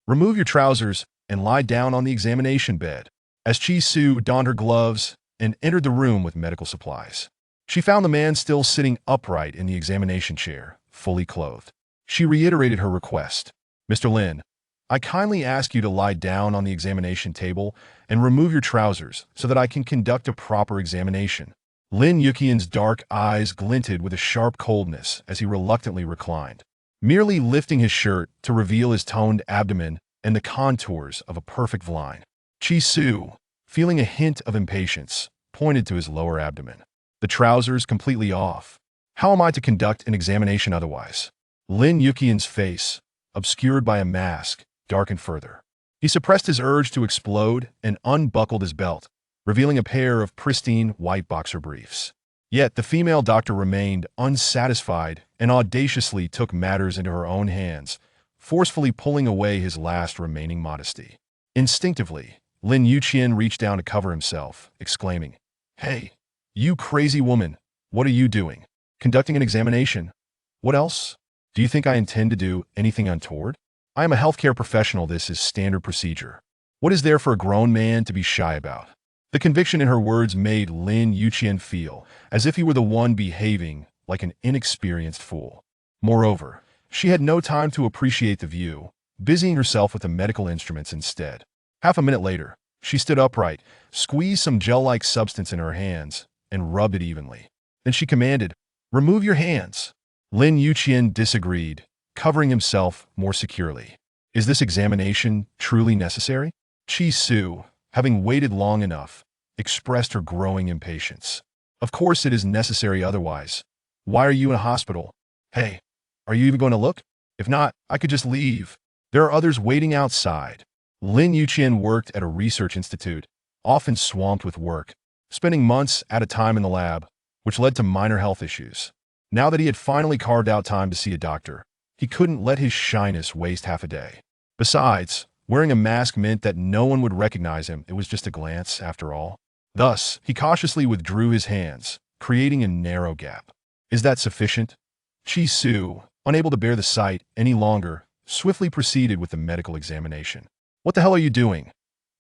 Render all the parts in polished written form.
Remove your trousers and lie down on the examination bed. As Chi Su donned her gloves and entered the room with medical supplies, she found the man still sitting upright in the examination chair, fully clothed. She reiterated her request. Mr. Lin, I kindly ask you to lie down on the examination table and remove your trousers so that I can conduct a proper examination. Lin Yuqian's dark eyes glinted with a sharp coldness as he reluctantly reclined, merely lifting his shirt to reveal his toned abdomen and the contours of a perfect line. Chi Su, feeling a hint of impatience, pointed to his lower abdomen. The trousers completely off. How am I to conduct an examination otherwise? Lin Yuqian's face, obscured by a mask, darkened further. He suppressed his urge to explode and unbuckled his belt, revealing a pair of pristine white boxer briefs. Yet the female doctor remained unsatisfied and audaciously took matters into her own hands, forcefully pulling away his last remaining modesty. Instinctively, Lin Yuqian reached down to cover himself, exclaiming, "Hey, you crazy woman, what are you doing? Conducting an examination? What else? Do you think I intend to do anything untoward? I am a healthcare professional. This is standard procedure. What is there for a grown man to be shy about?" The conviction in her words made Lin Yuqian feel as if he were the one behaving like an inexperienced fool. Moreover, she had no time to appreciate the view, busying herself with the medical instruments instead. Half a minute later, she stood upright, squeezed some gel-like substance in her hands, and rubbed it evenly. Then she commanded, "Remove your hands." Lin Yuqian disagreed, covering himself more securely. Is this examination truly necessary? Chi Su, having waited long enough, expressed her growing impatience. Of course it is necessary otherwise. Why are you in a hospital? Hey, are you even going to look? If not, I could just leave. There are others waiting outside. Lin Yuqian worked at a research institute, often swamped with work, spending months at a time in the lab, which led to minor health issues. Now that he had finally carved out time to see a doctor, he couldn't let his shyness waste half a day. Besides, wearing a mask meant that no one would recognize him. It was just a glance, after all. Thus, he cautiously withdrew his hands, creating a narrow gap. Is that sufficient? Chi Su, unable to bear the sight any longer, swiftly proceeded with the medical examination. What the hell are you doing?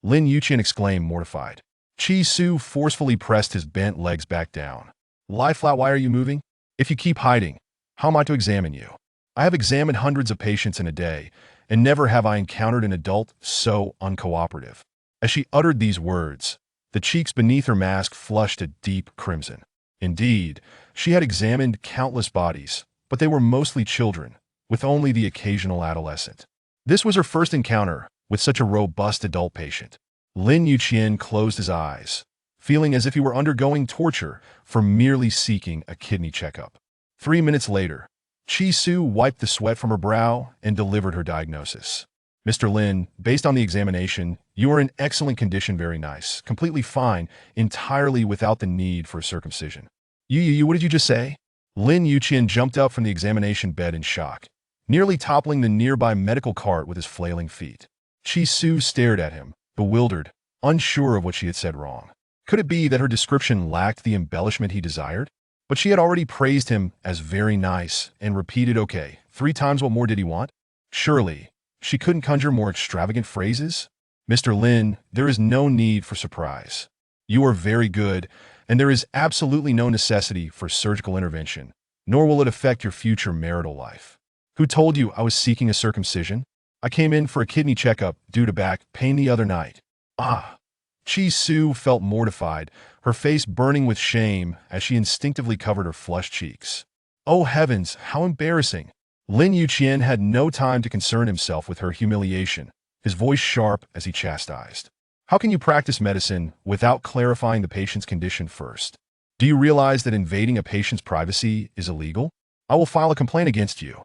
Lin Yuqian exclaimed, mortified. Chi Su forcefully pressed his bent legs back down. Lie flat. Why are you moving? If you keep hiding, how am I to examine you? I have examined hundreds of patients in a day, and never have I encountered an adult so uncooperative. As she uttered these words, the cheeks beneath her mask flushed a deep crimson. Indeed, she had examined countless bodies, but they were mostly children, with only the occasional adolescent. This was her first encounter with such a robust adult patient. Lin Yuqian closed his eyes, feeling as if he were undergoing torture for merely seeking a kidney checkup. 3 minutes later, Chi Su wiped the sweat from her brow and delivered her diagnosis. Mr. Lin, based on the examination, you are in excellent condition. Very nice. Completely fine, entirely without the need for a circumcision. What did you just say? Lin Yuqian jumped up from the examination bed in shock, nearly toppling the nearby medical cart with his flailing feet. Chi Su stared at him, bewildered, unsure of what she had said wrong. Could it be that her description lacked the embellishment he desired? But she had already praised him as very nice and repeated okay 3 times. What more did he want? Surely, she couldn't conjure more extravagant phrases? Mr. Lin, there is no need for surprise. You are very good, and there is absolutely no necessity for surgical intervention, nor will it affect your future marital life. Who told you I was seeking a circumcision? I came in for a kidney checkup due to back pain the other night. Ah. Chi Su felt mortified, her face burning with shame as she instinctively covered her flushed cheeks. Oh heavens, how embarrassing! Lin Yuqian had no time to concern himself with her humiliation, his voice sharp as he chastised. How can you practice medicine without clarifying the patient's condition first? Do you realize that invading a patient's privacy is illegal? I will file a complaint against you.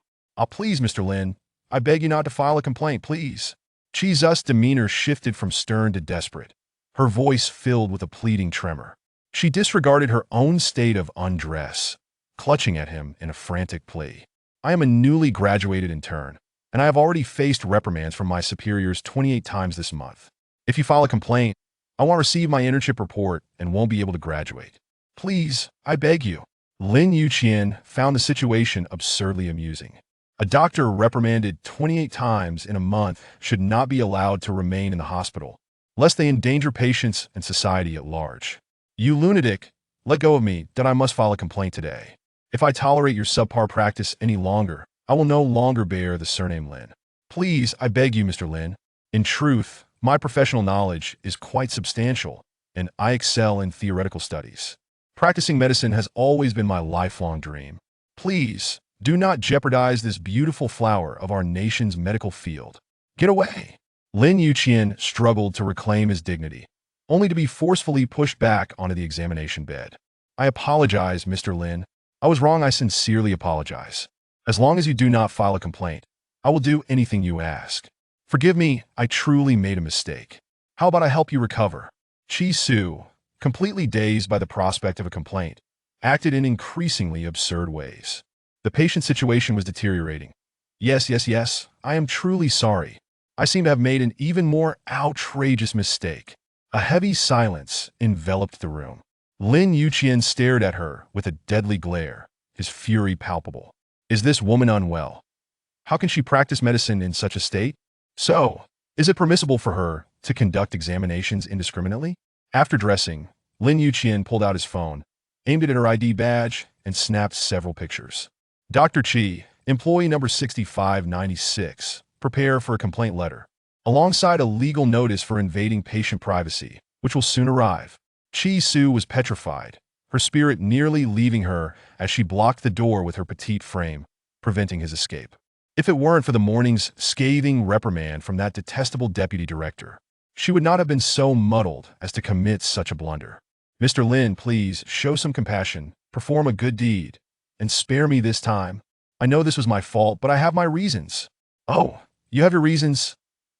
Please, Mr. Lin, I beg you not to file a complaint, please. Chi Su's demeanor shifted from stern to desperate, her voice filled with a pleading tremor. She disregarded her own state of undress, clutching at him in a frantic plea. I am a newly graduated intern, and I have already faced reprimands from my superiors 28 times this month. If you file a complaint, I won't receive my internship report and won't be able to graduate. Please, I beg you. Lin Yuqian found the situation absurdly amusing. A doctor reprimanded 28 times in a month should not be allowed to remain in the hospital, lest they endanger patients and society at large. You lunatic, let go of me, that I must file a complaint today. If I tolerate your subpar practice any longer, I will no longer bear the surname Lin. Please, I beg you, Mr. Lin. In truth, my professional knowledge is quite substantial, and I excel in theoretical studies. Practicing medicine has always been my lifelong dream. Please, do not jeopardize this beautiful flower of our nation's medical field. Get away. Lin Yuqian struggled to reclaim his dignity, only to be forcefully pushed back onto the examination bed. I apologize, Mr. Lin. I was wrong. I sincerely apologize. As long as you do not file a complaint, I will do anything you ask. Forgive me, I truly made a mistake. How about I help you recover? Chi Su, completely dazed by the prospect of a complaint, acted in increasingly absurd ways. The patient's situation was deteriorating. Yes, I am truly sorry. I seem to have made an even more outrageous mistake. A heavy silence enveloped the room. Lin Yuqian stared at her with a deadly glare, his fury palpable. Is this woman unwell? How can she practice medicine in such a state? So, is it permissible for her to conduct examinations indiscriminately? After dressing, Lin Yuqian pulled out his phone, aimed it at her ID badge, and snapped several pictures. Dr. Chi, employee number 6596, prepare for a complaint letter, alongside a legal notice for invading patient privacy, which will soon arrive. Chi Su was petrified, her spirit nearly leaving her as she blocked the door with her petite frame, preventing his escape. If it weren't for the morning's scathing reprimand from that detestable deputy director, she would not have been so muddled as to commit such a blunder. Mr. Lin, please show some compassion, perform a good deed, and spare me this time. I know this was my fault, but I have my reasons. Oh, you have your reasons?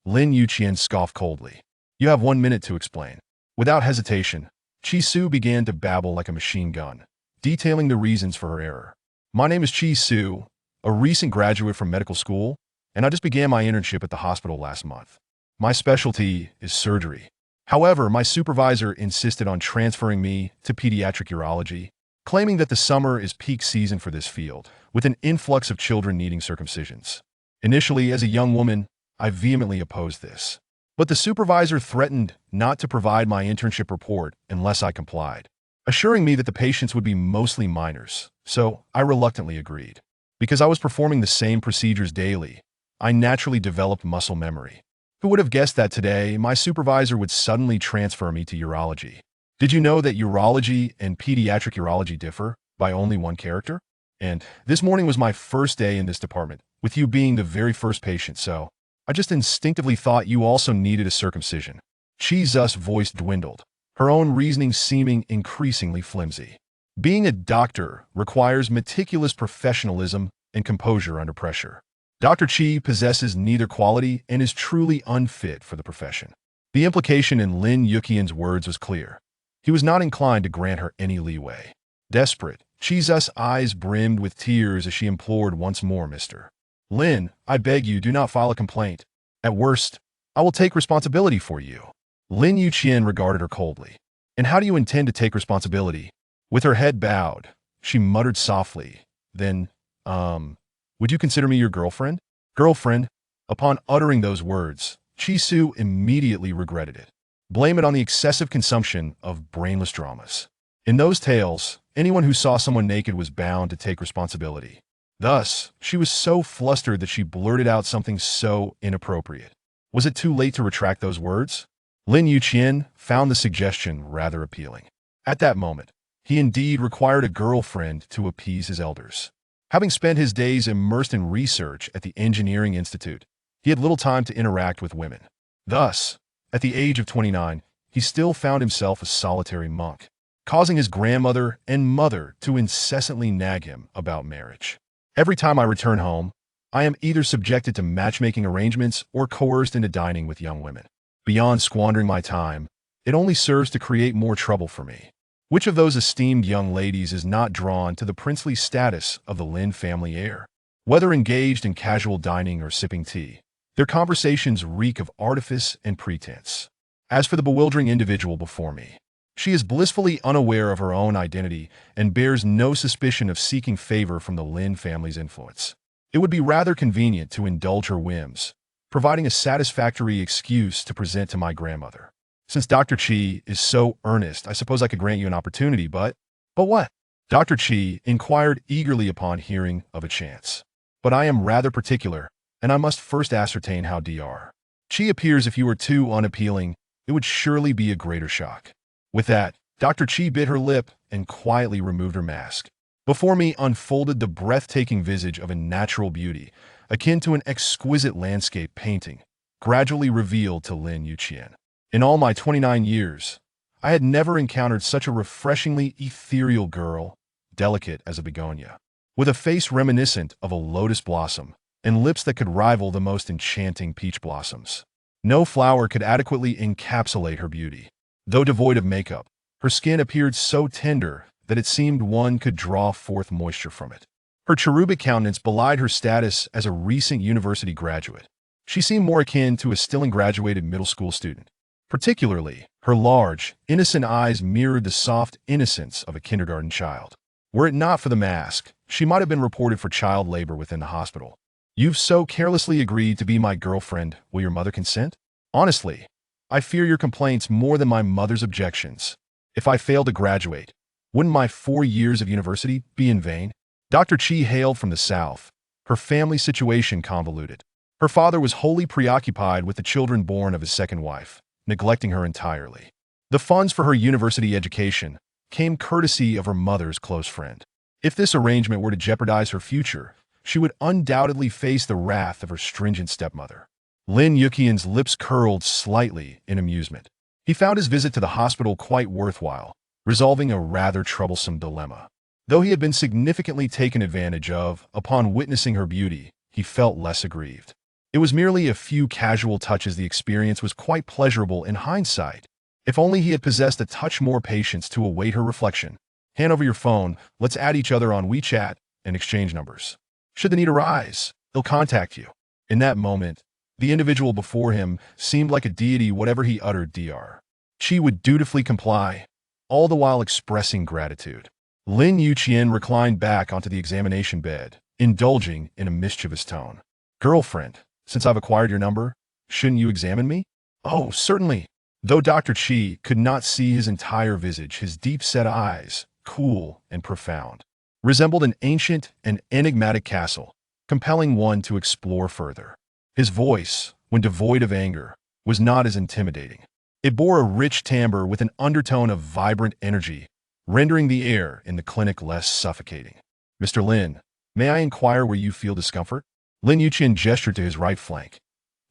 Lin Yuqian scoffed coldly. You have 1 minute to explain. Without hesitation, Chi Su began to babble like a machine gun, detailing the reasons for her error. My name is Chi Su, a recent graduate from medical school, and I just began my internship at the hospital last month. My specialty is surgery. However, my supervisor insisted on transferring me to pediatric urology, claiming that the summer is peak season for this field, with an influx of children needing circumcisions. Initially, as a young woman, I vehemently opposed this. But the supervisor threatened not to provide my internship report unless I complied, assuring me that the patients would be mostly minors, so I reluctantly agreed. Because I was performing the same procedures daily, I naturally developed muscle memory. Who would have guessed that today my supervisor would suddenly transfer me to urology? Did you know that urology and pediatric urology differ by only one character? And this morning was my first day in this department, with you being the very first patient, so I just instinctively thought you also needed a circumcision. Chi Zu's voice dwindled, her own reasoning seeming increasingly flimsy. Being a doctor requires meticulous professionalism and composure under pressure. Dr. Chi possesses neither quality and is truly unfit for the profession. The implication in Lin Yuqian's words was clear. He was not inclined to grant her any leeway. Desperate, Chi Zu's eyes brimmed with tears as she implored once more, Mr. Lin, I beg you, do not file a complaint. At worst, I will take responsibility for you. Lin Yuqian regarded her coldly. And how do you intend to take responsibility? With her head bowed, she muttered softly, then, would you consider me your girlfriend? Girlfriend? Upon uttering those words, Chi Su immediately regretted it. Blame it on the excessive consumption of brainless dramas. In those tales, anyone who saw someone naked was bound to take responsibility. Thus, she was so flustered that she blurted out something so inappropriate. Was it too late to retract those words? Lin Yuqian found the suggestion rather appealing. At that moment, he indeed required a girlfriend to appease his elders. Having spent his days immersed in research at the Engineering Institute, he had little time to interact with women. Thus, at the age of 29, he still found himself a solitary monk, causing his grandmother and mother to incessantly nag him about marriage. Every time I return home, I am either subjected to matchmaking arrangements or coerced into dining with young women. Beyond squandering my time, it only serves to create more trouble for me. Which of those esteemed young ladies is not drawn to the princely status of the Lin family heir? Whether engaged in casual dining or sipping tea, their conversations reek of artifice and pretense. As for the bewildering individual before me, she is blissfully unaware of her own identity and bears no suspicion of seeking favor from the Lin family's influence. It would be rather convenient to indulge her whims, providing a satisfactory excuse to present to my grandmother. Since Dr. Chi is so earnest, I suppose I could grant you an opportunity, but what? Dr. Chi inquired eagerly upon hearing of a chance. But I am rather particular, and I must first ascertain how Dr. Chi appears. If you were too unappealing, it would surely be a greater shock. With that, Dr. Chi bit her lip and quietly removed her mask. Before me unfolded the breathtaking visage of a natural beauty, akin to an exquisite landscape painting, gradually revealed to Lin Yuqian. In all my 29 years, I had never encountered such a refreshingly ethereal girl, delicate as a begonia, with a face reminiscent of a lotus blossom and lips that could rival the most enchanting peach blossoms. No flower could adequately encapsulate her beauty. Though devoid of makeup, her skin appeared so tender that it seemed one could draw forth moisture from it. Her cherubic countenance belied her status as a recent university graduate. She seemed more akin to a still ungraduated middle school student. Particularly, her large, innocent eyes mirrored the soft innocence of a kindergarten child. Were it not for the mask, she might have been reported for child labor within the hospital. You've so carelessly agreed to be my girlfriend. Will your mother consent? Honestly, I fear your complaints more than my mother's objections. If I fail to graduate, wouldn't my 4 years of university be in vain? Dr. Chi hailed from the south, her family situation convoluted. Her father was wholly preoccupied with the children born of his second wife, neglecting her entirely. The funds for her university education came courtesy of her mother's close friend. If this arrangement were to jeopardize her future, she would undoubtedly face the wrath of her stringent stepmother. Lin Yuqian's lips curled slightly in amusement. He found his visit to the hospital quite worthwhile, resolving a rather troublesome dilemma. Though he had been significantly taken advantage of upon witnessing her beauty, he felt less aggrieved. It was merely a few casual touches. The experience was quite pleasurable in hindsight. If only he had possessed a touch more patience to await her reflection. Hand over your phone, let's add each other on WeChat and exchange numbers. Should the need arise, he'll contact you. In that moment, the individual before him seemed like a deity. Whatever he uttered, Dr. Chi would dutifully comply, all the while expressing gratitude. Lin Yuqian reclined back onto the examination bed, indulging in a mischievous tone. Girlfriend, since I've acquired your number, shouldn't you examine me? Oh, certainly. Though Dr. Chi could not see his entire visage, his deep-set eyes, cool and profound, resembled an ancient and enigmatic castle, compelling one to explore further. His voice, when devoid of anger, was not as intimidating. It bore a rich timbre with an undertone of vibrant energy, rendering the air in the clinic less suffocating. Mr. Lin, may I inquire where you feel discomfort? Lin Yuqian gestured to his right flank.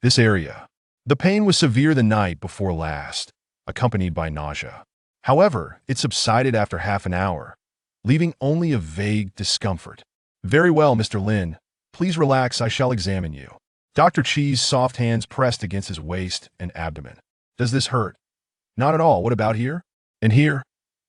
This area. The pain was severe the night before last, accompanied by nausea. However, it subsided after half an hour, leaving only a vague discomfort. Very well, Mr. Lin. Please relax, I shall examine you. Dr. Chi's soft hands pressed against his waist and abdomen. Does this hurt? Not at all. What about here? And here?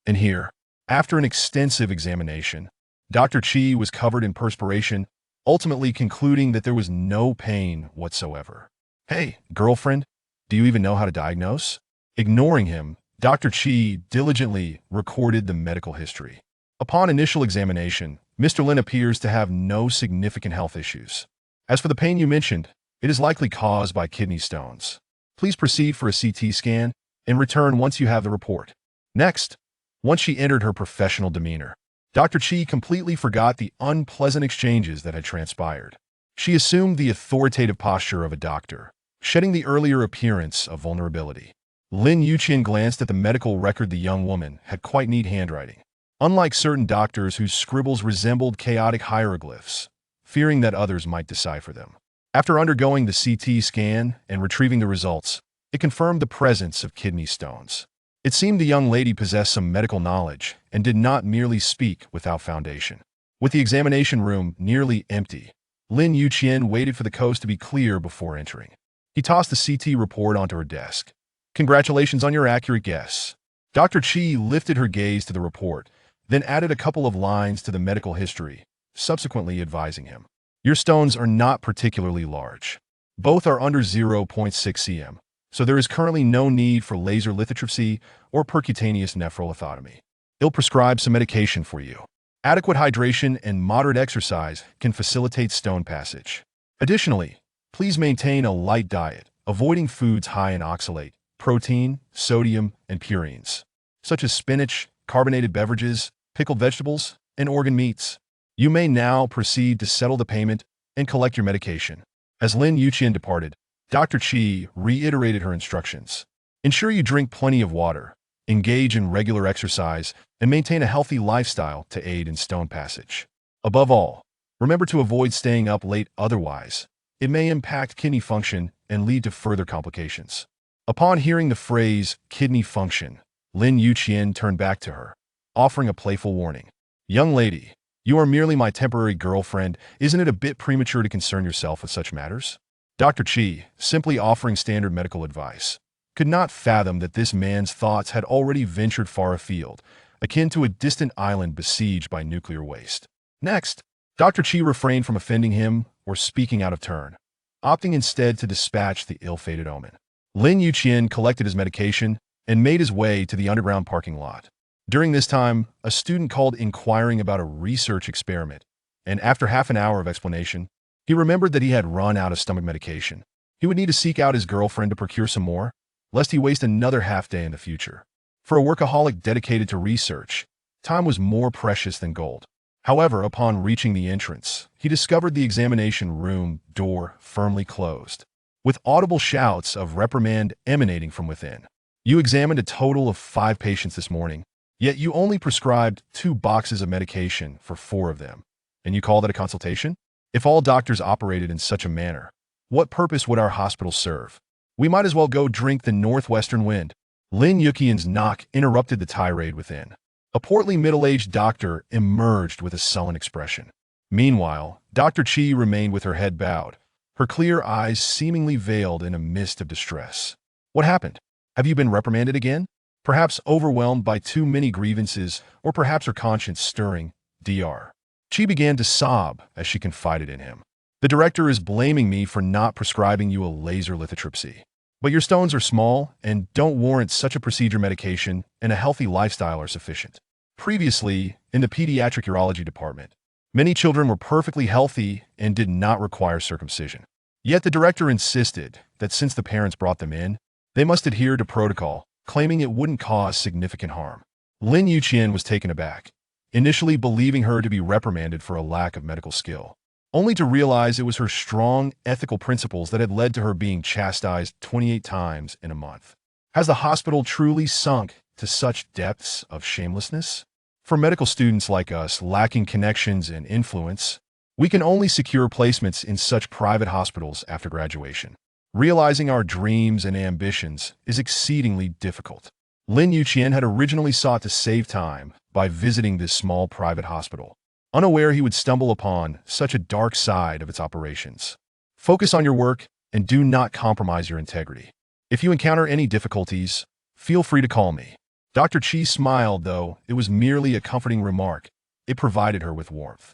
And here. After an extensive examination, Dr. Chi was covered in perspiration, ultimately concluding that there was no pain whatsoever. Hey, girlfriend, do you even know how to diagnose? Ignoring him, Dr. Chi diligently recorded the medical history. Upon initial examination, Mr. Lin appears to have no significant health issues. As for the pain you mentioned, it is likely caused by kidney stones. Please proceed for a CT scan and return once you have the report. Next, once she entered her professional demeanor, Dr. Chi completely forgot the unpleasant exchanges that had transpired. She assumed the authoritative posture of a doctor, shedding the earlier appearance of vulnerability. Lin Yuqian glanced at the medical record. The young woman had quite neat handwriting. Unlike certain doctors whose scribbles resembled chaotic hieroglyphs, fearing that others might decipher them. After undergoing the CT scan and retrieving the results, it confirmed the presence of kidney stones. It seemed the young lady possessed some medical knowledge and did not merely speak without foundation. With the examination room nearly empty, Lin Yuqian waited for the coast to be clear before entering. He tossed the CT report onto her desk. Congratulations on your accurate guess. Dr. Chi lifted her gaze to the report, then added a couple of lines to the medical history, subsequently advising him. Your stones are not particularly large. Both are under 0.6 cm, so there is currently no need for laser lithotripsy or percutaneous nephrolithotomy. He'll prescribe some medication for you. Adequate hydration and moderate exercise can facilitate stone passage. Additionally, please maintain a light diet, avoiding foods high in oxalate, protein, sodium, and purines, such as spinach, carbonated beverages, pickled vegetables, and organ meats. You may now proceed to settle the payment and collect your medication. As Lin Yuqian departed, Dr. Qi reiterated her instructions. Ensure you drink plenty of water, engage in regular exercise, and maintain a healthy lifestyle to aid in stone passage. Above all, remember to avoid staying up late, otherwise it may impact kidney function and lead to further complications. Upon hearing the phrase kidney function, Lin Yuqian turned back to her, offering a playful warning. Young lady, you are merely my temporary girlfriend. Isn't it a bit premature to concern yourself with such matters? Dr. Qi, simply offering standard medical advice, could not fathom that this man's thoughts had already ventured far afield, akin to a distant island besieged by nuclear waste. Next, Dr. Qi refrained from offending him or speaking out of turn, opting instead to dispatch the ill-fated omen. Lin Yuqian collected his medication and made his way to the underground parking lot. During this time, a student called inquiring about a research experiment, and after half an hour of explanation, he remembered that he had run out of stomach medication. He would need to seek out his girlfriend to procure some more, lest he waste another half day in the future. For a workaholic dedicated to research, time was more precious than gold. However, upon reaching the entrance, he discovered the examination room door firmly closed, with audible shouts of reprimand emanating from within. You examined a total of 5 patients this morning, yet you only prescribed 2 boxes of medication for 4 of them, and you call that a consultation? If all doctors operated in such a manner, what purpose would our hospital serve? We might as well go drink the northwestern wind. Lin Yuqian's knock interrupted the tirade within. A portly middle-aged doctor emerged with a sullen expression. Meanwhile, Dr. Qi remained with her head bowed, her clear eyes seemingly veiled in a mist of distress. What happened? Have you been reprimanded again? Perhaps overwhelmed by too many grievances, or perhaps her conscience stirring. Dr. Qi began to sob as she confided in him. The director is blaming me for not prescribing you a laser lithotripsy. But your stones are small and don't warrant such a procedure. Medication and a healthy lifestyle are sufficient. Previously, in the pediatric urology department, many children were perfectly healthy and did not require circumcision. Yet the director insisted that since the parents brought them in, they must adhere to protocol, claiming it wouldn't cause significant harm. Lin Yuqian was taken aback, initially believing her to be reprimanded for a lack of medical skill, only to realize it was her strong ethical principles that had led to her being chastised 28 times in a month. Has the hospital truly sunk to such depths of shamelessness? For medical students like us, lacking connections and influence, we can only secure placements in such private hospitals after graduation. Realizing our dreams and ambitions is exceedingly difficult. Lin Yuqian had originally sought to save time by visiting this small private hospital, unaware he would stumble upon such a dark side of its operations. Focus on your work and do not compromise your integrity. If you encounter any difficulties, feel free to call me. Dr. Qi smiled, though it was merely a comforting remark. It provided her with warmth.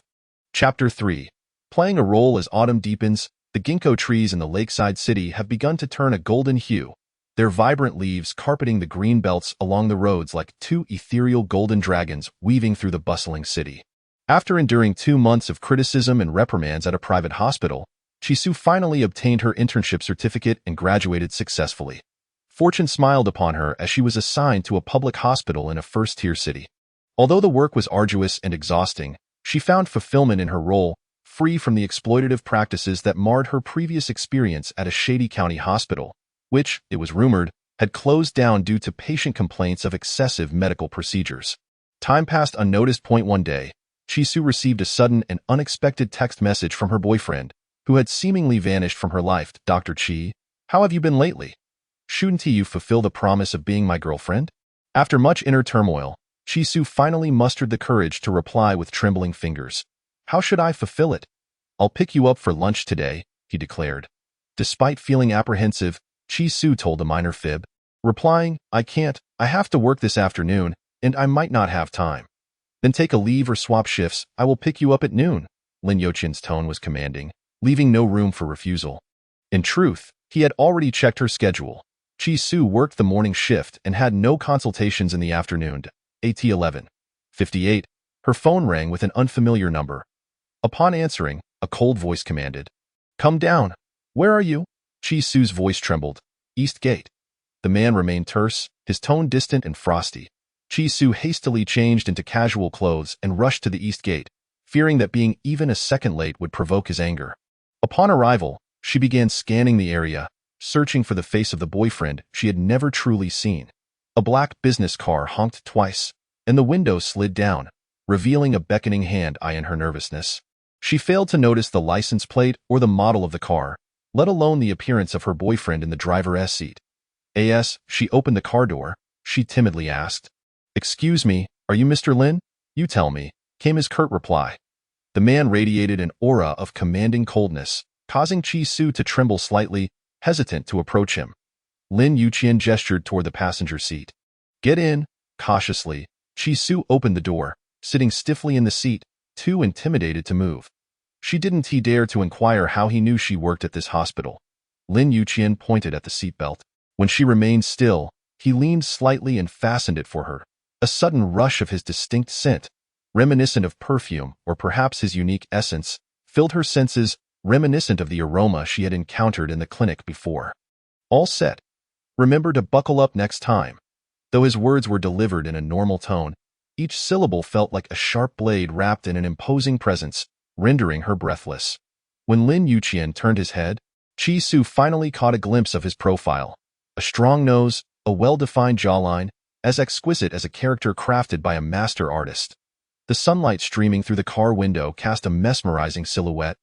Chapter 3. Playing a role as autumn deepens, the ginkgo trees in the lakeside city have begun to turn a golden hue, their vibrant leaves carpeting the green belts along the roads like 2 ethereal golden dragons weaving through the bustling city. After enduring 2 months of criticism and reprimands at a private hospital, Chisu finally obtained her internship certificate and graduated successfully. Fortune smiled upon her as she was assigned to a public hospital in a first-tier city. Although the work was arduous and exhausting, she found fulfillment in her role, free from the exploitative practices that marred her previous experience at a shady county hospital, which, it was rumored, had closed down due to patient complaints of excessive medical procedures. Time passed unnoticed. One day, Chisu received a sudden and unexpected text message from her boyfriend, who had seemingly vanished from her life. Dr. Qi, how have you been lately? Shouldn't you fulfill the promise of being my girlfriend? After much inner turmoil, Chisu finally mustered the courage to reply with trembling fingers. How should I fulfill it? I'll pick you up for lunch today, he declared. Despite feeling apprehensive, Chisu told a minor fib, replying, I can't, I have to work this afternoon, and I might not have time. Then take a leave or swap shifts, I will pick you up at noon. Lin Yuqian's tone was commanding, leaving no room for refusal. In truth, he had already checked her schedule. Chisu worked the morning shift and had no consultations in the afternoon. AT 11:58. Her phone rang with an unfamiliar number. Upon answering, a cold voice commanded, "Come down." "Where are you?" Chi-Su's voice trembled. "East Gate." The man remained terse, his tone distant and frosty. Chi-Su hastily changed into casual clothes and rushed to the East Gate, fearing that being even a second late would provoke his anger. Upon arrival, she began scanning the area, searching for the face of the boyfriend she had never truly seen. A black business car honked twice, and the window slid down, revealing a beckoning hand eye in her nervousness. She failed to notice the license plate or the model of the car, let alone the appearance of her boyfriend in the driver's seat. As she opened the car door, she timidly asked, "Excuse me, are you Mr. Lin?" "You tell me," came his curt reply. The man radiated an aura of commanding coldness, causing Chi-Su to tremble slightly, hesitant to approach him. Lin Yuqian gestured toward the passenger seat. "Get in." Cautiously, Chi-Su opened the door, sitting stiffly in the seat, too intimidated to move. She didn't dare to inquire how he knew she worked at this hospital. Lin Yuqian pointed at the seatbelt. When she remained still, he leaned slightly and fastened it for her. A sudden rush of his distinct scent, reminiscent of perfume or perhaps his unique essence, filled her senses, reminiscent of the aroma she had encountered in the clinic before. "All set. Remember to buckle up next time." Though his words were delivered in a normal tone, each syllable felt like a sharp blade wrapped in an imposing presence, rendering her breathless. When Lin Yuqian turned his head, Chi-Su finally caught a glimpse of his profile. A strong nose, a well-defined jawline, as exquisite as a character crafted by a master artist. The sunlight streaming through the car window cast a mesmerizing silhouette,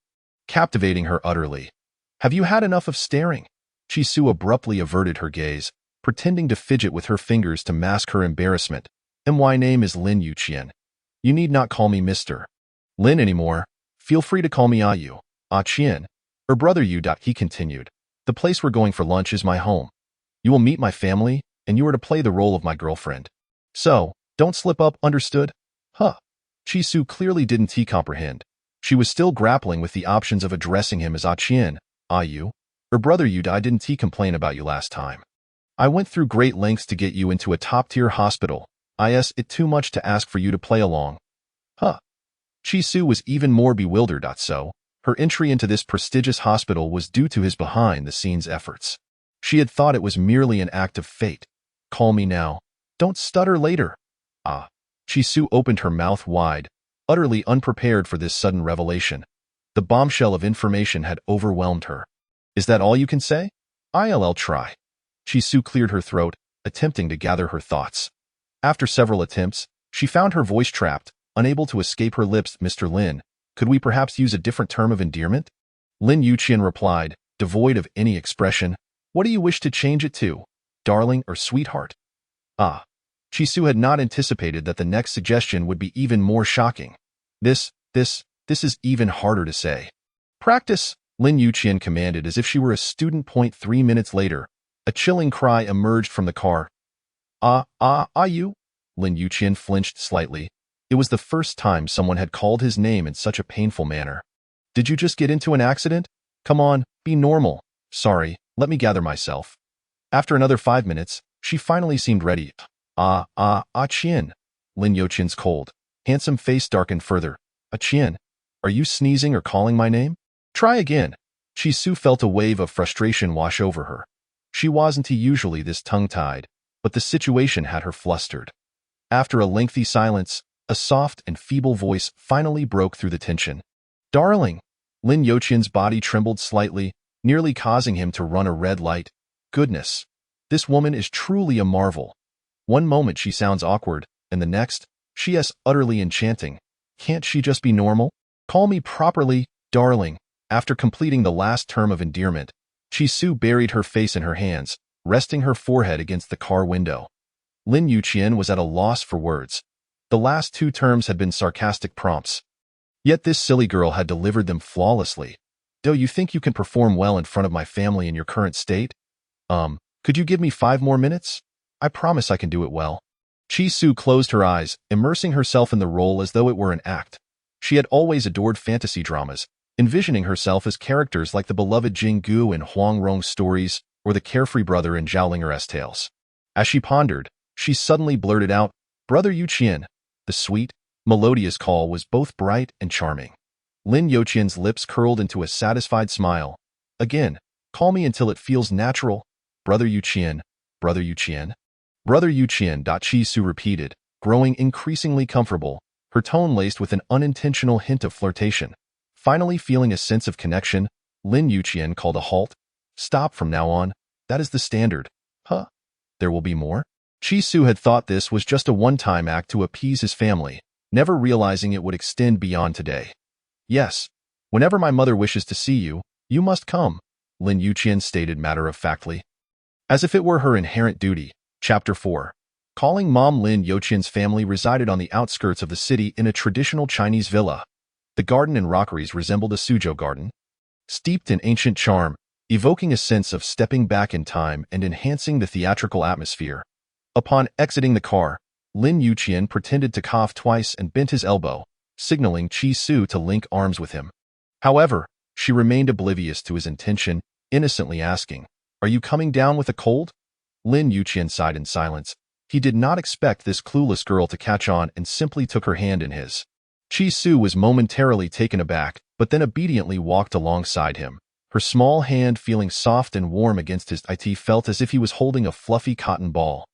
captivating her utterly. "Have you had enough of staring?" Chi-Su abruptly averted her gaze, pretending to fidget with her fingers to mask her embarrassment. "My name is Lin Yuqian. You need not call me Mr. Lin anymore. Feel free to call me Ayu. Qian. Or brother Yu. He continued. "The place we're going for lunch is my home. You will meet my family, and you are to play the role of my girlfriend. So, don't slip up, understood?" "Huh." Chi-Su clearly didn't comprehend. She was still grappling with the options of addressing him as Qian, Ayu, or brother Yu. Didn't complain about you last time. "I went through great lengths to get you into a top-tier hospital. Is it too much to ask for you to play along?" "Huh." Chi-Su was even more bewildered. So, her entry into this prestigious hospital was due to his behind-the-scenes efforts. She had thought it was merely an act of fate. "Call me now. Don't stutter later." "Ah." Chi-Su opened her mouth wide, utterly unprepared for this sudden revelation. The bombshell of information had overwhelmed her. "Is that all you can say?" "I'll try." Chi-Su cleared her throat, attempting to gather her thoughts. After several attempts, she found her voice trapped, unable to escape her lips. "Mr. Lin, could we perhaps use a different term of endearment?" Lin Yuqian replied, devoid of any expression. "What do you wish to change it to? Darling or sweetheart?" "Ah." Chi-Su had not anticipated that the next suggestion would be even more shocking. This is even harder to say." "Practice," Lin Yuqian commanded as if she were a student. 3 minutes later, a chilling cry emerged from the car. You?" Lin Yuqian flinched slightly. It was the first time someone had called his name in such a painful manner. "Did you just get into an accident? Come on, be normal." "Sorry, let me gather myself." After another 5 minutes, she finally seemed ready. Qian." Lin Yuqian's cold, handsome face darkened further. "Qian, are you sneezing or calling my name?" "Try again." Chi-Su felt a wave of frustration wash over her. She wasn't usually this tongue-tied, but the situation had her flustered. After a lengthy silence, a soft and feeble voice finally broke through the tension. "Darling." Lin Yuqian's body trembled slightly, nearly causing him to run a red light. Goodness, this woman is truly a marvel. One moment she sounds awkward, and the next, she is utterly enchanting. Can't she just be normal? "Call me properly, darling." After completing the last term of endearment, Chi-Su buried her face in her hands, resting her forehead against the car window. Lin Yuqian was at a loss for words. The last 2 terms had been sarcastic prompts. Yet this silly girl had delivered them flawlessly. "Do you think you can perform well in front of my family in your current state? Could you give me 5 more minutes? I promise I can do it well." Chi-Su closed her eyes, immersing herself in the role as though it were an act. She had always adored fantasy dramas, envisioning herself as characters like the beloved Jing Gu in Huang Rong's stories or the carefree brother in Zhao Linger's tales. As she pondered, she suddenly blurted out, "Brother Yuqian." The sweet, melodious call was both bright and charming. Lin Youqian's lips curled into a satisfied smile. Again, call me until it feels natural. Brother Yuqian, Brother Yuqian. Brother Yuqian. Chi Su repeated, growing increasingly comfortable, her tone laced with an unintentional hint of flirtation. Finally feeling a sense of connection, Lin Yuqian called a halt. Stop from now on. That is the standard. Huh? There will be more? Chi Su had thought this was just a one-time act to appease his family, never realizing it would extend beyond today. Yes. Whenever my mother wishes to see you, you must come, Lin Yuqian stated matter-of-factly. As if it were her inherent duty. Chapter 4. Calling Mom. Lin Youqian's family resided on the outskirts of the city in a traditional Chinese villa. The garden and rockeries resembled a Suzhou garden, steeped in ancient charm, evoking a sense of stepping back in time and enhancing the theatrical atmosphere. Upon exiting the car, Lin Yuqian pretended to cough twice and bent his elbow, signaling Chi Su to link arms with him. However, she remained oblivious to his intention, innocently asking, "Are you coming down with a cold?" Lin Yuqian sighed in silence. He did not expect this clueless girl to catch on and simply took her hand in his. Chi Su was momentarily taken aback, but then obediently walked alongside him. Her small hand feeling soft and warm against his. It felt as if he was holding a fluffy cotton ball.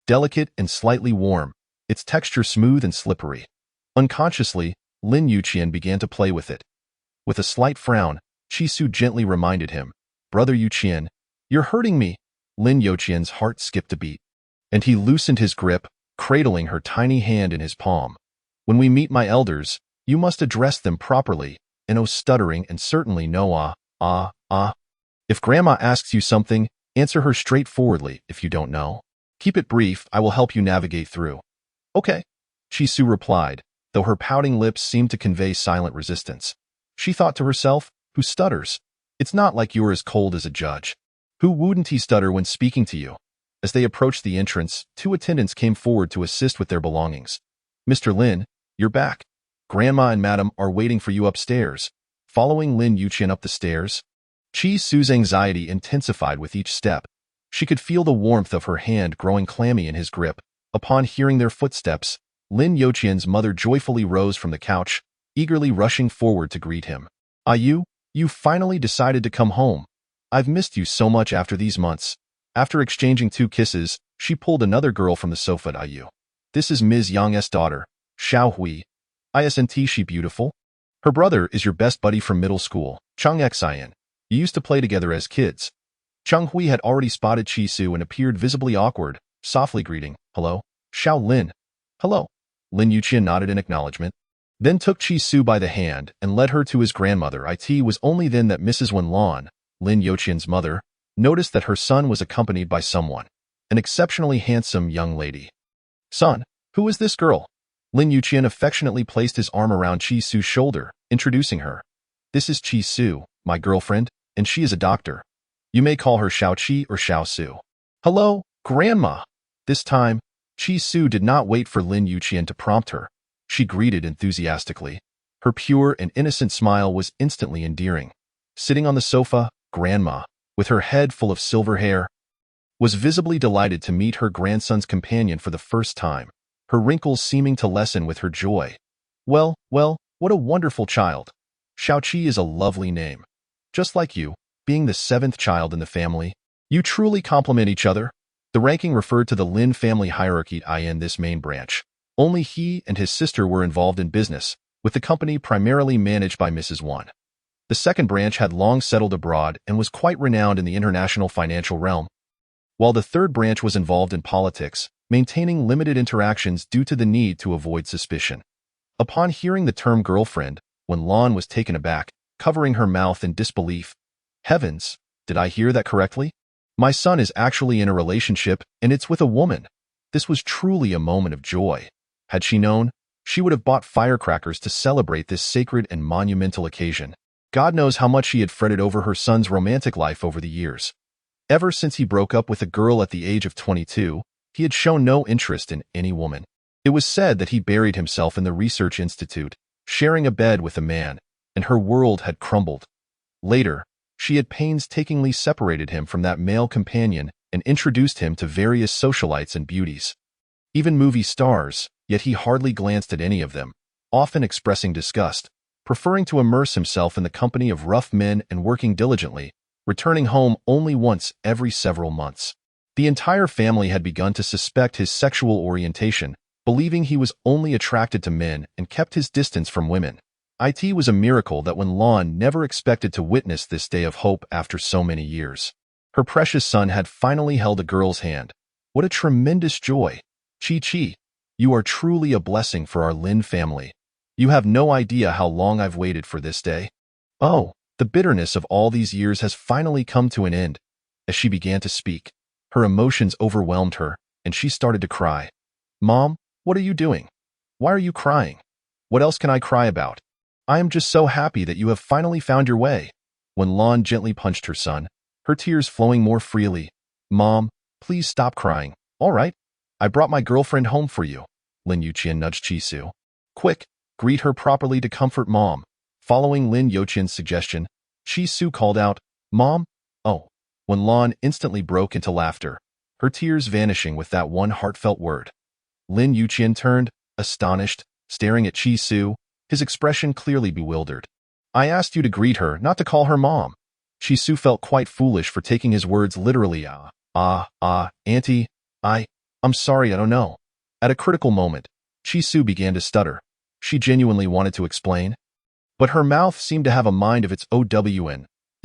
Delicate and slightly warm, its texture smooth and slippery. Unconsciously, Lin Yuqian began to play with it. With a slight frown, Chi Su gently reminded him, "Brother Yuqian, you're hurting me." Lin Youqian's heart skipped a beat, and he loosened his grip, cradling her tiny hand in his palm. "When we meet my elders, you must address them properly, and no stuttering and certainly no ah. If Grandma asks you something, answer her straightforwardly. If you don't know, keep it brief. I will help you navigate through." "Okay," Chi Su replied, though her pouting lips seemed to convey silent resistance. She thought to herself, who stutters? It's not like you're as cold as a judge. Who wouldn't he stutter when speaking to you? As they approached the entrance, two attendants came forward to assist with their belongings. "Mr. Lin, you're back. Grandma and Madam are waiting for you upstairs." Following Lin Yuqian up the stairs, Chi Su's anxiety intensified with each step. She could feel the warmth of her hand growing clammy in his grip. Upon hearing their footsteps, Lin Youqian's mother joyfully rose from the couch, eagerly rushing forward to greet him. "You finally decided to come home. I've missed you so much after these months." After exchanging 2 kisses, she pulled another girl from the sofa. "This is Ms. Yang's daughter, Xiao Hui. Isn't she beautiful? Her brother is your best buddy from middle school, Chung Xian. You used to play together as kids." Chung Hui had already spotted Chi Su and appeared visibly awkward, softly greeting, "Hello, Xiao Lin." "Hello." Lin Yuqian nodded in acknowledgement, then took Chi Su by the hand and led her to his grandmother. It was only then that Mrs. Wenlan, Lin Youqian's mother, noticed that her son was accompanied by someone, an exceptionally handsome young lady. "Son, who is this girl?" Lin Yuqian affectionately placed his arm around Chi Su's shoulder, introducing her. "This is Chi Su, my girlfriend, and she is a doctor. You may call her Xiao Qi or Xiao Su." "Hello, Grandma." This time, Chi Su did not wait for Lin Yuqian to prompt her. She greeted enthusiastically. Her pure and innocent smile was instantly endearing. Sitting on the sofa, Grandma, with her head full of silver hair, was visibly delighted to meet her grandson's companion for the first time, her wrinkles seeming to lessen with her joy. Well, what a wonderful child. Xiaoqi is a lovely name. Just like you, being the 7th child in the family, you truly complement each other." The ranking referred to the Lin family hierarchy in this main branch. Only he and his sister were involved in business, with the company primarily managed by Mrs. Wan. The second branch had long settled abroad and was quite renowned in the international financial realm, while the third branch was involved in politics, maintaining limited interactions due to the need to avoid suspicion. Upon hearing the term girlfriend, Wenlan was taken aback, covering her mouth in disbelief. "Heavens, did I hear that correctly? My son is actually in a relationship, and it's with a woman." This was truly a moment of joy. Had she known, she would have bought firecrackers to celebrate this sacred and monumental occasion. God knows how much she had fretted over her son's romantic life over the years. Ever since he broke up with a girl at the age of 22, he had shown no interest in any woman. It was said that he buried himself in the research institute, sharing a bed with a man, and her world had crumbled. Later, she had painstakingly separated him from that male companion and introduced him to various socialites and beauties, even movie stars, yet he hardly glanced at any of them, often expressing disgust, preferring to immerse himself in the company of rough men and working diligently, returning home only once every several months. The entire family had begun to suspect his sexual orientation, believing he was only attracted to men and kept his distance from women. It was a miracle that when Lon never expected to witness this day of hope after so many years. Her precious son had finally held a girl's hand. What a tremendous joy! Chi-Chi, you are truly a blessing for our Lin family. You have no idea how long I've waited for this day. Oh, the bitterness of all these years has finally come to an end. As she began to speak, her emotions overwhelmed her, and she started to cry. Mom, what are you doing? Why are you crying? What else can I cry about? I am just so happy that you have finally found your way. When Lon gently punched her son, her tears flowing more freely. Mom, please stop crying. All right, I brought my girlfriend home for you. Lin Yuqian nudged Chi-Su. Quick, greet her properly to comfort Mom. Following Lin Yuqian's suggestion, Chi-Su called out, Mom? Oh. When Lon instantly broke into laughter, her tears vanishing with that one heartfelt word. Lin Yuqian turned, astonished, staring at Chi-Su, his expression clearly bewildered. I asked you to greet her, not to call her Mom. Chi-Su felt quite foolish for taking his words literally. Auntie, I'm sorry, I don't know. At a critical moment, Chi-Su began to stutter. She genuinely wanted to explain, but her mouth seemed to have a mind of its own,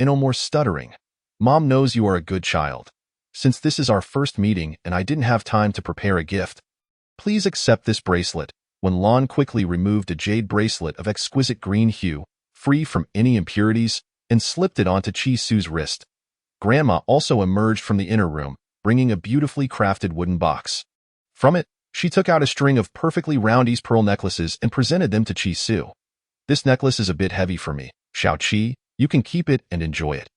no more stuttering. Mom knows you are a good child. Since this is our first meeting and I didn't have time to prepare a gift, please accept this bracelet. When Lon quickly removed a jade bracelet of exquisite green hue, free from any impurities, and slipped it onto Chi-Su's wrist. Grandma also emerged from the inner room, bringing a beautifully crafted wooden box. From it, she took out a string of perfectly round East pearl necklaces and presented them to Chi-Su. This necklace is a bit heavy for me, Xiao-Chi. You can keep it and enjoy it.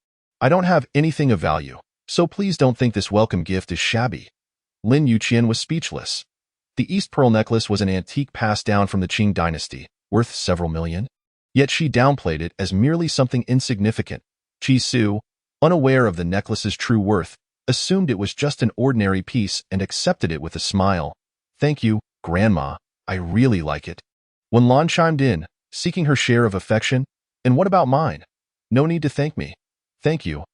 I don't have anything of value, so please don't think this welcome gift is shabby. Lin Yuqian was speechless. The East Pearl necklace was an antique passed down from the Qing dynasty, worth several million. Yet she downplayed it as merely something insignificant. Chi-Su, unaware of the necklace's true worth, assumed it was just an ordinary piece and accepted it with a smile. Thank you, Grandma. I really like it. When Lon chimed in, seeking her share of affection, and what about mine? No need to thank me. Thank you.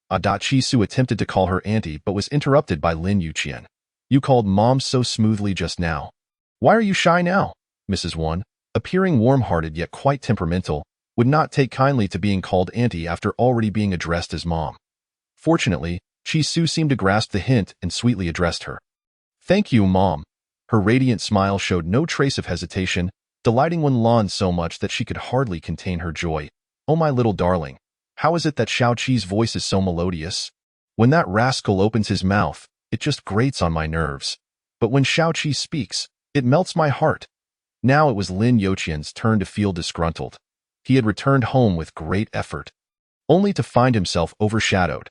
Chi-Su attempted to call her auntie but was interrupted by Lin Yuqian. You called Mom so smoothly just now. Why are you shy now? Mrs. Wan, appearing warm-hearted yet quite temperamental, would not take kindly to being called auntie after already being addressed as Mom. Fortunately, Chi-Su seemed to grasp the hint and sweetly addressed her. Thank you, Mom. Her radiant smile showed no trace of hesitation, delighting Lon so much that she could hardly contain her joy. Oh, my little darling. How is it that Xiao-Chi's voice is so melodious? When that rascal opens his mouth, it just grates on my nerves. But when Xiao-Chi speaks, it melts my heart. Now it was Lin Yuqian's turn to feel disgruntled. He had returned home with great effort, only to find himself overshadowed.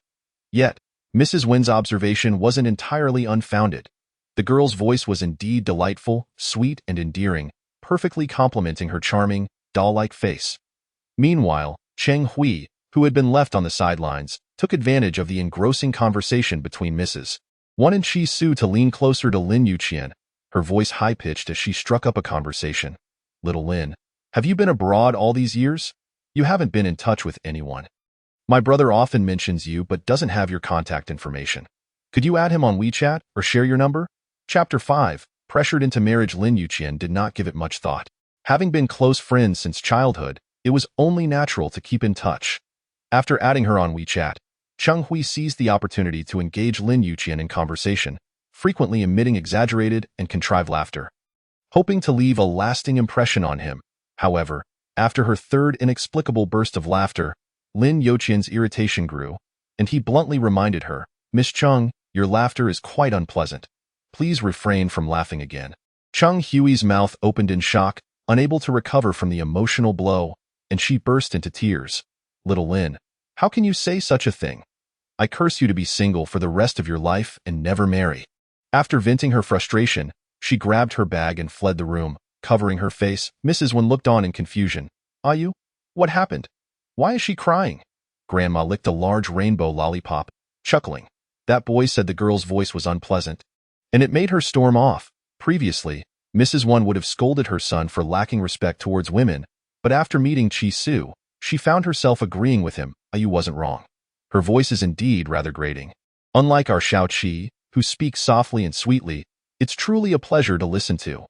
Yet, Mrs. Wen's observation wasn't entirely unfounded. The girl's voice was indeed delightful, sweet, and endearing, perfectly complementing her charming, doll-like face. Meanwhile, Cheng Hui, who had been left on the sidelines, took advantage of the engrossing conversation between Mrs. Wan and Chi-Su to lean closer to Lin Yuqian, her voice high-pitched as she struck up a conversation. Little Lin, have you been abroad all these years? You haven't been in touch with anyone. My brother often mentions you but doesn't have your contact information. Could you add him on WeChat or share your number? Chapter 5. Pressured into marriage. Lin Yuqian did not give it much thought. Having been close friends since childhood, it was only natural to keep in touch. After adding her on WeChat, Cheng Hui seized the opportunity to engage Lin Yuqian in conversation, frequently emitting exaggerated and contrived laughter. Hoping to leave a lasting impression on him, however, after her third inexplicable burst of laughter, Lin Yuqian's irritation grew, and he bluntly reminded her, Miss Cheng, your laughter is quite unpleasant. Please refrain from laughing again. Cheng Hui's mouth opened in shock, unable to recover from the emotional blow, and she burst into tears. Little Lin, how can you say such a thing? I curse you to be single for the rest of your life and never marry. After venting her frustration, she grabbed her bag and fled the room, covering her face. Mrs. Wan looked on in confusion. Ayu? What happened? Why is she crying? Grandma licked a large rainbow lollipop, chuckling. That boy said the girl's voice was unpleasant, and it made her storm off. Previously, Mrs. Wan would have scolded her son for lacking respect towards women, but after meeting Chi Su, she found herself agreeing with him. You wasn't wrong. Her voice is indeed rather grating. Unlike our Xiao Qi, who speaks softly and sweetly, it's truly a pleasure to listen to.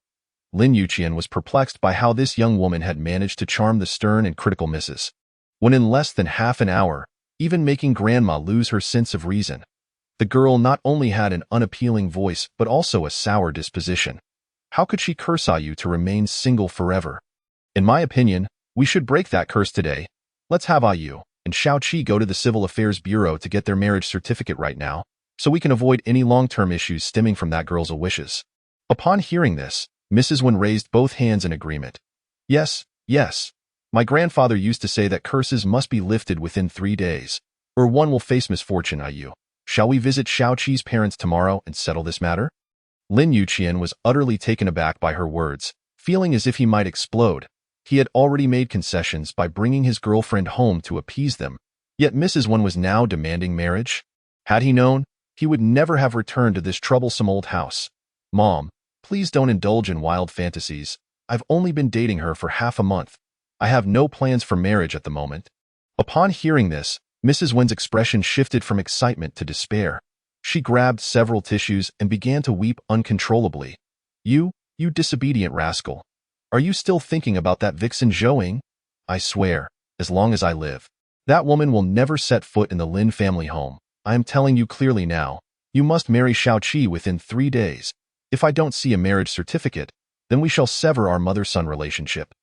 Lin Yuqian was perplexed by how this young woman had managed to charm the stern and critical Mrs. When in less than half an hour, even making Grandma lose her sense of reason. The girl not only had an unappealing voice but also a sour disposition. How could she curse you to remain single forever? In my opinion, we should break that curse today. Let's have you and Xiao Qi go to the Civil Affairs Bureau to get their marriage certificate right now, so we can avoid any long-term issues stemming from that girl's wishes. Upon hearing this, Mrs. Wen raised both hands in agreement. Yes, yes. My grandfather used to say that curses must be lifted within 3 days, or one will face misfortune. Shall we visit Xiao Qi's parents tomorrow and settle this matter? Lin Yuqian was utterly taken aback by her words, feeling as if he might explode. He had already made concessions by bringing his girlfriend home to appease them, yet Mrs. Wen was now demanding marriage? Had he known, he would never have returned to this troublesome old house. Mom, please don't indulge in wild fantasies. I've only been dating her for half a month. I have no plans for marriage at the moment. Upon hearing this, Mrs. Wen's expression shifted from excitement to despair. She grabbed several tissues and began to weep uncontrollably. You disobedient rascal. Are you still thinking about that vixen Zhou? I swear, as long as I live, that woman will never set foot in the Lin family home. I am telling you clearly now, you must marry Xiao Qi within 3 days. If I don't see a marriage certificate, then we shall sever our mother-son relationship.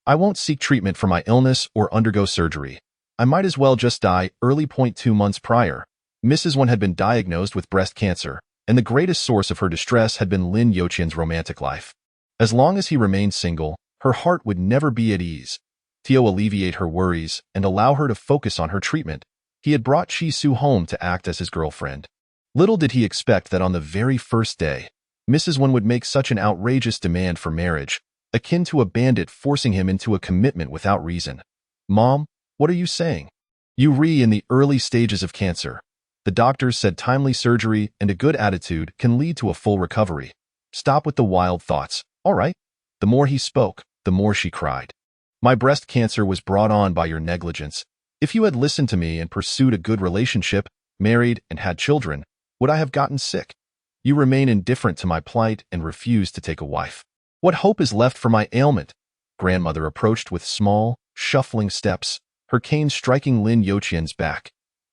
I won't seek treatment for my illness or undergo surgery. I might as well just die early. 2 months prior, Mrs. Wen had been diagnosed with breast cancer, and the greatest source of her distress had been Lin Yuqian's romantic life. As long as he remained single, her heart would never be at ease. To alleviate her worries and allow her to focus on her treatment, he had brought Chi Su home to act as his girlfriend. Little did he expect that on the very first day, Mrs. Wen would make such an outrageous demand for marriage, akin to a bandit forcing him into a commitment without reason. Mom, what are you saying? You're in the early stages of cancer. The doctors said timely surgery and a good attitude can lead to a full recovery. Stop with the wild thoughts, all right? The more he spoke, the more she cried. My breast cancer was brought on by your negligence. If you had listened to me and pursued a good relationship, married and had children, would I have gotten sick? You remain indifferent to my plight and refuse to take a wife. What hope is left for my ailment? Grandmother approached with small, shuffling steps, her cane striking Lin Yuqian's back.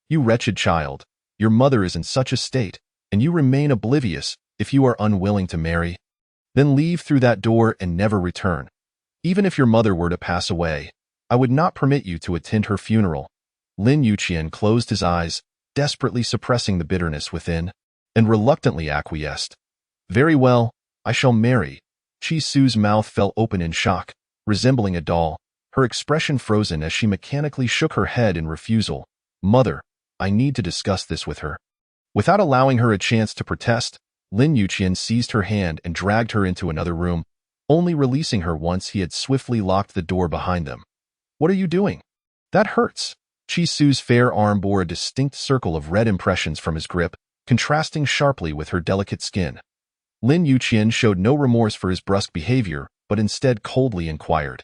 You wretched child, your mother is in such a state, and you remain oblivious. If you are unwilling to marry, then leave through that door and never return. Even if your mother were to pass away, I would not permit you to attend her funeral. Lin Yuqian closed his eyes, desperately suppressing the bitterness within, and reluctantly acquiesced. Very well, I shall marry. Chi Su's mouth fell open in shock, resembling a doll, her expression frozen as she mechanically shook her head in refusal. Mother, I need to discuss this with her. Without allowing her a chance to protest, Lin Yuqian seized her hand and dragged her into another room, only releasing her once he had swiftly locked the door behind them. What are you doing? That hurts. Chi Su's fair arm bore a distinct circle of red impressions from his grip, contrasting sharply with her delicate skin. Lin Yuqian showed no remorse for his brusque behavior, but instead coldly inquired.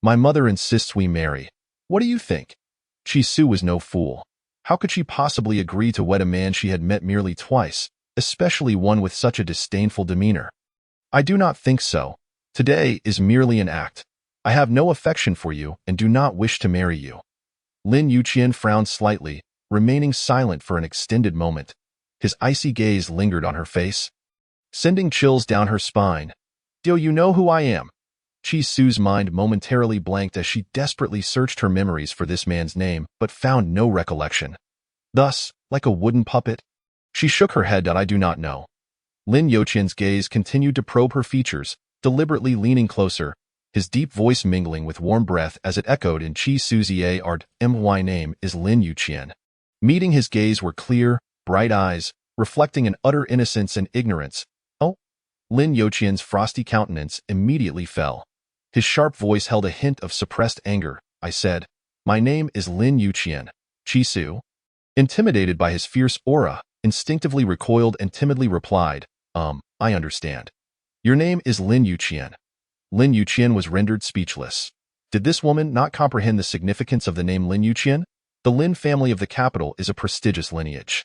My mother insists we marry. What do you think? Chi Su was no fool. How could she possibly agree to wed a man she had met merely twice, especially one with such a disdainful demeanor? I do not think so. Today is merely an act. I have no affection for you and do not wish to marry you. Lin Yuqian frowned slightly, remaining silent for an extended moment. His icy gaze lingered on her face, sending chills down her spine. Do you know who I am? Chi Su's mind momentarily blanked as she desperately searched her memories for this man's name, but found no recollection. Thus, like a wooden puppet, she shook her head. I do not know. Lin Yuqian's gaze continued to probe her features, deliberately leaning closer, his deep voice mingling with warm breath as it echoed in Chi Su's my name is Lin Yuqian. Meeting his gaze were clear, bright eyes, reflecting an utter innocence and ignorance. Oh! Lin Yuqian's frosty countenance immediately fell. His sharp voice held a hint of suppressed anger. I said, my name is Lin Yuqian. Chi Su? Intimidated by his fierce aura, instinctively recoiled and timidly replied, I understand. Your name is Lin Yuqian. Lin Yuqian was rendered speechless. Did this woman not comprehend the significance of the name Lin Yuqian? The Lin family of the capital is a prestigious lineage.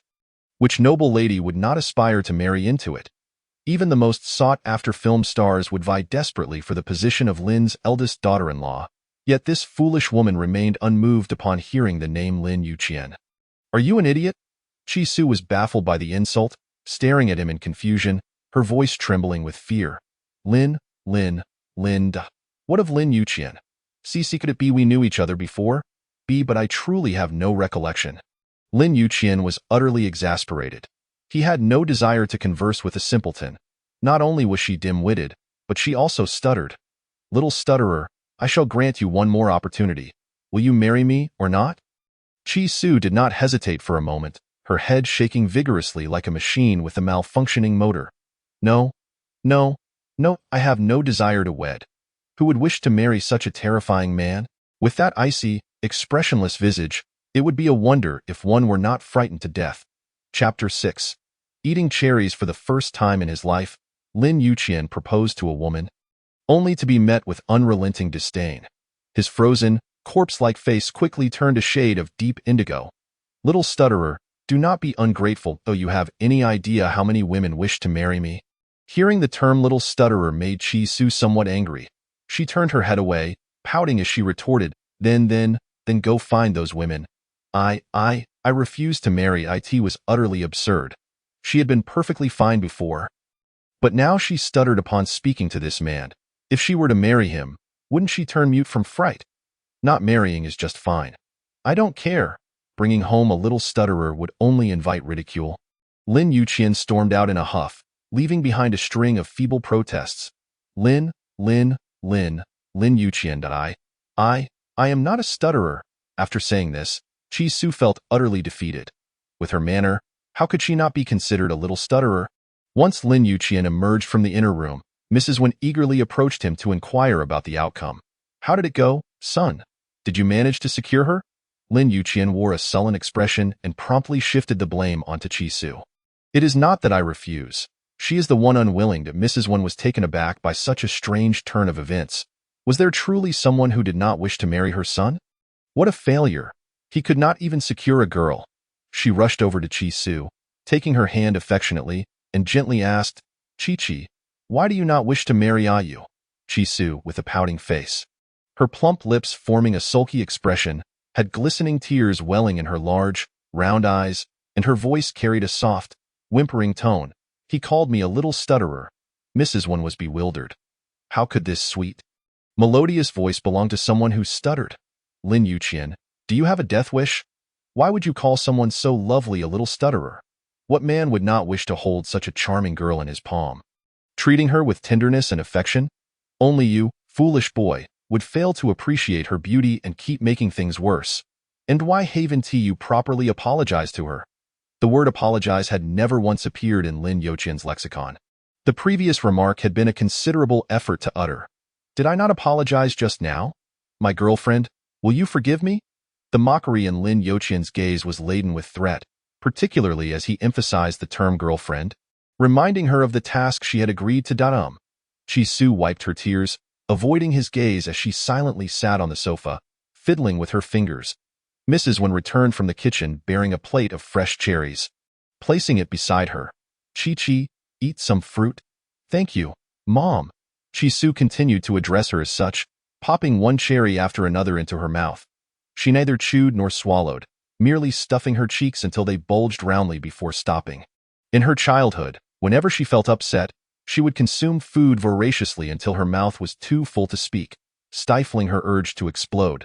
Which noble lady would not aspire to marry into it? Even the most sought-after film stars would vie desperately for the position of Lin's eldest daughter-in-law. Yet this foolish woman remained unmoved upon hearing the name Lin Yuqian. Are you an idiot? Chi Su was baffled by the insult, staring at him in confusion, her voice trembling with fear. Lin. What of Lin Yuqian? C, could it be we knew each other before? B, but I truly have no recollection. Lin Yuqian was utterly exasperated. He had no desire to converse with a simpleton. Not only was she dim-witted, but she also stuttered. Little stutterer, I shall grant you one more opportunity. Will you marry me or not? Chi Su did not hesitate for a moment, her head shaking vigorously like a machine with a malfunctioning motor. No, I have no desire to wed. Who would wish to marry such a terrifying man? With that icy, expressionless visage, it would be a wonder if one were not frightened to death. Chapter 6. Eating cherries for the first time in his life, Lin Yuqian proposed to a woman, only to be met with unrelenting disdain. His frozen, corpse-like face quickly turned a shade of deep indigo. Little stutterer, do not be ungrateful, though you have any idea how many women wish to marry me. Hearing the term little stutterer made Chi Su somewhat angry. She turned her head away, pouting as she retorted, Then go find those women. I refuse to marry. It was utterly absurd. She had been perfectly fine before. But now she stuttered upon speaking to this man. If she were to marry him, wouldn't she turn mute from fright? Not marrying is just fine. I don't care. Bringing home a little stutterer would only invite ridicule. Lin Yuqian stormed out in a huff, leaving behind a string of feeble protests. Lin Yuqian. I am not a stutterer. After saying this, Chi Su felt utterly defeated. With her manner, how could she not be considered a little stutterer? Once Lin Yuqian emerged from the inner room, Mrs. Wen eagerly approached him to inquire about the outcome. How did it go, son? Did you manage to secure her? Lin Yuqian wore a sullen expression and promptly shifted the blame onto Chi Su. It is not that I refuse. She is the one unwilling. To Mrs. Wen was taken aback by such a strange turn of events. Was there truly someone who did not wish to marry her son? What a failure. He could not even secure a girl. She rushed over to Chi Su, taking her hand affectionately, and gently asked, Chi, why do you not wish to marry Ayu? Chi Su, with a pouting face, her plump lips forming a sulky expression, had glistening tears welling in her large, round eyes, and her voice carried a soft, whimpering tone. He called me a little stutterer. Mrs. Wen was bewildered. How could this sweet, melodious voice belong to someone who stuttered? Lin Yuqian, do you have a death wish? Why would you call someone so lovely a little stutterer? What man would not wish to hold such a charming girl in his palm, treating her with tenderness and affection? Only you, foolish boy, would fail to appreciate her beauty and keep making things worse. And why haven't you properly apologized to her? The word apologize had never once appeared in Lin Yuqian's lexicon. The previous remark had been a considerable effort to utter. Did I not apologize just now? My girlfriend, will you forgive me? The mockery in Lin Yuqian's gaze was laden with threat, particularly as he emphasized the term girlfriend, reminding her of the task she had agreed to do. Chi Su wiped her tears, avoiding his gaze as she silently sat on the sofa, fiddling with her fingers. Mrs. Wen returned from the kitchen bearing a plate of fresh cherries. Placing it beside her, Chi, eat some fruit? Thank you, Mom. Chi Su continued to address her as such, popping one cherry after another into her mouth. She neither chewed nor swallowed, merely stuffing her cheeks until they bulged roundly before stopping. In her childhood, whenever she felt upset, she would consume food voraciously until her mouth was too full to speak, stifling her urge to explode.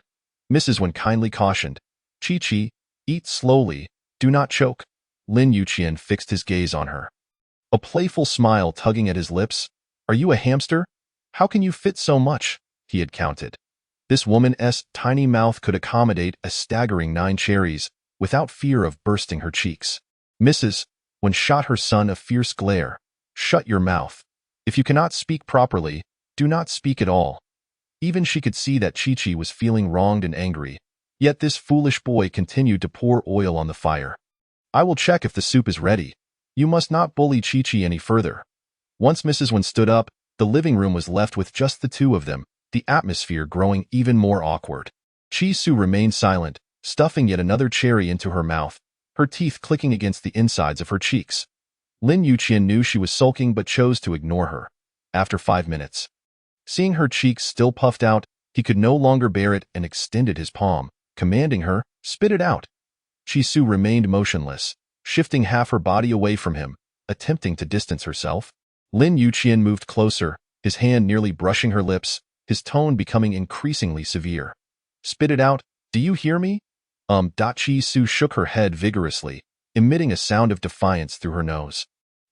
Mrs. Wen kindly cautioned, Chi, eat slowly, do not choke. Lin Yuqian fixed his gaze on her, a playful smile tugging at his lips. Are you a hamster? How can you fit so much? He had counted. This woman's tiny mouth could accommodate a staggering 9 cherries without fear of bursting her cheeks. Mrs. Wen shot her son a fierce glare. Shut your mouth. If you cannot speak properly, do not speak at all. Even she could see that Chi was feeling wronged and angry. Yet this foolish boy continued to pour oil on the fire. I will check if the soup is ready. You must not bully Chi any further. Once Mrs. Wen stood up, The living room was left with just the two of them, the atmosphere growing even more awkward. Chi-Su remained silent, stuffing yet another cherry into her mouth, her teeth clicking against the insides of her cheeks. Lin Yuqian knew she was sulking but chose to ignore her. After 5 minutes, seeing her cheeks still puffed out, he could no longer bear it and extended his palm, commanding her, "Spit it out." Chi-Su remained motionless, shifting half her body away from him, attempting to distance herself. Lin Yuqian moved closer, his hand nearly brushing her lips, his tone becoming increasingly severe. "Spit it out, do you hear me?" Chi-Su shook her head vigorously, emitting a sound of defiance through her nose.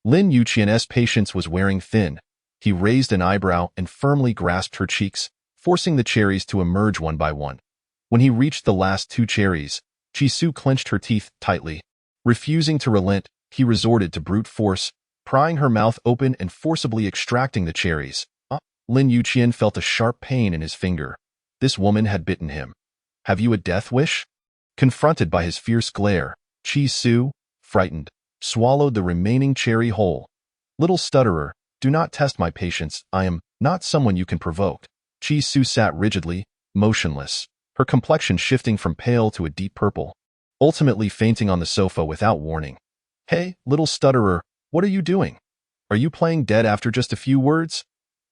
Lin Yuqian's patience was wearing thin. He raised an eyebrow and firmly grasped her cheeks, forcing the cherries to emerge one by one. When he reached the last 2 cherries, Chi-Su clenched her teeth tightly. Refusing to relent, he resorted to brute force, prying her mouth open and forcibly extracting the cherries. Lin Yuqian felt a sharp pain in his finger. This woman had bitten him. "Have you a death wish?" Confronted by his fierce glare, Chi-Su, frightened, swallowed the remaining cherry whole. "Little stutterer, do not test my patience. I am not someone you can provoke." Chi-Su sat rigidly, motionless, her complexion shifting from pale to a deep purple, ultimately fainting on the sofa without warning. "Hey, little stutterer, what are you doing? Are you playing dead after just a few words?"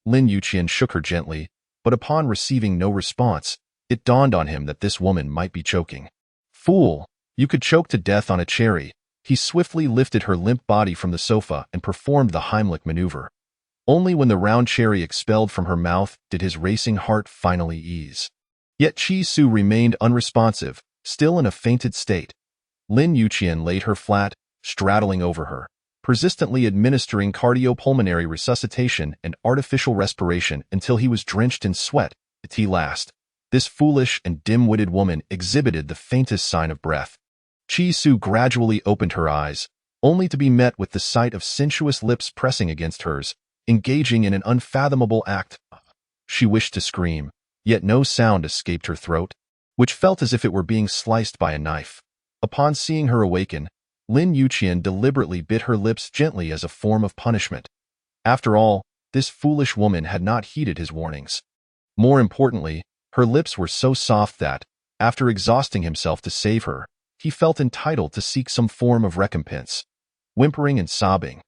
Lin Yuqian shook her gently, but upon receiving no response, it dawned on him that this woman might be choking. "Fool, you could choke to death on a cherry." He swiftly lifted her limp body from the sofa and performed the Heimlich maneuver. Only when the round cherry expelled from her mouth did his racing heart finally ease. Yet Chi-Su remained unresponsive, still in a fainted state. Lin Yuqian laid her flat, straddling over her, persistently administering cardiopulmonary resuscitation and artificial respiration until he was drenched in sweat. At last, this foolish and dim-witted woman exhibited the faintest sign of breath. Chi-Su gradually opened her eyes, only to be met with the sight of sensuous lips pressing against hers, engaging in an unfathomable act. She wished to scream, yet no sound escaped her throat, which felt as if it were being sliced by a knife. Upon seeing her awaken, Lin Yuqian deliberately bit her lips gently as a form of punishment. After all, this foolish woman had not heeded his warnings. More importantly, her lips were so soft that, after exhausting himself to save her, he felt entitled to seek some form of recompense. Whimpering and sobbing,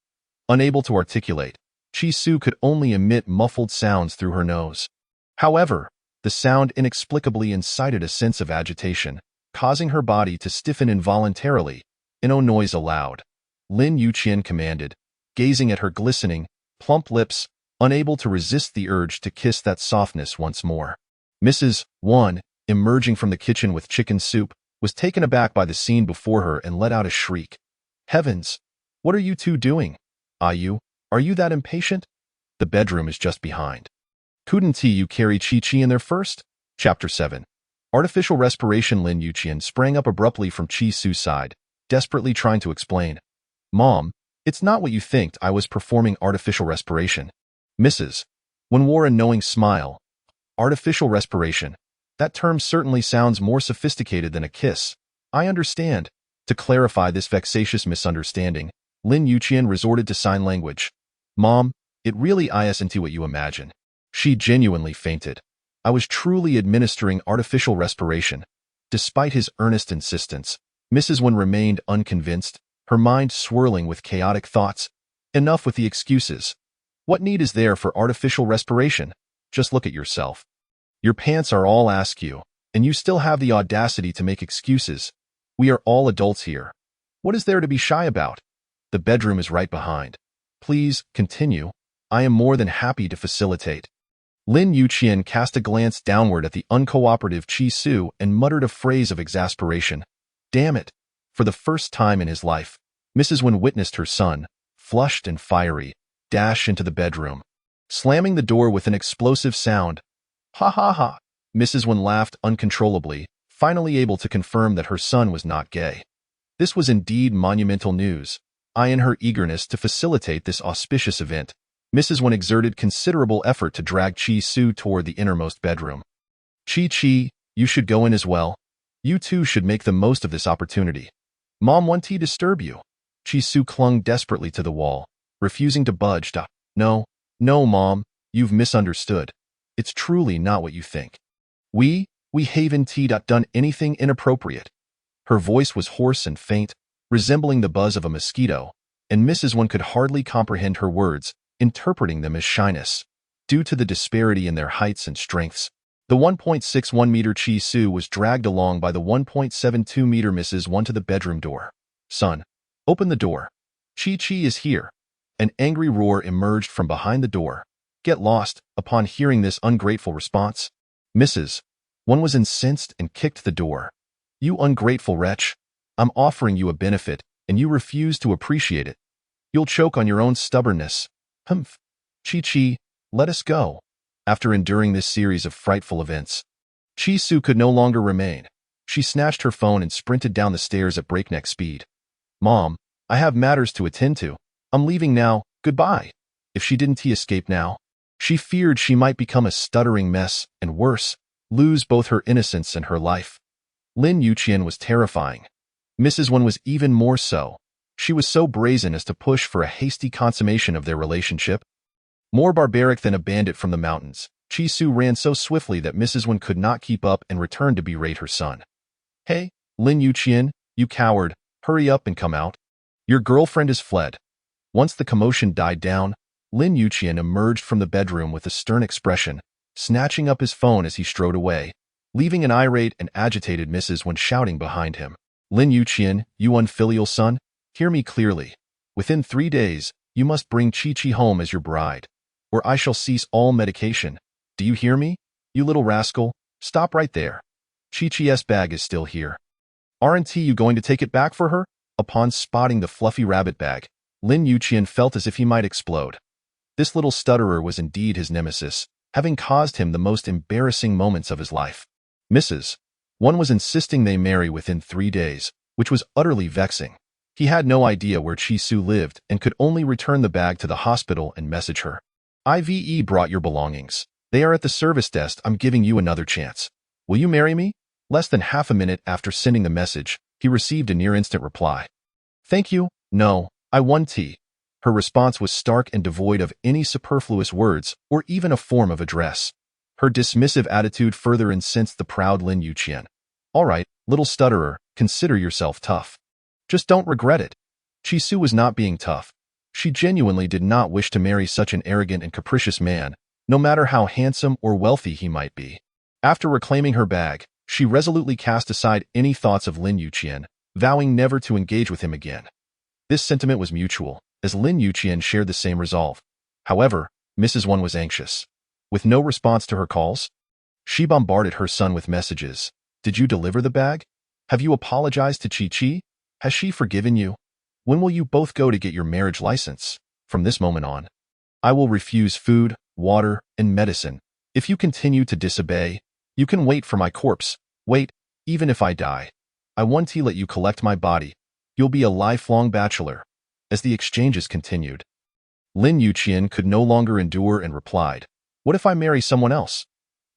unable to articulate, Chi-Su could only emit muffled sounds through her nose. However, the sound inexplicably incited a sense of agitation, causing her body to stiffen involuntarily. "No noise allowed," Lin Yuqian commanded, gazing at her glistening, plump lips, unable to resist the urge to kiss that softness once more. Mrs. Wan, emerging from the kitchen with chicken soup, was taken aback by the scene before her and let out a shriek. "Heavens! What are you two doing? Are you that impatient? The bedroom is just behind. Couldn't you carry Chi-Chi in there first?" Chapter 7. Artificial respiration. Lin Yuqian sprang up abruptly from Chi-Su's side, desperately trying to explain. "Mom, it's not what you think. I was performing artificial respiration." Mrs. Wan wore a knowing smile. "Artificial respiration. That term certainly sounds more sophisticated than a kiss. I understand." To clarify this vexatious misunderstanding, Lin Yuqian resorted to sign language. "Mom, it really isn't what you imagine." She genuinely fainted. "I was truly administering artificial respiration." Despite his earnest insistence, Mrs. Wan remained unconvinced, her mind swirling with chaotic thoughts. "Enough with the excuses. What need is there for artificial respiration? Just look at yourself. Your pants are all askew, and you still have the audacity to make excuses. We are all adults here. What is there to be shy about? The bedroom is right behind. Please, continue. I am more than happy to facilitate." Lin Yuqian cast a glance downward at the uncooperative Chi-Su and muttered a phrase of exasperation. Damn it! For the first time in his life, Mrs. Wan witnessed her son, flushed and fiery, dash into the bedroom, slamming the door with an explosive sound. "Ha ha ha!" Mrs. Wan laughed uncontrollably, finally able to confirm that her son was not gay. This was indeed monumental news. In her eagerness to facilitate this auspicious event, Mrs. Wan exerted considerable effort to drag Chi-Su toward the innermost bedroom. "Chi-Chi, you should go in as well. You two should make the most of this opportunity. Mom won't disturb you." Chi-Su clung desperately to the wall, refusing to budge. "No, Mom, you've misunderstood. It's truly not what you think. We haven't done anything inappropriate. Her voice was hoarse and faint, resembling the buzz of a mosquito, and Mrs. One could hardly comprehend her words, interpreting them as shyness. Due to the disparity in their heights and strengths, the 1.61-meter Chi Su was dragged along by the 1.72-meter Mrs. One to the bedroom door. Son, open the door. Chi is here. An angry roar emerged from behind the door. Get lost. Upon hearing this ungrateful response, Mrs. One was incensed and kicked the door. You ungrateful wretch. I'm offering you a benefit, and you refuse to appreciate it. You'll choke on your own stubbornness. Humph. Chi, let us go. After enduring this series of frightful events, Chi Su could no longer remain. She snatched her phone and sprinted down the stairs at breakneck speed. Mom, I have matters to attend to. I'm leaving now. Goodbye. If she didn't escape now, she feared she might become a stuttering mess, and worse, lose both her innocence and her life. Lin Yuqian was terrifying. Mrs. One was even more so. She was so brazen as to push for a hasty consummation of their relationship. More barbaric than a bandit from the mountains, Chi Su ran so swiftly that Mrs. One could not keep up and returned to berate her son. Hey, Lin Yuqian, you coward, hurry up and come out. Your girlfriend has fled. Once the commotion died down, Lin Yuqian emerged from the bedroom with a stern expression, snatching up his phone as he strode away, leaving an irate and agitated Mrs. One shouting behind him. Lin Yuqian, you unfilial son, hear me clearly. Within 3 days, you must bring Chi home as your bride, or I shall cease all medication. Do you hear me? You little rascal, stop right there. Chi's bag is still here. Aren't you going to take it back for her? Upon spotting the fluffy rabbit bag, Lin Yuqian felt as if he might explode. This little stutterer was indeed his nemesis, having caused him the most embarrassing moments of his life. Mrs. One was insisting they marry within 3 days, which was utterly vexing. He had no idea where Chi Su lived and could only return the bag to the hospital and message her. I've brought your belongings. They are at the service desk. I'm giving you another chance. Will you marry me? Less than half a minute after sending the message, he received a near-instant reply. Thank you. No, I want tea. Her response was stark and devoid of any superfluous words or even a form of address. Her dismissive attitude further incensed the proud Lin Yuqian. All right, little stutterer, consider yourself tough. Just don't regret it. Chi Su was not being tough. She genuinely did not wish to marry such an arrogant and capricious man, no matter how handsome or wealthy he might be. After reclaiming her bag, she resolutely cast aside any thoughts of Lin Yuqian, vowing never to engage with him again. This sentiment was mutual, as Lin Yuqian shared the same resolve. However, Mrs. One was anxious. With no response to her calls, she bombarded her son with messages. Did you deliver the bag? Have you apologized to Chi? Has she forgiven you? When will you both go to get your marriage license? From this moment on, I will refuse food, water, and medicine. If you continue to disobey, you can wait for my corpse. Wait, even if I die. I want to let you collect my body. You'll be a lifelong bachelor. As the exchanges continued, Lin Yuqian could no longer endure and replied, What if I marry someone else?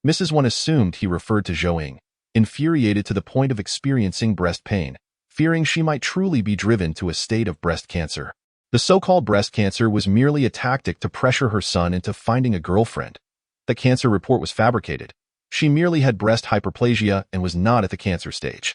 Mrs. One assumed he referred to Zhou, infuriated to the point of experiencing breast pain, fearing she might truly be driven to a state of breast cancer. The so-called breast cancer was merely a tactic to pressure her son into finding a girlfriend. The cancer report was fabricated. She merely had breast hyperplasia and was not at the cancer stage.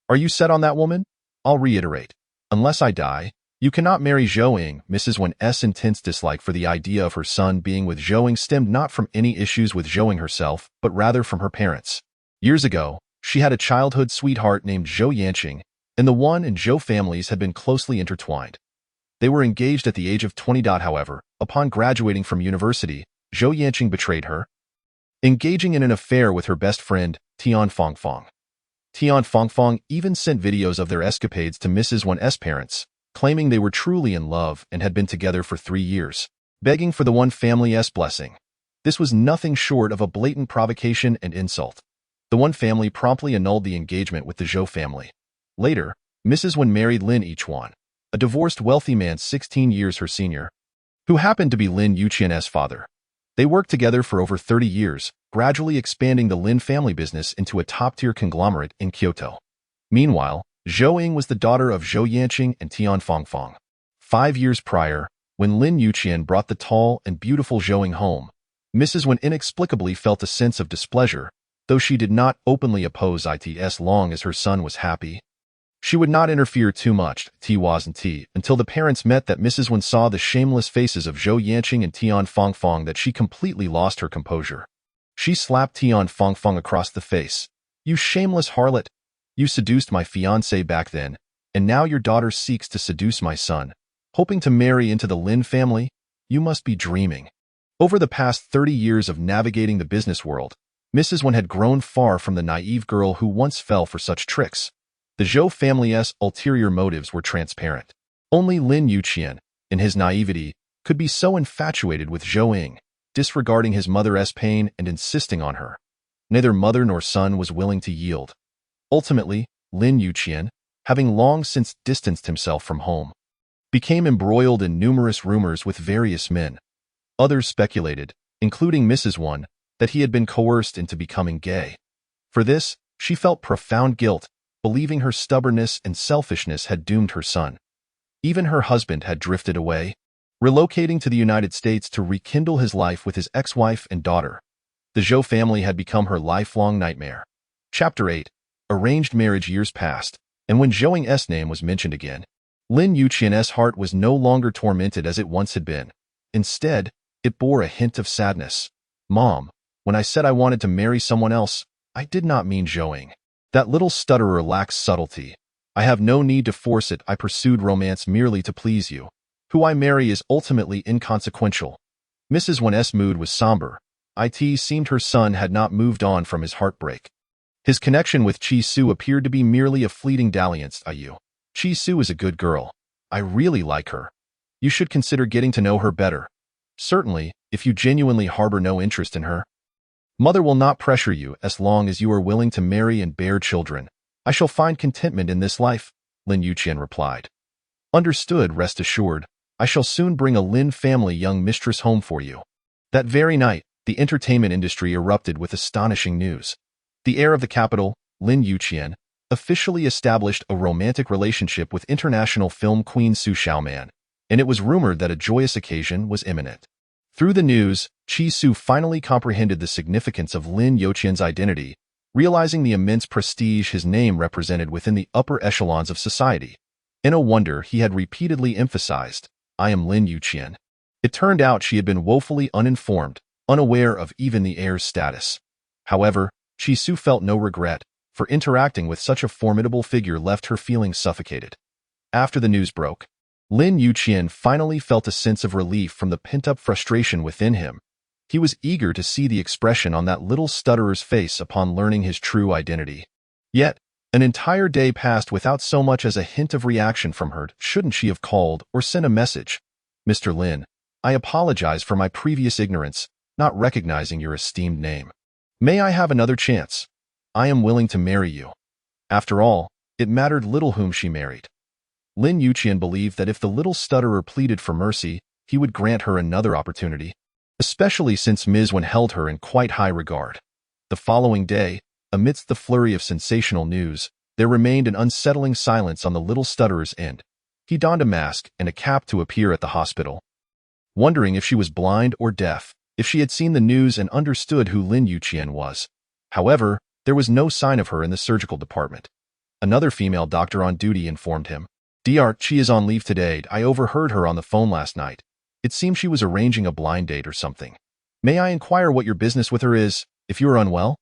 Are you set on that woman? I'll reiterate. Unless I die, you cannot marry Zhou. Mrs. One's intense dislike for the idea of her son being with Zhou stemmed not from any issues with Zhou herself, but rather from her parents. Years ago, she had a childhood sweetheart named Zhou Yanqing, and the One and Zhou families had been closely intertwined. They were engaged at the age of 20. However, upon graduating from university, Zhou Yanqing betrayed her, engaging in an affair with her best friend, Tian Fangfang. Tian Fangfang even sent videos of their escapades to Mrs. One's parents, claiming they were truly in love and had been together for 3 years, begging for the One family's blessing. This was nothing short of a blatant provocation and insult. The One family promptly annulled the engagement with the Zhou family. Later, Mrs. One married Lin Yichuan, a divorced wealthy man 16 years her senior, who happened to be Lin Yuqian's father. They worked together for over 30 years, gradually expanding the Lin family business into a top-tier conglomerate in Kyoto. Meanwhile, Zhou was the daughter of Zhou Yanqing and Tian Fangfang. 5 years prior, when Lin Yuqian brought the tall and beautiful Zhou home, Mrs. Wen inexplicably felt a sense of displeasure, though she did not openly oppose it as long as her son was happy. She would not interfere too much, until the parents met that Mrs. Wen saw the shameless faces of Zhou Yanqing and Tian Fangfang that she completely lost her composure. She slapped Tian Fangfang across the face. "You shameless harlot! You seduced my fiancé back then, and now your daughter seeks to seduce my son, hoping to marry into the Lin family? You must be dreaming." Over the past 30 years of navigating the business world, Mrs. Wen had grown far from the naive girl who once fell for such tricks. The Zhou family's ulterior motives were transparent. Only Lin Yuqian, in his naivety, could be so infatuated with Zhou Ying, disregarding his mother's pain and insisting on her. Neither mother nor son was willing to yield. Ultimately, Lin Yuqian, having long since distanced himself from home, became embroiled in numerous rumors with various men. Others speculated, including Mrs. Wen, that he had been coerced into becoming gay. For this, she felt profound guilt, believing her stubbornness and selfishness had doomed her son. Even her husband had drifted away, relocating to the United States to rekindle his life with his ex-wife and daughter. The Zhou family had become her lifelong nightmare. Chapter 8. Arranged marriage. Years passed, and when Zhou Ying's name was mentioned again, Lin Yuqian's heart was no longer tormented as it once had been. Instead, it bore a hint of sadness. "Mom, when I said I wanted to marry someone else, I did not mean Zhou Ying. That little stutterer lacks subtlety. I have no need to force it. I pursued romance merely to please you. Who I marry is ultimately inconsequential." Mrs. Wen's mood was somber. It seemed her son had not moved on from his heartbreak. His connection with Chi Su appeared to be merely a fleeting dalliance. Chi Su is a good girl. I really like her. You should consider getting to know her better. Certainly, if you genuinely harbor no interest in her. Mother will not pressure you as long as you are willing to marry and bear children. I shall find contentment in this life, Lin Yuqian replied. Understood, rest assured. I shall soon bring a Lin family young mistress home for you. That very night, the entertainment industry erupted with astonishing news. The heir of the capital, Lin Yuqian, officially established a romantic relationship with international film queen Su Xiaoman, and it was rumored that a joyous occasion was imminent. Through the news, Chi Su finally comprehended the significance of Lin Yuqian's identity, realizing the immense prestige his name represented within the upper echelons of society. In a wonder, he had repeatedly emphasized, "I am Lin Yuqian." It turned out she had been woefully uninformed, unaware of even the heir's status. However, Chi Su felt no regret, for interacting with such a formidable figure left her feeling suffocated. After the news broke, Lin Yuqian finally felt a sense of relief from the pent-up frustration within him. He was eager to see the expression on that little stutterer's face upon learning his true identity. Yet, an entire day passed without so much as a hint of reaction from her. Shouldn't she have called or sent a message? "Mr. Lin, I apologize for my previous ignorance, not recognizing your esteemed name. May I have another chance? I am willing to marry you." After all, it mattered little whom she married. Lin Yuqian believed that if the little stutterer pleaded for mercy, he would grant her another opportunity, especially since Ms. Wen held her in quite high regard. The following day, amidst the flurry of sensational news, there remained an unsettling silence on the little stutterer's end. He donned a mask and a cap to appear at the hospital. Wondering if she was blind or deaf, if she had seen the news and understood who Lin Yuqian was. However, there was no sign of her in the surgical department. Another female doctor on duty informed him, "Dr. She is on leave today. I overheard her on the phone last night. It seems she was arranging a blind date or something. May I inquire what your business with her is, if you are unwell?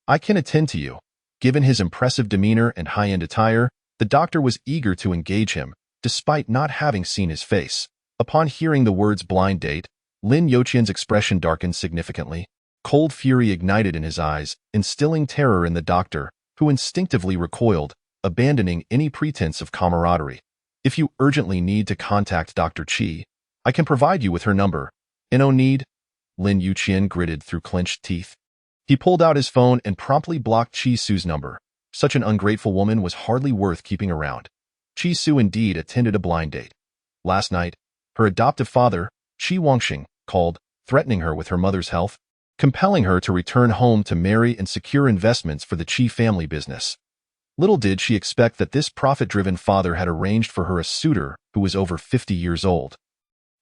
I can attend to you." Given his impressive demeanor and high-end attire, the doctor was eager to engage him, despite not having seen his face. Upon hearing the words blind date, Lin Yuqian's expression darkened significantly. Cold fury ignited in his eyes, instilling terror in the doctor, who instinctively recoiled, abandoning any pretense of camaraderie. "If you urgently need to contact Dr. Qi, I can provide you with her number." "No need," Lin Yuqian gritted through clenched teeth. He pulled out his phone and promptly blocked Chi Su's number. Such an ungrateful woman was hardly worth keeping around. Chi Su indeed attended a blind date. Last night, her adoptive father, Qi Wangxing, called, threatening her with her mother's health, compelling her to return home to marry and secure investments for the Qi family business. Little did she expect that this profit-driven father had arranged for her a suitor who was over 50 years old.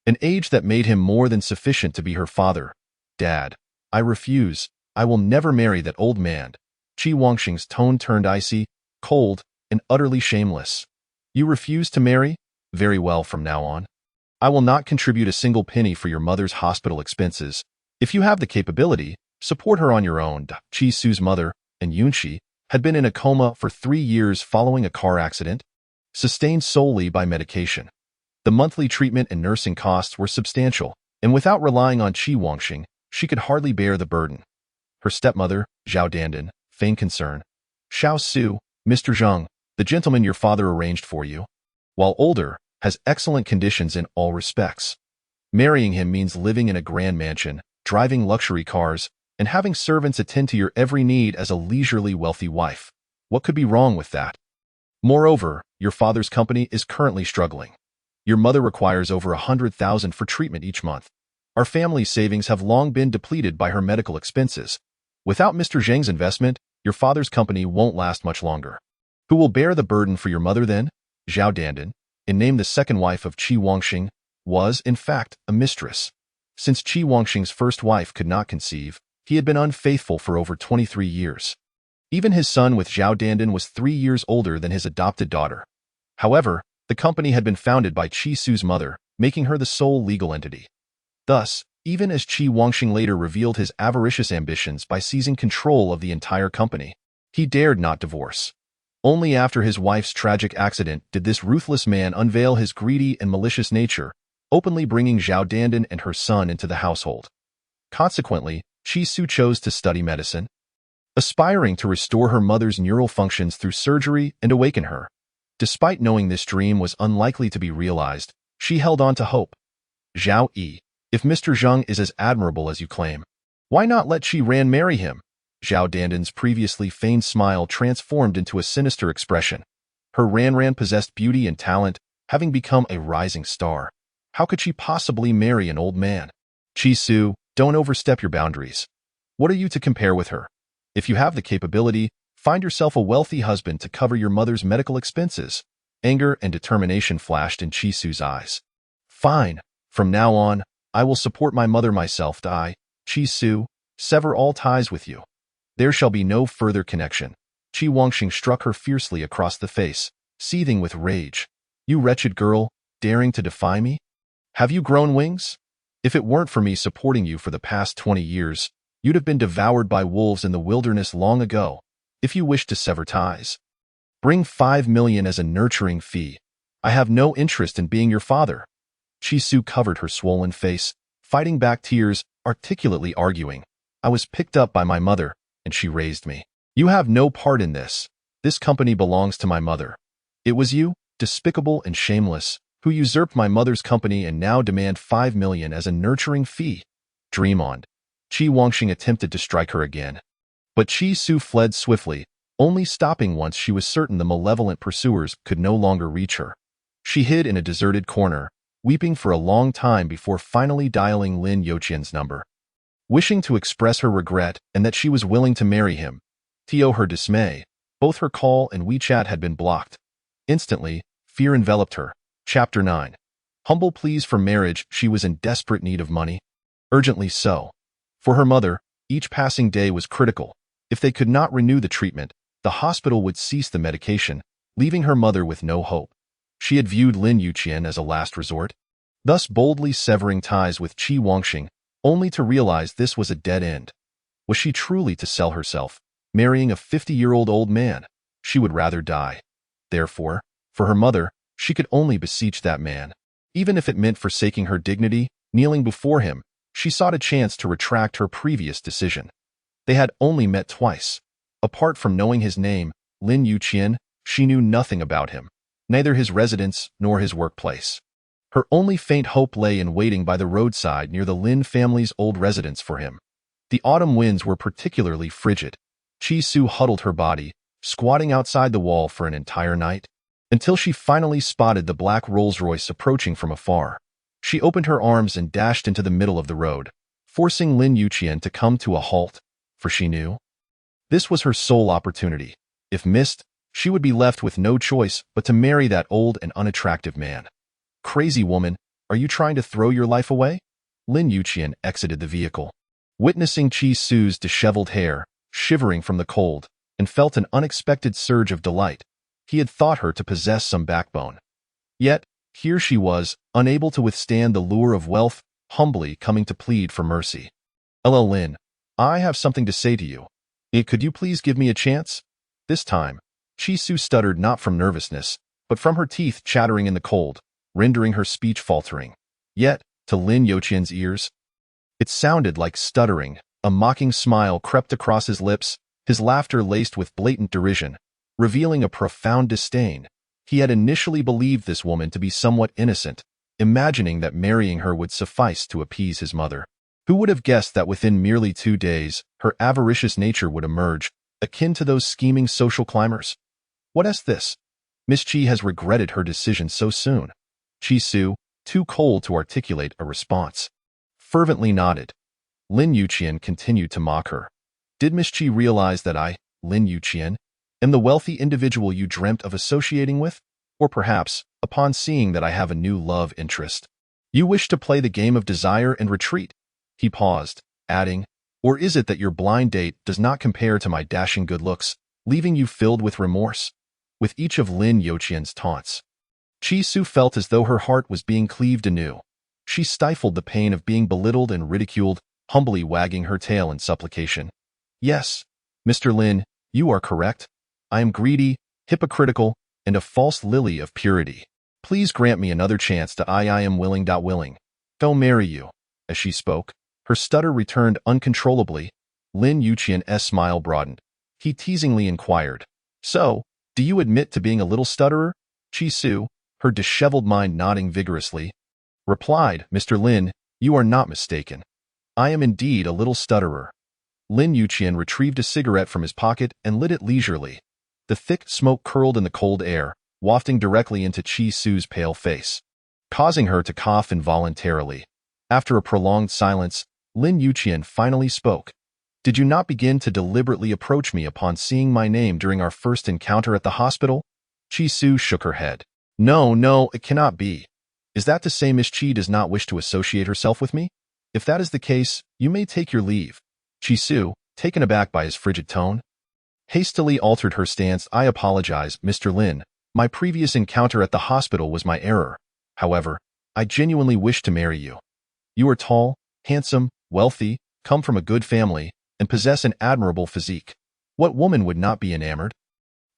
An age that made him more than sufficient to be her father, dad, I refuse. I will never marry that old man. Qi Wangxing's tone turned icy, cold, and utterly shameless. You refuse to marry? Very well from now on. I will not contribute a single penny for your mother's hospital expenses. If you have the capability, support her on your own. Qi Su's mother, and Yunxi, had been in a coma for 3 years following a car accident, sustained solely by medication. The monthly treatment and nursing costs were substantial, and without relying on Qi Wangxing, she could hardly bear the burden. Her stepmother, Zhao Dandan, feigned concern. Xiao Su, Mr. Zheng, the gentleman your father arranged for you, while older, has excellent conditions in all respects. Marrying him means living in a grand mansion, driving luxury cars, and having servants attend to your every need as a leisurely wealthy wife. What could be wrong with that? Moreover, your father's company is currently struggling. Your mother requires over 100,000 for treatment each month. Our family's savings have long been depleted by her medical expenses. Without Mr. Zheng's investment, your father's company won't last much longer. Who will bear the burden for your mother then? Zhao Dandan, and named the second wife of Qi Wangxing, was, in fact, a mistress. Since Qi Wangxing's first wife could not conceive, he had been unfaithful for over 23 years. Even his son with Zhao Dandan was 3 years older than his adopted daughter. However, the company had been founded by Qi Su's mother, making her the sole legal entity. Thus, even as Qi Wangxing later revealed his avaricious ambitions by seizing control of the entire company, he dared not divorce. Only after his wife's tragic accident did this ruthless man unveil his greedy and malicious nature, openly bringing Zhao Dandan and her son into the household. Consequently, Qi Su chose to study medicine, aspiring to restore her mother's neural functions through surgery and awaken her. Despite knowing this dream was unlikely to be realized, she held on to hope. Zhao Yi, if Mr. Zheng is as admirable as you claim, why not let Qi Ran marry him? Zhao Dandan's previously feigned smile transformed into a sinister expression. Her Ran possessed beauty and talent, having become a rising star. How could she possibly marry an old man? Qi Su, don't overstep your boundaries. What are you to compare with her? If you have the capability, find yourself a wealthy husband to cover your mother's medical expenses. Anger and determination flashed in Qi Su's eyes. Fine. From now on, I will support my mother myself. Qi Su, sever all ties with you. There shall be no further connection. Qi Wangxing struck her fiercely across the face, seething with rage. You wretched girl, daring to defy me? Have you grown wings? If it weren't for me supporting you for the past 20 years, you'd have been devoured by wolves in the wilderness long ago. If you wish to sever ties, bring 5 million as a nurturing fee. I have no interest in being your father. Qi Su covered her swollen face, fighting back tears, articulately arguing. I was picked up by my mother, and she raised me. You have no part in this. This company belongs to my mother. It was you, despicable and shameless, who usurped my mother's company and now demand 5 million as a nurturing fee. Dream on. Qi Wangxing attempted to strike her again. But Qi Su fled swiftly, only stopping once she was certain the malevolent pursuers could no longer reach her. She hid in a deserted corner, weeping for a long time before finally dialing Lin Youqian's number. Wishing to express her regret and that she was willing to marry him, to her dismay, both her call and WeChat had been blocked. Instantly, fear enveloped her. Chapter 9. Humble pleas for marriage. She was in desperate need of money. Urgently so. For her mother, each passing day was critical. If they could not renew the treatment, the hospital would cease the medication, leaving her mother with no hope. She had viewed Lin Youqian as a last resort, thus boldly severing ties with Qi Wangxing, only to realize this was a dead end. Was she truly to sell herself, marrying a 50-year-old old man? She would rather die. Therefore, for her mother, she could only beseech that man. Even if it meant forsaking her dignity, kneeling before him, she sought a chance to retract her previous decision. They had only met twice. Apart from knowing his name, Lin Youqian, she knew nothing about him, neither his residence nor his workplace. Her only faint hope lay in waiting by the roadside near the Lin family's old residence for him. The autumn winds were particularly frigid. Qi Su huddled her body, squatting outside the wall for an entire night, until she finally spotted the black Rolls-Royce approaching from afar. She opened her arms and dashed into the middle of the road, forcing Lin Youqian to come to a halt, for she knew this was her sole opportunity. If missed, she would be left with no choice but to marry that old and unattractive man. Crazy woman, are you trying to throw your life away? Lin Youqian exited the vehicle. Witnessing Chi Su's disheveled hair, shivering from the cold, and felt an unexpected surge of delight. He had thought her to possess some backbone. Yet, here she was, unable to withstand the lure of wealth, humbly coming to plead for mercy. "Hello, Lin. I have something to say to you. Could you please give me a chance?" This time, Chi Su stuttered not from nervousness, but from her teeth chattering in the cold, rendering her speech faltering. Yet, to Lin Youqian's ears, it sounded like stuttering. A mocking smile crept across his lips, his laughter laced with blatant derision, revealing a profound disdain. He had initially believed this woman to be somewhat innocent, imagining that marrying her would suffice to appease his mother. Who would have guessed that within merely 2 days, her avaricious nature would emerge, akin to those scheming social climbers? What is this? Miss Chi has regretted her decision so soon. Chi Su, too cold to articulate a response, fervently nodded. Lin Yuqian continued to mock her. Did Miss Chi realize that I, Lin Yuqian, am the wealthy individual you dreamt of associating with? Or perhaps, upon seeing that I have a new love interest, you wish to play the game of desire and retreat? He paused, adding, or is it that your blind date does not compare to my dashing good looks, leaving you filled with remorse? With each of Lin Youqian's taunts, Chi Su felt as though her heart was being cleaved anew. She stifled the pain of being belittled and ridiculed, humbly wagging her tail in supplication. "Yes, Mr. Lin, you are correct. I am greedy, hypocritical, and a false lily of purity. Please grant me another chance to I am willing. I'll marry you." As she spoke, her stutter returned uncontrollably. Lin Yuqian's smile broadened. He teasingly inquired, "So, do you admit to being a little stutterer?" Chi Su, her disheveled mind nodding vigorously, replied, "Mr. Lin, you are not mistaken. I am indeed a little stutterer." Lin Yuqian retrieved a cigarette from his pocket and lit it leisurely. The thick smoke curled in the cold air, wafting directly into Chi Su's pale face, causing her to cough involuntarily. After a prolonged silence, Lin Yuqian finally spoke. "Did you not begin to deliberately approach me upon seeing my name during our first encounter at the hospital?" Chi Su shook her head. No, it cannot be. Is that to say Miss Chi does not wish to associate herself with me? If that is the case, you may take your leave." Chi Su, taken aback by his frigid tone, hastily altered her stance. "I apologize, Mr. Lin. My previous encounter at the hospital was my error. However, I genuinely wish to marry you. You are tall, handsome, wealthy, come from a good family, and possess an admirable physique. What woman would not be enamored?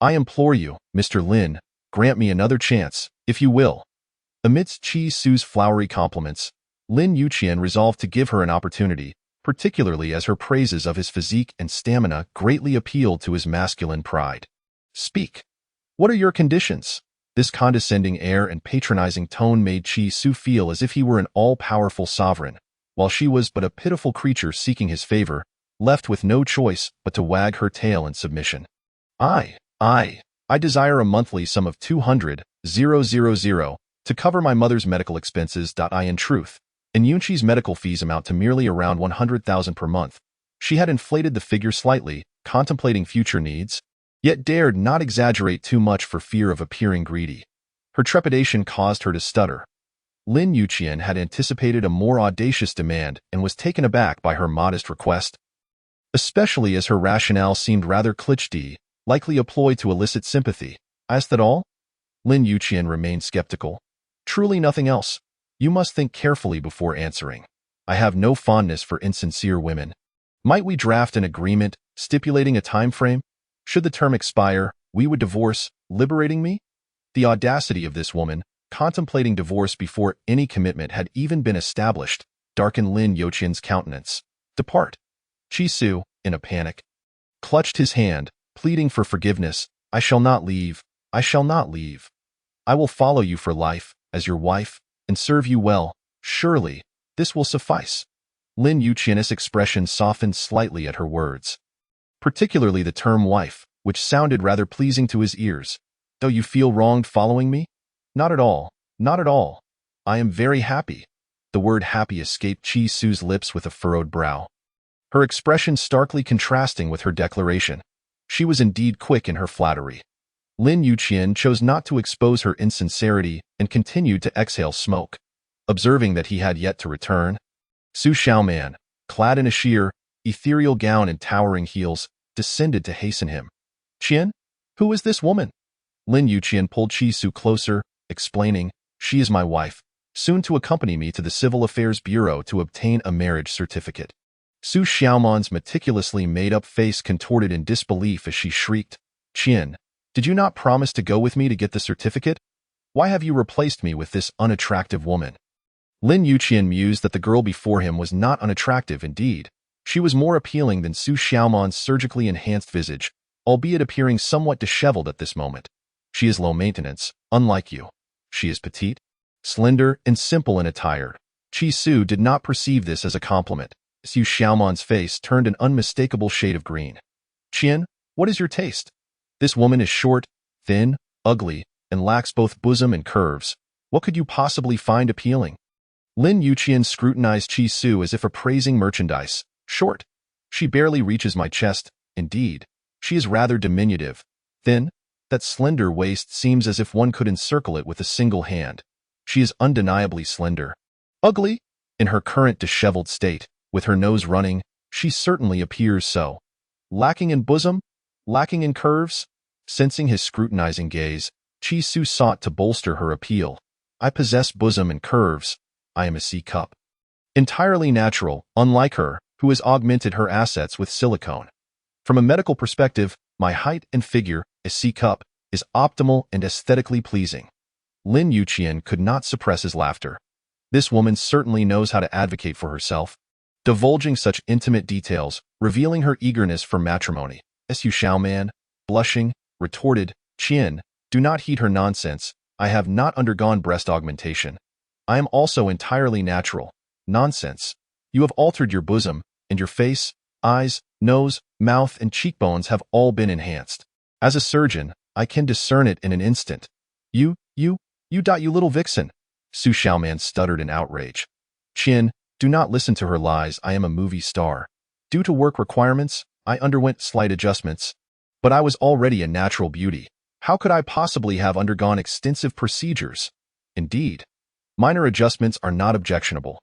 I implore you, Mr. Lin, grant me another chance, if you will." Amidst Chi Su's flowery compliments, Lin Yuqian resolved to give her an opportunity, particularly as her praises of his physique and stamina greatly appealed to his masculine pride. "Speak. What are your conditions?" This condescending air and patronizing tone made Chi Su feel as if he were an all-powerful sovereign, while she was but a pitiful creature seeking his favor, left with no choice but to wag her tail in submission. I desire a monthly sum of 200,000 to cover my mother's medical expenses. In truth, and Yunqi's medical fees amount to merely around 100,000 per month. She had inflated the figure slightly, contemplating future needs, yet dared not exaggerate too much for fear of appearing greedy. Her trepidation caused her to stutter. Lin Yuqian had anticipated a more audacious demand and was taken aback by her modest request, especially as her rationale seemed rather cliché, likely a ploy to elicit sympathy. "Is that all?" Lin Yuqian remained skeptical. "Truly nothing else. You must think carefully before answering. I have no fondness for insincere women. Might we draft an agreement stipulating a time frame? Should the term expire, we would divorce, liberating me?" The audacity of this woman, contemplating divorce before any commitment had even been established, darkened Lin Youqian's countenance. "Depart." Chi Su, in a panic, clutched his hand, pleading for forgiveness. I shall not leave. I will follow you for life, as your wife, and serve you well. Surely, this will suffice." Lin Yuqian's expression softened slightly at her words, particularly the term wife, which sounded rather pleasing to his ears. "Though you feel wronged following me?" Not at all. I am very happy." The word happy escaped Chi Su's lips with a furrowed brow, her expression starkly contrasting with her declaration. She was indeed quick in her flattery. Lin Yuqian chose not to expose her insincerity and continued to exhale smoke. Observing that he had yet to return, Su Xiaoman, clad in a sheer, ethereal gown and towering heels, descended to hasten him. Qian? Who is this woman? Lin Yuqian pulled Chi-Su closer, explaining, she is my wife, soon to accompany me to the Civil Affairs Bureau to obtain a marriage certificate. Su Xiaoman's meticulously made-up face contorted in disbelief as she shrieked, Qian, did you not promise to go with me to get the certificate? Why have you replaced me with this unattractive woman? Lin Yuqian mused that the girl before him was not unattractive indeed. She was more appealing than Su Xiaoman's surgically enhanced visage, albeit appearing somewhat disheveled at this moment. She is low maintenance, unlike you. She is petite, slender, and simple in attire. Chi-Su did not perceive this as a compliment. Su Xiaoman's face turned an unmistakable shade of green. Qian, what is your taste? This woman is short, thin, ugly, and lacks both bosom and curves. What could you possibly find appealing? Lin Yuqian scrutinized Chi-Su as if appraising merchandise. Short. She barely reaches my chest. Indeed, she is rather diminutive. Thin. That slender waist seems as if one could encircle it with a single hand. She is undeniably slender. Ugly? In her current disheveled state, with her nose running, she certainly appears so. Lacking in bosom? Lacking in curves? Sensing his scrutinizing gaze, Chi-Su sought to bolster her appeal. I possess bosom and curves. I am a C-cup. Entirely natural, unlike her, who has augmented her assets with silicone. From a medical perspective, my height and figure, a C-cup, is optimal and aesthetically pleasing. Lin Yuqian could not suppress his laughter. This woman certainly knows how to advocate for herself, divulging such intimate details, revealing her eagerness for matrimony. Su Xiaoman, blushing, retorted, Qian, do not heed her nonsense. I have not undergone breast augmentation. I am also entirely natural. Nonsense. You have altered your bosom, and your face, eyes, nose, mouth, and cheekbones have all been enhanced. As a surgeon, I can discern it in an instant. You little vixen. Su Xiaoman stuttered in outrage. Qian, do not listen to her lies. I am a movie star. Due to work requirements, I underwent slight adjustments. But I was already a natural beauty. How could I possibly have undergone extensive procedures? Indeed, minor adjustments are not objectionable.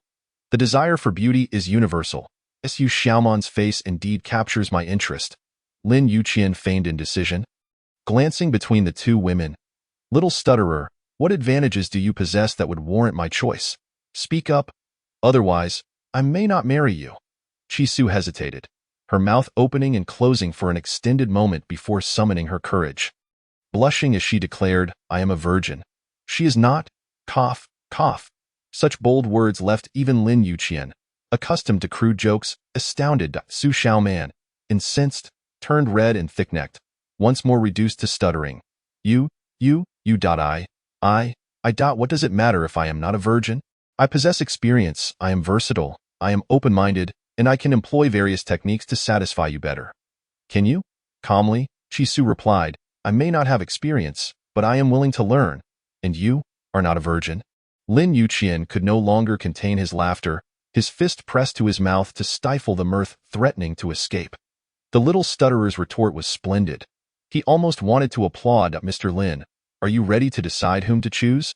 The desire for beauty is universal. Su Xiaoman's face indeed captures my interest. Lin Yuqian feigned indecision. Glancing between the two women. Little stutterer, what advantages do you possess that would warrant my choice? Speak up. Otherwise, I may not marry you. Chi-Su hesitated, her mouth opening and closing for an extended moment before summoning her courage. Blushing as she declared, I am a virgin. She is not. Cough, cough. Such bold words left even Lin Yuqian, accustomed to crude jokes, astounded. Su Xiaoman, incensed, turned red and thick-necked, once more reduced to stuttering. What does it matter if I am not a virgin? I possess experience, I am versatile, I am open-minded, and I can employ various techniques to satisfy you better. Can you? Calmly, Chi-Su replied, I may not have experience, but I am willing to learn. And you are not a virgin? Lin Yuqian could no longer contain his laughter, his fist pressed to his mouth to stifle the mirth threatening to escape. The little stutterer's retort was splendid. He almost wanted to applaud. Mr. Lin, are you ready to decide whom to choose?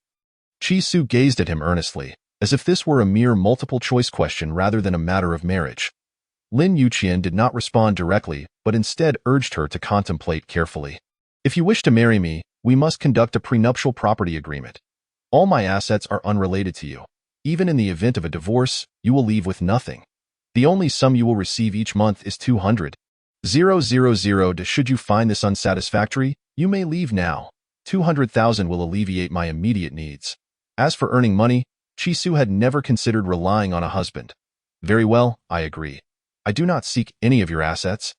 Chi-Su gazed at him earnestly, as if this were a mere multiple-choice question rather than a matter of marriage. Lin Yuqian did not respond directly, but instead urged her to contemplate carefully. If you wish to marry me, we must conduct a prenuptial property agreement. All my assets are unrelated to you. Even in the event of a divorce, you will leave with nothing. The only sum you will receive each month is 200,000. Should you find this unsatisfactory, you may leave now. 200,000 will alleviate my immediate needs. As for earning money, Chi-Su had never considered relying on a husband. Very well, I agree. I do not seek any of your assets.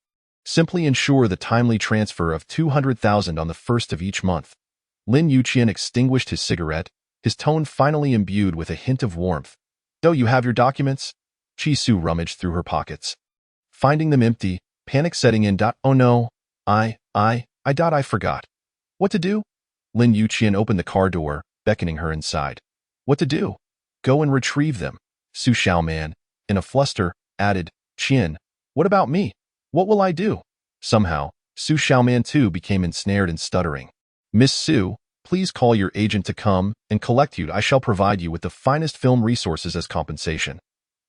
Simply ensure the timely transfer of 200,000 on the first of each month. Lin Yuqian extinguished his cigarette, his tone finally imbued with a hint of warmth. So you have your documents? Chi-Su rummaged through her pockets. Finding them empty, panic setting in. Oh no, I forgot. What to do? Lin Yuqian opened the car door, beckoning her inside. What to do? Go and retrieve them. Su Xiaoman, in a fluster, added, Qian, what about me? What will I do? Somehow, Su Xiaoman too became ensnared and stuttering. Miss Su, please call your agent to come and collect you. I shall provide you with the finest film resources as compensation.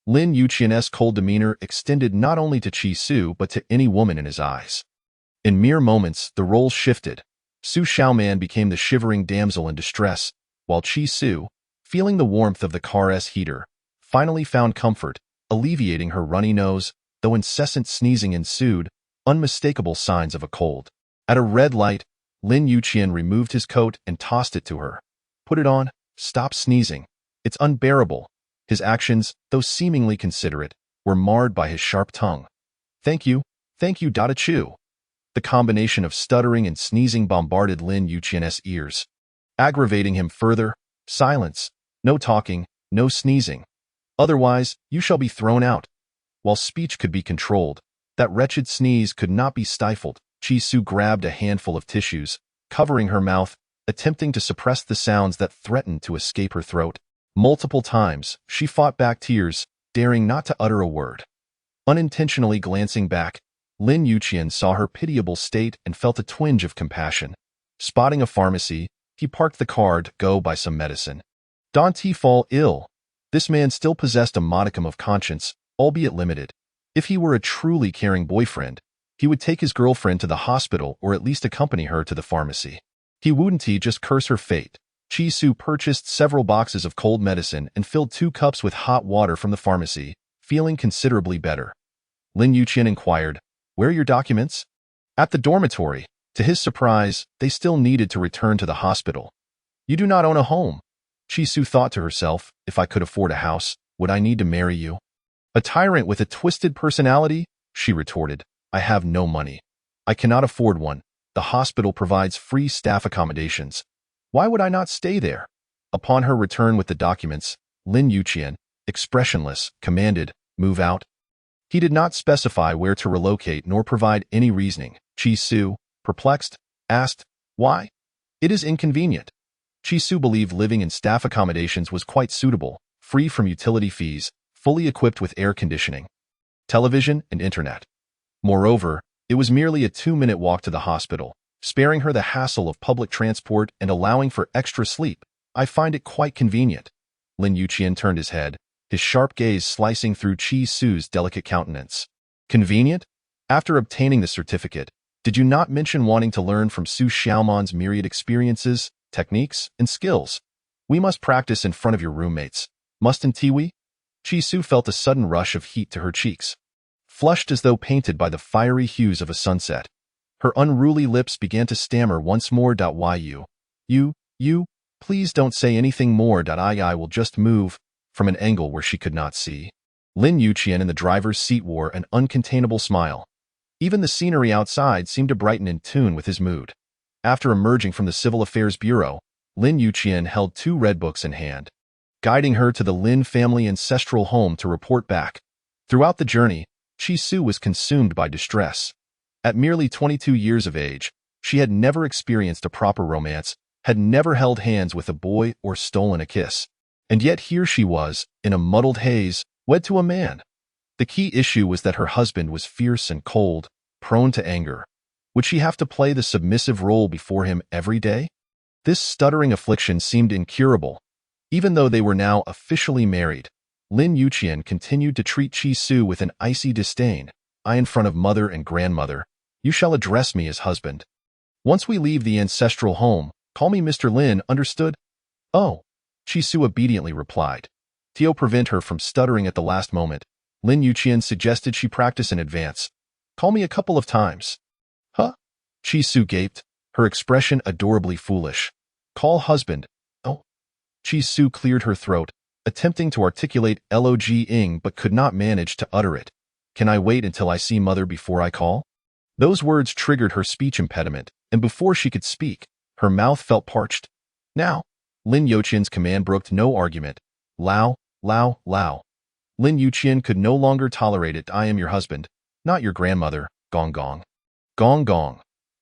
Lin Yuqian's cold demeanor extended not only to Qi Su but to any woman in his eyes. In mere moments, the roles shifted. Su Xiaoman became the shivering damsel in distress, while Qi Su, feeling the warmth of the car's heater, finally found comfort, alleviating her runny nose, though incessant sneezing ensued, unmistakable signs of a cold. At a red light, Lin Yuqian removed his coat and tossed it to her. Put it on, stop sneezing. It's unbearable. His actions, though seemingly considerate, were marred by his sharp tongue. Thank you, Dada Chu. The combination of stuttering and sneezing bombarded Lin Yuqian's ears. Aggravating him further, silence, no talking, no sneezing. Otherwise, you shall be thrown out. While speech could be controlled, that wretched sneeze could not be stifled. Qi Su grabbed a handful of tissues, covering her mouth, attempting to suppress the sounds that threatened to escape her throat. Multiple times, she fought back tears, daring not to utter a word. Unintentionally glancing back, Lin Yuqian saw her pitiable state and felt a twinge of compassion. Spotting a pharmacy, he parked the car to go buy some medicine. Don't he fall ill? This man still possessed a modicum of conscience, albeit limited. If he were a truly caring boyfriend, he would take his girlfriend to the hospital or at least accompany her to the pharmacy. He wouldn't just curse her fate. Qi Su purchased several boxes of cold medicine and filled 2 cups with hot water from the pharmacy, feeling considerably better. Lin Yuqian inquired, "Where are your documents?" "At the dormitory." To his surprise, they still needed to return to the hospital. "You do not own a home." Qi Su thought to herself, "If I could afford a house, would I need to marry you?" "A tyrant with a twisted personality?" she retorted. "I have no money. I cannot afford one. The hospital provides free staff accommodations. Why would I not stay there?" Upon her return with the documents, Lin Yuqian, expressionless, commanded, "Move out." He did not specify where to relocate nor provide any reasoning. Qi Su, perplexed, asked, "Why?" "It is inconvenient." Qi Su believed living in staff accommodations was quite suitable, free from utility fees, fully equipped with air conditioning, television, and internet. Moreover, it was merely a 2-minute walk to the hospital, sparing her the hassle of public transport and allowing for extra sleep. "I find it quite convenient." Lin Yuqian turned his head, his sharp gaze slicing through Qi Su's delicate countenance. "Convenient? After obtaining the certificate, did you not mention wanting to learn from Su Xiaoman's myriad experiences, techniques, and skills? We must practice in front of your roommates, mustn't we?" Qi Su felt a sudden rush of heat to her cheeks. Flushed as though painted by the fiery hues of a sunset, her unruly lips began to stammer once more. "Why you, please don't say anything more. I will just move," from an angle where she could not see. Lin Yuqian in the driver's seat wore an uncontainable smile. Even the scenery outside seemed to brighten in tune with his mood. After emerging from the Civil Affairs Bureau, Lin Yuqian held 2 red books in hand, guiding her to the Lin family ancestral home to report back. Throughout the journey, Qi Su was consumed by distress. At merely 22 years of age, she had never experienced a proper romance, had never held hands with a boy or stolen a kiss. And yet here she was, in a muddled haze, wed to a man. The key issue was that her husband was fierce and cold, prone to anger. Would she have to play the submissive role before him every day? This stuttering affliction seemed incurable. Even though they were now officially married, Lin Yuqian continued to treat Qi Su with an icy disdain. "I in front of mother and grandmother, you shall address me as husband. Once we leave the ancestral home, call me Mr. Lin, understood?" "Oh," Qi Su obediently replied. To prevent her from stuttering at the last moment, Lin Yuqian suggested she practice in advance. "Call me a couple of times." "Huh?" Qi Su gaped, her expression adorably foolish. "Call husband." "Oh." Qi Su cleared her throat, attempting to articulate "Log-ing" but could not manage to utter it. "Can I wait until I see mother before I call?" Those words triggered her speech impediment, and before she could speak, her mouth felt parched. "Now." Lin Yuqian's command brooked no argument. "Lao, Lao, Lao." Lin Yuqian could no longer tolerate it. "I am your husband, not your grandmother. Gong gong." Gong gong.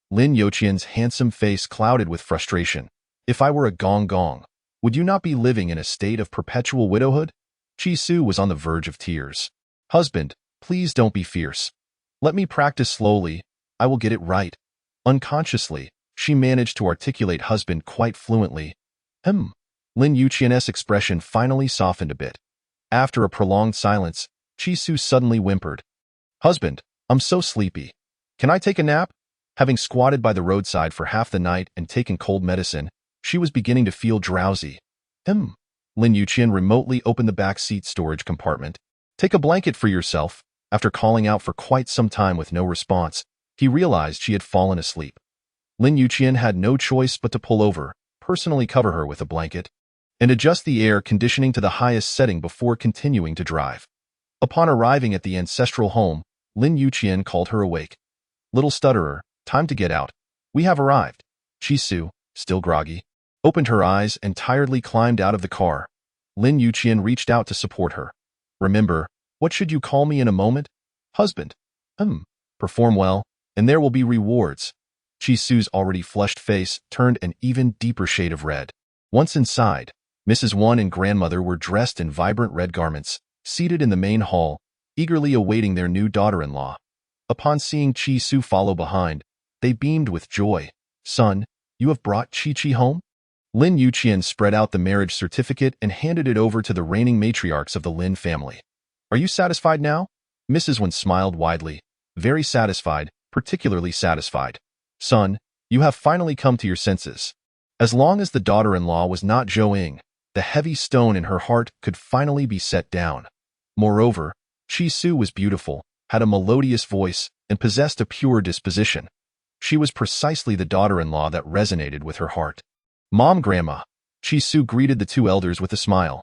Lin Yuqian's handsome face clouded with frustration. "If I were a gong gong, would you not be living in a state of perpetual widowhood?" Qi Su was on the verge of tears. "Husband, please don't be fierce. Let me practice slowly. I will get it right." Unconsciously, she managed to articulate husband quite fluently. Lin Yuqian's expression finally softened a bit. After a prolonged silence, Chi-Su suddenly whimpered. Husband, I'm so sleepy. Can I take a nap? Having squatted by the roadside for half the night and taken cold medicine, she was beginning to feel drowsy. Lin Yuqian remotely opened the back seat storage compartment. Take a blanket for yourself. After calling out for quite some time with no response, he realized she had fallen asleep. Lin Yuqian had no choice but to pull over, personally cover her with a blanket, and adjust the air conditioning to the highest setting before continuing to drive. Upon arriving at the ancestral home, Lin Yuqian called her awake. Little stutterer, time to get out. We have arrived. Chi-Su, still groggy, opened her eyes and tiredly climbed out of the car. Lin Yuqian reached out to support her. Remember, what should you call me in a moment? Husband. Perform well, and there will be rewards. Chi-Su's already flushed face turned an even deeper shade of red. Once inside, Mrs. Wan and grandmother were dressed in vibrant red garments, seated in the main hall, eagerly awaiting their new daughter-in-law. Upon seeing Chi-Su follow behind, they beamed with joy. Son, you have brought Chi-Chi home? Lin Yuqian spread out the marriage certificate and handed it over to the reigning matriarchs of the Lin family. Are you satisfied now? Mrs. Wan smiled widely. Very satisfied, particularly satisfied. Son, you have finally come to your senses. As long as the daughter-in-law was not Zhou Ying, the heavy stone in her heart could finally be set down. Moreover, Chi-Su was beautiful, had a melodious voice, and possessed a pure disposition. She was precisely the daughter-in-law that resonated with her heart. Mom, Grandma. Chi-Su greeted the two elders with a smile.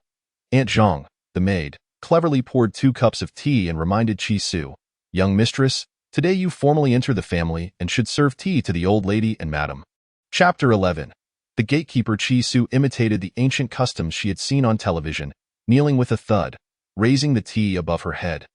Aunt Zhang, the maid, cleverly poured 2 cups of tea and reminded Chi-Su, Young mistress, today you formally enter the family and should serve tea to the old lady and madam. Chapter 11. The gatekeeper Chi-Su imitated the ancient customs she had seen on television, kneeling with a thud, raising the tea above her head.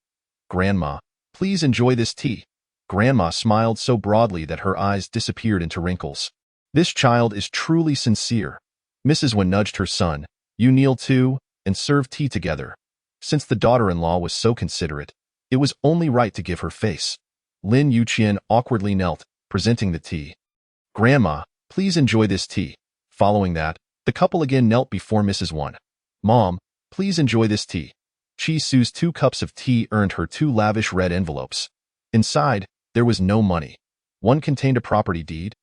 Grandma, please enjoy this tea. Grandma smiled so broadly that her eyes disappeared into wrinkles. This child is truly sincere. Mrs. Wen nudged her son. You kneel too, and serve tea together. Since the daughter-in-law was so considerate, it was only right to give her face. Lin Yuqian awkwardly knelt, presenting the tea. Grandma, please enjoy this tea. Following that, the couple again knelt before Mrs. Wan. Mom, please enjoy this tea. Chi-Su's 2 cups of tea earned her 2 lavish red envelopes. Inside, there was no money. One contained a property deed,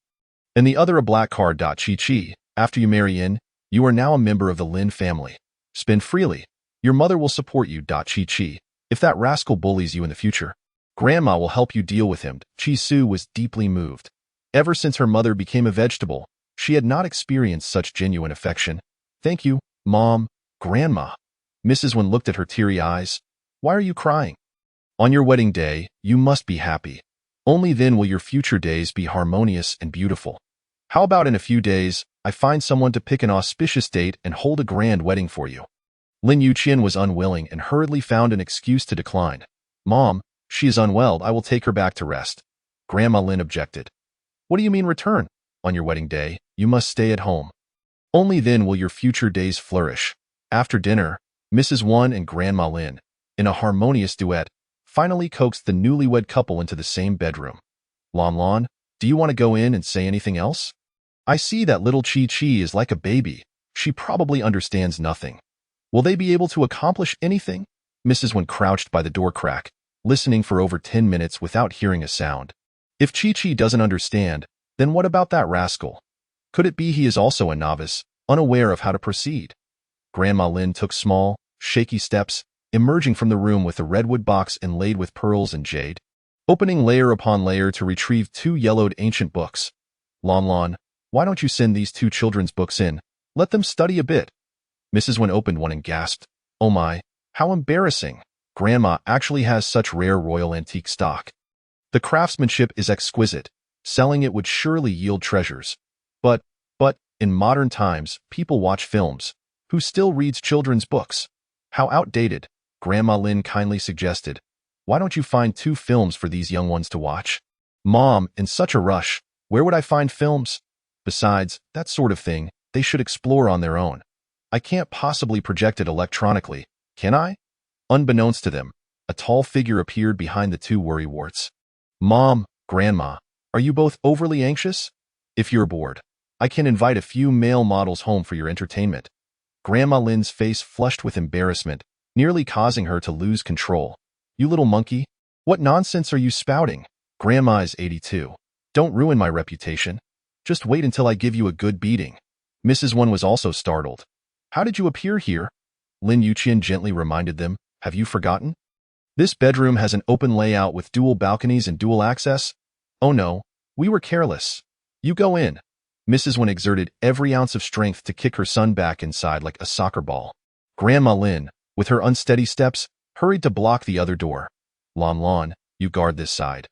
and the other a black card. Chi-Chi, after you marry in, you are now a member of the Lin family. Spend freely. Your mother will support you. Chi-Chi, if that rascal bullies you in the future, Grandma will help you deal with him. Chi-Su was deeply moved. Ever since her mother became a vegetable, she had not experienced such genuine affection. Thank you, Mom, Grandma. Mrs. Wen looked at her teary eyes. Why are you crying? On your wedding day, you must be happy. Only then will your future days be harmonious and beautiful. How about in a few days, I find someone to pick an auspicious date and hold a grand wedding for you? Lin Yuqian was unwilling and hurriedly found an excuse to decline. Mom, she is unwell. I will take her back to rest. Grandma Lin objected. What do you mean return? On your wedding day, you must stay at home. Only then will your future days flourish. After dinner, Mrs. Wan and Grandma Lin, in a harmonious duet, finally coaxed the newlywed couple into the same bedroom. Lon, do you want to go in and say anything else? I see that little Chi-Chi is like a baby. She probably understands nothing. Will they be able to accomplish anything? Mrs. Wan crouched by the door crack, listening for over 10 minutes without hearing a sound. If Chi-Chi doesn't understand, then what about that rascal? Could it be he is also a novice, unaware of how to proceed? Grandma Lin took small, shaky steps, emerging from the room with a redwood box inlaid with pearls and jade, opening layer upon layer to retrieve 2 yellowed ancient books. Lon, why don't you send these 2 children's books in? Let them study a bit. Mrs. Wen opened one and gasped. Oh my, how embarrassing. Grandma actually has such rare royal antique stock. The craftsmanship is exquisite. Selling it would surely yield treasures. But, in modern times, people watch films. Who still reads children's books? How outdated, Grandma Lin kindly suggested. Why don't you find 2 films for these young ones to watch? Mom, in such a rush, where would I find films? Besides, that sort of thing, they should explore on their own. I can't possibly project it electronically, can I? Unbeknownst to them, a tall figure appeared behind the 2 worrywarts. Mom, Grandma, are you both overly anxious? If you're bored, I can invite a few male models home for your entertainment. Grandma Lin's face flushed with embarrassment, nearly causing her to lose control. "You little monkey, what nonsense are you spouting? Grandma is 82. Don't ruin my reputation. Just wait until I give you a good beating." Mrs. Wen was also startled. "How did you appear here?" Lin Yuqian gently reminded them. "Have you forgotten? This bedroom has an open layout with dual balconies and dual access." "Oh no, we were careless. You go in." Mrs. Wen exerted every ounce of strength to kick her son back inside like a soccer ball. Grandma Lin, with her unsteady steps, hurried to block the other door. Lan, you guard this side.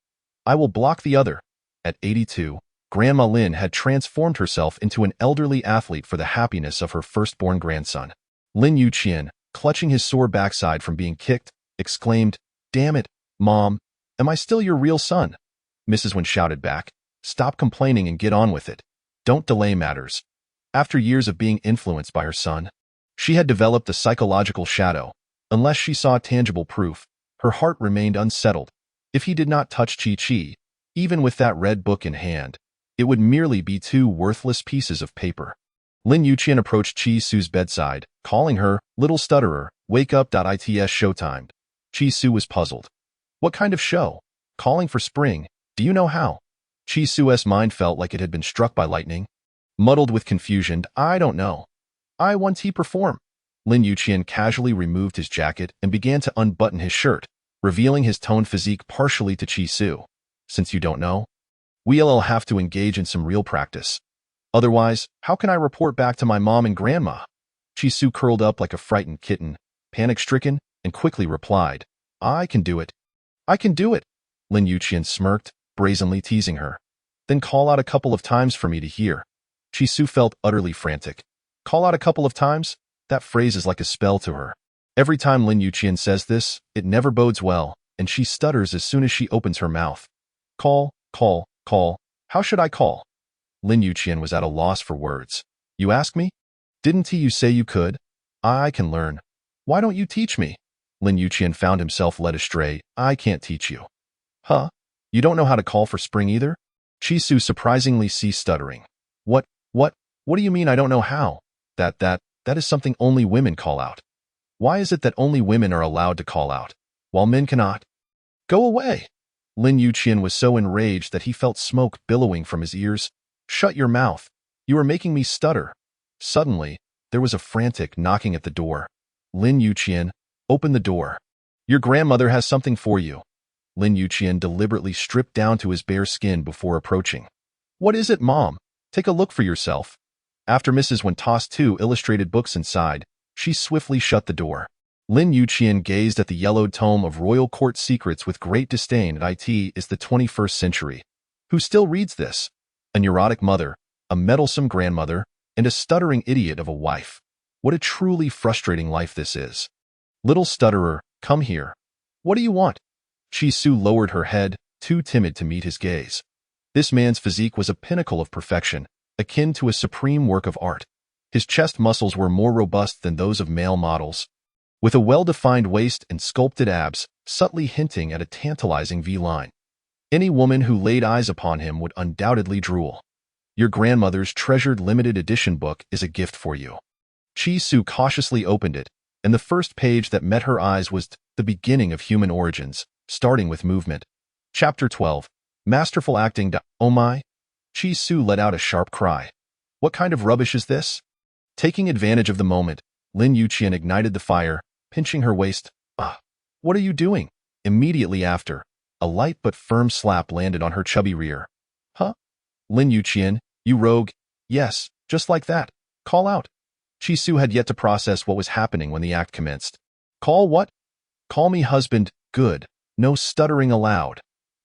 I will block the other." At 82, Grandma Lin had transformed herself into an elderly athlete for the happiness of her firstborn grandson. Lin Yuqian, clutching his sore backside from being kicked, exclaimed, "Damn it, Mom, am I still your real son?" Mrs. Wen shouted back, "Stop complaining and get on with it. Don't delay matters." After years of being influenced by her son, she had developed a psychological shadow. Unless she saw tangible proof, her heart remained unsettled. If he did not touch Chi-Chi, even with that red book in hand, it would merely be two worthless pieces of paper. Lin Yuqian approached Chi-Su's bedside, calling her, "Little stutterer, wake up. It's showtime." Chi-Su was puzzled. "What kind of show? Calling for spring? Do you know how?" Chi-Su's mind felt like it had been struck by lightning. Muddled with confusion, "I don't know. I want to perform." Lin Yuqian casually removed his jacket and began to unbutton his shirt, revealing his toned physique partially to Chi-Su. "Since you don't know, we'll have to engage in some real practice. Otherwise, how can I report back to my mom and grandma?" Chi-Su curled up like a frightened kitten, panic-stricken, and quickly replied, "I can do it. I can do it." Lin Yuqian smirked, brazenly teasing her. "Then call out a couple of times for me to hear." Chi-Su felt utterly frantic. Call out a couple of times? That phrase is like a spell to her. Every time Lin Yuqian says this, it never bodes well, and she stutters as soon as she opens her mouth. Call. How should I call?" Lin Yuqian was at a loss for words. "You ask me? Didn't you say you could? I can learn. Why don't you teach me?" Lin Yuqian found himself led astray. "I can't teach you." "Huh? You don't know how to call for spring either?" Chi-Su surprisingly ceased stuttering. What do you mean I don't know how? That is something only women call out. Why is it that only women are allowed to call out, while men cannot? Go away!" Lin Yuqian was so enraged that he felt smoke billowing from his ears. "Shut your mouth. You are making me stutter." Suddenly, there was a frantic knocking at the door. "Lin Yuqian, open the door. Your grandmother has something for you." Lin Yuqian deliberately stripped down to his bare skin before approaching. "What is it, Mom? Take a look for yourself." After Mrs. Wen tossed 2 illustrated books inside, she swiftly shut the door. Lin Yuqian gazed at the yellowed tome of royal court secrets with great disdain. "It is the 21st century. Who still reads this? A neurotic mother, a meddlesome grandmother, and a stuttering idiot of a wife. What a truly frustrating life this is. Little stutterer, come here. What do you want?" Chi-Su lowered her head, too timid to meet his gaze. This man's physique was a pinnacle of perfection, akin to a supreme work of art. His chest muscles were more robust than those of male models, with a well-defined waist and sculpted abs, subtly hinting at a tantalizing V-line. Any woman who laid eyes upon him would undoubtedly drool. "Your grandmother's treasured limited edition book is a gift for you." Chi-Su cautiously opened it, and the first page that met her eyes was the beginning of human origins, starting with movement. Chapter 12. Masterful acting. Oh my! Chi-Su let out a sharp cry. What kind of rubbish is this? Taking advantage of the moment, Lin Yuqian ignited the fire, pinching her waist. What are you doing?" Immediately after, a light but firm slap landed on her chubby rear. "Huh? Lin Yuqian, you rogue." "Yes, just like that. Call out." Chi-Su had yet to process what was happening when the act commenced. "Call what?" "Call me husband. Good. No stuttering allowed."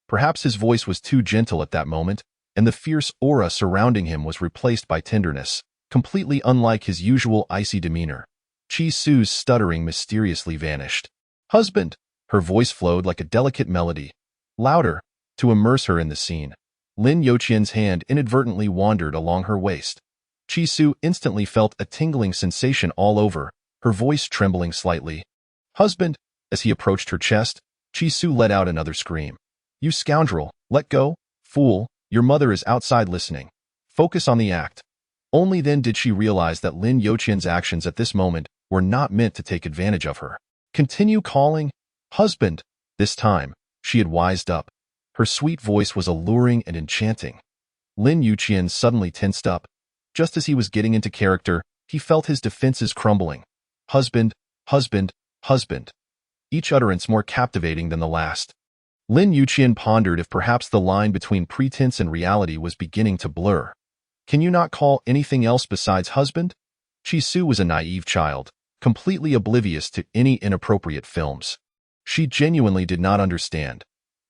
Perhaps his voice was too gentle at that moment, and the fierce aura surrounding him was replaced by tenderness, completely unlike his usual icy demeanor. Chi-Su's stuttering mysteriously vanished. "Husband!" Her voice flowed like a delicate melody. Louder, to immerse her in the scene. Lin Yuqian's hand inadvertently wandered along her waist. Chi-Su instantly felt a tingling sensation all over, her voice trembling slightly. "Husband!" As he approached her chest, Chi-Su let out another scream. "You scoundrel, let go, fool, your mother is outside listening. Focus on the act." Only then did she realize that Lin Yuqian's actions at this moment were not meant to take advantage of her. Continue calling. Husband. This time, she had wised up. Her sweet voice was alluring and enchanting. Lin Yuqian suddenly tensed up. Just as he was getting into character, he felt his defenses crumbling. Husband, husband, husband. Each utterance more captivating than the last. Lin Yuqian pondered if perhaps the line between pretense and reality was beginning to blur. Can you not call anything else besides husband? Chi-Su was a naive child, completely oblivious to any inappropriate films. She genuinely did not understand.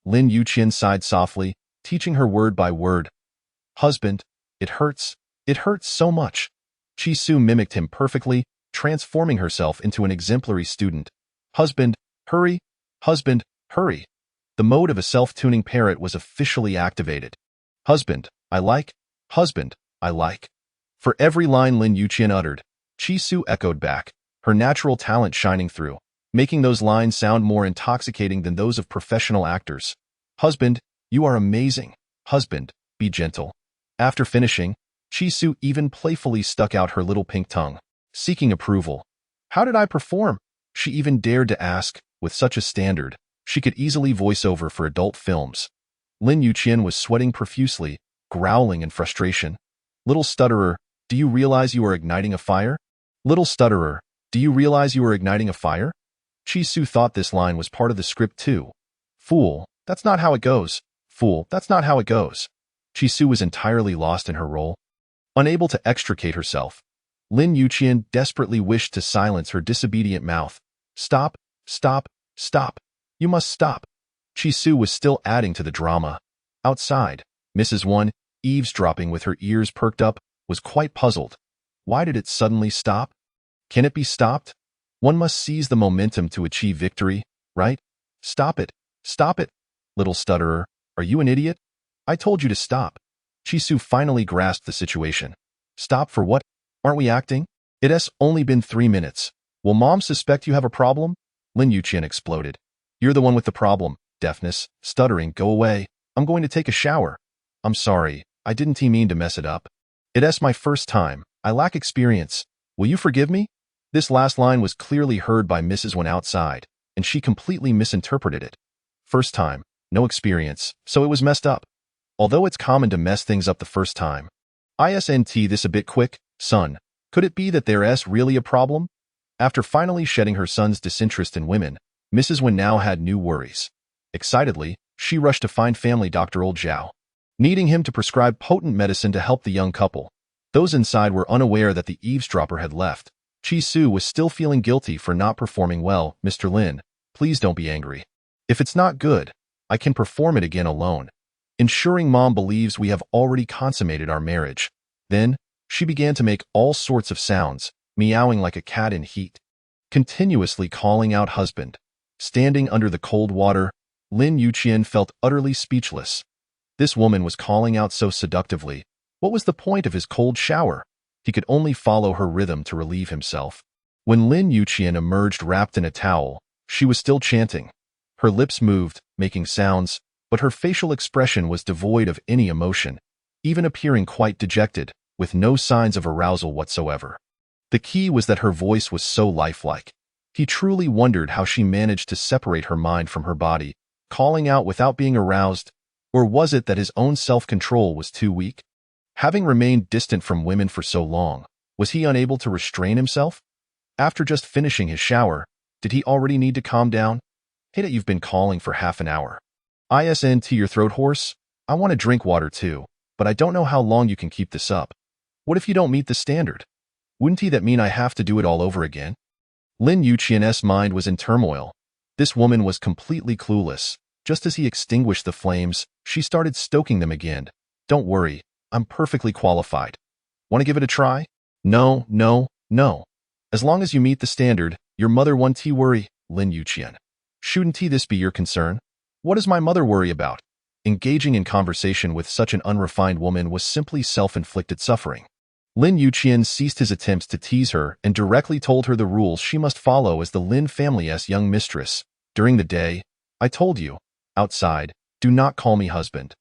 Lin Yuqian sighed softly, teaching her word by word. Husband, it hurts so much. Chi-Su mimicked him perfectly, transforming herself into an exemplary student. Husband, hurry. Husband, hurry. The mode of a self-tuning parrot was officially activated. Husband, I like. Husband, I like. For every line Lin Yuqian uttered, Chi-Su echoed back, her natural talent shining through, making those lines sound more intoxicating than those of professional actors. Husband, you are amazing. Husband, be gentle. After finishing, Chi-Su even playfully stuck out her little pink tongue, seeking approval. How did I perform? She even dared to ask. With such a standard, she could easily voice over for adult films. Lin Yuqian was sweating profusely, growling in frustration. Little stutterer, do you realize you are igniting a fire? Little stutterer, do you realize you are igniting a fire? Chi-Su thought this line was part of the script too. Fool, that's not how it goes. Fool, that's not how it goes. Chi-Su was entirely lost in her role. Unable to extricate herself, Lin Yuqian desperately wished to silence her disobedient mouth. Stop, stop, stop. You must stop. Chi-Su was still adding to the drama. Outside, Mrs. One, eavesdropping with her ears perked up, was quite puzzled. Why did it suddenly stop? Can it be stopped? One must seize the momentum to achieve victory, right? Stop it. Stop it. Little stutterer, are you an idiot? I told you to stop. Chi-Su finally grasped the situation. Stop for what? Aren't we acting? It has only been 3 minutes. Will Mom suspect you have a problem? Lin Yuqian exploded. You're the one with the problem. Deafness, stuttering, go away. I'm going to take a shower. I'm sorry, I didn't mean to mess it up. It's my first time. I lack experience. Will you forgive me? This last line was clearly heard by Mrs. One outside, and she completely misinterpreted it. First time, no experience, so it was messed up. Although it's common to mess things up the first time. Isn't this a bit quick, son? Could it be that there's really a problem? After finally shedding her son's disinterest in women, Mrs. Wen now had new worries. Excitedly, she rushed to find family doctor Old Zhao, needing him to prescribe potent medicine to help the young couple. Those inside were unaware that the eavesdropper had left. Chi-Su was still feeling guilty for not performing well. Mr. Lin, please don't be angry. If it's not good, I can perform it again alone, ensuring Mom believes we have already consummated our marriage. Then, she began to make all sorts of sounds, meowing like a cat in heat, continuously calling out husband. Standing under the cold water, Lin Yuqian felt utterly speechless. This woman was calling out so seductively. What was the point of his cold shower? He could only follow her rhythm to relieve himself. When Lin Yuqian emerged wrapped in a towel, she was still chanting. Her lips moved, making sounds, but her facial expression was devoid of any emotion, even appearing quite dejected, with no signs of arousal whatsoever. The key was that her voice was so lifelike. He truly wondered how she managed to separate her mind from her body, calling out without being aroused, or was it that his own self-control was too weak? Having remained distant from women for so long, was he unable to restrain himself? After just finishing his shower, did he already need to calm down? Hey, that you've been calling for half an hour. Isn't your throat hoarse? I want to drink water too, but I don't know how long you can keep this up. What if you don't meet the standard? Wouldn't that mean I have to do it all over again? Lin Yuqian's mind was in turmoil. This woman was completely clueless. Just as he extinguished the flames, she started stoking them again. Don't worry, I'm perfectly qualified. Want to give it a try? No, no, no. As long as you meet the standard, your mother won't worry, Lin Yuqian. Shouldn't this be your concern? What does my mother worry about? Engaging in conversation with such an unrefined woman was simply self-inflicted suffering. Lin Yuqian ceased his attempts to tease her and directly told her the rules she must follow as the Lin family's young mistress. During the day, I told you. Outside, do not call me husband.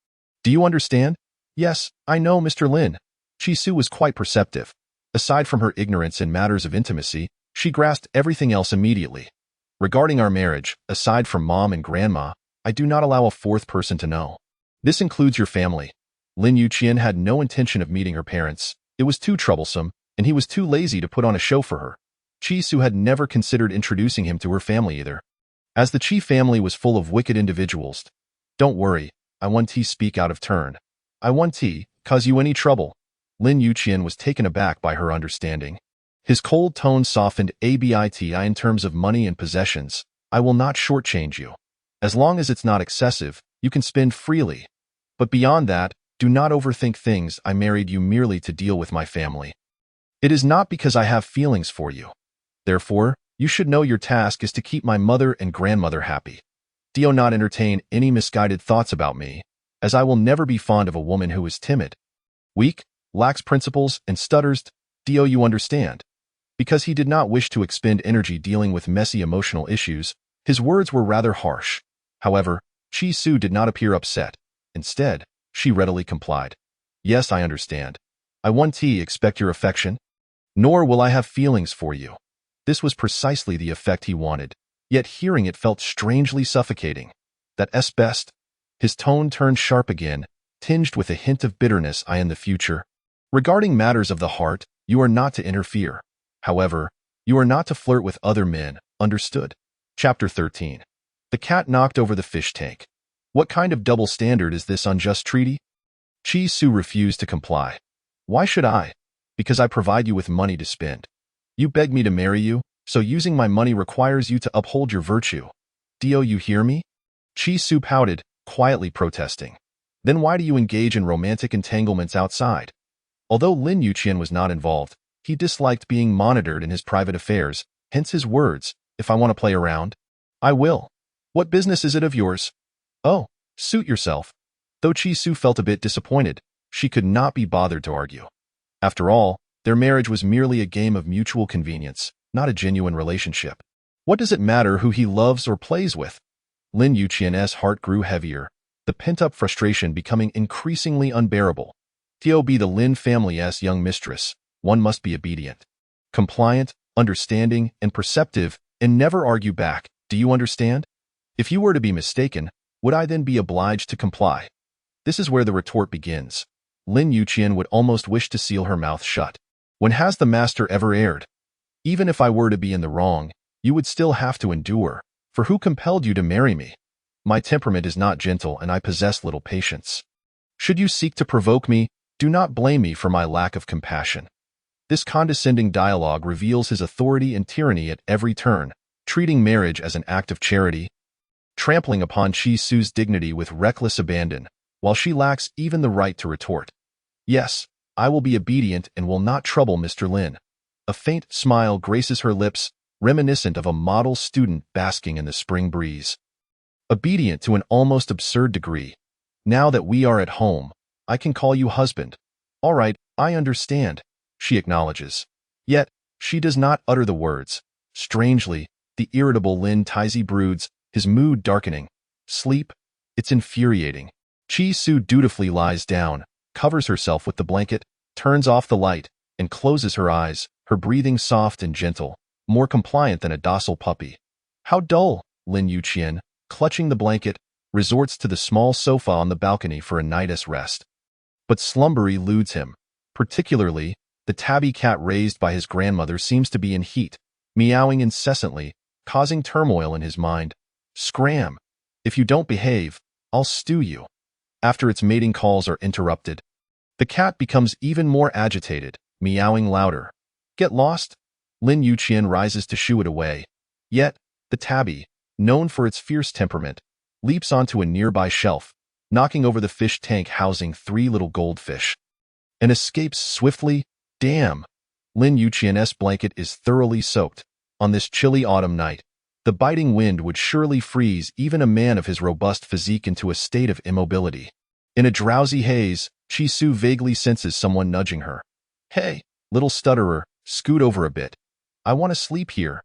Do you understand? Yes, I know, Mr. Lin. Chi-Su was quite perceptive. Aside from her ignorance in matters of intimacy, she grasped everything else immediately. Regarding our marriage, aside from mom and grandma, I do not allow a fourth person to know. This includes your family. Lin Yuqian had no intention of meeting her parents. It was too troublesome, and he was too lazy to put on a show for her. Chi-Su had never considered introducing him to her family either. As the Chi family was full of wicked individuals. Don't worry, I want to speak out of turn. I want to cause you any trouble. Lin Yuqian was taken aback by her understanding. His cold tone softened a bit in terms of money and possessions. I will not shortchange you. As long as it's not excessive, you can spend freely. But beyond that, do not overthink things. I married you merely to deal with my family. It is not because I have feelings for you. Therefore, you should know your task is to keep my mother and grandmother happy. Do not entertain any misguided thoughts about me, as I will never be fond of a woman who is timid, weak, lacks principles, and stutters. Do you understand? Because he did not wish to expend energy dealing with messy emotional issues, his words were rather harsh. However, Chi-Su did not appear upset. Instead, she readily complied. Yes, I understand. I want to expect your affection, nor will I have feelings for you. This was precisely the effect he wanted, yet hearing it felt strangely suffocating. That's best. His tone turned sharp again, tinged with a hint of bitterness. In the future. Regarding matters of the heart, you are not to interfere. However, you are not to flirt with other men, understood? Chapter 13. The cat knocked over the fish tank. What kind of double standard is this unjust treaty? Chi-Su refused to comply. Why should I? Because I provide you with money to spend. You beg me to marry you, so using my money requires you to uphold your virtue. Do you hear me? Chi-Su pouted, quietly protesting. Then why do you engage in romantic entanglements outside? Although Lin Yuqian was not involved, he disliked being monitored in his private affairs, hence his words, if I want to play around, I will. What business is it of yours? Oh, suit yourself. Though Chi-Su felt a bit disappointed, she could not be bothered to argue. After all, their marriage was merely a game of mutual convenience, not a genuine relationship. What does it matter who he loves or plays with? Lin Yuqian's heart grew heavier, the pent-up frustration becoming increasingly unbearable. To be the Lin family's young mistress, one must be obedient, compliant, understanding, and perceptive, and never argue back. Do you understand? If you were to be mistaken, would I then be obliged to comply? This is where the retort begins. Lin Yuqian would almost wish to seal her mouth shut. When has the master ever erred? Even if I were to be in the wrong, you would still have to endure, for who compelled you to marry me? My temperament is not gentle and I possess little patience. Should you seek to provoke me, do not blame me for my lack of compassion. This condescending dialogue reveals his authority and tyranny at every turn, treating marriage as an act of charity, trampling upon Chi-Su's dignity with reckless abandon, while she lacks even the right to retort. Yes, I will be obedient and will not trouble Mr. Lin. A faint smile graces her lips, reminiscent of a model student basking in the spring breeze. Obedient to an almost absurd degree. Now that we are at home, I can call you husband. All right, I understand, she acknowledges. Yet, she does not utter the words. Strangely, the irritable Lin Taizi broods, his mood darkening. Sleep? It's infuriating. Chi-Su dutifully lies down, covers herself with the blanket, turns off the light, and closes her eyes, her breathing soft and gentle, more compliant than a docile puppy. How dull, Lin Yuqian, clutching the blanket, resorts to the small sofa on the balcony for a night's rest. But slumber eludes him. Particularly, the tabby cat raised by his grandmother seems to be in heat, meowing incessantly, causing turmoil in his mind. Scram! If you don't behave, I'll stew you. After its mating calls are interrupted, the cat becomes even more agitated, meowing louder. Get lost? Lin Yuqian rises to shoo it away. Yet, the tabby, known for its fierce temperament, leaps onto a nearby shelf, knocking over the fish tank housing 3 little goldfish, and escapes swiftly. Damn! Lin Yuqian's blanket is thoroughly soaked. On this chilly autumn night, the biting wind would surely freeze even a man of his robust physique into a state of immobility. In a drowsy haze, Chi-Su vaguely senses someone nudging her. Hey, little stutterer, scoot over a bit. I want to sleep here.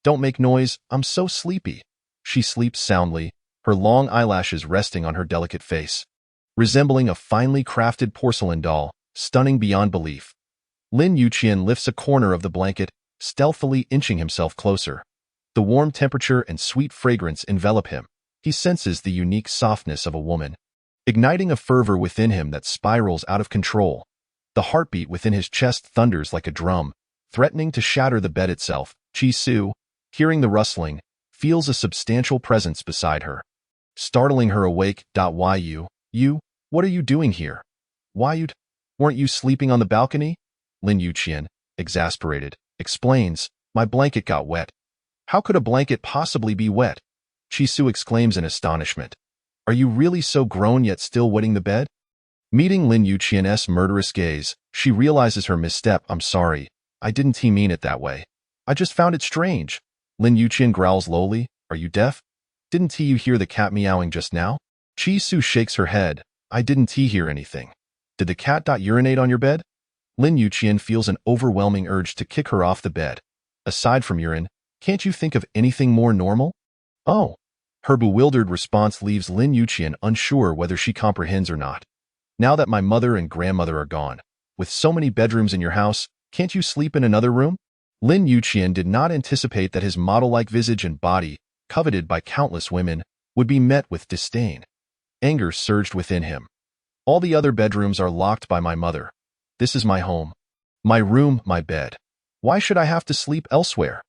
Don't make noise, I'm so sleepy. She sleeps soundly, her long eyelashes resting on her delicate face, resembling a finely crafted porcelain doll, stunning beyond belief. Lin Yuqian lifts a corner of the blanket, stealthily inching himself closer. The warm temperature and sweet fragrance envelop him. He senses the unique softness of a woman, igniting a fervor within him that spirals out of control. The heartbeat within his chest thunders like a drum, threatening to shatter the bed itself. Chi-Su, hearing the rustling, feels a substantial presence beside her, startling her awake. Why you? What are you doing here? Weren't you sleeping on the balcony? Lin Yuqian, exasperated, explains, my blanket got wet. How could a blanket possibly be wet? Chi-Su exclaims in astonishment. Are you really so grown yet still wetting the bed? Meeting Lin Yuqian's murderous gaze, she realizes her misstep. I'm sorry, I didn't mean it that way. I just found it strange. Lin Yuqian growls lowly. Are you deaf? Didn't you hear the cat meowing just now? Chi-Su shakes her head. I didn't hear anything. Did the cat urinate on your bed? Lin Yuqian feels an overwhelming urge to kick her off the bed. Aside from urine, can't you think of anything more normal? Oh. Her bewildered response leaves Lin Yuqian unsure whether she comprehends or not. Now that my mother and grandmother are gone, with so many bedrooms in your house, can't you sleep in another room? Lin Yuqian did not anticipate that his model-like visage and body, coveted by countless women, would be met with disdain. Anger surged within him. All the other bedrooms are locked by my mother. This is my home. My room, my bed. Why should I have to sleep elsewhere?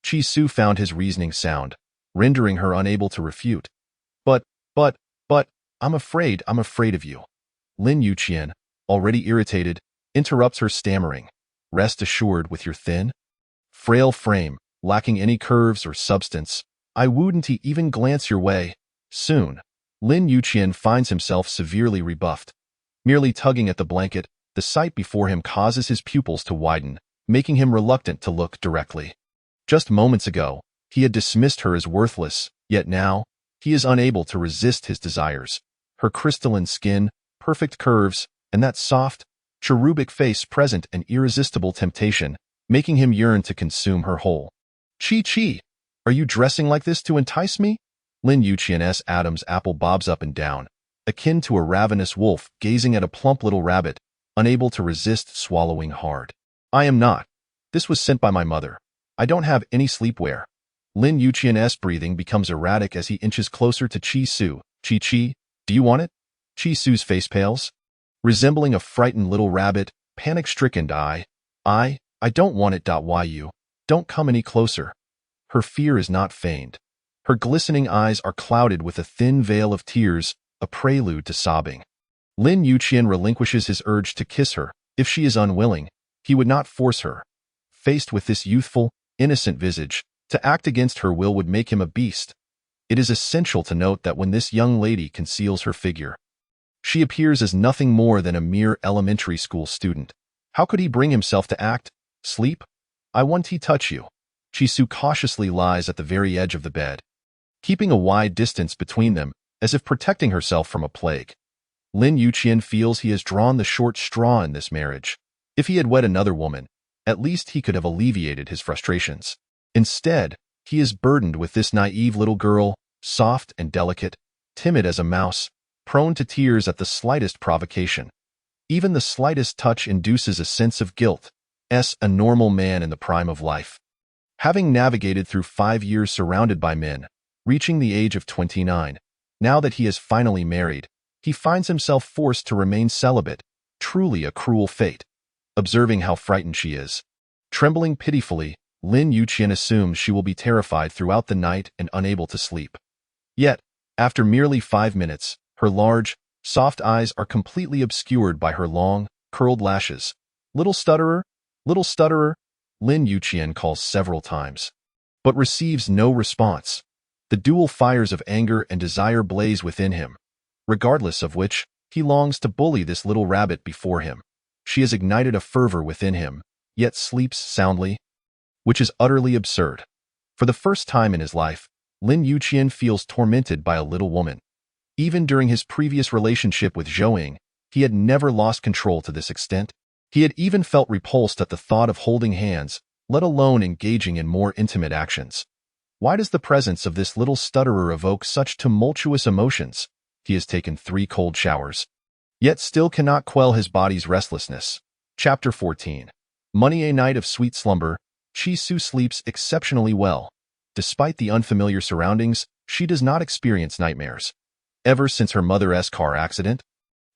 Chi-Su found his reasoning sound, rendering her unable to refute. But, I'm afraid of you. Lin Yuqian, already irritated, interrupts her stammering. Rest assured, with your thin, frail frame, lacking any curves or substance, I wouldn't even glance your way. Soon, Lin Yuqian finds himself severely rebuffed. Merely tugging at the blanket, the sight before him causes his pupils to widen, making him reluctant to look directly. Just moments ago, he had dismissed her as worthless, yet now, he is unable to resist his desires. Her crystalline skin, perfect curves, and that soft, cherubic face present an irresistible temptation, making him yearn to consume her whole. Chi, are you dressing like this to entice me? Lin Yuqian's Adam's apple bobs up and down, akin to a ravenous wolf gazing at a plump little rabbit, unable to resist swallowing hard. I am not. This was sent by my mother. I don't have any sleepwear. Lin Yuqian's breathing becomes erratic as he inches closer to Chi-Su. Chi, do you want it? Chi-Su's face pales. Resembling a frightened little rabbit, panic-stricken, I don't want it. You don't come any closer. Her fear is not feigned. Her glistening eyes are clouded with a thin veil of tears, a prelude to sobbing. Lin Yuqian relinquishes his urge to kiss her. If she is unwilling, he would not force her. Faced with this youthful, innocent visage, to act against her will would make him a beast. It is essential to note that when this young lady conceals her figure, she appears as nothing more than a mere elementary school student. How could he bring himself to act? Sleep? I want to touch you. Chi-Su cautiously lies at the very edge of the bed, keeping a wide distance between them, as if protecting herself from a plague. Lin Yuqian feels he has drawn the short straw in this marriage. If he had wed another woman, at least he could have alleviated his frustrations. Instead, he is burdened with this naive little girl, soft and delicate, timid as a mouse, prone to tears at the slightest provocation. Even the slightest touch induces a sense of guilt. A normal man in the prime of life. Having navigated through 5 years surrounded by men, reaching the age of 29, now that he is finally married, he finds himself forced to remain celibate. Truly a cruel fate. Observing how frightened she is, trembling pitifully, Lin Yuqian assumes she will be terrified throughout the night and unable to sleep. Yet, after merely 5 minutes, her large, soft eyes are completely obscured by her long, curled lashes. Little stutterer, Lin Yuqian calls several times, but receives no response. The dual fires of anger and desire blaze within him, regardless of which, he longs to bully this little rabbit before him. She has ignited a fervor within him, yet sleeps soundly, which is utterly absurd. For the first time in his life, Lin Yuqian feels tormented by a little woman. Even during his previous relationship with Zhou, he had never lost control to this extent. He had even felt repulsed at the thought of holding hands, let alone engaging in more intimate actions. Why does the presence of this little stutterer evoke such tumultuous emotions? He has taken 3 cold showers, yet still cannot quell his body's restlessness. Chapter 14. Money. A night of sweet slumber, Chi-Su sleeps exceptionally well. Despite the unfamiliar surroundings, she does not experience nightmares. Ever since her mother's car accident,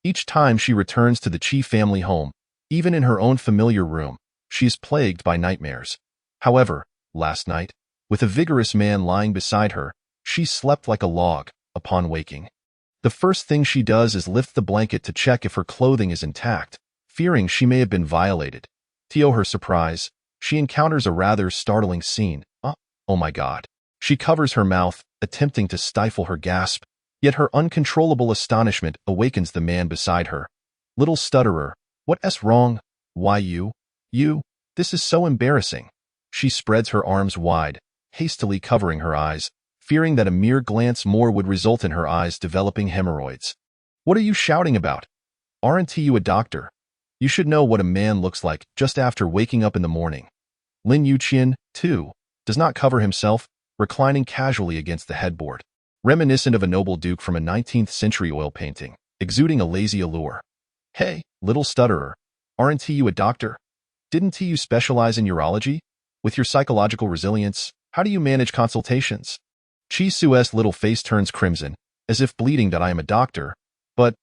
each time she returns to the Chi family home, even in her own familiar room, she is plagued by nightmares. However, last night, with a vigorous man lying beside her, she slept like a log upon waking. The first thing she does is lift the blanket to check if her clothing is intact, fearing she may have been violated. To her surprise, she encounters a rather startling scene. Oh my God. She covers her mouth, attempting to stifle her gasp, yet her uncontrollable astonishment awakens the man beside her. Little stutterer, what's wrong? Why you? This is so embarrassing. She spreads her arms wide, hastily covering her eyes, fearing that a mere glance more would result in her eyes developing hemorrhoids. What are you shouting about? Aren't you a doctor? You should know what a man looks like just after waking up in the morning. Lin Yuqian, too, does not cover himself, reclining casually against the headboard, reminiscent of a noble duke from a 19th century oil painting, exuding a lazy allure. Hey, little stutterer, aren't you a doctor? Didn't you specialize in urology? With your psychological resilience, how do you manage consultations? Chi Su's little face turns crimson, as if bleeding that I am a doctor. But,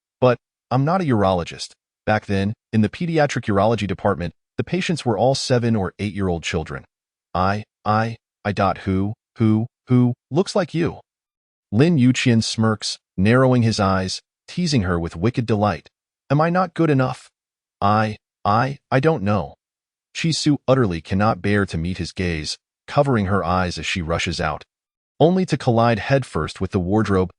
I'm not a urologist. Back then, in the pediatric urology department, the patients were all 7 or 8-year-old children. Who looks like you? Lin Yuqian smirks, narrowing his eyes, teasing her with wicked delight. Am I not good enough? I don't know. Chi Su utterly cannot bear to meet his gaze, covering her eyes as she rushes out, only to collide headfirst with the wardrobe.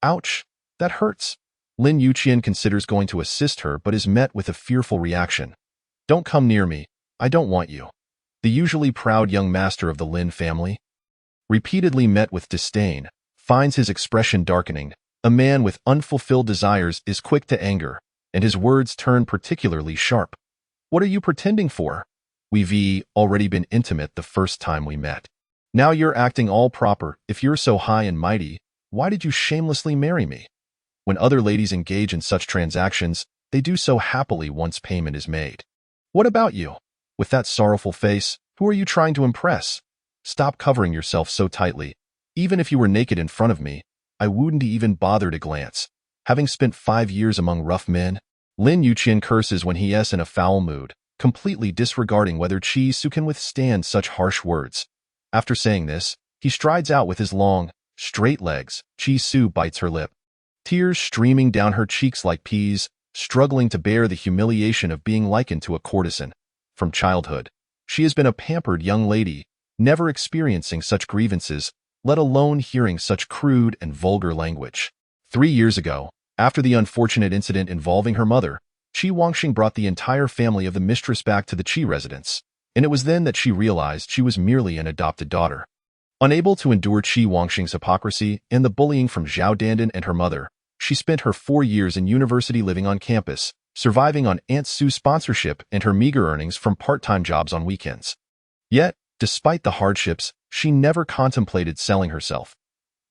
Ouch, that hurts. Lin Yuqian considers going to assist her but is met with a fearful reaction. Don't come near me, I don't want you. The usually proud young master of the Lin family, repeatedly met with disdain, finds his expression darkening. A man with unfulfilled desires is quick to anger, and his words turn particularly sharp. What are you pretending for? We've already been intimate the first time we met. Now you're acting all proper. If you're so high and mighty, why did you shamelessly marry me? When other ladies engage in such transactions, they do so happily once payment is made. What about you? With that sorrowful face, who are you trying to impress? Stop covering yourself so tightly. Even if you were naked in front of me, I wouldn't even bother to glance. Having spent 5 years among rough men, Lin Yuqian curses when he is in a foul mood, completely disregarding whether Chi Su can withstand such harsh words. After saying this, he strides out with his long, straight legs. Chi Su bites her lip, tears streaming down her cheeks like peas, struggling to bear the humiliation of being likened to a courtesan. From childhood, she has been a pampered young lady, never experiencing such grievances, let alone hearing such crude and vulgar language. 3 years ago, after the unfortunate incident involving her mother, Qi Wangxing brought the entire family of the mistress back to the Qi residence, and it was then that she realized she was merely an adopted daughter. Unable to endure Qi Wangxing's hypocrisy and the bullying from Zhao Dandan and her mother, she spent her 4 years in university living on campus, surviving on Aunt Sue's sponsorship and her meager earnings from part-time jobs on weekends. Yet, despite the hardships, she never contemplated selling herself.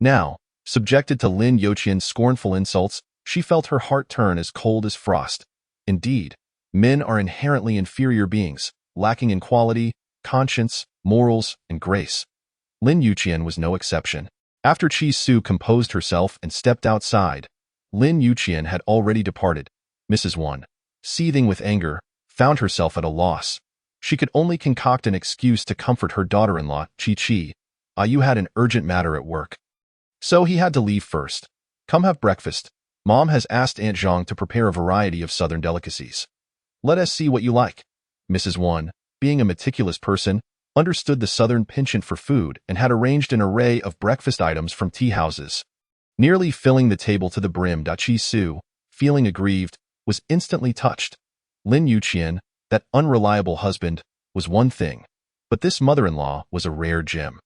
Now, subjected to Lin Yuqian's scornful insults, she felt her heart turn as cold as frost. Indeed, men are inherently inferior beings, lacking in quality, conscience, morals, and grace. Lin Yuqian was no exception. After Chi Su composed herself and stepped outside, Lin Yuqian had already departed. Mrs. Wan, seething with anger, found herself at a loss. She could only concoct an excuse to comfort her daughter-in-law, Chi. You had an urgent matter at work. So he had to leave first. Come have breakfast. Mom has asked Aunt Zhang to prepare a variety of southern delicacies. Let us see what you like. Mrs. Wan, being a meticulous person, understood the southern penchant for food and had arranged an array of breakfast items from tea houses, nearly filling the table to the brim. Chi Su, feeling aggrieved, was instantly touched. Lin Yuqian, that unreliable husband, was one thing, but this mother-in-law was a rare gem.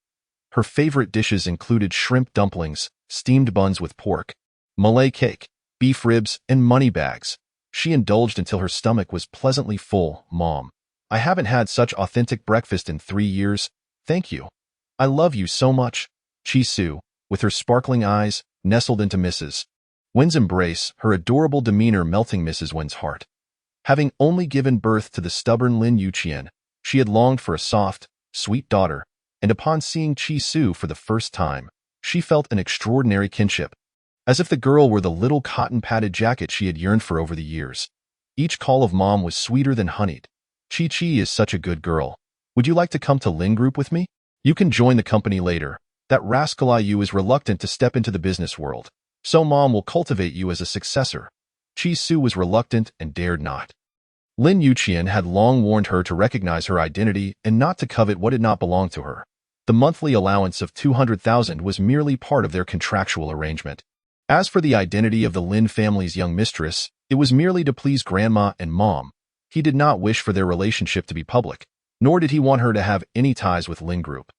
Her favorite dishes included shrimp dumplings, steamed buns with pork, Malay cake, beef ribs, and money bags. She indulged until her stomach was pleasantly full. Mom, I haven't had such authentic breakfast in 3 years. Thank you. I love you so much. Chi Su, with her sparkling eyes, nestled into Mrs. Wen's embrace, her adorable demeanor melting Mrs. Wen's heart. Having only given birth to the stubborn Lin Yuqian, she had longed for a soft, sweet daughter, and upon seeing Chi-Su for the first time, she felt an extraordinary kinship, as if the girl were the little cotton-padded jacket she had yearned for over the years. Each call of mom was sweeter than honeyed. Chi-Chi is such a good girl. Would you like to come to Lin Group with me? You can join the company later. That rascal IU is reluctant to step into the business world, so mom will cultivate you as a successor. Chi-Su was reluctant and dared not. Lin Yuqian had long warned her to recognize her identity and not to covet what did not belong to her. The monthly allowance of 200,000 was merely part of their contractual arrangement. As for the identity of the Lin family's young mistress, it was merely to please grandma and mom. He did not wish for their relationship to be public, nor did he want her to have any ties with Lin Group.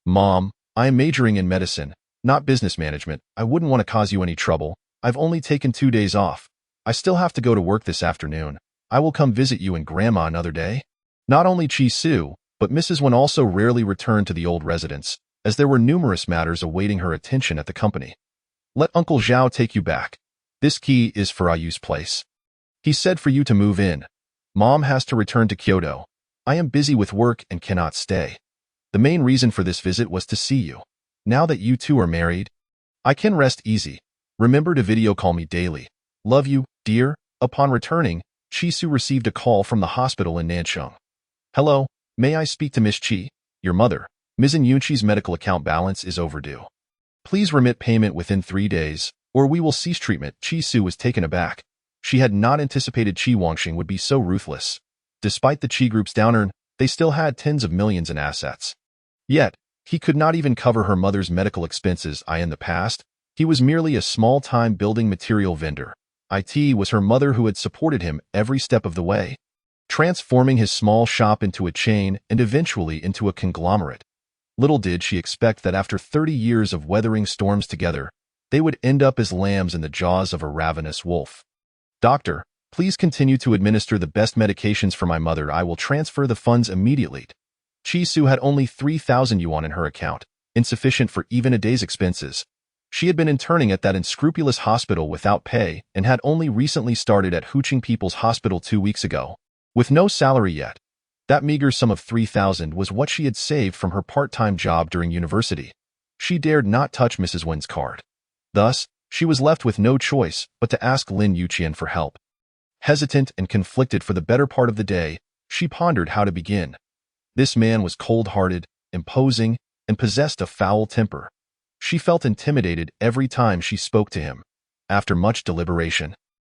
Mom, I am majoring in medicine, not business management. I wouldn't want to cause you any trouble. I've only taken 2 days off. I still have to go to work this afternoon. I will come visit you and grandma another day. Not only Chi-Su, but Mrs. Wen also rarely returned to the old residence, as there were numerous matters awaiting her attention at the company. Let Uncle Zhao take you back. This key is for Ayu's place. He said for you to move in. Mom has to return to Kyoto. I am busy with work and cannot stay. The main reason for this visit was to see you. Now that you two are married, I can rest easy. Remember to video call me daily. Love you, dear. Upon returning, Chi-Su received a call from the hospital in Nancheng. Hello, may I speak to Miss Chi, your mother? Ms. Yunqi's medical account balance is overdue. Please remit payment within 3 days, or we will cease treatment. Chi-Su was taken aback. She had not anticipated Qi Wangxing would be so ruthless. Despite the Qi Group's downturn, they still had tens of millions in assets. Yet, he could not even cover her mother's medical expenses. In the past, he was merely a small-time building material vendor. It was her mother who had supported him every step of the way, transforming his small shop into a chain and eventually into a conglomerate. Little did she expect that after 30 years of weathering storms together, they would end up as lambs in the jaws of a ravenous wolf. Doctor, please continue to administer the best medications for my mother. I will transfer the funds immediately. Chi-Su had only 3,000 yuan in her account, insufficient for even a day's expenses. She had been interning at that unscrupulous hospital without pay and had only recently started at Huqing People's Hospital 2 weeks ago, with no salary yet. That meager sum of 3,000 was what she had saved from her part-time job during university. She dared not touch Mrs. Wen's card. Thus, she was left with no choice but to ask Lin Yuqian for help. Hesitant and conflicted for the better part of the day, she pondered how to begin. This man was cold-hearted, imposing, and possessed a foul temper. She felt intimidated every time she spoke to him. After much deliberation,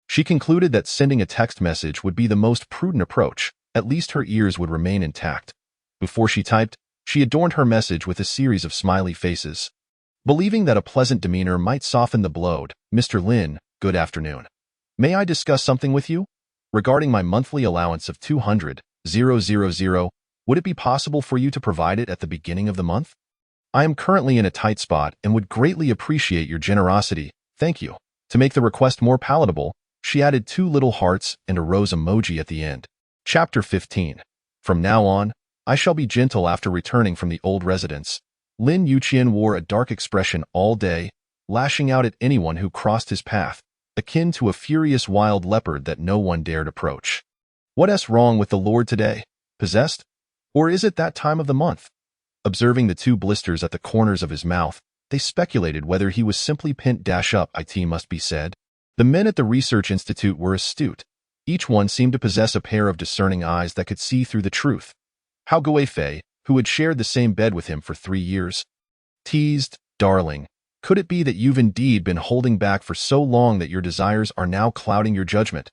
she concluded that sending a text message would be the most prudent approach. At least her ears would remain intact. Before she typed, she adorned her message with a series of smiley faces. Believing that a pleasant demeanor might soften the blow, Mr. Lin, good afternoon. May I discuss something with you? Regarding my monthly allowance of 200,000, would it be possible for you to provide it at the beginning of the month? I am currently in a tight spot and would greatly appreciate your generosity. Thank you. To make the request more palatable, she added 2 little hearts and a rose emoji at the end. Chapter 15. From now on, I shall be gentle. After returning from the old residence, Lin Yuqian wore a dark expression all day, lashing out at anyone who crossed his path, akin to a furious wild leopard that no one dared approach. What's wrong with the Lord today? Possessed? Or is it that time of the month? Observing the 2 blisters at the corners of his mouth, they speculated whether he was simply pent-up. It must be said. The men at the research institute were astute. Each one seemed to possess a pair of discerning eyes that could see through the truth. How Guifei, who had shared the same bed with him for 3 years, teased, "Darling, could it be that you've indeed been holding back for so long that your desires are now clouding your judgment?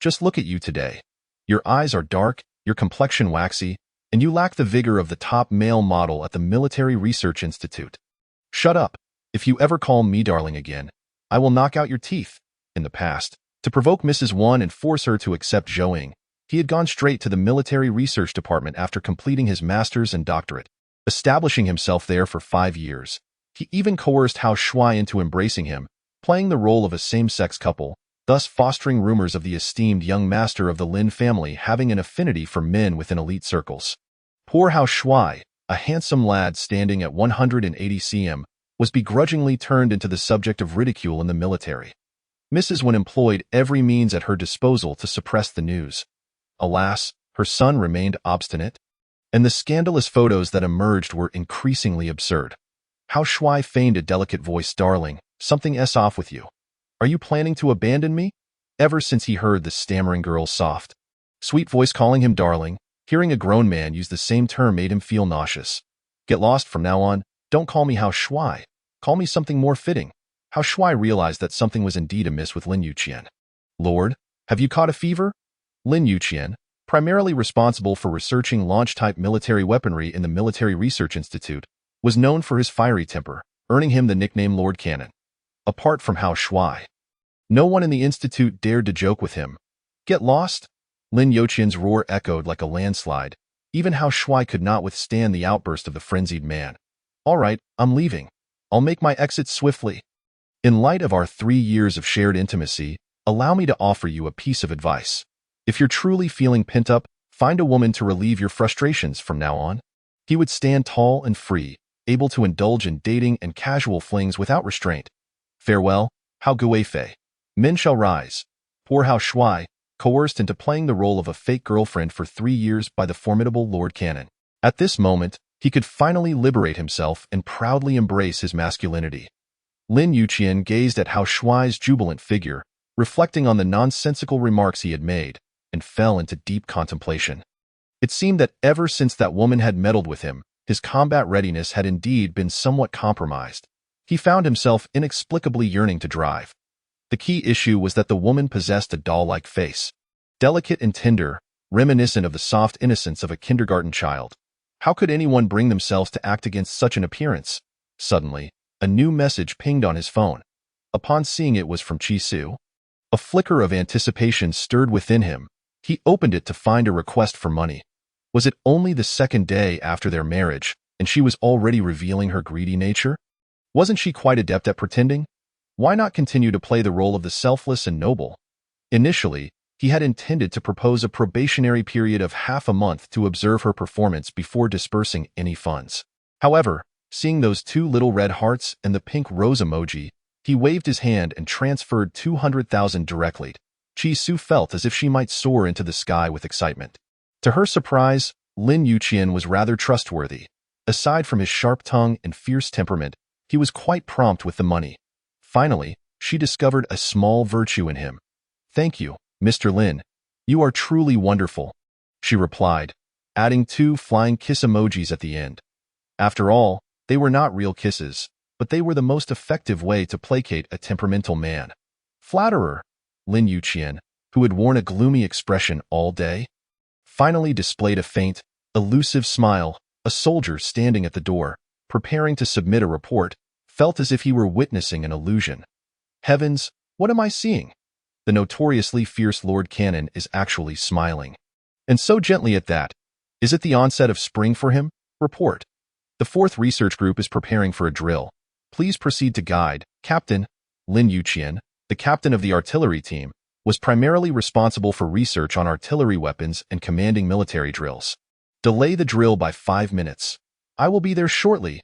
Just look at you today. Your eyes are dark, your complexion waxy, and you lack the vigor of the top male model at the Military Research Institute. Shut up. If you ever call me darling again, I will knock out your teeth." In the past, to provoke Mrs. Wan and force her to accept Zhouing, he had gone straight to the Military Research Department after completing his master's and doctorate, establishing himself there for 5 years. He even coerced Hao Shuai into embracing him, playing the role of a same-sex couple, thus fostering rumors of the esteemed young master of the Lin family having an affinity for men within elite circles. Poor Hao Shuai, a handsome lad standing at 180 cm, was begrudgingly turned into the subject of ridicule in the military. Mrs. Wen employed every means at her disposal to suppress the news. Alas, her son remained obstinate. and the scandalous photos that emerged were increasingly absurd. Hao Shuai feigned a delicate voice. Darling, something's off with you. Are you planning to abandon me? Ever since he heard the stammering girl's soft, sweet voice calling him darling, hearing a grown man use the same term made him feel nauseous. Get lost from now on. Don't call me Hao Shuai. Call me something more fitting. Hao Shuai realized that something was indeed amiss with Lin Yuqian. Lord, have you caught a fever? Lin Yuqian, primarily responsible for researching launch-type military weaponry in the Military Research Institute, was known for his fiery temper, earning him the nickname Lord Cannon. Apart from Hao Shuai, no one in the institute dared to joke with him. Get lost? Lin Yuqian's roar echoed like a landslide. Even Hao Shuai could not withstand the outburst of the frenzied man. All right, I'm leaving. I'll make my exit swiftly. In light of our 3 years of shared intimacy, allow me to offer you a piece of advice. If you're truly feeling pent up, find a woman to relieve your frustrations from now on. He would stand tall and free, able to indulge in dating and casual flings without restraint. Farewell, Hao Guifei. Men shall rise. Poor Hao Shuai, coerced into playing the role of a fake girlfriend for 3 years by the formidable Lord Cannon. At this moment, he could finally liberate himself and proudly embrace his masculinity. Lin Yuqian gazed at Hao Shuai's jubilant figure, reflecting on the nonsensical remarks he had made, and fell into deep contemplation. It seemed that ever since that woman had meddled with him, his combat readiness had indeed been somewhat compromised. He found himself inexplicably yearning to drive. The key issue was that the woman possessed a doll-like face, delicate and tender, reminiscent of the soft innocence of a kindergarten child. How could anyone bring themselves to act against such an appearance? Suddenly, a new message pinged on his phone. Upon seeing it was from Chi Su. A flicker of anticipation stirred within him. He opened it to find a request for money. Was it only the second day after their marriage, and she was already revealing her greedy nature? Wasn't she quite adept at pretending? Why not continue to play the role of the selfless and noble? Initially, he had intended to propose a probationary period of half a month to observe her performance before dispersing any funds. However, seeing those 2 little red hearts and the pink rose emoji, he waved his hand and transferred 200,000 directly. Chi Su felt as if she might soar into the sky with excitement. To her surprise, Lin Yuqian was rather trustworthy. Aside from his sharp tongue and fierce temperament, he was quite prompt with the money. Finally, she discovered a small virtue in him. Thank you, Mr. Lin. You are truly wonderful, she replied, adding 2 flying kiss emojis at the end. After all, they were not real kisses, but they were the most effective way to placate a temperamental man. Flatterer, Lin Yuqian, who had worn a gloomy expression all day, finally displayed a faint, elusive smile. A soldier standing at the door, preparing to submit a report, felt as if he were witnessing an illusion. Heavens, what am I seeing? The notoriously fierce Lord Cannon is actually smiling. And so gently at that. Is it the onset of spring for him? Report. The 4th research group is preparing for a drill. Please proceed to guide. Captain Lin Yuqian, the captain of the artillery team, was primarily responsible for research on artillery weapons and commanding military drills. Delay the drill by 5 minutes. I will be there shortly.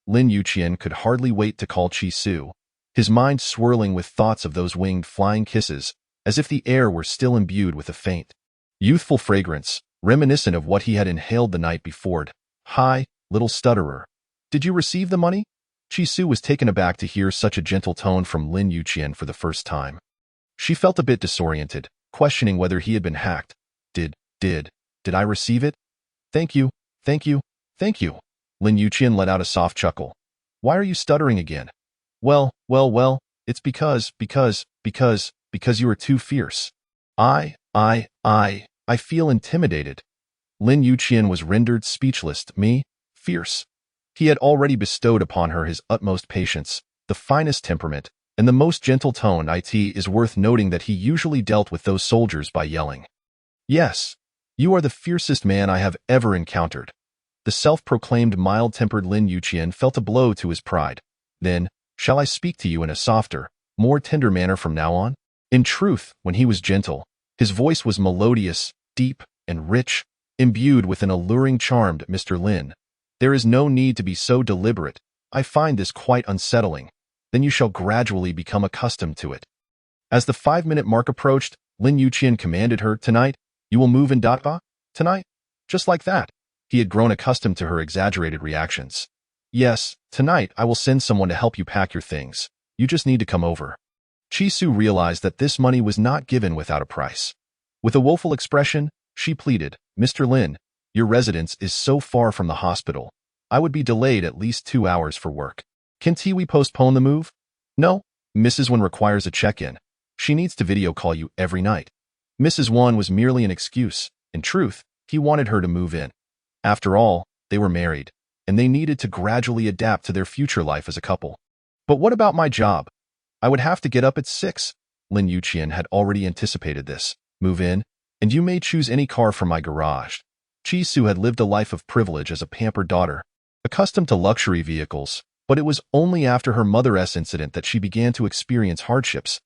Lin Yuqian could hardly wait to call Chi Su, his mind swirling with thoughts of those winged flying kisses, as if the air were still imbued with a faint, youthful fragrance, reminiscent of what he had inhaled the night before. Hi, little stutterer. Did you receive the money? Chi Su was taken aback to hear such a gentle tone from Lin Yuqian for the first time. She felt a bit disoriented, questioning whether he had been hacked. Did I receive it? Thank you. Lin Yuqian let out a soft chuckle. Why are you stuttering again? Well, it's because you are too fierce. I feel intimidated. Lin Yuqian was rendered speechless. Me? Fierce? He had already bestowed upon her his utmost patience, the finest temperament, and the most gentle tone. It is worth noting that he usually dealt with those soldiers by yelling. Yes. You are the fiercest man I have ever encountered. The self-proclaimed mild-tempered Lin Yuqian felt a blow to his pride. Then, shall I speak to you in a softer, more tender manner from now on? In truth, when he was gentle, his voice was melodious, deep, and rich, imbued with an alluring charm. Mr. Lin, there is no need to be so deliberate. I find this quite unsettling. Then you shall gradually become accustomed to it. As the 5-minute mark approached, Lin Yuqian commanded her, Tonight, you will move in Datba? Tonight? Just like that. He had grown accustomed to her exaggerated reactions. Yes, tonight I will send someone to help you pack your things. You just need to come over. Chi-Su realized that this money was not given without a price. With a woeful expression, she pleaded, Mr. Lin, your residence is so far from the hospital. I would be delayed at least 2 hours for work. Can't we postpone the move? No, Mrs. Wan requires a check-in. She needs to video call you every night. Mrs. Wan was merely an excuse. In truth, he wanted her to move in. After all, they were married, and they needed to gradually adapt to their future life as a couple. But what about my job? I would have to get up at 6. Lin Yuqian had already anticipated this. Move in, and you may choose any car from my garage. Chi-Su had lived a life of privilege as a pampered daughter, accustomed to luxury vehicles, but it was only after her mother's incident that she began to experience hardships.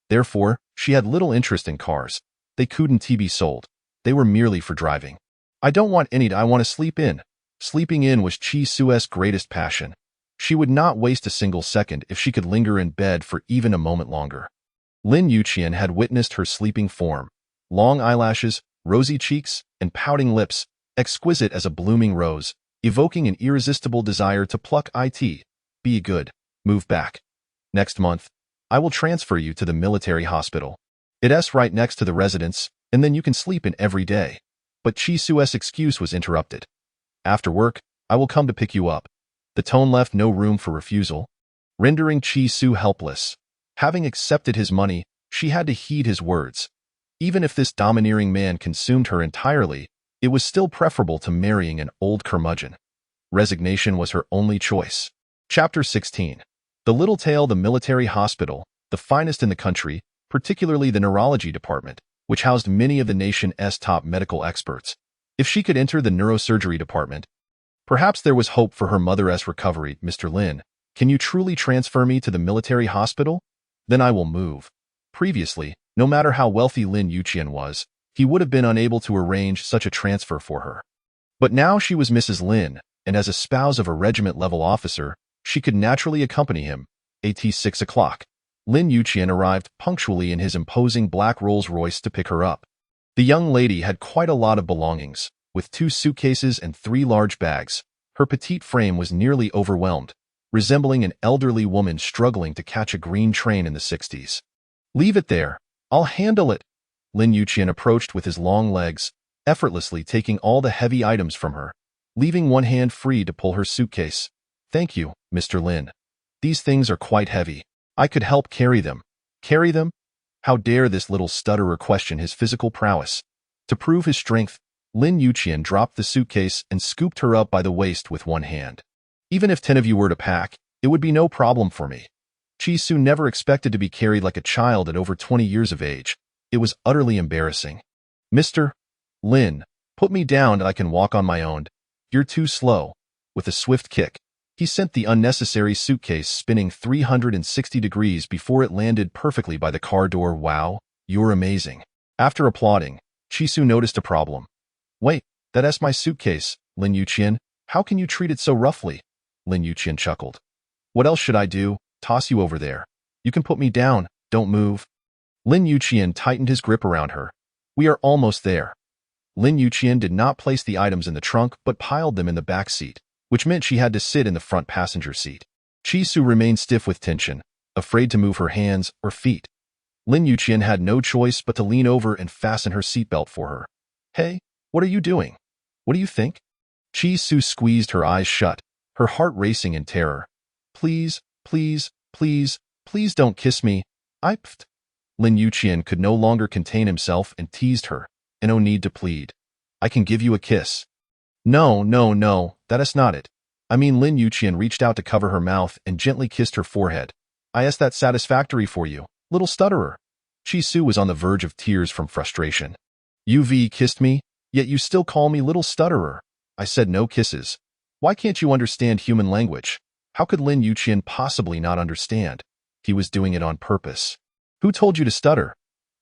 Therefore, she had little interest in cars. They couldn't be sold. They were merely for driving. I don't want any, I want to sleep in. Sleeping in was Chi-Su's greatest passion. She would not waste a single second if she could linger in bed for even a moment longer. Lin Yuqian had witnessed her sleeping form. Long eyelashes, rosy cheeks, and pouting lips, exquisite as a blooming rose, evoking an irresistible desire to pluck it. Be good. Move back. Next month, I will transfer you to the military hospital. It's right next to the residence, and then you can sleep in every day. But Chi-Su's excuse was interrupted. After work, I will come to pick you up. The tone left no room for refusal, rendering Chi-Su helpless. Having accepted his money, she had to heed his words. Even if this domineering man consumed her entirely, it was still preferable to marrying an old curmudgeon. Resignation was her only choice. Chapter 16. The Little Tail, the military hospital, the finest in the country, particularly the neurology department, which housed many of the nation's top medical experts. If she could enter the neurosurgery department, perhaps there was hope for her mother's recovery. Mr. Lin, can you truly transfer me to the military hospital? Then I will move. Previously, no matter how wealthy Lin Yuqian was, he would have been unable to arrange such a transfer for her. But now she was Mrs. Lin, and as a spouse of a regiment-level officer, she could naturally accompany him. At 6 o'clock, Lin Yuqian arrived punctually in his imposing black Rolls-Royce to pick her up. The young lady had quite a lot of belongings, with 2 suitcases and 3 large bags. Her petite frame was nearly overwhelmed, resembling an elderly woman struggling to catch a green train in the 60s. Leave it there. I'll handle it. Lin Yuqian approached with his long legs, effortlessly taking all the heavy items from her, leaving one hand free to pull her suitcase. Thank you, Mr. Lin. These things are quite heavy. I could help carry them. Carry them? How dare this little stutterer question his physical prowess? To prove his strength, Lin Yuqian dropped the suitcase and scooped her up by the waist with one hand. Even if 10 of you were to pack, it would be no problem for me. Chi-Su never expected to be carried like a child at over 20 years of age. It was utterly embarrassing. Mr. Lin, put me down and I can walk on my own. You're too slow. With a swift kick, he sent the unnecessary suitcase spinning 360 degrees before it landed perfectly by the car door. Wow, you're amazing. After applauding, Chi-Su noticed a problem. Wait, that's my suitcase, Lin Yuqian. How can you treat it so roughly? Lin Yuqian chuckled. What else should I do? Toss you over there. You can put me down. Don't move. Lin Yuqian tightened his grip around her. We are almost there. Lin Yuqian did not place the items in the trunk but piled them in the back seat, which meant she had to sit in the front passenger seat. Chi-Su remained stiff with tension, afraid to move her hands or feet. Lin Yuqian had no choice but to lean over and fasten her seatbelt for her. Hey, what are you doing? What do you think? Chi-Su squeezed her eyes shut, her heart racing in terror. Please, please, please, please don't kiss me. Pfft. Lin Yuqian could no longer contain himself and teased her. No need to plead. I can give you a kiss. No, that's not it. I mean, Lin Yuqian reached out to cover her mouth and gently kissed her forehead. Is that satisfactory for you, little stutterer? Chi-Su was on the verge of tears from frustration. You've kissed me, yet you still call me little stutterer. I said no kisses. Why can't you understand human language? How could Lin Yuqian possibly not understand? He was doing it on purpose. Who told you to stutter?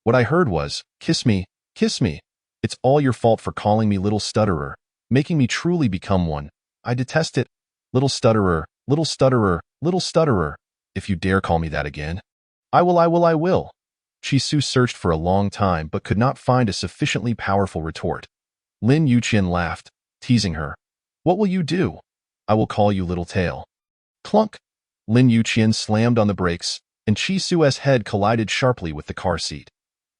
What I heard was, kiss me, kiss me. It's all your fault for calling me little stutterer, making me truly become one. I detest it. Little stutterer, little stutterer, little stutterer. If you dare call me that again. I will. Chi-Su searched for a long time but could not find a sufficiently powerful retort. Lin Yuqian laughed. teasing her. What will you do? I will call you Little Tail. Clunk! Lin Yuqian slammed on the brakes, and Chi Su's head collided sharply with the car seat.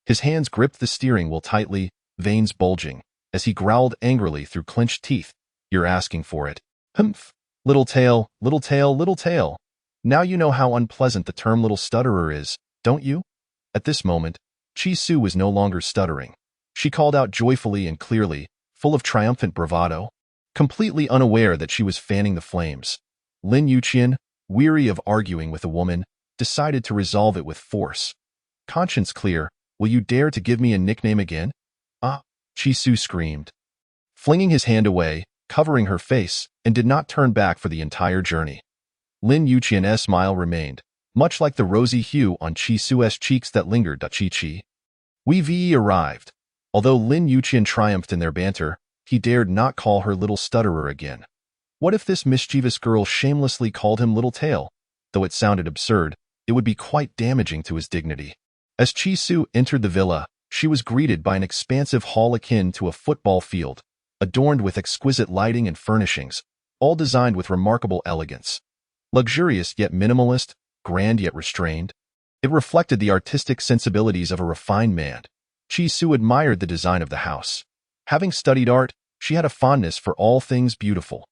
His hands gripped the steering wheel tightly, veins bulging, as he growled angrily through clenched teeth. You're asking for it. Humph! Little Tail, Little Tail, Little Tail. Now you know how unpleasant the term little stutterer is, don't you? At this moment, Chi Su was no longer stuttering. She called out joyfully and clearly, full of triumphant bravado, completely unaware that she was fanning the flames. Lin Yuqian, weary of arguing with a woman, decided to resolve it with force. Conscience clear, will you dare to give me a nickname again? Ah! Chi Su screamed, flinging his hand away, covering her face, and did not turn back for the entire journey. Lin Yuqian's smile remained, much like the rosy hue on Chi Su's cheeks that lingered. Chi. Wei arrived. Although Lin Yuqian triumphed in their banter, he dared not call her little stutterer again. What if this mischievous girl shamelessly called him Little Tail? Though it sounded absurd, it would be quite damaging to his dignity. As Chi Su entered the villa, she was greeted by an expansive hall akin to a football field, adorned with exquisite lighting and furnishings, all designed with remarkable elegance. Luxurious yet minimalist, grand yet restrained, it reflected the artistic sensibilities of a refined man. Chi Su admired the design of the house. Having studied art, she had a fondness for all things beautiful.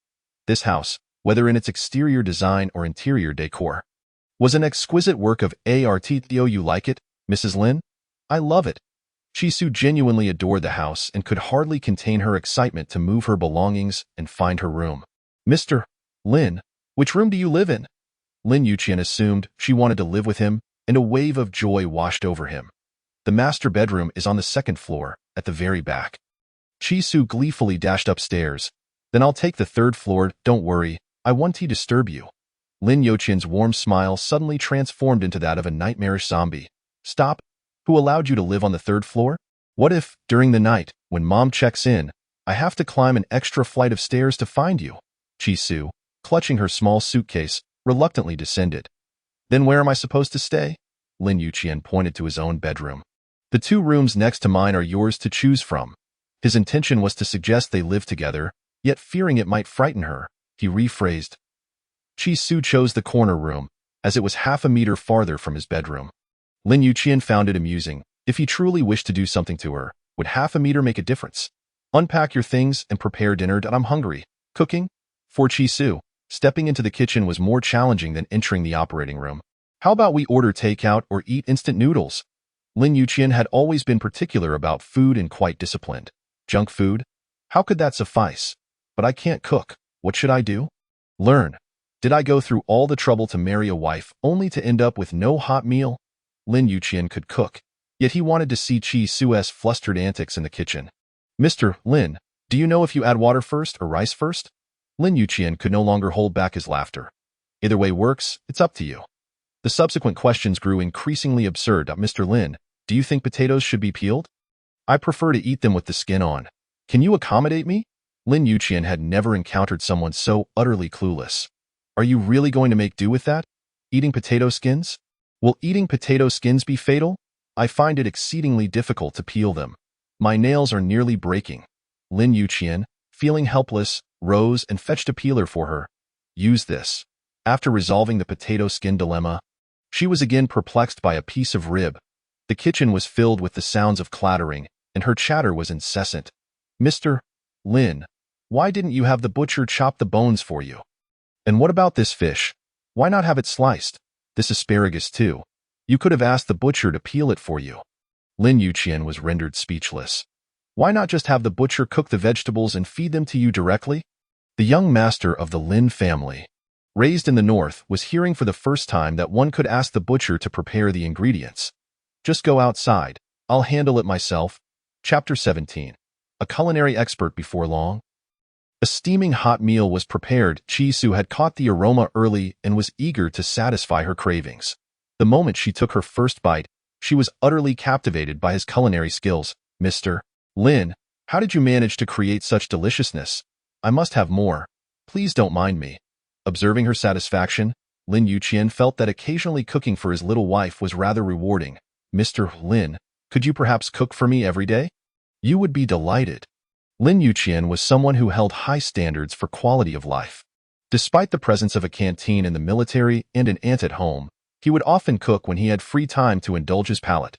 This house, whether in its exterior design or interior decor, was an exquisite work of art. You like it, Mrs. Lin? I love it. Chi Su genuinely adored the house and could hardly contain her excitement to move her belongings and find her room. Mr. Lin, which room do you live in? Lin Yuqian assumed she wanted to live with him, and a wave of joy washed over him. The master bedroom is on the second floor, at the very back. Chi Su gleefully dashed upstairs. Then I'll take the third floor, don't worry, I won't disturb you. Lin Yuqian's warm smile suddenly transformed into that of a nightmarish zombie. Stop? Who allowed you to live on the third floor? What if, during the night, when Mom checks in, I have to climb an extra flight of stairs to find you? Chi Su, clutching her small suitcase, reluctantly descended. Then where am I supposed to stay? Lin Yuqian pointed to his own bedroom. The 2 rooms next to mine are yours to choose from. His intention was to suggest they live together, yet fearing it might frighten her, he rephrased. Chi Su chose the corner room, as it was half a meter farther from his bedroom. Lin Yuqian found it amusing. If he truly wished to do something to her, would half a meter make a difference? Unpack your things and prepare dinner. I'm hungry. Cooking? For Chi Su, stepping into the kitchen was more challenging than entering the operating room. How about we order takeout or eat instant noodles? Lin Yuqian had always been particular about food and quite disciplined. Junk food? How could that suffice? But I can't cook. What should I do? Learn. Did I go through all the trouble to marry a wife only to end up with no hot meal? Lin Yuqian could cook, yet he wanted to see Chi Su's flustered antics in the kitchen. Mr. Lin, do you know if you add water first or rice first? Lin Yuqian could no longer hold back his laughter. Either way works, it's up to you. The subsequent questions grew increasingly absurd. Mr. Lin, do you think potatoes should be peeled? I prefer to eat them with the skin on. Can you accommodate me? Lin Yuqian had never encountered someone so utterly clueless. Are you really going to make do with that? Eating potato skins? Will eating potato skins be fatal? I find it exceedingly difficult to peel them. My nails are nearly breaking. Lin Yuqian, feeling helpless, rose and fetched a peeler for her. Use this. After resolving the potato skin dilemma, she was again perplexed by a piece of rib. The kitchen was filled with the sounds of clattering, and her chatter was incessant. Mr. Lin, why didn't you have the butcher chop the bones for you? And what about this fish? Why not have it sliced? This asparagus too. You could have asked the butcher to peel it for you. Lin Yuqian was rendered speechless. Why not just have the butcher cook the vegetables and feed them to you directly? The young master of the Lin family, raised in the north, was hearing for the first time that one could ask the butcher to prepare the ingredients. Just go outside. I'll handle it myself. Chapter 17. A culinary expert before long. A steaming hot meal was prepared. Chi Su had caught the aroma early and was eager to satisfy her cravings. The moment she took her first bite, she was utterly captivated by his culinary skills. Mr. Lin, how did you manage to create such deliciousness? I must have more. Please don't mind me. Observing her satisfaction, Lin Yuqian felt that occasionally cooking for his little wife was rather rewarding. Mr. Lin, could you perhaps cook for me every day? You would be delighted. Lin Yuqian was someone who held high standards for quality of life. Despite the presence of a canteen in the military and an aunt at home, he would often cook when he had free time to indulge his palate.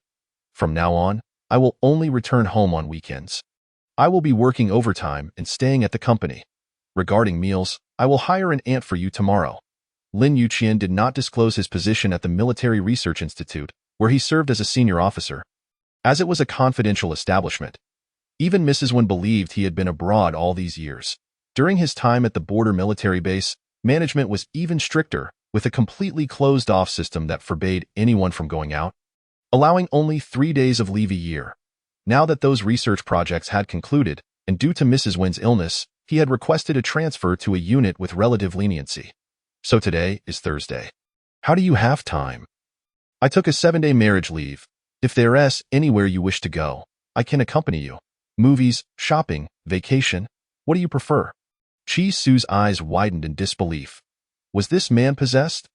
From now on, I will only return home on weekends. I will be working overtime and staying at the company. Regarding meals, I will hire an aunt for you tomorrow. Lin Yuqian did not disclose his position at the Military Research Institute, where he served as a senior officer, as it was a confidential establishment. Even Mrs. Wen believed he had been abroad all these years. During his time at the border military base, management was even stricter, with a completely closed-off system that forbade anyone from going out, allowing only 3 days of leave a year. Now that those research projects had concluded, and due to Mrs. Wen's illness, he had requested a transfer to a unit with relative leniency. So today is Thursday. How do you have time? I took a 7-day marriage leave. If there's anywhere you wish to go, I can accompany you. Movies, shopping, vacation, what do you prefer? Chi Su's eyes widened in disbelief. Was this man possessed?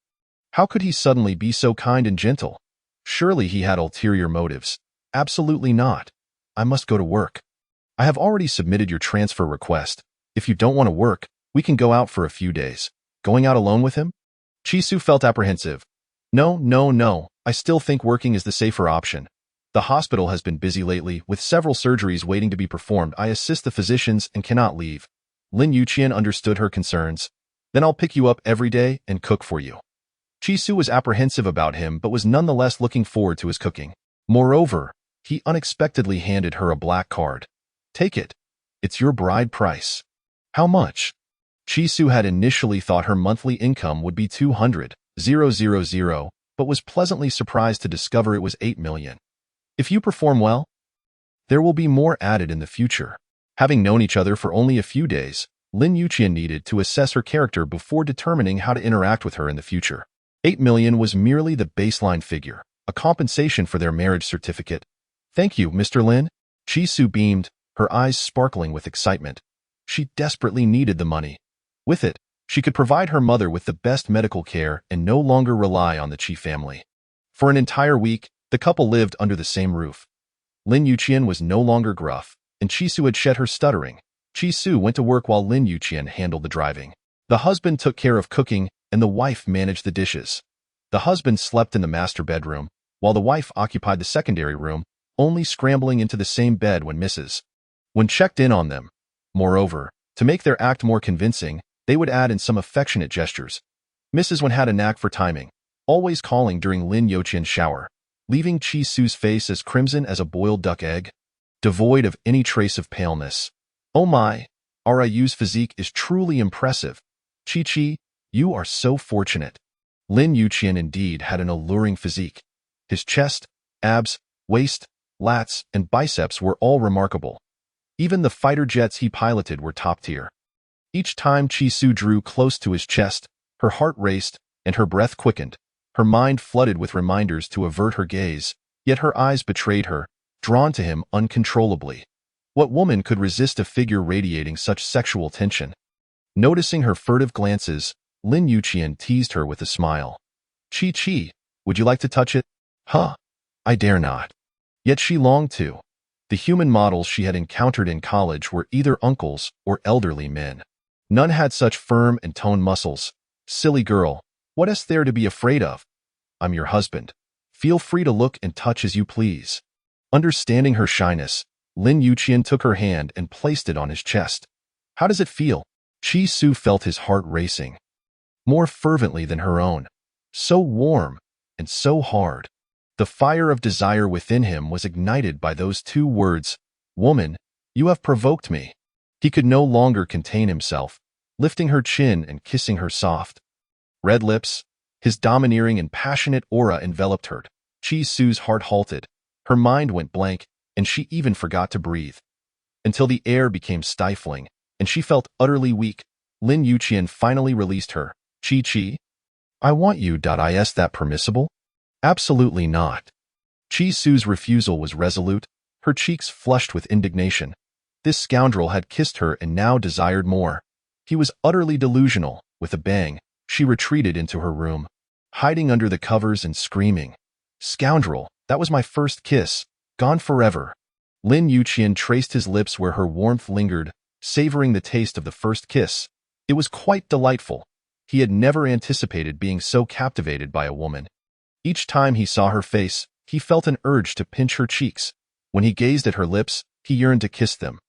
How could he suddenly be so kind and gentle? Surely he had ulterior motives. Absolutely not. I must go to work. I have already submitted your transfer request. If you don't want to work, we can go out for a few days. Going out alone with him? Chi Su felt apprehensive. No. I still think working is the safer option. The hospital has been busy lately, with several surgeries waiting to be performed. I assist the physicians and cannot leave. Lin Yuqian understood her concerns. Then I'll pick you up every day and cook for you. Chi Su was apprehensive about him but was nonetheless looking forward to his cooking. Moreover, he unexpectedly handed her a black card. Take it. It's your bride price. How much? Chi Su had initially thought her monthly income would be 200,000, but was pleasantly surprised to discover it was 8 million. If you perform well, there will be more added in the future. Having known each other for only a few days, Lin Yuqian needed to assess her character before determining how to interact with her in the future. 8 million was merely the baseline figure, a compensation for their marriage certificate. Thank you, Mr. Lin. Chi Su beamed, her eyes sparkling with excitement. She desperately needed the money. With it, she could provide her mother with the best medical care and no longer rely on the Chi family. For an entire week, the couple lived under the same roof. Lin Yuqian was no longer gruff, and Chi Su had shed her stuttering. Chi Su went to work while Lin Yuqian handled the driving. The husband took care of cooking, and the wife managed the dishes. The husband slept in the master bedroom, while the wife occupied the secondary room, only scrambling into the same bed when Mrs. Wen checked in on them. Moreover, to make their act more convincing, they would add in some affectionate gestures. Mrs. Wen had a knack for timing, always calling during Lin Yuqian's shower, leaving Chi Su's face as crimson as a boiled duck egg, devoid of any trace of paleness. Oh my, Ryu's physique is truly impressive. Chi, you are so fortunate. Lin Yuqian indeed had an alluring physique. His chest, abs, waist, lats, and biceps were all remarkable. Even the fighter jets he piloted were top tier. Each time Chi Su drew close to his chest, her heart raced and her breath quickened. Her mind flooded with reminders to avert her gaze, yet her eyes betrayed her, drawn to him uncontrollably. What woman could resist a figure radiating such sexual tension? Noticing her furtive glances, Lin Yuqian teased her with a smile. Chi, would you like to touch it? Huh? I dare not. Yet she longed to. The human models she had encountered in college were either uncles or elderly men. None had such firm and toned muscles. Silly girl, what is there to be afraid of? I'm your husband. Feel free to look and touch as you please. Understanding her shyness, Lin Yuqian took her hand and placed it on his chest. How does it feel? Chi Su felt his heart racing. More fervently than her own. So warm and so hard. The fire of desire within him was ignited by those two words, "Woman, you have provoked me." He could no longer contain himself, lifting her chin and kissing her soft, red lips. His domineering and passionate aura enveloped her. Chi Su's heart halted. Her mind went blank, and she even forgot to breathe. Until the air became stifling, and she felt utterly weak, Lin Yuqian finally released her. Chi, I want you. Is that permissible? Absolutely not. Chi Su's refusal was resolute, her cheeks flushed with indignation. This scoundrel had kissed her and now desired more. He was utterly delusional. With a bang, she retreated into her room, hiding under the covers and screaming. Scoundrel, that was my first kiss, gone forever. Lin Yuqian traced his lips where her warmth lingered, savoring the taste of the first kiss. It was quite delightful. He had never anticipated being so captivated by a woman. Each time he saw her face, he felt an urge to pinch her cheeks. When he gazed at her lips, he yearned to kiss them.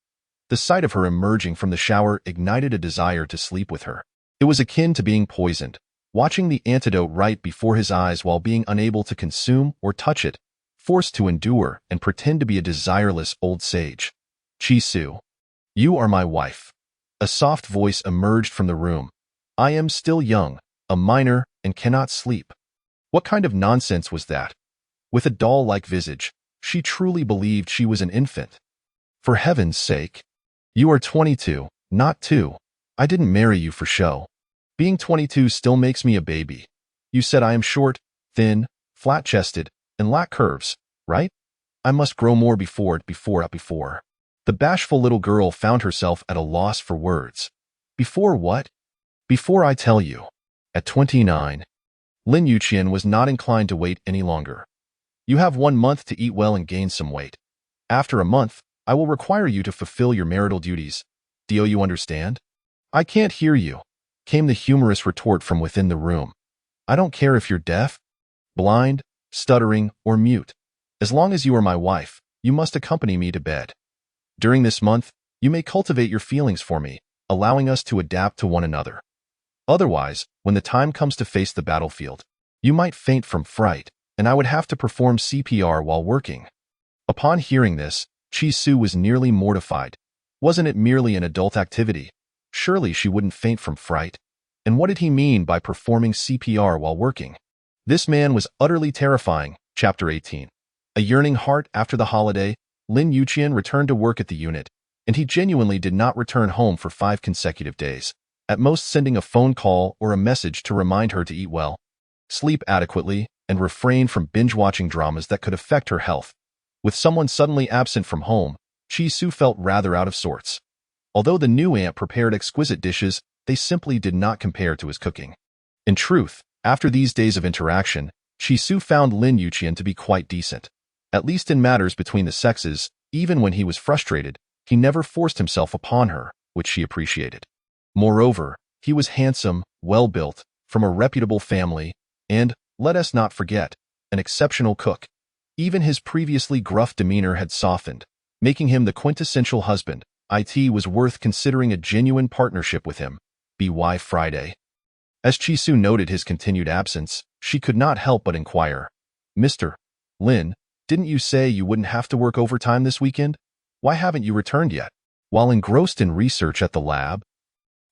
The sight of her emerging from the shower ignited a desire to sleep with her. It was akin to being poisoned, watching the antidote right before his eyes while being unable to consume or touch it, forced to endure and pretend to be a desireless old sage. Chi-Su, you are my wife. A soft voice emerged from the room. I am still young, a minor, and cannot sleep. What kind of nonsense was that? With a doll-like visage, she truly believed she was an infant. For heaven's sake. You are 22, not 2. I didn't marry you for show. Being 22 still makes me a baby. You said I am short, thin, flat-chested, and lack curves, right? I must grow more before. The bashful little girl found herself at a loss for words. Before what? Before I tell you. At 29, Lin Yuqian was not inclined to wait any longer. You have 1 month to eat well and gain some weight. After a month, I will require you to fulfill your marital duties. Do you understand? I can't hear you, came the humorous retort from within the room. I don't care if you're deaf, blind, stuttering, or mute. As long as you are my wife, you must accompany me to bed. During this month, you may cultivate your feelings for me, allowing us to adapt to one another. Otherwise, when the time comes to face the battlefield, you might faint from fright, and I would have to perform CPR while working. Upon hearing this, Chi-Su was nearly mortified. Wasn't it merely an adult activity? Surely she wouldn't faint from fright. And what did he mean by performing CPR while working? This man was utterly terrifying. Chapter 18. A yearning heart. After the holiday, Lin Yuqian returned to work at the unit, and he genuinely did not return home for 5 consecutive days, at most sending a phone call or a message to remind her to eat well, sleep adequately, and refrain from binge-watching dramas that could affect her health. With someone suddenly absent from home, Chi-Su felt rather out of sorts. Although the new aunt prepared exquisite dishes, they simply did not compare to his cooking. In truth, after these days of interaction, Chi-Su found Lin Yuqian to be quite decent. At least in matters between the sexes, even when he was frustrated, he never forced himself upon her, which she appreciated. Moreover, he was handsome, well-built, from a reputable family, and, let us not forget, an exceptional cook. Even his previously gruff demeanor had softened, making him the quintessential husband. It was worth considering a genuine partnership with him. By Friday. As Chi-Su noted his continued absence, she could not help but inquire, Mr. Lin, didn't you say you wouldn't have to work overtime this weekend? Why haven't you returned yet? While engrossed in research at the lab,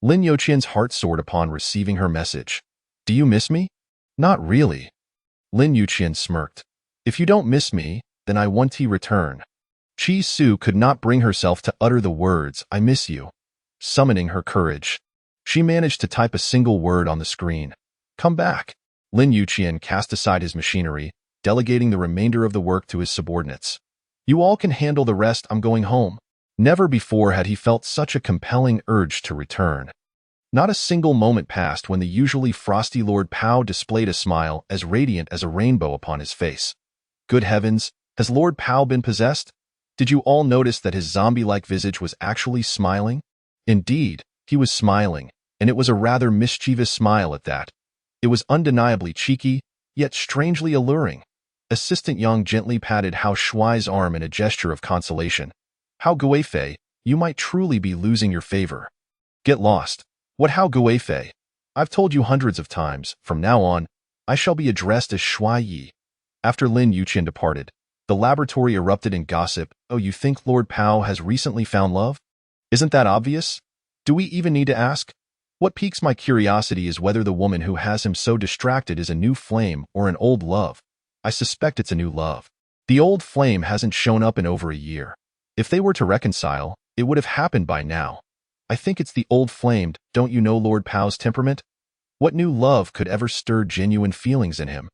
Lin Yuqian's heart soared upon receiving her message. Do you miss me? Not really. Lin Yuqian smirked. If you don't miss me, then I want to return. Chi-Su could not bring herself to utter the words, I miss you. Summoning her courage, she managed to type a single word on the screen. Come back. Lin Yuqian cast aside his machinery, delegating the remainder of the work to his subordinates. You all can handle the rest, I'm going home. Never before had he felt such a compelling urge to return. Not a single moment passed when the usually frosty Lord Pao displayed a smile as radiant as a rainbow upon his face. Good heavens, has Lord Pao been possessed? Did you all notice that his zombie-like visage was actually smiling? Indeed, he was smiling, and it was a rather mischievous smile at that. It was undeniably cheeky, yet strangely alluring. Assistant Yang gently patted Hao Shuai's arm in a gesture of consolation. Hao Guifei, you might truly be losing your favor. Get lost. What Hao Guifei? I've told you hundreds of times, from now on, I shall be addressed as Shuai Yi. After Lin Yuqian departed, the laboratory erupted in gossip. Oh, you think Lord Pao has recently found love? Isn't that obvious? Do we even need to ask? What piques my curiosity is whether the woman who has him so distracted is a new flame or an old love. I suspect it's a new love. The old flame hasn't shown up in over a year. If they were to reconcile, it would have happened by now. I think it's the old flame. Don't you know Lord Pao's temperament? What new love could ever stir genuine feelings in him?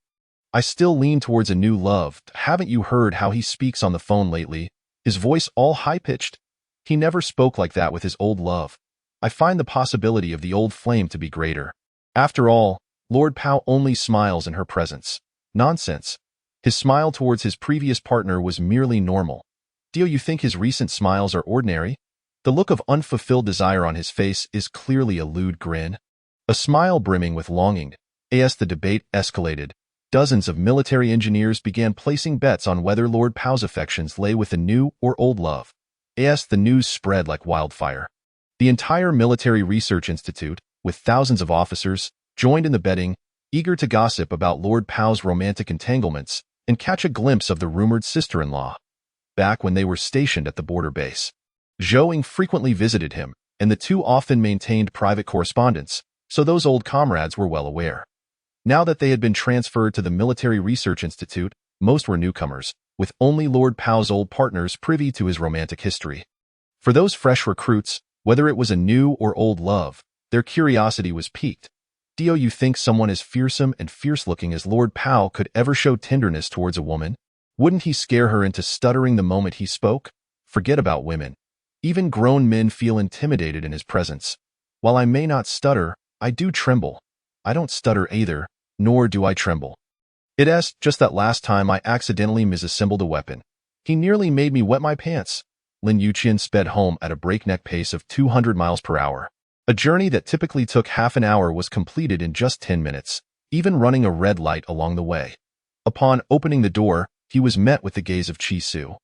I still lean towards a new love. Haven't you heard how he speaks on the phone lately? His voice all high-pitched. He never spoke like that with his old love. I find the possibility of the old flame to be greater. After all, Lord Pao only smiles in her presence. Nonsense. His smile towards his previous partner was merely normal. Do you think his recent smiles are ordinary? The look of unfulfilled desire on his face is clearly a lewd grin. A smile brimming with longing. As the debate escalated, dozens of military engineers began placing bets on whether Lord Pau's affections lay with a new or old love. As the news spread like wildfire, the entire Military Research Institute, with thousands of officers, joined in the betting, eager to gossip about Lord Pau's romantic entanglements and catch a glimpse of the rumored sister-in-law. Back when they were stationed at the border base, Zhou frequently visited him, and the two often maintained private correspondence, so those old comrades were well aware. Now that they had been transferred to the Military Research Institute, most were newcomers, with only Lord Pau's old partners privy to his romantic history. For those fresh recruits, whether it was a new or old love, their curiosity was piqued. Do you think someone as fearsome and fierce-looking as Lord Pau could ever show tenderness towards a woman? Wouldn't he scare her into stuttering the moment he spoke? Forget about women. Even grown men feel intimidated in his presence. While I may not stutter, I do tremble. I don't stutter either, nor do I tremble. It's just that last time I accidentally misassembled a weapon. He nearly made me wet my pants. Lin Yuqian sped home at a breakneck pace of 200 miles per hour. A journey that typically took half an hour was completed in just 10 minutes, even running a red light along the way. Upon opening the door, he was met with the gaze of Chi Su.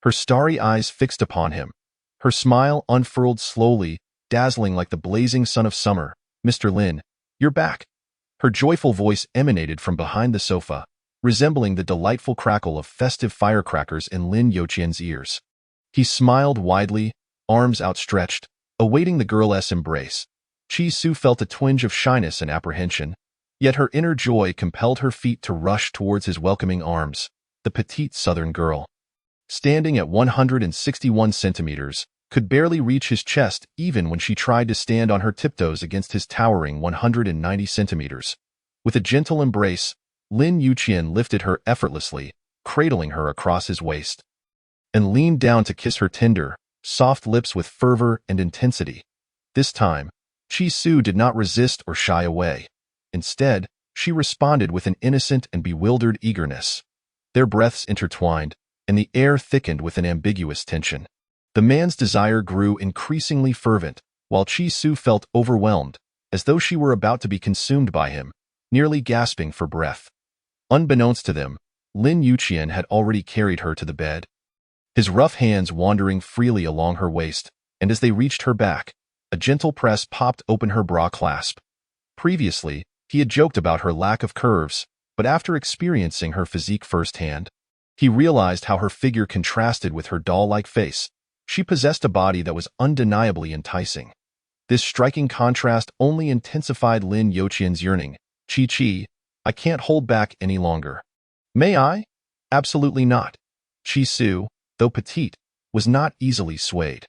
Her starry eyes fixed upon him. Her smile unfurled slowly, dazzling like the blazing sun of summer. "Mr. Lin, you're back." Her joyful voice emanated from behind the sofa, resembling the delightful crackle of festive firecrackers in Lin Yuqian's ears. He smiled widely, arms outstretched, awaiting the girl's embrace. Chi Su felt a twinge of shyness and apprehension, yet her inner joy compelled her feet to rush towards his welcoming arms. The petite southern girl, standing at 161 centimeters, could barely reach his chest even when she tried to stand on her tiptoes against his towering 190 centimeters. With a gentle embrace, Lin Yuqian lifted her effortlessly, cradling her across his waist, and leaned down to kiss her tender, soft lips with fervor and intensity. This time, Chi Su did not resist or shy away. Instead, she responded with an innocent and bewildered eagerness. Their breaths intertwined, and the air thickened with an ambiguous tension. The man's desire grew increasingly fervent, while Chi Su felt overwhelmed, as though she were about to be consumed by him, nearly gasping for breath. Unbeknownst to them, Lin Yuqian had already carried her to the bed, his rough hands wandering freely along her waist, and as they reached her back, a gentle press popped open her bra clasp. Previously, he had joked about her lack of curves, but after experiencing her physique firsthand, he realized how her figure contrasted with her doll-like face. She possessed a body that was undeniably enticing. This striking contrast only intensified Lin Yuqian's yearning. "Chi, I can't hold back any longer." "May I?" "Absolutely not." Chi Su, though petite, was not easily swayed.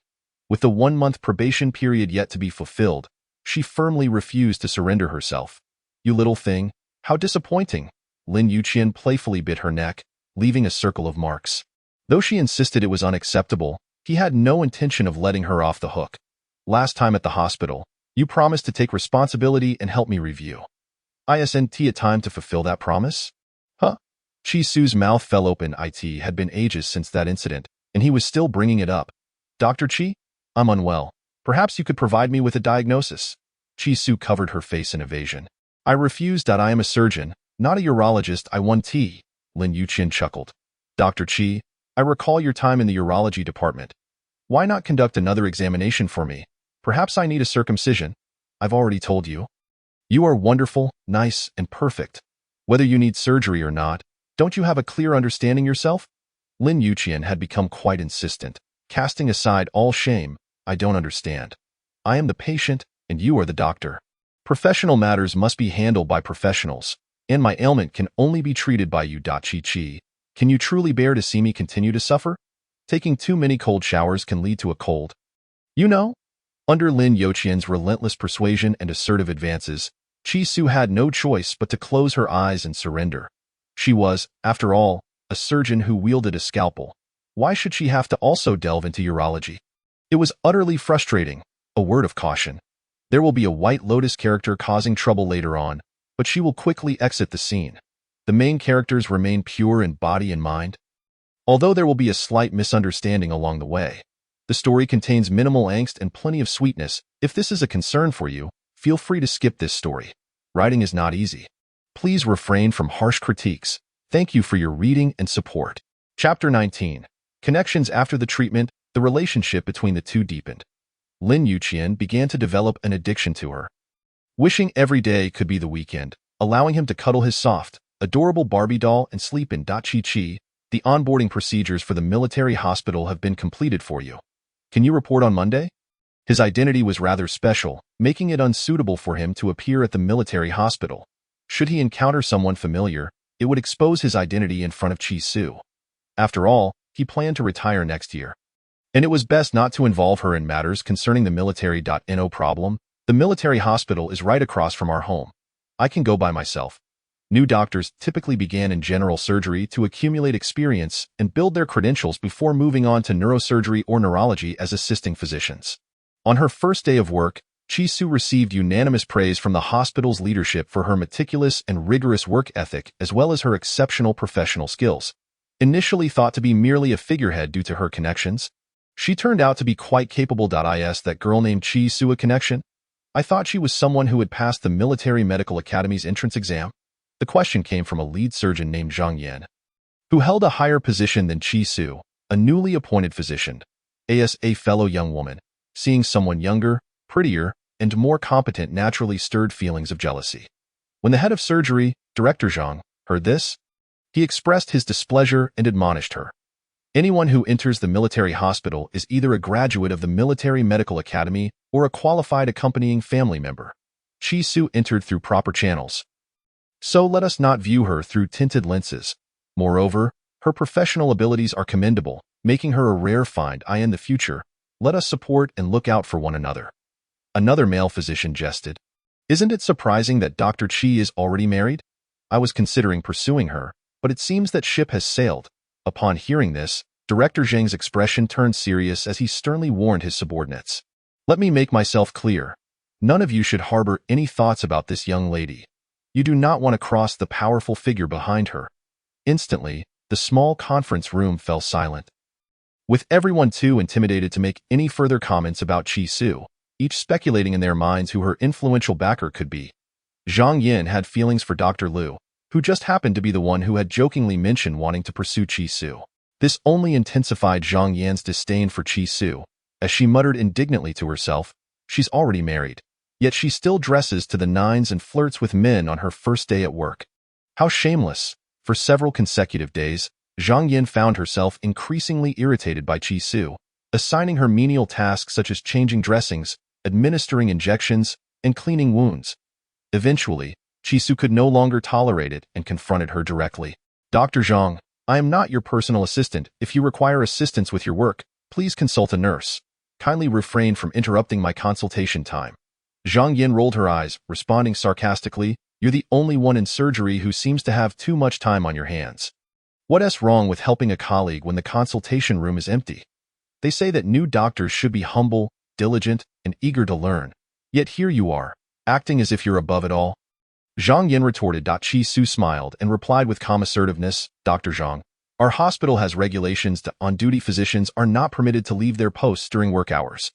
With the 1-month probation period yet to be fulfilled, she firmly refused to surrender herself. "You little thing, how disappointing." Lin Yuqian playfully bit her neck, leaving a circle of marks. Though she insisted it was unacceptable, he had no intention of letting her off the hook. "Last time at the hospital, you promised to take responsibility and help me review. Isn't it time to fulfill that promise?" "Huh?" Chi Su's mouth fell open. It had been ages since that incident, and he was still bringing it up. "Dr. Chi, I'm unwell. Perhaps you could provide me with a diagnosis." Chi Su covered her face in evasion. "I refuse. I am a surgeon, not a urologist. I want tea." Lin Yuqian chuckled. "Dr. Chi, I recall your time in the urology department. Why not conduct another examination for me? Perhaps I need a circumcision. I've already told you. You are wonderful, nice, and perfect. Whether you need surgery or not, don't you have a clear understanding yourself?" Lin Yuqian had become quite insistent, casting aside all shame. "I don't understand. I am the patient, and you are the doctor. Professional matters must be handled by professionals, and my ailment can only be treated by you. Chi, can you truly bear to see me continue to suffer? Taking too many cold showers can lead to a cold. You know?" Under Lin Yuqian's relentless persuasion and assertive advances, Chi Su had no choice but to close her eyes and surrender. She was, after all, a surgeon who wielded a scalpel. Why should she have to also delve into urology? It was utterly frustrating. A word of caution. There will be a White Lotus character causing trouble later on, but she will quickly exit the scene. The main characters remain pure in body and mind. Although there will be a slight misunderstanding along the way, the story contains minimal angst and plenty of sweetness. If this is a concern for you, feel free to skip this story. Writing is not easy. Please refrain from harsh critiques. Thank you for your reading and support. Chapter 19. Connections after the treatment, the relationship between the two deepened. Lin Yuqian began to develop an addiction to her. Wishing every day could be the weekend, allowing him to cuddle his soft, adorable Barbie doll and sleep in. Chi-Chi, the onboarding procedures for the military hospital have been completed for you. Can you report on Monday? His identity was rather special, making it unsuitable for him to appear at the military hospital. Should he encounter someone familiar, it would expose his identity in front of Chi-Su. After all, he planned to retire next year. And it was best not to involve her in matters concerning the military. No problem. The military hospital is right across from our home. I can go by myself. New doctors typically began in general surgery to accumulate experience and build their credentials before moving on to neurosurgery or neurology as assisting physicians. On her first day of work, Chi-Su received unanimous praise from the hospital's leadership for her meticulous and rigorous work ethic as well as her exceptional professional skills. Initially thought to be merely a figurehead due to her connections, she turned out to be quite capable. Is that girl named Chi-Su a connection? I thought she was someone who had passed the Military Medical Academy's entrance exam. The question came from a lead surgeon named Zhang Yan, who held a higher position than Chi-Su, a newly appointed physician. As a fellow young woman, seeing someone younger, prettier, and more competent naturally stirred feelings of jealousy. When the head of surgery, Director Zhang, heard this, he expressed his displeasure and admonished her. Anyone who enters the military hospital is either a graduate of the Military Medical Academy or a qualified accompanying family member. Chi-Su entered through proper channels. So let us not view her through tinted lenses. Moreover, her professional abilities are commendable, making her a rare find. In the future, let us support and look out for one another. Another male physician jested. Isn't it surprising that Dr. Chi is already married? I was considering pursuing her, but it seems that ship has sailed. Upon hearing this, Director Zhang's expression turned serious as he sternly warned his subordinates. Let me make myself clear. None of you should harbor any thoughts about this young lady. You do not want to cross the powerful figure behind her. Instantly, the small conference room fell silent. With everyone too intimidated to make any further comments about Chi-Su, each speculating in their minds who her influential backer could be. Zhang Yin had feelings for Dr. Liu, who just happened to be the one who had jokingly mentioned wanting to pursue Chi-Su. This only intensified Zhang Yan's disdain for Chi-Su, as she muttered indignantly to herself, she's already married. Yet she still dresses to the nines and flirts with men on her first day at work. How shameless! For several consecutive days, Zhang Yin found herself increasingly irritated by Chi-Su, assigning her menial tasks such as changing dressings, administering injections, and cleaning wounds. Eventually, Chi-Su could no longer tolerate it and confronted her directly. Dr. Zhang, I am not your personal assistant. If you require assistance with your work, please consult a nurse. Kindly refrain from interrupting my consultation time. Zhang Yin rolled her eyes, responding sarcastically, you're the only one in surgery who seems to have too much time on your hands. What's wrong with helping a colleague when the consultation room is empty? They say that new doctors should be humble, diligent, and eager to learn. Yet here you are, acting as if you're above it all. Zhang Yin retorted. Chi-Su smiled and replied with calm assertiveness, Dr. Zhang, our hospital has regulations that on-duty physicians are not permitted to leave their posts during work hours.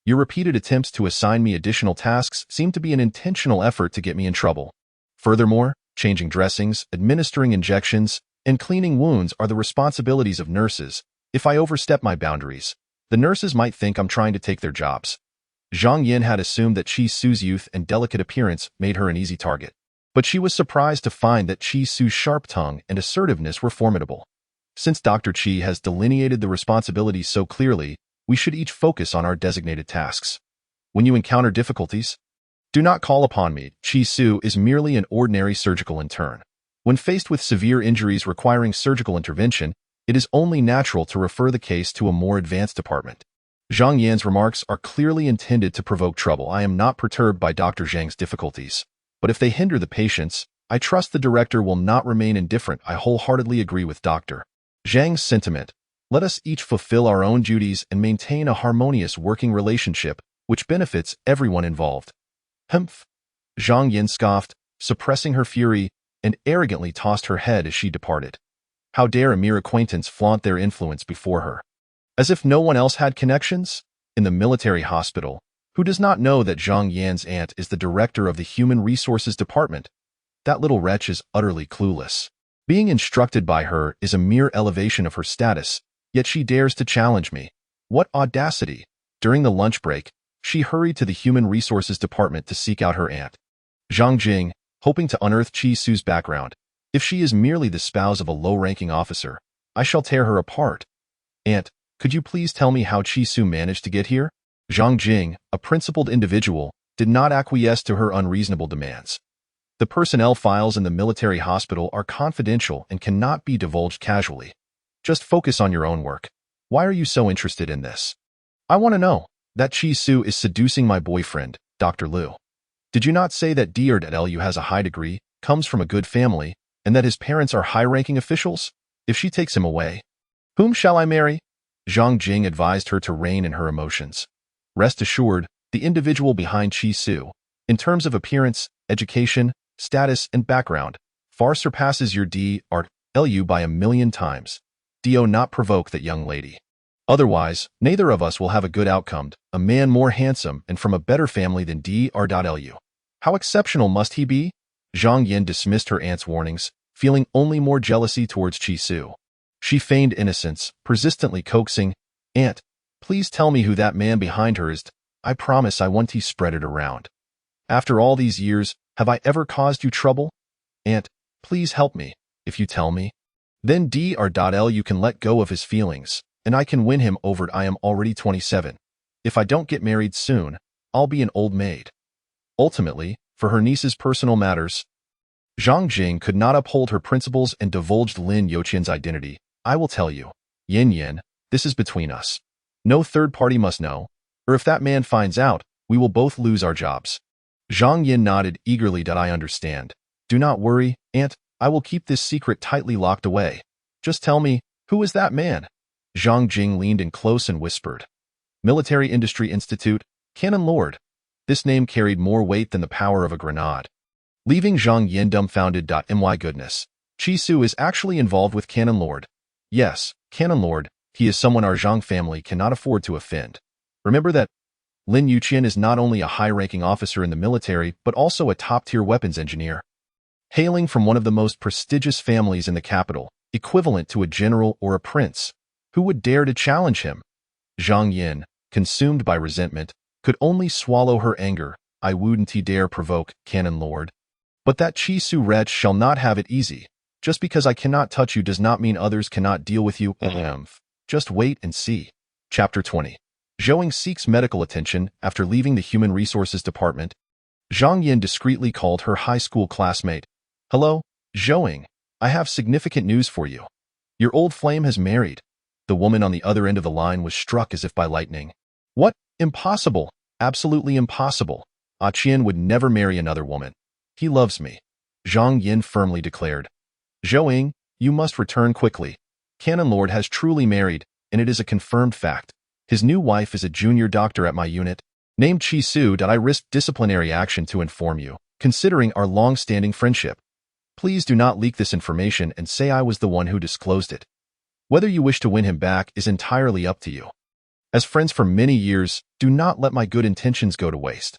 Your repeated attempts to assign me additional tasks seem to be an intentional effort to get me in trouble. Furthermore, changing dressings, administering injections, and cleaning wounds are the responsibilities of nurses. If I overstep my boundaries, the nurses might think I'm trying to take their jobs. Zhang Yin had assumed that Chi-Su's youth and delicate appearance made her an easy target. But she was surprised to find that Chi-Su's sharp tongue and assertiveness were formidable. Since Dr. Chi has delineated the responsibilities so clearly, we should each focus on our designated tasks. When you encounter difficulties, do not call upon me. Chi-Su is merely an ordinary surgical intern. When faced with severe injuries requiring surgical intervention, it is only natural to refer the case to a more advanced department. Zhang Yan's remarks are clearly intended to provoke trouble. I am not perturbed by Dr. Zhang's difficulties, but if they hinder the patients, I trust the director will not remain indifferent. I wholeheartedly agree with Dr. Zhang's sentiment. Let us each fulfill our own duties and maintain a harmonious working relationship which benefits everyone involved. Humph! Zhang Yin scoffed, suppressing her fury, and arrogantly tossed her head as she departed. How dare a mere acquaintance flaunt their influence before her? As if no one else had connections? In the military hospital, who does not know that Zhang Yan's aunt is the director of the Human Resources Department? That little wretch is utterly clueless. Being instructed by her is a mere elevation of her status, yet she dares to challenge me. What audacity! During the lunch break, she hurried to the Human Resources Department to seek out her aunt. Zhang Jing, hoping to unearth Qi Su's background. If she is merely the spouse of a low-ranking officer, I shall tear her apart. Aunt, could you please tell me how Qi Su managed to get here? Zhang Jing, a principled individual, did not acquiesce to her unreasonable demands. The personnel files in the military hospital are confidential and cannot be divulged casually. Just focus on your own work. Why are you so interested in this? I want to know. That Qi Su is seducing my boyfriend, Dr. Liu. Did you not say that Dr. has a high degree, comes from a good family, and that his parents are high-ranking officials? If she takes him away, whom shall I marry? Zhang Jing advised her to rein in her emotions. Rest assured, the individual behind Qi Su, in terms of appearance, education, status, and background, far surpasses your Dr. by 1,000,000 times. Do not provoke that young lady. Otherwise, neither of us will have a good outcome, a man more handsome and from a better family than Dr. How exceptional must he be? Zhang Yin dismissed her aunt's warnings, feeling only more jealousy towards Qi Su. She feigned innocence, persistently coaxing, Aunt, please tell me who that man behind her is. I promise I won't spread it around. After all these years, have I ever caused you trouble? Aunt, please help me. If you tell me, then Dr. can let go of his feelings, and I can win him over. I am already 27. If I don't get married soon, I'll be an old maid. Ultimately, for her niece's personal matters, Zhang Jing could not uphold her principles and divulged Lin Youqian's identity. I will tell you, Yin, this is between us. No third party must know, or if that man finds out, we will both lose our jobs. Zhang Yin nodded eagerly. I understand. Do not worry, Aunt, I will keep this secret tightly locked away. Just tell me, who is that man? Zhang Jing leaned in close and whispered. Military Industry Institute, Canon Lord. This name carried more weight than the power of a grenade. Leaving Zhang Yin dumbfounded. My goodness. Qi Su is actually involved with Canon Lord. Yes, Canon Lord, he is someone our Zhang family cannot afford to offend. Remember that Lin Youqian is not only a high-ranking officer in the military, but also a top-tier weapons engineer. Hailing from one of the most prestigious families in the capital, equivalent to a general or a prince, who would dare to challenge him? Zhang Yin, consumed by resentment, could only swallow her anger. I wouldn't dare provoke, Canon Lord. But that Qi Su wretch shall not have it easy. Just because I cannot touch you does not mean others cannot deal with you. Just wait and see. Chapter 20. Zhou seeks medical attention after leaving the Human Resources Department. Zhang Yin discreetly called her high school classmate. Hello, Zhou. I have significant news for you. Your old flame has married. The woman on the other end of the line was struck as if by lightning. What? Impossible. Absolutely impossible. Qian would never marry another woman. He loves me. Zhang Yin firmly declared. Zhou, you must return quickly. Canon Lord has truly married, and it is a confirmed fact. His new wife is a junior doctor at my unit, named Qi Su. I risk disciplinary action to inform you, considering our long-standing friendship. Please do not leak this information and say I was the one who disclosed it. Whether you wish to win him back is entirely up to you. As friends for many years, do not let my good intentions go to waste.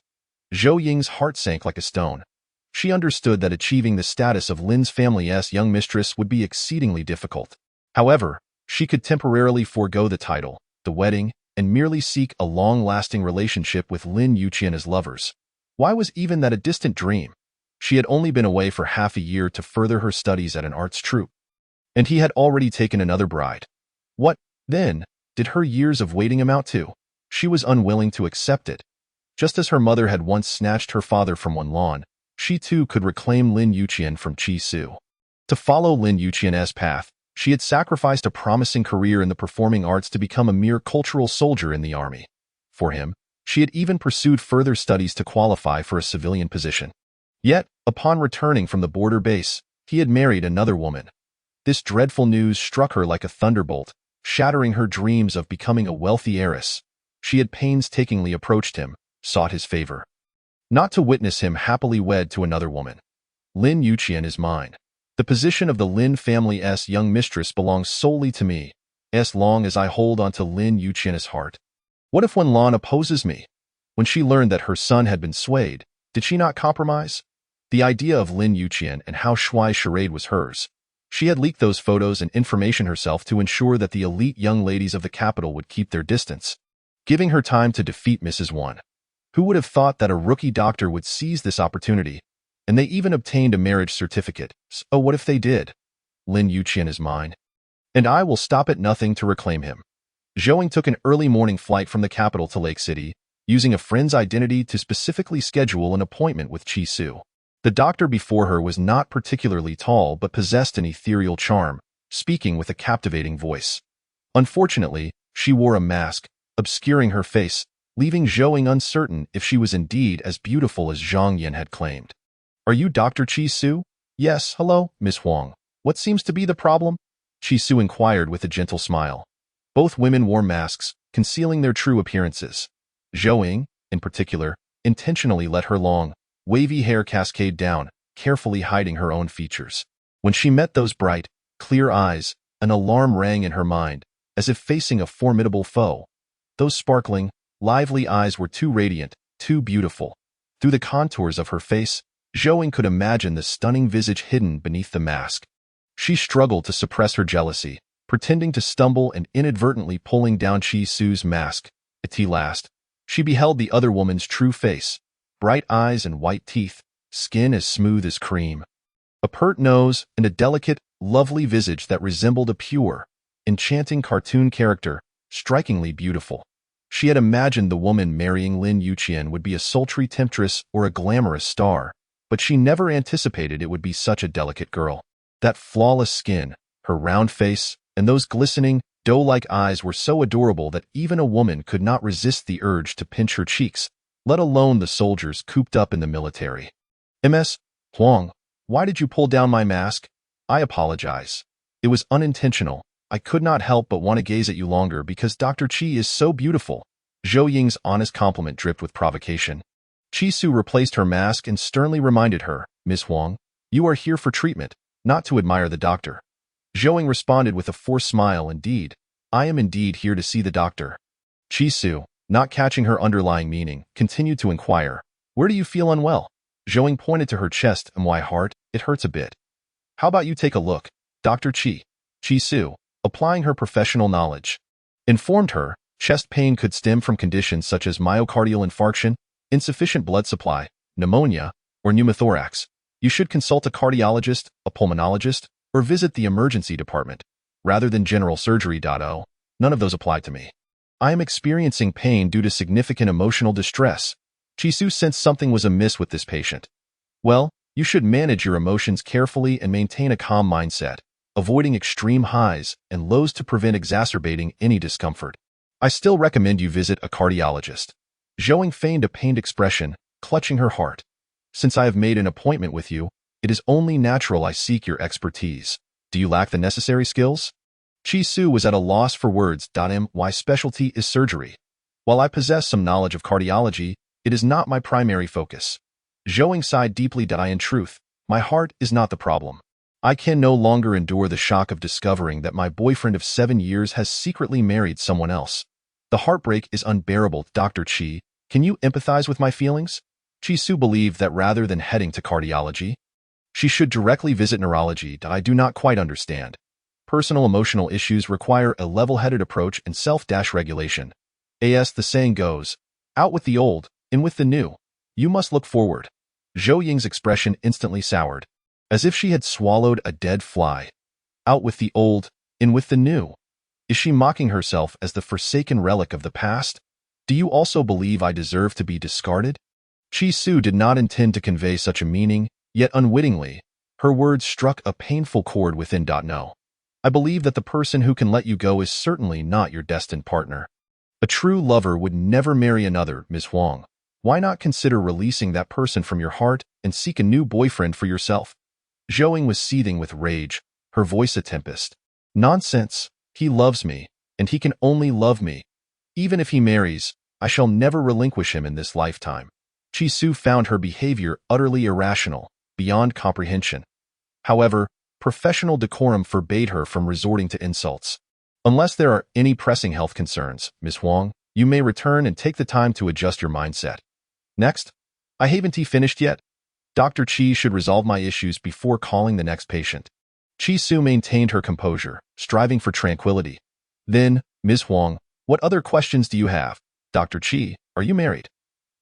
Zhou Ying's heart sank like a stone. She understood that achieving the status of Lin's family's young mistress would be exceedingly difficult. However, she could temporarily forego the title, the wedding, and merely seek a long-lasting relationship with Lin Youqian as lovers. Why was even that a distant dream? She had only been away for half a year to further her studies at an arts troupe. And he had already taken another bride. What, then, did her years of waiting amount to? She was unwilling to accept it. Just as her mother had once snatched her father from one lawn, she too could reclaim Lin Youqian from Qi Su. To follow Lin Youqian's path, she had sacrificed a promising career in the performing arts to become a mere cultural soldier in the army. For him, she had even pursued further studies to qualify for a civilian position. Yet, upon returning from the border base, he had married another woman. This dreadful news struck her like a thunderbolt, shattering her dreams of becoming a wealthy heiress. She had painstakingly approached him, sought his favor. Not to witness him happily wed to another woman. Lin Youqian is mine. The position of the Lin family's young mistress belongs solely to me, as long as I hold on to Lin Yuqian's heart. What if when Lan opposes me? When she learned that her son had been swayed, did she not compromise? The idea of Lin Yuqian and how Shuai's charade was hers. She had leaked those photos and information herself to ensure that the elite young ladies of the capital would keep their distance, giving her time to defeat Mrs. Wan. Who would have thought that a rookie doctor would seize this opportunity? And they even obtained a marriage certificate. So what if they did? Lin Yuqian is mine, and I will stop at nothing to reclaim him. Zhou took an early morning flight from the capital to Lake City, using a friend's identity to specifically schedule an appointment with Qi Su. The doctor before her was not particularly tall but possessed an ethereal charm, speaking with a captivating voice. Unfortunately, she wore a mask, obscuring her face, leaving Zhou uncertain if she was indeed as beautiful as Zhang Yan had claimed. "Are you Dr. Qi Su?" "Yes, hello, Miss Huang. What seems to be the problem?" Qi Su inquired with a gentle smile. Both women wore masks, concealing their true appearances. Zhou, in particular, intentionally let her long, wavy hair cascade down, carefully hiding her own features. When she met those bright, clear eyes, an alarm rang in her mind, as if facing a formidable foe. Those sparkling, lively eyes were too radiant, too beautiful. Through the contours of her face, Zhou could imagine the stunning visage hidden beneath the mask. She struggled to suppress her jealousy, pretending to stumble and inadvertently pulling down Qi Su's mask. At last, she beheld the other woman's true face, bright eyes and white teeth, skin as smooth as cream, a pert nose, and a delicate, lovely visage that resembled a pure, enchanting cartoon character, strikingly beautiful. She had imagined the woman marrying Lin Yuqian would be a sultry temptress or a glamorous star, but she never anticipated it would be such a delicate girl. That flawless skin, her round face, and those glistening, doe-like eyes were so adorable that even a woman could not resist the urge to pinch her cheeks, let alone the soldiers cooped up in the military. "Ms. Huang, why did you pull down my mask?" "I apologize. It was unintentional. I could not help but want to gaze at you longer because Dr. Qi is so beautiful." Zhou Ying's honest compliment dripped with provocation. Qi Su replaced her mask and sternly reminded her, "Miss Huang, you are here for treatment, not to admire the doctor." Zhou Ying responded with a forced smile, "Indeed, I am indeed here to see the doctor." Qi Su, not catching her underlying meaning, continued to inquire, "Where do you feel unwell?" Zhou Ying pointed to her chest. "My heart, it hurts a bit." "How about you take a look, Dr. Qi?" Qi Su, applying her professional knowledge, informed her chest pain could stem from conditions such as myocardial infarction, insufficient blood supply, pneumonia, or pneumothorax. You should consult a cardiologist, a pulmonologist, or visit the emergency department, rather than general surgery. Oh, none of those apply to me. I am experiencing pain due to significant emotional distress. Qi Su sensed something was amiss with this patient. "Well, you should manage your emotions carefully and maintain a calm mindset, avoiding extreme highs and lows to prevent exacerbating any discomfort. I still recommend you visit a cardiologist." Zhou Ying feigned a pained expression, clutching her heart. "Since I have made an appointment with you, it is only natural I seek your expertise. Do you lack the necessary skills?" Qi Su was at a loss for words. My specialty is surgery. While I possess some knowledge of cardiology, it is not my primary focus. Zhou Ying sighed deeply. In truth, my heart is not the problem. I can no longer endure the shock of discovering that my boyfriend of 7 years has secretly married someone else. The heartbreak is unbearable. Dr. Qi, can you empathize with my feelings? Qi Su believed that rather than heading to cardiology, she should directly visit neurology. I do not quite understand. Personal emotional issues require a level-headed approach and self-regulation. As the saying goes, out with the old, in with the new. You must look forward. Zhou Ying's expression instantly soured, as if she had swallowed a dead fly. Out with the old, in with the new. Is she mocking herself as the forsaken relic of the past? Do you also believe I deserve to be discarded? Qi Su did not intend to convey such a meaning, yet unwittingly, her words struck a painful chord within. No. I believe that the person who can let you go is certainly not your destined partner. A true lover would never marry another. Ms. Huang, why not consider releasing that person from your heart and seek a new boyfriend for yourself? Zhou Ying was seething with rage, her voice a tempest. Nonsense. He loves me, and he can only love me. Even if he marries, I shall never relinquish him in this lifetime. Qi Su found her behavior utterly irrational, beyond comprehension. However, professional decorum forbade her from resorting to insults. Unless there are any pressing health concerns, Ms. Huang, you may return and take the time to adjust your mindset. Next, I haven't finished yet. Dr. Chi should resolve my issues before calling the next patient. Chi Su maintained her composure, striving for tranquility. Then, Ms. Huang, what other questions do you have? Dr. Chi, are you married?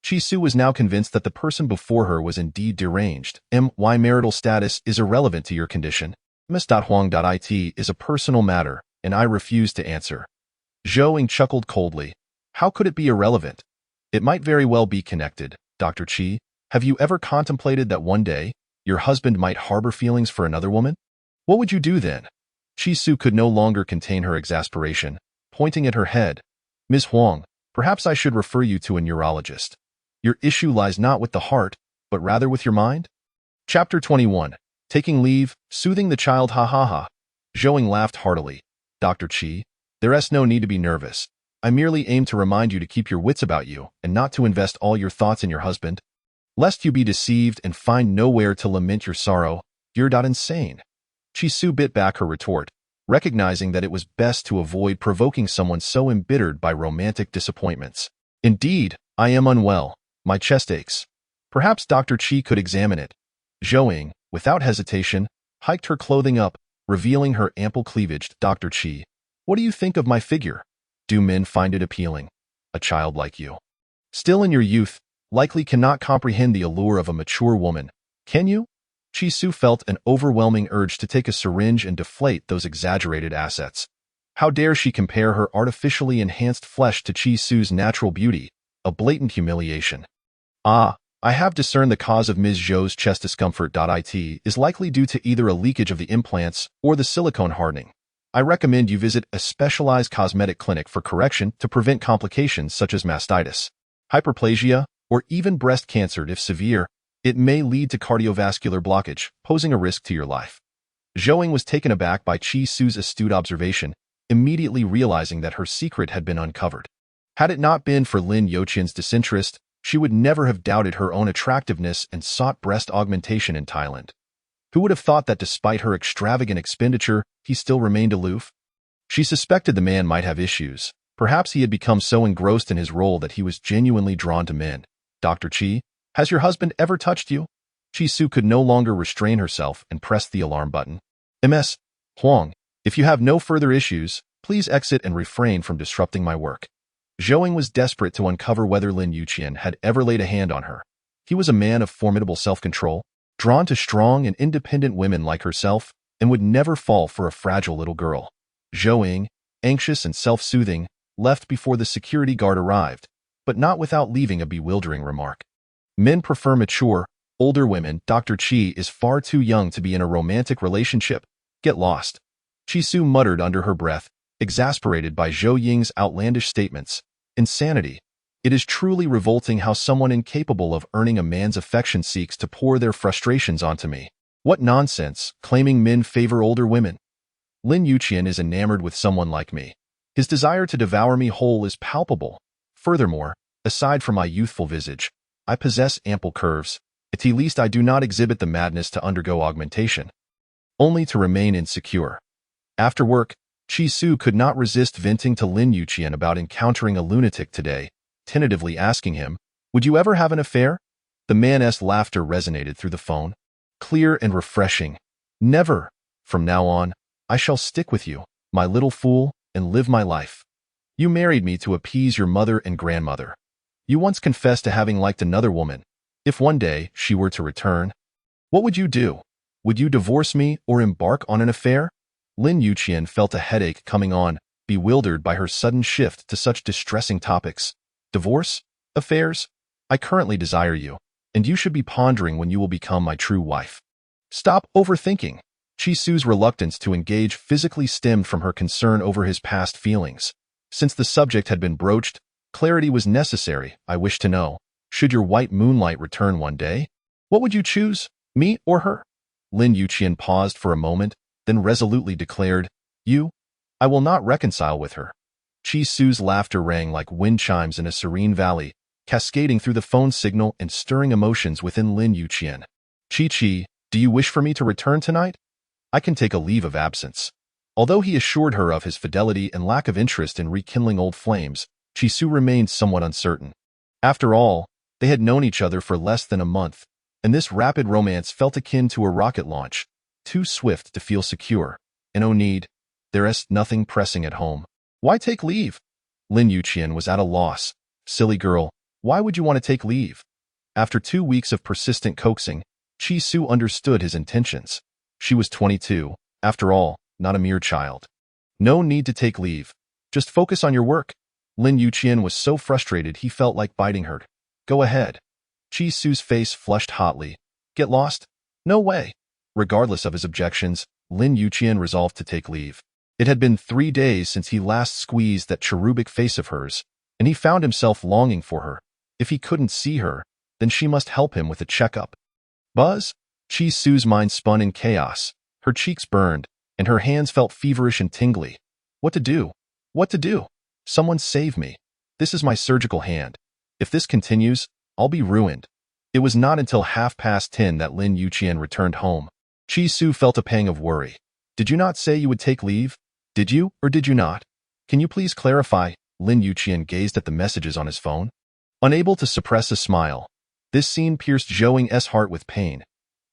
Chi Su was now convinced that the person before her was indeed deranged. My marital status is irrelevant to your condition. Ms.Huang.it is a personal matter, and I refuse to answer. Zhou Ying chuckled coldly. How could it be irrelevant? It might very well be connected. Dr. Chi, have you ever contemplated that one day, your husband might harbor feelings for another woman? What would you do then? Chi Su could no longer contain her exasperation, pointing at her head. Ms. Huang, perhaps I should refer you to a neurologist. Your issue lies not with the heart, but rather with your mind? Chapter 21. Taking leave, soothing the child ha ha ha. Zhou Ying laughed heartily. Dr. Chi, there's no need to be nervous. I merely aim to remind you to keep your wits about you and not to invest all your thoughts in your husband. Lest you be deceived and find nowhere to lament your sorrow, you're not insane. Chi Su bit back her retort, recognizing that it was best to avoid provoking someone so embittered by romantic disappointments. Indeed, I am unwell. My chest aches. Perhaps Dr. Chi could examine it. Zhou Ying, without hesitation, hiked her clothing up, revealing her ample cleavage. Dr. Chi, what do you think of my figure? Do men find it appealing? A child like you, still in your youth, likely cannot comprehend the allure of a mature woman, can you? Chi Su felt an overwhelming urge to take a syringe and deflate those exaggerated assets. How dare she compare her artificially enhanced flesh to Chi Su's natural beauty, a blatant humiliation. I have discerned the cause of Ms. Zhou's chest discomfort. It is likely due to either a leakage of the implants or the silicone hardening. I recommend you visit a specialized cosmetic clinic for correction to prevent complications such as mastitis, hyperplasia, or even breast cancer. If severe, it may lead to cardiovascular blockage, posing a risk to your life. Zhou Ying was taken aback by Chi Su's astute observation, immediately realizing that her secret had been uncovered. Had it not been for Lin Youqian's disinterest, she would never have doubted her own attractiveness and sought breast augmentation in Thailand. Who would have thought that despite her extravagant expenditure, he still remained aloof? She suspected the man might have issues. Perhaps he had become so engrossed in his role that he was genuinely drawn to men. Dr. Chi, has your husband ever touched you? Chi Su could no longer restrain herself and pressed the alarm button. Ms. Huang, if you have no further issues, please exit and refrain from disrupting my work. Zhou Ying was desperate to uncover whether Lin Youqian had ever laid a hand on her. He was a man of formidable self-control, drawn to strong and independent women like herself, and would never fall for a fragile little girl. Zhou Ying, anxious and self-soothing, left before the security guard arrived, but not without leaving a bewildering remark. Men prefer mature, older women. Dr. Chi is far too young to be in a romantic relationship. Get lost. Chi Su muttered under her breath, exasperated by Zhou Ying's outlandish statements. Insanity. It is truly revolting how someone incapable of earning a man's affection seeks to pour their frustrations onto me. What nonsense, claiming men favor older women. Lin Youqian is enamored with someone like me. His desire to devour me whole is palpable. Furthermore, aside from my youthful visage, I possess ample curves. At least I do not exhibit the madness to undergo augmentation, only to remain insecure. After work, Chi Su could not resist venting to Lin Youqian about encountering a lunatic today, tentatively asking him, would you ever have an affair? The man's laughter resonated through the phone, clear and refreshing. Never. From now on, I shall stick with you, my little fool, and live my life. You married me to appease your mother and grandmother. You once confessed to having liked another woman. If one day she were to return, what would you do? Would you divorce me or embark on an affair? Lin Youqian felt a headache coming on, bewildered by her sudden shift to such distressing topics. Divorce? Affairs? I currently desire you, and you should be pondering when you will become my true wife. Stop overthinking. Chi Su's reluctance to engage physically stemmed from her concern over his past feelings. Since the subject had been broached, clarity was necessary. I wish to know, should your white moonlight return one day, what would you choose, me or her? Lin Youqian paused for a moment, then resolutely declared, you. I will not reconcile with her. Chi Su's laughter rang like wind chimes in a serene valley, cascading through the phone signal and stirring emotions within Lin Youqian. Chi, do you wish for me to return tonight? I can take a leave of absence. Although he assured her of his fidelity and lack of interest in rekindling old flames, Chisu remained somewhat uncertain. After all, they had known each other for less than a month, and this rapid romance felt akin to a rocket launch, too swift to feel secure. And oh need, there is nothing pressing at home. Why take leave? Lin Yuqian was at a loss. Silly girl, why would you want to take leave? After 2 weeks of persistent coaxing, Chi Su understood his intentions. She was 22, after all, not a mere child. No need to take leave. Just focus on your work. Lin Yuqian was so frustrated he felt like biting her. Go ahead. Chi Su's face flushed hotly. Get lost? No way. Regardless of his objections, Lin Yuqian resolved to take leave. It had been 3 days since he last squeezed that cherubic face of hers, and he found himself longing for her. If he couldn't see her, then she must help him with a checkup. Buzz? Chi Su's mind spun in chaos. Her cheeks burned, and her hands felt feverish and tingly. What to do? What to do? Someone save me. This is my surgical hand. If this continues, I'll be ruined. It was not until 10:30 that Lin Yuqian returned home. Chi Su felt a pang of worry. Did you not say you would take leave? Did you, or did you not? Can you please clarify? Lin Yuqian gazed at the messages on his phone. Unable to suppress a smile. This scene pierced Zhou-Ying's heart with pain.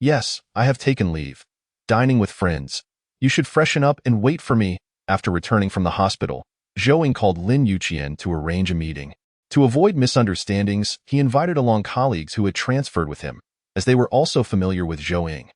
Yes, I have taken leave. Dining with friends. You should freshen up and wait for me. After returning from the hospital, Zhou-Ying called Lin Yuqian to arrange a meeting. To avoid misunderstandings, he invited along colleagues who had transferred with him, as they were also familiar with Zhou-Ying.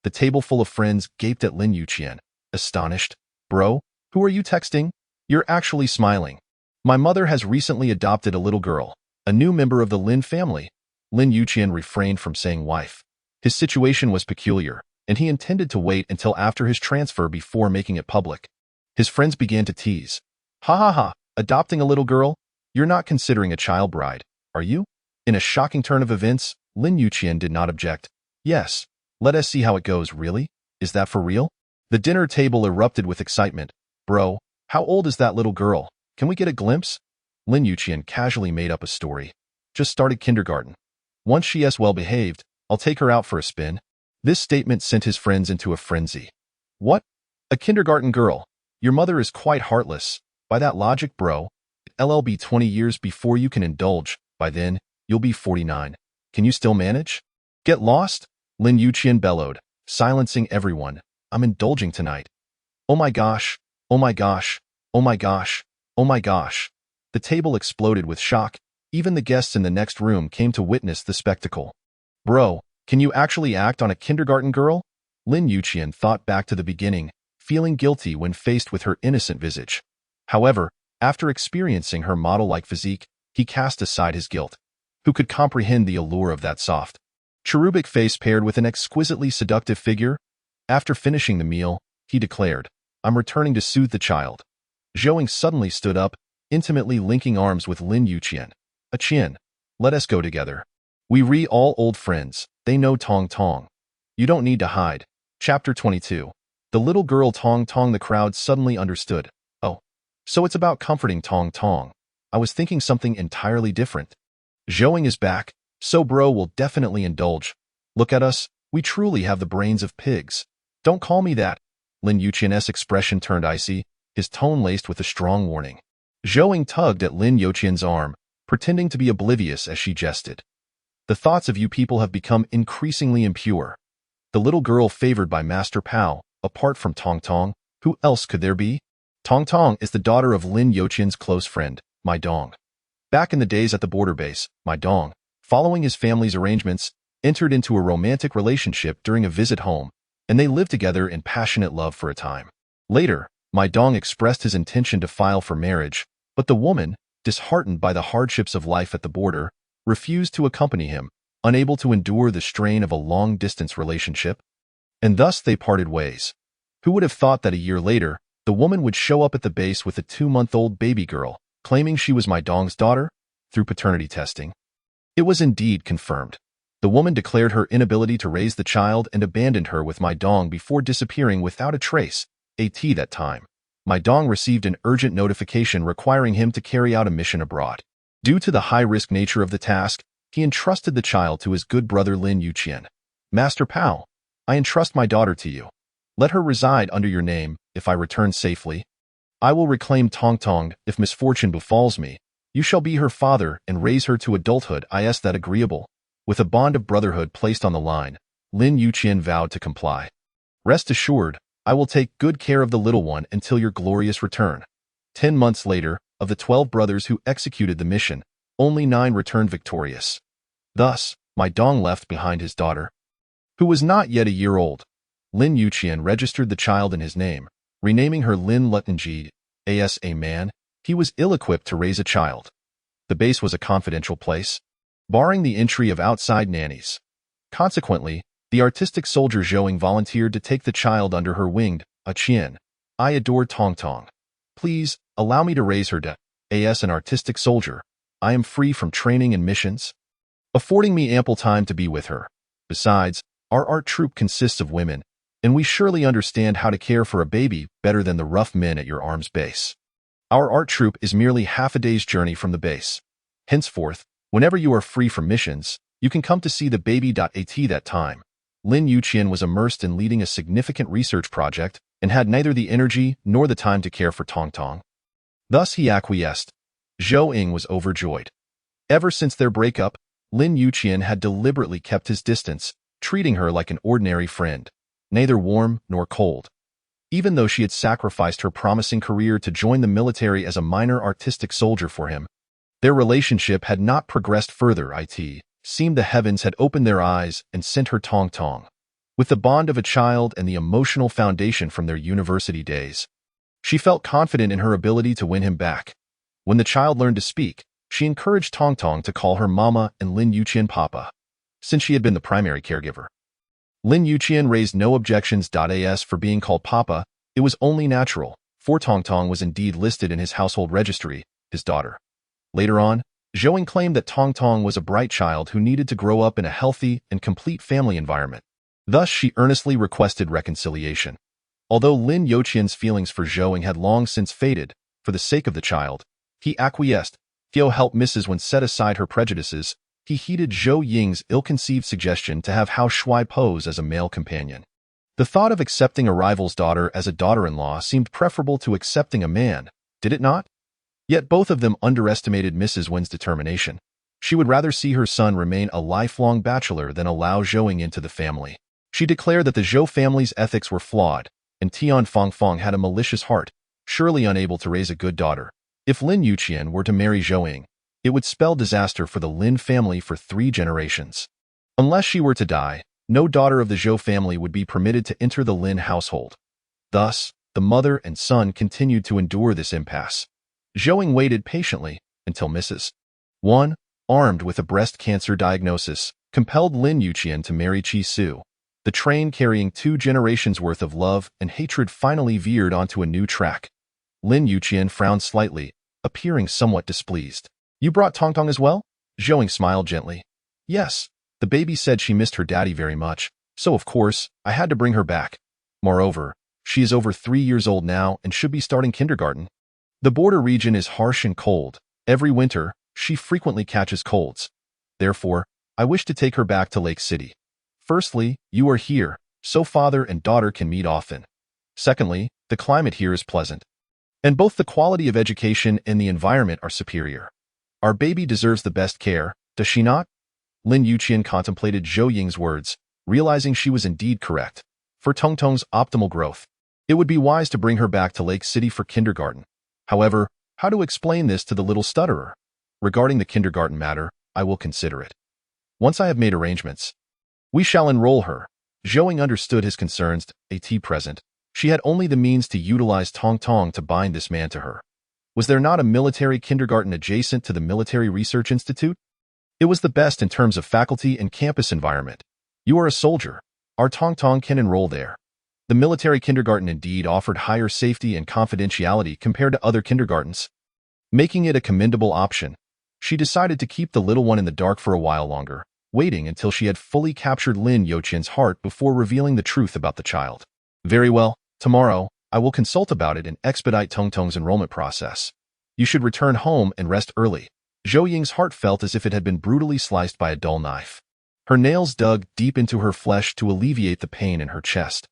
The table full of friends gaped at Lin Yuqian, astonished. Bro, who are you texting? You're actually smiling. My mother has recently adopted a little girl, a new member of the Lin family. Lin Yuqian refrained from saying wife. His situation was peculiar, and he intended to wait until after his transfer before making it public. His friends began to tease. Ha ha ha, adopting a little girl? You're not considering a child bride, are you? In a shocking turn of events, Lin Yuqian did not object. Yes, let us see how it goes, really? Is that for real? The dinner table erupted with excitement. Bro, how old is that little girl? Can we get a glimpse? Lin Yuqian casually made up a story. Just started kindergarten. Once she is well behaved, I'll take her out for a spin. This statement sent his friends into a frenzy. What? A kindergarten girl? Your mother is quite heartless. By that logic, bro, it'll be 20 years before you can indulge. By then, you'll be 49. Can you still manage? Get lost? Lin Yuqian bellowed, silencing everyone. I'm indulging tonight. Oh my gosh, oh my gosh, oh my gosh, oh my gosh. The table exploded with shock. Even the guests in the next room came to witness the spectacle. Bro, can you actually act on a kindergarten girl? Lin Yuqian thought back to the beginning, feeling guilty when faced with her innocent visage. However, after experiencing her model-like physique, he cast aside his guilt. Who could comprehend the allure of that soft, cherubic face paired with an exquisitely seductive figure? After finishing the meal, he declared, I'm returning to soothe the child. Zhou-Ying suddenly stood up, intimately linking arms with Lin Yuqian. Qian, let us go together. We all old friends, they know Tong Tong. You don't need to hide. Chapter 22. The little girl Tong Tong. The crowd suddenly understood. Oh, so it's about comforting Tong Tong. I was thinking something entirely different. Zhou-Ying is back, so bro will definitely indulge. Look at us, we truly have the brains of pigs. Don't call me that. Lin Yuqian's expression turned icy, his tone laced with a strong warning. Zhou-Ying tugged at Lin Yuqian's arm, pretending to be oblivious as she jested. The thoughts of you people have become increasingly impure. The little girl favored by Master Pao, apart from Tong Tong, who else could there be? Tong Tong is the daughter of Lin Yuqian's close friend, Mai Dong. Back in the days at the border base, Mai Dong, following his family's arrangements, entered into a romantic relationship during a visit home, and they lived together in passionate love for a time. Later, Mai Dong expressed his intention to file for marriage, but the woman, disheartened by the hardships of life at the border, refused to accompany him, unable to endure the strain of a long-distance relationship. And thus they parted ways. Who would have thought that a year later, the woman would show up at the base with a 2-month-old baby girl, claiming she was Mai Dong's daughter? Through paternity testing, it was indeed confirmed. The woman declared her inability to raise the child and abandoned her with Mai Dong before disappearing without a trace. That time, Mai Dong received an urgent notification requiring him to carry out a mission abroad. Due to the high-risk nature of the task, he entrusted the child to his good brother Lin Yuqian. Master Pao, I entrust my daughter to you. Let her reside under your name if I return safely. I will reclaim Tong Tong if misfortune befalls me. You shall be her father and raise her to adulthood. Is that agreeable? With a bond of brotherhood placed on the line, Lin Yuqian vowed to comply. Rest assured, I will take good care of the little one until your glorious return. 10 months later, of the 12 brothers who executed the mission, only 9 returned victorious. Thus, my Dong left behind his daughter, who was not yet a year old. Lin Yuqian registered the child in his name, renaming her Lin Lutenji. As a man, he was ill-equipped to raise a child. The base was a confidential place, barring the entry of outside nannies. Consequently, the artistic soldier Zhou volunteered to take the child under her wing. Qian, I adore Tong Tong. Please, allow me to raise her. As an artistic soldier, I am free from training and missions, affording me ample time to be with her. Besides, our art troupe consists of women, and we surely understand how to care for a baby better than the rough men at your arm's base. Our art troupe is merely half a day's journey from the base. Henceforth, whenever you are free from missions, you can come to see the baby. At that time, Lin Yuqian was immersed in leading a significant research project and had neither the energy nor the time to care for Tong Tong. Thus he acquiesced. Zhou Ying was overjoyed. Ever since their breakup, Lin Yuqian had deliberately kept his distance, treating her like an ordinary friend, neither warm nor cold. Even though she had sacrificed her promising career to join the military as a minor artistic soldier for him, their relationship had not progressed further. It seemed the heavens had opened their eyes and sent her Tong Tong, with the bond of a child and the emotional foundation from their university days. She felt confident in her ability to win him back. When the child learned to speak, she encouraged Tong Tong to call her Mama and Lin Yuqian Papa, since she had been the primary caregiver. Lin Yuqian raised no objections. As for being called Papa, it was only natural, for Tong Tong was indeed listed in his household registry, his daughter. Later on, Zhou Ying claimed that Tong Tong was a bright child who needed to grow up in a healthy and complete family environment. Thus, she earnestly requested reconciliation. Although Lin Yuqian's feelings for Zhou Ying had long since faded, for the sake of the child, he acquiesced. Theo helped Mrs. Wen set aside her prejudices. He heeded Zhou Ying's ill-conceived suggestion to have Hao Shui pose as a male companion. The thought of accepting a rival's daughter as a daughter-in-law seemed preferable to accepting a man, did it not? Yet both of them underestimated Mrs. Wen's determination. She would rather see her son remain a lifelong bachelor than allow Zhou Ying into the family. She declared that the Zhou family's ethics were flawed, and Tian Fangfang had a malicious heart, surely unable to raise a good daughter. If Lin Yuqian were to marry Zhou Ying, it would spell disaster for the Lin family for 3 generations. Unless she were to die, no daughter of the Zhou family would be permitted to enter the Lin household. Thus, the mother and son continued to endure this impasse. Zhou Ying waited patiently until Mrs. Wan, armed with a breast cancer diagnosis, compelled Lin Yuqian to marry Qi Su. The train carrying 2 generations' worth of love and hatred finally veered onto a new track. Lin Yuqian frowned slightly, appearing somewhat displeased. You brought Tong Tong as well? Zhou Ying smiled gently. Yes, the baby said she missed her daddy very much, so of course, I had to bring her back. Moreover, she is over 3 years old now and should be starting kindergarten. The border region is harsh and cold. Every winter, she frequently catches colds. Therefore, I wish to take her back to Lake City. Firstly, you are here, so father and daughter can meet often. Secondly, the climate here is pleasant, and both the quality of education and the environment are superior. Our baby deserves the best care, does she not? Lin Yuqian contemplated Zhou Ying's words, realizing she was indeed correct. For Tong Tong's optimal growth, it would be wise to bring her back to Lake City for kindergarten. However, how to explain this to the little stutterer? Regarding the kindergarten matter, I will consider it. Once I have made arrangements, we shall enroll her. Zhou Ying understood his concerns. At present, she had only the means to utilize Tong Tong to bind this man to her. Was there not a military kindergarten adjacent to the Military Research Institute? It was the best in terms of faculty and campus environment. You are a soldier. Our Tong Tong can enroll there. The military kindergarten indeed offered higher safety and confidentiality compared to other kindergartens, making it a commendable option. She decided to keep the little one in the dark for a while longer, waiting until she had fully captured Lin Yuqian's heart before revealing the truth about the child. Very well, tomorrow, I will consult about it and expedite Tong Tong's enrollment process. You should return home and rest early. Zhou Ying's heart felt as if it had been brutally sliced by a dull knife. Her nails dug deep into her flesh to alleviate the pain in her chest.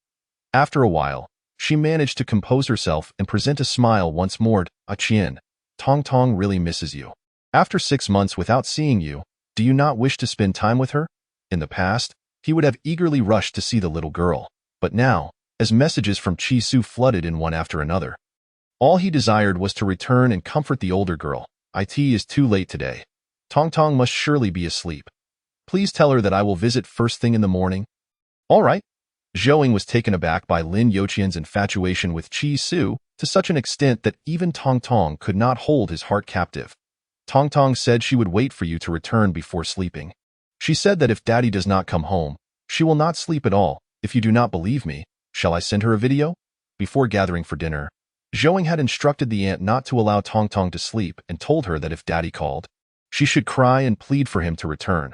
After a while, she managed to compose herself and present a smile once more. Qian, Tong Tong really misses you. After 6 months without seeing you, do you not wish to spend time with her? In the past, he would have eagerly rushed to see the little girl, but now, as messages from Chi Su flooded in one after another, all he desired was to return and comfort the older girl. It is too late today. Tong Tong must surely be asleep. Please tell her that I will visit first thing in the morning. All right. Zhou Ying was taken aback by Lin Youqian's infatuation with Chi Su to such an extent that even Tong Tong could not hold his heart captive. Tong Tong said she would wait for you to return before sleeping. She said that if Daddy does not come home, she will not sleep at all. If you do not believe me, shall I send her a video? Before gathering for dinner, Zhou Ying had instructed the aunt not to allow Tong Tong to sleep and told her that if Daddy called, she should cry and plead for him to return.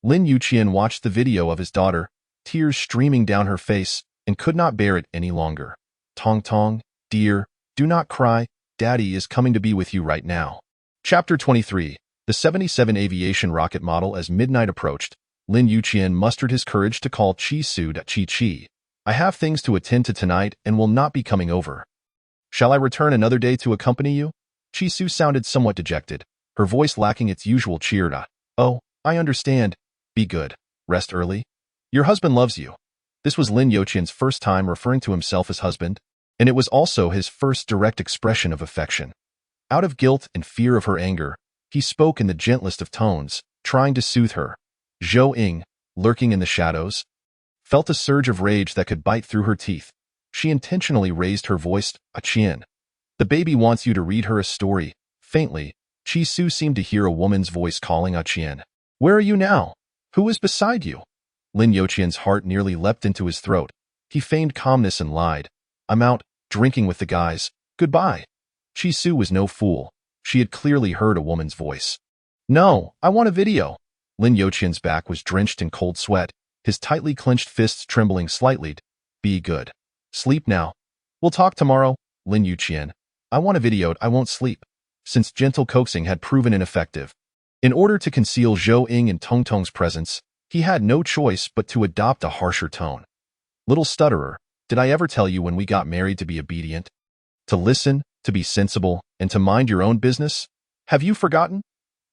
Lin Youqian watched the video of his daughter, tears streaming down her face, and could not bear it any longer. Tong Tong, dear, do not cry. Daddy is coming to be with you right now. Chapter 23. The 77 aviation rocket model. As midnight approached, Lin Youqian mustered his courage to call Chi Su. Chi. I have things to attend to tonight and will not be coming over. Shall I return another day to accompany you? Chi Su sounded somewhat dejected, her voice lacking its usual cheer. Oh, I understand. Be good. Rest early. Your husband loves you. This was Lin Youqian's first time referring to himself as husband, and it was also his first direct expression of affection. Out of guilt and fear of her anger, he spoke in the gentlest of tones, trying to soothe her. Zhou Ying, lurking in the shadows, felt a surge of rage that could bite through her teeth. She intentionally raised her voice. Qian, the baby wants you to read her a story. Faintly, Chi Su seemed to hear a woman's voice calling Qian. Where are you now? Who is beside you? Lin Youqian's heart nearly leapt into his throat. He feigned calmness and lied. I'm out, drinking with the guys. Goodbye. Chi Su was no fool. She had clearly heard a woman's voice. No, I want a video. Lin Youqian's back was drenched in cold sweat, his tightly clenched fists trembling slightly. Be good. Sleep now. We'll talk tomorrow. Lin Youqian. I want a video. I won't sleep. Since gentle coaxing had proven ineffective, in order to conceal Zhou Ying and Tong Tong's presence, he had no choice but to adopt a harsher tone. Little stutterer, did I ever tell you when we got married to be obedient? To listen, to be sensible, and to mind your own business? Have you forgotten?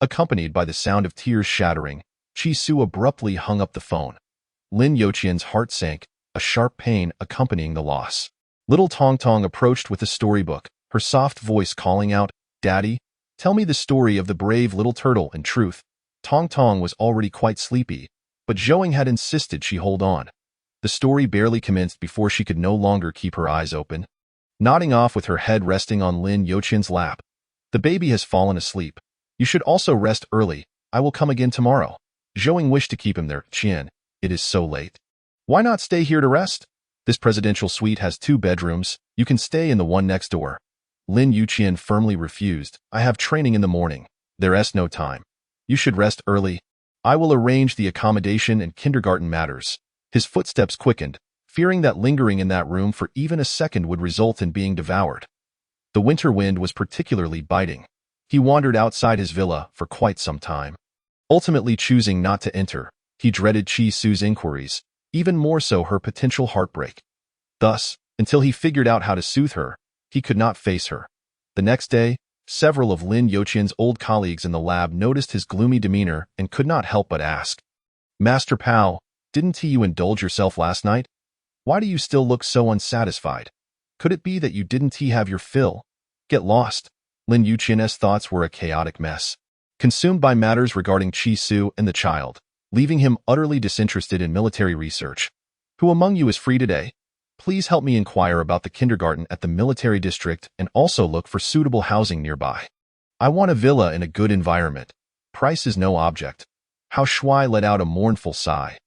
Accompanied by the sound of tears shattering, Chi Su abruptly hung up the phone. Lin Youqian's heart sank, a sharp pain accompanying the loss. Little Tong Tong approached with a storybook, her soft voice calling out, Daddy, tell me the story of the brave little turtle. In truth, Tong Tong was already quite sleepy, but Zhou Ying had insisted she hold on. The story barely commenced before she could no longer keep her eyes open. Nodding off with her head resting on Lin Youqian's lap. The baby has fallen asleep. You should also rest early. I will come again tomorrow. Zhou Ying wished to keep him there. Qian, it is so late. Why not stay here to rest? This presidential suite has 2 bedrooms. You can stay in the one next door. Lin Youqian firmly refused. I have training in the morning. There's no time. You should rest early. I will arrange the accommodation and kindergarten matters. His footsteps quickened, fearing that lingering in that room for even a second would result in being devoured. The winter wind was particularly biting. He wandered outside his villa for quite some time. Ultimately choosing not to enter, he dreaded Chi Su's inquiries, even more so her potential heartbreak. Thus, until he figured out how to soothe her, he could not face her. The next day, several of Lin Youqian's old colleagues in the lab noticed his gloomy demeanor and could not help but ask, Master Pao, didn't you indulge yourself last night? Why do you still look so unsatisfied? Could it be that you didn't have your fill? Get lost. Lin Youqian's thoughts were a chaotic mess, consumed by matters regarding Chi Su and the child, leaving him utterly disinterested in military research. Who among you is free today? Please help me inquire about the kindergarten at the military district and also look for suitable housing nearby. I want a villa in a good environment. Price is no object. Hao Shui let out a mournful sigh.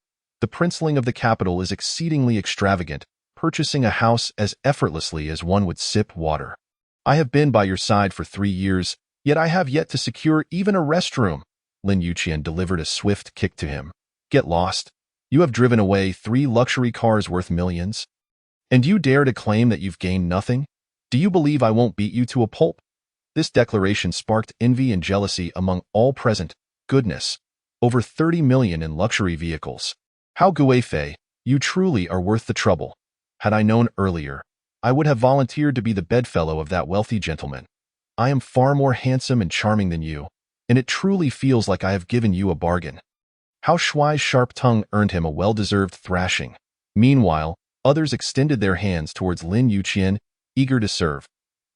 The princeling of the capital is exceedingly extravagant, purchasing a house as effortlessly as one would sip water. I have been by your side for 3 years, yet I have yet to secure even a restroom. Lin Youqian delivered a swift kick to him. Get lost. You have driven away 3 luxury cars worth millions. And you dare to claim that you've gained nothing? Do you believe I won't beat you to a pulp? This declaration sparked envy and jealousy among all present. Goodness. Over 30 million in luxury vehicles. How Guifei, you truly are worth the trouble. Had I known earlier, I would have volunteered to be the bedfellow of that wealthy gentleman. I am far more handsome and charming than you, and it truly feels like I have given you a bargain." How Shuai's sharp tongue earned him a well-deserved thrashing. Meanwhile, others extended their hands towards Lin Yuqian, eager to serve.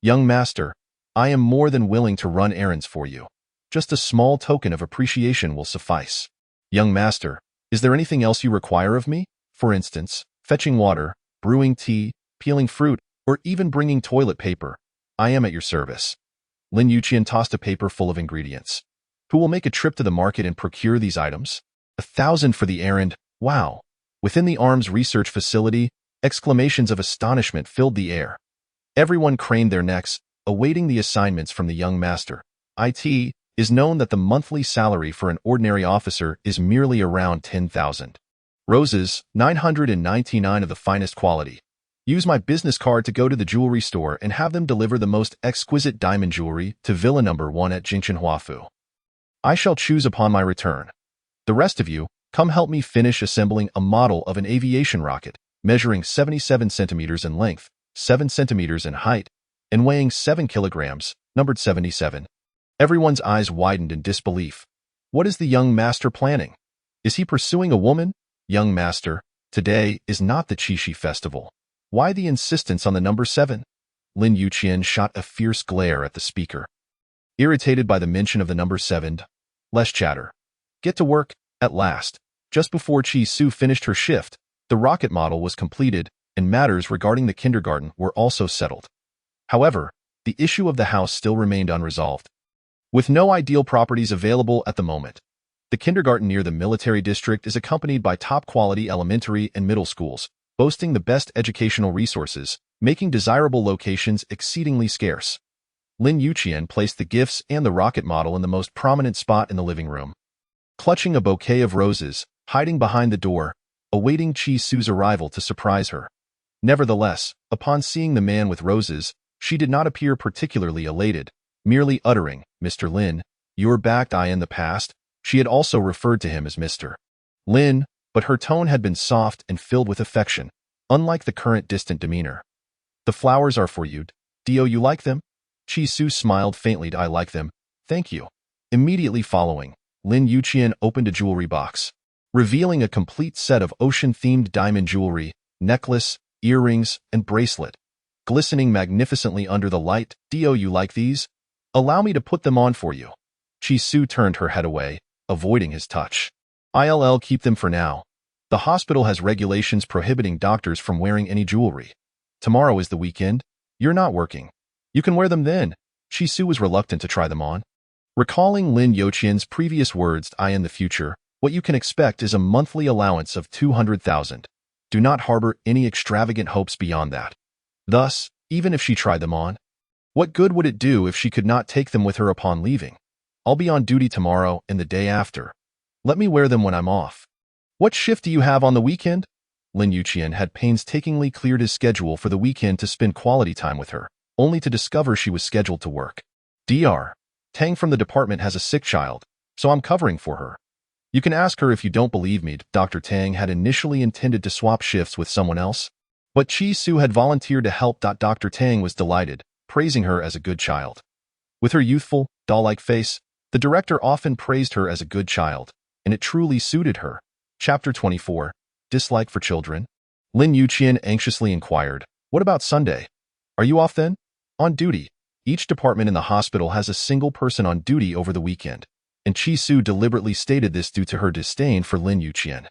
"Young master, I am more than willing to run errands for you. Just a small token of appreciation will suffice." "Young master, is there anything else you require of me? For instance, fetching water, brewing tea, peeling fruit, or even bringing toilet paper? I am at your service." Lin Yuqian tossed a paper full of ingredients. "Who will make a trip to the market and procure these items? 1,000 for the errand. Wow." Within the arms research facility, exclamations of astonishment filled the air. Everyone craned their necks, awaiting the assignments from the young master. It is known that the monthly salary for an ordinary officer is merely around 10,000. Roses, 999 of the finest quality. Use my business card to go to the jewelry store and have them deliver the most exquisite diamond jewelry to Villa Number 1 at Jingchenhuafu. I shall choose upon my return. The rest of you, come help me finish assembling a model of an aviation rocket, measuring 77 centimeters in length, 7 centimeters in height, and weighing 7 kilograms, numbered 77. Everyone's eyes widened in disbelief. What is the young master planning? Is he pursuing a woman? Young master, today is not the Qixi festival. Why the insistence on the number 7? Lin Yuqian shot a fierce glare at the speaker. Irritated by the mention of the number 7, less chatter. Get to work, at last. Just before Qi Su finished her shift, the rocket model was completed, and matters regarding the kindergarten were also settled. However, the issue of the house still remained unresolved. With no ideal properties available at the moment, the kindergarten near the military district is accompanied by top-quality elementary and middle schools, boasting the best educational resources, making desirable locations exceedingly scarce. Lin Yuqian placed the gifts and the rocket model in the most prominent spot in the living room. Clutching a bouquet of roses, hiding behind the door, awaiting Qi Su's arrival to surprise her. Nevertheless, upon seeing the man with roses, she did not appear particularly elated, merely uttering, "Mr. Lin, you're back." In the past, she had also referred to him as Mr. Lin, but her tone had been soft and filled with affection, unlike the current distant demeanor. "The flowers are for you. Do you like them?" Qi Su smiled faintly. "I like them, thank you." Immediately following, Lin Yuqian opened a jewelry box, revealing a complete set of ocean-themed diamond jewelry, necklace, earrings, and bracelet, glistening magnificently under the light. "Do you like these? Allow me to put them on for you." Qi Su turned her head away, avoiding his touch. "I'll keep them for now. The hospital has regulations prohibiting doctors from wearing any jewelry. Tomorrow is the weekend. You're not working. You can wear them then." Qi Su was reluctant to try them on. Recalling Lin Yuqian's previous words, "In the future, what you can expect is a monthly allowance of 200,000. Do not harbor any extravagant hopes beyond that." Thus, even if she tried them on, what good would it do if she could not take them with her upon leaving? "I'll be on duty tomorrow and the day after. Let me wear them when I'm off." "What shift do you have on the weekend?" Lin Yuqian had painstakingly cleared his schedule for the weekend to spend quality time with her, only to discover she was scheduled to work. "Dr. Tang from the department has a sick child, so I'm covering for her. You can ask her if you don't believe me." Dr. Tang had initially intended to swap shifts with someone else, but Qi Su had volunteered to help. Dr. Tang was delighted, praising her as a good child. With her youthful, doll-like face, the director often praised her as a good child, and it truly suited her. Chapter 24, Dislike for Children. Lin Yuqian anxiously inquired, "What about Sunday? Are you off then?" "On duty. Each department in the hospital has a single person on duty over the weekend," and Qi Su deliberately stated this due to her disdain for Lin Yuqian.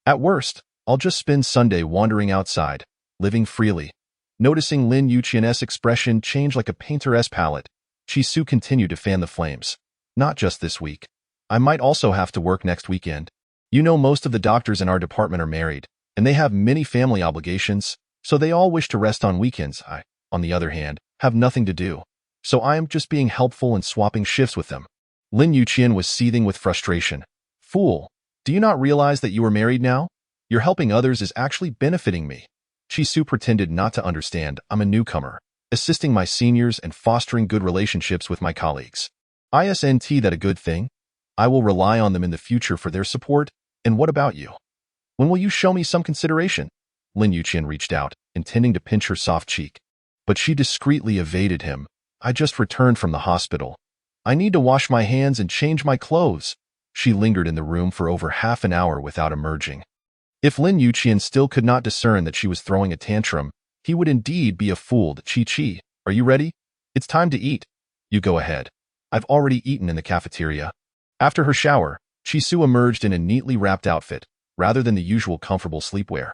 "At worst, I'll just spend Sunday wandering outside, living freely." Noticing Lin Yuqian's expression change like a painter's palette, Qi Su continued to fan the flames. "Not just this week. I might also have to work next weekend. You know, most of the doctors in our department are married, and they have many family obligations, so they all wish to rest on weekends. I, on the other hand, have nothing to do. So I am just being helpful and swapping shifts with them." Lin Yuqian was seething with frustration. "Fool, do you not realize that you are married now? Your helping others is actually benefiting me." Qi Su pretended not to understand. "I'm a newcomer, assisting my seniors and fostering good relationships with my colleagues. Isn't that a good thing? I will rely on them in the future for their support. And what about you? When will you show me some consideration?" Lin Yuqian reached out, intending to pinch her soft cheek. But she discreetly evaded him. I just returned from the hospital. I need to wash my hands and change my clothes. She lingered in the room for over half an hour without emerging. If Lin Yuqian still could not discern that she was throwing a tantrum, he would indeed be a fool. Chi, are you ready? It's time to eat. You go ahead. I've already eaten in the cafeteria. After her shower, Chi emerged in a neatly wrapped outfit, rather than the usual comfortable sleepwear.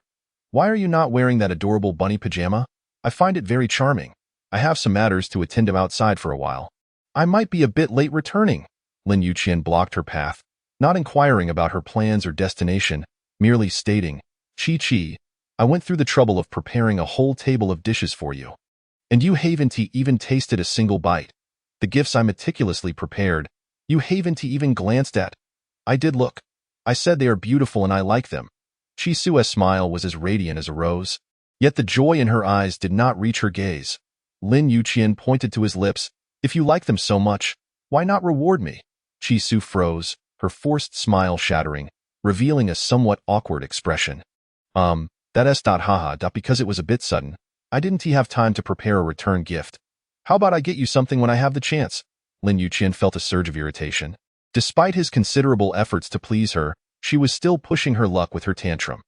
Why are you not wearing that adorable bunny pajama? I find it very charming. I have some matters to attend to outside for a while. I might be a bit late returning. Lin Yuqian blocked her path, not inquiring about her plans or destination, merely stating, Chi, I went through the trouble of preparing a whole table of dishes for you. And you haven't even tasted a single bite. The gifts I meticulously prepared, you haven't even glanced at. I did look. I said they are beautiful and I like them. Chisu's smile was as radiant as a rose, yet the joy in her eyes did not reach her gaze. Lin Yuqian pointed to his lips. If you like them so much, why not reward me? Chisu froze, her forced smile shattering, revealing a somewhat awkward expression. That's not haha. Because it was a bit sudden. I didn't have time to prepare a return gift. How about I get you something when I have the chance? Lin Yuqian felt a surge of irritation. Despite his considerable efforts to please her, she was still pushing her luck with her tantrum.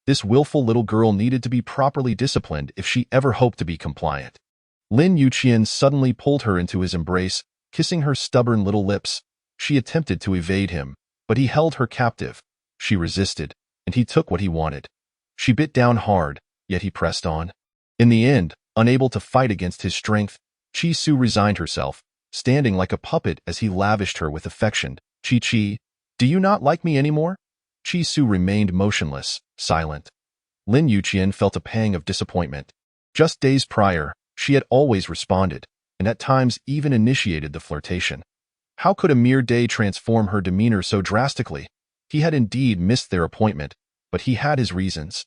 This willful little girl needed to be properly disciplined if she ever hoped to be compliant. Lin Yuqian suddenly pulled her into his embrace, kissing her stubborn little lips. She attempted to evade him, but he held her captive. She resisted, and he took what he wanted. She bit down hard, yet he pressed on. In the end, unable to fight against his strength, Chi resigned herself, standing like a puppet as he lavished her with affection. Chi, do you not like me anymore? Chi remained motionless, silent. Lin Yuqian felt a pang of disappointment. Just days prior, she had always responded, and at times even initiated the flirtation. How could a mere day transform her demeanor so drastically? He had indeed missed their appointment, but he had his reasons.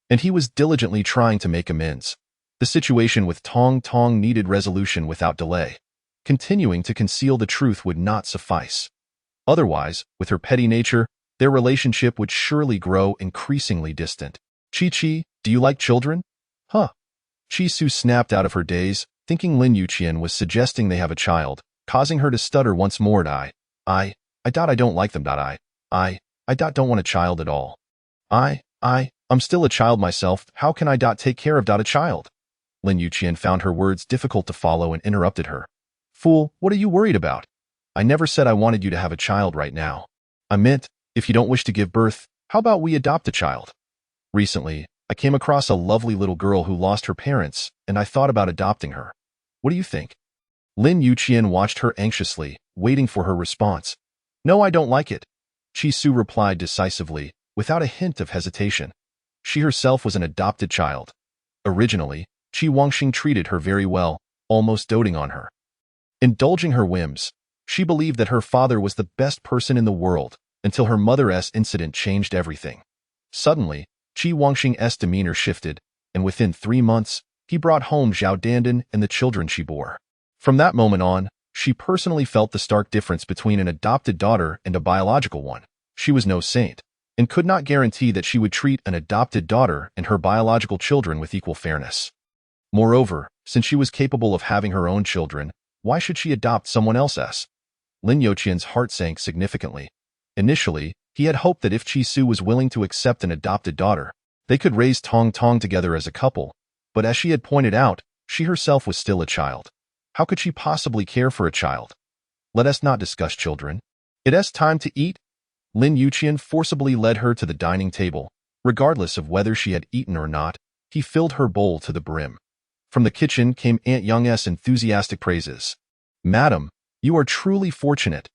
And he was diligently trying to make amends. The situation with Tong Tong needed resolution without delay. Continuing to conceal the truth would not suffice. Otherwise, with her petty nature, their relationship would surely grow increasingly distant. Chi, do you like children? Huh. Chisu snapped out of her daze, thinking Lin Yuqian was suggesting they have a child, causing her to stutter once more. I don't like them. I don't want a child at all. I'm still a child myself. How can I take care of a child? Lin Yuqian found her words difficult to follow and interrupted her. Fool, what are you worried about? I never said I wanted you to have a child right now. I meant, if you don't wish to give birth, how about we adopt a child? Recently, I came across a lovely little girl who lost her parents, and I thought about adopting her. What do you think? Lin Yuqian watched her anxiously, waiting for her response. No, I don't like it. Chisu replied decisively, without a hint of hesitation. She herself was an adopted child. Originally, Qi Wangxing treated her very well, almost doting on her. Indulging her whims, she believed that her father was the best person in the world, until her mother's incident changed everything. Suddenly, Qi Wangxing's demeanor shifted, and within 3 months, he brought home Zhao Dandan and the children she bore. From that moment on, she personally felt the stark difference between an adopted daughter and a biological one. She was no saint, and could not guarantee that she would treat an adopted daughter and her biological children with equal fairness. Moreover, since she was capable of having her own children, why should she adopt someone else's? Lin Yuqian's heart sank significantly. Initially, he had hoped that if Chisu was willing to accept an adopted daughter, they could raise Tong Tong together as a couple, but as she had pointed out, she herself was still a child. How could she possibly care for a child? Let us not discuss children. It is time to eat. Lin Yuqian forcibly led her to the dining table. Regardless of whether she had eaten or not, he filled her bowl to the brim. From the kitchen came Aunt Young's enthusiastic praises. Madam, you are truly fortunate.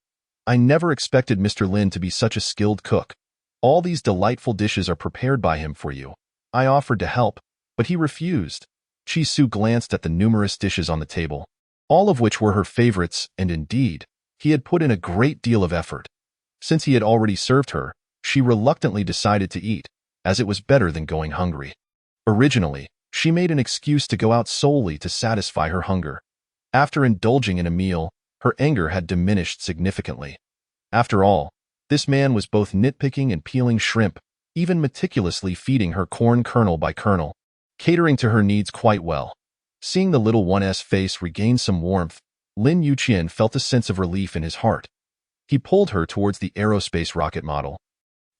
I never expected Mr. Lin to be such a skilled cook. All these delightful dishes are prepared by him for you. I offered to help, but he refused. Chisu glanced at the numerous dishes on the table, all of which were her favorites, and indeed, he had put in a great deal of effort. Since he had already served her, she reluctantly decided to eat, as it was better than going hungry. Originally, she made an excuse to go out solely to satisfy her hunger. After indulging in a meal, her anger had diminished significantly. After all, this man was both nitpicking and peeling shrimp, even meticulously feeding her corn kernel by kernel, catering to her needs quite well. Seeing the little one's face regain some warmth, Lin Yuqian felt a sense of relief in his heart. He pulled her towards the aerospace rocket model,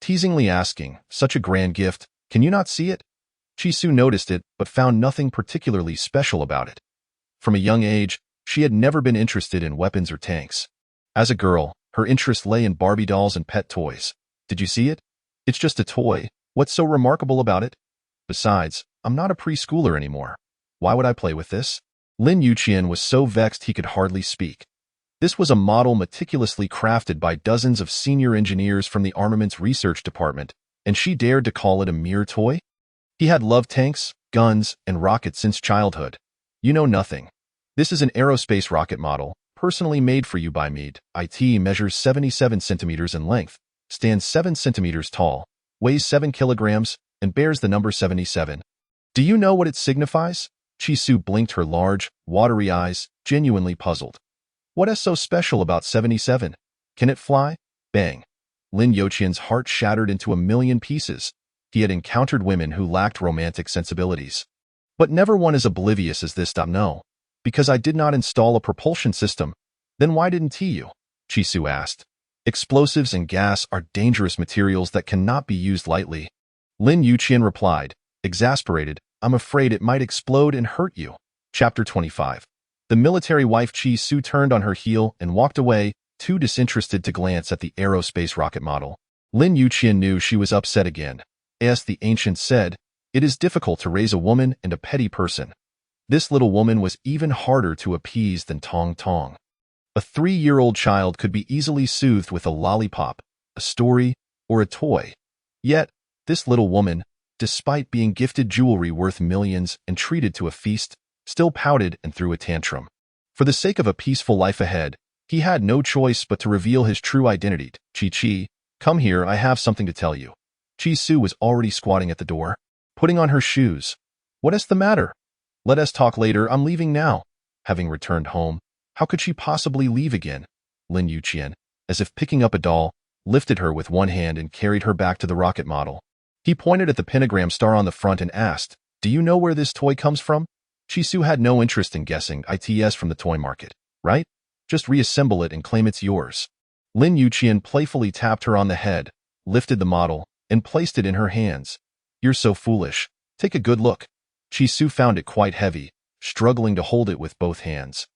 teasingly asking, "Such a grand gift, can you not see it?" Chisu noticed it, but found nothing particularly special about it. From a young age, she had never been interested in weapons or tanks. As a girl, her interest lay in Barbie dolls and pet toys. "Did you see it? It's just a toy. What's so remarkable about it? Besides, I'm not a preschooler anymore. Why would I play with this?" Lin Yuqian was so vexed he could hardly speak. This was a model meticulously crafted by dozens of senior engineers from the Armaments Research Department, and she dared to call it a mere toy? He had loved tanks, guns, and rockets since childhood. "You know nothing. This is an aerospace rocket model, personally made for you by me. It measures 77 centimeters in length, stands 7 centimeters tall, weighs 7 kilograms, and bears the number 77. Do you know what it signifies?" Chisu blinked her large, watery eyes, genuinely puzzled. "What is so special about 77? Can it fly?" Bang. Lin Yuqian's heart shattered into a million pieces. He had encountered women who lacked romantic sensibilities. But never one as oblivious as this. "No. Because I did not install a propulsion system." "Then why didn't you?" Chisu asked. "Explosives and gas are dangerous materials that cannot be used lightly." Lin Yuqian replied, exasperated, "I'm afraid it might explode and hurt you." Chapter 25. The military wife Chisu turned on her heel and walked away, too disinterested to glance at the aerospace rocket model. Lin Yuqian knew she was upset again. As the ancients said, it is difficult to raise a woman and a petty person. This little woman was even harder to appease than Tong Tong. A 3-year-old child could be easily soothed with a lollipop, a story, or a toy. Yet, this little woman, despite being gifted jewelry worth millions and treated to a feast, still pouted and threw a tantrum. For the sake of a peaceful life ahead, he had no choice but to reveal his true identity. "Chi, come here, I have something to tell you." Chisu was already squatting at the door, putting on her shoes. "What is the matter?" "Let us talk later, I'm leaving now." Having returned home, how could she possibly leave again? Lin Yuqian, as if picking up a doll, lifted her with one hand and carried her back to the rocket model. He pointed at the pentagram star on the front and asked, "Do you know where this toy comes from?" Chisu had no interest in guessing. "It's from the toy market, right? Just reassemble it and claim it's yours." Lin Yuqian playfully tapped her on the head, lifted the model, and placed it in her hands. "You're so foolish. Take a good look." Chisu found it quite heavy, struggling to hold it with both hands.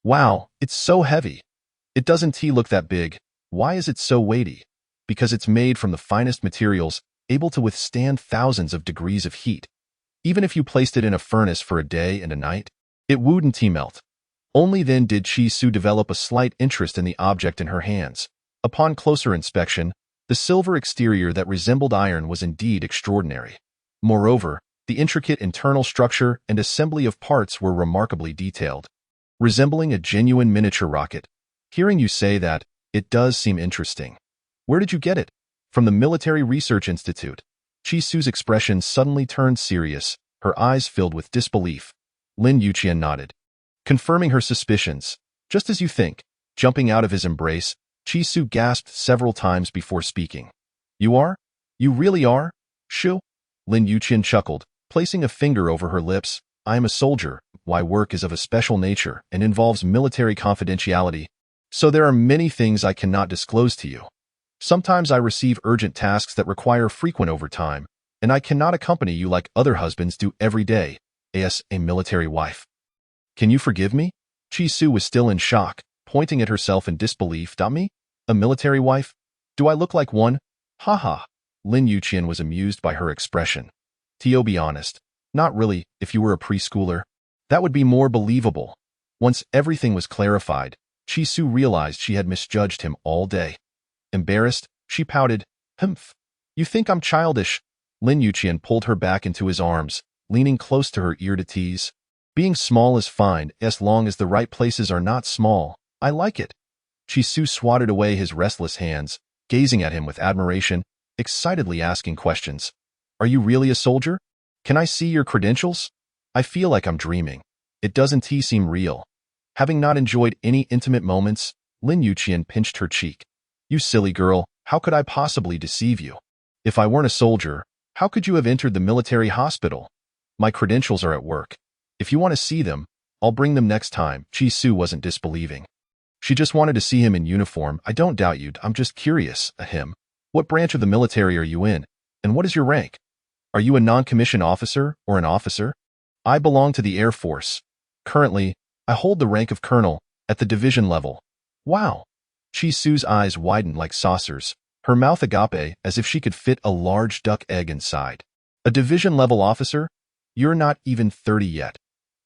"Wow, it's so heavy. It doesn't look that big. Why is it so weighty?" "Because it's made from the finest materials, able to withstand thousands of degrees of heat. Even if you placed it in a furnace for a day and a night, it wouldn't melt." Only then did Chisu develop a slight interest in the object in her hands. Upon closer inspection, the silver exterior that resembled iron was indeed extraordinary. Moreover, the intricate internal structure and assembly of parts were remarkably detailed, resembling a genuine miniature rocket. "Hearing you say that, it does seem interesting. Where did you get it?" "From the Military Research Institute." Chisu's expression suddenly turned serious, her eyes filled with disbelief. Lin Yuqian nodded, confirming her suspicions. "Just as you think." Jumping out of his embrace, Chisu gasped several times before speaking. "You are? You really are? Shoo?" Lin Yuqian chuckled, placing a finger over her lips. "I am a soldier. My work is of a special nature and involves military confidentiality, so there are many things I cannot disclose to you. Sometimes I receive urgent tasks that require frequent overtime, and I cannot accompany you like other husbands do every day, as a military wife." "Can you forgive me?" Chisu was still in shock, pointing at herself in disbelief. "Me? A military wife? Do I look like one?" "Ha." Lin Yuqian was amused by her expression. "To be honest, not really. If you were a preschooler, that would be more believable." Once everything was clarified, Chisu realized she had misjudged him all day. Embarrassed, she pouted, "Humph. You think I'm childish?" Lin Yuqian pulled her back into his arms, leaning close to her ear to tease. "Being small is fine, as long as the right places are not small. I like it." Chisu swatted away his restless hands, gazing at him with admiration, excitedly asking questions. "Are you really a soldier? Can I see your credentials? I feel like I'm dreaming. It doesn't seem real." Having not enjoyed any intimate moments, Lin Yuqian pinched her cheek. "You silly girl, how could I possibly deceive you? If I weren't a soldier, how could you have entered the military hospital? My credentials are at work. If you want to see them, I'll bring them next time. Chi-Su wasn't disbelieving. She just wanted to see him in uniform. I don't doubt you. I'm just curious. Him. What branch of the military are you in? And what is your rank? Are you a non-commissioned officer or an officer? I belong to the Air Force. Currently, I hold the rank of colonel at the division level. Wow. Chi-Su's eyes widened like saucers, her mouth agape as if she could fit a large duck egg inside. A division-level officer? You're not even 30 yet.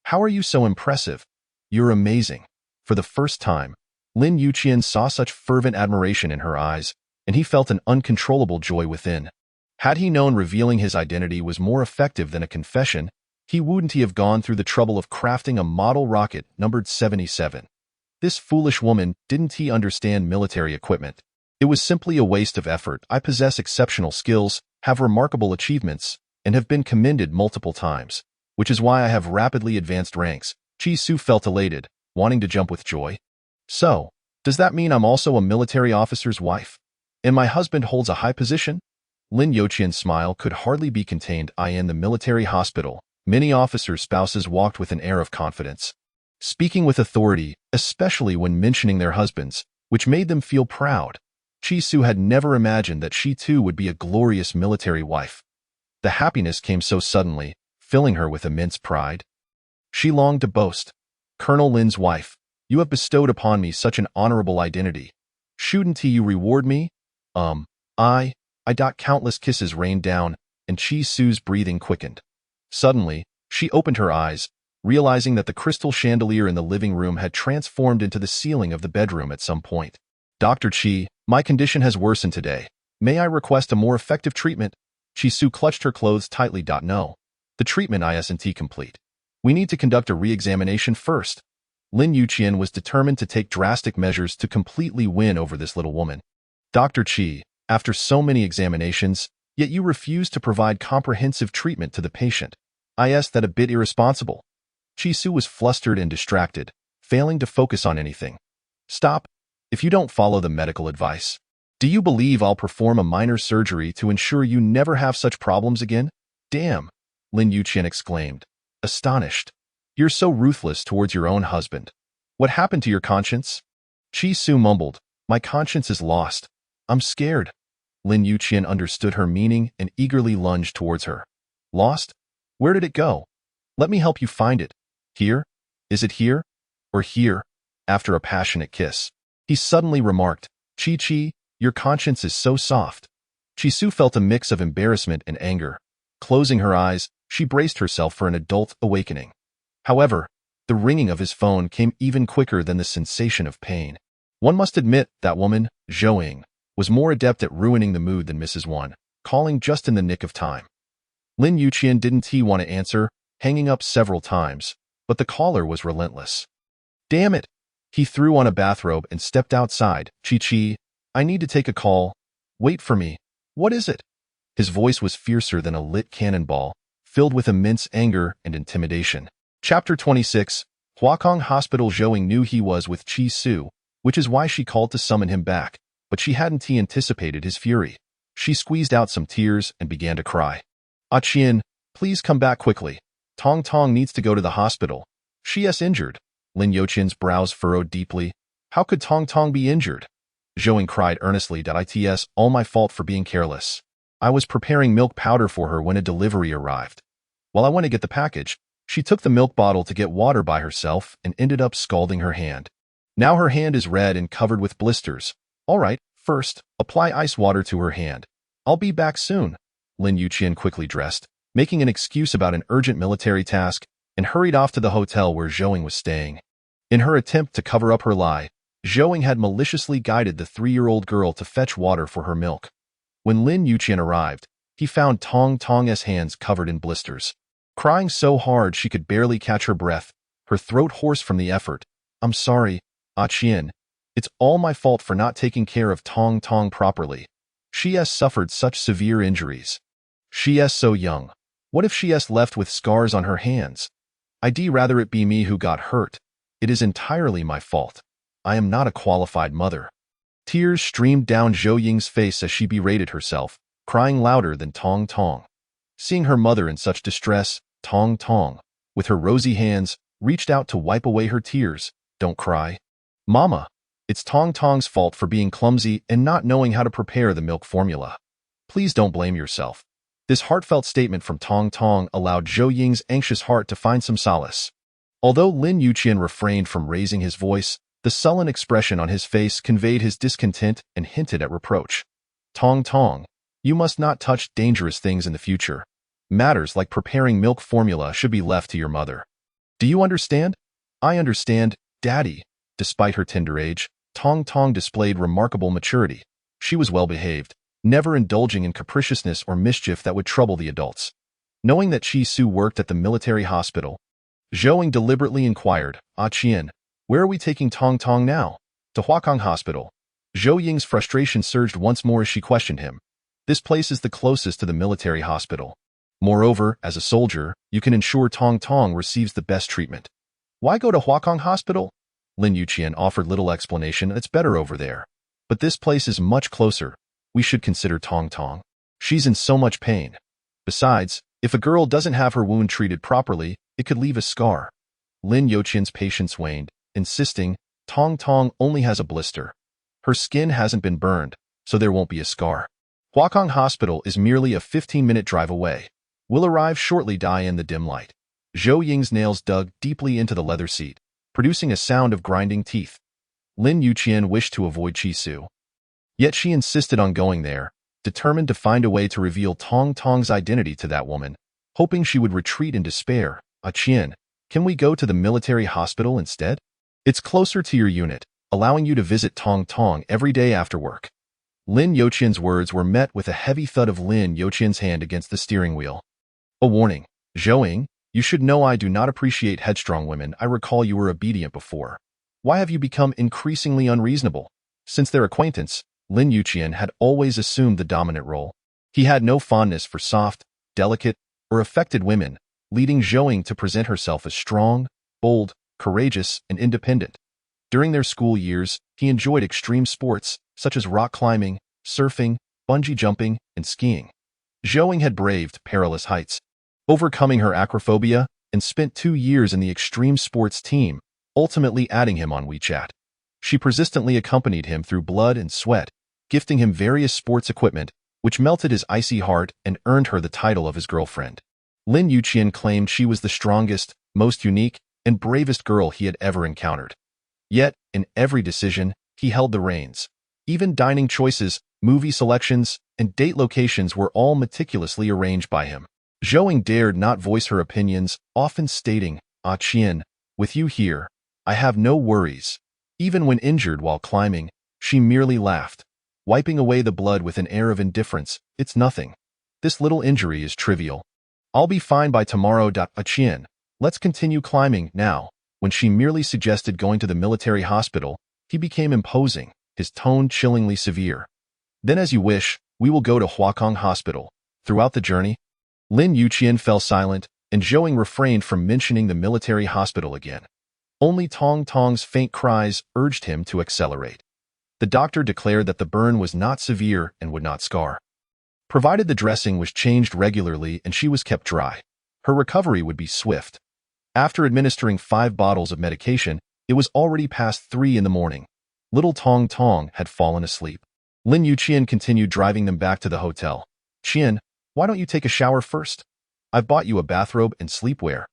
How are you so impressive? You're amazing. For the first time, Lin Yuqian saw such fervent admiration in her eyes, and he felt an uncontrollable joy within. Had he known revealing his identity was more effective than a confession, he wouldn't have gone through the trouble of crafting a model rocket numbered 77. This foolish woman, didn't he understand military equipment? It was simply a waste of effort. I possess exceptional skills, have remarkable achievements, and have been commended multiple times, which is why I have rapidly advanced ranks. Chi-Su felt elated, wanting to jump with joy. So, does that mean I'm also a military officer's wife? And my husband holds a high position? Lin Yuqian's smile could hardly be contained. In the military hospital, many officers' spouses walked with an air of confidence, speaking with authority, especially when mentioning their husbands, which made them feel proud. Chi-Su had never imagined that she too would be a glorious military wife. The happiness came so suddenly, filling her with immense pride. She longed to boast, "Colonel Lin's wife, you have bestowed upon me such an honorable identity. Shouldn't you reward me?" Countless kisses rained down, and Chi-Su's breathing quickened. Suddenly, she opened her eyes, realizing that the crystal chandelier in the living room had transformed into the ceiling of the bedroom at some point. "Dr. Chi, my condition has worsened today. May I request a more effective treatment?" Chi-Su clutched her clothes tightly. "No. The treatment isn't complete. We need to conduct a re-examination first." Lin Yuqian was determined to take drastic measures to completely win over this little woman. "Dr. Chi, after so many examinations, yet you refuse to provide comprehensive treatment to the patient. That a bit irresponsible." Chi-Su was flustered and distracted, failing to focus on anything. "Stop. If you don't follow the medical advice, do you believe I'll perform a minor surgery to ensure you never have such problems again?" "Damn," Lin Yuqian exclaimed, astonished. "You're so ruthless towards your own husband. What happened to your conscience?" Chi-Su mumbled, "My conscience is lost. I'm scared." Lin Yuqian understood her meaning and eagerly lunged towards her. "Lost? Where did it go? Let me help you find it. Here? Is it here? Or here?" After a passionate kiss, he suddenly remarked, "Chi-Chi, your conscience is so soft." Chi-Su felt a mix of embarrassment and anger. Closing her eyes, she braced herself for an adult awakening. However, the ringing of his phone came even quicker than the sensation of pain. One must admit that woman, Zhou Ying, was more adept at ruining the mood than Mrs. Wan, calling just in the nick of time. Lin Yuqian didn't want to answer, hanging up several times, but the caller was relentless. "Damn it!" He threw on a bathrobe and stepped outside. "Chi-Chi, I need to take a call. Wait for me. What is it?" His voice was fiercer than a lit cannonball, filled with immense anger and intimidation. Chapter 26. Huakong Hospital. Zhou Ying knew he was with Chi-Su, which is why she called to summon him back, but she hadn't anticipated his fury. She squeezed out some tears and began to cry. "Qian, please come back quickly. Tong Tong needs to go to the hospital. She's injured." Lin Yuqian's brows furrowed deeply. How could Tong Tong be injured? Zhou Ying cried earnestly. "It's all my fault for being careless. I was preparing milk powder for her when a delivery arrived. While I went to get the package, she took the milk bottle to get water by herself and ended up scalding her hand. Now her hand is red and covered with blisters. All right, first, apply ice water to her hand. I'll be back soon." Lin Yuqian quickly dressed, making an excuse about an urgent military task, and hurried off to the hotel where Zhou Ying was staying. In her attempt to cover up her lie, Zhou Ying had maliciously guided the 3-year-old girl to fetch water for her milk. When Lin Yuqian arrived, he found Tong Tong's hands covered in blisters. Crying so hard she could barely catch her breath, her throat hoarse from the effort. "I'm sorry, Qian. It's all my fault for not taking care of Tong Tong properly. She has suffered such severe injuries. She is so young. What if she is left with scars on her hands? I'd rather it be me who got hurt. It is entirely my fault. I am not a qualified mother." Tears streamed down Zhou Ying's face as she berated herself, crying louder than Tong Tong. Seeing her mother in such distress, Tong Tong, with her rosy hands, reached out to wipe away her tears. Don't cry. Mama, it's Tong Tong's fault for being clumsy and not knowing how to prepare the milk formula. Please don't blame yourself. This heartfelt statement from Tong Tong allowed Zhou Ying's anxious heart to find some solace. Although Lin Yuqian refrained from raising his voice, the sullen expression on his face conveyed his discontent and hinted at reproach. Tong Tong, you must not touch dangerous things in the future. Matters like preparing milk formula should be left to your mother. Do you understand? I understand, Daddy. Despite her tender age, Tong Tong displayed remarkable maturity. She was well-behaved, never indulging in capriciousness or mischief that would trouble the adults. Knowing that Chi Su worked at the military hospital, Zhou Ying deliberately inquired, Qian, where are we taking Tong Tong now? To Huakong Hospital. Zhou Ying's frustration surged once more as she questioned him. This place is the closest to the military hospital. Moreover, as a soldier, you can ensure Tong Tong receives the best treatment. Why go to Huakong Hospital? Lin Yuqian offered little explanation. It's better over there. But this place is much closer. We should consider Tong Tong. She's in so much pain. Besides, if a girl doesn't have her wound treated properly, it could leave a scar. Lin Yuqian's patience waned, insisting, Tong Tong only has a blister. Her skin hasn't been burned, so there won't be a scar. Huakong Hospital is merely a 15-minute drive away. We'll arrive shortly. Die in the dim light. Zhou Ying's nails dug deeply into the leather seat, producing a sound of grinding teeth. Lin Yuqian wished to avoid Chi Su. Yet she insisted on going there, determined to find a way to reveal Tong Tong's identity to that woman, hoping she would retreat in despair. Qian, can we go to the military hospital instead? It's closer to your unit, allowing you to visit Tong Tong every day after work. Lin Yuqian's words were met with a heavy thud of Lin Yuqian's hand against the steering wheel. A warning. Zhou Ying, you should know I do not appreciate headstrong women. I recall you were obedient before. Why have you become increasingly unreasonable? Since their acquaintance, Lin Yuqian had always assumed the dominant role. He had no fondness for soft, delicate, or affected women, leading Zhou Ying to present herself as strong, bold, courageous, and independent. During their school years, he enjoyed extreme sports, such as rock climbing, surfing, bungee jumping, and skiing. Zhou Ying had braved perilous heights, overcoming her acrophobia, and spent 2 years in the extreme sports team, ultimately adding him on WeChat. She persistently accompanied him through blood and sweat, gifting him various sports equipment, which melted his icy heart and earned her the title of his girlfriend. Lin Yuqian claimed she was the strongest, most unique, and bravest girl he had ever encountered. Yet, in every decision, he held the reins. Even dining choices, movie selections, and date locations were all meticulously arranged by him. Zhou Ying dared not voice her opinions, often stating, Qian, with you here, I have no worries. Even when injured while climbing, she merely laughed, wiping away the blood with an air of indifference. It's nothing. This little injury is trivial. I'll be fine by tomorrow. Qian, let's continue climbing now. When she merely suggested going to the military hospital, he became imposing, his tone chillingly severe. Then as you wish, we will go to Huakong Hospital. Throughout the journey, Lin Yuqian fell silent, and Zhou Ying refrained from mentioning the military hospital again. Only Tong Tong's faint cries urged him to accelerate. The doctor declared that the burn was not severe and would not scar. Provided the dressing was changed regularly and she was kept dry, her recovery would be swift. After administering 5 bottles of medication, it was already past 3 in the morning. Little Tong Tong had fallen asleep. Lin Yuqian continued driving them back to the hotel. Qian, why don't you take a shower first? I've bought you a bathrobe and sleepwear.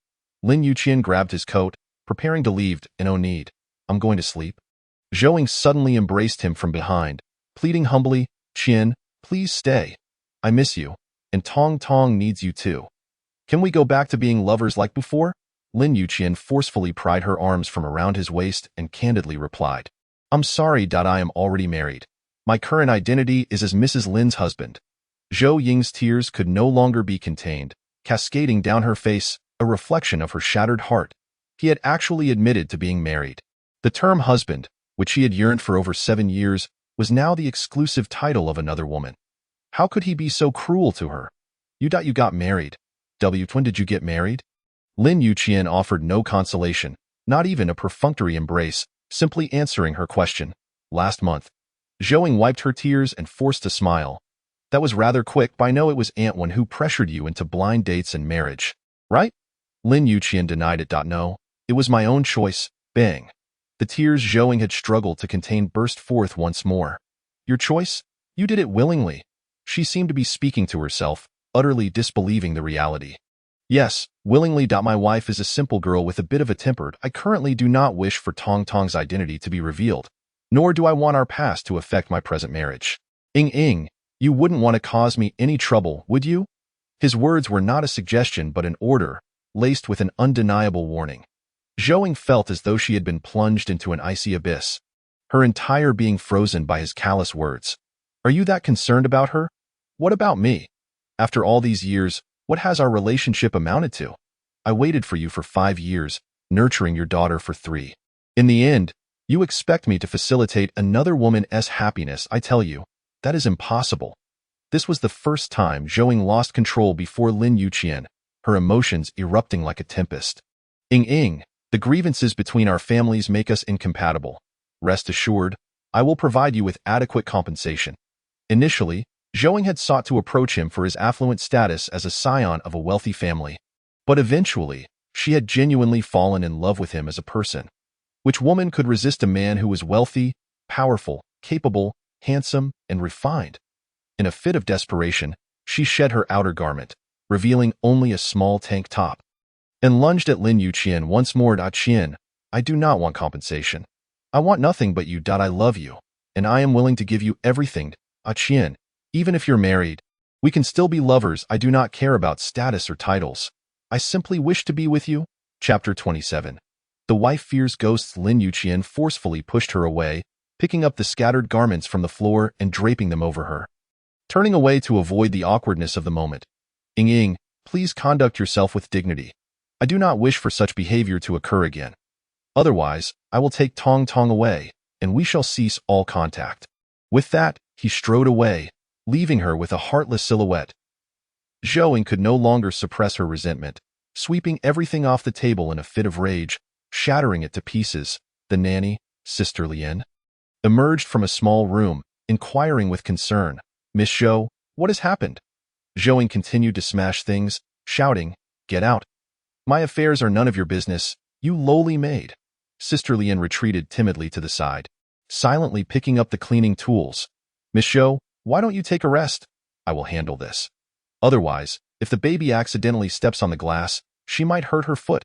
Lin Yuqian grabbed his coat, preparing to leave. No need. I'm going to sleep. Zhou Ying suddenly embraced him from behind, pleading humbly, Qian, please stay. I miss you, and Tong Tong needs you too. Can we go back to being lovers like before? Lin Yuqian forcefully pried her arms from around his waist and candidly replied, I'm sorry. I am already married. My current identity is as Mrs. Lin's husband. Zhou Ying's tears could no longer be contained, cascading down her face, a reflection of her shattered heart. He had actually admitted to being married. The term husband, which he had yearned for over 7 years, was now the exclusive title of another woman. How could he be so cruel to her? You got married. When did you get married? Lin Yuqian offered no consolation, not even a perfunctory embrace, simply answering her question. Last month. Zhou Ying wiped her tears and forced a smile. That was rather quick, but I know it was Antwan who pressured you into blind dates and marriage, right? Lin Yuqian denied it. No, it was my own choice. Bang. The tears Zhou had struggled to contain burst forth once more. Your choice? You did it willingly. She seemed to be speaking to herself, utterly disbelieving the reality. Yes, willingly. My wife is a simple girl with a bit of a temper. I currently do not wish for Tong Tong's identity to be revealed, nor do I want our past to affect my present marriage. Ing, you wouldn't want to cause me any trouble, would you? His words were not a suggestion but an order, laced with an undeniable warning. Zhou felt as though she had been plunged into an icy abyss, her entire being frozen by his callous words. Are you that concerned about her? What about me? After all these years, what has our relationship amounted to? I waited for you for 5 years, nurturing your daughter for 3. In the end, you expect me to facilitate another woman's happiness. I tell you, that is impossible. This was the first time Zhou lost control before Lin Yuqian, her emotions erupting like a tempest. Ing, the grievances between our families make us incompatible. Rest assured, I will provide you with adequate compensation. Initially, Zhou had sought to approach him for his affluent status as a scion of a wealthy family. But eventually, she had genuinely fallen in love with him as a person. Which woman could resist a man who was wealthy, powerful, capable, handsome, and refined? In a fit of desperation, she shed her outer garment, revealing only a small tank top, and lunged at Lin Yuqian once more. Qian, I do not want compensation. I want nothing but you. I love you, and I am willing to give you everything. Qian, even if you're married, we can still be lovers. I do not care about status or titles. I simply wish to be with you. Chapter 27. The wife fears ghosts. Lin Yuqian forcefully pushed her away, picking up the scattered garments from the floor and draping them over her. Turning away to avoid the awkwardness of the moment. Ing, please conduct yourself with dignity. I do not wish for such behavior to occur again. Otherwise, I will take Tong Tong away, and we shall cease all contact. With that, he strode away, leaving her with a heartless silhouette. Zhou could no longer suppress her resentment, sweeping everything off the table in a fit of rage, shattering it to pieces. The nanny, Sister Lien, emerged from a small room, inquiring with concern, Miss Zhou, what has happened? Zhou continued to smash things, shouting, Get out. My affairs are none of your business, you lowly maid. Sister Lien retreated timidly to the side, silently picking up the cleaning tools. Miss Zhou, why don't you take a rest? I will handle this. Otherwise, if the baby accidentally steps on the glass, she might hurt her foot.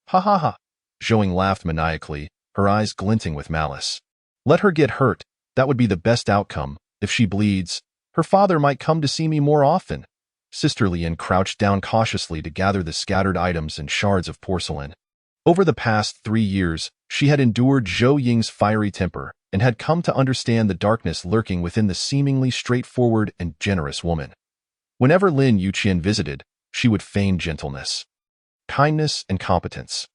Ha ha ha. Zhou laughed maniacally, her eyes glinting with malice. Let her get hurt, that would be the best outcome. If she bleeds, her father might come to see me more often. Sister Lien crouched down cautiously to gather the scattered items and shards of porcelain. Over the past 3 years, she had endured Zhou Ying's fiery temper and had come to understand the darkness lurking within the seemingly straightforward and generous woman. Whenever Lin Yuqian visited, she would feign gentleness, kindness, and competence.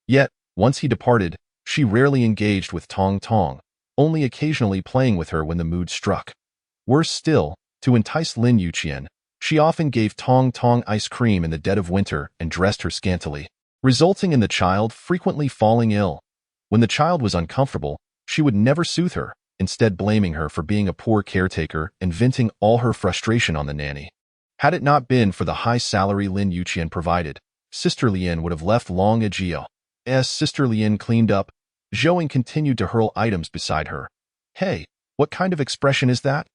Yet, once he departed, she rarely engaged with Tong Tong, only occasionally playing with her when the mood struck. Worse still, to entice Lin Yuqian, she often gave Tong Tong ice cream in the dead of winter and dressed her scantily, resulting in the child frequently falling ill. When the child was uncomfortable, she would never soothe her, instead blaming her for being a poor caretaker and venting all her frustration on the nanny. Had it not been for the high salary Lin Yuqian provided, Sister Lien would have left long ago. As Sister Lien cleaned up, Zhou continued to hurl items beside her. Hey, what kind of expression is that?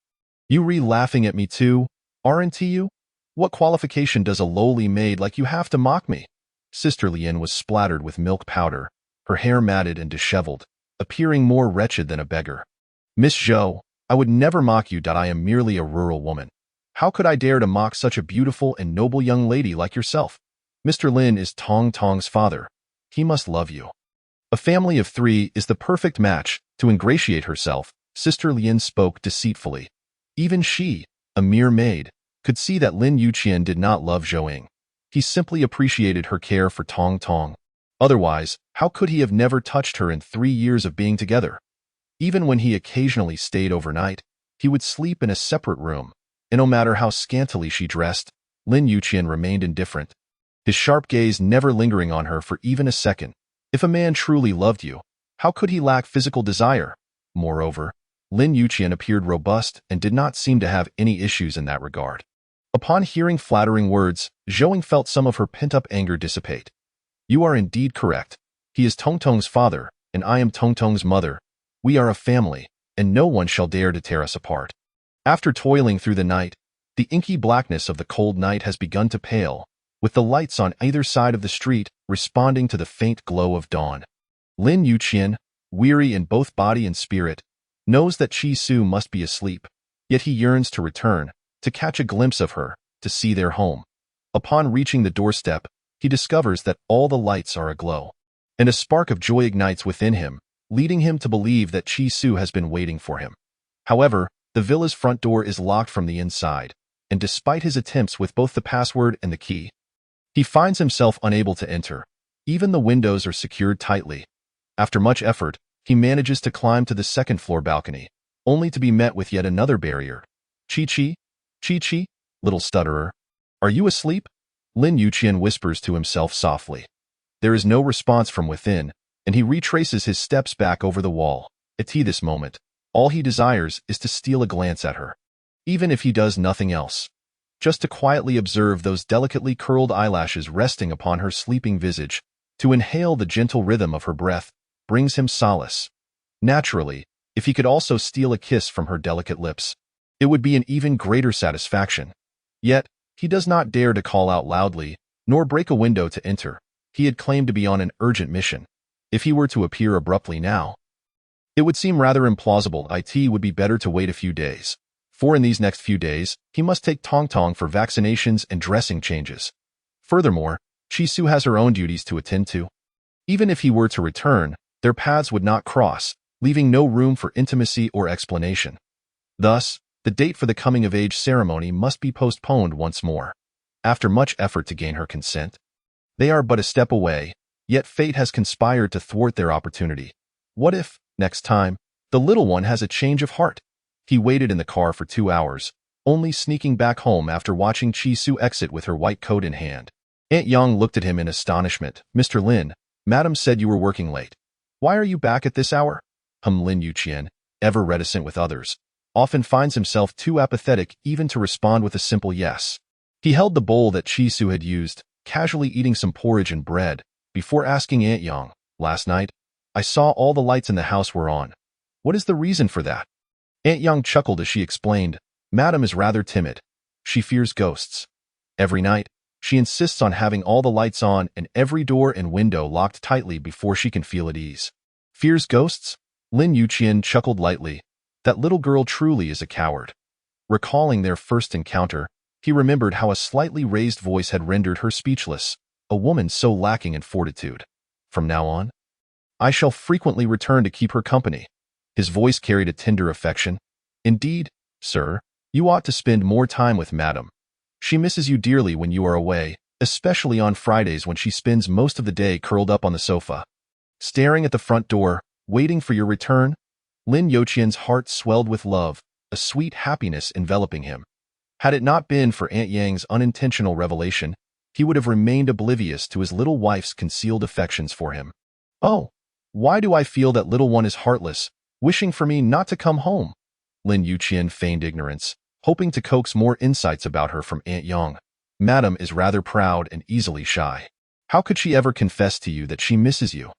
You laughing at me too, aren't you? What qualification does a lowly maid like you have to mock me? Sister Lien was splattered with milk powder, her hair matted and disheveled, appearing more wretched than a beggar. Miss Zhou, I would never mock you. I am merely a rural woman. How could I dare to mock such a beautiful and noble young lady like yourself? Mr. Lin is Tong Tong's father. He must love you. A family of 3 is the perfect match. To ingratiate herself, Sister Lien spoke deceitfully. Even she, a mere maid, could see that Lin Yuqian did not love Zhou. He simply appreciated her care for Tong Tong. Otherwise, how could he have never touched her in 3 years of being together? Even when he occasionally stayed overnight, he would sleep in a separate room, and no matter how scantily she dressed, Lin Yuqian remained indifferent, his sharp gaze never lingering on her for even a second. If a man truly loved you, how could he lack physical desire? Moreover, Lin Yuqian appeared robust and did not seem to have any issues in that regard. Upon hearing flattering words, Zhouing felt some of her pent-up anger dissipate. You are indeed correct. He is Tongtong's father, and I am Tongtong's mother. We are a family, and no one shall dare to tear us apart. After toiling through the night, the inky blackness of the cold night has begun to pale, with the lights on either side of the street responding to the faint glow of dawn. Lin Yuqian, weary in both body and spirit, knows that Qi Su must be asleep, yet he yearns to return, to catch a glimpse of her, to see their home. Upon reaching the doorstep, he discovers that all the lights are aglow, and a spark of joy ignites within him, leading him to believe that Qi Su has been waiting for him. However, the villa's front door is locked from the inside, and despite his attempts with both the password and the key, he finds himself unable to enter. Even the windows are secured tightly. After much effort, he manages to climb to the second-floor balcony, only to be met with yet another barrier. Chi-Chi? Chi-Chi? Little stutterer. Are you asleep? Lin Yuqian whispers to himself softly. There is no response from within, and he retraces his steps back over the wall. At this moment, all he desires is to steal a glance at her, even if he does nothing else. Just to quietly observe those delicately curled eyelashes resting upon her sleeping visage, to inhale the gentle rhythm of her breath, brings him solace. Naturally, if he could also steal a kiss from her delicate lips, it would be an even greater satisfaction. Yet, he does not dare to call out loudly, nor break a window to enter. He had claimed to be on an urgent mission. If he were to appear abruptly now, it would seem rather implausible. It would be better to wait a few days. For in these next few days, he must take Tongtong for vaccinations and dressing changes. Furthermore, Qi Su has her own duties to attend to. Even if he were to return, their paths would not cross, leaving no room for intimacy or explanation. Thus, the date for the coming-of-age ceremony must be postponed once more. After much effort to gain her consent, they are but a step away, yet fate has conspired to thwart their opportunity. What if, next time, the little one has a change of heart? He waited in the car for 2 hours, only sneaking back home after watching Qi Su exit with her white coat in hand. Aunt Yang looked at him in astonishment. Mr. Lin, Madam said you were working late. Why are you back at this hour? Lin Yuqian, ever reticent with others, often finds himself too apathetic even to respond with a simple yes. He held the bowl that Qi Su had used, casually eating some porridge and bread, before asking Aunt Yang, last night, I saw all the lights in the house were on. What is the reason for that? Aunt Yang chuckled as she explained, Madam is rather timid. She fears ghosts. Every night, she insists on having all the lights on and every door and window locked tightly before she can feel at ease. Fears ghosts? Lin Yuqian chuckled lightly. That little girl truly is a coward. Recalling their first encounter, he remembered how a slightly raised voice had rendered her speechless, a woman so lacking in fortitude. From now on, I shall frequently return to keep her company. His voice carried a tender affection. Indeed, sir, you ought to spend more time with Madam. She misses you dearly when you are away, especially on Fridays when she spends most of the day curled up on the sofa. Staring at the front door, waiting for your return, Lin Yuqian's heart swelled with love, a sweet happiness enveloping him. Had it not been for Aunt Yang's unintentional revelation, he would have remained oblivious to his little wife's concealed affections for him. Oh, why do I feel that little one is heartless, wishing for me not to come home? Lin Yuqian feigned ignorance, hoping to coax more insights about her from Aunt Yang. Madam is rather proud and easily shy. How could she ever confess to you that she misses you?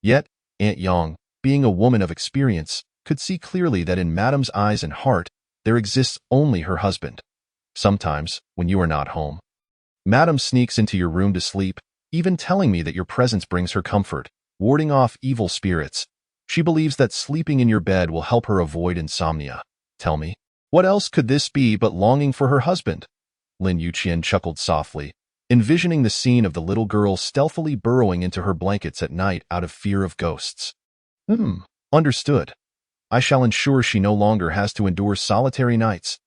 Yet, Aunt Yang, being a woman of experience, could see clearly that in Madam's eyes and heart, there exists only her husband. Sometimes, when you are not home, Madam sneaks into your room to sleep, even telling me that your presence brings her comfort, warding off evil spirits. She believes that sleeping in your bed will help her avoid insomnia. Tell me, what else could this be but longing for her husband? Lin Yuqian chuckled softly, envisioning the scene of the little girl stealthily burrowing into her blankets at night out of fear of ghosts. Understood. I shall ensure she no longer has to endure solitary nights.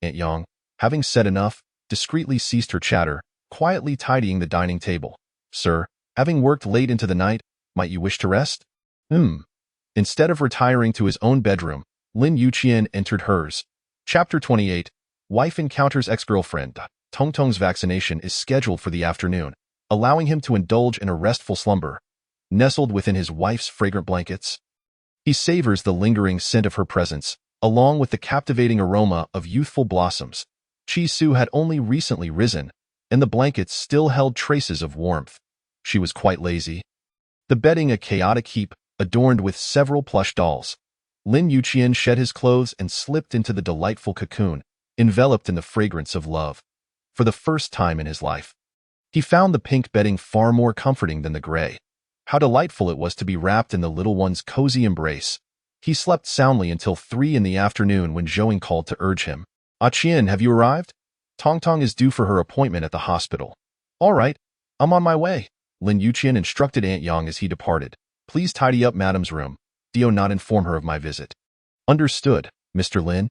Aunt Yang, having said enough, discreetly ceased her chatter, quietly tidying the dining table. Sir, having worked late into the night, might you wish to rest? Instead of retiring to his own bedroom, Lin Yuqian entered hers. Chapter 28. Wife encounters ex-girlfriend. Tongtong's vaccination is scheduled for the afternoon, allowing him to indulge in a restful slumber. Nestled within his wife's fragrant blankets, He savors the lingering scent of her presence, along with the captivating aroma of youthful blossoms. Chi-Su had only recently risen, and the blankets still held traces of warmth. She was quite lazy. The bedding a chaotic heap, adorned with several plush dolls. Lin Yuqian shed his clothes and slipped into the delightful cocoon, enveloped in the fragrance of love. For the first time in his life, he found the pink bedding far more comforting than the gray. How delightful it was to be wrapped in the little one's cozy embrace. He slept soundly until 3 in the afternoon when Zhou called to urge him. "Ah Qian, have you arrived? Tong Tong is due for her appointment at the hospital." "All right, I'm on my way," Lin Yuqian instructed Aunt Yang as he departed. "Please tidy up Madam's room. Dio not inform her of my visit." "Understood, Mr. Lin."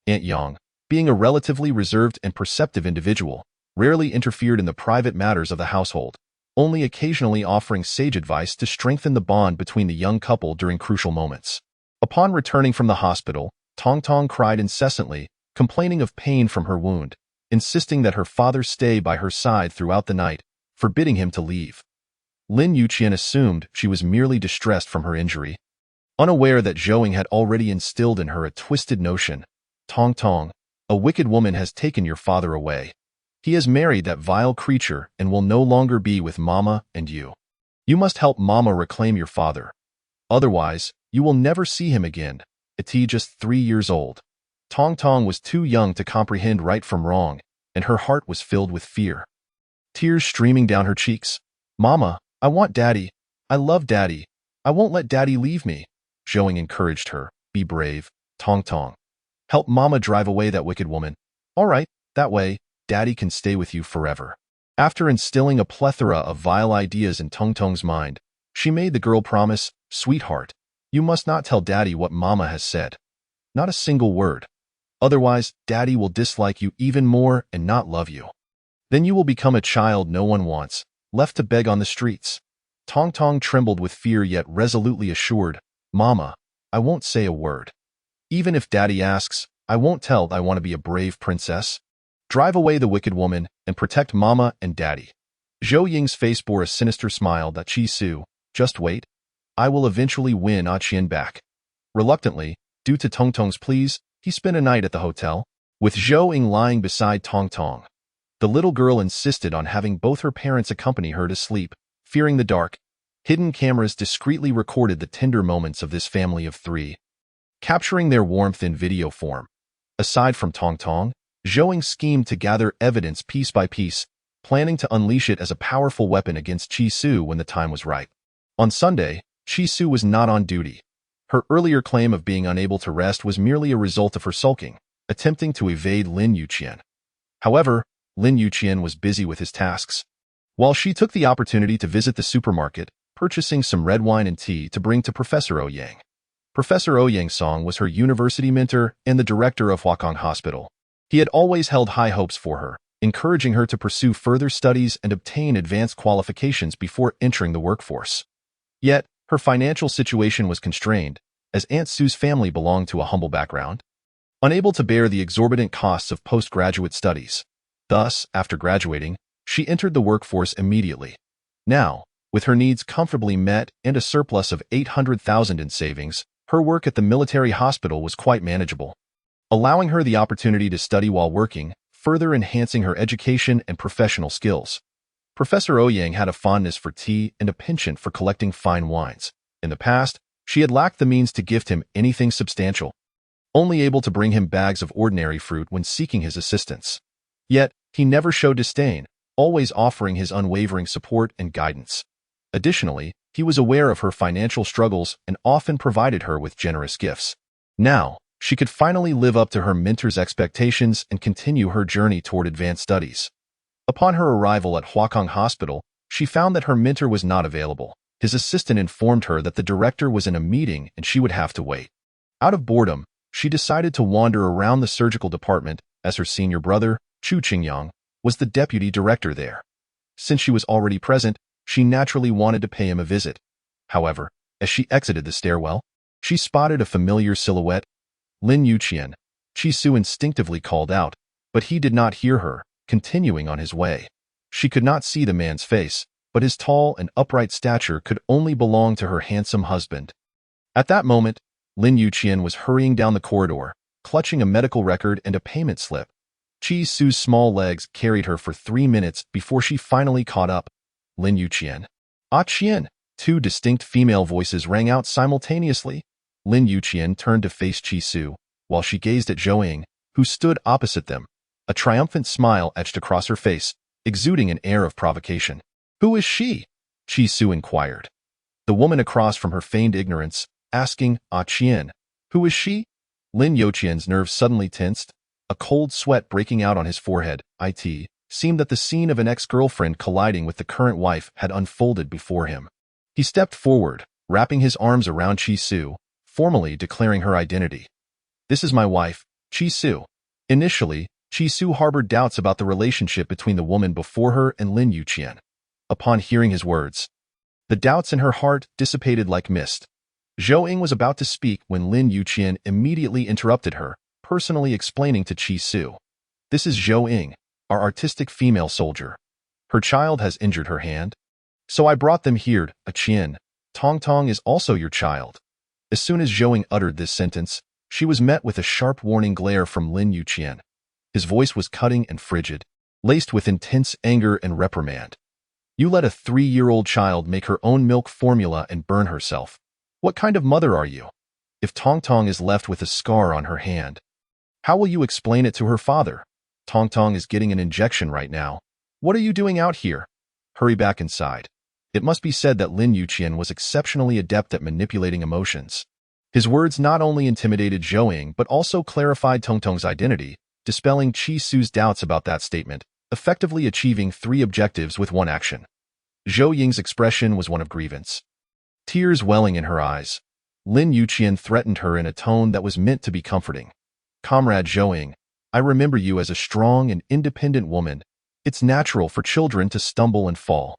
Aunt Yang, being a relatively reserved and perceptive individual, rarely interfered in the private matters of the household, only occasionally offering sage advice to strengthen the bond between the young couple during crucial moments. Upon returning from the hospital, Tong Tong cried incessantly, complaining of pain from her wound, insisting that her father stay by her side throughout the night, forbidding him to leave. Lin Yuqian assumed she was merely distressed from her injury. Unaware that Zhou had already instilled in her a twisted notion. "Tong Tong, a wicked woman has taken your father away. He has married that vile creature and will no longer be with Mama and you. You must help Mama reclaim your father. Otherwise, you will never see him again." Ati just 3 years old. Tong Tong was too young to comprehend right from wrong, and her heart was filled with fear. Tears streaming down her cheeks. "Mama, I want Daddy. I love Daddy. I won't let Daddy leave me." Zhou encouraged her. "Be brave, Tong Tong. Help Mama drive away that wicked woman. All right, that way, Daddy can stay with you forever." After instilling a plethora of vile ideas in Tong Tong's mind, she made the girl promise, "Sweetheart, you must not tell Daddy what Mama has said. Not a single word. Otherwise, Daddy will dislike you even more and not love you. Then you will become a child no one wants, left to beg on the streets." Tong Tong trembled with fear yet resolutely assured, "Mama, I won't say a word. Even if Daddy asks, I won't tell. I want to be a brave princess. Drive away the wicked woman and protect Mama and Daddy." Zhou Ying's face bore a sinister smile that Chi-Su, "Just wait. I will eventually win Ah Qian back." Reluctantly, due to Tong Tong's pleas, he spent a night at the hotel, with Zhou Ying lying beside Tong Tong. The little girl insisted on having both her parents accompany her to sleep, fearing the dark. Hidden cameras discreetly recorded the tender moments of this family of 3, capturing their warmth in video form. Aside from Tong Tong, Zhou Ying schemed to gather evidence piece by piece, planning to unleash it as a powerful weapon against Chi-Su when the time was right. On Sunday, Chi-Su was not on duty. Her earlier claim of being unable to rest was merely a result of her sulking, attempting to evade Lin Yuqian. However, Lin Yuqian was busy with his tasks. While she took the opportunity to visit the supermarket, purchasing some red wine and tea to bring to Professor Ouyang. Professor Ouyang Song was her university mentor and the director of Huakong Hospital. He had always held high hopes for her, encouraging her to pursue further studies and obtain advanced qualifications before entering the workforce. Yet, her financial situation was constrained, as Aunt Sue's family belonged to a humble background, unable to bear the exorbitant costs of postgraduate studies. Thus, after graduating, she entered the workforce immediately. Now, with her needs comfortably met and a surplus of 800,000 in savings, her work at the military hospital was quite manageable, allowing her the opportunity to study while working, further enhancing her education and professional skills. Professor Ouyang had a fondness for tea and a penchant for collecting fine wines. In the past, she had lacked the means to gift him anything substantial, only able to bring him bags of ordinary fruit when seeking his assistance. Yet, he never showed disdain, always offering his unwavering support and guidance. Additionally, he was aware of her financial struggles and often provided her with generous gifts. Now, she could finally live up to her mentor's expectations and continue her journey toward advanced studies. Upon her arrival at Huakong Hospital, she found that her mentor was not available. His assistant informed her that the director was in a meeting and she would have to wait. Out of boredom, she decided to wander around the surgical department as her senior brother, Chu Qingyang, was the deputy director there. Since she was already present, she naturally wanted to pay him a visit. However, as she exited the stairwell, she spotted a familiar silhouette. Lin Yuqian. Chi-Su instinctively called out, but he did not hear her, continuing on his way. She could not see the man's face, but his tall and upright stature could only belong to her handsome husband. At that moment, Lin Yuqian was hurrying down the corridor, clutching a medical record and a payment slip. Chi Su's small legs carried her for 3 minutes before she finally caught up. Lin Yuqian. Ah Qian. Two distinct female voices rang out simultaneously. Lin Yuqian turned to face Chi Su, while she gazed at Zhou Ying, who stood opposite them. A triumphant smile etched across her face, exuding an air of provocation. Who is she? Chi Su inquired. The woman across from her feigned ignorance, asking, Ah Qian, who is she? Lin Yuqian's nerves suddenly tensed, a cold sweat breaking out on his forehead. It seemed that the scene of an ex-girlfriend colliding with the current wife had unfolded before him. He stepped forward, wrapping his arms around Chi Su, formally declaring her identity. This is my wife, Chi Su. Initially, Chi Su harbored doubts about the relationship between the woman before her and Lin Yuqian. Upon hearing his words, the doubts in her heart dissipated like mist. Zhou Ying was about to speak when Lin Yuqian immediately interrupted her, personally explaining to Chi Su. This is Zhou Ying, our artistic female soldier. Her child has injured her hand. So I brought them here, Ah Qian. Tong Tong is also your child. As soon as Zhou Ying uttered this sentence, she was met with a sharp warning glare from Lin Yuqian. His voice was cutting and frigid, laced with intense anger and reprimand. You let a 3-year-old child make her own milk formula and burn herself. What kind of mother are you? If Tong Tong is left with a scar on her hand, how will you explain it to her father? Tong Tong is getting an injection right now. What are you doing out here? Hurry back inside. It must be said that Lin Yuqian was exceptionally adept at manipulating emotions. His words not only intimidated Zhou Ying but also clarified Tong Tong's identity, dispelling Chi Su's doubts about that statement, effectively achieving 3 objectives with 1 action. Zhou Ying's expression was one of grievance. Tears welling in her eyes, Lin Yuqian threatened her in a tone that was meant to be comforting. Comrade Zhou Ying, I remember you as a strong and independent woman. It's natural for children to stumble and fall.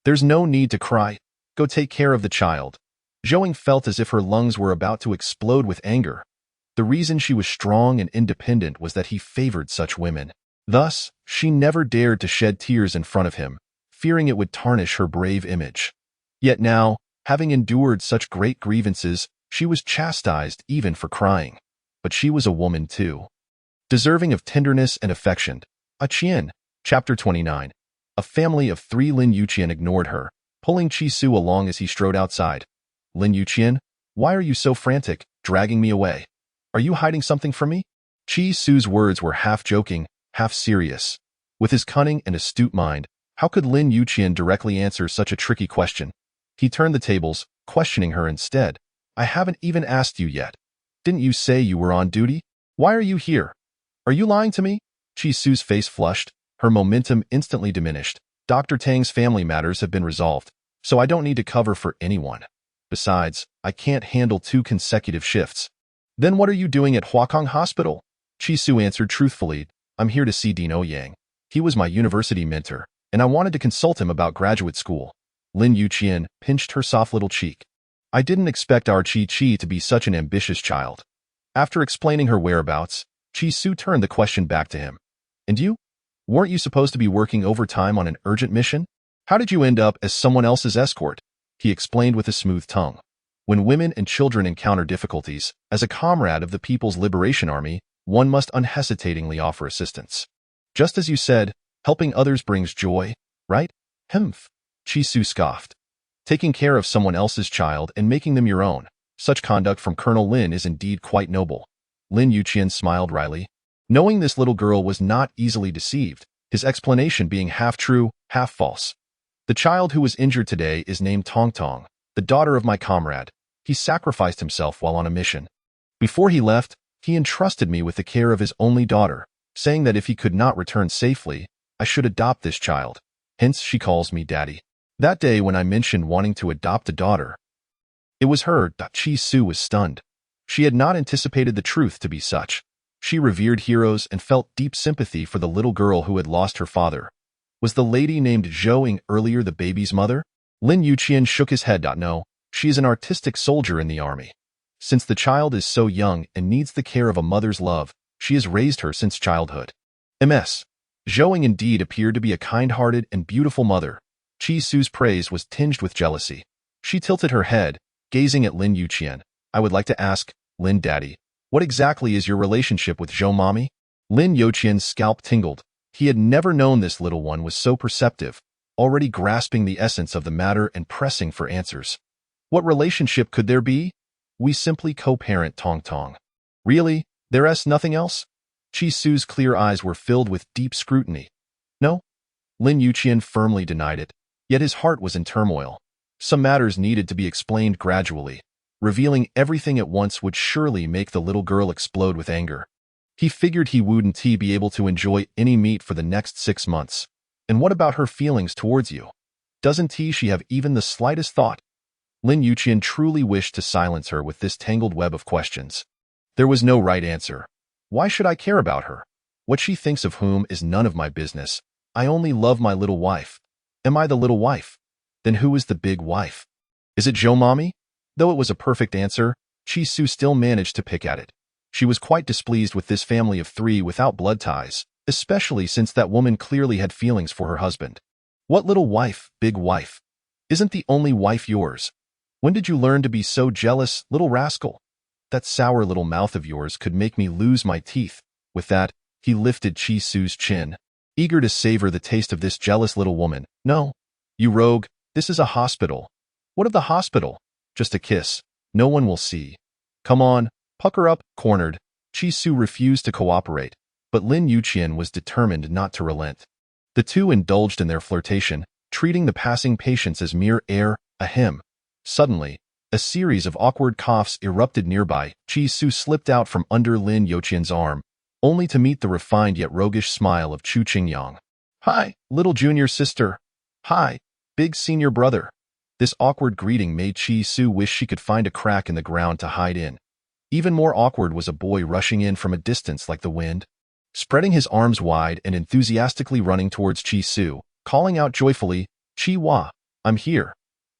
There's no need to cry. Go take care of the child. Zhou Ying felt as if her lungs were about to explode with anger. The reason she was strong and independent was that he favored such women. Thus, she never dared to shed tears in front of him, fearing it would tarnish her brave image. Yet now, having endured such great grievances, she was chastised even for crying. But she was a woman too, deserving of tenderness and affection. Ah Qian, Chapter 29. A family of 3. Lin Yuqian ignored her, pulling Chi Su along as he strode outside. Lin Yuqian, why are you so frantic, dragging me away? Are you hiding something from me? Chi Su's words were half joking, half serious. With his cunning and astute mind, how could Lin Yuqian directly answer such a tricky question? He turned the tables, questioning her instead. I haven't even asked you yet. Didn't you say you were on duty? Why are you here? Are you lying to me? Chi Su's face flushed, her momentum instantly diminished. Dr. Tang's family matters have been resolved, so I don't need to cover for anyone. Besides, I can't handle 2 consecutive shifts. Then what are you doing at Huakong Hospital? Chi Su answered truthfully, I'm here to see Dean Ouyang. He was my university mentor, and I wanted to consult him about graduate school. Lin Yuqian pinched her soft little cheek. I didn't expect our Chi Chi to be such an ambitious child. After explaining her whereabouts, Chi Su turned the question back to him. And you? Weren't you supposed to be working overtime on an urgent mission? How did you end up as someone else's escort? He explained with a smooth tongue. When women and children encounter difficulties, as a comrade of the People's Liberation Army, one must unhesitatingly offer assistance. Just as you said, helping others brings joy, right? Humph. Chi Su scoffed. Taking care of someone else's child and making them your own. Such conduct from Colonel Lin is indeed quite noble. Lin Yuqian smiled wryly. Knowing this little girl was not easily deceived, his explanation being half true, half false. The child who was injured today is named Tong Tong, the daughter of my comrade. He sacrificed himself while on a mission. Before he left, he entrusted me with the care of his only daughter, saying that if he could not return safely, I should adopt this child. Hence she calls me daddy. That day when I mentioned wanting to adopt a daughter, it was her. Chi Su was stunned. She had not anticipated the truth to be such. She revered heroes and felt deep sympathy for the little girl who had lost her father. Was the lady named Zhou Ying earlier the baby's mother? Lin Yuqian shook his head. No, she is an artistic soldier in the army. Since the child is so young and needs the care of a mother's love, she has raised her since childhood. Ms. Zhou Ying indeed appeared to be a kind-hearted and beautiful mother. Chi Su's praise was tinged with jealousy. She tilted her head, gazing at Lin Yuqian. I would like to ask, Lin Daddy, what exactly is your relationship with Zhou Mommy? Lin Youqian's scalp tingled. He had never known this little one was so perceptive, already grasping the essence of the matter and pressing for answers. What relationship could there be? We simply co-parent Tong Tong. Really? There's nothing else? Chi Su's clear eyes were filled with deep scrutiny. No? Lin Yuqian firmly denied it, yet his heart was in turmoil. Some matters needed to be explained gradually. Revealing everything at once would surely make the little girl explode with anger. He figured he wouldn't be able to enjoy any meat for the next 6 months. And what about her feelings towards you? Doesn't she have even the slightest thought? Lin Yuqian truly wished to silence her with this tangled web of questions. There was no right answer. Why should I care about her? What she thinks of whom is none of my business. I only love my little wife. Am I the little wife? Then who is the big wife? Is it Zhou Mommy? Though it was a perfect answer, Chi Su still managed to pick at it. She was quite displeased with this family of 3 without blood ties, especially since that woman clearly had feelings for her husband. What little wife, big wife? Isn't the only wife yours? When did you learn to be so jealous, little rascal? That sour little mouth of yours could make me lose my teeth. With that, he lifted Chi Su's chin, eager to savor the taste of this jealous little woman. No, you rogue, this is a hospital. What of the hospital? Just a kiss. No one will see. Come on, pucker up. Cornered, Chi Su refused to cooperate, but Lin Yuqian was determined not to relent. The two indulged in their flirtation, treating the passing patients as mere air, ahem. Suddenly, a series of awkward coughs erupted nearby. Chi Su slipped out from under Lin Youqian's arm, only to meet the refined yet roguish smile of Chu Qingyang. Hi, little junior sister. Hi, big senior brother. This awkward greeting made Chi Su wish she could find a crack in the ground to hide in. Even more awkward was a boy rushing in from a distance like the wind, spreading his arms wide and enthusiastically running towards Chi Su, calling out joyfully, Chi Hua, I'm here.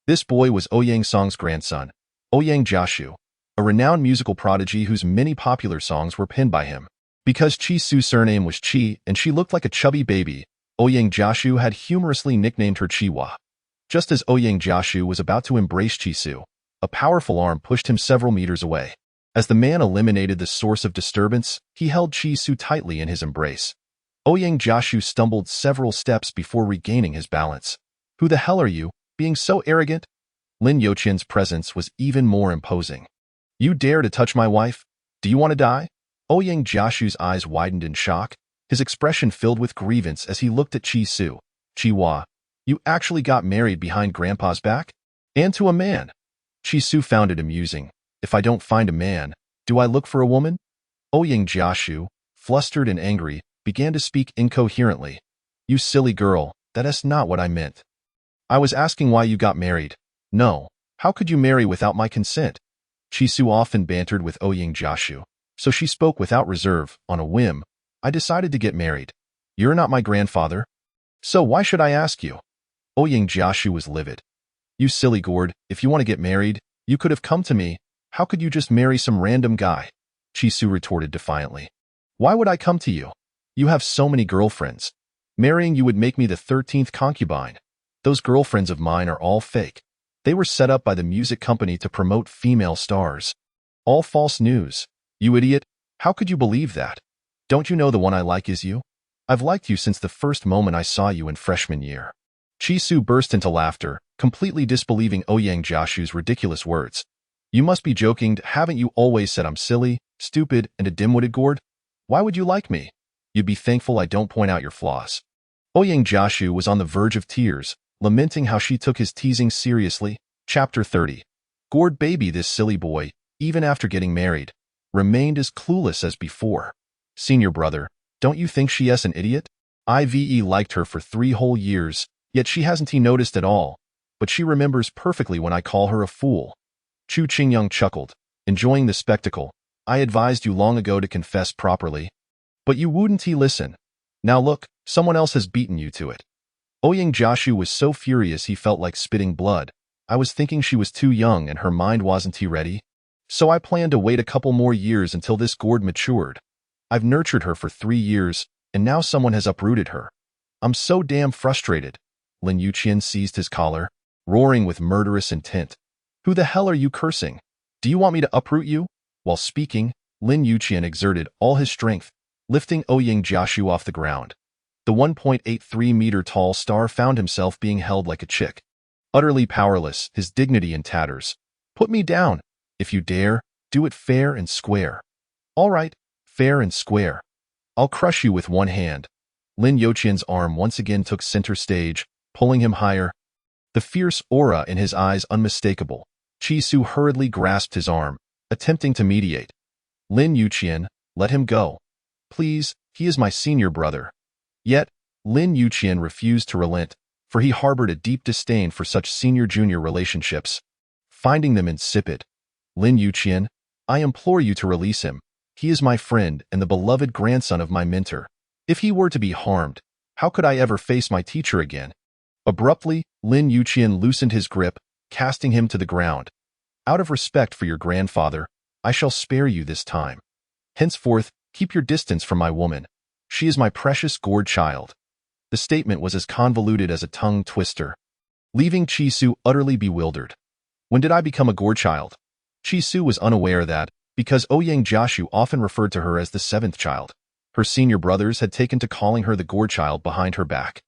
This boy was Ouyang Song's grandson, Ouyang Jiashu, a renowned musical prodigy whose many popular songs were penned by him. Because Chi Su's surname was Chi and she looked like a chubby baby, Ouyang Jiashu had humorously nicknamed her Chi Hua. Just as Ouyang Jiashu was about to embrace Chi Su, a powerful arm pushed him several meters away. As the man eliminated the source of disturbance, he held Chi Su tightly in his embrace. Ouyang Jiashu stumbled several steps before regaining his balance. Who the hell are you? Being so arrogant? Lin Youqian's presence was even more imposing. You dare to touch my wife? Do you want to die? Ouyang Jiashu's eyes widened in shock, his expression filled with grievance as he looked at Chi Su. Chi Hua, you actually got married behind Grandpa's back? And to a man? Chi Su found it amusing. If I don't find a man, do I look for a woman? Ouyang Jiashu, flustered and angry, began to speak incoherently. You silly girl, that's not what I meant. I was asking why you got married. No, how could you marry without my consent? Chi Su often bantered with Ouyang Jiashu, so she spoke without reserve, on a whim. I decided to get married. You're not my grandfather. So why should I ask you? Ouyang Jiashu was livid. You silly gourd, if you want to get married, you could have come to me. How could you just marry some random guy? Chi Su retorted defiantly. Why would I come to you? You have so many girlfriends. Marrying you would make me the 13th concubine. Those girlfriends of mine are all fake. They were set up by the music company to promote female stars. All false news. You idiot, how could you believe that? Don't you know the one I like is you? I've liked you since the first moment I saw you in freshman year. Chi Su burst into laughter, completely disbelieving Ouyang Jiashu's ridiculous words. You must be joking, haven't you always said I'm silly, stupid, and a dim-witted gourd? Why would you like me? You'd be thankful I don't point out your flaws. Ouyang Jiashu was on the verge of tears, lamenting how she took his teasing seriously. Chapter 30. Gourd baby, this silly boy, even after getting married, remained as clueless as before. Senior brother, don't you think she is an idiot? Ive liked her for 3 whole years, yet she hasn't noticed at all, but she remembers perfectly when I call her a fool. Chu Qingyang chuckled, enjoying the spectacle. I advised you long ago to confess properly. But you wouldn't listen. Now look, someone else has beaten you to it. Ouyang Jiashu was so furious he felt like spitting blood. I was thinking she was too young and her mind wasn't ready. So I planned to wait a couple more years until this gourd matured. I've nurtured her for 3 years, and now someone has uprooted her. I'm so damn frustrated. Lin Yuqian seized his collar, roaring with murderous intent. Who the hell are you cursing? Do you want me to uproot you? While speaking, Lin Yuqian exerted all his strength, lifting Ouyang Jiashu off the ground. The 1.83-meter-tall star found himself being held like a chick. Utterly powerless, his dignity in tatters. Put me down. If you dare, do it fair and square. All right, fair and square. I'll crush you with one hand. Lin Yuqian's arm once again took center stage, pulling him higher. The fierce aura in his eyes unmistakable. Chi Su hurriedly grasped his arm, attempting to mediate. Lin Yuqian, let him go. Please, he is my senior brother. Yet, Lin Yuqian refused to relent, for he harbored a deep disdain for such senior-junior relationships. Finding them insipid. Lin Yuqian, I implore you to release him. He is my friend and the beloved grandson of my mentor. If he were to be harmed, how could I ever face my teacher again? Abruptly, Lin Yuqian loosened his grip, casting him to the ground. Out of respect for your grandfather, I shall spare you this time. Henceforth, keep your distance from my woman. She is my precious gourd child. The statement was as convoluted as a tongue twister, leaving Chi Su utterly bewildered. When did I become a gourd child? Chi Su was unaware that, because Ouyang Jiashu often referred to her as the seventh child, her senior brothers had taken to calling her the gourd child behind her back.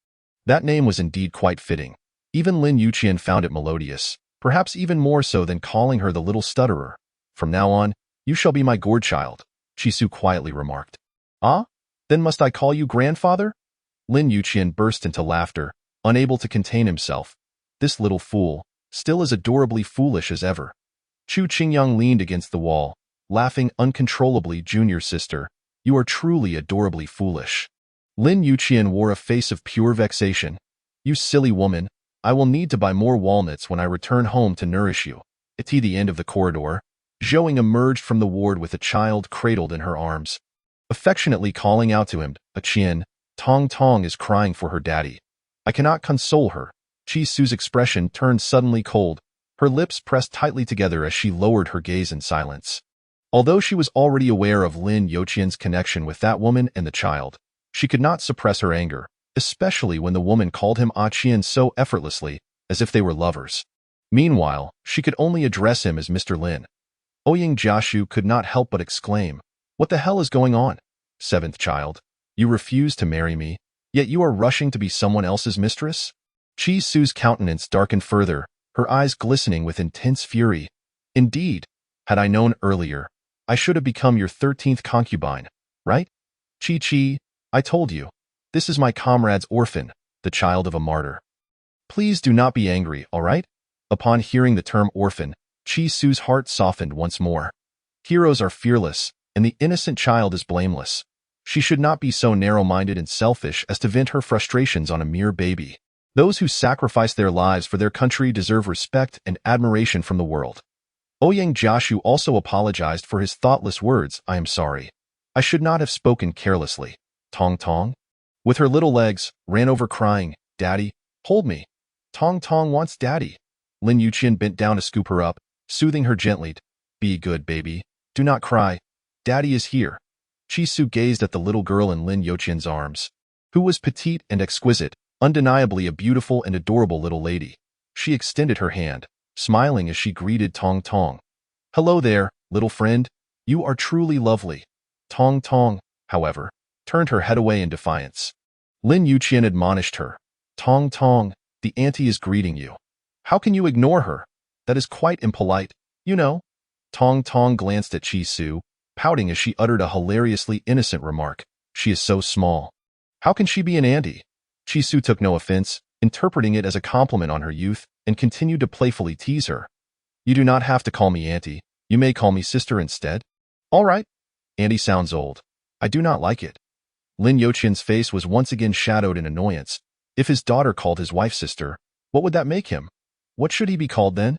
That name was indeed quite fitting. Even Lin Yuqian found it melodious, perhaps even more so than calling her the little stutterer. From now on, you shall be my gourd child, Chi Su quietly remarked. Ah? Then must I call you grandfather? Lin Yuqian burst into laughter, unable to contain himself. This little fool, still as adorably foolish as ever. Chu Qingyang leaned against the wall, laughing uncontrollably. Junior sister, you are truly adorably foolish. Lin Yuqian wore a face of pure vexation. You silly woman, I will need to buy more walnuts when I return home to nourish you. At the end of the corridor, Zhouing emerged from the ward with a child cradled in her arms, affectionately calling out to him, Qian, Tong Tong is crying for her daddy. I cannot console her. Chi Su's expression turned suddenly cold, her lips pressed tightly together as she lowered her gaze in silence. Although she was already aware of Lin Yuqian's connection with that woman and the child, she could not suppress her anger, especially when the woman called him Qian so effortlessly, as if they were lovers. Meanwhile, she could only address him as Mr. Lin. Ouyang Jiashu could not help but exclaim, what the hell is going on? Seventh child, you refuse to marry me, yet you are rushing to be someone else's mistress? Chi Su's countenance darkened further, her eyes glistening with intense fury. Indeed, had I known earlier, I should have become your 13th concubine, right? Chi, I told you, this is my comrade's orphan, the child of a martyr. Please do not be angry, all right? Upon hearing the term orphan, Chi Su's heart softened once more. Heroes are fearless, and the innocent child is blameless. She should not be so narrow-minded and selfish as to vent her frustrations on a mere baby. Those who sacrifice their lives for their country deserve respect and admiration from the world. Ouyang Jiashu also apologized for his thoughtless words. I am sorry. I should not have spoken carelessly. Tong Tong, with her little legs, ran over crying, Daddy, hold me. Tong Tong wants Daddy. Lin Yuqian bent down to scoop her up, soothing her gently. Be good, baby. Do not cry. Daddy is here. Chi Su gazed at the little girl in Lin Yuqian's arms, who was petite and exquisite, undeniably a beautiful and adorable little lady. She extended her hand, smiling as she greeted Tong Tong. Hello there, little friend. You are truly lovely. Tong Tong, however, turned her head away in defiance. Lin Yuqian admonished her. Tong Tong, the auntie is greeting you. How can you ignore her? That is quite impolite, you know. Tong Tong glanced at Chi Su, pouting as she uttered a hilariously innocent remark. She is so small. How can she be an auntie? Chi Su took no offense, interpreting it as a compliment on her youth, and continued to playfully tease her. You do not have to call me auntie. You may call me sister instead. All right. Auntie sounds old. I do not like it. Lin Yuqian's face was once again shadowed in annoyance. If his daughter called his wife sister, what would that make him? What should he be called then?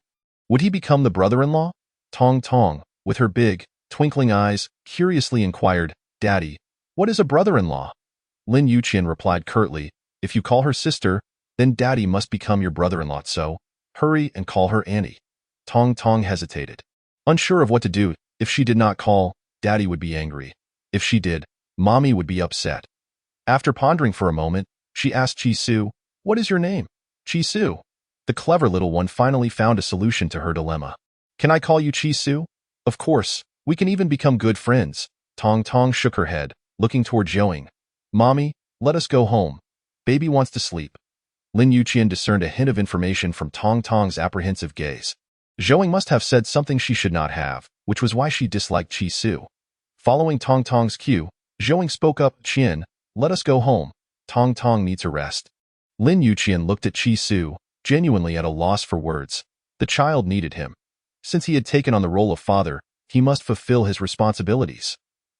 Would he become the brother-in-law? Tong Tong, with her big, twinkling eyes, curiously inquired, Daddy, what is a brother-in-law? Lin Yuqian replied curtly, if you call her sister, then Daddy must become your brother-in-law, so hurry and call her Annie. Tong Tong hesitated, unsure of what to do. If she did not call, Daddy would be angry. If she did, Mommy would be upset. After pondering for a moment, she asked Chi Su, what is your name? Chi Su. The clever little one finally found a solution to her dilemma. Can I call you Chi-Su? Of course, we can even become good friends. Tong Tong shook her head, looking toward Zhouing. Mommy, let us go home. Baby wants to sleep. Lin Yuqian discerned a hint of information from Tong Tong's apprehensive gaze. Zhouing must have said something she should not have, which was why she disliked Chi-Su. Following Tong Tong's cue, Zhouing spoke up, Qian, let us go home. Tong Tong needs a rest. Lin Yuqian looked at Chi-Su, genuinely at a loss for words. The child needed him. Since he had taken on the role of father, he must fulfill his responsibilities.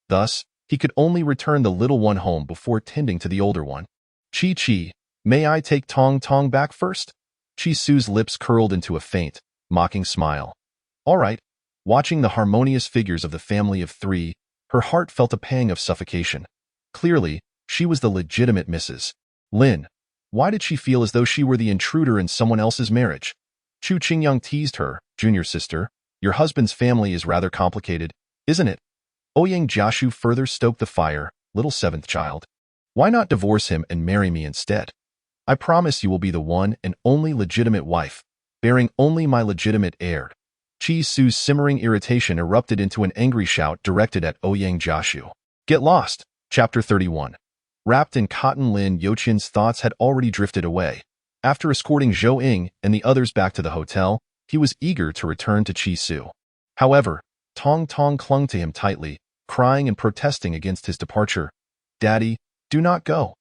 Thus, he could only return the little one home before tending to the older one. Chi, may I take Tong Tong back first? Chi-Su's lips curled into a faint, mocking smile. All right. Watching the harmonious figures of the family of three, her heart felt a pang of suffocation. Clearly, she was the legitimate Mrs. Lin. Why did she feel as though she were the intruder in someone else's marriage? Chu Qingyang teased her, junior sister, your husband's family is rather complicated, isn't it? Ouyang Jiashu further stoked the fire, little seventh child. Why not divorce him and marry me instead? I promise you will be the one and only legitimate wife, bearing only my legitimate heir. Chi-Su's simmering irritation erupted into an angry shout directed at Ouyang Jiashu. Get lost. Chapter 31. Wrapped in cotton, Lin Yuqian's thoughts had already drifted away. After escorting Zhou Ying and the others back to the hotel, he was eager to return to Chi-Su. However, Tong Tong clung to him tightly, crying and protesting against his departure. Daddy, do not go.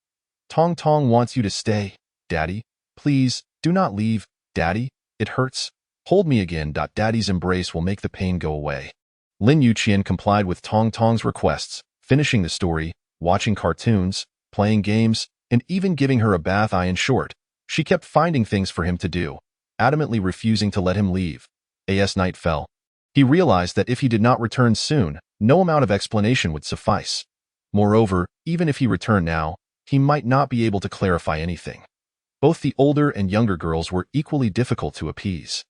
Tong Tong wants you to stay. Daddy, please, do not leave. Daddy, it hurts. Hold me again. Daddy's embrace will make the pain go away. Lin Yuqian complied with Tong Tong's requests, finishing the story, watching cartoons, playing games, and even giving her a bath. In short, she kept finding things for him to do, adamantly refusing to let him leave. As night fell, he realized that if he did not return soon, no amount of explanation would suffice. Moreover, even if he returned now, he might not be able to clarify anything. Both the older and younger girls were equally difficult to appease.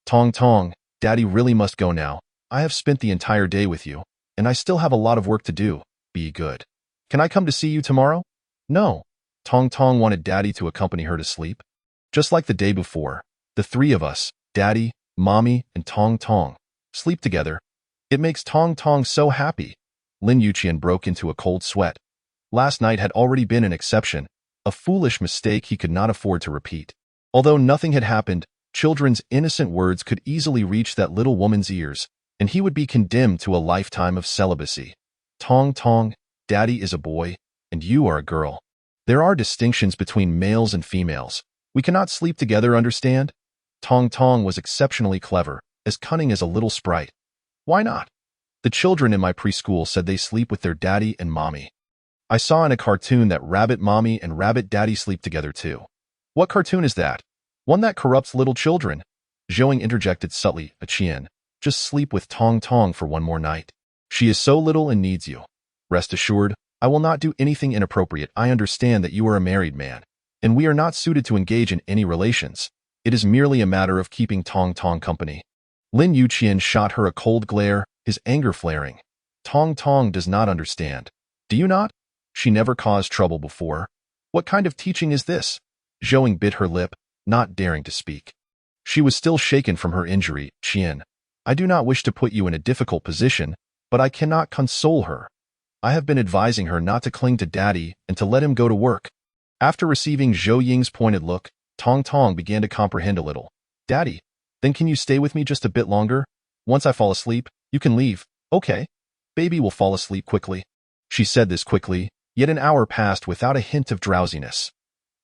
Tong Tong, Daddy really must go now. I have spent the entire day with you, and I still have a lot of work to do. Be good. Can I come to see you tomorrow? No. Tong Tong wanted Daddy to accompany her to sleep. Just like the day before, the three of us, Daddy, Mommy, and Tong Tong, sleep together. It makes Tong Tong so happy. Lin Yuqian broke into a cold sweat. Last night had already been an exception, a foolish mistake he could not afford to repeat. Although nothing had happened, children's innocent words could easily reach that little woman's ears, and he would be condemned to a lifetime of celibacy. Tong Tong, Daddy is a boy, and you are a girl. There are distinctions between males and females. We cannot sleep together, understand? Tong Tong was exceptionally clever, as cunning as a little sprite. Why not? The children in my preschool said they sleep with their daddy and mommy. I saw in a cartoon that rabbit mommy and rabbit daddy sleep together too. What cartoon is that? One that corrupts little children. Zhouing interjected subtly, Qian, just sleep with Tong Tong for one more night. She is so little and needs you. Rest assured, I will not do anything inappropriate. I understand that you are a married man, and we are not suited to engage in any relations. It is merely a matter of keeping Tong Tong company. Lin Yuqian shot her a cold glare, his anger flaring. Tong Tong does not understand. Do you not? She never caused trouble before. What kind of teaching is this? Zhouing bit her lip, not daring to speak. She was still shaken from her injury. Qian, I do not wish to put you in a difficult position, but I cannot console her. I have been advising her not to cling to Daddy and to let him go to work. After receiving Zhou Ying's pointed look, Tong Tong began to comprehend a little. Daddy, then can you stay with me just a bit longer? Once I fall asleep, you can leave. Okay. Baby will fall asleep quickly. She said this quickly, yet an hour passed without a hint of drowsiness.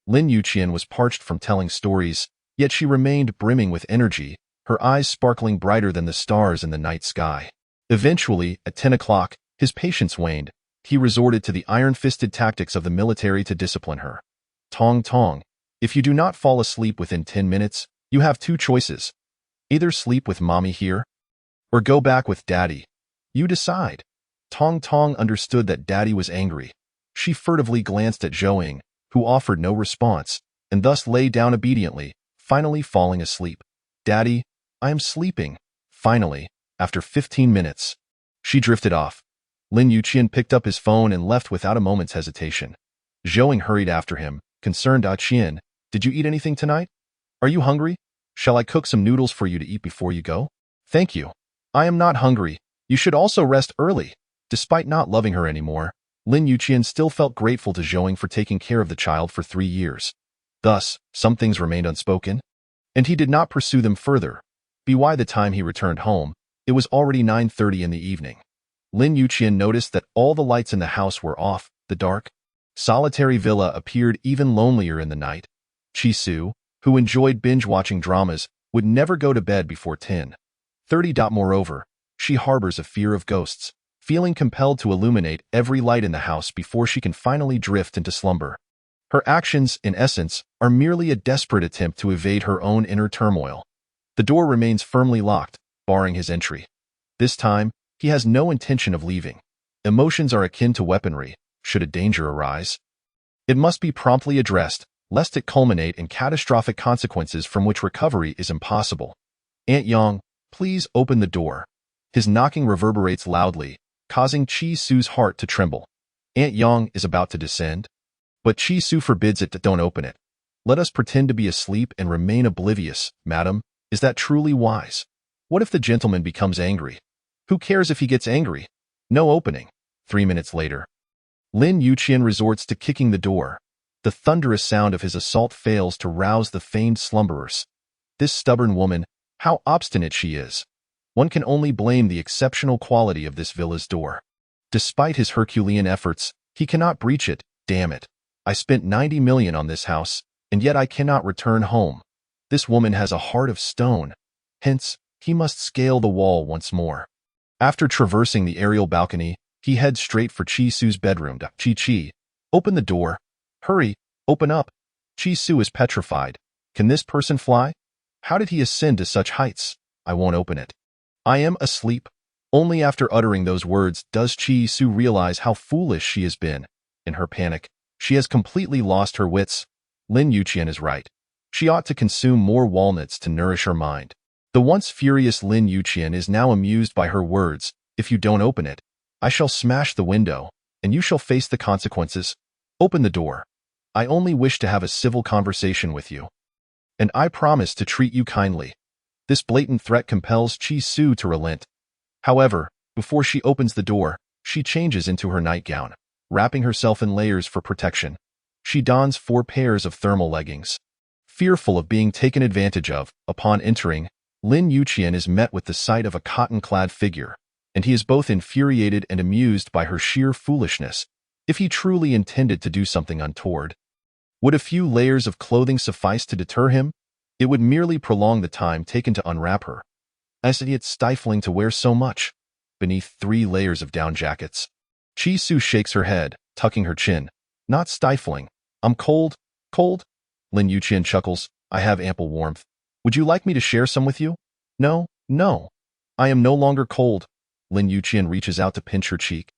Lin Yuqian was parched from telling stories, yet she remained brimming with energy, her eyes sparkling brighter than the stars in the night sky. Eventually, at 10 o'clock, his patience waned. He resorted to the iron-fisted tactics of the military to discipline her. Tong Tong, if you do not fall asleep within 10 minutes, you have two choices. Either sleep with Mommy here, or go back with Daddy. You decide. Tong Tong understood that Daddy was angry. She furtively glanced at Zhouing, who offered no response, and thus lay down obediently, finally falling asleep. Daddy, I am sleeping. Finally, after 15 minutes. She drifted off. Lin Yuqian picked up his phone and left without a moment's hesitation. Zhouing hurried after him, concerned. Qian, did you eat anything tonight? Are you hungry? Shall I cook some noodles for you to eat before you go? Thank you. I am not hungry. You should also rest early. Despite not loving her anymore, Lin Yuqian still felt grateful to Zhouing for taking care of the child for 3 years. Thus, some things remained unspoken, and he did not pursue them further. By the time he returned home, it was already 9:30 in the evening. Lin Yuqian noticed that all the lights in the house were off. The dark, solitary villa appeared even lonelier in the night. Chi-Su, who enjoyed binge-watching dramas, would never go to bed before 10:30. Moreover, she harbors a fear of ghosts, feeling compelled to illuminate every light in the house before she can finally drift into slumber. Her actions, in essence, are merely a desperate attempt to evade her own inner turmoil. The door remains firmly locked, barring his entry. This time, he has no intention of leaving. Emotions are akin to weaponry. Should a danger arise, it must be promptly addressed, lest it culminate in catastrophic consequences from which recovery is impossible. Aunt Yang, please open the door. His knocking reverberates loudly, causing Chi-Su's heart to tremble. Aunt Yang is about to descend, but Chi-Su forbids it. Don't open it. Let us pretend to be asleep and remain oblivious, madam. Is that truly wise? What if the gentleman becomes angry? Who cares if he gets angry? No opening. 3 minutes later, Lin Yuqian resorts to kicking the door. The thunderous sound of his assault fails to rouse the feigned slumberers. This stubborn woman, how obstinate she is. One can only blame the exceptional quality of this villa's door. Despite his Herculean efforts, he cannot breach it. Damn it. I spent 90 million on this house, and yet I cannot return home. This woman has a heart of stone. Hence, he must scale the wall once more. After traversing the aerial balcony, he heads straight for Chi-Su's bedroom. Chi-Chi, open the door. Hurry, open up. Chi-Su is petrified. Can this person fly? How did he ascend to such heights? I won't open it. I am asleep. Only after uttering those words does Chi-Su realize how foolish she has been. In her panic, she has completely lost her wits. Lin Yuqian is right. She ought to consume more walnuts to nourish her mind. The once furious Lin Yuqian is now amused by her words. If you don't open it, I shall smash the window, and you shall face the consequences. Open the door. I only wish to have a civil conversation with you, and I promise to treat you kindly. This blatant threat compels Chi-Su to relent. However, before she opens the door, she changes into her nightgown, wrapping herself in layers for protection. She dons 4 pairs of thermal leggings. Fearful of being taken advantage of, upon entering, Lin Yuqian is met with the sight of a cotton-clad figure, and he is both infuriated and amused by her sheer foolishness. If he truly intended to do something untoward, would a few layers of clothing suffice to deter him? It would merely prolong the time taken to unwrap her. As it's stifling to wear so much, beneath 3 layers of down jackets. Chi-Su shakes her head, tucking her chin. Not stifling. I'm cold. Cold? Lin Yuqian chuckles. I have ample warmth. Would you like me to share some with you? No, no. I am no longer cold. Lin Yuqian reaches out to pinch her cheek,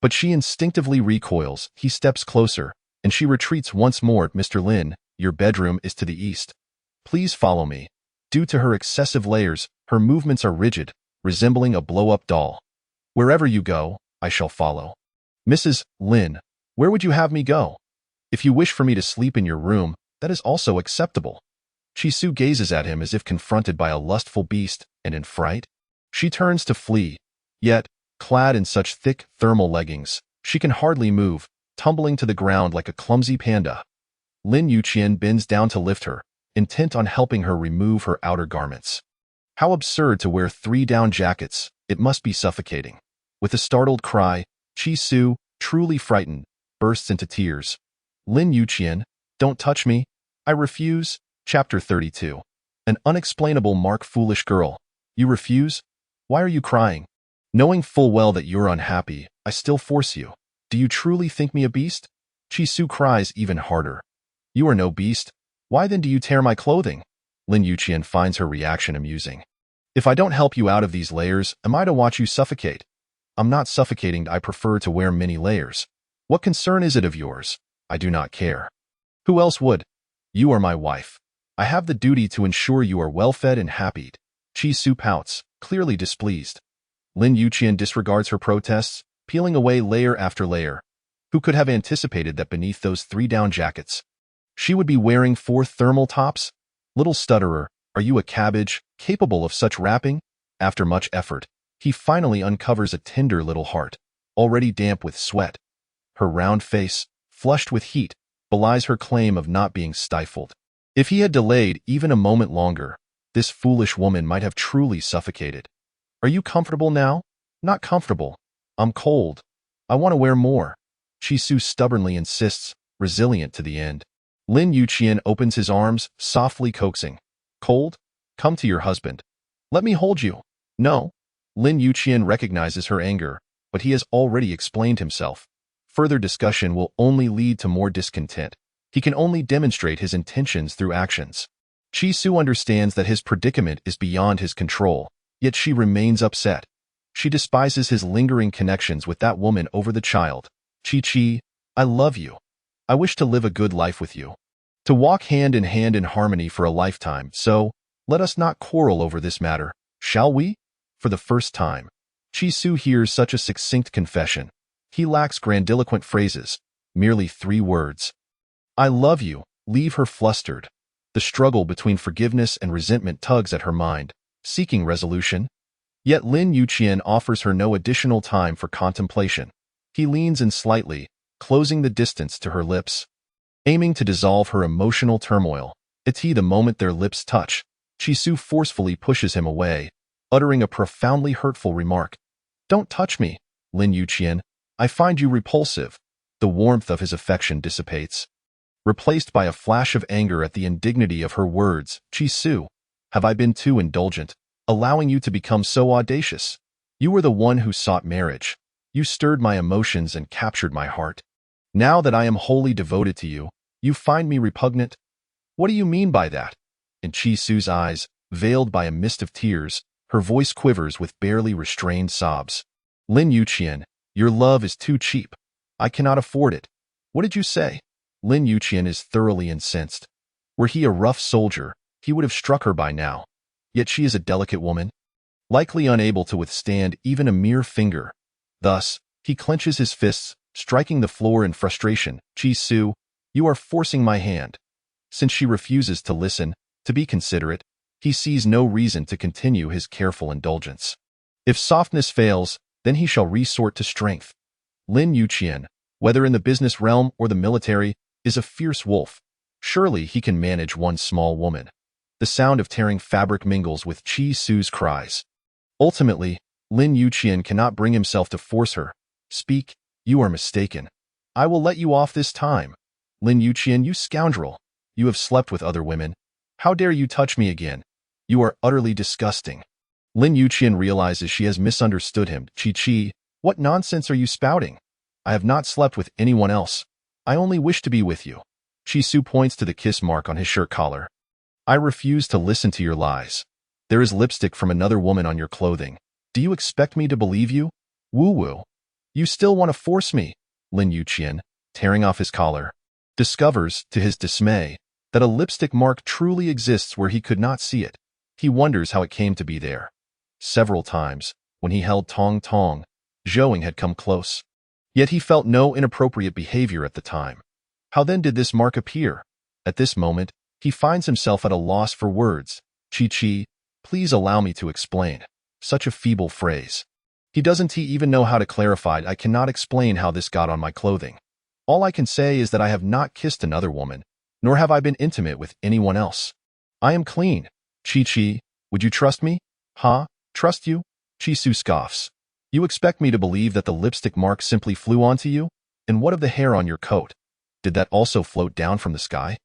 but she instinctively recoils. He steps closer, and she retreats once more. Mr. Lin, your bedroom is to the east. Please follow me. Due to her excessive layers, her movements are rigid, resembling a blow-up doll. Wherever you go, I shall follow. Mrs. Lin, where would you have me go? If you wish for me to sleep in your room, that is also acceptable. Chi-Su gazes at him as if confronted by a lustful beast, and in fright, she turns to flee. Yet, clad in such thick thermal leggings, she can hardly move, tumbling to the ground like a clumsy panda. Lin Yuqian bends down to lift her, intent on helping her remove her outer garments. How absurd to wear 3 down jackets, it must be suffocating. With a startled cry, Chi-Su, truly frightened, bursts into tears. Lin Yuqian, don't touch me. I refuse. Chapter 32. An unexplainable mark. Foolish girl. You refuse? Why are you crying? Knowing full well that you're unhappy, I still force you. Do you truly think me a beast? Chi-Su cries even harder. You are no beast. Why then do you tear my clothing? Lin Yuqian finds her reaction amusing. If I don't help you out of these layers, am I to watch you suffocate? I'm not suffocating. I prefer to wear many layers. What concern is it of yours? I do not care. Who else would? You are my wife. I have the duty to ensure you are well-fed and happy. Chi-Su pouts, clearly displeased. Lin Yuqian disregards her protests, peeling away layer after layer. Who could have anticipated that beneath those 3 down jackets, she would be wearing 4 thermal tops? Little stutterer, are you a cabbage, capable of such wrapping? After much effort, he finally uncovers a tender little heart, already damp with sweat. Her round face, flushed with heat, belies her claim of not being stifled. If he had delayed even a moment longer, this foolish woman might have truly suffocated. Are you comfortable now? Not comfortable. I'm cold. I want to wear more. Chi-Su stubbornly insists, resilient to the end. Lin Yuqian opens his arms, softly coaxing. Cold? Come to your husband. Let me hold you. No. Lin Yuqian recognizes her anger, but he has already explained himself. Further discussion will only lead to more discontent. He can only demonstrate his intentions through actions. Chi-Su understands that his predicament is beyond his control, yet she remains upset. She despises his lingering connections with that woman over the child. Chi-Chi, I love you. I wish to live a good life with you. To walk hand in harmony for a lifetime, so let us not quarrel over this matter, shall we? For the first time, Chi-Su hears such a succinct confession. He lacks grandiloquent phrases, merely 3 words. I love you, leave her flustered. The struggle between forgiveness and resentment tugs at her mind, seeking resolution. Yet Lin Yuqian offers her no additional time for contemplation. He leans in slightly, closing the distance to her lips. Aiming to dissolve her emotional turmoil, it's the moment their lips touch, Chi-Su forcefully pushes him away, uttering a profoundly hurtful remark. Don't touch me, Lin Yuqian. I find you repulsive. The warmth of his affection dissipates, replaced by a flash of anger at the indignity of her words. Chi-Su, have I been too indulgent, allowing you to become so audacious? You were the one who sought marriage. You stirred my emotions and captured my heart. Now that I am wholly devoted to you, you find me repugnant? What do you mean by that? In Chi-Su's eyes, veiled by a mist of tears, her voice quivers with barely restrained sobs. Lin Yuqian, your love is too cheap. I cannot afford it. What did you say? Lin Yuqian is thoroughly incensed. Were he a rough soldier, he would have struck her by now. Yet she is a delicate woman, likely unable to withstand even a mere finger. Thus, he clenches his fists, striking the floor in frustration. Chi-Su, you are forcing my hand. Since she refuses to listen, to be considerate, he sees no reason to continue his careful indulgence. If softness fails, then he shall resort to strength. Lin Yuqian, whether in the business realm or the military, is a fierce wolf. Surely he can manage one small woman. The sound of tearing fabric mingles with Chi-Su's cries. Ultimately, Lin Yuqian cannot bring himself to force her. Speak, you are mistaken. I will let you off this time. Lin Yuqian, you scoundrel. You have slept with other women. How dare you touch me again? You are utterly disgusting. Lin Yuqian realizes she has misunderstood him. Chi-Chi, what nonsense are you spouting? I have not slept with anyone else. I only wish to be with you. Chi-Su points to the kiss mark on his shirt collar. I refuse to listen to your lies. There is lipstick from another woman on your clothing. Do you expect me to believe you? Woo-woo. You still want to force me? Lin Yuqian, tearing off his collar, discovers, to his dismay, that a lipstick mark truly exists where he could not see it. He wonders how it came to be there. Several times, when he held Tong Tong, Zhouing had come close. Yet he felt no inappropriate behavior at the time. How then did this mark appear? At this moment, he finds himself at a loss for words. Chi-Chi, please allow me to explain. Such a feeble phrase. He doesn't even know how to clarify it. I cannot explain how this got on my clothing. All I can say is that I have not kissed another woman, nor have I been intimate with anyone else. I am clean. Chi-Chi, would you trust me? Huh? Trust you? Chi-Su scoffs. You expect me to believe that the lipstick mark simply flew onto you? And what of the hair on your coat? Did that also float down from the sky?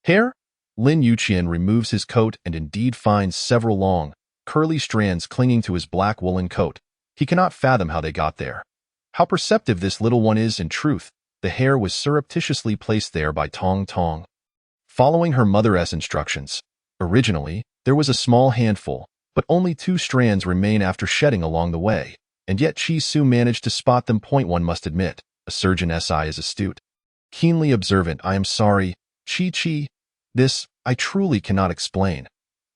Hair? Lin Yuqian removes his coat and indeed finds several long, curly strands clinging to his black woolen coat. He cannot fathom how they got there. How perceptive this little one is in truth. The hair was surreptitiously placed there by Tong Tong, following her mother's instructions. Originally, there was a small handful, but only 2 strands remain after shedding along the way, and yet Chi-Su managed to spot them. One must admit, a surgeon's eye is astute. Keenly observant. I am sorry, Chi-Chi. This, I truly cannot explain.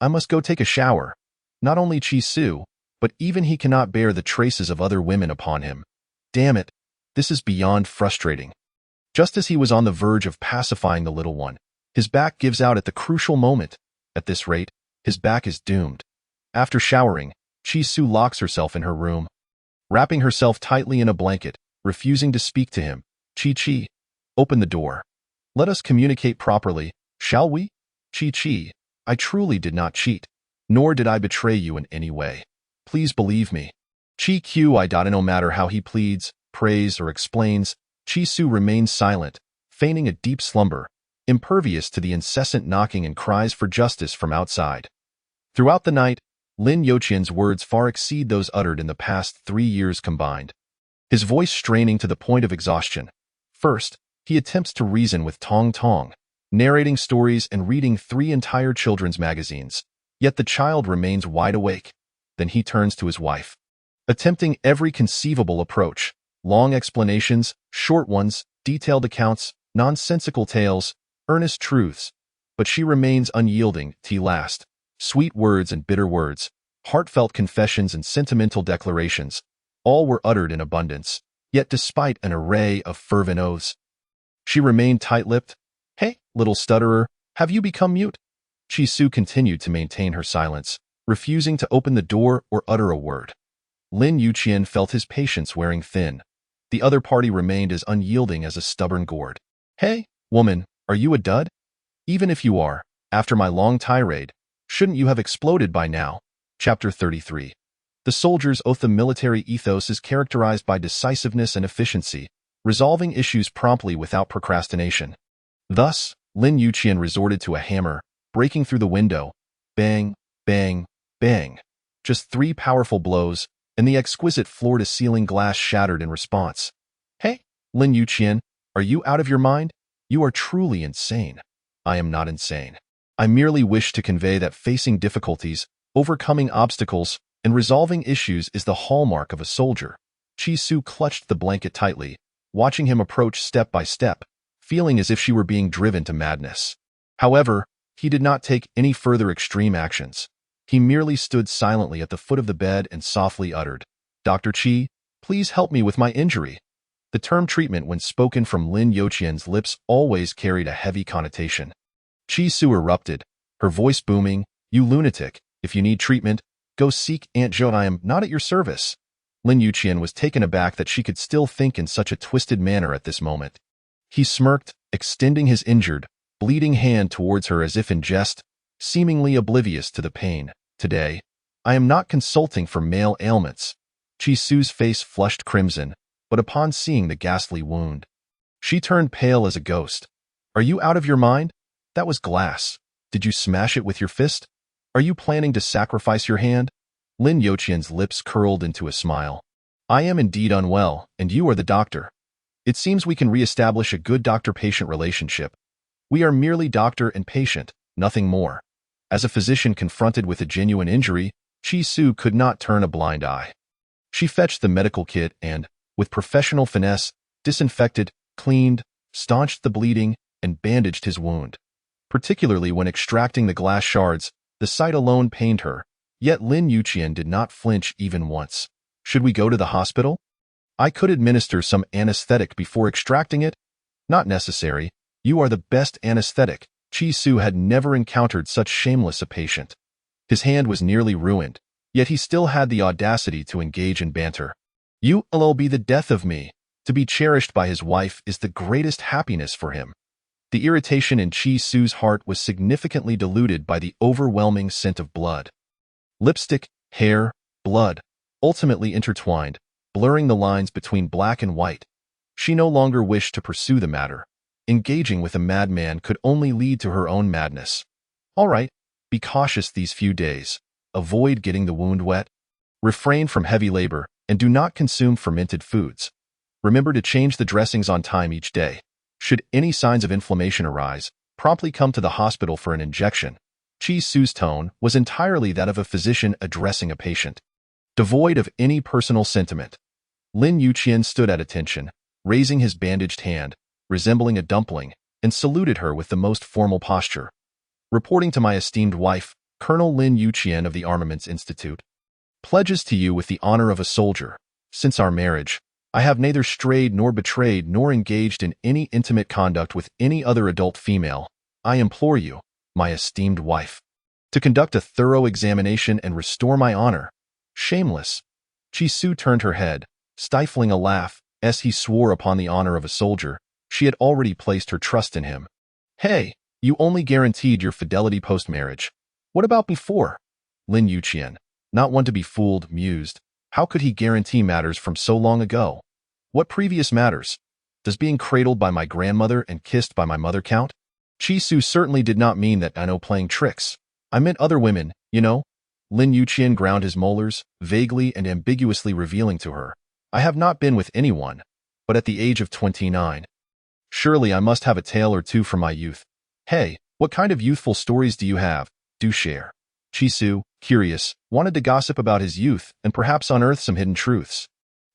I must go take a shower. Not only Chi-Su, but even he cannot bear the traces of other women upon him. Damn it, this is beyond frustrating. Just as he was on the verge of pacifying the little one, his back gives out at the crucial moment. At this rate, his back is doomed. After showering, Chi-Su locks herself in her room, wrapping herself tightly in a blanket, refusing to speak to him. Chi-Chi, open the door. Let us communicate properly, shall we? Chi-Chi, I truly did not cheat, nor did I betray you in any way. Please believe me. Chi-Qi, no matter how he pleads, prays, or explains, Chi-Su remains silent, feigning a deep slumber, impervious to the incessant knocking and cries for justice from outside. Throughout the night, Lin Youqian's words far exceed those uttered in the past 3 years combined, his voice straining to the point of exhaustion. First, he attempts to reason with Tong Tong, narrating stories and reading 3 entire children's magazines, yet the child remains wide awake. Then he turns to his wife, attempting every conceivable approach, long explanations, short ones, detailed accounts, nonsensical tales, earnest truths, but she remains unyielding. T last, sweet words and bitter words, heartfelt confessions and sentimental declarations, all were uttered in abundance, yet despite an array of fervent oaths, she remained tight-lipped. Hey, little stutterer, have you become mute? Chi-Su continued to maintain her silence, refusing to open the door or utter a word. Lin Youqian felt his patience wearing thin. The other party remained as unyielding as a stubborn gourd. Hey, woman, are you a dud? Even if you are, after my long tirade, shouldn't you have exploded by now? Chapter 33. The soldier's oath. The military ethos is characterized by decisiveness and efficiency, resolving issues promptly without procrastination. Thus, Lin Youqian resorted to a hammer, breaking through the window. Bang, bang, bang. Just 3 powerful blows, and the exquisite floor-to-ceiling glass shattered in response. Hey, Lin Youqian, are you out of your mind? You are truly insane. I am not insane. I merely wish to convey that facing difficulties, overcoming obstacles, and resolving issues is the hallmark of a soldier. Chi-Su clutched the blanket tightly, watching him approach step by step, feeling as if she were being driven to madness. However, he did not take any further extreme actions. He merely stood silently at the foot of the bed and softly uttered, Dr. Chi, please help me with my injury. The term treatment when spoken from Lin Youqian's lips always carried a heavy connotation. Chi-Su erupted, her voice booming, You lunatic, if you need treatment, go seek Aunt Zhou. I am not at your service. Lin Youqian was taken aback that she could still think in such a twisted manner at this moment. He smirked, extending his injured, bleeding hand towards her as if in jest, seemingly oblivious to the pain. Today, I am not consulting for male ailments. Chi-Su's face flushed crimson, but upon seeing the ghastly wound, she turned pale as a ghost. Are you out of your mind? That was glass. Did you smash it with your fist? Are you planning to sacrifice your hand? Lin Youqian's lips curled into a smile. I am indeed unwell, and you are the doctor. It seems we can re-establish a good doctor-patient relationship. We are merely doctor and patient, nothing more. As a physician confronted with a genuine injury, Chi-Su could not turn a blind eye. She fetched the medical kit and, with professional finesse, disinfected, cleaned, staunched the bleeding, and bandaged his wound. Particularly when extracting the glass shards, the sight alone pained her, yet Lin Youqian did not flinch even once. Should we go to the hospital? I could administer some anesthetic before extracting it. Not necessary. You are the best anesthetic. Chi-Su had never encountered such shameless a patient. His hand was nearly ruined, yet he still had the audacity to engage in banter. You'll be the death of me. To be cherished by his wife is the greatest happiness for him. The irritation in Chi-Su's heart was significantly diluted by the overwhelming scent of blood. Lipstick, hair, blood, ultimately intertwined, blurring the lines between black and white. She no longer wished to pursue the matter. Engaging with a madman could only lead to her own madness. All right, be cautious these few days. Avoid getting the wound wet. Refrain from heavy labor, and do not consume fermented foods. Remember to change the dressings on time each day. Should any signs of inflammation arise, promptly come to the hospital for an injection. Chi-Su's tone was entirely that of a physician addressing a patient, devoid of any personal sentiment. Lin Youqian stood at attention, raising his bandaged hand, resembling a dumpling, and saluted her with the most formal posture. Reporting to my esteemed wife, Colonel Lin Youqian of the Armaments Institute, pledges to you with the honor of a soldier. Since our marriage, I have neither strayed nor betrayed nor engaged in any intimate conduct with any other adult female. I implore you, my esteemed wife, to conduct a thorough examination and restore my honor. Shameless. Chi-Su turned her head, stifling a laugh, as he swore upon the honor of a soldier. She had already placed her trust in him. Hey, you only guaranteed your fidelity post-marriage. What about before? Lin Yuqian, not one to be fooled, mused. How could he guarantee matters from so long ago? What previous matters? Does being cradled by my grandmother and kissed by my mother count? Chi-Su certainly did not mean that I know playing tricks. I meant other women, you know? Lin Yuqian ground his molars, vaguely and ambiguously revealing to her. I have not been with anyone, but at the age of 29. Surely I must have a tale or two from my youth. Hey, what kind of youthful stories do you have? Do share. Chi-Su, curious, wanted to gossip about his youth and perhaps unearth some hidden truths.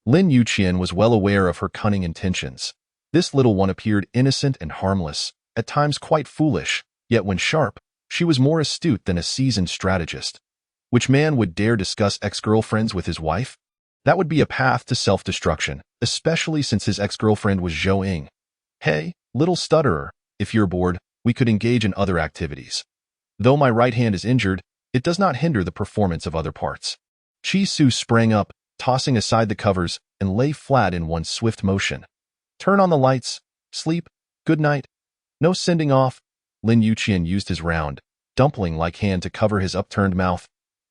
Lin Yuqian was well aware of her cunning intentions. This little one appeared innocent and harmless, at times quite foolish, yet when sharp, she was more astute than a seasoned strategist. Which man would dare discuss ex-girlfriends with his wife? That would be a path to self-destruction, especially since his ex-girlfriend was Zhou Ying. Hey, little stutterer, if you're bored, we could engage in other activities. Though my right hand is injured, it does not hinder the performance of other parts. Chi-Su sprang up, tossing aside the covers, and lay flat in one swift motion. Turn on the lights. Sleep. Good night. No sending off. Lin Yuqian used his round, dumpling-like hand to cover his upturned mouth.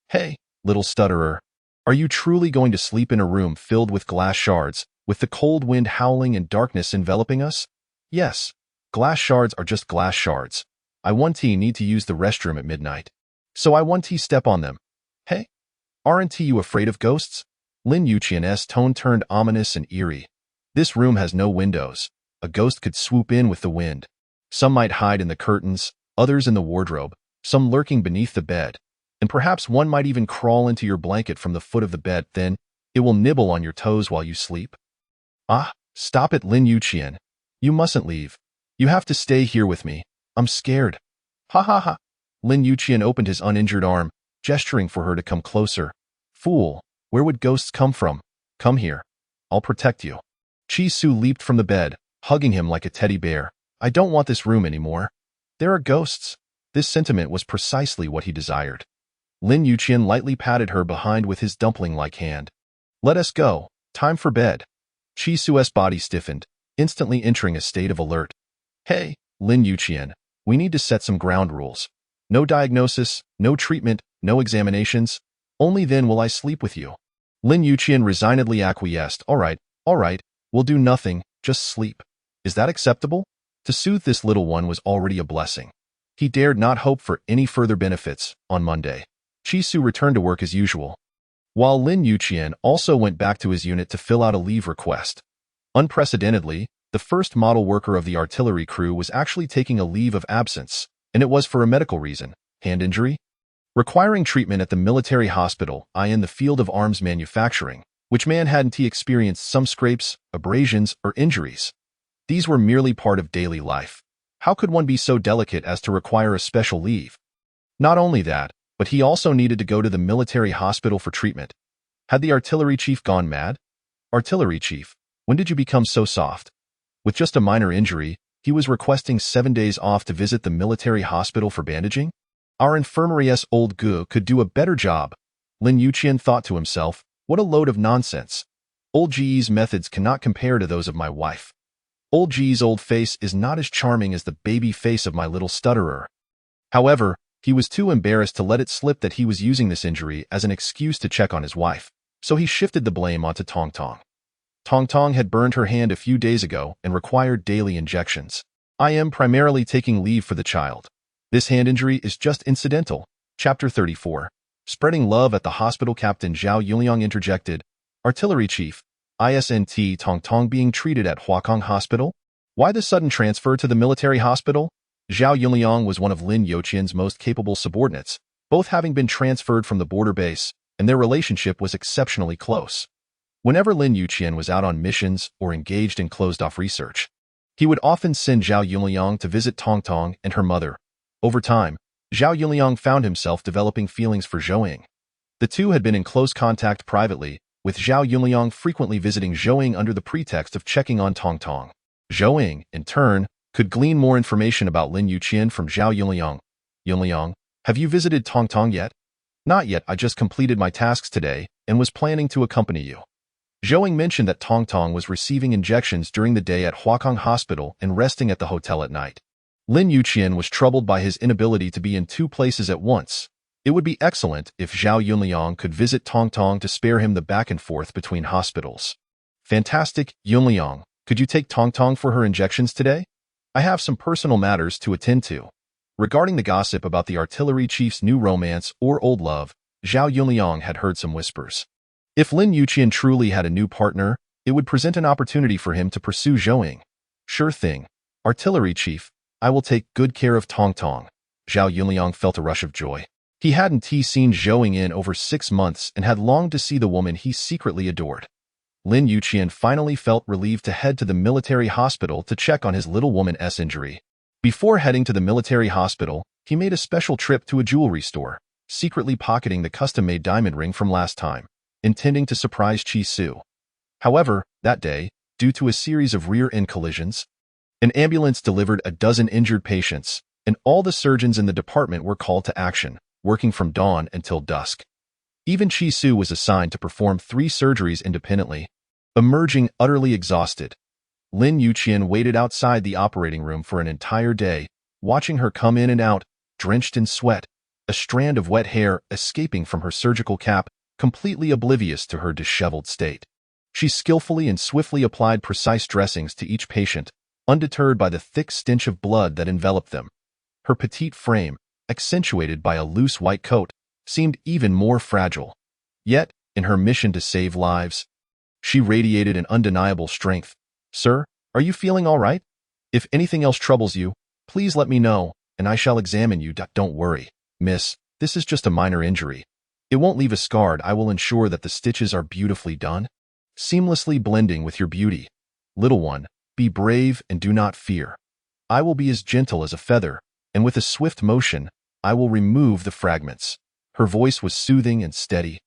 Hey, little stutterer. Are you truly going to sleep in a room filled with glass shards, with the cold wind howling and darkness enveloping us? Yes. Glass shards are just glass shards. I need to use the restroom at midnight. So I step on them. Hey? Aren't you afraid of ghosts? Lin Yuqian's tone turned ominous and eerie. This room has no windows. A ghost could swoop in with the wind. Some might hide in the curtains, others in the wardrobe, some lurking beneath the bed. And perhaps one might even crawl into your blanket from the foot of the bed, then it will nibble on your toes while you sleep. Ah, stop it, Lin Yuqian. You mustn't leave. You have to stay here with me. I'm scared. Ha ha ha. Lin Yuqian opened his uninjured arm, gesturing for her to come closer. Fool, where would ghosts come from? Come here. I'll protect you. Chi-Su leaped from the bed, hugging him like a teddy bear. I don't want this room anymore. There are ghosts. This sentiment was precisely what he desired. Lin Yuqian lightly patted her behind with his dumpling-like hand. Let us go. Time for bed. Chi-Su's body stiffened, instantly entering a state of alert. Hey, Lin Yuqian, we need to set some ground rules. No diagnosis, no treatment, no examinations. Only then will I sleep with you. Lin Yuqian resignedly acquiesced. All right, we'll do nothing, just sleep. Is that acceptable? To soothe this little one was already a blessing. He dared not hope for any further benefits. On Monday, Chi-Su returned to work as usual, while Lin Yuqian also went back to his unit to fill out a leave request. Unprecedentedly, the first model worker of the artillery crew was actually taking a leave of absence, and it was for a medical reason, hand injury, requiring treatment at the military hospital in the field of arms manufacturing, which man hadn't he experienced some scrapes, abrasions, or injuries. These were merely part of daily life. How could one be so delicate as to require a special leave? Not only that, but he also needed to go to the military hospital for treatment. Had the artillery chief gone mad? Artillery chief, when did you become so soft? With just a minor injury, he was requesting 7 days off to visit the military hospital for bandaging? Our infirmary's old Gu could do a better job. Lin Yuqian thought to himself, what a load of nonsense. Old Ji's methods cannot compare to those of my wife. Old Ji's old face is not as charming as the baby face of my little stutterer. However, he was too embarrassed to let it slip that he was using this injury as an excuse to check on his wife, so he shifted the blame onto Tong Tong. Tong Tong had burned her hand a few days ago and required daily injections. I am primarily taking leave for the child. This hand injury is just incidental. Chapter 34. Spreading love at the hospital. Captain Zhao Yunliang interjected. Artillery Chief, ISNT Tong Tong being treated at Huakong Hospital? Why the sudden transfer to the military hospital? Zhao Yunliang was one of Lin Yuqian's most capable subordinates, both having been transferred from the border base, and their relationship was exceptionally close. Whenever Lin Yuqian was out on missions or engaged in closed-off research, he would often send Zhao Yunliang to visit Tong Tong and her mother. Over time, Zhao Yunliang found himself developing feelings for Zhou Ying. The two had been in close contact privately, with Zhao Yunliang frequently visiting Zhou Ying under the pretext of checking on Tong Tong. Zhou Ying, in turn, could glean more information about Lin Yuqian from Zhao Yunliang. Yunliang, have you visited Tong Tong yet? Not yet, I just completed my tasks today and was planning to accompany you. Zhou mentioned that Tong Tong was receiving injections during the day at Huakong Hospital and resting at the hotel at night. Lin Yuqian was troubled by his inability to be in two places at once. It would be excellent if Zhao Yunliang could visit Tong Tong to spare him the back and forth between hospitals. Fantastic, Yunliang. Could you take Tong Tong for her injections today? I have some personal matters to attend to. Regarding the gossip about the artillery chief's new romance or old love, Zhao Yunliang had heard some whispers. If Lin Yuqian truly had a new partner, it would present an opportunity for him to pursue Zhou. Sure thing. Artillery chief, I will take good care of Tong Tong. Zhao Yunliang felt a rush of joy. He hadn't seen Zhou in over 6 months and had longed to see the woman he secretly adored. Lin Yuqian finally felt relieved to head to the military hospital to check on his little woman's injury. Before heading to the military hospital, he made a special trip to a jewelry store, secretly pocketing the custom-made diamond ring from last time, intending to surprise Chi Su. However, that day, due to a series of rear-end collisions, an ambulance delivered a dozen injured patients, and all the surgeons in the department were called to action, working from dawn until dusk. Even Chi Su was assigned to perform 3 surgeries independently. Emerging utterly exhausted, Lin Yuqian waited outside the operating room for an entire day, watching her come in and out, drenched in sweat, a strand of wet hair escaping from her surgical cap, completely oblivious to her disheveled state. She skillfully and swiftly applied precise dressings to each patient, undeterred by the thick stench of blood that enveloped them. Her petite frame, accentuated by a loose white coat, seemed even more fragile. Yet, in her mission to save lives, she radiated an undeniable strength. Sir, are you feeling all right? If anything else troubles you, please let me know, and I shall examine you. Don't worry, miss, this is just a minor injury. It won't leave a scar. I will ensure that the stitches are beautifully done, seamlessly blending with your beauty. Little one, be brave and do not fear. I will be as gentle as a feather, and with a swift motion, I will remove the fragments. Her voice was soothing and steady,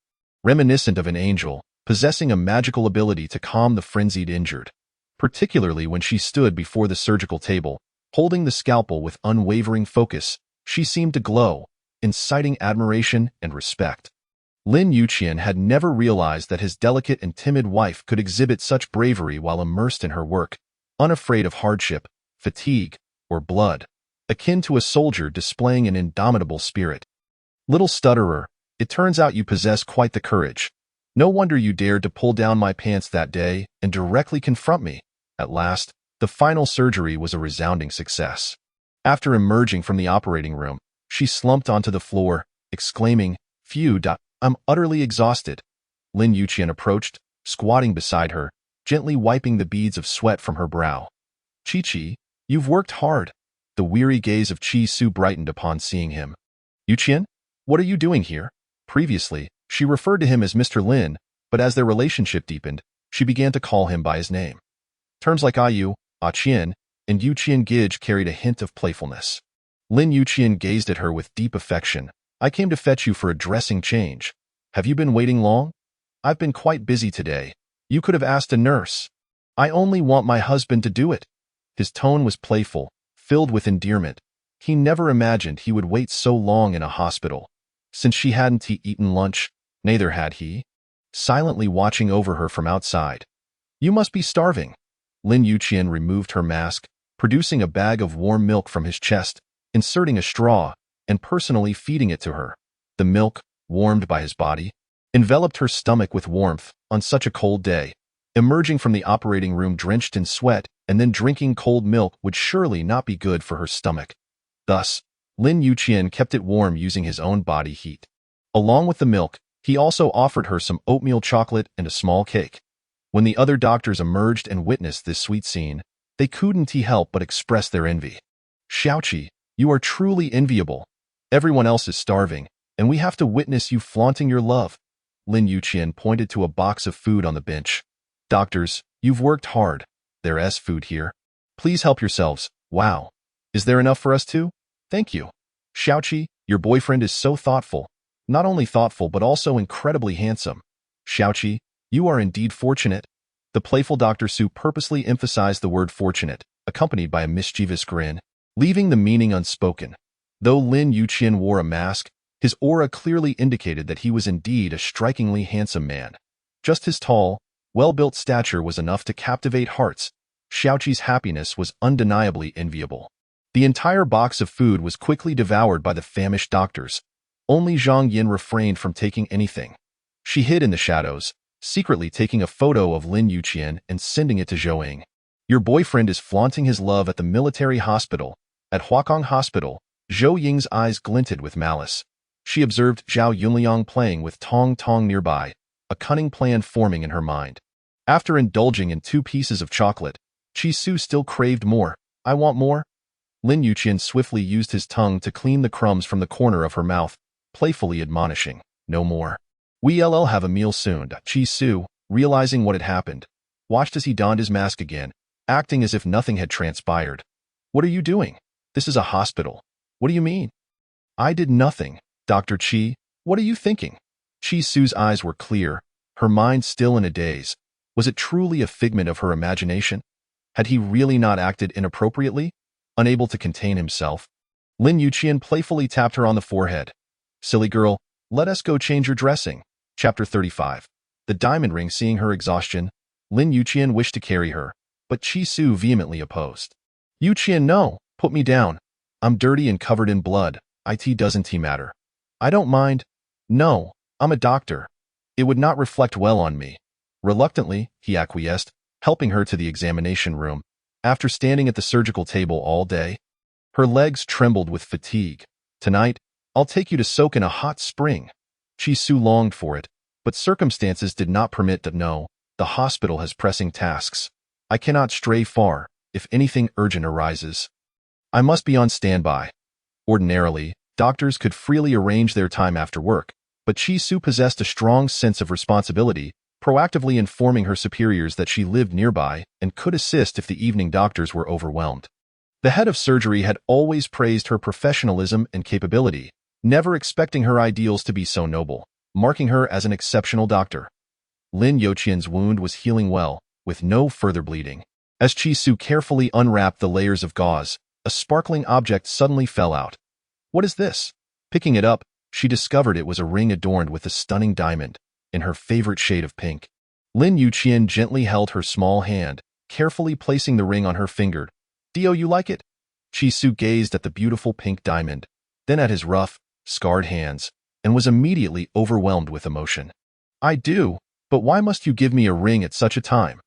reminiscent of an angel, possessing a magical ability to calm the frenzied injured. Particularly when she stood before the surgical table, holding the scalpel with unwavering focus, she seemed to glow, inciting admiration and respect. Lin Yuqian had never realized that his delicate and timid wife could exhibit such bravery while immersed in her work, unafraid of hardship, fatigue, or blood, akin to a soldier displaying an indomitable spirit. Little stutterer, it turns out you possess quite the courage. No wonder you dared to pull down my pants that day and directly confront me. At last, the final surgery was a resounding success. After emerging from the operating room, she slumped onto the floor, exclaiming, "Phew, I'm utterly exhausted." Lin Yuqian approached, squatting beside her, gently wiping the beads of sweat from her brow. "Chi-Chi, you've worked hard." The weary gaze of Chi Su brightened upon seeing him. "Yuqian, what are you doing here?" Previously, she referred to him as Mr. Lin, but as their relationship deepened, she began to call him by his name. Terms like Ayu, Qian, and Yuqian Gij carried a hint of playfulness. Lin Yuqian gazed at her with deep affection. "I came to fetch you for a dressing change. Have you been waiting long?" "I've been quite busy today. You could have asked a nurse. I only want my husband to do it." His tone was playful, filled with endearment. He never imagined he would wait so long in a hospital. Since she hadn't eaten lunch, neither had he. Silently watching over her from outside. "You must be starving." Lin Yuqian removed her mask, producing a bag of warm milk from his chest, inserting a straw, and personally feeding it to her. The milk, warmed by his body, enveloped her stomach with warmth on such a cold day. Emerging from the operating room drenched in sweat and then drinking cold milk would surely not be good for her stomach. Thus, Lin Yuqian kept it warm using his own body heat. Along with the milk, he also offered her some oatmeal chocolate and a small cake. When the other doctors emerged and witnessed this sweet scene, they couldn't help but express their envy. "Xiaoqi, you are truly enviable. Everyone else is starving, and we have to witness you flaunting your love." Lin Yuqian pointed to a box of food on the bench. "Doctors, you've worked hard. There's food here. Please help yourselves. Wow. Is there enough for us too? Thank you. Xiaoqi, your boyfriend is so thoughtful. Not only thoughtful but also incredibly handsome. Xiaoqi, you are indeed fortunate." The playful Dr. Su purposely emphasized the word fortunate, accompanied by a mischievous grin, leaving the meaning unspoken. Though Lin Yuqian wore a mask, His aura clearly indicated that he was indeed a strikingly handsome man. Just his tall, well-built stature was enough to captivate hearts. Xiaoqi's happiness was undeniably enviable. The entire box of food was quickly devoured by the famished doctors. Only Zhang Yin refrained from taking anything. She hid in the shadows, secretly taking a photo of Lin Yuqian and sending it to Zhou. Your boyfriend is flaunting his love at the military hospital. At Huakong Hospital, Zhou Ying's eyes glinted with malice. She observed Zhao Yunliang playing with Tong Tong nearby, a cunning plan forming in her mind. After indulging in 2 pieces of chocolate, Qi Su still craved more. I want more. Lin Yuqian swiftly used his tongue to clean the crumbs from the corner of her mouth, playfully admonishing, no more. We'll have a meal soon. Qi Su, realizing what had happened, watched as he donned his mask again, acting as if nothing had transpired. What are you doing? This is a hospital. What do you mean? I did nothing, Dr. Qi. What are you thinking? Qi Su's eyes were clear, her mind still in a daze. Was it truly a figment of her imagination? Had he really not acted inappropriately, unable to contain himself? Lin Yuqian playfully tapped her on the forehead. Silly girl, let us go change your dressing. Chapter 35. The diamond ring. Seeing her exhaustion, Lin Yuqian wished to carry her, but Qi Su vehemently opposed. Yuqian, no, put me down. I'm dirty and covered in blood. It doesn't matter. I don't mind. No, I'm a doctor. It would not reflect well on me. Reluctantly, he acquiesced, helping her to the examination room. After standing at the surgical table all day, her legs trembled with fatigue. Tonight, I'll take you to soak in a hot spring. Qi Su longed for it, but circumstances did not permit that. No, the hospital has pressing tasks. I cannot stray far, if anything urgent arises. I must be on standby. Ordinarily, doctors could freely arrange their time after work, but Qi Su possessed a strong sense of responsibility, proactively informing her superiors that she lived nearby and could assist if the evening doctors were overwhelmed. The head of surgery had always praised her professionalism and capability, never expecting her ideals to be so noble, marking her as an exceptional doctor. Lin Yuqian's wound was healing well, with no further bleeding. As Qi Su carefully unwrapped the layers of gauze, a sparkling object suddenly fell out. What is this? Picking it up, she discovered it was a ring adorned with a stunning diamond, in her favorite shade of pink. Lin Yuqian gently held her small hand, carefully placing the ring on her finger. Do you like it? Qi Su gazed at the beautiful pink diamond, then at his rough, scarred hands, and was immediately overwhelmed with emotion. I do, but why must you give me a ring at such a time?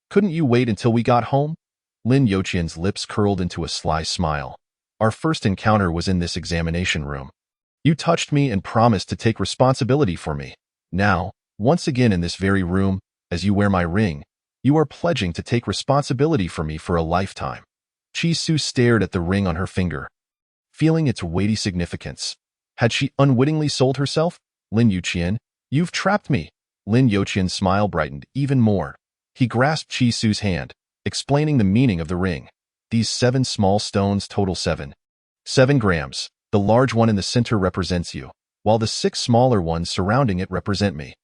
Couldn't you wait until we got home? Lin Yuqian's lips curled into a sly smile. Our first encounter was in this examination room. You touched me and promised to take responsibility for me. Now, once again in this very room, as you wear my ring, you are pledging to take responsibility for me for a lifetime. Qi Su stared at the ring on her finger, feeling its weighty significance. Had she unwittingly sold herself? Lin Yuqian, you've trapped me. Lin Yuqian's smile brightened even more. He grasped Qi Su's hand, explaining the meaning of the ring. These 7 small stones total 7 grams. The large one in the center represents you, while the 6 smaller ones surrounding it represent me.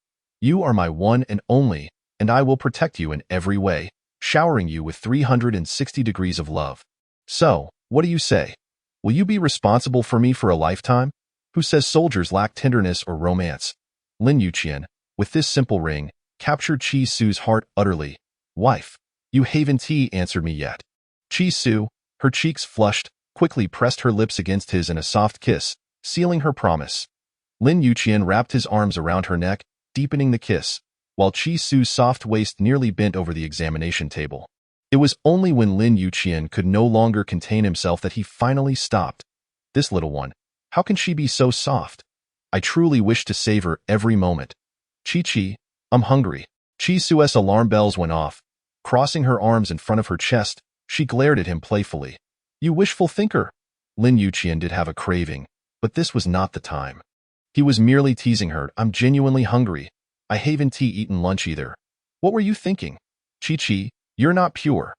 You are my one and only, and I will protect you in every way, showering you with 360 degrees of love. So, what do you say? Will you be responsible for me for a lifetime? Who says soldiers lack tenderness or romance? Lin Yuqian, with this simple ring, captured Qi Su's heart utterly. Wife, you haven't answered me yet. Qi Su, her cheeks flushed, quickly pressed her lips against his in a soft kiss, sealing her promise. Lin Yuqian wrapped his arms around her neck, deepening the kiss, while Qi Su's soft waist nearly bent over the examination table. It was only when Lin Yuqian could no longer contain himself that he finally stopped. This little one, how can she be so soft? I truly wish to save her every moment. Chi, I'm hungry. Qi Su's alarm bells went off. Crossing her arms in front of her chest, she glared at him playfully. You wishful thinker. Lin Yuqian did have a craving, but this was not the time. He was merely teasing her. I'm genuinely hungry. I haven't eaten lunch either. What were you thinking? Chi, you're not pure.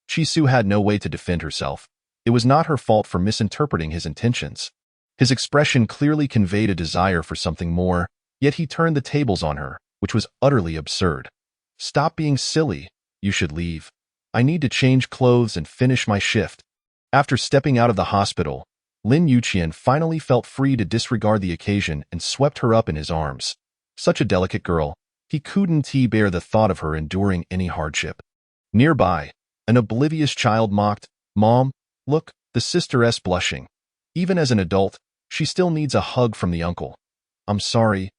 Qi Su had no way to defend herself. It was not her fault for misinterpreting his intentions. His expression clearly conveyed a desire for something more, yet he turned the tables on her, which was utterly absurd. Stop being silly. You should leave. I need to change clothes and finish my shift. After stepping out of the hospital, Lin Yuqian finally felt free to disregard the occasion and swept her up in his arms. Such a delicate girl, he couldn't bear the thought of her enduring any hardship. Nearby, an oblivious child mocked, "Mom, look, the sister's blushing. Even as an adult, she still needs a hug from the uncle." I'm sorry.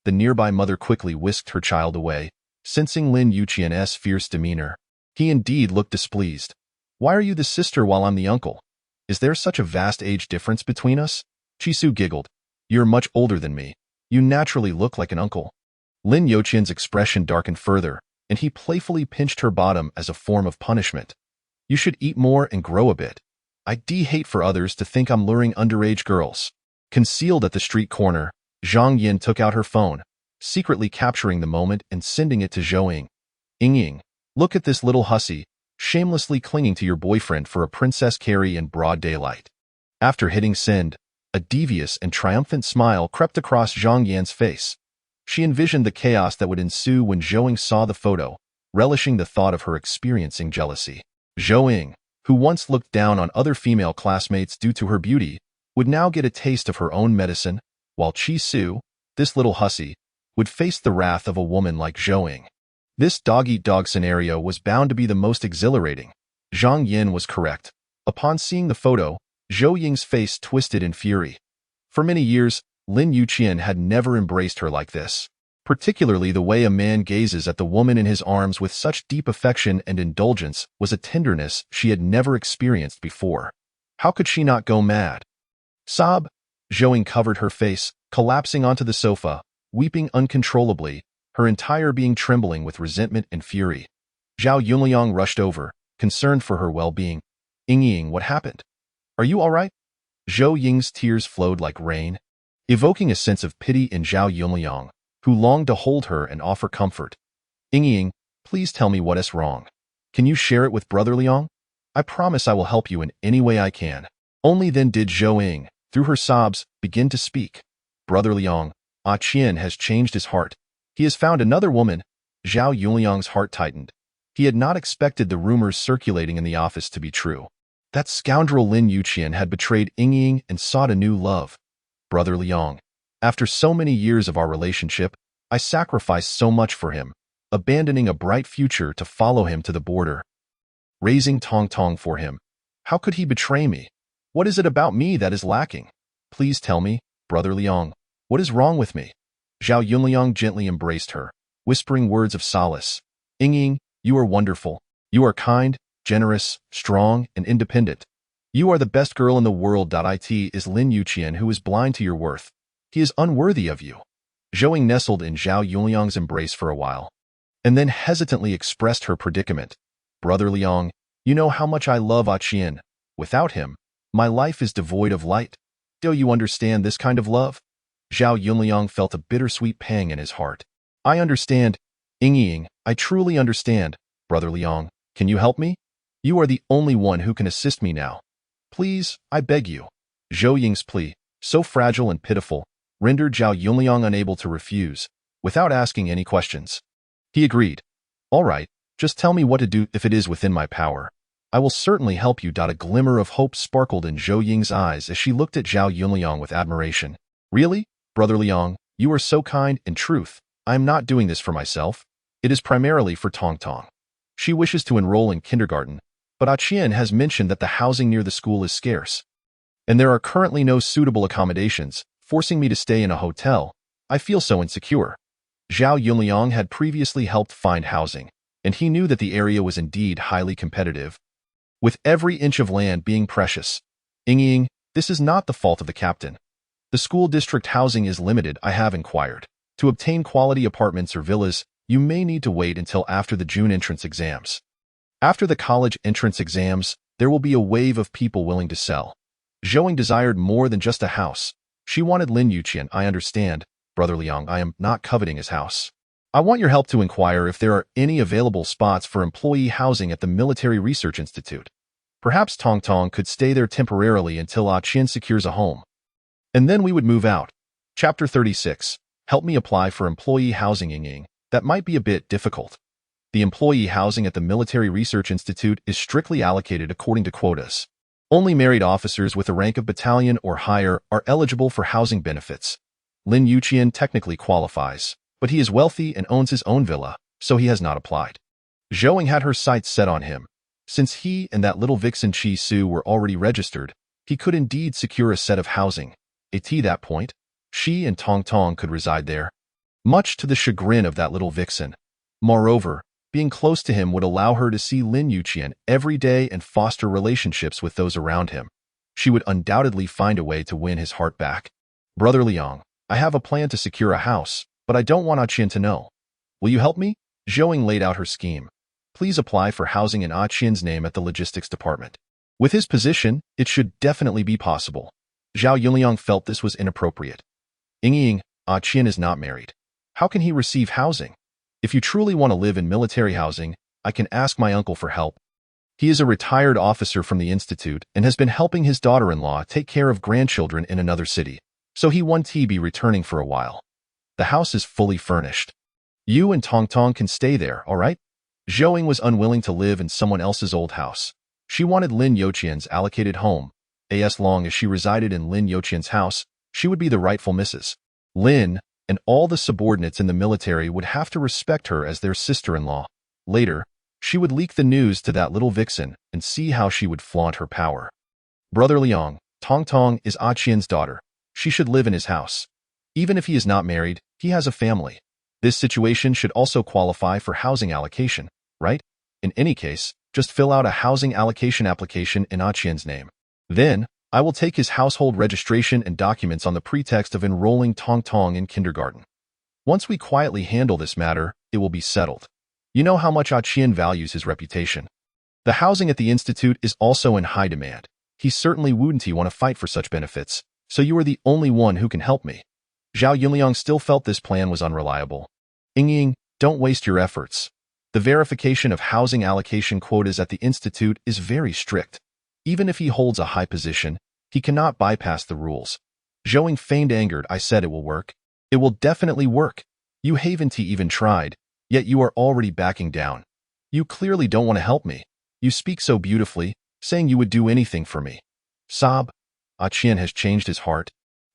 The nearby mother quickly whisked her child away, sensing Lin Yuqian's fierce demeanor. He indeed looked displeased. Why are you the sister while I'm the uncle? Is there such a vast age difference between us? Chisu giggled. You're much older than me. You naturally look like an uncle. Lin Yuqian's expression darkened further, and he playfully pinched her bottom as a form of punishment. You should eat more and grow a bit. I hate for others to think I'm luring underage girls. Concealed at the street corner, Zhang Yin took out her phone, secretly capturing the moment and sending it to Zhou Ying. Ying, look at this little hussy, shamelessly clinging to your boyfriend for a princess carry in broad daylight. After hitting send, a devious and triumphant smile crept across Zhang Yan's face. She envisioned the chaos that would ensue when Zhou Ying saw the photo, relishing the thought of her experiencing jealousy. Zhou Ying, who once looked down on other female classmates due to her beauty, would now get a taste of her own medicine, while Chi Su, this little hussy, would face the wrath of a woman like Zhou Ying. This dog-eat-dog scenario was bound to be the most exhilarating. Zhang Yin was correct. Upon seeing the photo, Zhou Ying's face twisted in fury. For many years, Lin Yuqian had never embraced her like this. Particularly the way a man gazes at the woman in his arms with such deep affection and indulgence was a tenderness she had never experienced before. How could she not go mad? Sob! Zhou Ying covered her face, collapsing onto the sofa, weeping uncontrollably, her entire being trembling with resentment and fury. Zhao Yunliang rushed over, concerned for her well-being. Ying, what happened? Are you all right? Zhou Ying's tears flowed like rain, evoking a sense of pity in Zhao Yunliang, who longed to hold her and offer comfort. Ying, please tell me what is wrong. Can you share it with Brother Liang? I promise I will help you in any way I can. Only then did Zhou Ying, through her sobs, begin to speak. Brother Liang, Qian has changed his heart. He has found another woman. Zhao Yunliang's heart tightened. He had not expected the rumors circulating in the office to be true. That scoundrel Lin Yuqian had betrayed Ying and sought a new love. Brother Liang, after so many years of our relationship, I sacrificed so much for him, abandoning a bright future to follow him to the border. Raising Tong Tong for him. How could he betray me? What is it about me that is lacking? Please tell me, Brother Liang, what is wrong with me? Zhao Yunliang gently embraced her, whispering words of solace. Ying, you are wonderful. You are kind, generous, strong, and independent. You are the best girl in the world. It is Lin Yuqian who is blind to your worth. He is unworthy of you. Zhou Ying nestled in Zhao Yunliang's embrace for a while, and then hesitantly expressed her predicament. Brother Liang, you know how much I love Qian. Without him, my life is devoid of light. Do you understand this kind of love? Zhao Yunliang felt a bittersweet pang in his heart. I understand. Ying, I truly understand. Brother Liang, can you help me? You are the only one who can assist me now. Please, I beg you. Zhou Ying's plea, so fragile and pitiful, rendered Zhao Yunliang unable to refuse, without asking any questions. He agreed. All right, just tell me what to do if it is within my power. I will certainly help you. A glimmer of hope sparkled in Zhou Ying's eyes as she looked at Zhao Yunliang with admiration. Really, Brother Liang, you are so kind. In truth, I am not doing this for myself. It is primarily for Tong Tong. She wishes to enroll in kindergarten, but Qian has mentioned that the housing near the school is scarce, and there are currently no suitable accommodations, forcing me to stay in a hotel. I feel so insecure. Zhao Yunliang had previously helped find housing, and he knew that the area was indeed highly competitive, with every inch of land being precious. Ying, this is not the fault of the captain. The school district housing is limited. I have inquired. To obtain quality apartments or villas, you may need to wait until after the June entrance exams. After the college entrance exams, there will be a wave of people willing to sell. Zhou Ying desired more than just a house. She wanted Lin Yuqian. I understand, Brother Liang, I am not coveting his house. I want your help to inquire if there are any available spots for employee housing at the Military Research Institute. Perhaps Tong Tong could stay there temporarily until Qian secures a home. And then we would move out. Chapter 36. Help me apply for employee housing. Ying, that might be a bit difficult. The employee housing at the Military Research Institute is strictly allocated according to quotas. Only married officers with a rank of battalion or higher are eligible for housing benefits. Lin Yuqian technically qualifies, but he is wealthy and owns his own villa, so he has not applied. Zhou Ying had her sights set on him. Since he and that little vixen Qi Su were already registered, he could indeed secure a set of housing. At that point, she and Tong Tong could reside there, much to the chagrin of that little vixen. Moreover, being close to him would allow her to see Lin Yuqian every day and foster relationships with those around him. She would undoubtedly find a way to win his heart back. Brother Liang, I have a plan to secure a house, but I don't want Qian to know. Will you help me? Zhou Ying laid out her scheme. Please apply for housing in Qian's name at the logistics department. With his position, it should definitely be possible. Zhao Yunliang felt this was inappropriate. Ying, Qian is not married. How can he receive housing? If you truly want to live in military housing, I can ask my uncle for help. He is a retired officer from the institute and has been helping his daughter-in-law take care of grandchildren in another city, so he won't be returning for a while. The house is fully furnished. You and Tong Tong can stay there, all right? Zhou Ying was unwilling to live in someone else's old house. She wanted Lin Yuqian's allocated home. As long as she resided in Lin Yuqian's house, she would be the rightful Mrs. Lin, and all the subordinates in the military would have to respect her as their sister-in-law. Later, she would leak the news to that little vixen and see how she would flaunt her power. Brother Liang, Tong Tong is Qian's daughter. She should live in his house. Even if he is not married, he has a family. This situation should also qualify for housing allocation, right? In any case, just fill out a housing allocation application in Qian's name. Then, I will take his household registration and documents on the pretext of enrolling Tong Tong in kindergarten. Once we quietly handle this matter, it will be settled. You know how much Qian values his reputation. The housing at the institute is also in high demand. He certainly wouldn't want to fight for such benefits, so you are the only one who can help me. Zhao Yunliang still felt this plan was unreliable. Ying, don't waste your efforts. The verification of housing allocation quotas at the institute is very strict. Even if he holds a high position, he cannot bypass the rules. Zhou Ying feigned angered. I said it will work. It will definitely work. You haven't even tried, yet you are already backing down. You clearly don't want to help me. You speak so beautifully, saying you would do anything for me. Sob. Qian has changed his heart.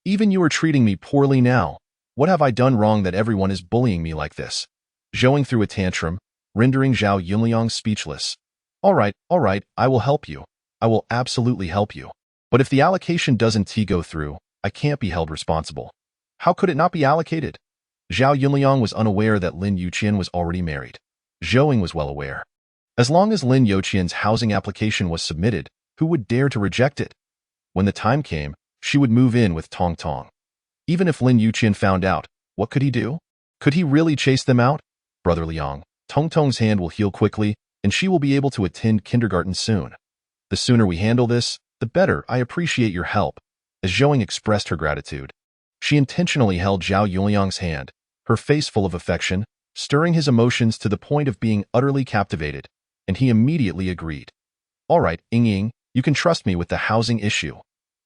Even you are treating me poorly now. What have I done wrong that everyone is bullying me like this? Zhou Ying threw a tantrum, rendering Zhao Yunliang speechless. All right, I will help you. I will absolutely help you. But if the allocation doesn't go through, I can't be held responsible. How could it not be allocated? Zhao Yunliang was unaware that Lin Yuqian was already married. Zhou Ying was well aware. As long as Lin Yuqian's housing application was submitted, who would dare to reject it? When the time came, she would move in with Tong Tong. Even if Lin Yuqian found out, what could he do? Could he really chase them out? Brother Liang, Tong Tong's hand will heal quickly, and she will be able to attend kindergarten soon. The sooner we handle this, the better. I appreciate your help. As Zhou Ying expressed her gratitude, she intentionally held Zhao Yunliang's hand, her face full of affection, stirring his emotions to the point of being utterly captivated, and he immediately agreed. All right, Ying, you can trust me with the housing issue.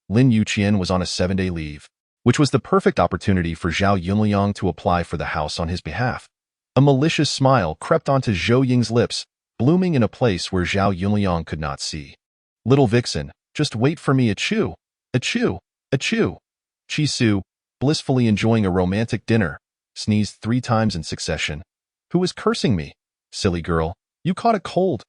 Lin Yuqian was on a 7-day leave, which was the perfect opportunity for Zhao Yunliang to apply for the house on his behalf. A malicious smile crept onto Zhou Ying's lips, blooming in a place where Zhao Yunliang could not see. Little vixen, just wait for me. Achoo! Achoo! Achoo! Qi Su, blissfully enjoying a romantic dinner, sneezed 3 times in succession. Who is cursing me? Silly girl, you caught a cold.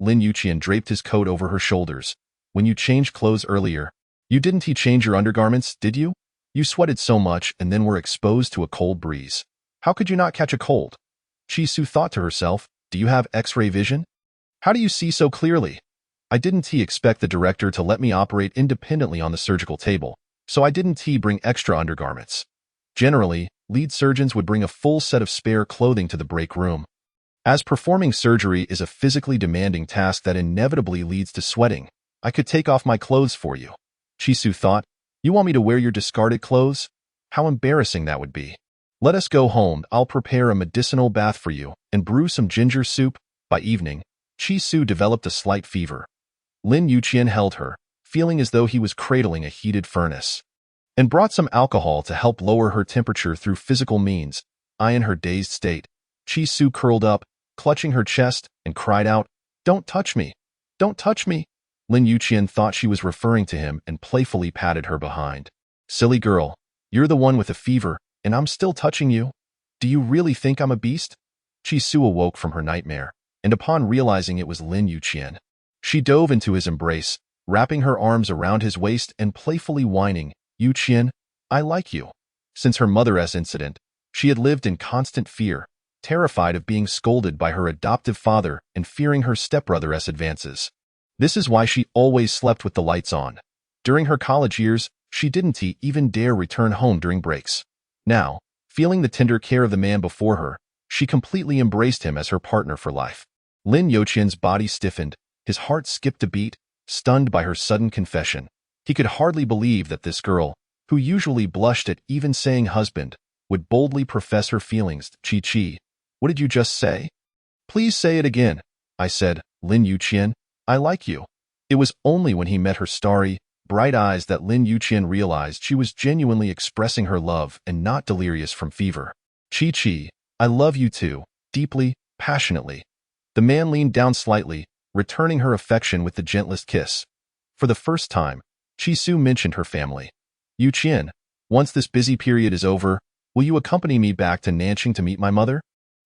Lin Yuqian draped his coat over her shoulders. When you changed clothes earlier, you didn't change your undergarments, did you? You sweated so much and then were exposed to a cold breeze. How could you not catch a cold? Qi Su thought to herself, do you have X-ray vision? How do you see so clearly? I didn't expect the director to let me operate independently on the surgical table, so I didn't bring extra undergarments. Generally, lead surgeons would bring a full set of spare clothing to the break room. As performing surgery is a physically demanding task that inevitably leads to sweating, I could take off my clothes for you. Qi Su thought, you want me to wear your discarded clothes? How embarrassing that would be. Let us go home. I'll prepare a medicinal bath for you and brew some ginger soup. By evening, Qi Su developed a slight fever. Lin Yuqian held her, feeling as though he was cradling a heated furnace, and brought some alcohol to help lower her temperature through physical means. In her dazed state, Qi Su curled up, clutching her chest, and cried out, don't touch me! Don't touch me! Lin Yuqian thought she was referring to him and playfully patted her behind. Silly girl, you're the one with a fever, and I'm still touching you? Do you really think I'm a beast? Chi Su awoke from her nightmare, and upon realizing it was Lin Yuqian, she dove into his embrace, wrapping her arms around his waist and playfully whining, Yuqian, I like you. Since her mother's incident, she had lived in constant fear, terrified of being scolded by her adoptive father and fearing her stepbrother's advances. This is why she always slept with the lights on. During her college years, she didn't even dare return home during breaks. Now, feeling the tender care of the man before her, she completely embraced him as her partner for life. Lin Yuqian's body stiffened, his heart skipped a beat, stunned by her sudden confession. He could hardly believe that this girl, who usually blushed at even saying husband, would boldly profess her feelings. Chi, what did you just say? Please say it again. I said, Lin Yuqian, I like you. It was only when he met her starry, bright eyes that Lin Yuqian realized she was genuinely expressing her love and not delirious from fever. Chi, I love you too, deeply, passionately. The man leaned down slightly, returning her affection with the gentlest kiss. For the first time, Chi Su mentioned her family. Yuqian, once this busy period is over, will you accompany me back to Nanjing to meet my mother?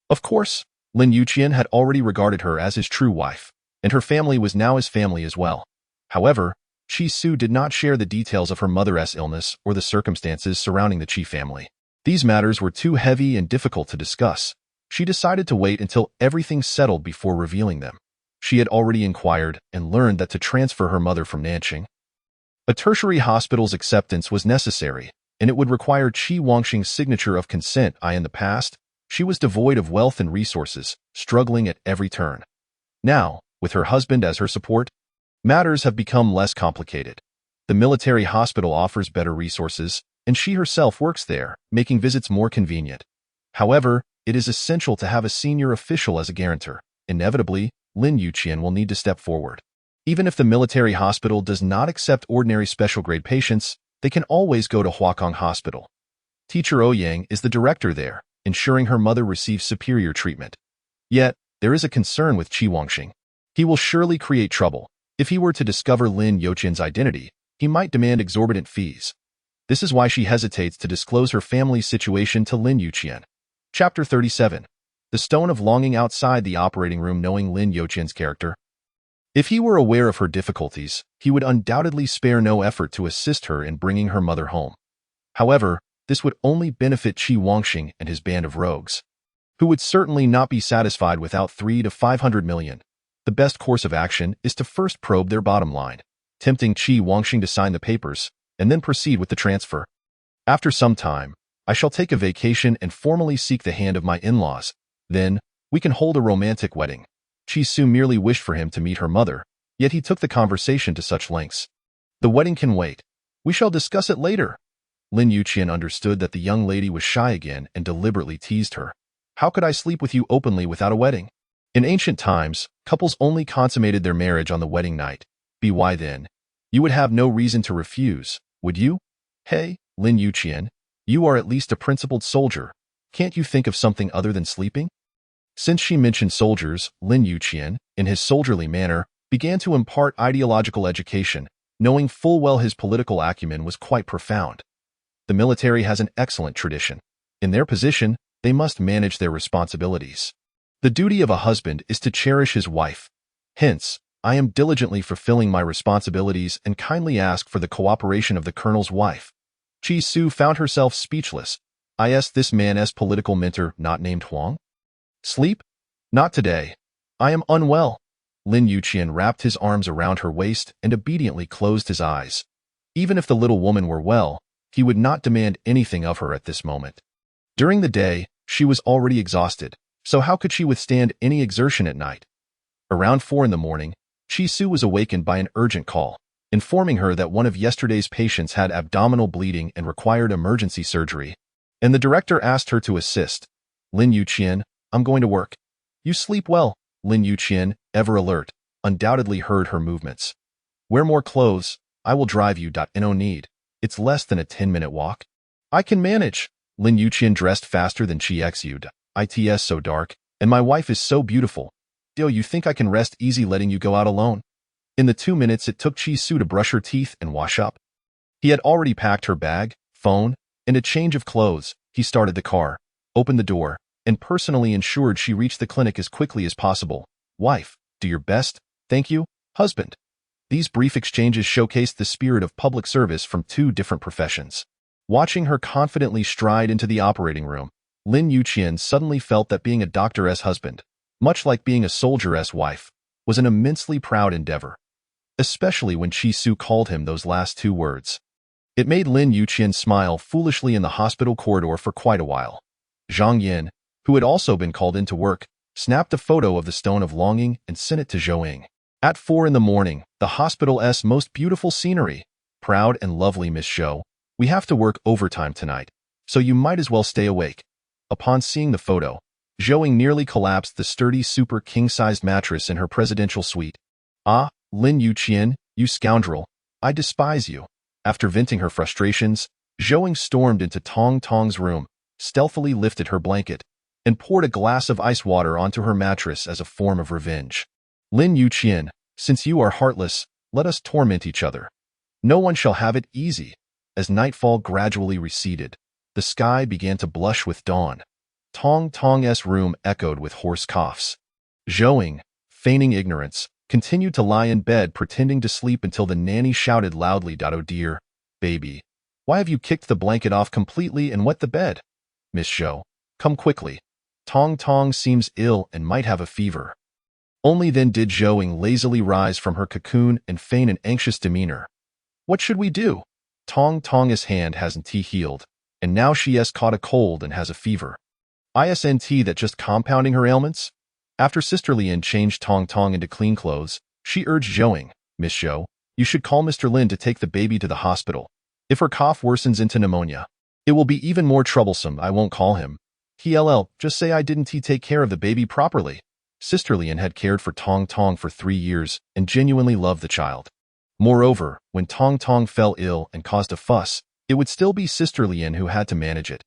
Of course. Lin Yuqian had already regarded her as his true wife, and her family was now his family as well. However, Chi Su did not share the details of her mother's illness or the circumstances surrounding the Chi family. These matters were too heavy and difficult to discuss. She decided to wait until everything settled before revealing them. She had already inquired and learned that to transfer her mother from Nanjing, a tertiary hospital's acceptance was necessary, and it would require Qi Wangxing's signature of consent. In the past, she was devoid of wealth and resources, struggling at every turn. Now, with her husband as her support, matters have become less complicated. The military hospital offers better resources, and she herself works there, making visits more convenient. However, it is essential to have a senior official as a guarantor. Inevitably, Lin Yuqian will need to step forward. Even if the military hospital does not accept ordinary special-grade patients, they can always go to Huakong Hospital. Teacher Ouyang is the director there, ensuring her mother receives superior treatment. Yet, there is a concern with Qi Wangxing. He will surely create trouble. If he were to discover Lin Yuqian's identity, he might demand exorbitant fees. This is why she hesitates to disclose her family's situation to Lin Yuqian. Chapter 37. The Stone of Longing. Outside the operating room. Knowing Lin Yuqian's character, if he were aware of her difficulties, he would undoubtedly spare no effort to assist her in bringing her mother home. However, this would only benefit Qi Wangxing and his band of rogues, who would certainly not be satisfied without 300 to 500 million. The best course of action is to first probe their bottom line, tempting Qi Wangxing to sign the papers, and then proceed with the transfer. After some time, I shall take a vacation and formally seek the hand of my in-laws. Then, we can hold a romantic wedding. Chi Su merely wished for him to meet her mother, yet he took the conversation to such lengths. The wedding can wait. We shall discuss it later. Lin Yuqian understood that the young lady was shy again and deliberately teased her. How could I sleep with you openly without a wedding? In ancient times, couples only consummated their marriage on the wedding night. Why then? You would have no reason to refuse, would you? Hey, Lin Yuqian, you are at least a principled soldier. Can't you think of something other than sleeping? Since she mentioned soldiers, Lin Yuqian, in his soldierly manner, began to impart ideological education, knowing full well his political acumen was quite profound. The military has an excellent tradition. In their position, they must manage their responsibilities. The duty of a husband is to cherish his wife. Hence, I am diligently fulfilling my responsibilities and kindly ask for the cooperation of the colonel's wife. Chi Su found herself speechless. This man's political mentor not named Huang? Sleep? Not today. I am unwell. Lin Yuqian wrapped his arms around her waist and obediently closed his eyes. Even if the little woman were well, he would not demand anything of her at this moment. During the day, she was already exhausted, so how could she withstand any exertion at night? Around 4 in the morning, Chi Su was awakened by an urgent call, informing her that one of yesterday's patients had abdominal bleeding and required emergency surgery, and the director asked her to assist. Lin Yuqian, I'm going to work. You sleep well. Lin Yuqian, ever alert, undoubtedly heard her movements. Wear more clothes. I will drive you. No need. It's less than a 10-minute walk. I can manage. Lin Yuqian dressed faster than Chi Xu. It's so dark, and my wife is so beautiful. You think I can rest easy letting you go out alone? In the 2 minutes it took Chi-Su to brush her teeth and wash up, he had already packed her bag, phone, and a change of clothes. He started the car, opened the door, and personally ensured she reached the clinic as quickly as possible. Wife, do your best. Thank you, husband. These brief exchanges showcased the spirit of public service from 2 different professions. Watching her confidently stride into the operating room, Lin Yuqian suddenly felt that being a doctor's husband, much like being a soldier's wife, was an immensely proud endeavor, especially when Chi-Su called him those last 2 words. It made Lin Yuqian smile foolishly in the hospital corridor for quite a while. Zhang Yin, who had also been called into work, snapped a photo of the Stone of Longing and sent it to Zhou. At 4 in the morning, the hospital's most beautiful scenery. Proud and lovely Miss Zhou, we have to work overtime tonight, so you might as well stay awake. Upon seeing the photo, Zhou nearly collapsed the sturdy super king-sized mattress in her presidential suite. Ah, Lin Yuqian, you scoundrel, I despise you. After venting her frustrations, Zhou stormed into Tong Tong's room, stealthily lifted her blanket, and poured a glass of ice water onto her mattress as a form of revenge. Lin Yuqian, since you are heartless, let us torment each other. No one shall have it easy. As nightfall gradually receded, the sky began to blush with dawn. Tong Tong's room echoed with hoarse coughs. Zhou, feigning ignorance, continued to lie in bed pretending to sleep until the nanny shouted loudly, "Oh dear, baby, why have you kicked the blanket off completely and wet the bed? Miss Zhou, come quickly. Tong Tong seems ill and might have a fever." Only then did Zhou lazily rise from her cocoon and feign an anxious demeanor. "What should we do? Tong Tong's hand hasn't healed, and now she has caught a cold and has a fever. Isn't that just compounding her ailments?" After Sister Lian changed Tong Tong into clean clothes, she urged Zhou, "Miss Zhou, you should call Mr. Lin to take the baby to the hospital. If her cough worsens into pneumonia, it will be even more troublesome. I won't call him. Just say I didn't take care of the baby properly." Sister Lian had cared for Tong Tong for 3 years and genuinely loved the child. Moreover, when Tong Tong fell ill and caused a fuss, it would still be Sister Lian who had to manage it.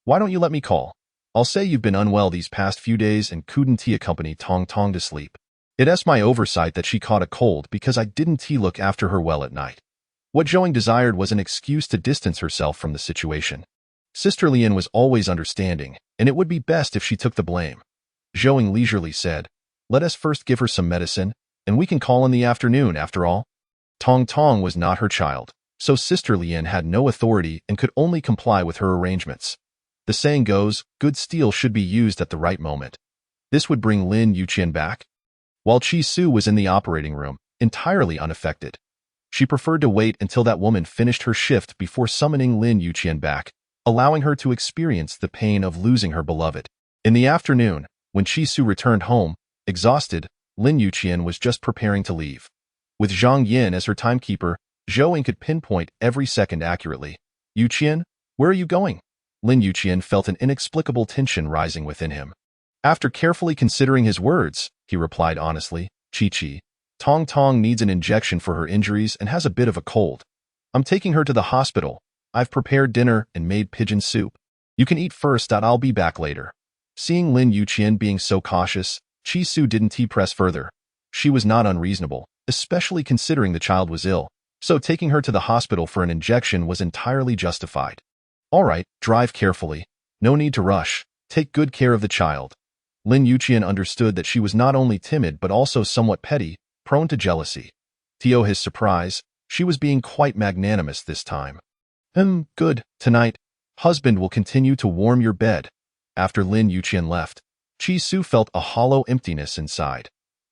"Why don't you let me call? I'll say you've been unwell these past few days and couldn't accompany Tong Tong to sleep. It's my oversight that she caught a cold because I didn't look after her well at night." What Zhou desired was an excuse to distance herself from the situation. Sister Lian was always understanding, and it would be best if she took the blame. Zhou leisurely said, "Let us first give her some medicine, and we can call in the afternoon after all." Tong Tong was not her child, so Sister Lian had no authority and could only comply with her arrangements. The saying goes, good steel should be used at the right moment. This would bring Lin Yuqian back, while Chi-Su was in the operating room, entirely unaffected. She preferred to wait until that woman finished her shift before summoning Lin Yuqian back, allowing her to experience the pain of losing her beloved. In the afternoon, when Chi-Su returned home, exhausted, Lin Yuqian was just preparing to leave. With Zhang Yin as her timekeeper, Zhou could pinpoint every second accurately. "Yuqian, where are you going?" Lin Yuqian felt an inexplicable tension rising within him. After carefully considering his words, he replied honestly, "Chi-Chi, Tong Tong needs an injection for her injuries and has a bit of a cold. I'm taking her to the hospital. I've prepared dinner and made pigeon soup. You can eat first. I'll be back later." Seeing Lin Yuqian being so cautious, Chi-Su didn't press further. She was not unreasonable, especially considering the child was ill, so taking her to the hospital for an injection was entirely justified. "All right, drive carefully. No need to rush. Take good care of the child." Lin Yuqian understood that she was not only timid but also somewhat petty, prone to jealousy. To his surprise, she was being quite magnanimous this time. Good. Tonight, husband will continue to warm your bed." After Lin Yuqian left, Chi-Su felt a hollow emptiness inside.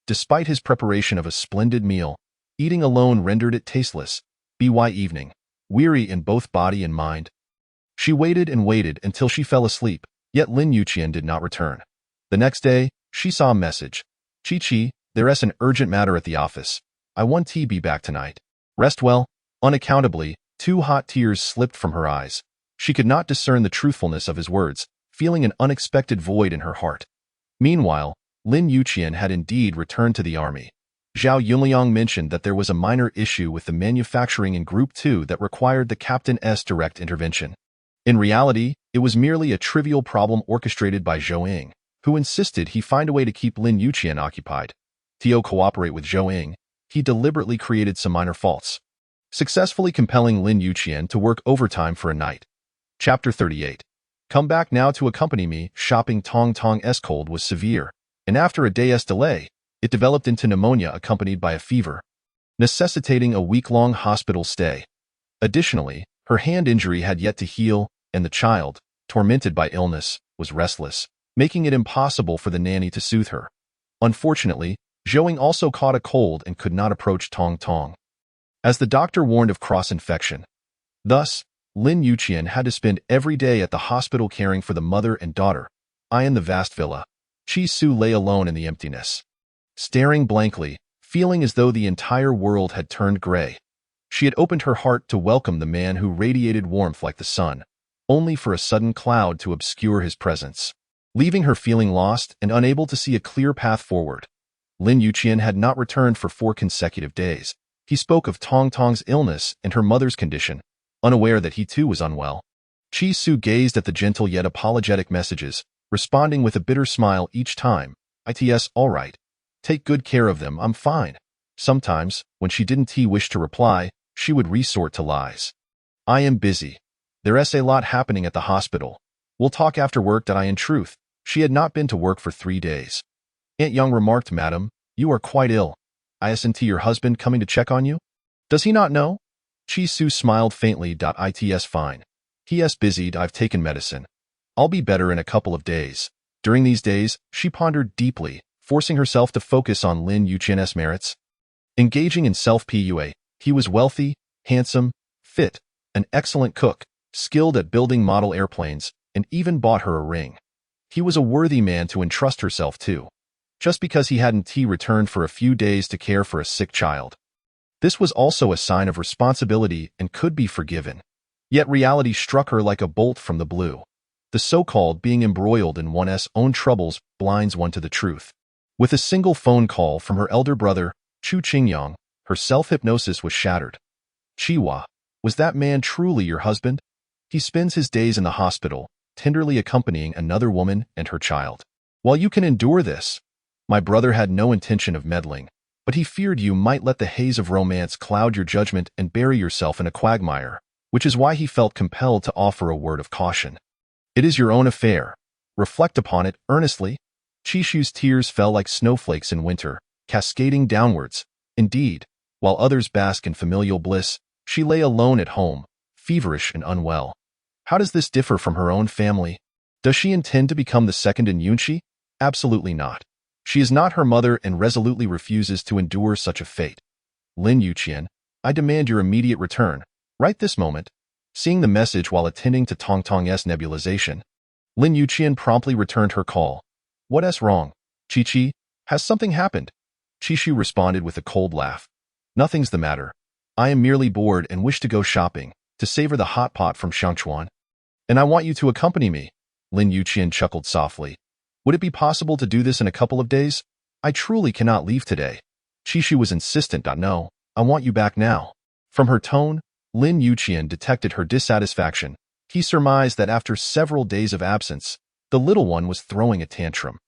Despite his preparation of a splendid meal, eating alone rendered it tasteless. By evening, weary in both body and mind, she waited and waited until she fell asleep, yet Lin Yuqian did not return. The next day, she saw a message. "Chi-Chi, there's an urgent matter at the office. I want to be back tonight. Rest well." Unaccountably, 2 hot tears slipped from her eyes. She could not discern the truthfulness of his words, feeling an unexpected void in her heart. Meanwhile, Lin Yuqian had indeed returned to the army. Zhao Yunliang mentioned that there was a minor issue with the manufacturing in Group 2 that required the captain's direct intervention. In reality, it was merely a trivial problem orchestrated by Zhou, who insisted he find a way to keep Lin Yuqian occupied. To cooperate with Zhou, he deliberately created some minor faults, successfully compelling Lin Yuqian to work overtime for a night. Chapter 38. Come back now to accompany me. Shopping. Tong Tong's cold was severe, and after a day's delay, it developed into pneumonia accompanied by a fever, necessitating a week-long hospital stay. Additionally, her hand injury had yet to heal, and the child, tormented by illness, was restless, making it impossible for the nanny to soothe her. Unfortunately, Zhouing also caught a cold and could not approach Tong Tong, as the doctor warned of cross-infection. Thus, Lin Yuqian had to spend every day at the hospital caring for the mother and daughter. In the vast villa, Chi Su lay alone in the emptiness, staring blankly, feeling as though the entire world had turned gray. She had opened her heart to welcome the man who radiated warmth like the sun, only for a sudden cloud to obscure his presence, leaving her feeling lost and unable to see a clear path forward. Lin Yuqian had not returned for 4 consecutive days. He spoke of Tong Tong's illness and her mother's condition, unaware that he too was unwell. Chi Su gazed at the gentle yet apologetic messages, responding with a bitter smile each time. "It's all right. Take good care of them, I'm fine." Sometimes, when she didn't wish to reply, she would resort to lies. "I am busy. There's a lot happening at the hospital. We'll talk after work." In truth, she had not been to work for 3 days. Aunt Young remarked, "Madam, you are quite ill. Isn't your husband coming to check on you? Does he not know?" Chi Su smiled faintly. "It's fine. He's busy. I've taken medicine. I'll be better in a couple of days." During these days, she pondered deeply, forcing herself to focus on Lin Yuqian's merits. Engaging in self-PUA, he was wealthy, handsome, fit, an excellent cook, skilled at building model airplanes, and even bought her a ring. He was a worthy man to entrust herself to, just because he hadn't returned for a few days to care for a sick child. This was also a sign of responsibility and could be forgiven. Yet reality struck her like a bolt from the blue. The so-called being embroiled in one's own troubles blinds one to the truth. With a single phone call from her elder brother, Chu Qingyang, her self-hypnosis was shattered. "Chiwa, was that man truly your husband? He spends his days in the hospital, tenderly accompanying another woman and her child. While you can endure this, my brother had no intention of meddling, but he feared you might let the haze of romance cloud your judgment and bury yourself in a quagmire, which is why he felt compelled to offer a word of caution. It is your own affair. Reflect upon it earnestly." Chishu's tears fell like snowflakes in winter, cascading downwards. Indeed, while others bask in familial bliss, she lay alone at home, feverish and unwell. How does this differ from her own family? Does she intend to become the second in Yunxi? Absolutely not. She is not her mother and resolutely refuses to endure such a fate. "Lin Yuqian, I demand your immediate return, right this moment." Seeing the message while attending to Tong Tong's nebulization, Lin Yuqian promptly returned her call. "What's wrong? Chi-Chi, has something happened?" Chishu responded with a cold laugh. "Nothing's the matter. I am merely bored and wish to go shopping, to savor the hot pot from Shangchuan. And I want you to accompany me." Lin Yuqian chuckled softly. "Would it be possible to do this in a couple of days? I truly cannot leave today." Chishu was insistent. "No, I want you back now." From her tone, Lin Yuqian detected her dissatisfaction. He surmised that after several days of absence, the little one was throwing a tantrum.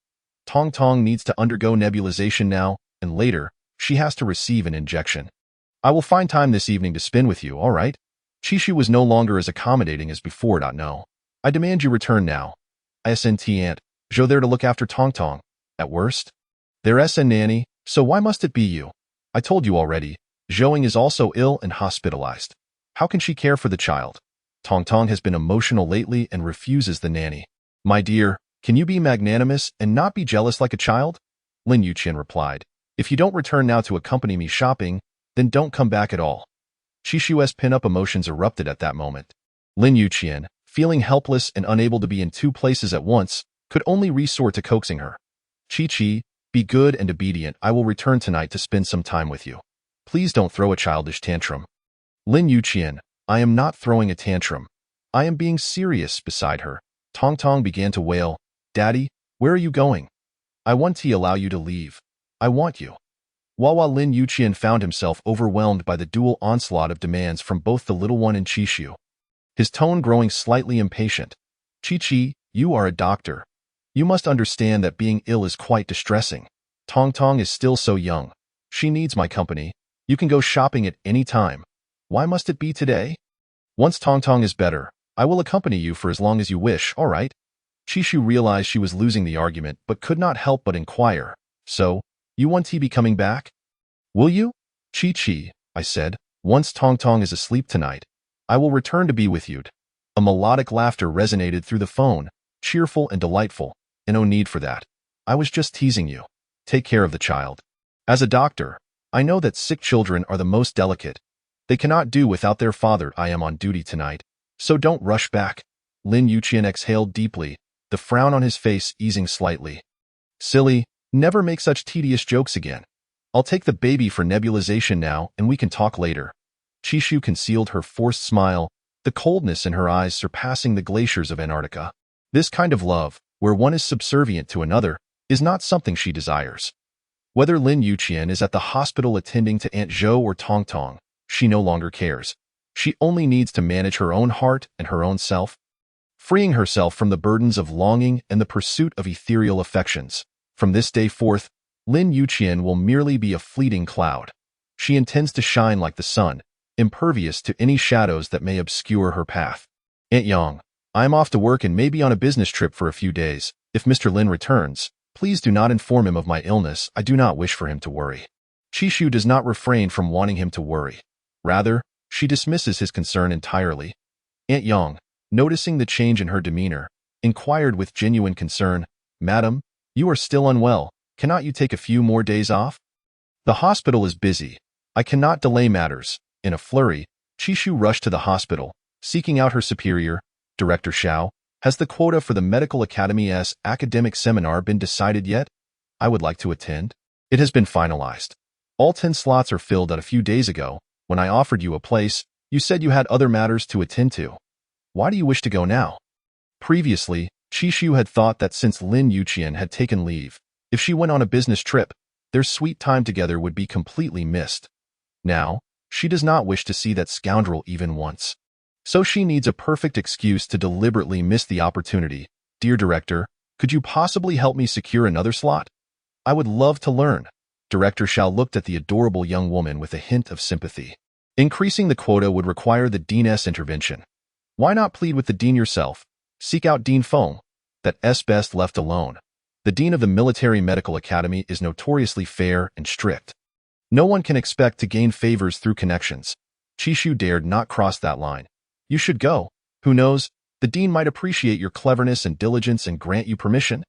Tong Tong needs to undergo nebulization now, and later, she has to receive an injection. "I will find time this evening to spend with you, all right?" Chishu was no longer as accommodating as before. "No. I demand you return now. Isn't Aunt Zhou there to look after Tong Tong? At worst, there's a nanny, so why must it be you? I told you already, Zhouing is also ill and hospitalized. How can she care for the child? Tong Tong has been emotional lately and refuses the nanny." "My dear, can you be magnanimous and not be jealous like a child?" Lin Yuqian replied. "If you don't return now to accompany me shopping, then don't come back at all." Chishu's pin-up emotions erupted at that moment. Lin Yuqian, feeling helpless and unable to be in 2 places at once, could only resort to coaxing her. "Chi-Chi, be good and obedient. I will return tonight to spend some time with you. Please don't throw a childish tantrum." "Lin Yuqian, I am not throwing a tantrum. I am being serious." Beside her, Tong Tong began to wail. "Daddy, where are you going? I want to allow you to leave. I want you." While Lin Yuqian found himself overwhelmed by the dual onslaught of demands from both the little one and Chishu, his tone growing slightly impatient. "Chi-Chi, you are a doctor. You must understand that being ill is quite distressing. Tong Tong is still so young. She needs my company. You can go shopping at any time. Why must it be today? Once Tong Tong is better, I will accompany you for as long as you wish, all right? Chishu realized she was losing the argument but could not help but inquire. So, you want to be coming back? Will you? Chi, I said. Once Tong Tong is asleep tonight, I will return to be with you. A melodic laughter resonated through the phone, cheerful and delightful, and no need for that. I was just teasing you. Take care of the child. As a doctor, I know that sick children are the most delicate. They cannot do without their father. I am on duty tonight, so don't rush back. Lin Yuqian exhaled deeply, the frown on his face easing slightly. Silly, never make such tedious jokes again. I'll take the baby for nebulization now and we can talk later. Chishu concealed her forced smile, the coldness in her eyes surpassing the glaciers of Antarctica. This kind of love, where one is subservient to another, is not something she desires. Whether Lin Yuqian is at the hospital attending to Aunt Zhou or Tong Tong, she no longer cares. She only needs to manage her own heart and her own self, freeing herself from the burdens of longing and the pursuit of ethereal affections. From this day forth, Lin Yuqian will merely be a fleeting cloud. She intends to shine like the sun, impervious to any shadows that may obscure her path. Aunt Yang, I am off to work and may be on a business trip for a few days. If Mr. Lin returns, please do not inform him of my illness. I do not wish for him to worry. Chishu does not refrain from wanting him to worry. Rather, she dismisses his concern entirely. Aunt Yang, noticing the change in her demeanor, inquired with genuine concern, Madam, you are still unwell. Cannot you take a few more days off? The hospital is busy. I cannot delay matters. In a flurry, Chishu rushed to the hospital, seeking out her superior, Director Xiao. Has the quota for the Medical Academy's academic seminar been decided yet? I would like to attend. It has been finalized. All 10 slots are filled out a few days ago. When I offered you a place, you said you had other matters to attend to. Why do you wish to go now? Previously, Chishu had thought that since Lin Yuqian had taken leave, if she went on a business trip, their sweet time together would be completely missed. Now, she does not wish to see that scoundrel even once. So she needs a perfect excuse to deliberately miss the opportunity. Dear Director, could you possibly help me secure another slot? I would love to learn. Director Xiao looked at the adorable young woman with a hint of sympathy. Increasing the quota would require the Dean's intervention. Why not plead with the Dean yourself? Seek out Dean Feng. That's best left alone. The Dean of the Military Medical Academy is notoriously fair and strict. No one can expect to gain favors through connections. Chishu dared not cross that line. You should go. Who knows, the Dean might appreciate your cleverness and diligence and grant you permission.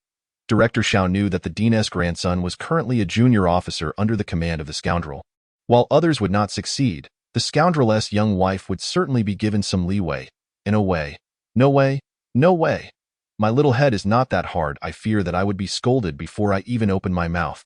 Director Xiao knew that the Dean's grandson was currently a junior officer under the command of the scoundrel. While others would not succeed, the scoundrel's young wife would certainly be given some leeway. In a way. No way. No way. My little head is not that hard. I fear that I would be scolded before I even open my mouth.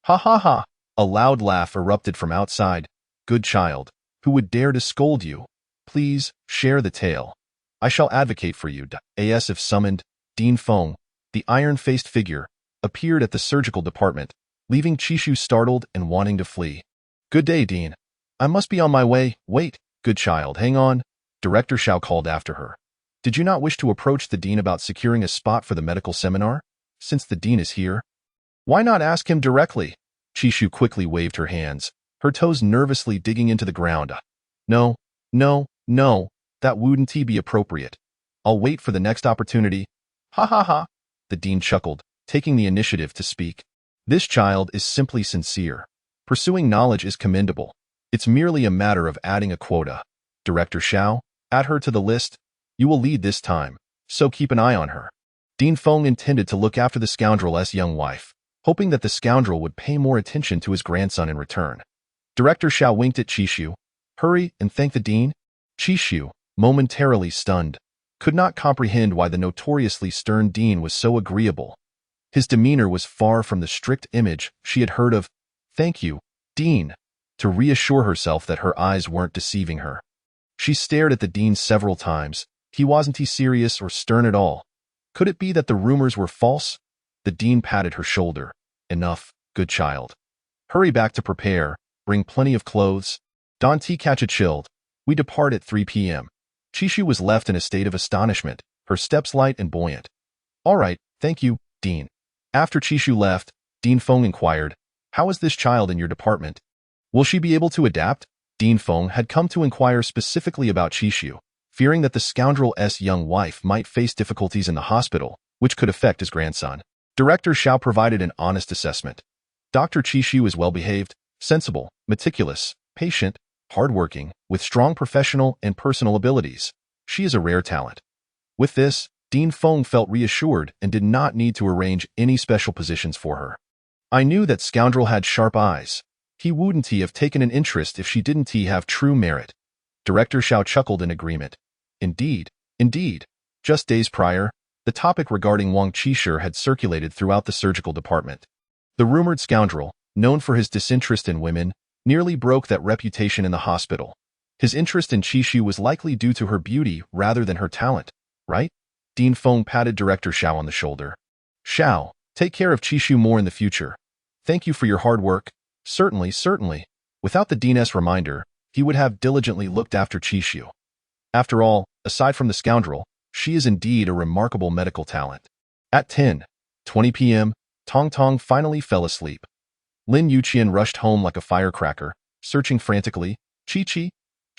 Ha ha ha. A loud laugh erupted from outside. Good child. Who would dare to scold you? Please, share the tale. I shall advocate for you. As if summoned, Dean Feng, the iron-faced figure, appeared at the surgical department, leaving Chishu startled and wanting to flee. Good day, Dean. I must be on my way. Wait, good child, hang on. Director Xiao called after her. Did you not wish to approach the Dean about securing a spot for the medical seminar? Since the Dean is here, why not ask him directly? Chishu quickly waved her hands, her toes nervously digging into the ground. No, no, no, that wouldn't be appropriate. I'll wait for the next opportunity. Ha ha ha. The Dean chuckled, taking the initiative to speak. This child is simply sincere. Pursuing knowledge is commendable. It's merely a matter of adding a quota. Director Xiao, add her to the list. You will lead this time, so keep an eye on her. Dean Feng intended to look after the scoundrel's young wife, hoping that the scoundrel would pay more attention to his grandson in return. Director Xiao winked at Chishu. Hurry and thank the Dean. Chishu, momentarily stunned, could not comprehend why the notoriously stern Dean was so agreeable. His demeanor was far from the strict image she had heard of. Thank you, Dean, to reassure herself that her eyes weren't deceiving her. She stared at the Dean several times. Wasn't he serious or stern at all? Could it be that the rumors were false? The Dean patted her shoulder. Enough, good child. Hurry back to prepare. Bring plenty of clothes. Don tea catch a chilled. We depart at 3 p.m. Chishu was left in a state of astonishment, her steps light and buoyant. All right, thank you, Dean. After Chishu left, Dean Feng inquired, How is this child in your department? Will she be able to adapt? Dean Feng had come to inquire specifically about Qishu, fearing that the scoundrel's young wife might face difficulties in the hospital, which could affect his grandson. Director Xiao provided an honest assessment. Dr. Qishu is well-behaved, sensible, meticulous, patient, hardworking, with strong professional and personal abilities. She is a rare talent. With this, Dean Feng felt reassured and did not need to arrange any special positions for her. I knew that scoundrel had sharp eyes. He wouldn't have taken an interest if she didn't have true merit. Director Xiao chuckled in agreement. Indeed, indeed. Just days prior, the topic regarding Wang Qishu had circulated throughout the surgical department. The rumored scoundrel, known for his disinterest in women, nearly broke that reputation in the hospital. His interest in Qishu was likely due to her beauty rather than her talent, right? Dean Feng patted Director Xiao on the shoulder. Xiao, take care of Qishu more in the future. Thank you for your hard work. Certainly, certainly. Without the Dean's reminder, he would have diligently looked after Qishu. After all, aside from the scoundrel, she is indeed a remarkable medical talent. At 10:20 p.m., Tong Tong finally fell asleep. Lin Yuqian rushed home like a firecracker, searching frantically. Chi-Chi?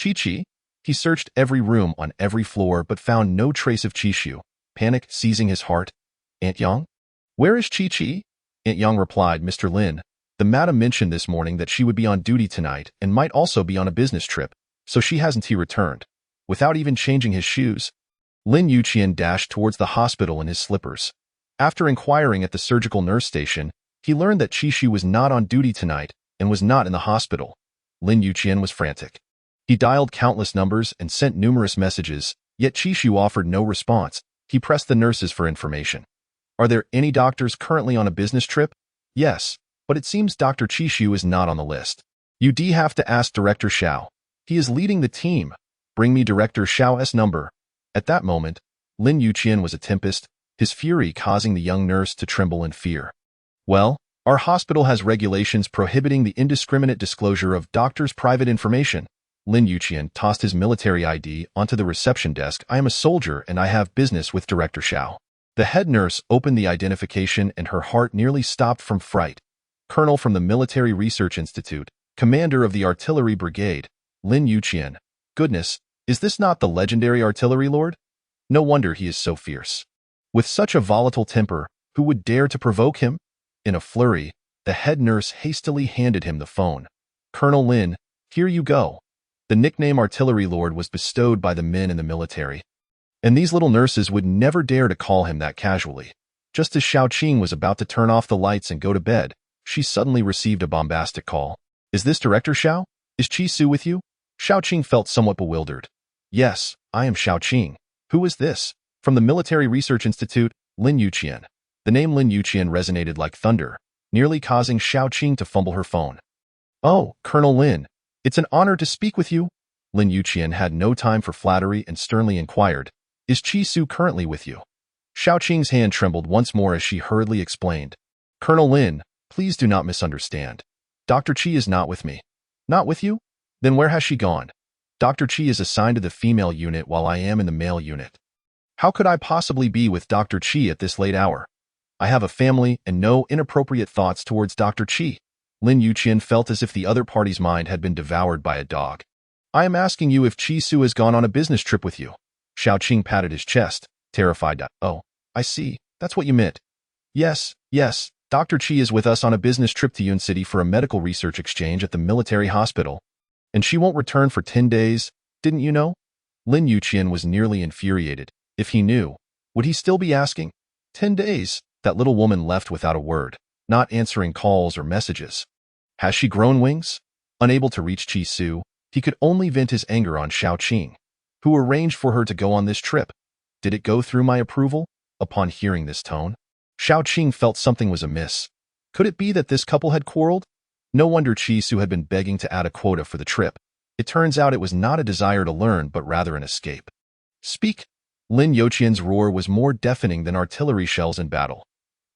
Chi-Chi? He searched every room on every floor but found no trace of Qishu, panic seizing his heart. Aunt Yang? Where is Chi-Chi? Aunt Yang replied, Mr. Lin, the madam mentioned this morning that she would be on duty tonight and might also be on a business trip, so she hasn't returned. Without even changing his shoes, Lin Yuqian dashed towards the hospital in his slippers. After inquiring at the surgical nurse station, he learned that Qishu was not on duty tonight and was not in the hospital. Lin Yuqian was frantic. He dialed countless numbers and sent numerous messages, yet Qishu offered no response. He pressed the nurses for information. Are there any doctors currently on a business trip? Yes, but it seems Dr. Qishu is not on the list. You have to ask Director Xiao. He is leading the team. Bring me Director Xiao's number. At that moment, Lin Yuqian was a tempest, his fury causing the young nurse to tremble in fear. Well, our hospital has regulations prohibiting the indiscriminate disclosure of doctors' private information. Lin Yuqian tossed his military ID onto the reception desk. I am a soldier and I have business with Director Xiao. The head nurse opened the identification and her heart nearly stopped from fright. Colonel from the Military Research Institute, commander of the Artillery Brigade, Lin Yuqian. Goodness, is this not the legendary artillery lord? No wonder he is so fierce. With such a volatile temper, who would dare to provoke him? In a flurry, the head nurse hastily handed him the phone. Colonel Lin, here you go. The nickname Artillery Lord was bestowed by the men in the military. And these little nurses would never dare to call him that casually. Just as Xiaoqing was about to turn off the lights and go to bed, she suddenly received a bombastic call. Is this Director Xiao? Is Qishu with you? Xiaoqing felt somewhat bewildered. Yes, I am Xiaoqing. Who is this? From the Military Research Institute, Lin Yuqian. The name Lin Yuqian resonated like thunder, nearly causing Xiaoqing to fumble her phone. Oh, Colonel Lin, it's an honor to speak with you. Lin Yuqian had no time for flattery and sternly inquired, is Qishu currently with you? Xiaoqing's hand trembled once more as she hurriedly explained. Colonel Lin, please do not misunderstand. Dr. Qi is not with me. Not with you? Then where has she gone? Dr. Qi is assigned to the female unit while I am in the male unit. How could I possibly be with Dr. Qi at this late hour? I have a family and no inappropriate thoughts towards Dr. Qi. Lin Yuqian felt as if the other party's mind had been devoured by a dog. I am asking you if Qishu has gone on a business trip with you. Xiaoqing patted his chest, terrified. Oh, I see. That's what you meant. Yes, yes, Dr. Qi is with us on a business trip to Yun City for a medical research exchange at the military hospital. And she won't return for 10 days, didn't you know? Lin Yuqian was nearly infuriated. If he knew, would he still be asking? 10 days? That little woman left without a word, not answering calls or messages. Has she grown wings? Unable to reach Qishu, he could only vent his anger on Xiaoqing, who arranged for her to go on this trip. Did it go through my approval? Upon hearing this tone, Xiaoqing felt something was amiss. Could it be that this couple had quarreled? No wonder Qishu had been begging to add a quota for the trip. It turns out it was not a desire to learn but rather an escape. Speak! Lin Yuqian's roar was more deafening than artillery shells in battle.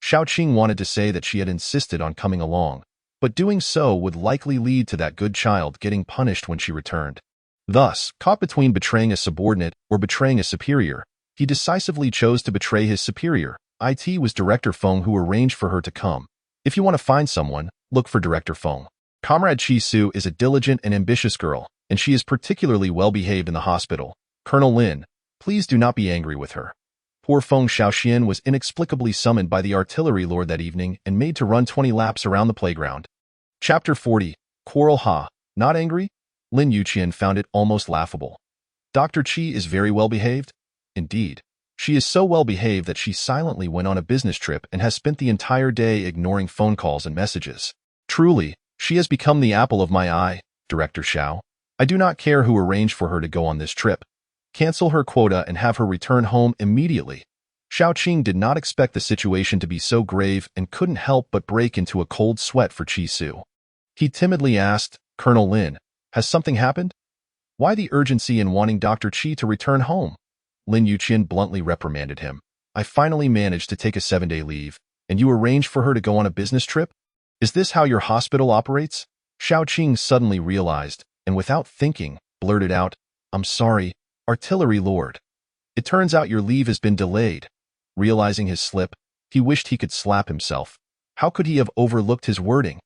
Xiaoqing wanted to say that she had insisted on coming along, but doing so would likely lead to that good child getting punished when she returned. Thus, caught between betraying a subordinate or betraying a superior, he decisively chose to betray his superior. It was Director Feng who arranged for her to come. If you want to find someone, Look for Director Feng. Comrade Chi Su is a diligent and ambitious girl, and she is particularly well-behaved in the hospital. Colonel Lin, please do not be angry with her. Poor Feng Shaoxian was inexplicably summoned by the artillery lord that evening and made to run 20 laps around the playground. Chapter 40. Quarrel Ha. Not angry? Lin Yuqian found it almost laughable. Dr. Qi is very well-behaved? Indeed. She is so well-behaved that she silently went on a business trip and has spent the entire day ignoring phone calls and messages. Truly, she has become the apple of my eye, Director Xiao. I do not care who arranged for her to go on this trip. Cancel her quota and have her return home immediately. Xiao Qing did not expect the situation to be so grave and couldn't help but break into a cold sweat for Chi Su. He timidly asked, Colonel Lin, has something happened? Why the urgency in wanting Dr. Qi to return home? Lin Yuqian bluntly reprimanded him. I finally managed to take a 7-day leave, and you arranged for her to go on a business trip? Is this how your hospital operates? Xiao Qing suddenly realized, and without thinking, blurted out, I'm sorry, Artillery Lord. It turns out your leave has been delayed. Realizing his slip, he wished he could slap himself. How could he have overlooked his wording?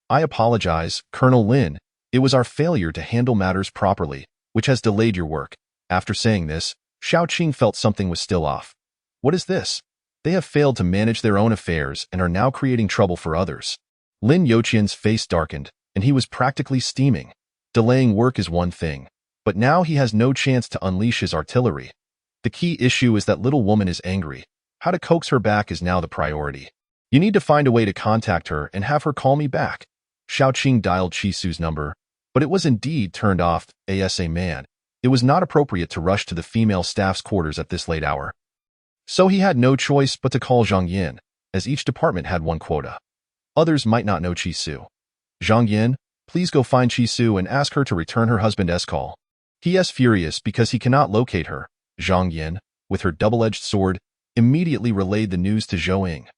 I apologize, Colonel Lin. It was our failure to handle matters properly, which has delayed your work. After saying this, Xiao Qing felt something was still off. What is this? They have failed to manage their own affairs and are now creating trouble for others. Lin Youqian's face darkened, and he was practically steaming. Delaying work is one thing, but now he has no chance to unleash his artillery. The key issue is that little woman is angry. How to coax her back is now the priority. You need to find a way to contact her and have her call me back. Xiao Qing dialed Chi Su's number, but it was indeed turned off. As a man, it was not appropriate to rush to the female staff's quarters at this late hour. So he had no choice but to call Zhang Yin, as each department had one quota. Others might not know Chi Su. Zhang Yin, please go find Chi Su and ask her to return her husband's call. He is furious because he cannot locate her. Zhang Yin, with her double-edged sword, immediately relayed the news to Zhou Ying.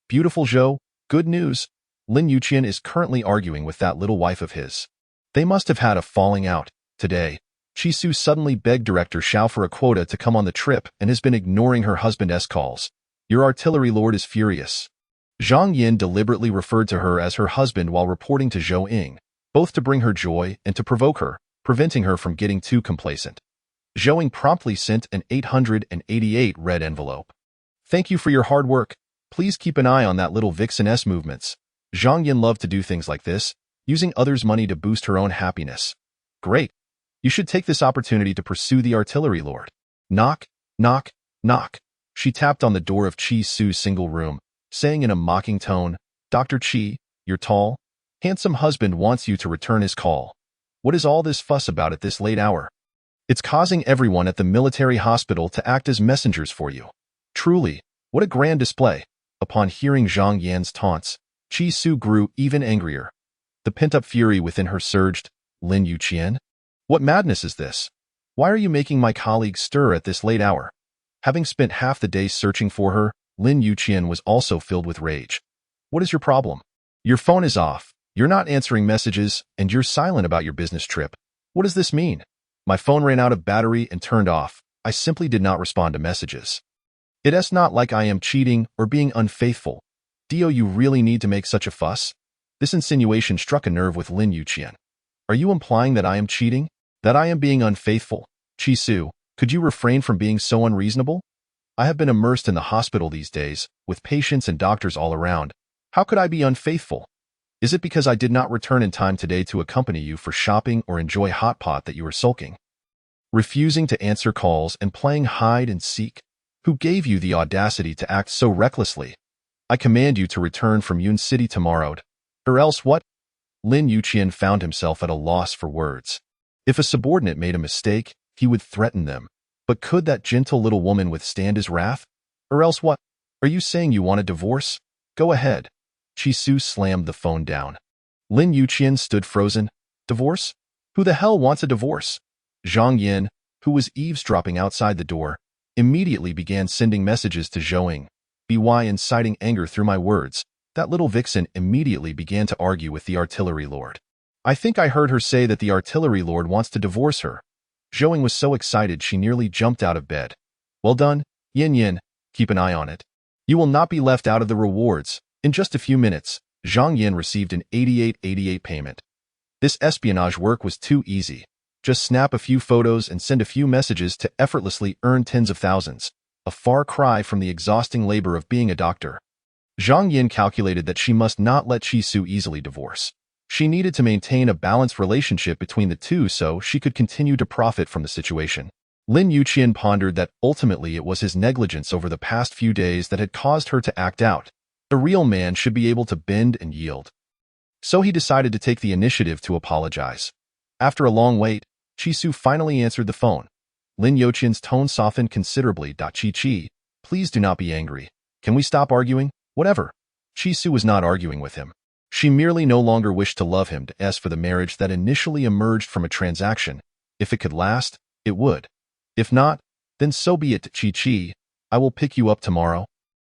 Beautiful Zhou, good news. Lin Yuqian is currently arguing with that little wife of his. They must have had a falling out. Today, Chi Su suddenly begged Director Xiao for a quota to come on the trip and has been ignoring her husband's calls. Your artillery lord is furious. Zhang Yin deliberately referred to her as her husband while reporting to Zhou Ying, both to bring her joy and to provoke her, preventing her from getting too complacent. Zhou Ying promptly sent an 888 red envelope. Thank you for your hard work. Please keep an eye on that little vixen's movements. Zhang Yin loved to do things like this, using others' money to boost her own happiness. Great. You should take this opportunity to pursue the artillery lord. Knock, knock, knock. She tapped on the door of Chi Su's single room, saying in a mocking tone, Dr. Chi, your tall, handsome husband wants you to return his call. What is all this fuss about at this late hour? It's causing everyone at the military hospital to act as messengers for you. Truly, what a grand display. Upon hearing Zhang Yan's taunts, Chi Su grew even angrier. The pent-up fury within her surged. Lin Yuqian? What madness is this? Why are you making my colleague stir at this late hour? Having spent half the day searching for her, Lin Yuqian was also filled with rage. What is your problem? Your phone is off, you're not answering messages, and you're silent about your business trip. What does this mean? My phone ran out of battery and turned off. I simply did not respond to messages. It's not like I am cheating or being unfaithful. Do you really need to make such a fuss? This insinuation struck a nerve with Lin Yuqian. Are you implying that I am cheating? That I am being unfaithful? Chi Su, could you refrain from being so unreasonable? I have been immersed in the hospital these days, with patients and doctors all around. How could I be unfaithful? Is it because I did not return in time today to accompany you for shopping or enjoy hot pot that you are sulking? Refusing to answer calls and playing hide and seek? Who gave you the audacity to act so recklessly? I command you to return from Yun City tomorrow, or else what? Lin Yuqian found himself at a loss for words. If a subordinate made a mistake, he would threaten them. But could that gentle little woman withstand his wrath? Or else what? Are you saying you want a divorce? Go ahead. Chi Su slammed the phone down. Lin Yuqian stood frozen. Divorce? Who the hell wants a divorce? Zhang Yin, who was eavesdropping outside the door, immediately began sending messages to Zhou Ying. By inciting anger through my words, that little vixen immediately began to argue with the artillery lord. I think I heard her say that the artillery lord wants to divorce her. Zhou Ying was so excited she nearly jumped out of bed. Well done, Yin Yin. Keep an eye on it. You will not be left out of the rewards. In just a few minutes, Zhang Yin received an 8888 payment. This espionage work was too easy. Just snap a few photos and send a few messages to effortlessly earn tens of thousands, a far cry from the exhausting labor of being a doctor. Zhang Yin calculated that she must not let Qi easily divorce. She needed to maintain a balanced relationship between the two so she could continue to profit from the situation. Lin Yuqian pondered that ultimately it was his negligence over the past few days that had caused her to act out. A real man should be able to bend and yield. So he decided to take the initiative to apologize. After a long wait, Qi finally answered the phone. Lin Yuqian's tone softened considerably. Qi, please do not be angry. Can we stop arguing? Whatever. Qi was not arguing with him. She merely no longer wished to love him as for the marriage that initially emerged from a transaction. If it could last, it would. If not, then so be it. Qi, I will pick you up tomorrow.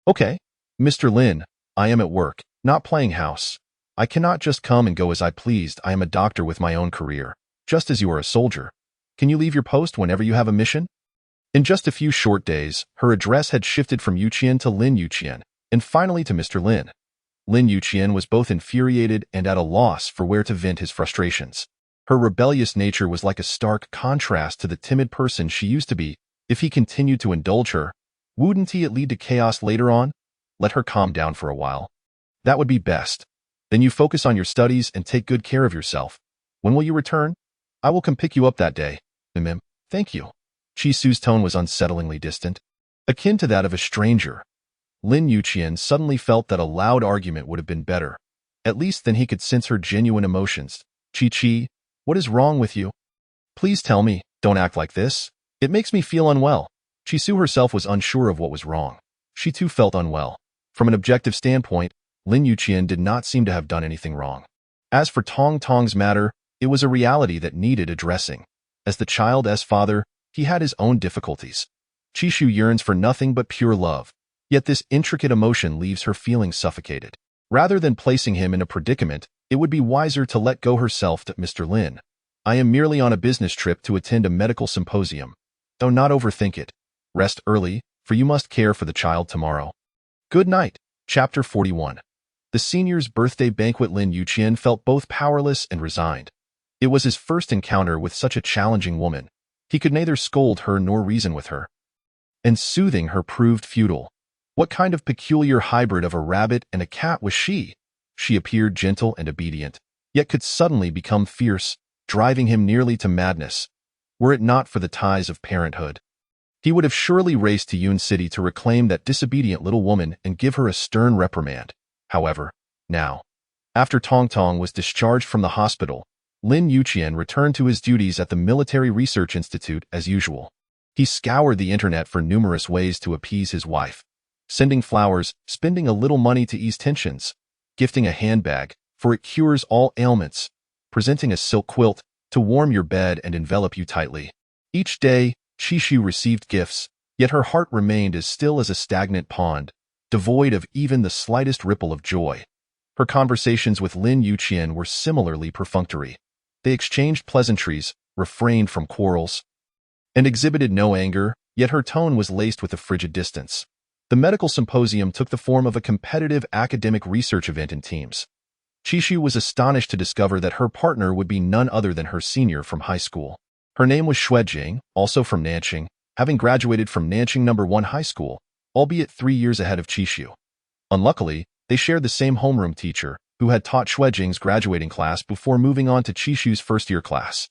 Okay. Mr. Lin, I am at work, not playing house. I cannot just come and go as I pleased. I am a doctor with my own career, just as you are a soldier. Can you leave your post whenever you have a mission? In just a few short days, her address had shifted from Yuqian to Lin Yuqian, and finally to Mr. Lin. Lin Yuqian was both infuriated and at a loss for where to vent his frustrations. Her rebellious nature was like a stark contrast to the timid person she used to be. If he continued to indulge her, wouldn't it lead to chaos later on? Let her calm down for a while. That would be best. Then you focus on your studies and take good care of yourself. When will you return? I will come pick you up that day. Thank you. Qi tone was unsettlingly distant, akin to that of a stranger. Lin Yuqian suddenly felt that a loud argument would have been better. At least then he could sense her genuine emotions. Qi, what is wrong with you? Please tell me, don't act like this. It makes me feel unwell. Qi herself was unsure of what was wrong. She too felt unwell. From an objective standpoint, Lin Yuqian did not seem to have done anything wrong. As for Tong's matter, it was a reality that needed addressing. As the child's father, he had his own difficulties. Qi yearns for nothing but pure love. Yet this intricate emotion leaves her feeling suffocated. Rather than placing him in a predicament, it would be wiser to let go herself to Mr. Lin. I am merely on a business trip to attend a medical symposium. Do not overthink it. Rest early, for you must care for the child tomorrow. Good night. Chapter 41. The senior's birthday banquet. Lin Yuqian felt both powerless and resigned. It was his first encounter with such a challenging woman. He could neither scold her nor reason with her. And soothing her proved futile. What kind of peculiar hybrid of a rabbit and a cat was she? She appeared gentle and obedient, yet could suddenly become fierce, driving him nearly to madness. Were it not for the ties of parenthood, he would have surely raced to Yun City to reclaim that disobedient little woman and give her a stern reprimand. However, now, after Tong was discharged from the hospital, Lin Yuqian returned to his duties at the Military Research Institute as usual. He scoured the internet for numerous ways to appease his wife. Sending flowers, spending a little money to ease tensions, gifting a handbag, for it cures all ailments, presenting a silk quilt to warm your bed and envelop you tightly. Each day, Qi received gifts, yet her heart remained as still as a stagnant pond, devoid of even the slightest ripple of joy. Her conversations with Lin Yuqian were similarly perfunctory. They exchanged pleasantries, refrained from quarrels, and exhibited no anger, yet her tone was laced with a frigid distance. The medical symposium took the form of a competitive academic research event in teams. Qi was astonished to discover that her partner would be none other than her senior from high school. Her name was Jing, also from Nanqing, having graduated from Nanqing No. 1 High School, albeit 3 years ahead of Qi. Unluckily, they shared the same homeroom teacher, who had taught Jing's graduating class before moving on to Qi's first-year class.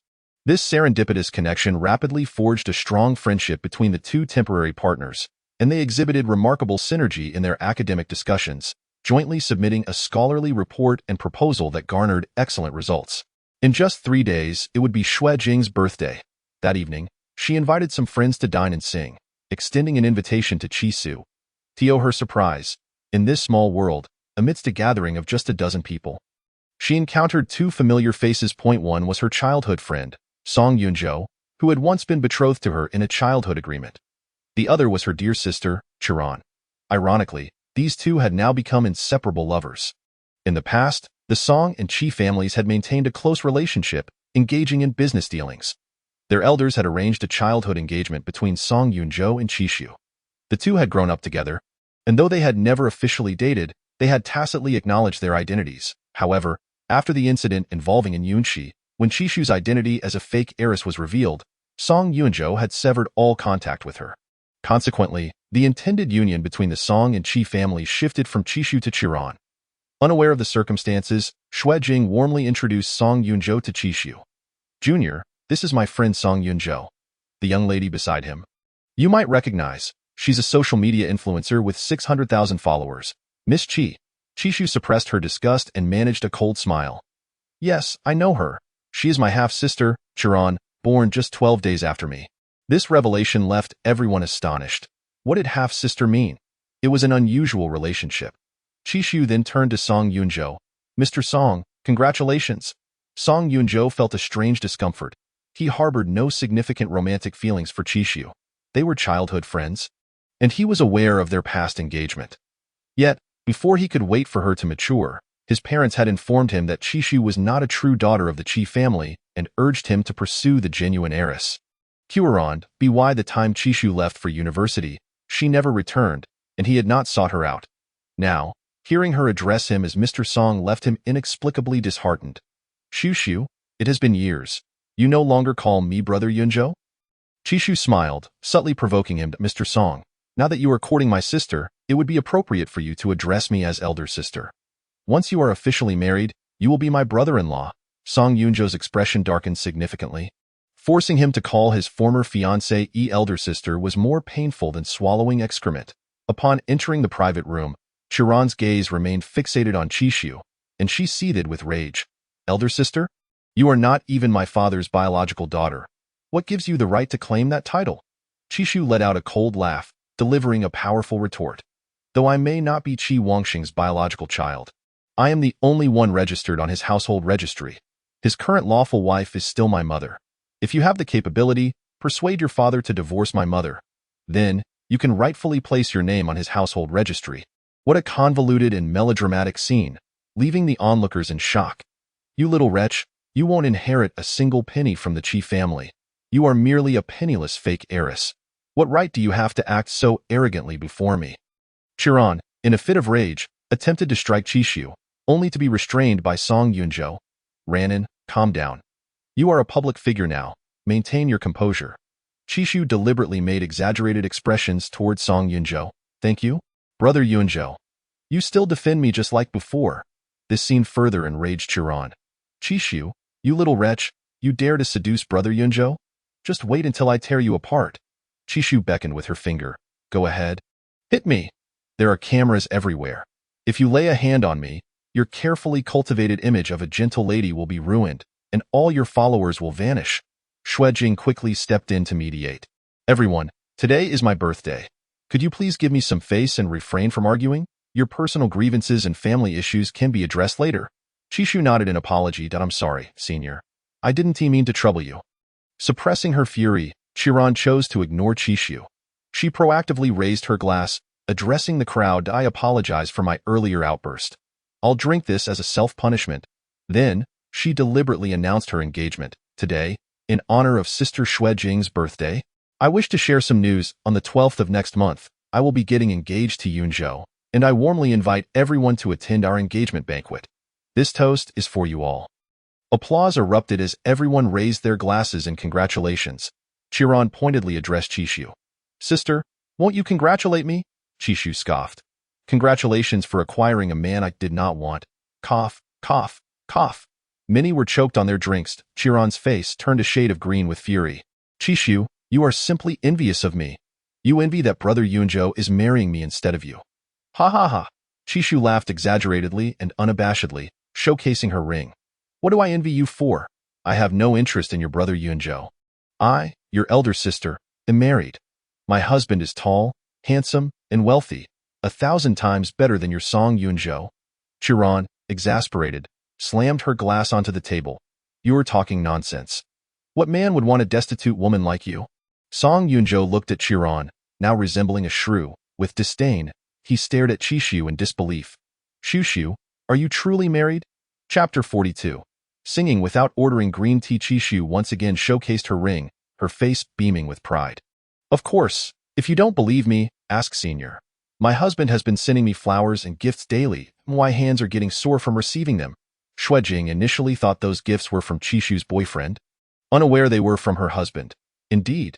This serendipitous connection rapidly forged a strong friendship between the two temporary partners, and they exhibited remarkable synergy in their academic discussions, jointly submitting a scholarly report and proposal that garnered excellent results. In just 3 days, it would be Jing's birthday. That evening, she invited some friends to dine and sing, extending an invitation to Qi. To her surprise, in this small world, amidst a gathering of just a dozen people, she encountered 2 familiar faces. One was her childhood friend, Song Yunzhou, who had once been betrothed to her in a childhood agreement. The other was her dear sister, Chiron. Ironically, these two had now become inseparable lovers. In the past, the Song and Qi families had maintained a close relationship, engaging in business dealings. Their elders had arranged a childhood engagement between Song Yunzhou and Qi. The two had grown up together, and though they had never officially dated, They had tacitly acknowledged their identities. However, after the incident involving Yunxi, when Qishu's identity as a fake heiress was revealed, Song Yunzhou had severed all contact with her. Consequently, the intended union between the Song and Qi families shifted from Qishu to Qiran. Unaware of the circumstances, Xue Jing warmly introduced Song Yunzhou to Qishu. "Junior, this is my friend Song Yunzhou," the young lady beside him. "You might recognize, she's a social media influencer with 600,000 followers. Miss Qi." Qishu suppressed her disgust and managed a cold smile. "Yes, I know her. She is my half-sister, Qiran, born just 12 days after me." This revelation left everyone astonished. What did half-sister mean? It was an unusual relationship. Qishu then turned to Song Yunzhou. "Mr. Song, congratulations." Song Yunzhou felt a strange discomfort. He harbored no significant romantic feelings for Qishu. They were childhood friends, and he was aware of their past engagement. Yet, before he could wait for her to mature, his parents had informed him that Qishu was not a true daughter of the Qi family and urged him to pursue the genuine heiress. Curand, by the time Qishu left for university, she never returned, and he had not sought her out. Now, hearing her address him as Mr. Song left him inexplicably disheartened. "Shu, it has been years. You no longer call me Brother Yunzhou?" Qishu smiled, subtly provoking him. "Mr. Song, now that you are courting my sister, it would be appropriate for you to address me as elder sister. Once you are officially married, you will be my brother-in-law." Song Yunzhou's expression darkened significantly. Forcing him to call his former fiancée elder sister was more painful than swallowing excrement. Upon entering the private room, Chiran's gaze remained fixated on Qishu, and she seethed with rage. "Elder sister? You are not even my father's biological daughter. What gives you the right to claim that title?" Qishu let out a cold laugh, delivering a powerful retort. "Though I may not be Qi Wangxing's biological child, I am the only one registered on his household registry. His current lawful wife is still my mother. If you have the capability, persuade your father to divorce my mother. Then, you can rightfully place your name on his household registry." What a convoluted and melodramatic scene, leaving the onlookers in shock. "You little wretch, you won't inherit a single penny from the Qi family. You are merely a penniless fake heiress. What right do you have to act so arrogantly before me?" Chiran, in a fit of rage, attempted to strike Qishu, only to be restrained by Song Yunzhou. "Ranin, calm down. You are a public figure now. Maintain your composure." Qishu deliberately made exaggerated expressions toward Song Yunzhou. "Thank you, Brother Yunzhou. You still defend me just like before." This scene further enraged Chiran. "Qishu, you little wretch, you dare to seduce Brother Yunzhou? Just wait until I tear you apart." Qishu beckoned with her finger. "Go ahead. Hit me. There are cameras everywhere. If you lay a hand on me, your carefully cultivated image of a gentle lady will be ruined, and all your followers will vanish." Xue Jing quickly stepped in to mediate. "Everyone, today is my birthday. Could you please give me some face and refrain from arguing? Your personal grievances and family issues can be addressed later." Qishu nodded in apology. "I'm sorry, senior. I didn't mean to trouble you." Suppressing her fury, Chiran chose to ignore Qishu. She proactively raised her glass, addressing the crowd. "I apologize for my earlier outburst. I'll drink this as a self-punishment." Then, she deliberately announced her engagement. "Today, in honor of Sister Xue Jing's birthday, I wish to share some news. On the 12th of next month, I will be getting engaged to Yunzhou, and I warmly invite everyone to attend our engagement banquet. This toast is for you all." Applause erupted as everyone raised their glasses in congratulations. Chiran pointedly addressed Qishu. "Sister, won't you congratulate me?" Qishu scoffed. "Congratulations for acquiring a man I did not want." Cough, cough, cough. Many were choked on their drinks. Chiran's face turned a shade of green with fury. "Qishu, you are simply envious of me. You envy that Brother Yunzhou is marrying me instead of you." "Ha ha ha." Qishu laughed exaggeratedly and unabashedly, showcasing her ring. "What do I envy you for? I have no interest in your Brother Yunzhou. I, your elder sister, am married. My husband is tall, handsome, and wealthy, 1,000 times better than your Song Yunzhou." Chiran, exasperated, slammed her glass onto the table. "You are talking nonsense. What man would want a destitute woman like you?" Song Yunzhou looked at Chiran, now resembling a shrew. With disdain, he stared at Qishu in disbelief. "Shushu, are you truly married?" Chapter 42. Singing without ordering green tea. Qishu once again showcased her ring, her face beaming with pride. "Of course, if you don't believe me, ask Senior." My husband has been sending me flowers and gifts daily, and my hands are getting sore from receiving them. Shuejing initially thought those gifts were from Chishu's boyfriend, unaware they were from her husband. Indeed,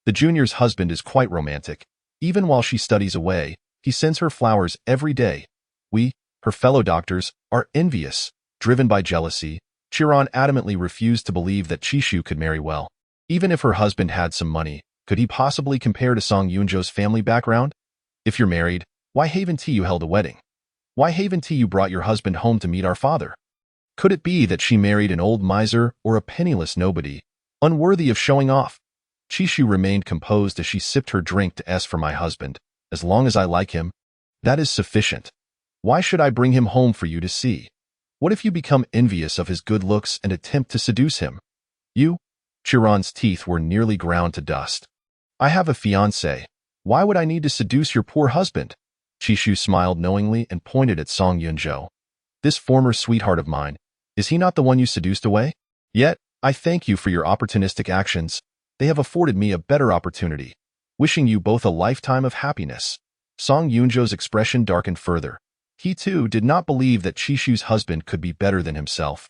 the junior's husband is quite romantic. Even while she studies away, he sends her flowers every day. We, her fellow doctors, are envious. Driven by jealousy, Chiron adamantly refused to believe that Chishu could marry well. Even if her husband had some money, could he possibly compare to Song Yunjo's family background? If you're married, why haven't you held a wedding? Why haven't you brought your husband home to meet our father? Could it be that she married an old miser or a penniless nobody, unworthy of showing off? Chishu remained composed as she sipped her drink to "S for my husband. As long as I like him, that is sufficient. Why should I bring him home for you to see? What if you become envious of his good looks and attempt to seduce him? You?" Chiron's teeth were nearly ground to dust. "I have a fiancé. Why would I need to seduce your poor husband?" Chishu smiled knowingly and pointed at Song Yunjo. "This former sweetheart of mine, is he not the one you seduced away? Yet, I thank you for your opportunistic actions. They have afforded me a better opportunity. Wishing you both a lifetime of happiness." Song Yunjo's expression darkened further. He too did not believe that Chishu's husband could be better than himself.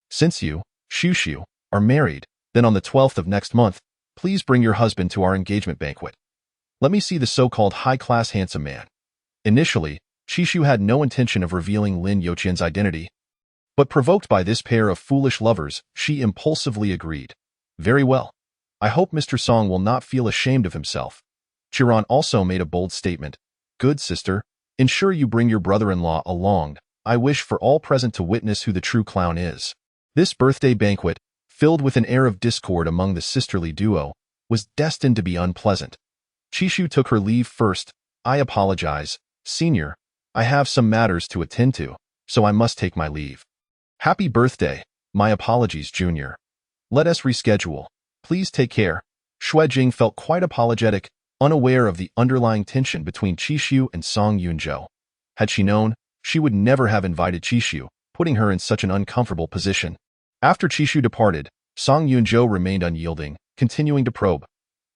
"Since you, Shushu, are married, then on the 12th of next month, please bring your husband to our engagement banquet. Let me see the so-called high-class handsome man." Initially, Chishu had no intention of revealing Lin Youqian's identity, but provoked by this pair of foolish lovers, she impulsively agreed. "Very well. I hope Mr. Song will not feel ashamed of himself." Chiron also made a bold statement. "Good sister, ensure you bring your brother-in-law along. I wish for all present to witness who the true clown is." This birthday banquet, filled with an air of discord among the sisterly duo, was destined to be unpleasant. Chishu took her leave first. "I apologize, senior. I have some matters to attend to, so I must take my leave." "Happy birthday. My apologies, junior. Let us reschedule. Please take care." Shuejing felt quite apologetic, unaware of the underlying tension between Chishu and Song Yunjo. Had she known, she would never have invited Chishu, putting her in such an uncomfortable position. After Chishu departed, Song Yunjo remained unyielding, continuing to probe.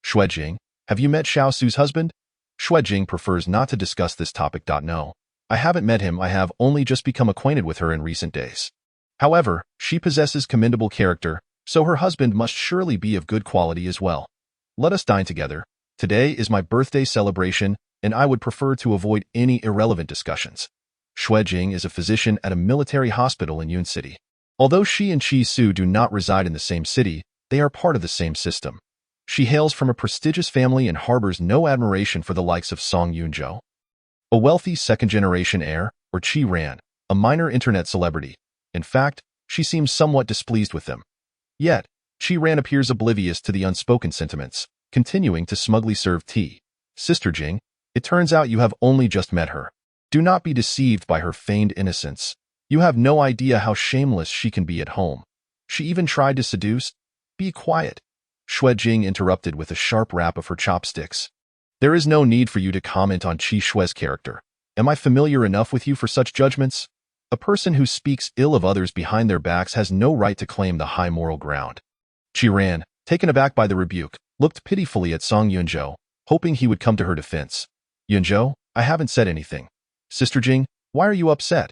"Shuejing, have you met Xiao Su's husband?" Shuejing prefers not to discuss this topic. "No. I haven't met him. I have only just become acquainted with her in recent days. However, she possesses commendable character, so her husband must surely be of good quality as well. Let us dine together. Today is my birthday celebration, and I would prefer to avoid any irrelevant discussions." Shuejing is a physician at a military hospital in Yun City. Although she and Chi Su do not reside in the same city, they are part of the same system. She hails from a prestigious family and harbors no admiration for the likes of Song Yunjo, a wealthy second-generation heir, or Chi Ran, a minor internet celebrity. In fact, she seems somewhat displeased with them. Yet, Chi Ran appears oblivious to the unspoken sentiments, continuing to smugly serve tea. "Sister Jing, it turns out you have only just met her. Do not be deceived by her feigned innocence. You have no idea how shameless she can be at home. She even tried to seduce—" "Be quiet," Shuejing interrupted with a sharp rap of her chopsticks. "There is no need for you to comment on Chi Shue's character. Am I familiar enough with you for such judgments? A person who speaks ill of others behind their backs has no right to claim the high moral ground." Chi Ran, taken aback by the rebuke, looked pitifully at Song Yunjo, hoping he would come to her defense. "Yunjo, I haven't said anything. Sister Jing, why are you upset?"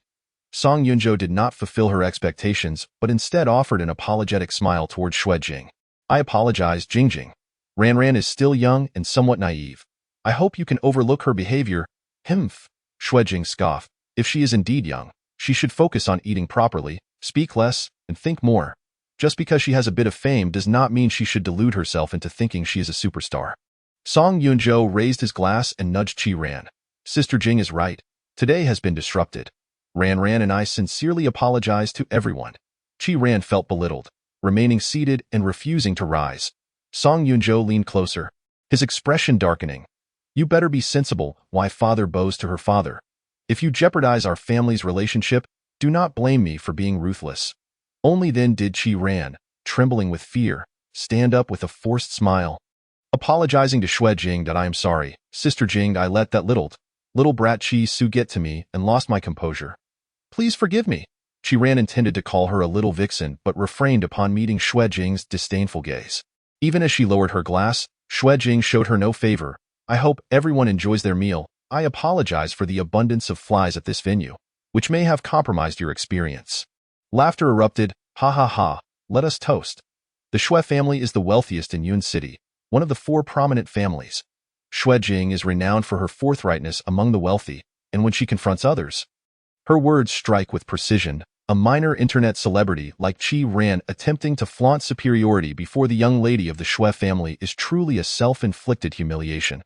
Song Yunjo did not fulfill her expectations, but instead offered an apologetic smile toward Shuejing. "I apologize, Jingjing. Ran is still young and somewhat naive. I hope you can overlook her behavior." "Humph," Shuejing scoffed. "If she is indeed young, she should focus on eating properly, speak less, and think more. Just because she has a bit of fame does not mean she should delude herself into thinking she is a superstar." Song Yunjo raised his glass and nudged Chi Ran. "Sister Jing is right. Today has been disrupted. Ran and I sincerely apologize to everyone." Chi Ran felt belittled, remaining seated and refusing to rise. Song Yunjo leaned closer, his expression darkening. "You better be sensible. Why father bows to her father. If you jeopardize our family's relationship, do not blame me for being ruthless." Only then did Chi Ran, trembling with fear, stand up with a forced smile. "Apologizing to Shuejing that I am sorry. Sister Jing, I let that little brat Chi Su get to me and lost my composure. Please forgive me." Chi Ran intended to call her a little vixen but refrained upon meeting Shuejing's disdainful gaze. Even as she lowered her glass, Shuejing showed her no favor. "I hope everyone enjoys their meal. I apologize for the abundance of flies at this venue, which may have compromised your experience. Laughter erupted. Ha ha ha, let us toast. The Xue family is the wealthiest in Yun City, one of the 4 prominent families. Xue Jing is renowned for her forthrightness among the wealthy, and when she confronts others, her words strike with precision. A minor internet celebrity like Qi Ran attempting to flaunt superiority before the young lady of the Xue family is truly a self-inflicted humiliation.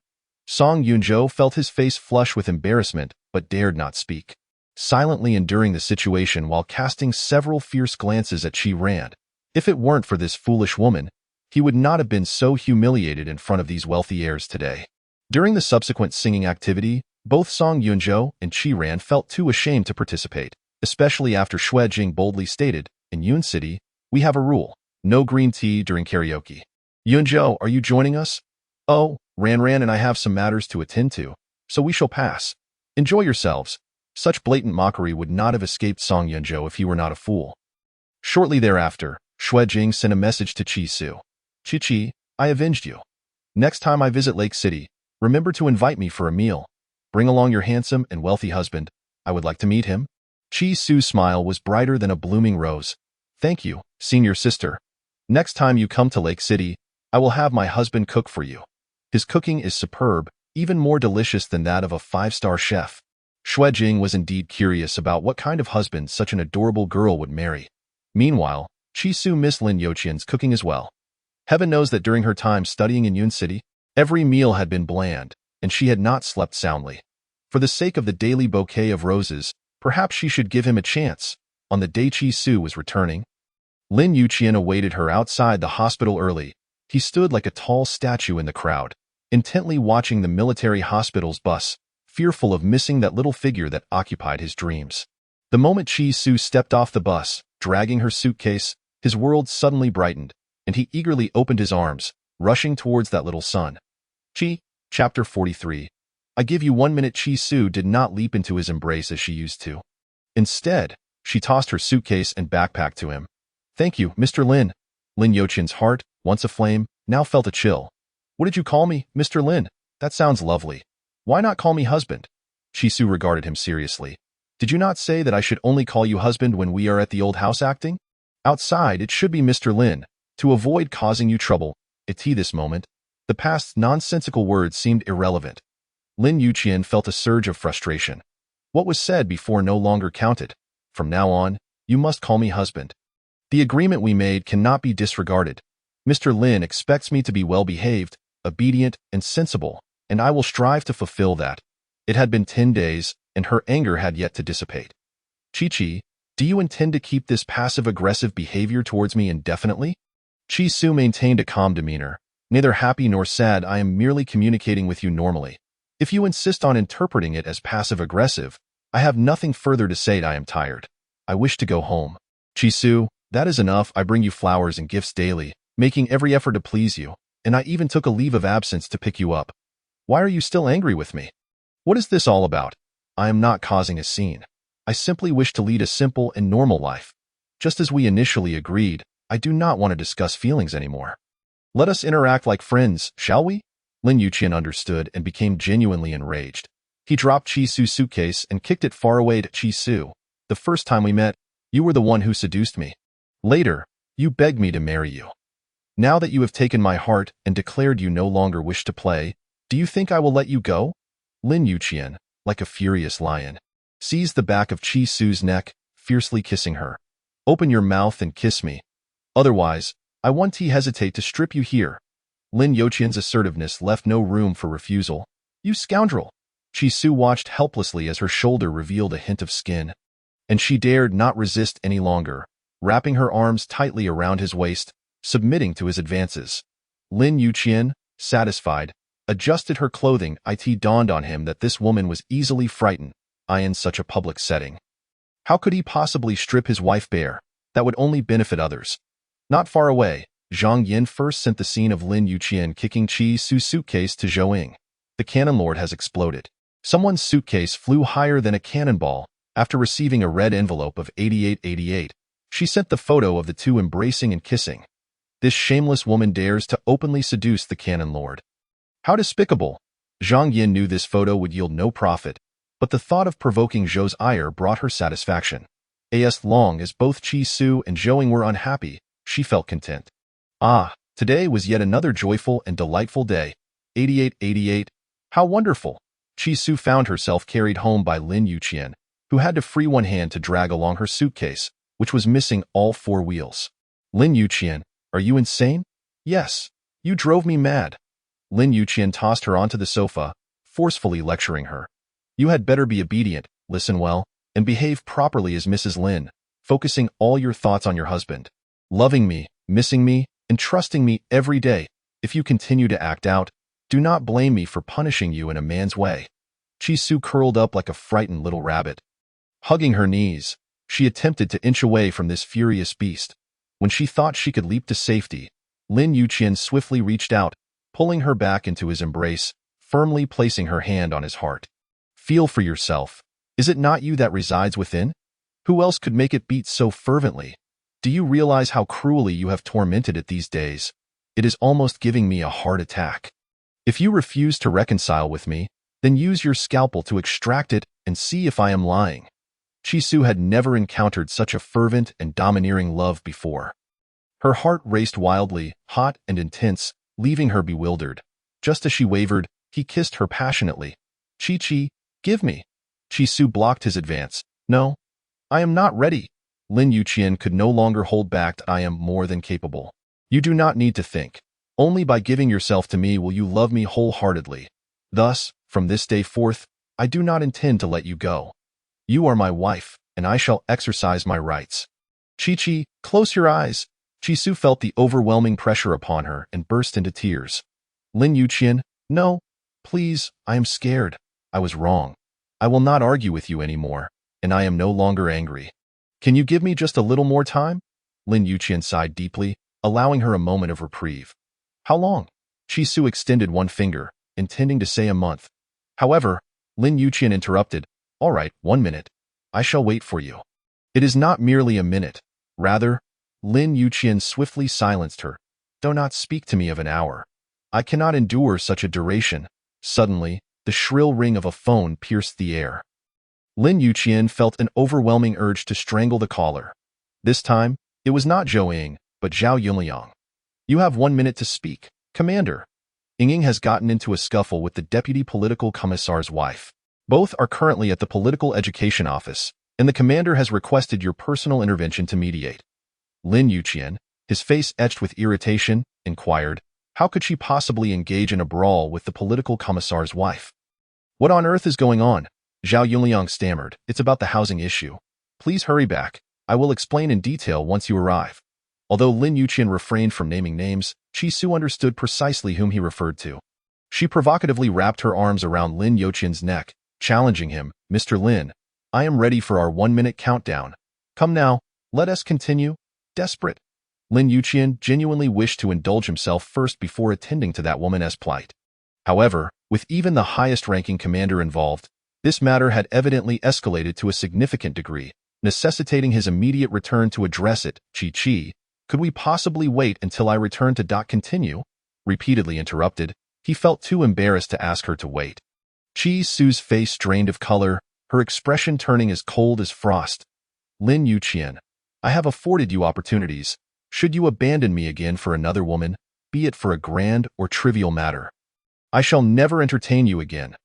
Song Yunzhou felt his face flush with embarrassment, but dared not speak, silently enduring the situation while casting several fierce glances at Qi Ran. If it weren't for this foolish woman, he would not have been so humiliated in front of these wealthy heirs today. During the subsequent singing activity, both Song Yunzhou and Qi Ran felt too ashamed to participate, especially after Xue Jing boldly stated, "In Yun City, we have a rule: no green tea during karaoke." "Yunzhou, are you joining us?" "Oh, Ran and I have some matters to attend to, so we shall pass. Enjoy yourselves." Such blatant mockery would not have escaped Song Yunzhou if he were not a fool. Shortly thereafter, Xue Jing sent a message to Qi Su. "Qi, I avenged you. Next time I visit Lake City, remember to invite me for a meal. Bring along your handsome and wealthy husband. I would like to meet him." Qi Su's smile was brighter than a blooming rose. "Thank you, senior sister. Next time you come to Lake City, I will have my husband cook for you. His cooking is superb, even more delicious than that of a 5-star chef." Xue Jing was indeed curious about what kind of husband such an adorable girl would marry. Meanwhile, Qi Su missed Lin Youqian's cooking as well. Heaven knows that during her time studying in Yun City, every meal had been bland, and she had not slept soundly. For the sake of the daily bouquet of roses, perhaps she should give him a chance. On the day Qi Su was returning, Lin Youqian awaited her outside the hospital early. He stood like a tall statue in the crowd, intently watching the military hospital's bus, fearful of missing that little figure that occupied his dreams. The moment Qi Su stepped off the bus, dragging her suitcase, his world suddenly brightened, and he eagerly opened his arms, rushing towards that little son. Chapter 43. I give you 1 minute. Qi Su did not leap into his embrace as she used to. Instead, she tossed her suitcase and backpack to him. "Thank you, Mr. Lin." Lin Youqian's heart, once aflame, now felt a chill. "What did you call me, Mr. Lin? That sounds lovely. Why not call me husband?" Qi Su regarded him seriously. "Did you not say that I should only call you husband when we are at the old house acting? Outside, it should be Mr. Lin, to avoid causing you trouble." At this moment, the past's nonsensical words seemed irrelevant. Lin Youqian felt a surge of frustration. What was said before no longer counted. From now on, you must call me husband. The agreement we made cannot be disregarded. Mr. Lin expects me to be well-behaved, obedient, and sensible, and I will strive to fulfill that. It had been 10 days, and her anger had yet to dissipate. "Qi, do you intend to keep this passive-aggressive behavior towards me indefinitely?" Qi Su maintained a calm demeanor. "Neither happy nor sad. I am merely communicating with you normally. If you insist on interpreting it as passive-aggressive, I have nothing further to say. I am tired. I wish to go home." "Qi Su, that is enough. I bring you flowers and gifts daily, making every effort to please you, and I even took a leave of absence to pick you up. Why are you still angry with me? What is this all about?" "I am not causing a scene. I simply wish to lead a simple and normal life. Just as we initially agreed, I do not want to discuss feelings anymore. Let us interact like friends, shall we?" Lin Youqian understood and became genuinely enraged. He dropped Qi Su's suitcase and kicked it far away. To Qi Su, "The first time we met, you were the one who seduced me. Later, you begged me to marry you. Now that you have taken my heart and declared you no longer wish to play, do you think I will let you go?" Lin Youqian, like a furious lion, seized the back of Qi Su's neck, fiercely kissing her. "Open your mouth and kiss me. Otherwise, I won't hesitate to strip you here." Lin Youqian's assertiveness left no room for refusal. "You scoundrel!" Qi Su watched helplessly as her shoulder revealed a hint of skin, and she dared not resist any longer, wrapping her arms tightly around his waist, submitting to his advances. Lin Youqian, satisfied, adjusted her clothing. It dawned on him that this woman was easily frightened, in such a public setting. How could he possibly strip his wife bare? That would only benefit others. Not far away, Zhang Yin first sent the scene of Lin Youqian kicking Qi Su's suitcase to Zhou. "The cannon lord has exploded." Someone's suitcase flew higher than a cannonball. After receiving a red envelope of 8888, she sent the photo of the two embracing and kissing. This shameless woman dares to openly seduce the cannon lord. How despicable! Zhang Yin knew this photo would yield no profit, but the thought of provoking Zhou's ire brought her satisfaction. As long as both Qi Su and Zhou were unhappy, she felt content. Today was yet another joyful and delightful day. 8888. How wonderful! Qi Su found herself carried home by Lin Yuqian, who had to free one hand to drag along her suitcase, which was missing all four wheels. Lin Yuqian, are you insane? Yes, you drove me mad. Lin Yuqian tossed her onto the sofa, forcefully lecturing her. You had better be obedient, listen well, and behave properly as Mrs. Lin, focusing all your thoughts on your husband. Loving me, missing me, and trusting me every day. If you continue to act out, do not blame me for punishing you in a man's way. Qi Su curled up like a frightened little rabbit. Hugging her knees, she attempted to inch away from this furious beast. When she thought she could leap to safety, Lin Yuqian swiftly reached out, pulling her back into his embrace, firmly placing her hand on his heart. Feel for yourself. Is it not you that resides within? Who else could make it beat so fervently? Do you realize how cruelly you have tormented it these days? It is almost giving me a heart attack. If you refuse to reconcile with me, then use your scalpel to extract it and see if I am lying. Qi Su had never encountered such a fervent and domineering love before. Her heart raced wildly, hot and intense, leaving her bewildered. Just as she wavered, he kissed her passionately. Chi, give me. Qi Su blocked his advance. No, I am not ready. Lin Yuqian could no longer hold back. I am more than capable. You do not need to think. Only by giving yourself to me will you love me wholeheartedly. Thus, from this day forth, I do not intend to let you go. You are my wife, and I shall exercise my rights. Chi, close your eyes. Qi Su felt the overwhelming pressure upon her and burst into tears. Lin Yuqian, no, please, I am scared. I was wrong. I will not argue with you anymore, and I am no longer angry. Can you give me just a little more time? Lin Yuqian sighed deeply, allowing her a moment of reprieve. How long? Qi Su extended one finger, intending to say a month. However, Lin Yuqian interrupted. All right, 1 minute. I shall wait for you. It is not merely a minute. Rather, Lin Yuqian swiftly silenced her. Do not speak to me of an hour. I cannot endure such a duration. Suddenly, the shrill ring of a phone pierced the air. Lin Yuqian felt an overwhelming urge to strangle the caller. This time, it was not Zhou Ying, but Zhao Yunliang. You have 1 minute to speak, Commander. Ying has gotten into a scuffle with the Deputy Political Commissar's wife. Both are currently at the Political Education Office, and the commander has requested your personal intervention to mediate. Lin Yuqian, his face etched with irritation, inquired, how could she possibly engage in a brawl with the Political Commissar's wife? What on earth is going on? Zhao Yunliang stammered. It's about the housing issue. Please hurry back. I will explain in detail once you arrive. Although Lin Yuqian refrained from naming names, Qi Su understood precisely whom he referred to. She provocatively wrapped her arms around Lin Yuqian's neck, challenging him, Mr. Lin, I am ready for our 1-minute countdown. Come now, let us continue. Desperate. Lin Yuqian genuinely wished to indulge himself first before attending to that woman's plight. However, with even the highest-ranking commander involved, this matter had evidently escalated to a significant degree, necessitating his immediate return to address it. Chi, could we possibly wait until I return to continue? Repeatedly interrupted, he felt too embarrassed to ask her to wait. Qi Su's face drained of color, her expression turning as cold as frost. Lin Yuqian, I have afforded you opportunities. Should you abandon me again for another woman, be it for a grand or trivial matter, I shall never entertain you again.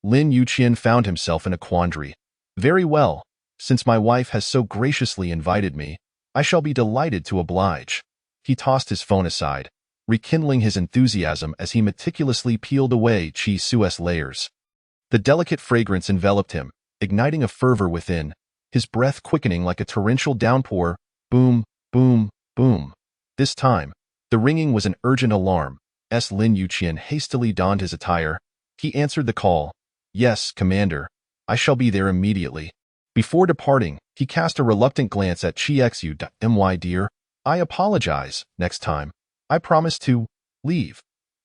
Lin Yuqian found himself in a quandary. Very well, since my wife has so graciously invited me, I shall be delighted to oblige. He tossed his phone aside, rekindling his enthusiasm as he meticulously peeled away Qi Su's layers. The delicate fragrance enveloped him, igniting a fervor within, his breath quickening like a torrential downpour. Boom, boom, boom. This time, the ringing was an urgent alarm. Lin Yuqian hastily donned his attire. He answered the call. Yes, Commander. I shall be there immediately. Before departing, he cast a reluctant glance at Qi Xu. My dear, I apologize. Next time, I promise to leave.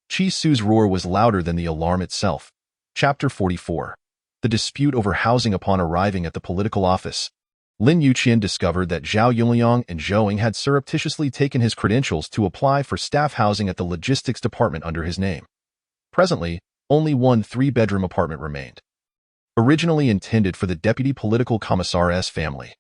Qi Su's roar was louder than the alarm itself. Chapter 44. The dispute over housing. Upon arriving at the political office, Lin Yuqian discovered that Zhao Yunliang and Zhou Ying had surreptitiously taken his credentials to apply for staff housing at the logistics department under his name. Presently, only one three-bedroom apartment remained. Originally intended for the deputy political commissar's family.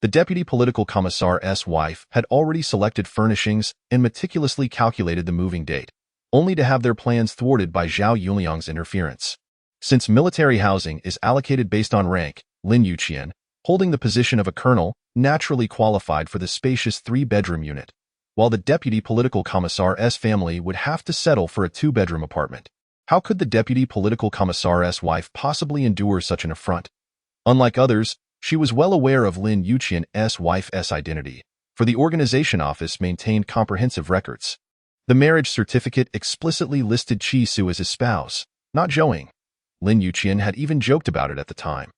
The deputy political commissar's wife had already selected furnishings and meticulously calculated the moving date, only to have their plans thwarted by Zhao Yuliang's interference. Since military housing is allocated based on rank, Lin Yuqian, holding the position of a colonel, naturally qualified for the spacious three-bedroom unit, while the deputy political commissar's family would have to settle for a two-bedroom apartment. How could the deputy political commissar's wife possibly endure such an affront? Unlike others, she was well aware of Lin Yuqian's wife's identity, for the organization office maintained comprehensive records. The marriage certificate explicitly listed Qi Su as his spouse, not Zhou. Lin Yuqian had even joked about it at the time.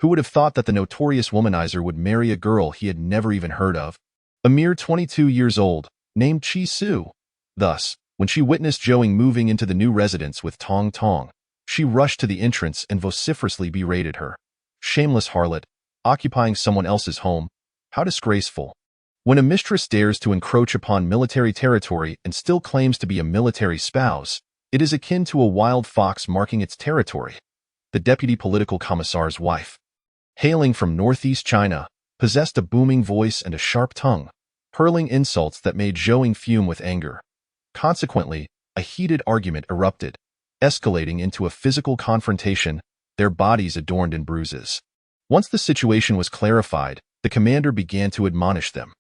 Who would have thought that the notorious womanizer would marry a girl he had never even heard of? A mere 22 years old, named Qi Su. Thus, when she witnessed Zhou moving into the new residence with Tong Tong, she rushed to the entrance and vociferously berated her. Shameless harlot, occupying someone else's home. How disgraceful. When a mistress dares to encroach upon military territory and still claims to be a military spouse, it is akin to a wild fox marking its territory. The deputy political commissar's wife, hailing from northeast China, possessed a booming voice and a sharp tongue, hurling insults that made Zhou fume with anger. Consequently, a heated argument erupted, escalating into a physical confrontation, their bodies adorned in bruises. Once the situation was clarified, the commander began to admonish them.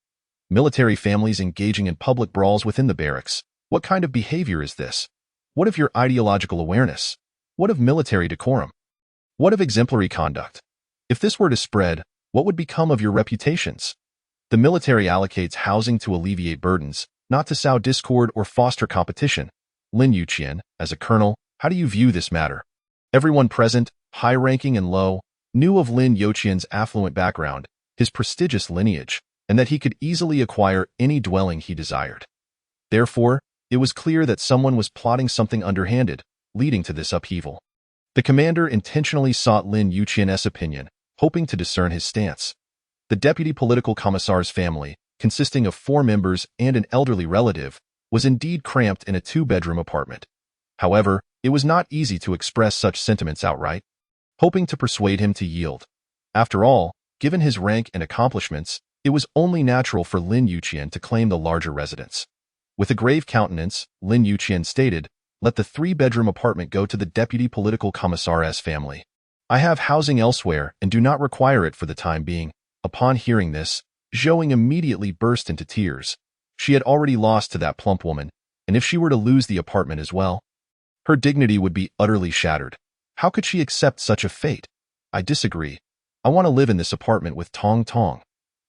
Military families engaging in public brawls within the barracks. What kind of behavior is this? What of your ideological awareness? What of military decorum? What of exemplary conduct? If this were to spread, what would become of your reputations? The military allocates housing to alleviate burdens, not to sow discord or foster competition. Lin Yuqian, as a colonel, how do you view this matter? Everyone present, high-ranking and low, knew of Lin Yuqian's affluent background, his prestigious lineage, and that he could easily acquire any dwelling he desired. Therefore, it was clear that someone was plotting something underhanded, leading to this upheaval. The commander intentionally sought Lin Yuqian's opinion, hoping to discern his stance. The deputy political commissar's family, consisting of 4 members and an elderly relative, was indeed cramped in a 2-bedroom apartment. However, it was not easy to express such sentiments outright, hoping to persuade him to yield. After all, given his rank and accomplishments, it was only natural for Lin Yuqian to claim the larger residence. With a grave countenance, Lin Yuqian stated, "Let the 3-bedroom apartment go to the deputy political commissar's family. I have housing elsewhere and do not require it for the time being." Upon hearing this, Zhou immediately burst into tears. She had already lost to that plump woman, and if she were to lose the apartment as well, her dignity would be utterly shattered. How could she accept such a fate? I disagree. I want to live in this apartment with Tong Tong.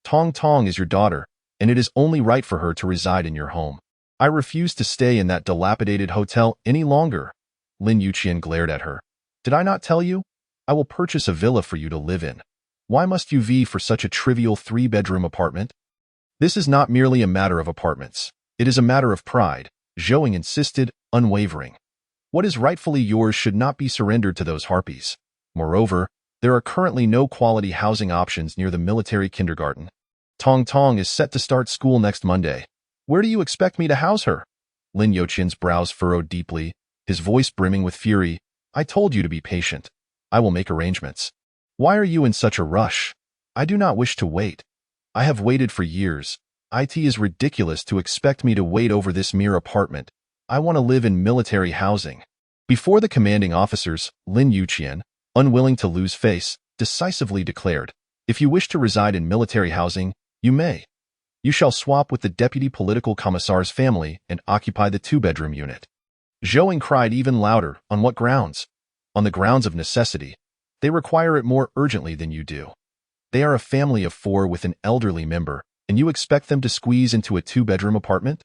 Tong Tong is your daughter, and it is only right for her to reside in your home. I refuse to stay in that dilapidated hotel any longer. Lin Yuqian glared at her. Did I not tell you? I will purchase a villa for you to live in. Why must you vie for such a trivial 3-bedroom apartment? This is not merely a matter of apartments. It is a matter of pride, Zhou insisted, unwavering. What is rightfully yours should not be surrendered to those harpies. Moreover, there are currently no quality housing options near the military kindergarten. Tong Tong is set to start school next Monday. Where do you expect me to house her? Lin Yuqian's brows furrowed deeply, his voice brimming with fury. I told you to be patient. I will make arrangements. Why are you in such a rush? I do not wish to wait. I have waited for years. It is ridiculous to expect me to wait over this mere apartment. I want to live in military housing. Before the commanding officers, Lin Yuqian, unwilling to lose face, decisively declared, if you wish to reside in military housing, you may. You shall swap with the deputy political commissar's family and occupy the 2-bedroom unit. Zhou cried even louder. On what grounds? On the grounds of necessity. They require it more urgently than you do. They are a family of 4 with an elderly member, and you expect them to squeeze into a 2-bedroom apartment?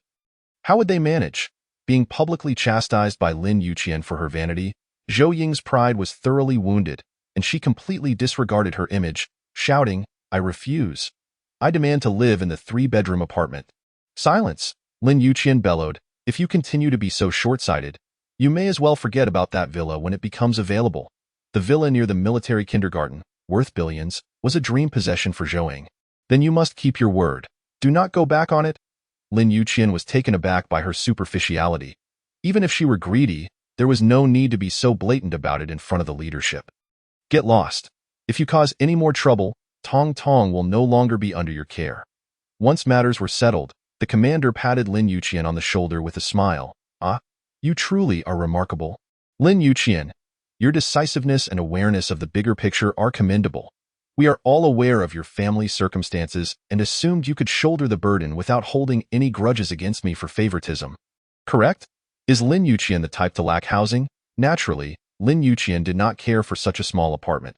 How would they manage? Being publicly chastised by Lin Yuqian for her vanity, Zhou Ying's pride was thoroughly wounded, and she completely disregarded her image, shouting, I refuse. I demand to live in the 3-bedroom apartment. Silence, Lin Yuqian bellowed. If you continue to be so short-sighted, you may as well forget about that villa when it becomes available. The villa near the military kindergarten, worth billions, was a dream possession for Zhou. Then you must keep your word. Do not go back on it. Lin Yuqian was taken aback by her superficiality. Even if she were greedy, There was no need to be so blatant about it in front of the leadership. Get lost. If you cause any more trouble, Tong Tong will no longer be under your care. Once matters were settled, the commander patted Lin Yuqian on the shoulder with a smile. Ah, you truly are remarkable. Lin Yuqian, your decisiveness and awareness of the bigger picture are commendable. We are all aware of your family's circumstances and assumed you could shoulder the burden without holding any grudges against me for favoritism. Correct? Is Lin Yuqian the type to lack housing? Naturally, Lin Yuqian did not care for such a small apartment.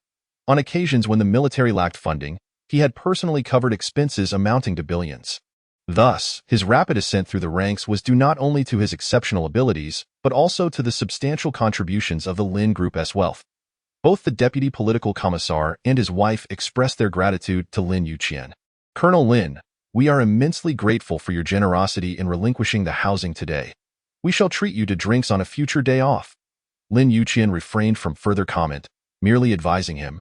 On occasions when the military lacked funding, he had personally covered expenses amounting to billions. Thus, his rapid ascent through the ranks was due not only to his exceptional abilities, but also to the substantial contributions of the Lin Group's wealth. Both the deputy political commissar and his wife expressed their gratitude to Lin Yuqian. Colonel Lin, we are immensely grateful for your generosity in relinquishing the housing today. We shall treat you to drinks on a future day off. Lin Yuqian refrained from further comment, merely advising him.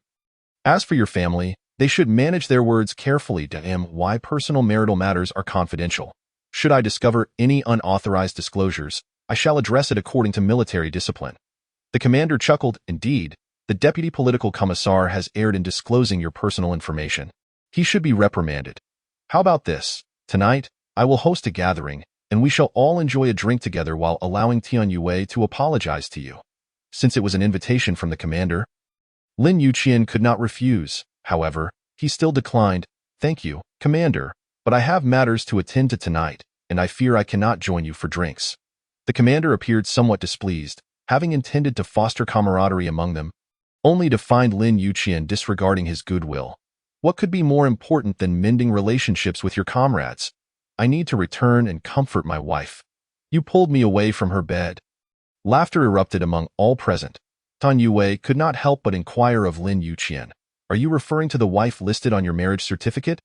As for your family, they should manage their words carefully to why personal marital matters are confidential. Should I discover any unauthorized disclosures, I shall address it according to military discipline. The commander chuckled. Indeed, the deputy political commissar has erred in disclosing your personal information. He should be reprimanded. How about this? Tonight, I will host a gathering, and we shall all enjoy a drink together while allowing Tian Yue to apologize to you. Since it was an invitation from the commander, Lin Yuqian could not refuse. However, he still declined. Thank you, Commander, but I have matters to attend to tonight, and I fear I cannot join you for drinks. The commander appeared somewhat displeased, having intended to foster camaraderie among them, only to find Lin Yuqian disregarding his goodwill. What could be more important than mending relationships with your comrades? I need to return and comfort my wife. You pulled me away from her bed. Laughter erupted among all present. Tan Yue could not help but inquire of Lin Yuqian. Are you referring to the wife listed on your marriage certificate?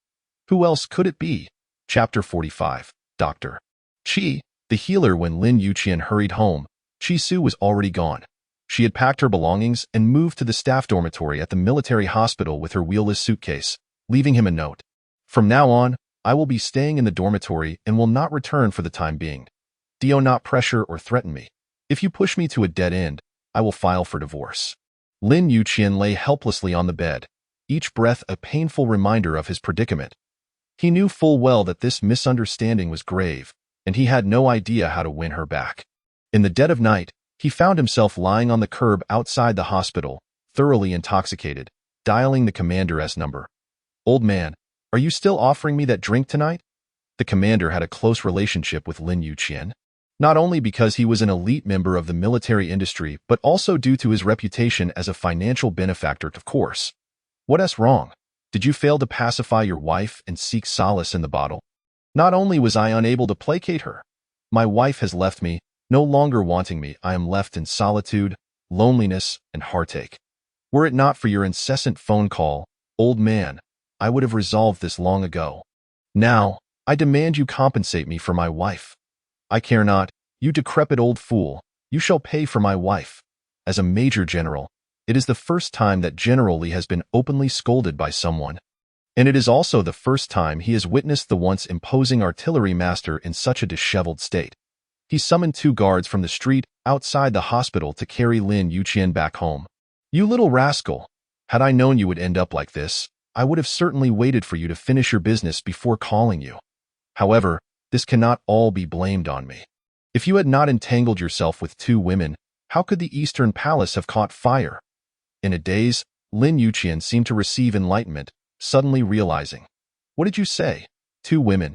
Who else could it be? Chapter 45. Dr. Qi, the healer. When Lin Yuqian hurried home, Qi Su was already gone. She had packed her belongings and moved to the staff dormitory at the military hospital with her wheelless suitcase, leaving him a note. From now on, I will be staying in the dormitory and will not return for the time being. Do not pressure or threaten me. If you push me to a dead end, I will file for divorce. Lin Yuqian lay helplessly on the bed, each breath a painful reminder of his predicament. He knew full well that this misunderstanding was grave, and he had no idea how to win her back. In the dead of night, he found himself lying on the curb outside the hospital, thoroughly intoxicated, dialing the commander's number. Old man, are you still offering me that drink tonight? The commander had a close relationship with Lin Yuqian, not only because he was an elite member of the military industry, but also due to his reputation as a financial benefactor, of course. What's wrong? Did you fail to pacify your wife and seek solace in the bottle? Not only was I unable to placate her, my wife has left me, no longer wanting me. I am left in solitude, loneliness, and heartache. Were it not for your incessant phone call, old man, I would have resolved this long ago. Now, I demand you compensate me for my wife. I care not, you decrepit old fool, you shall pay for my wife. As a major general, it is the first time that General Li has been openly scolded by someone. And it is also the first time he has witnessed the once imposing artillery master in such a disheveled state. He summoned 2 guards from the street outside the hospital to carry Lin Yuqian back home. You little rascal! Had I known you would end up like this, I would have certainly waited for you to finish your business before calling you. However, this cannot all be blamed on me. If you had not entangled yourself with 2 women, how could the Eastern Palace have caught fire? In a daze, Lin Yuqian seemed to receive enlightenment, suddenly realizing. What did you say? 2 women?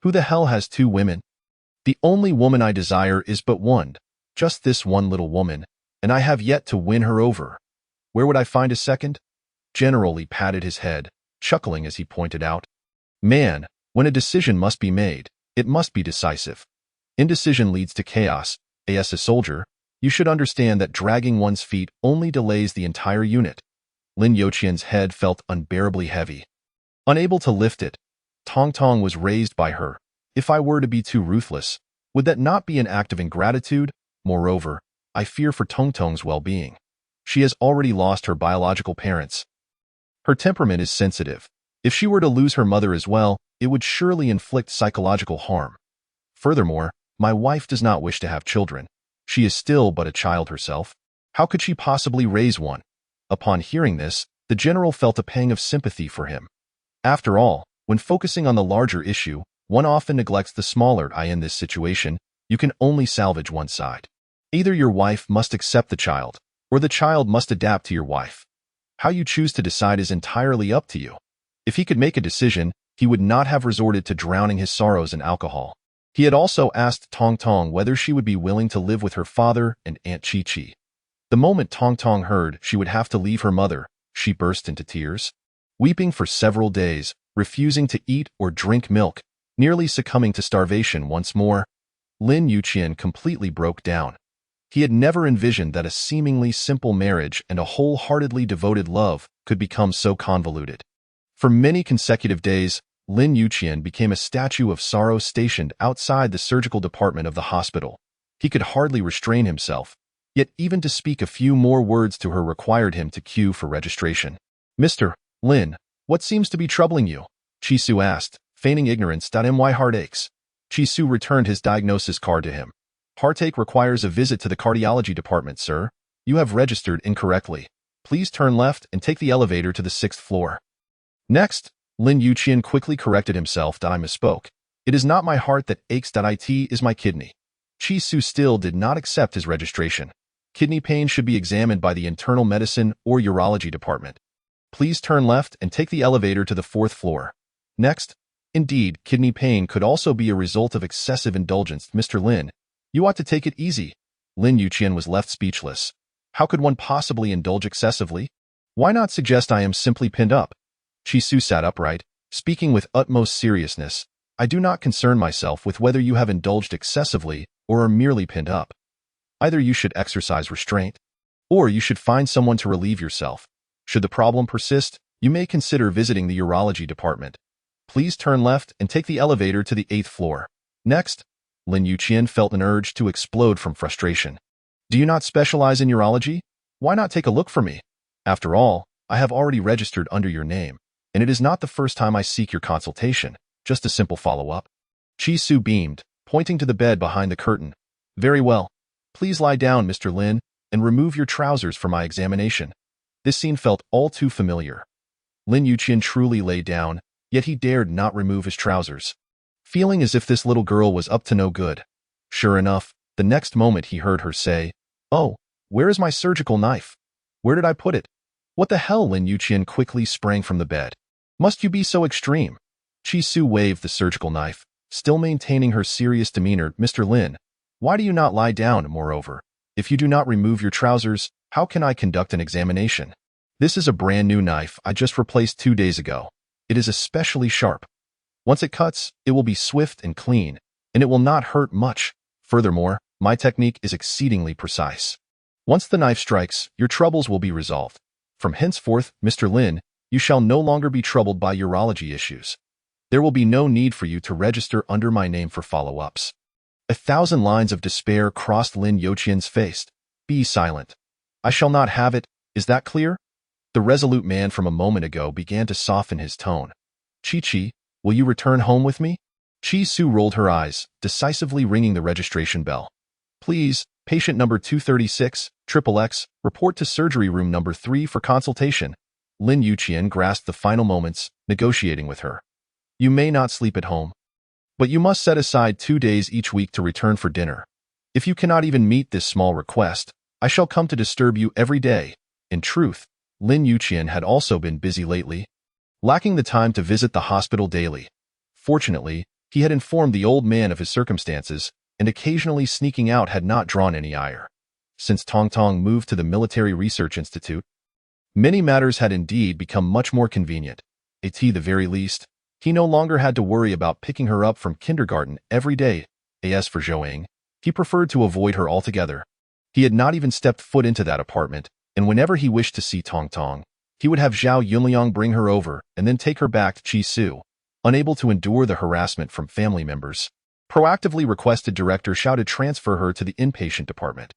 Who the hell has 2 women? The only woman I desire is but one, just this one little woman, and I have yet to win her over. Where would I find a second? General Li patted his head, chuckling as he pointed out. Man, when a decision must be made, it must be decisive. Indecision leads to chaos. As a soldier, you should understand that dragging one's feet only delays the entire unit. Lin Yuqian's head felt unbearably heavy. Unable to lift it, Tong Tong was raised by her. If I were to be too ruthless, would that not be an act of ingratitude? Moreover, I fear for Tong Tong's well-being. She has already lost her biological parents. Her temperament is sensitive. If she were to lose her mother as well, it would surely inflict psychological harm. Furthermore, my wife does not wish to have children. She is still but a child herself. How could she possibly raise one? Upon hearing this, the general felt a pang of sympathy for him. After all, when focusing on the larger issue, one often neglects the smaller. In this situation, you can only salvage one side. Either your wife must accept the child, or the child must adapt to your wife. How you choose to decide is entirely up to you. If he could make a decision, he would not have resorted to drowning his sorrows in alcohol. He had also asked Tong Tong whether she would be willing to live with her father and Aunt Chi Chi. The moment Tong Tong heard she would have to leave her mother, she burst into tears. Weeping for several days, refusing to eat or drink milk, nearly succumbing to starvation once more, Lin Yuqian completely broke down. He had never envisioned that a seemingly simple marriage and a wholeheartedly devoted love could become so convoluted. For many consecutive days, Lin Yuqian became a statue of sorrow stationed outside the surgical department of the hospital. He could hardly restrain himself, yet even to speak a few more words to her required him to queue for registration. "Mr. Lin, what seems to be troubling you?" Chi-Su asked, feigning ignorance. My heart aches. Chi-Su returned his diagnosis card to him. "Heartache requires a visit to the cardiology department, sir. You have registered incorrectly. Please turn left and take the elevator to the 6th floor. Next, Lin Yuqian quickly corrected himself. "I misspoke. It is not my heart that aches. It is my kidney." Chi-Su still did not accept his registration. Kidney pain should be examined by the internal medicine or urology department. Please turn left and take the elevator to the 4th floor. Next, indeed, kidney pain could also be a result of excessive indulgence. "Mr. Lin, you ought to take it easy." Lin Yuqian was left speechless. How could one possibly indulge excessively? Why not suggest I am simply pinned up? Chi-Su sat upright, speaking with utmost seriousness. "I do not concern myself with whether you have indulged excessively or are merely pinned up. Either you should exercise restraint, or you should find someone to relieve yourself. Should the problem persist, you may consider visiting the urology department. Please turn left and take the elevator to the 8th floor. Next." Lin Yuqian felt an urge to explode from frustration. "Do you not specialize in urology? Why not take a look for me? After all, I have already registered under your name, and it is not the first time I seek your consultation, just a simple follow-up." Chi-Su beamed, pointing to the bed behind the curtain. "Very well. Please lie down, Mr. Lin, and remove your trousers for my examination." This scene felt all too familiar. Lin Yuqian truly lay down, yet he dared not remove his trousers, feeling as if this little girl was up to no good. Sure enough, the next moment he heard her say, "Oh, where is my surgical knife? Where did I put it? What the hell?" Lin Yuqian quickly sprang from the bed. "Must you be so extreme?" Chi-Su waved the surgical knife, still maintaining her serious demeanor. "Mr. Lin, why do you not lie down? Moreover, if you do not remove your trousers, how can I conduct an examination? This is a brand new knife I just replaced 2 days ago. It is especially sharp. Once it cuts, it will be swift and clean, and it will not hurt much. Furthermore, my technique is exceedingly precise. Once the knife strikes, your troubles will be resolved. From henceforth, Mr. Lin, you shall no longer be troubled by urology issues. There will be no need for you to register under my name for follow-ups." 1,000 lines of despair crossed Lin Yuqian's face. "Be silent. I shall not have it. Is that clear?" The resolute man from a moment ago began to soften his tone. "Chi-Chi, will you return home with me?" Chi-Su rolled her eyes, decisively ringing the registration bell. "Please, patient number 236, XXX, report to surgery room number 3 for consultation." Lin Yuqian grasped the final moments, negotiating with her. "You may not sleep at home, but you must set aside 2 days each week to return for dinner. If you cannot even meet this small request, I shall come to disturb you every day." In truth, Lin Yuqian had also been busy lately, lacking the time to visit the hospital daily. Fortunately, he had informed the old man of his circumstances, and occasionally sneaking out had not drawn any ire. Since Tong Tong moved to the Military Research Institute, many matters had indeed become much more convenient. At the very least, he no longer had to worry about picking her up from kindergarten every day. As for Zhouang, he preferred to avoid her altogether. He had not even stepped foot into that apartment, and whenever he wished to see Tong Tong, he would have Zhao Yunliang bring her over and then take her back to Chi-Su. Unable to endure the harassment from family members, proactively requested Director Xiao to transfer her to the inpatient department.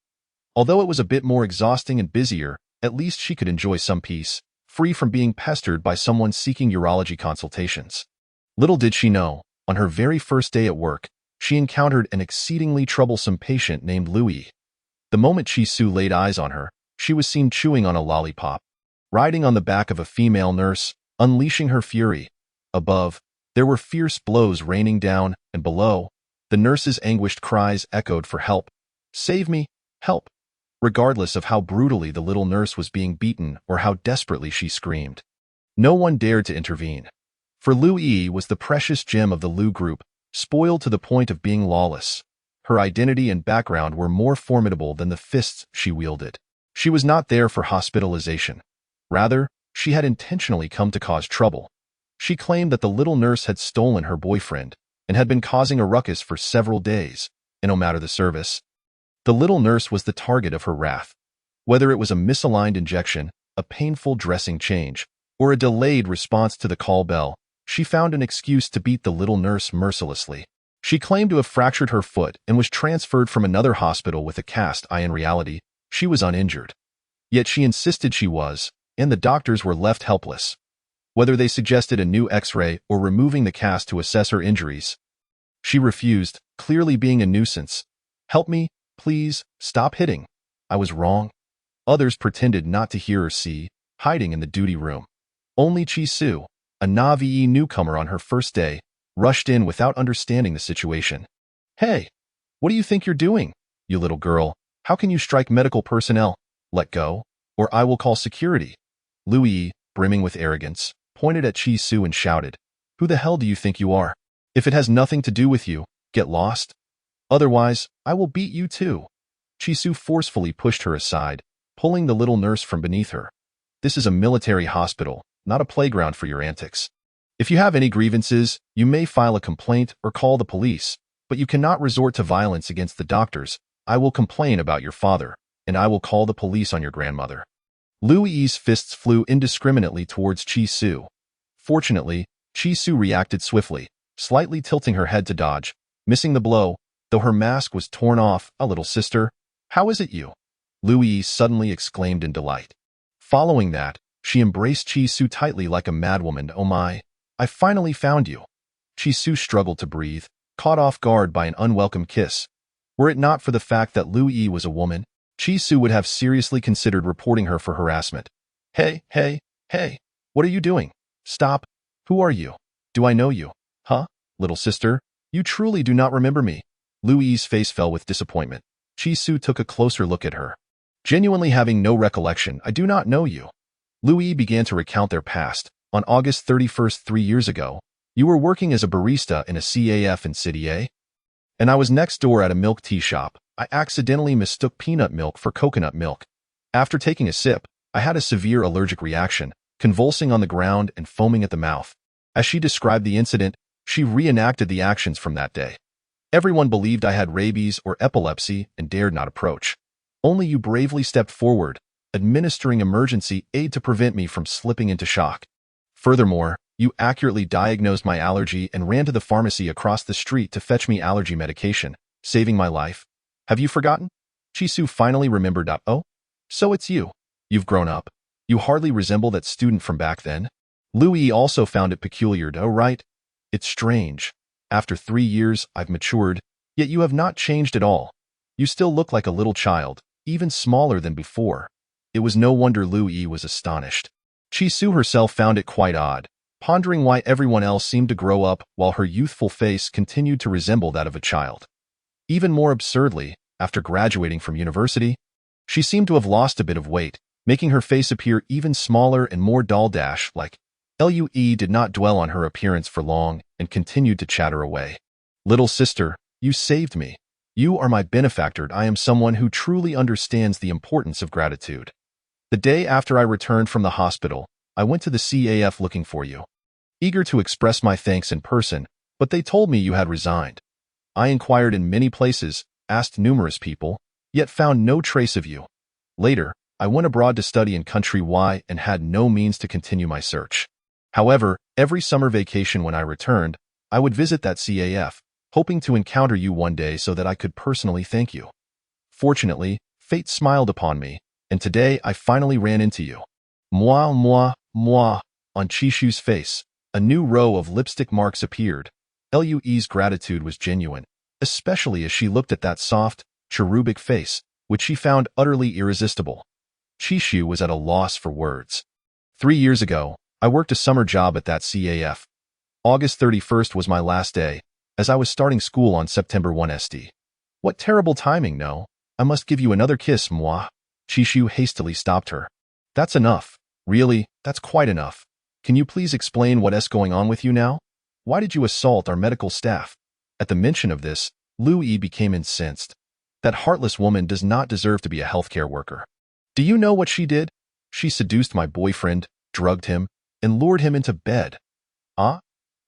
Although it was a bit more exhausting and busier, at least she could enjoy some peace, free from being pestered by someone seeking urology consultations. Little did she know, on her very first day at work, she encountered an exceedingly troublesome patient named Louis. The moment Chi-Su laid eyes on her, she was seen chewing on a lollipop, riding on the back of a female nurse, unleashing her fury. Above, there were fierce blows raining down, and below, the nurse's anguished cries echoed for help. "Save me! Help!" Regardless of how brutally the little nurse was being beaten or how desperately she screamed. No one dared to intervene. For Liu Yi was the precious gem of the Liu group, spoiled to the point of being lawless. Her identity and background were more formidable than the fists she wielded. She was not there for hospitalization. Rather, she had intentionally come to cause trouble. She claimed that the little nurse had stolen her boyfriend and had been causing a ruckus for several days, and no matter the service, the little nurse was the target of her wrath. Whether it was a misaligned injection, a painful dressing change, or a delayed response to the call bell, she found an excuse to beat the little nurse mercilessly. She claimed to have fractured her foot and was transferred from another hospital with a cast. In reality, she was uninjured. Yet she insisted she was, and the doctors were left helpless. Whether they suggested a new X-ray or removing the cast to assess her injuries, she refused, clearly being a nuisance. "Help me, please, stop hitting. I was wrong." Others pretended not to hear or see, hiding in the duty room. Only Chi-Su, a Na'vi newcomer on her first day, rushed in without understanding the situation. "Hey, what do you think you're doing, you little girl? How can you strike medical personnel? Let go, or I will call security." Liu Yi, brimming with arrogance, pointed at Chi-Su and shouted, "Who the hell do you think you are? If it has nothing to do with you, get lost. Otherwise, I will beat you too." Chi-Su forcefully pushed her aside, pulling the little nurse from beneath her. "This is a military hospital, not a playground for your antics. If you have any grievances, you may file a complaint or call the police, but you cannot resort to violence against the doctors. I will complain about your father, and I will call the police on your grandmother." Liu Yi's fists flew indiscriminately towards Chi-Su. Fortunately, Chi-Su reacted swiftly, slightly tilting her head to dodge, missing the blow, though her mask was torn off. "A little sister, how is it you?" Liu Yi suddenly exclaimed in delight. Following that, she embraced Chi-Su tightly like a madwoman. "Oh my, I finally found you." Chi-Su struggled to breathe, caught off guard by an unwelcome kiss. Were it not for the fact that Liu Yi was a woman, Chi-Su would have seriously considered reporting her for harassment. Hey, what are you doing? Stop. Who are you? Do I know you? Huh? Little sister, you truly do not remember me." Liu Yi's face fell with disappointment. Chi-Su took a closer look at her. "Genuinely having no recollection, I do not know you." Liu Yi began to recount their past. "On August 31st, 3 years ago, you were working as a barista in a CAF in City A? And I was next door at a milk tea shop. I accidentally mistook peanut milk for coconut milk. After taking a sip, I had a severe allergic reaction, convulsing on the ground and foaming at the mouth." As she described the incident, she reenacted the actions from that day. "Everyone believed I had rabies or epilepsy and dared not approach. Only you bravely stepped forward, administering emergency aid to prevent me from slipping into shock. Furthermore, you accurately diagnosed my allergy and ran to the pharmacy across the street to fetch me allergy medication, saving my life. Have you forgotten?" Chi-Su finally remembered. "Oh, so it's you. You've grown up. You hardly resemble that student from back then." Liu Yi also found it peculiar. "Oh, right. It's strange. After 3 years, I've matured, yet you have not changed at all. You still look like a little child, even smaller than before." It was no wonder Liu Yi was astonished. Chi-Su herself found it quite odd, pondering why everyone else seemed to grow up while her youthful face continued to resemble that of a child. Even more absurdly, after graduating from university, she seemed to have lost a bit of weight, making her face appear even smaller and more doll-like. Liu Yi did not dwell on her appearance for long and continued to chatter away. "Little sister, you saved me. You are my benefactor. I am someone who truly understands the importance of gratitude. The day after I returned from the hospital, I went to the CAF looking for you, eager to express my thanks in person, but they told me you had resigned. I inquired in many places, asked numerous people, yet found no trace of you. Later, I went abroad to study in country Y and had no means to continue my search. However, every summer vacation when I returned, I would visit that CAF, hoping to encounter you one day so that I could personally thank you. Fortunately, fate smiled upon me, and today I finally ran into you." Moi. On Chi-Su's face, a new row of lipstick marks appeared. Liu Yi's gratitude was genuine, especially as she looked at that soft, cherubic face, which she found utterly irresistible. Chishu was at a loss for words. 3 years ago, I worked a summer job at that CAF. August 31st was my last day, as I was starting school on September 1 SD. What terrible timing, no? I must give you another kiss, moi. Chishu hastily stopped her. That's enough. Really, that's quite enough. Can you please explain what's going on with you now? Why did you assault our medical staff? At the mention of this, Lu Yi became incensed. That heartless woman does not deserve to be a healthcare worker. Do you know what she did? She seduced my boyfriend, drugged him, and lured him into bed. Ah?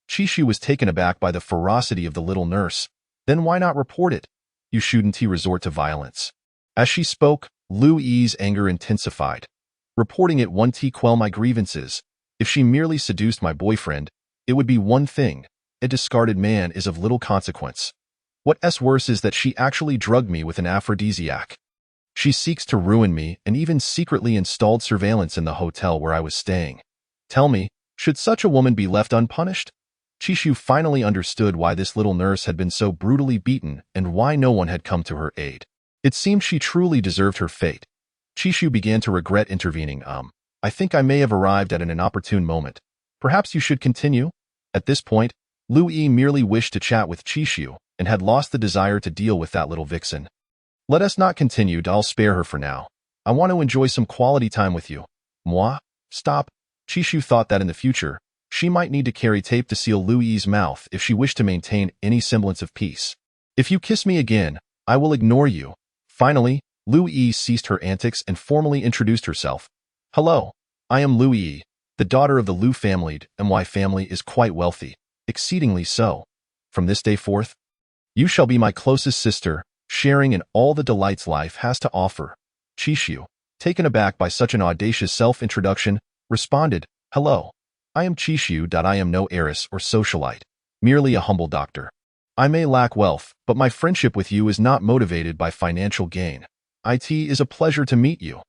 Chishu was taken aback by the ferocity of the little nurse. Then why not report it? You shouldn't he resort to violence. As she spoke, Lu Yi's anger intensified. Reporting it won't quell my grievances. If she merely seduced my boyfriend, it would be one thing. A discarded man is of little consequence. What's worse is that she actually drugged me with an aphrodisiac. She seeks to ruin me and even secretly installed surveillance in the hotel where I was staying. Tell me, should such a woman be left unpunished? Chishu finally understood why this little nurse had been so brutally beaten and why no one had come to her aid. It seemed she truly deserved her fate. Chishu began to regret intervening. I think I may have arrived at an inopportune moment. Perhaps you should continue? At this point, Lu Yi merely wished to chat with Chishu and had lost the desire to deal with that little vixen. Let us not continue, I'll spare her for now. I want to enjoy some quality time with you. Moi? Stop. Chishu thought that in the future, she might need to carry tape to seal Lu Yi's mouth if she wished to maintain any semblance of peace. If you kiss me again, I will ignore you. Finally, Lu Yi ceased her antics and formally introduced herself. Hello, I am Lu Yi, the daughter of the Lu family, and my family is quite wealthy, exceedingly so. From this day forth, you shall be my closest sister, sharing in all the delights life has to offer. Chishu, taken aback by such an audacious self-introduction, responded, Hello, I am Chishu. I am no heiress or socialite, merely a humble doctor. I may lack wealth, but my friendship with you is not motivated by financial gain. It is a pleasure to meet you.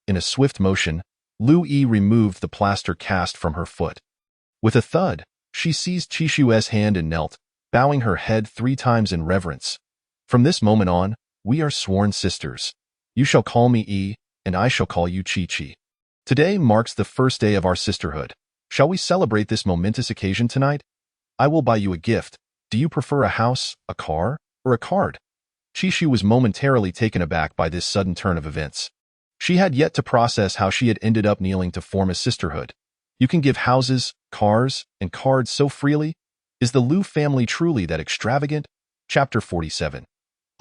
In a swift motion, Lu Yi removed the plaster cast from her foot. With a thud, she seized Chishu's hand and knelt, bowing her head 3 times in reverence. From this moment on, we are sworn sisters. You shall call me Yi, and I shall call you Chi-Chi. Today marks the first day of our sisterhood. Shall we celebrate this momentous occasion tonight? I will buy you a gift. Do you prefer a house, a car, or a card? Chishu was momentarily taken aback by this sudden turn of events. She had yet to process how she had ended up kneeling to form a sisterhood. You can give houses, cars, and cards so freely? Is the Lu family truly that extravagant? Chapter 47.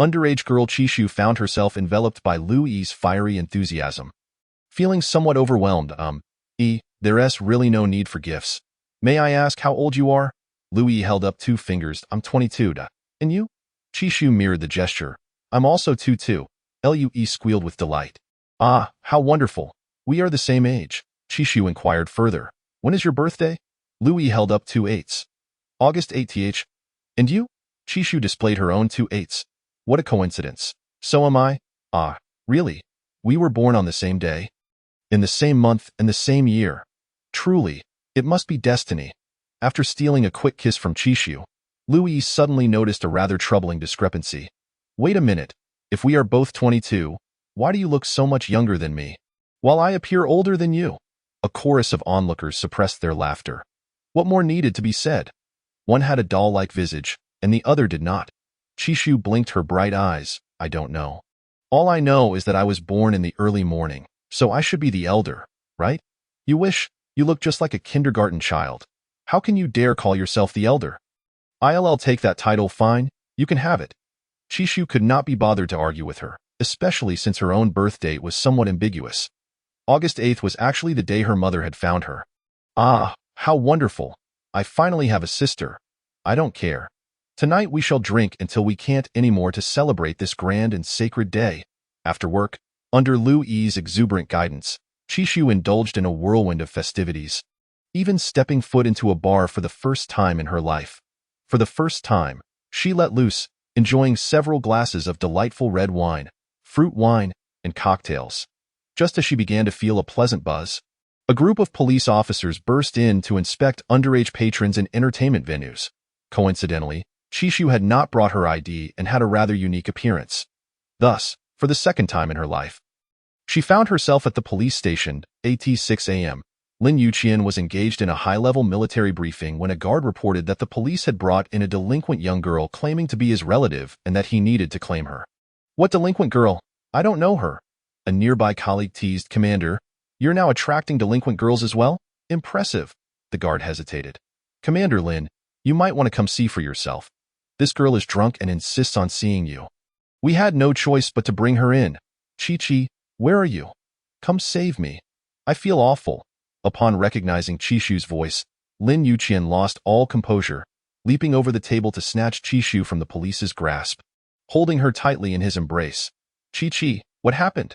Underage girl Chishu found herself enveloped by Lu Yi's fiery enthusiasm. Feeling somewhat overwhelmed, there's really no need for gifts. May I ask how old you are? Lu Yi held up 2 fingers. I'm 22. And you? Chishu mirrored the gesture. I'm also 22. Lu Yi squealed with delight. Ah, how wonderful. We are the same age. Chishu inquired further. When is your birthday? Lu Yi held up 2 eights. August 8th. And you? Chishu displayed her own 2 eights. What a coincidence. So am I. Ah, really? We were born on the same day? In the same month and the same year. Truly, it must be destiny. After stealing a quick kiss from Chishu, Lu Yi suddenly noticed a rather troubling discrepancy. Wait a minute. If we are both 22, why do you look so much younger than me, while I appear older than you? A chorus of onlookers suppressed their laughter. What more needed to be said? One had a doll-like visage, and the other did not. Chishu blinked her bright eyes. I don't know. All I know is that I was born in the early morning, so I should be the elder, right? You wish. You look just like a kindergarten child. How can you dare call yourself the elder? I'll take that title. Fine, you can have it. Chishu could not be bothered to argue with her, especially since her own birth date was somewhat ambiguous. August 8th was actually the day her mother had found her. Ah, how wonderful. I finally have a sister. I don't care. Tonight we shall drink until we can't anymore to celebrate this grand and sacred day. After work, under Lu Yi's exuberant guidance, Chishu indulged in a whirlwind of festivities, even stepping foot into a bar for the first time in her life. For the first time, she let loose, enjoying several glasses of delightful red wine, fruit wine, and cocktails. Just as she began to feel a pleasant buzz, a group of police officers burst in to inspect underage patrons in entertainment venues. Coincidentally, Chishu had not brought her ID and had a rather unique appearance. Thus, for the second time in her life. She found herself at the police station at 6 a.m. Lin Yuqian was engaged in a high-level military briefing when a guard reported that the police had brought in a delinquent young girl claiming to be his relative and that he needed to claim her. What delinquent girl? I don't know her. A nearby colleague teased. Commander, you're now attracting delinquent girls as well? Impressive. The guard hesitated. Commander Lin, you might want to come see for yourself. This girl is drunk and insists on seeing you. We had no choice but to bring her in. Chi-Chi, where are you? Come save me. I feel awful. Upon recognizing Chishu's voice, Lin Yuqian lost all composure, leaping over the table to snatch Chishu from the police's grasp, holding her tightly in his embrace. Chi-Chi, what happened?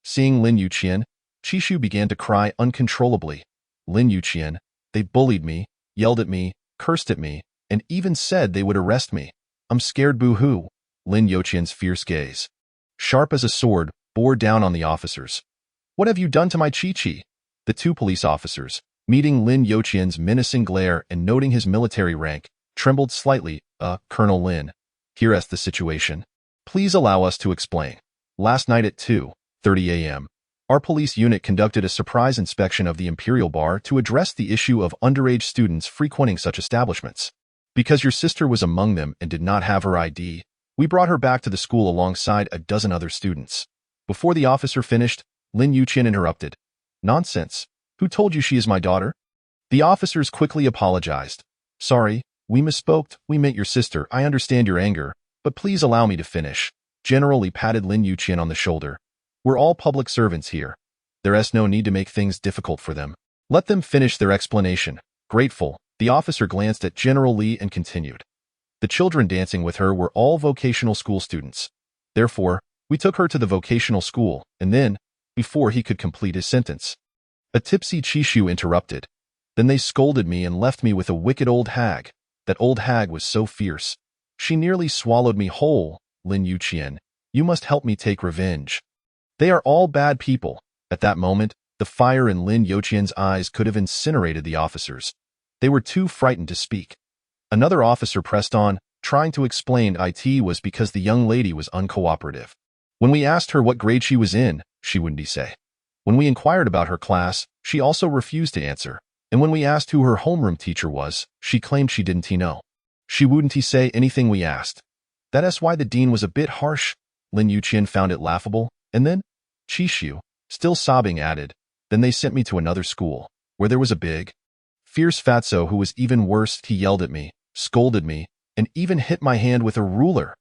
Seeing Lin Yuqian, Chishu began to cry uncontrollably. Lin Yuqian, they bullied me, yelled at me, cursed at me, and even said they would arrest me. I'm scared, boo-hoo. Lin Yuqian's fierce gaze, sharp as a sword, bore down on the officers. What have you done to my Chi-Chi? The two police officers, meeting Lin Yuqian's menacing glare and noting his military rank, trembled slightly. Colonel Lin, here's the situation. Please allow us to explain. Last night at 2:30 a.m., our police unit conducted a surprise inspection of the Imperial Bar to address the issue of underage students frequenting such establishments. Because your sister was among them and did not have her ID, we brought her back to the school alongside a dozen other students. Before the officer finished, Lin Yuqian interrupted. Nonsense. Who told you she is my daughter? The officers quickly apologized. Sorry, we misspoke. We meant your sister. I understand your anger, but please allow me to finish. General Li patted Lin Yuqian on the shoulder. We're all public servants here. There's no need to make things difficult for them. Let them finish their explanation. Grateful, the officer glanced at General Li and continued. The children dancing with her were all vocational school students. Therefore, we took her to the vocational school, and then, before he could complete his sentence, a tipsy Chishu interrupted. Then they scolded me and left me with a wicked old hag. That old hag was so fierce. She nearly swallowed me whole. Lin Yuqian, you must help me take revenge. They are all bad people. At that moment, the fire in Lin Yuqian's eyes could have incinerated the officers. They were too frightened to speak. Another officer pressed on, trying to explain it was because the young lady was uncooperative. When we asked her what grade she was in, she wouldn't say. When we inquired about her class, she also refused to answer. And when we asked who her homeroom teacher was, she claimed she didn't know. She wouldn't say anything we asked. That's why the dean was a bit harsh. Lin Yuqian found it laughable, and then, Chishu, still sobbing, added, then they sent me to another school, where there was a big, fierce fatso who was even worse. He yelled at me, scolded me, and even hit my hand with a ruler.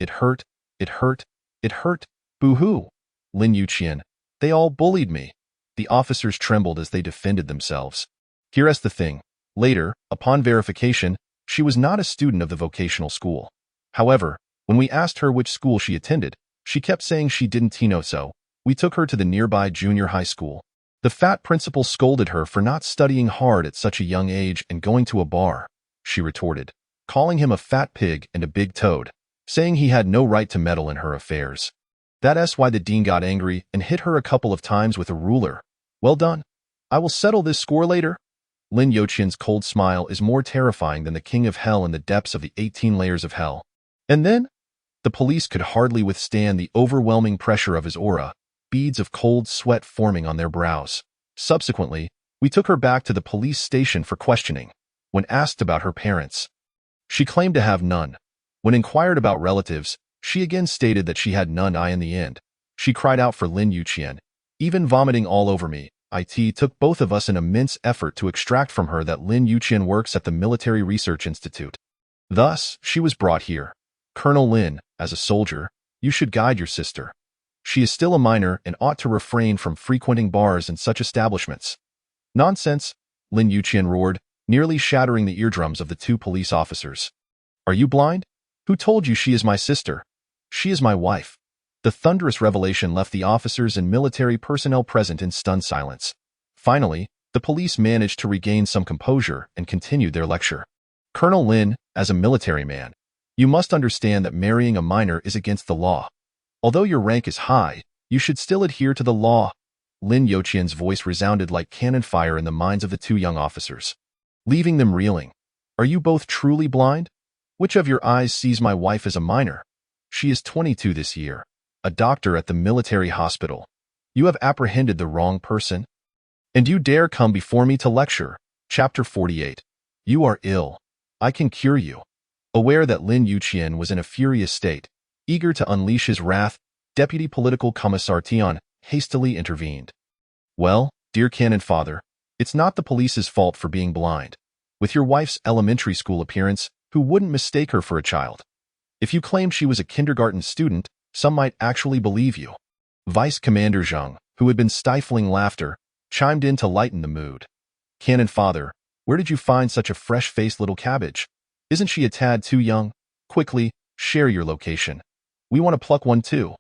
It hurt, it hurt, it hurt, boo-hoo. Lin Yuqian, they all bullied me. The officers trembled as they defended themselves. Here's the thing. Later, upon verification, she was not a student of the vocational school. However, when we asked her which school she attended, she kept saying she didn't know, so we took her to the nearby junior high school. The fat principal scolded her for not studying hard at such a young age and going to a bar, she retorted, calling him a fat pig and a big toad, saying he had no right to meddle in her affairs. That's why the dean got angry and hit her a couple of times with a ruler. Well done. I will settle this score later. Lin Yuqian's cold smile is more terrifying than the king of hell in the depths of the 18 layers of hell. And then, the police could hardly withstand the overwhelming pressure of his aura, beads of cold sweat forming on their brows. Subsequently, we took her back to the police station for questioning. When asked about her parents, she claimed to have none. When inquired about relatives, she again stated that she had none. In the end, she cried out for Lin Yuqian, even vomiting all over me. It took both of us an immense effort to extract from her that Lin Yuqian works at the Military Research Institute. Thus, she was brought here. Colonel Lin, as a soldier, you should guide your sister. She is still a minor and ought to refrain from frequenting bars and such establishments. Nonsense, Lin Yuqian roared, nearly shattering the eardrums of the two police officers. Are you blind? Who told you she is my sister? She is my wife. The thunderous revelation left the officers and military personnel present in stunned silence. Finally, the police managed to regain some composure and continued their lecture. Colonel Lin, as a military man, you must understand that marrying a minor is against the law. Although your rank is high, you should still adhere to the law. Lin Yuqian's voice resounded like cannon fire in the minds of the two young officers, leaving them reeling. Are you both truly blind? Which of your eyes sees my wife as a minor? She is 22 this year. a doctor at the military hospital. You have apprehended the wrong person. And you dare come before me to lecture. Chapter 48. You are ill. I can cure you. Aware that Lin Yuqian was in a furious state, eager to unleash his wrath, Deputy Political Commissar Tian hastily intervened. Well, dear Canon Father, it's not the police's fault for being blind. With your wife's elementary school appearance, who wouldn't mistake her for a child? If you claimed she was a kindergarten student, some might actually believe you. Vice Commander Zhang, who had been stifling laughter, chimed in to lighten the mood. Canon Father, where did you find such a fresh-faced little cabbage? Isn't she a tad too young? Quickly, share your location. We want to pluck one too.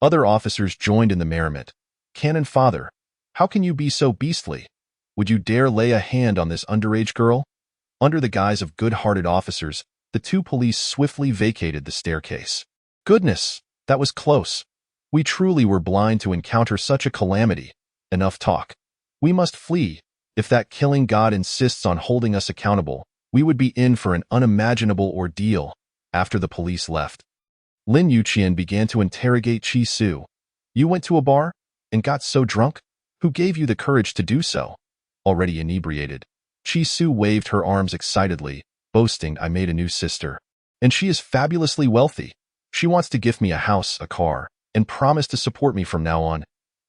Other officers joined in the merriment. Canon Father, how can you be so beastly? Would you dare lay a hand on this underage girl? Under the guise of good-hearted officers, the two police swiftly vacated the staircase. Goodness, that was close. We truly were blind to encounter such a calamity. Enough talk. We must flee. If that killing god insists on holding us accountable, we would be in for an unimaginable ordeal. After the police left, Lin Yuqian began to interrogate Qi Su. You went to a bar and got so drunk? Who gave you the courage to do so? Already inebriated, Qi Su waved her arms excitedly, boasting, I made a new sister. And she is fabulously wealthy. She wants to gift me a house, a car, and promise to support me from now on.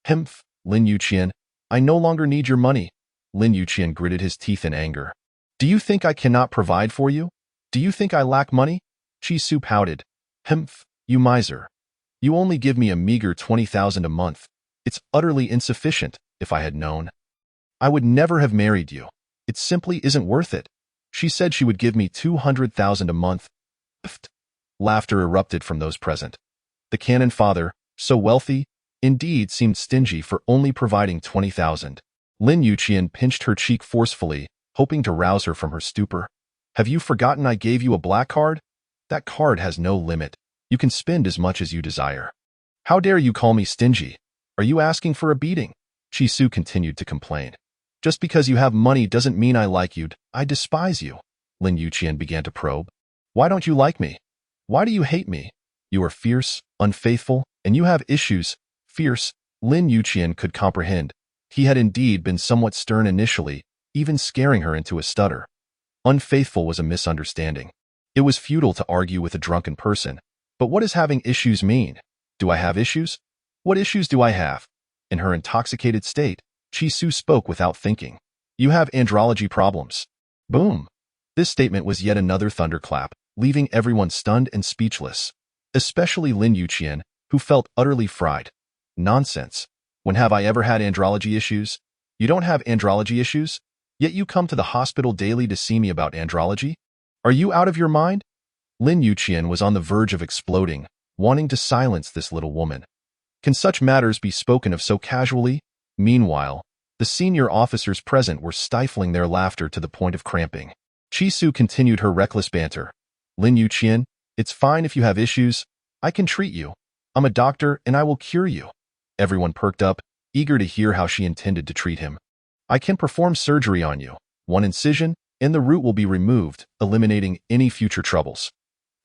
Hemph, Lin Yuqian, I no longer need your money. Lin Yuqian gritted his teeth in anger. Do you think I cannot provide for you? Do you think I lack money? Qi Su pouted. Hemph, you miser. You only give me a meager 20,000 a month. It's utterly insufficient. If I had known, I would never have married you. It simply isn't worth it. She said she would give me 200,000 a month. Pfft. Laughter erupted from those present. The Canon Father, so wealthy, indeed seemed stingy for only providing 20,000. Lin Yuqian pinched her cheek forcefully, hoping to rouse her from her stupor. Have you forgotten I gave you a black card? That card has no limit. You can spend as much as you desire. How dare you call me stingy? Are you asking for a beating? Qi Su continued to complain. Just because you have money doesn't mean I like you. I despise you. Lin Yuqian began to probe. Why don't you like me? Why do you hate me? You are fierce, unfaithful, and you have issues. Fierce, Lin Yuqian could comprehend. He had indeed been somewhat stern initially, even scaring her into a stutter. Unfaithful was a misunderstanding. It was futile to argue with a drunken person. But what does having issues mean? Do I have issues? What issues do I have? In her intoxicated state, Qi Su spoke without thinking. You have andrology problems. Boom. This statement was yet another thunderclap, leaving everyone stunned and speechless. Especially Lin Yuqian, who felt utterly fried. Nonsense. When have I ever had andrology issues? You don't have andrology issues? Yet you come to the hospital daily to see me about andrology? Are you out of your mind? Lin Yuqian was on the verge of exploding, wanting to silence this little woman. Can such matters be spoken of so casually? Meanwhile, the senior officers present were stifling their laughter to the point of cramping. Qi Su continued her reckless banter. Lin Yuqian, it's fine if you have issues. I can treat you. I'm a doctor and I will cure you. Everyone perked up, eager to hear how she intended to treat him. I can perform surgery on you. One incision, and the root will be removed, eliminating any future troubles.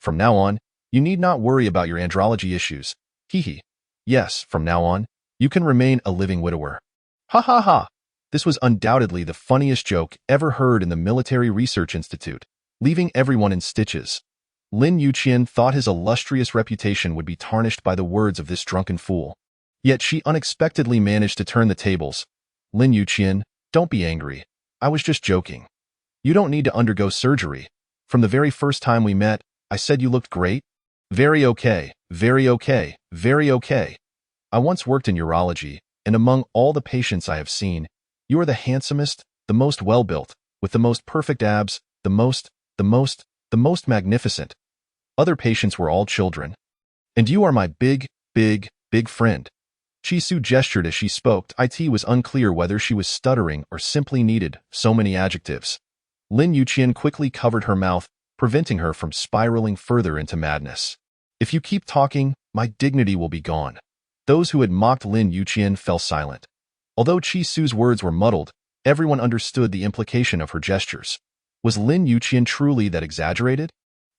From now on, you need not worry about your andrology issues. Hee. Yes, from now on, you can remain a living widower. Ha ha ha! This was undoubtedly the funniest joke ever heard in the Military Research Institute, leaving everyone in stitches. Lin Yuqian thought his illustrious reputation would be tarnished by the words of this drunken fool. Yet she unexpectedly managed to turn the tables. Lin Yuqian, don't be angry. I was just joking. You don't need to undergo surgery. From the very first time we met, I said you looked great. Very okay, very okay, very okay. I once worked in urology, and among all the patients I have seen, you are the handsomest, the most well-built, with the most perfect abs, the most magnificent. Other patients were all children. And you are my big friend. Qi Su gestured as she spoke. It was unclear whether she was stuttering or simply needed so many adjectives. Lin Yuqian quickly covered her mouth, preventing her from spiraling further into madness. If you keep talking, my dignity will be gone. Those who had mocked Lin Yuqian fell silent. Although Qi Su's words were muddled, everyone understood the implication of her gestures. Was Lin Yuqian truly that exaggerated?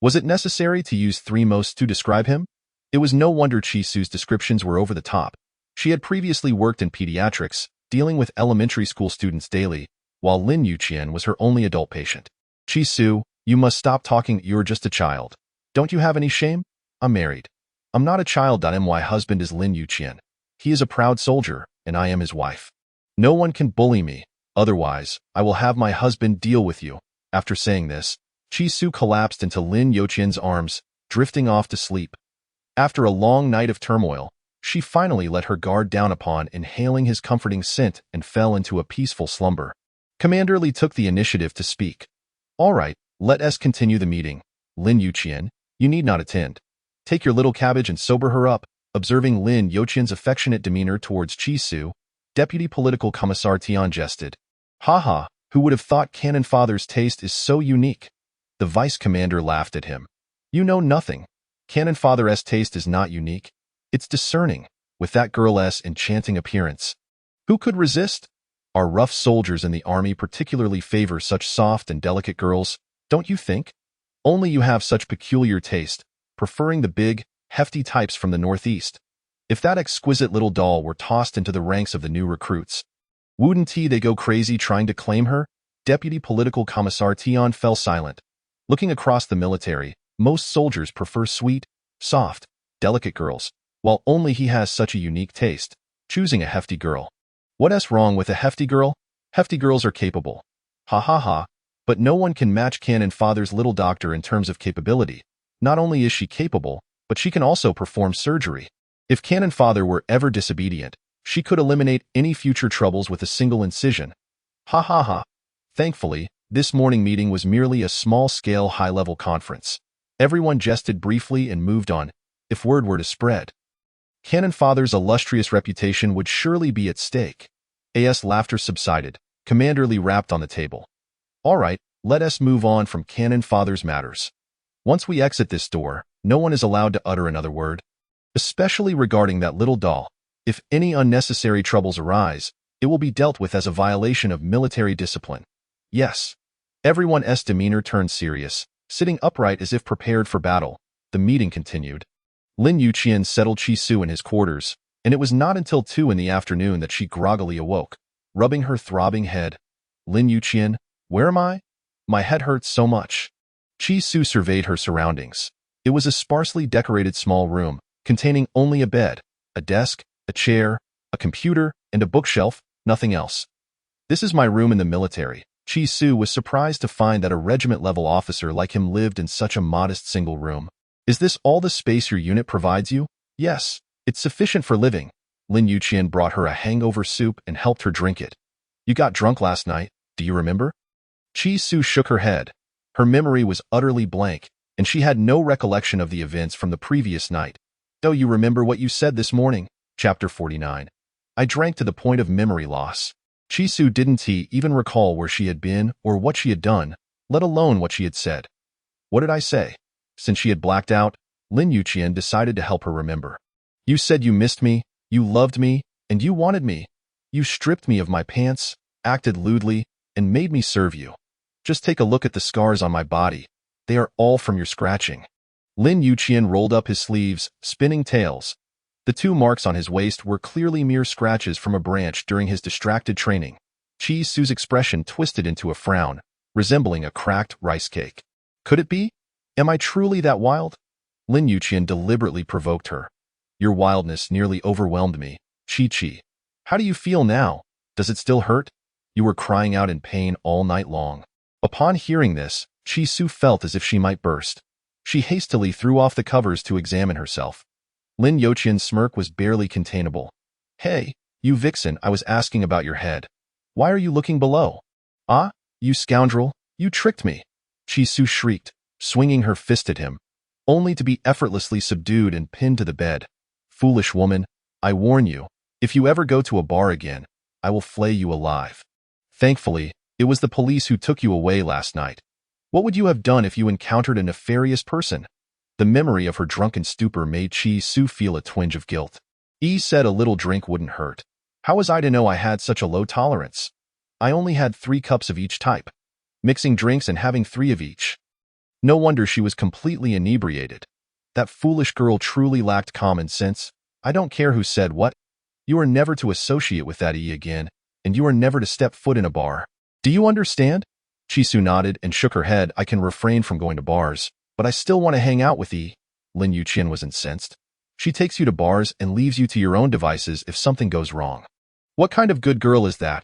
Was it necessary to use three mosts to describe him? It was no wonder Chi-Su's descriptions were over the top. She had previously worked in pediatrics, dealing with elementary school students daily, while Lin Yuqian was her only adult patient. Chi-Su, you must stop talking, you're just a child. Don't you have any shame? I'm married. I'm not a child. My husband is Lin Yuqian. He is a proud soldier, and I am his wife. No one can bully me, otherwise, I will have my husband deal with you. After saying this, Chi-Su collapsed into Lin Yuqian's arms, drifting off to sleep. After a long night of turmoil, she finally let her guard down upon inhaling his comforting scent and fell into a peaceful slumber. Commander Li took the initiative to speak. All right, let us continue the meeting. Lin Yuqian, you need not attend. Take your little cabbage and sober her up. Observing Lin Yuqian's affectionate demeanor towards Chi-Su, Deputy Political Commissar Tian jested. Haha, who would have thought Cannon Father's taste is so unique? The vice commander laughed at him. You know nothing. Cannon Father's taste is not unique. It's discerning, with that girl's enchanting appearance. Who could resist? Our rough soldiers in the army particularly favor such soft and delicate girls, don't you think? Only you have such peculiar taste, preferring the big, hefty types from the northeast. If that exquisite little doll were tossed into the ranks of the new recruits, wouldn't they go crazy trying to claim her? Deputy Political Commissar Tian fell silent. Looking across the military, most soldiers prefer sweet, soft, delicate girls, while only he has such a unique taste, choosing a hefty girl. What's wrong with a hefty girl? Hefty girls are capable. Ha ha ha, but no one can match Cannon Father's little doctor in terms of capability. Not only is she capable, but she can also perform surgery. If Cannon Father were ever disobedient, she could eliminate any future troubles with a single incision. Ha ha ha. Thankfully, this morning meeting was merely a small-scale high-level conference. Everyone jested briefly and moved on, if word were to spread. Cannon Father's illustrious reputation would surely be at stake. As laughter subsided, Commander Li rapped on the table. All right, let us move on from Cannon Father's matters. Once we exit this door, no one is allowed to utter another word, especially regarding that little doll. If any unnecessary troubles arise, it will be dealt with as a violation of military discipline. Yes. Everyone's demeanor turned serious, sitting upright as if prepared for battle. The meeting continued. Lin Yuqian settled Chi-Su in his quarters, and it was not until 2 in the afternoon that she groggily awoke, rubbing her throbbing head. Lin Yuqian, where am I? My head hurts so much. Chi-Su surveyed her surroundings. It was a sparsely decorated small room, containing only a bed, a desk, a chair, a computer, and a bookshelf, nothing else. This is my room in the military. Chi-Su was surprised to find that a regiment-level officer like him lived in such a modest single room. Is this all the space your unit provides you? Yes, it's sufficient for living. Lin Yuqian brought her a hangover soup and helped her drink it. You got drunk last night, do you remember? Chi-Su shook her head. Her memory was utterly blank, and she had no recollection of the events from the previous night. Do you remember what you said this morning? Chapter 49. I drank to the point of memory loss. Chi-Su didn't even recall where she had been or what she had done, let alone what she had said. What did I say? Since she had blacked out, Lin Yuqian decided to help her remember. You said you missed me, you loved me, and you wanted me. You stripped me of my pants, acted lewdly, and made me serve you. Just take a look at the scars on my body. They are all from your scratching. Lin Yuqian rolled up his sleeves, spinning tails. The 2 marks on his waist were clearly mere scratches from a branch during his distracted training. Chi-Su's expression twisted into a frown, resembling a cracked rice cake. Could it be? Am I truly that wild? Lin Yuqian deliberately provoked her. Your wildness nearly overwhelmed me. Chi-Chi. How do you feel now? Does it still hurt? You were crying out in pain all night long. Upon hearing this, Chi-Su felt as if she might burst. She hastily threw off the covers to examine herself. Lin Yuqian's smirk was barely containable. Hey, you vixen, I was asking about your head. Why are you looking below? Ah, you scoundrel, you tricked me. Chi-Su shrieked, swinging her fist at him, only to be effortlessly subdued and pinned to the bed. Foolish woman, I warn you, if you ever go to a bar again, I will flay you alive. Thankfully, it was the police who took you away last night. What would you have done if you encountered a nefarious person? The memory of her drunken stupor made Chi-Su feel a twinge of guilt. Said a little drink wouldn't hurt. How was I to know I had such a low tolerance? I only had 3 cups of each type, mixing drinks and having 3 of each. No wonder she was completely inebriated. That foolish girl truly lacked common sense. I don't care who said what. You are never to associate with that E again, and you are never to step foot in a bar. Do you understand? Chisu nodded and shook her head. I can refrain from going to bars, but I still want to hang out with E. Lin Yuqian was incensed. She takes you to bars and leaves you to your own devices if something goes wrong. What kind of good girl is that?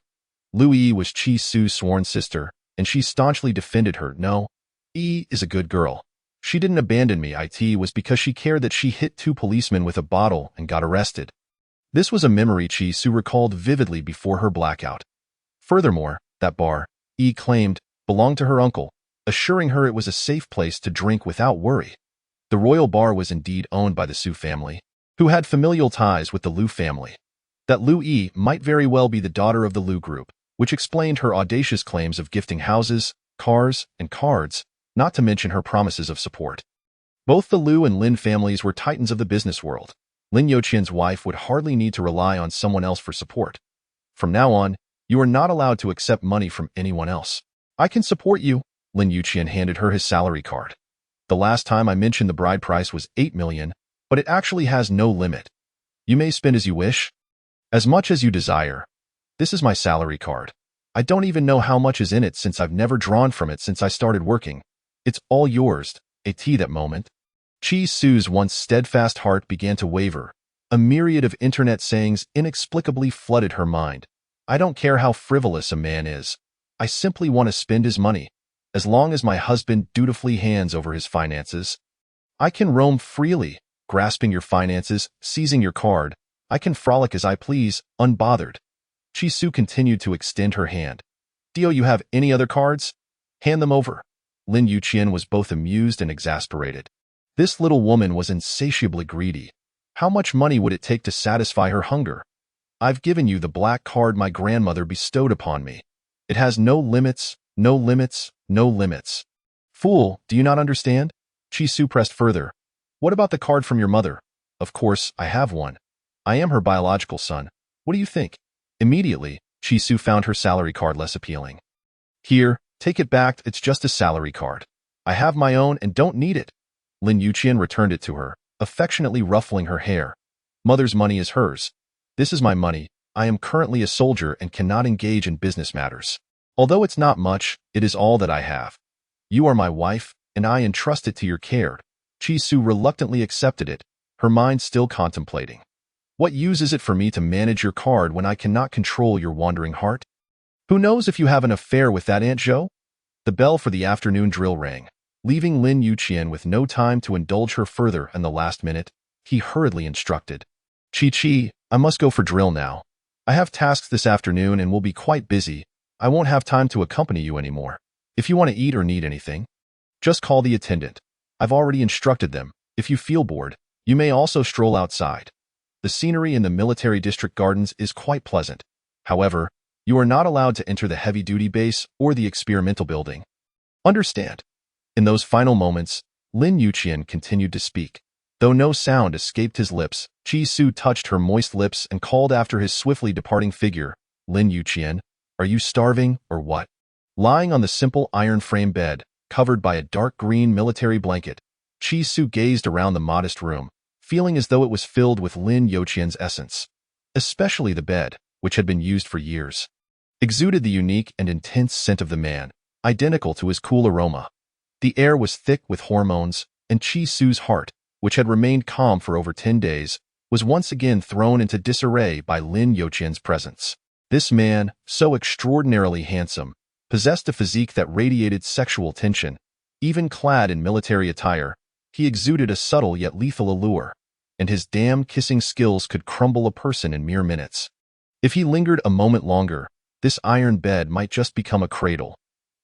Lu Yi was Chi Su's sworn sister, and she staunchly defended her. No, E is a good girl. She didn't abandon me. It was because she cared that she hit 2 policemen with a bottle and got arrested. This was a memory Chi Su recalled vividly before her blackout. Furthermore, that bar, E claimed, belonged to her uncle, assuring her it was a safe place to drink without worry. The royal bar was indeed owned by the Su family, who had familial ties with the Lu family. That Lu Yi might very well be the daughter of the Lu group, which explained her audacious claims of gifting houses, cars, and cards, not to mention her promises of support. Both the Lu and Lin families were titans of the business world. Lin Youqian's wife would hardly need to rely on someone else for support. From now on, you are not allowed to accept money from anyone else. I can support you. Lin Youqian handed her his salary card. The last time I mentioned the bride price was 8 million, but it actually has no limit. You may spend as you wish, as much as you desire. This is my salary card. I don't even know how much is in it since I've never drawn from it since I started working. It's all yours. That moment. Chi Su's once steadfast heart began to waver. A myriad of internet sayings inexplicably flooded her mind. I don't care how frivolous a man is. I simply want to spend his money. As long as my husband dutifully hands over his finances, I can roam freely, grasping your finances, seizing your card. I can frolic as I please, unbothered. Chi Su continued to extend her hand. Do you have any other cards? Hand them over. Lin Yuqian was both amused and exasperated. This little woman was insatiably greedy. How much money would it take to satisfy her hunger? I've given you the black card my grandmother bestowed upon me. It has no limits, no limits, no limits. Fool, do you not understand? Chi Su pressed further. What about the card from your mother? Of course, I have one. I am her biological son. What do you think? Immediately, Chi Su found her salary card less appealing. Here, take it back. It's just a salary card. I have my own and don't need it. Lin Yuqian returned it to her, affectionately ruffling her hair. Mother's money is hers. This is my money. I am currently a soldier and cannot engage in business matters. Although it's not much, it is all that I have. You are my wife, and I entrust it to your care. Chi Su reluctantly accepted it, her mind still contemplating. What use is it for me to manage your card when I cannot control your wandering heart? Who knows if you have an affair with that Aunt Zhou? The bell for the afternoon drill rang. Leaving Lin Yuqian with no time to indulge her further in the last minute, he hurriedly instructed. Chi, I must go for drill now. I have tasks this afternoon and will be quite busy. I won't have time to accompany you anymore. If you want to eat or need anything, just call the attendant. I've already instructed them. If you feel bored, you may also stroll outside. The scenery in the military district gardens is quite pleasant. However, you are not allowed to enter the heavy-duty base or the experimental building. Understand? In those final moments, Lin Yuqian continued to speak. Though no sound escaped his lips, Chi Su touched her moist lips and called after his swiftly departing figure. Lin Yuqian, are you starving or what? Lying on the simple iron-frame bed, covered by a dark green military blanket, Chi Su gazed around the modest room, feeling as though it was filled with Lin Yuqian's essence. Especially the bed, which had been used for years, exuded the unique and intense scent of the man, identical to his cool aroma. The air was thick with hormones, and Chi Su's heart, which had remained calm for over 10 days, was once again thrown into disarray by Lin Yuqian's presence. This man, so extraordinarily handsome, possessed a physique that radiated sexual tension. Even clad in military attire, he exuded a subtle yet lethal allure, and his damn kissing skills could crumble a person in mere minutes. If he lingered a moment longer, this iron bed might just become a cradle.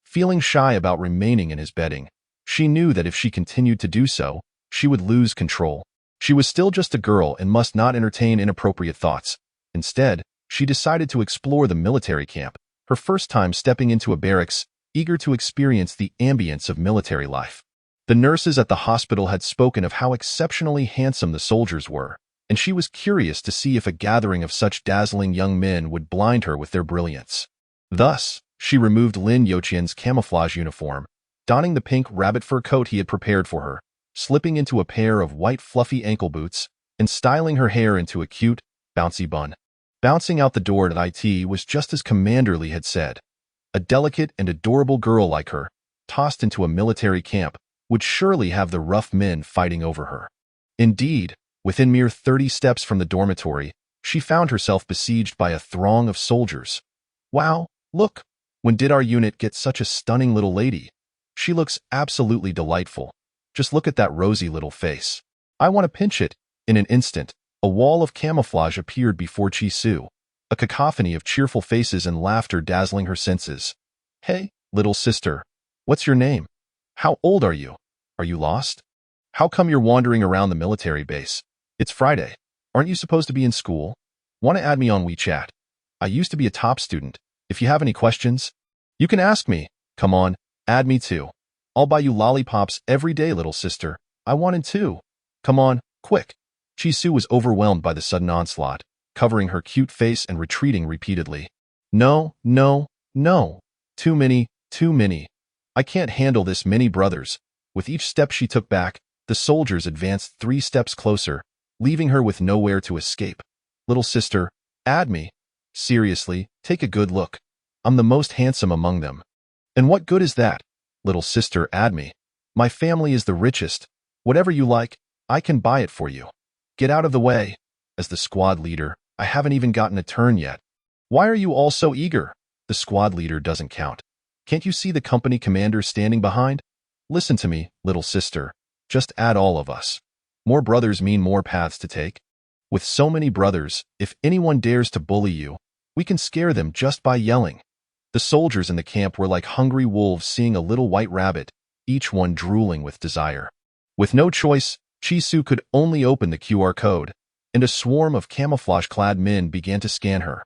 Feeling shy about remaining in his bedding, she knew that if she continued to do so, she would lose control. She was still just a girl and must not entertain inappropriate thoughts. Instead, she decided to explore the military camp, her first time stepping into a barracks, eager to experience the ambience of military life. The nurses at the hospital had spoken of how exceptionally handsome the soldiers were, and she was curious to see if a gathering of such dazzling young men would blind her with their brilliance. Thus, she removed Lin Yuqian's camouflage uniform, donning the pink rabbit fur coat he had prepared for her, slipping into a pair of white fluffy ankle boots and styling her hair into a cute, bouncy bun. Bouncing out the door at IT was just as Commander Lee had said. A delicate and adorable girl like her, tossed into a military camp, would surely have the rough men fighting over her. Indeed, within mere 30 steps from the dormitory, she found herself besieged by a throng of soldiers. Wow, look! When did our unit get such a stunning little lady? She looks absolutely delightful. Just look at that rosy little face. I want to pinch it. In an instant, a wall of camouflage appeared before Chi-Su, a cacophony of cheerful faces and laughter dazzling her senses. Hey, little sister. What's your name? How old are you? Are you lost? How come you're wandering around the military base? It's Friday. Aren't you supposed to be in school? Want to add me on WeChat? I used to be a top student. If you have any questions, you can ask me. Come on, add me too. I'll buy you lollipops every day, little sister. I wanted to. Come on, quick. Chi-Su was overwhelmed by the sudden onslaught, covering her cute face and retreating repeatedly. No, no, no. Too many, too many. I can't handle this many brothers. With each step she took back, the soldiers advanced 3 steps closer, leaving her with nowhere to escape. Little sister, add me. Seriously, take a good look. I'm the most handsome among them. And what good is that? Little sister, add me. My family is the richest. Whatever you like, I can buy it for you. Get out of the way. As the squad leader, I haven't even gotten a turn yet. Why are you all so eager? The squad leader doesn't count. Can't you see the company commander standing behind? Listen to me, little sister. Just add all of us. More brothers mean more paths to take. With so many brothers, if anyone dares to bully you, we can scare them just by yelling. The soldiers in the camp were like hungry wolves seeing a little white rabbit, each one drooling with desire. With no choice, Chi-Su could only open the QR code, and a swarm of camouflage-clad men began to scan her.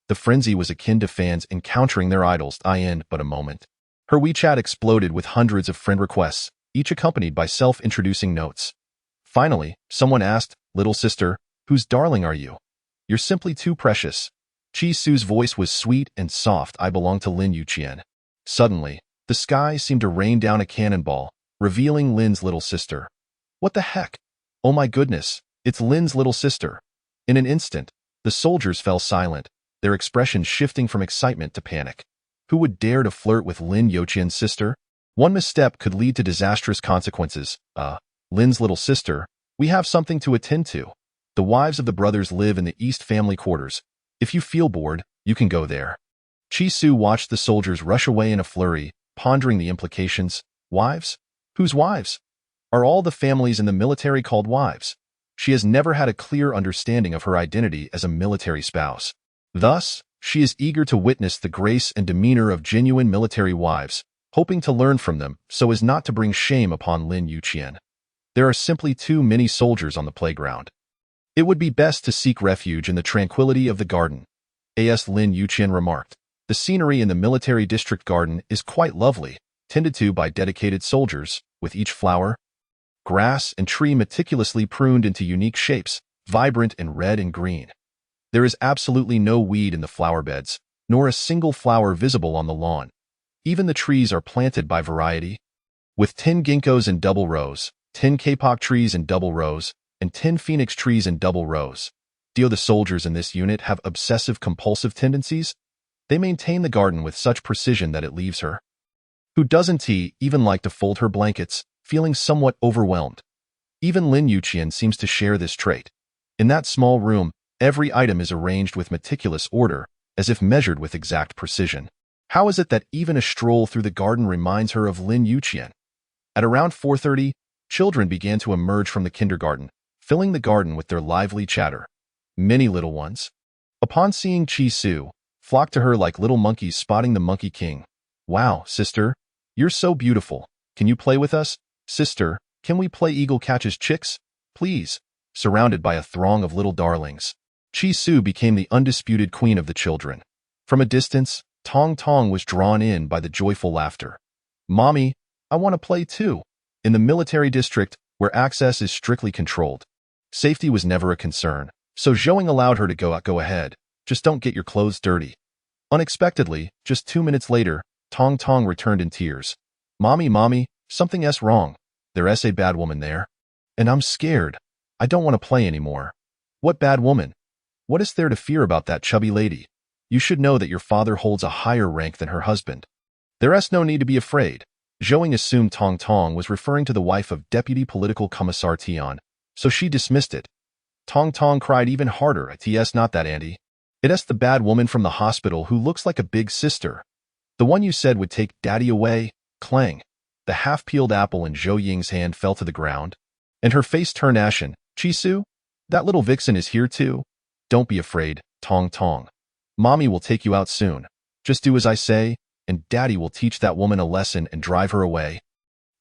The frenzy was akin to fans encountering their idols in but a moment. Her WeChat exploded with hundreds of friend requests, each accompanied by self-introducing notes. Finally, someone asked, "Little sister, whose darling are you? You're simply too precious." Chi-Su's voice was sweet and soft. "I belong to Lin Yuqian." Suddenly, the sky seemed to rain down a cannonball, revealing Lin's little sister. What the heck? Oh my goodness, it's Lin's little sister. In an instant, the soldiers fell silent, their expressions shifting from excitement to panic. Who would dare to flirt with Lin Yuqian's sister? One misstep could lead to disastrous consequences. Lin's little sister, we have something to attend to. The wives of the brothers live in the East family quarters. If you feel bored, you can go there. Chi-Su watched the soldiers rush away in a flurry, pondering the implications. Wives? Whose wives? Are all the families in the military called wives? She has never had a clear understanding of her identity as a military spouse. Thus, she is eager to witness the grace and demeanor of genuine military wives, hoping to learn from them so as not to bring shame upon Lin Yuqian. There are simply too many soldiers on the playground. It would be best to seek refuge in the tranquility of the garden. As Lin Yuqian remarked, the scenery in the military district garden is quite lovely, tended to by dedicated soldiers, with each flower, grass, and tree meticulously pruned into unique shapes, vibrant in red and green. There is absolutely no weed in the flower beds, nor a single flower visible on the lawn. Even the trees are planted by variety, with 10 ginkgos in double rows, 10 kapok trees in double rows, and 10 phoenix trees in double rows. Do the soldiers in this unit have obsessive-compulsive tendencies? They maintain the garden with such precision that it leaves her. Who doesn't he even like to fold her blankets, feeling somewhat overwhelmed? Even Lin Yuqian seems to share this trait. In that small room, every item is arranged with meticulous order, as if measured with exact precision. How is it that even a stroll through the garden reminds her of Lin Yuqian? At around 4:30, children began to emerge from the kindergarten, filling the garden with their lively chatter. Many little ones, upon seeing Chi-Su, flocked to her like little monkeys spotting the Monkey King. "Wow, sister, you're so beautiful. Can you play with us? Sister, can we play eagle catches chicks? Please." Surrounded by a throng of little darlings, Chi-Su became the undisputed queen of the children. From a distance, Tong Tong was drawn in by the joyful laughter. "Mommy, I want to play too." In the military district, where access is strictly controlled, safety was never a concern, so Zhouing allowed her to go ahead. Just don't get your clothes dirty. Unexpectedly, just 2 minutes later, Tong Tong returned in tears. Mommy, something's wrong. There's a bad woman there. And I'm scared. I don't want to play anymore. What bad woman? What is there to fear about that chubby lady? You should know that your father holds a higher rank than her husband. There's no need to be afraid. Zhou Ying assumed Tong Tong was referring to the wife of Deputy Political Commissar Tian, so she dismissed it. Tong Tong cried even harder. It's not that, Auntie. It's the bad woman from the hospital who looks like a big sister. The one you said would take Daddy away. Clang. The half-peeled apple in Zhou Ying's hand fell to the ground, and her face turned ashen. Chi-Su? That little vixen is here too? Don't be afraid, Tong Tong. Mommy will take you out soon. Just do as I say, and Daddy will teach that woman a lesson and drive her away.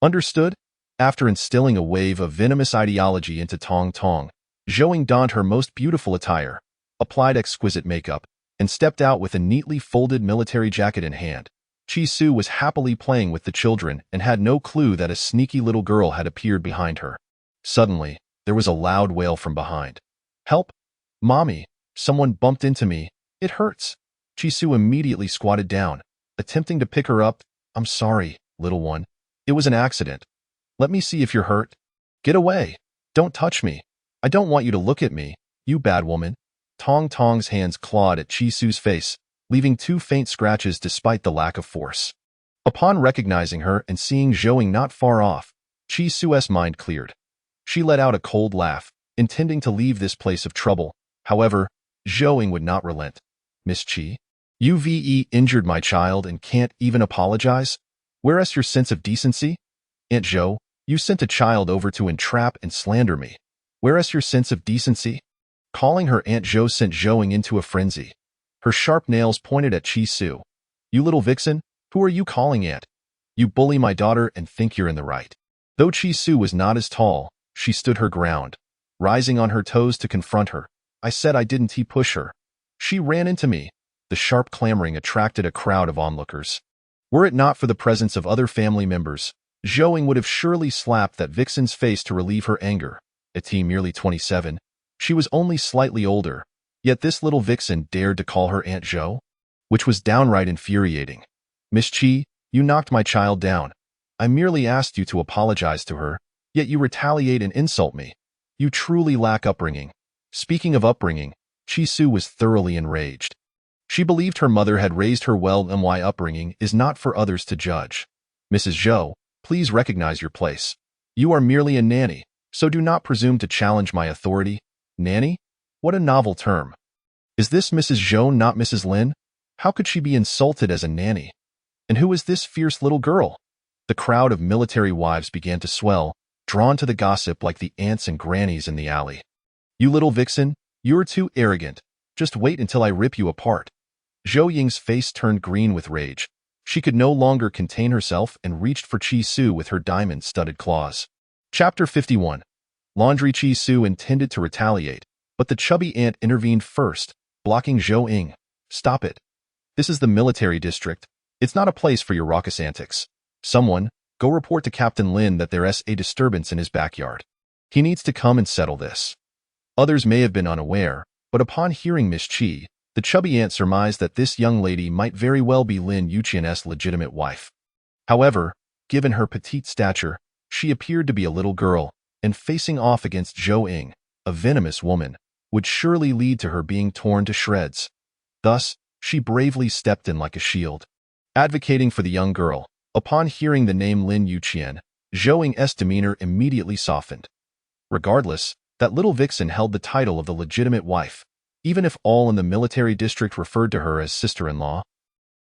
Understood? After instilling a wave of venomous ideology into Tong Tong, Zhou Ying donned her most beautiful attire, applied exquisite makeup, and stepped out with a neatly folded military jacket in hand. Chi-Su was happily playing with the children and had no clue that a sneaky little girl had appeared behind her. Suddenly, there was a loud wail from behind. Help! Mommy! Someone bumped into me. It hurts. Chi-Su immediately squatted down, attempting to pick her up. I'm sorry, little one. It was an accident. Let me see if you're hurt. Get away. Don't touch me. I don't want you to look at me, you bad woman. Tong Tong's hands clawed at Chi-Su's face, leaving 2 faint scratches despite the lack of force. Upon recognizing her and seeing Zhou Ying not far off, Chi-Su's mind cleared. She let out a cold laugh, intending to leave this place of trouble. However, Zhou Ying would not relent. Miss Chi, you've injured my child and can't even apologize? Where's your sense of decency? Aunt Zhou, you sent a child over to entrap and slander me. Where's your sense of decency? Calling her Aunt Zhou sent Zhou Ying into a frenzy. Her sharp nails pointed at Chi-Su. You little vixen, who are you calling Aunt? You bully my daughter and think you're in the right. Though Chi-Su was not as tall, she stood her ground, rising on her toes to confront her. I said I didn't push her. She ran into me. The sharp clamoring attracted a crowd of onlookers. Were it not for the presence of other family members, Zhou Ying would have surely slapped that vixen's face to relieve her anger. At merely 27, she was only slightly older, yet this little vixen dared to call her Aunt Zhou, which was downright infuriating. Miss Chi, you knocked my child down. I merely asked you to apologize to her, yet you retaliate and insult me. You truly lack upbringing. Speaking of upbringing, Chi-Su was thoroughly enraged. She believed her mother had raised her well, and why upbringing is not for others to judge. Mrs. Zhou, please recognize your place. You are merely a nanny, so do not presume to challenge my authority. Nanny? What a novel term. Is this Mrs. Zhou not Mrs. Lin? How could she be insulted as a nanny? And who is this fierce little girl? The crowd of military wives began to swell, drawn to the gossip like the aunts and grannies in the alley. You little vixen, you're too arrogant. Just wait until I rip you apart. Zhou Ying's face turned green with rage. She could no longer contain herself and reached for Chi-Su with her diamond-studded claws. Chapter 51. Laundry. Chi-Su intended to retaliate, but the chubby aunt intervened first, blocking Zhou Ying. Stop it. This is the military district. It's not a place for your raucous antics. Someone, go report to Captain Lin that there's a disturbance in his backyard. He needs to come and settle this. Others may have been unaware, but upon hearing Miss Chi, the chubby aunt surmised that this young lady might very well be Lin Yuqian's legitimate wife. However, given her petite stature, she appeared to be a little girl, and facing off against Zhou Ying, a venomous woman, would surely lead to her being torn to shreds. Thus, she bravely stepped in like a shield. Advocating for the young girl, upon hearing the name Lin Yuqian, Zhou Ying's demeanor immediately softened. Regardless, that little vixen held the title of the legitimate wife, even if all in the military district referred to her as sister-in-law.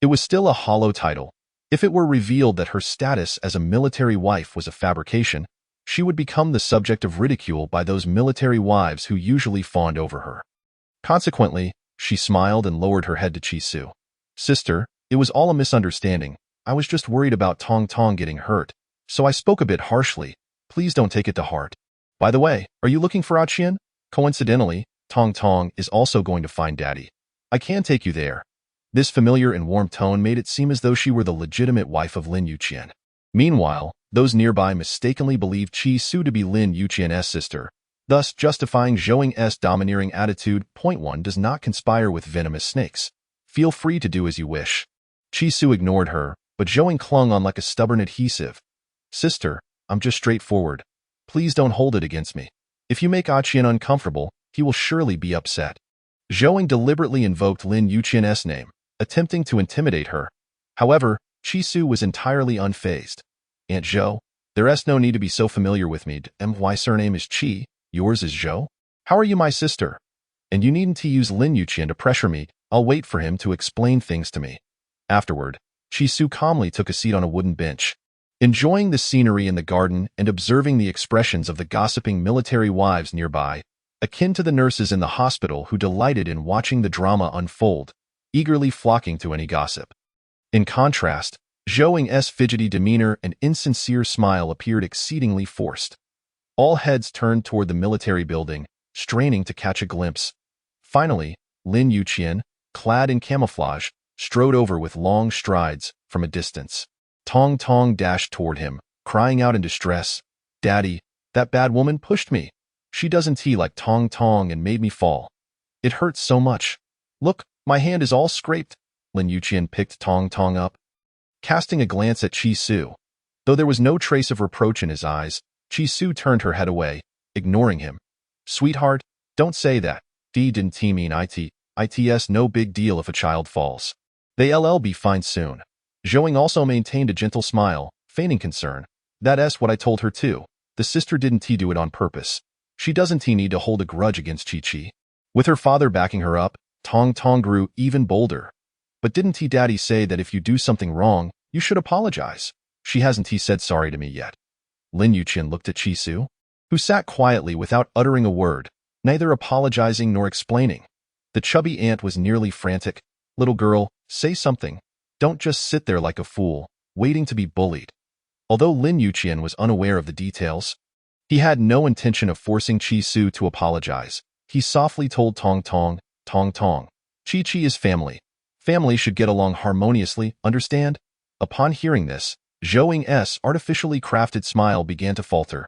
It was still a hollow title. If it were revealed that her status as a military wife was a fabrication, she would become the subject of ridicule by those military wives who usually fawned over her. Consequently, she smiled and lowered her head to Chi-Su. Sister, it was all a misunderstanding. I was just worried about Tong Tong getting hurt, so I spoke a bit harshly. Please don't take it to heart. By the way, are you looking for Qian? Coincidentally, Tong Tong is also going to find Daddy. I can take you there. This familiar and warm tone made it seem as though she were the legitimate wife of Lin Yuqian. Meanwhile, those nearby mistakenly believed Chi-Su to be Lin Yuqian's sister, thus justifying Zhou Ying's domineering attitude. Point 1 does not conspire with venomous snakes. Feel free to do as you wish. Chi-Su ignored her, but Zhou Ying clung on like a stubborn adhesive. Sister, I'm just straightforward. Please don't hold it against me. If you make Qian uncomfortable, he will surely be upset. Zhou deliberately invoked Lin Yuqian's name, attempting to intimidate her. However, Su was entirely unfazed. Aunt Zhou, there's no need to be so familiar with me. My surname is Qi, yours is Zhou. How are you my sister? And you needn't to use Lin Yuqian to pressure me. I'll wait for him to explain things to me. Afterward, Su calmly took a seat on a wooden bench. Enjoying the scenery in the garden and observing the expressions of the gossiping military wives nearby, akin to the nurses in the hospital who delighted in watching the drama unfold, eagerly flocking to any gossip. In contrast, Zhou's fidgety demeanor and insincere smile appeared exceedingly forced. All heads turned toward the military building, straining to catch a glimpse. Finally, Lin Yuqian, clad in camouflage, strode over with long strides from a distance. Tong Tong dashed toward him, crying out in distress, "Daddy, that bad woman pushed me. She doesn't like Tong Tong and made me fall. It hurts so much. Look, my hand is all scraped." Lin Yuqian picked Tong Tong up, casting a glance at Su. Though there was no trace of reproach in his eyes, Su turned her head away, ignoring him. "Sweetheart, don't say that. Didn't mean it's no big deal if a child falls. They'll be fine soon." Zhou also maintained a gentle smile, feigning concern. "That's what I told her too. The sister didn't do it on purpose. She doesn't need to hold a grudge against Chi. With her father backing her up, Tong Tong grew even bolder. "But didn't Daddy say that if you do something wrong, you should apologize? She hasn't said sorry to me yet." Lin Yuqian looked at Su, who sat quietly without uttering a word, neither apologizing nor explaining. The chubby aunt was nearly frantic. "Little girl, say something. Don't just sit there like a fool, waiting to be bullied." Although Lin Yuqian was unaware of the details, he had no intention of forcing Su to apologize. He softly told Tong Tong, "Tong Tong, Chi is family. Family should get along harmoniously, understand?" Upon hearing this, Zhou's artificially crafted smile began to falter.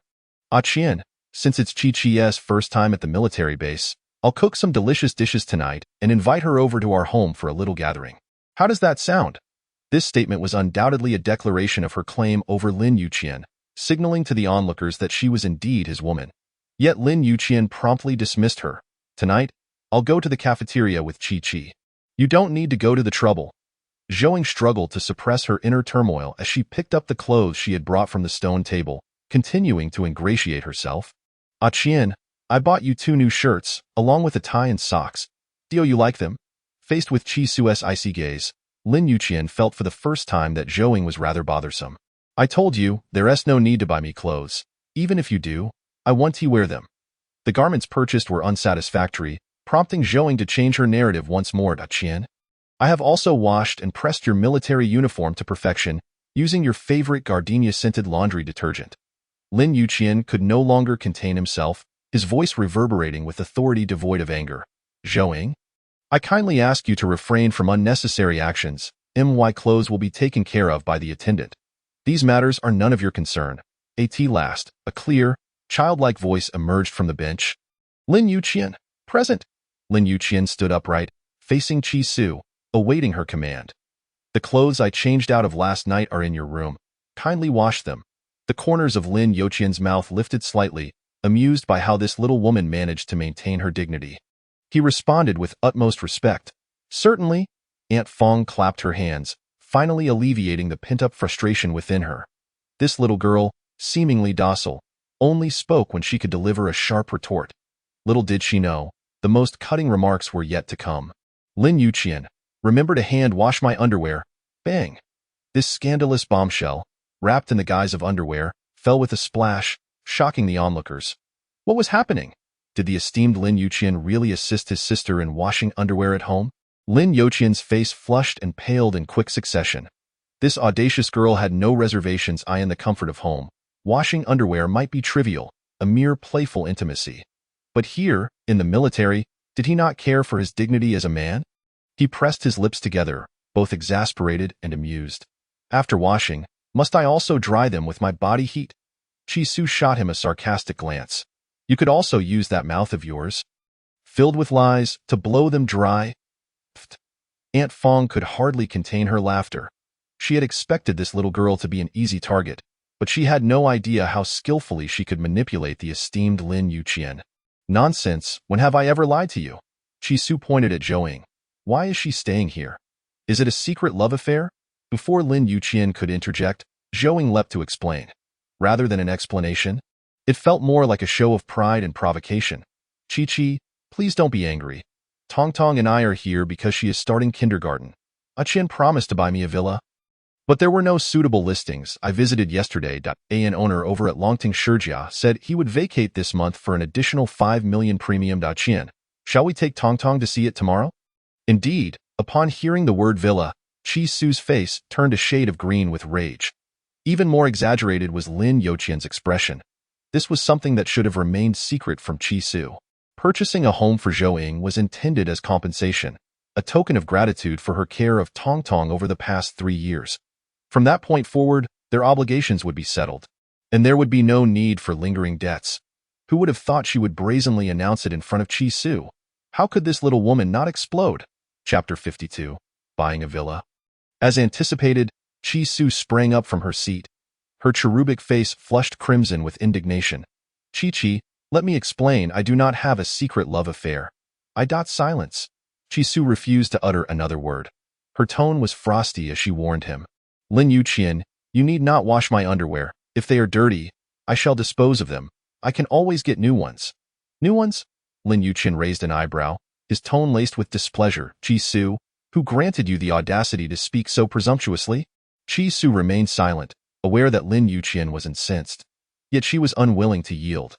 "Qian, since it's Chi's first time at the military base, I'll cook some delicious dishes tonight and invite her over to our home for a little gathering. How does that sound?" This statement was undoubtedly a declaration of her claim over Lin Yuqian, signaling to the onlookers that she was indeed his woman. Yet Lin Yuqian promptly dismissed her. "Tonight, I'll go to the cafeteria with Chi. You don't need to go to the trouble." Zhou struggled to suppress her inner turmoil as she picked up the clothes she had brought from the stone table, continuing to ingratiate herself. "Qian, I bought you 2 new shirts, along with a tie and socks. Do you like them?" Faced with Su's icy gaze, Lin Yuqian felt for the first time that Zhou was rather bothersome. "I told you, there's no need to buy me clothes. Even if you do, I want to wear them." The garments purchased were unsatisfactory, prompting Zhou to change her narrative once more. "Qian, I have also washed and pressed your military uniform to perfection, using your favorite gardenia-scented laundry detergent." Lin Yuqian could no longer contain himself, his voice reverberating with authority devoid of anger. "Zhou, I kindly ask you to refrain from unnecessary actions. My clothes will be taken care of by the attendant. These matters are none of your concern." At last, a clear, childlike voice emerged from the bench. "Lin Yuqian, present." Lin Yuqian stood upright, facing Su, awaiting her command. "The clothes I changed out of last night are in your room. Kindly wash them." The corners of Lin Yuqian's mouth lifted slightly, amused by how this little woman managed to maintain her dignity. He responded with utmost respect. "Certainly." Aunt Fong clapped her hands, finally alleviating the pent-up frustration within her. This little girl, seemingly docile, only spoke when she could deliver a sharp retort. Little did she know, the most cutting remarks were yet to come. "Lin Yuqian, remember to hand-wash my underwear." Bang! This scandalous bombshell, wrapped in the guise of underwear, fell with a splash, shocking the onlookers. What was happening? Did the esteemed Lin Yuqian really assist his sister in washing underwear at home? Lin Yuqian's face flushed and paled in quick succession. This audacious girl had no reservations in the comfort of home. Washing underwear might be trivial, a mere playful intimacy. But here, in the military, did he not care for his dignity as a man? He pressed his lips together, both exasperated and amused. "After washing, must I also dry them with my body heat?" Su shot him a sarcastic glance. "You could also use that mouth of yours, filled with lies, to blow them dry." Pfft. Aunt Fong could hardly contain her laughter. She had expected this little girl to be an easy target, but she had no idea how skillfully she could manipulate the esteemed Lin Yuqian. Nonsense, when have I ever lied to you? Chi-Su pointed at Zhou. Why is she staying here? Is it a secret love affair? Before Lin Yuqian could interject, Zhou leapt to explain. Rather than an explanation, it felt more like a show of pride and provocation. Chi-Chi, please don't be angry. Tong and I are here because she is starting kindergarten. Qian promised to buy me a villa. But there were no suitable listings. I visited yesterday. An owner over at Longting Shijia said he would vacate this month for an additional 5 million premium. Qian, shall we take Tong to see it tomorrow? Indeed, upon hearing the word villa, Chi-Su's face turned a shade of green with rage. Even more exaggerated was Lin Yuqian's expression. This was something that should have remained secret from Chi-Su. Purchasing a home for Zhou was intended as compensation, a token of gratitude for her care of Tong over the past 3 years. From that point forward, their obligations would be settled, and there would be no need for lingering debts. Who would have thought she would brazenly announce it in front of Chi-Su? How could this little woman not explode? Chapter 52. Buying a villa. As anticipated, Chi-Su sprang up from her seat. Her cherubic face flushed crimson with indignation. Chi-Chi, let me explain, I do not have a secret love affair. Silence. Chi-Su refused to utter another word. Her tone was frosty as she warned him. Lin Yuqian, you need not wash my underwear. If they are dirty, I shall dispose of them. I can always get new ones. New ones? Lin Yuqian raised an eyebrow, his tone laced with displeasure. Chi-Su, who granted you the audacity to speak so presumptuously? Chi-Su remained silent, aware that Lin Yuqian was incensed. Yet she was unwilling to yield.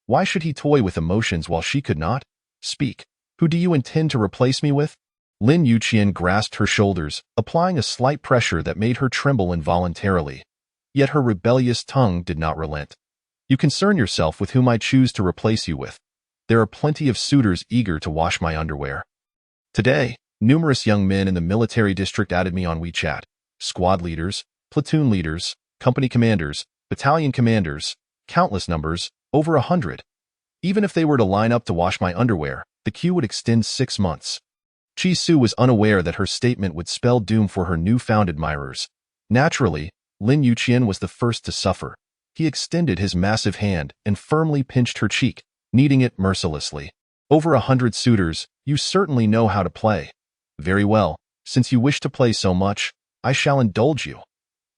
Why should he toy with emotions while she could not? Speak. Who do you intend to replace me with? Lin Yuqian grasped her shoulders, applying a slight pressure that made her tremble involuntarily. Yet her rebellious tongue did not relent. You concern yourself with whom I choose to replace you with. There are plenty of suitors eager to wash my underwear. Today, numerous young men in the military district added me on WeChat. Squad leaders, platoon leaders, company commanders, battalion commanders, countless numbers, over 100. Even if they were to line up to wash my underwear, the queue would extend 6 months. Chi-Su was unaware that her statement would spell doom for her newfound admirers. Naturally, Lin Yuqian was the first to suffer. He extended his massive hand and firmly pinched her cheek, kneading it mercilessly. Over 100 suitors, you certainly know how to play. Very well, since you wish to play so much, I shall indulge you.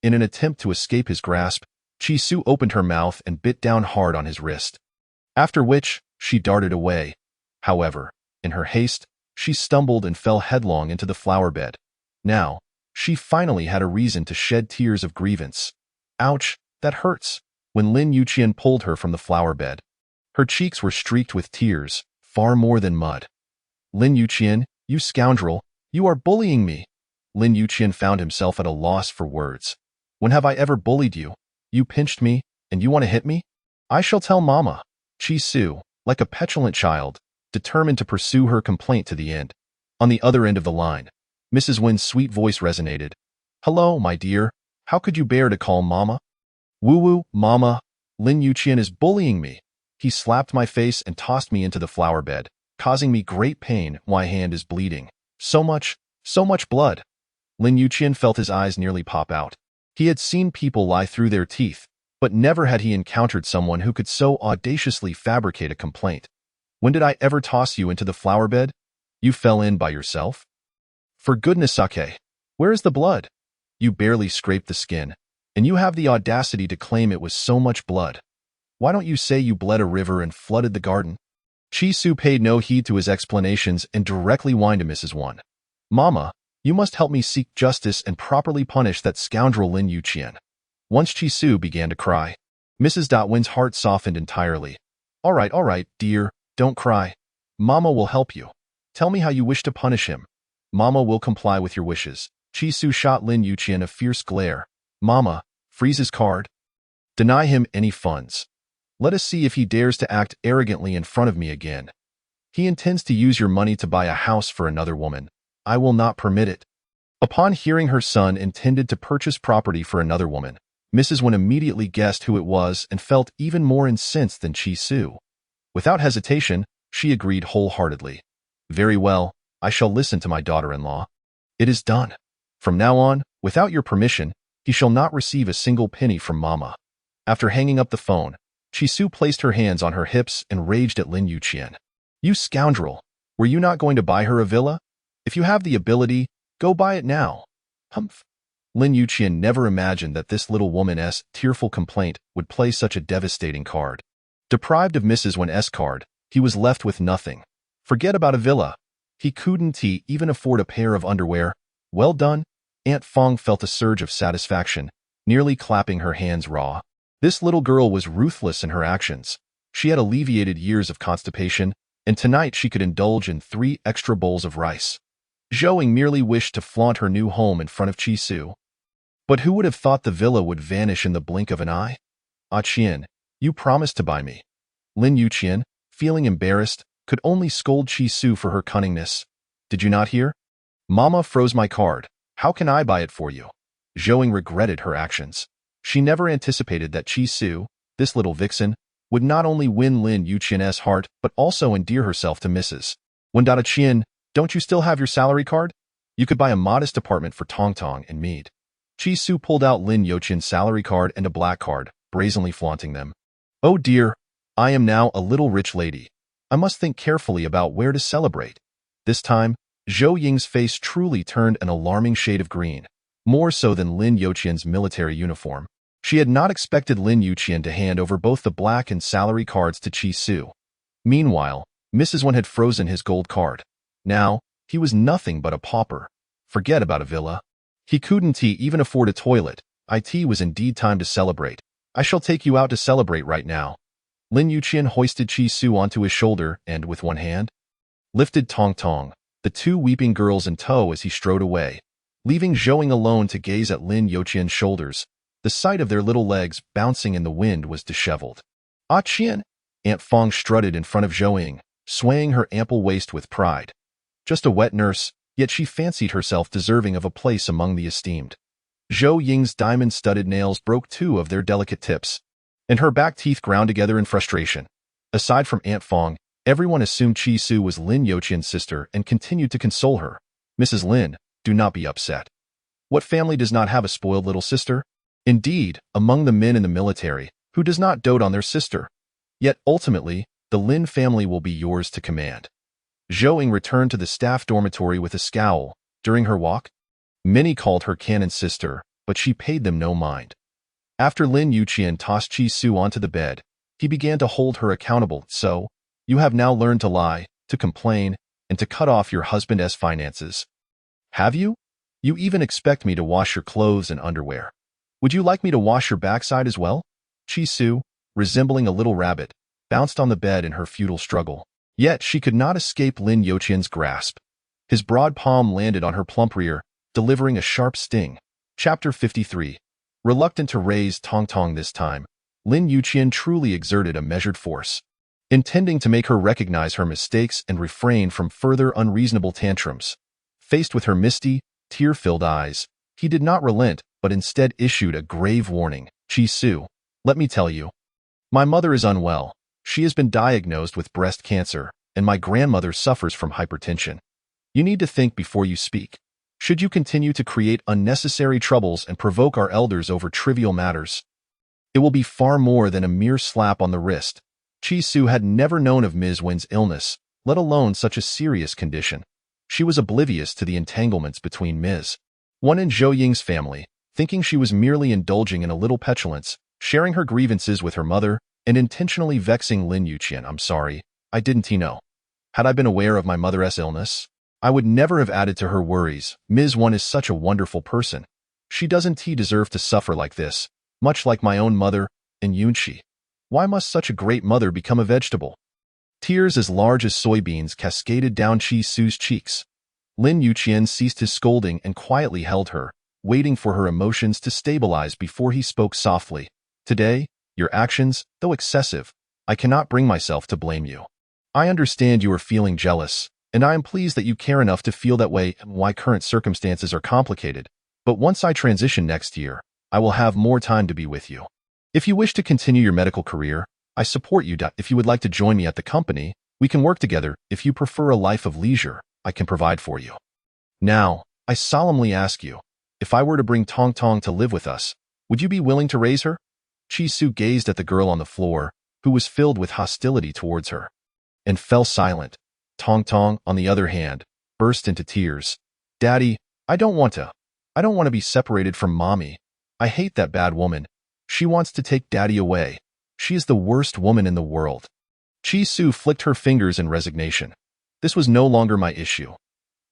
In an attempt to escape his grasp, Chi-Su opened her mouth and bit down hard on his wrist. After which, she darted away. However, in her haste, she stumbled and fell headlong into the flower bed. Now, she finally had a reason to shed tears of grievance. Ouch, that hurts. When Lin Yuqian pulled her from the flower bed, her cheeks were streaked with tears, far more than mud. Lin Yuqian, you scoundrel, you are bullying me. Lin Yuqian found himself at a loss for words. When have I ever bullied you? You pinched me, and you want to hit me? I shall tell Mama. Chi-Su, like a petulant child, determined to pursue her complaint to the end. On the other end of the line, Mrs. Wen's sweet voice resonated. Hello, my dear. How could you bear to call Mama? Woo-woo, Mama. Lin Yuqian is bullying me. He slapped my face and tossed me into the flower bed, causing me great pain. My hand is bleeding. So much blood. Lin Yuqian felt his eyes nearly pop out. He had seen people lie through their teeth, but never had he encountered someone who could so audaciously fabricate a complaint. When did I ever toss you into the flower bed? You fell in by yourself? For goodness sake, where is the blood? You barely scraped the skin, and you have the audacity to claim it was so much blood. Why don't you say you bled a river and flooded the garden? Chi-Su paid no heed to his explanations and directly whined to Mrs. Wan. Mama, you must help me seek justice and properly punish that scoundrel Lin Yuqian. Once Chi-Su began to cry, Mrs. Wen's heart softened entirely. All right, dear, don't cry. Mama will help you. Tell me how you wish to punish him. Mama will comply with your wishes. Chi-Su shot Lin Yuqian a fierce glare. Mama, freeze his card. Deny him any funds. Let us see if he dares to act arrogantly in front of me again. He intends to use your money to buy a house for another woman. I will not permit it. Upon hearing her son intended to purchase property for another woman, Mrs. Wen immediately guessed who it was and felt even more incensed than Chi-Su. Without hesitation, she agreed wholeheartedly. Very well, I shall listen to my daughter-in-law. It is done. From now on, without your permission, he shall not receive a single penny from Mama. After hanging up the phone, Chisu placed her hands on her hips and raged at Lin Yuqian. You scoundrel! Were you not going to buy her a villa? If you have the ability, go buy it now. Humph. Lin Yuqian never imagined that this little woman's tearful complaint would play such a devastating card. Deprived of Mrs. Wen's card, he was left with nothing. Forget about a villa. He couldn't even afford a pair of underwear. Well done. Aunt Fong felt a surge of satisfaction, nearly clapping her hands raw. This little girl was ruthless in her actions. She had alleviated years of constipation, and tonight she could indulge in 3 extra bowls of rice. Zhou Ying merely wished to flaunt her new home in front of Chisu. But who would have thought the villa would vanish in the blink of an eye? Ah Qian, you promised to buy me. Lin Yuqian, feeling embarrassed, could only scold Chisu for her cunningness. Did you not hear? Mama froze my card. How can I buy it for you? Zhou Ying regretted her actions. She never anticipated that Chisu, this little vixen, would not only win Lin Yuqian's heart, but also endear herself to Mrs. Wendata Qian. Don't you still have your salary card? You could buy a modest apartment for Tong Tong and Mead. Chisu pulled out Lin Yuqian's salary card and a black card, brazenly flaunting them. Oh dear, I am now a little rich lady. I must think carefully about where to celebrate. This time, Zhou Ying's face truly turned an alarming shade of green, more so than Lin Yuqian's military uniform. She had not expected Lin Yuqian to hand over both the black and salary cards to Chisu. Meanwhile, Mrs. Wen had frozen his gold card. Now, he was nothing but a pauper. Forget about a villa. He couldn't even afford a toilet. It was indeed time to celebrate. I shall take you out to celebrate right now. Lin Yuqian hoisted Chisu onto his shoulder and, with one hand, lifted Tong Tong, the 2 weeping girls in tow as he strode away, leaving Zhou Ying alone to gaze at Lin Yuqian's shoulders. The sight of their little legs bouncing in the wind was disheveled. Ah Qian! Aunt Fong strutted in front of Zhou Ying, swaying her ample waist with pride. Just a wet nurse, yet she fancied herself deserving of a place among the esteemed. Zhou Ying's diamond-studded nails broke 2 of their delicate tips, and her back teeth ground together in frustration. Aside from Aunt Fong, everyone assumed Chisu was Lin Yuqian's sister and continued to console her. Mrs. Lin, do not be upset. What family does not have a spoiled little sister? Indeed, among the men in the military, who does not dote on their sister? Yet ultimately, the Lin family will be yours to command. Zhou Ying returned to the staff dormitory with a scowl. During her walk, many called her Canon sister, but she paid them no mind. After Lin Yuqian tossed Chisu onto the bed, he began to hold her accountable. So, you have now learned to lie, to complain, and to cut off your husband's finances. Have you? You even expect me to wash your clothes and underwear. Would you like me to wash your backside as well? Chisu, resembling a little rabbit, bounced on the bed in her futile struggle. Yet she could not escape Lin Yuqian's grasp. His broad palm landed on her plump rear, delivering a sharp sting. Chapter 53. Reluctant to raise Tong Tong this time, Lin Yuqian truly exerted a measured force, intending to make her recognize her mistakes and refrain from further unreasonable tantrums. Faced with her misty, tear-filled eyes, he did not relent, but instead issued a grave warning. Chisu, let me tell you. My mother is unwell. She has been diagnosed with breast cancer, and my grandmother suffers from hypertension. You need to think before you speak. Should you continue to create unnecessary troubles and provoke our elders over trivial matters, it will be far more than a mere slap on the wrist. Chisu had never known of Ms. Wen's illness, let alone such a serious condition. She was oblivious to the entanglements between Ms. Wen and Zhou Ying's family, thinking she was merely indulging in a little petulance, sharing her grievances with her mother, and intentionally vexing Lin Yuqian. I'm sorry, I didn't know. Had I been aware of my mother's illness, I would never have added to her worries. Ms. Wen is such a wonderful person. She doesn't deserve to suffer like this, much like my own mother, and Yunshi. Why must such a great mother become a vegetable? Tears as large as soybeans cascaded down Chisu's cheeks. Lin Yuqian ceased his scolding and quietly held her, waiting for her emotions to stabilize before he spoke softly. Today, your actions, though excessive, I cannot bring myself to blame you. I understand you are feeling jealous, and I am pleased that you care enough to feel that way and why current circumstances are complicated. But once I transition next year, I will have more time to be with you. If you wish to continue your medical career, I support you. If you would like to join me at the company, we can work together. If you prefer a life of leisure, I can provide for you. Now, I solemnly ask you, if I were to bring Tong Tong to live with us, would you be willing to raise her? Chi-Su gazed at the girl on the floor, who was filled with hostility towards her, and fell silent. Tong, on the other hand, burst into tears. Daddy, I don't want to be separated from Mommy. I hate that bad woman. She wants to take Daddy away. She is the worst woman in the world. Chi-Su flicked her fingers in resignation. This was no longer my issue.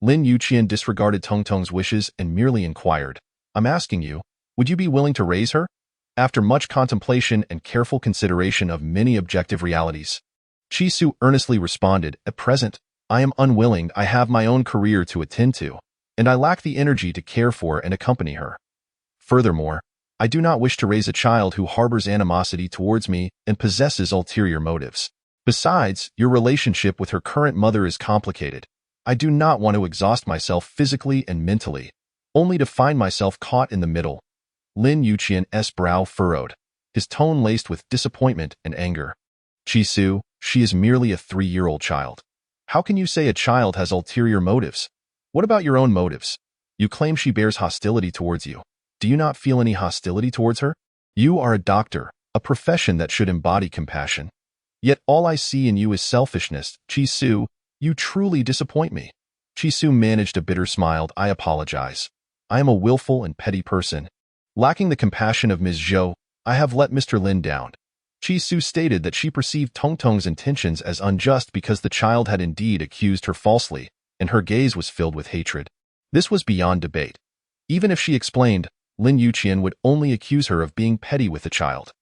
Lin Yuqian disregarded Tong's wishes and merely inquired, I'm asking you, would you be willing to raise her? After much contemplation and careful consideration of many objective realities, Chi-Su earnestly responded, at present, I am unwilling. I have my own career to attend to, and I lack the energy to care for and accompany her. Furthermore, I do not wish to raise a child who harbors animosity towards me and possesses ulterior motives. Besides, your relationship with her current mother is complicated. I do not want to exhaust myself physically and mentally, only to find myself caught in the middle. Lin Yuqian's brow furrowed, his tone laced with disappointment and anger. Chi-Su, she is merely a 3-year-old child. How can you say a child has ulterior motives? What about your own motives? You claim she bears hostility towards you. Do you not feel any hostility towards her? You are a doctor, a profession that should embody compassion. Yet all I see in you is selfishness. Chi-Su, you truly disappoint me. Chi-Su managed a bitter smile. I apologize. I am a willful and petty person. Lacking the compassion of Ms. Zhou, I have let Mr. Lin down. Chi-Su stated that she perceived Tong's intentions as unjust because the child had indeed accused her falsely, and her gaze was filled with hatred. This was beyond debate. Even if she explained, Lin Yuqian would only accuse her of being petty with the child.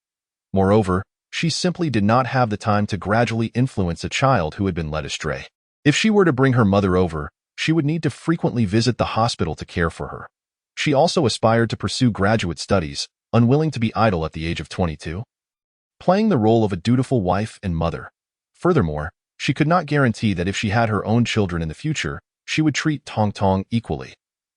Moreover, she simply did not have the time to gradually influence a child who had been led astray. If she were to bring her mother over, she would need to frequently visit the hospital to care for her. She also aspired to pursue graduate studies, unwilling to be idle at the age of 22, playing the role of a dutiful wife and mother. Furthermore, she could not guarantee that if she had her own children in the future, she would treat Tong equally.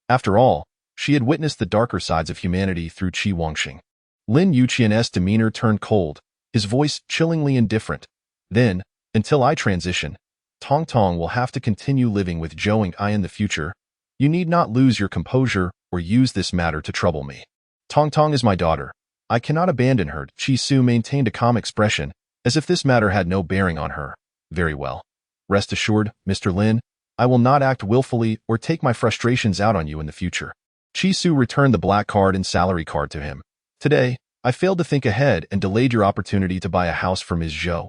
After all, she had witnessed the darker sides of humanity through Qi Wangxing. Lin Yuqian's demeanor turned cold, his voice chillingly indifferent. Then, until I transition, Tong will have to continue living with Zhou and I in the future. You need not lose your composure or use this matter to trouble me. Tong is my daughter. I cannot abandon her. Chi-Su maintained a calm expression, as if this matter had no bearing on her. Very well. Rest assured, Mr. Lin, I will not act willfully or take my frustrations out on you in the future. Chi-Su returned the black card and salary card to him. Today, I failed to think ahead and delayed your opportunity to buy a house for Ms. Zhou.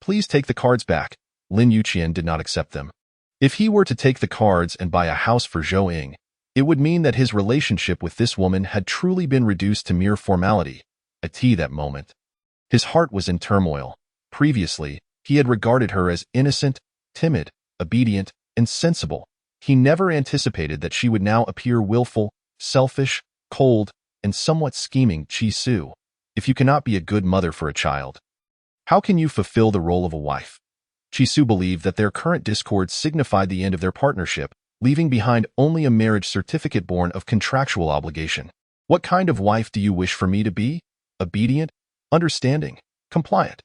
Please take the cards back. Lin Yuqian did not accept them. If he were to take the cards and buy a house for Zhou Ying, it would mean that his relationship with this woman had truly been reduced to mere formality. At that moment, his heart was in turmoil. Previously, he had regarded her as innocent, timid, obedient, and sensible. He never anticipated that she would now appear willful, selfish, cold, and somewhat scheming. Chi-Su, if you cannot be a good mother for a child, how can you fulfill the role of a wife? Chi-Su believed that their current discord signified the end of their partnership, leaving behind only a marriage certificate born of contractual obligation. What kind of wife do you wish for me to be? Obedient, understanding, compliant.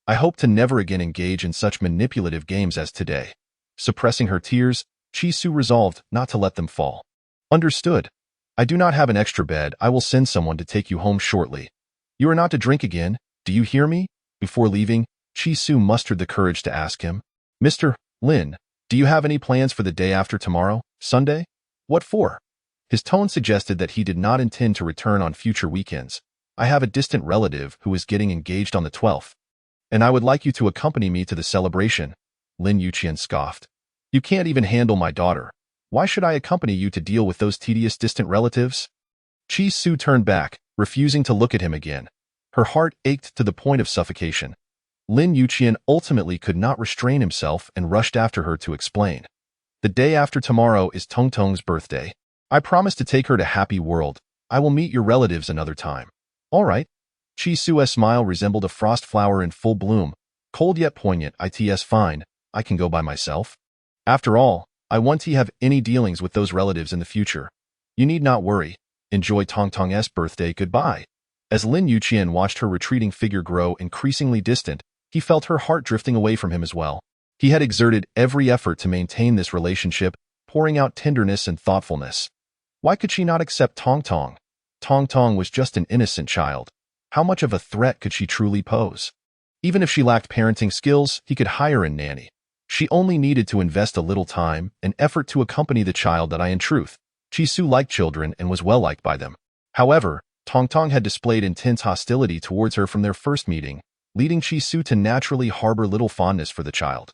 I hope to never again engage in such manipulative games as today. Suppressing her tears, Chi-Su resolved not to let them fall. Understood. I do not have an extra bed. I will send someone to take you home shortly. You are not to drink again. Do you hear me? Before leaving, Chi-Su mustered the courage to ask him, Mr. Lin, do you have any plans for the day after tomorrow, Sunday? What for? His tone suggested that he did not intend to return on future weekends. I have a distant relative who is getting engaged on the 12th, and I would like you to accompany me to the celebration. Lin Yuqian scoffed. You can't even handle my daughter. Why should I accompany you to deal with those tedious distant relatives? Chi-Su turned back, refusing to look at him again. Her heart ached to the point of suffocation. Lin Yuqian ultimately could not restrain himself and rushed after her to explain. The day after tomorrow is Tong's birthday. I promise to take her to Happy World. I will meet your relatives another time. All right. Chi-Su's smile resembled a frost flower in full bloom, cold yet poignant. It's fine. I can go by myself. After all, I won't have any dealings with those relatives in the future. You need not worry. Enjoy Tong's birthday. Goodbye. As Lin Yuqian watched her retreating figure grow increasingly distant, he felt her heart drifting away from him as well. He had exerted every effort to maintain this relationship, pouring out tenderness and thoughtfulness. Why could she not accept Tong? Tong was just an innocent child. How much of a threat could she truly pose? Even if she lacked parenting skills, he could hire a nanny. She only needed to invest a little time and effort to accompany the child that in truth, Chi-Su liked children and was well liked by them. However, Tong Tong had displayed intense hostility towards her from their first meeting, leading Chi-Su to naturally harbor little fondness for the child.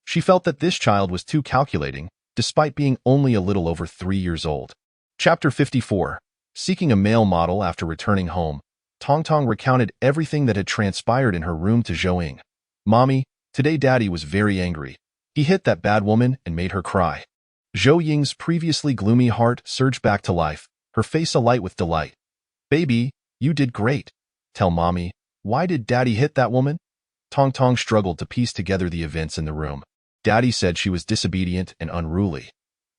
She felt that this child was too calculating, despite being only a little over 3 years old. Chapter 54. Seeking a male model after returning home, Tong Tong recounted everything that had transpired in her room to Zhou. "Mommy, today Daddy was very angry. He hit that bad woman and made her cry." Zhou Ying's previously gloomy heart surged back to life, her face alight with delight. "Baby, you did great. Tell Mommy, why did Daddy hit that woman?" Tong Tong struggled to piece together the events in the room. Daddy said she was disobedient and unruly.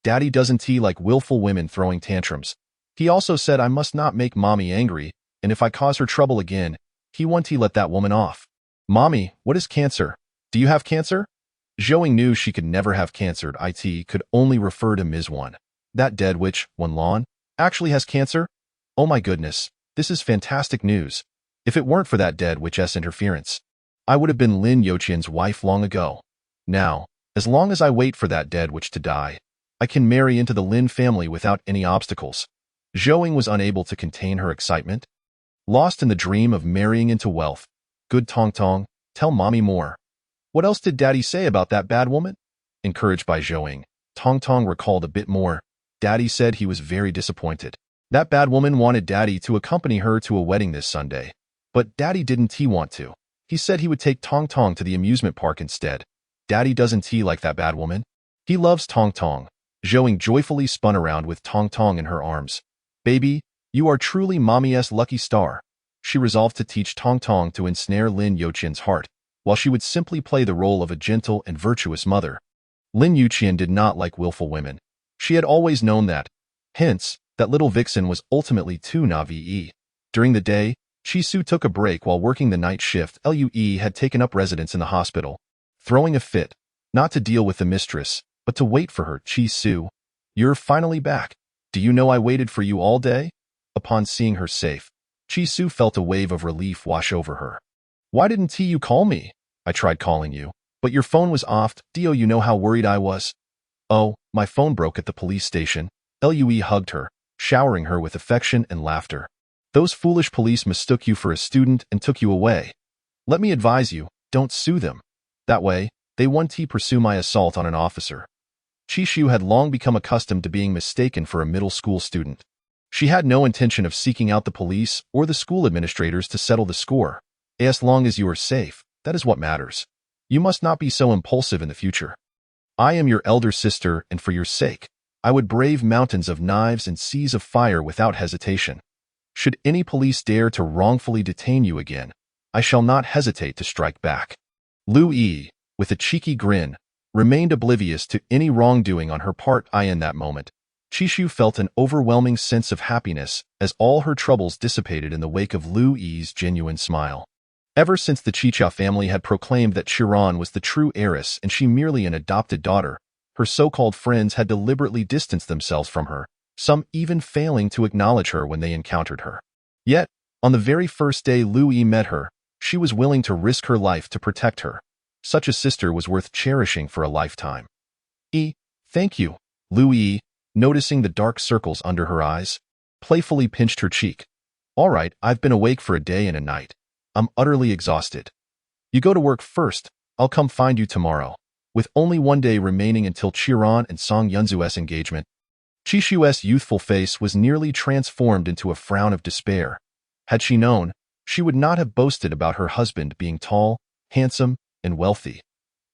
Daddy doesn't like willful women throwing tantrums. He also said I must not make Mommy angry, and if I cause her trouble again, he won't let that woman off. "Mommy, what is cancer? Do you have cancer?" Zhou knew she could never have cancer. It could only refer to Ms. Wan. That dead witch, Wan Lan, actually has cancer? Oh my goodness, this is fantastic news. If it weren't for that dead witch's interference, I would have been Lin Youqian's wife long ago. Now, as long as I wait for that dead witch to die, I can marry into the Lin family without any obstacles. Zhou was unable to contain her excitement. Lost in the dream of marrying into wealth. "Good Tong Tong, tell Mommy more. What else did Daddy say about that bad woman?" Encouraged by Zhou, Tong Tong recalled a bit more. Daddy said he was very disappointed. That bad woman wanted Daddy to accompany her to a wedding this Sunday. But Daddy didn't want to. He said he would take Tong Tong to the amusement park instead. Daddy doesn't like that bad woman. He loves Tong Tong. Zhou joyfully spun around with Tong Tong in her arms. "Baby, you are truly Mommy's lucky star." She resolved to teach Tong Tong to ensnare Lin Youqian's heart, while she would simply play the role of a gentle and virtuous mother. Lin Youqian did not like willful women. She had always known that. Hence, that little vixen was ultimately too naive. During the day, Chi-Su took a break while working the night shift. Lui had taken up residence in the hospital, throwing a fit, not to deal with the mistress, but to wait for her. "Chi-Su, you're finally back. Do you know I waited for you all day?" Upon seeing her safe, Chi-Su felt a wave of relief wash over her. "Why didn't you call me? I tried calling you, but your phone was off. Do you know how worried I was?" "Oh, my phone broke at the police station." Lui hugged her, showering her with affection and laughter. "Those foolish police mistook you for a student and took you away. Let me advise you, don't sue them. That way, they won't pursue my assault on an officer." Chi-Su had long become accustomed to being mistaken for a middle school student. She had no intention of seeking out the police or the school administrators to settle the score. As long as you are safe, that is what matters. You must not be so impulsive in the future. I am your elder sister, and for your sake, I would brave mountains of knives and seas of fire without hesitation. Should any police dare to wrongfully detain you again, I shall not hesitate to strike back. Lui, with a cheeky grin, remained oblivious to any wrongdoing on her part. In that moment, Chi-Su felt an overwhelming sense of happiness as all her troubles dissipated in the wake of Lui's genuine smile. Ever since the Chicha family had proclaimed that Chiron was the true heiress and she merely an adopted daughter, her so-called friends had deliberately distanced themselves from her, some even failing to acknowledge her when they encountered her. Yet, on the very first day Lui met her, she was willing to risk her life to protect her. Such a sister was worth cherishing for a lifetime. Thank you." Lui, noticing the dark circles under her eyes, playfully pinched her cheek. "All right, I've been awake for a day and a night. I'm utterly exhausted. You go to work first, I'll come find you tomorrow." With only one day remaining until Chiron and Song Yunzu's engagement, Chi-Shu's youthful face was nearly transformed into a frown of despair. Had she known, she would not have boasted about her husband being tall, handsome, and wealthy.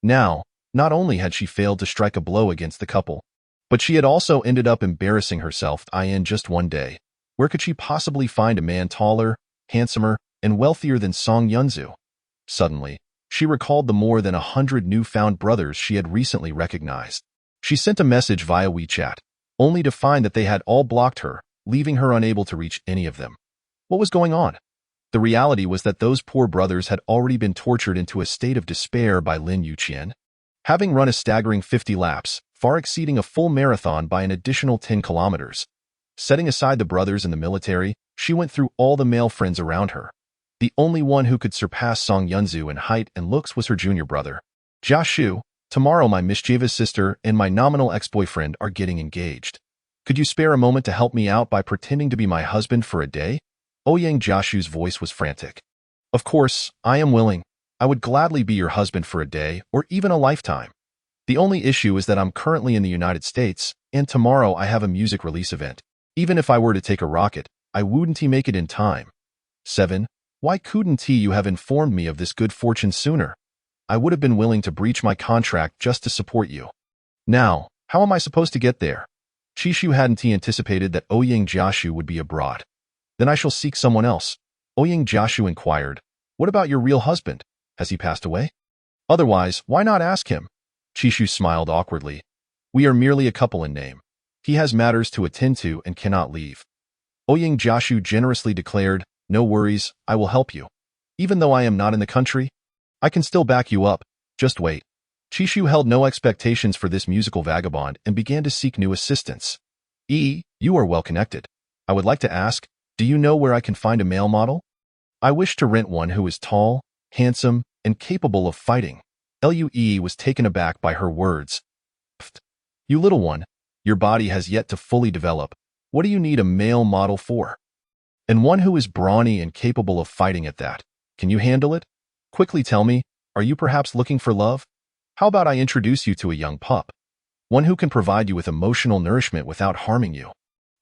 Now, not only had she failed to strike a blow against the couple, but she had also ended up embarrassing herself in just one day. Where could she possibly find a man taller, handsomer, and wealthier than Song Yunzu? Suddenly, she recalled the more than 100 newfound brothers she had recently recognized. She sent a message via WeChat, only to find that they had all blocked her, leaving her unable to reach any of them. What was going on? The reality was that those poor brothers had already been tortured into a state of despair by Lin Youqian. Having run a staggering 50 laps, far exceeding a full marathon by an additional 10 kilometers. Setting aside the brothers in the military, she went through all the male friends around her. The only one who could surpass Song Yunzu in height and looks was her junior brother. Jia Shu, tomorrow my mischievous sister and my nominal ex-boyfriend are getting engaged. Could you spare a moment to help me out by pretending to be my husband for a day? Ouyang Jiashu's voice was frantic. Of course, I am willing. I would gladly be your husband for a day or even a lifetime. The only issue is that I'm currently in the United States, and tomorrow I have a music release event. Even if I were to take a rocket, I wouldn't make it in time. 7. Why couldn't you have informed me of this good fortune sooner? I would have been willing to breach my contract just to support you. Now, how am I supposed to get there? Chishu hadn't anticipated that Ouyang Jiashu would be abroad. Then I shall seek someone else. Ouyang Jiashu inquired, what about your real husband? Has he passed away? Otherwise, why not ask him? Chishu smiled awkwardly. We are merely a couple in name. He has matters to attend to and cannot leave. Ouyang Jiashu generously declared, no worries, I will help you. Even though I am not in the country, I can still back you up. Just wait. Chishu held no expectations for this musical vagabond and began to seek new assistance. You are well connected. I would like to ask, do you know where I can find a male model? I wish to rent one who is tall, handsome, and capable of fighting. Lue was taken aback by her words. Pfft. You little one, your body has yet to fully develop. What do you need a male model for? And one who is brawny and capable of fighting at that. Can you handle it? Quickly tell me, are you perhaps looking for love? How about I introduce you to a young pup? One who can provide you with emotional nourishment without harming you.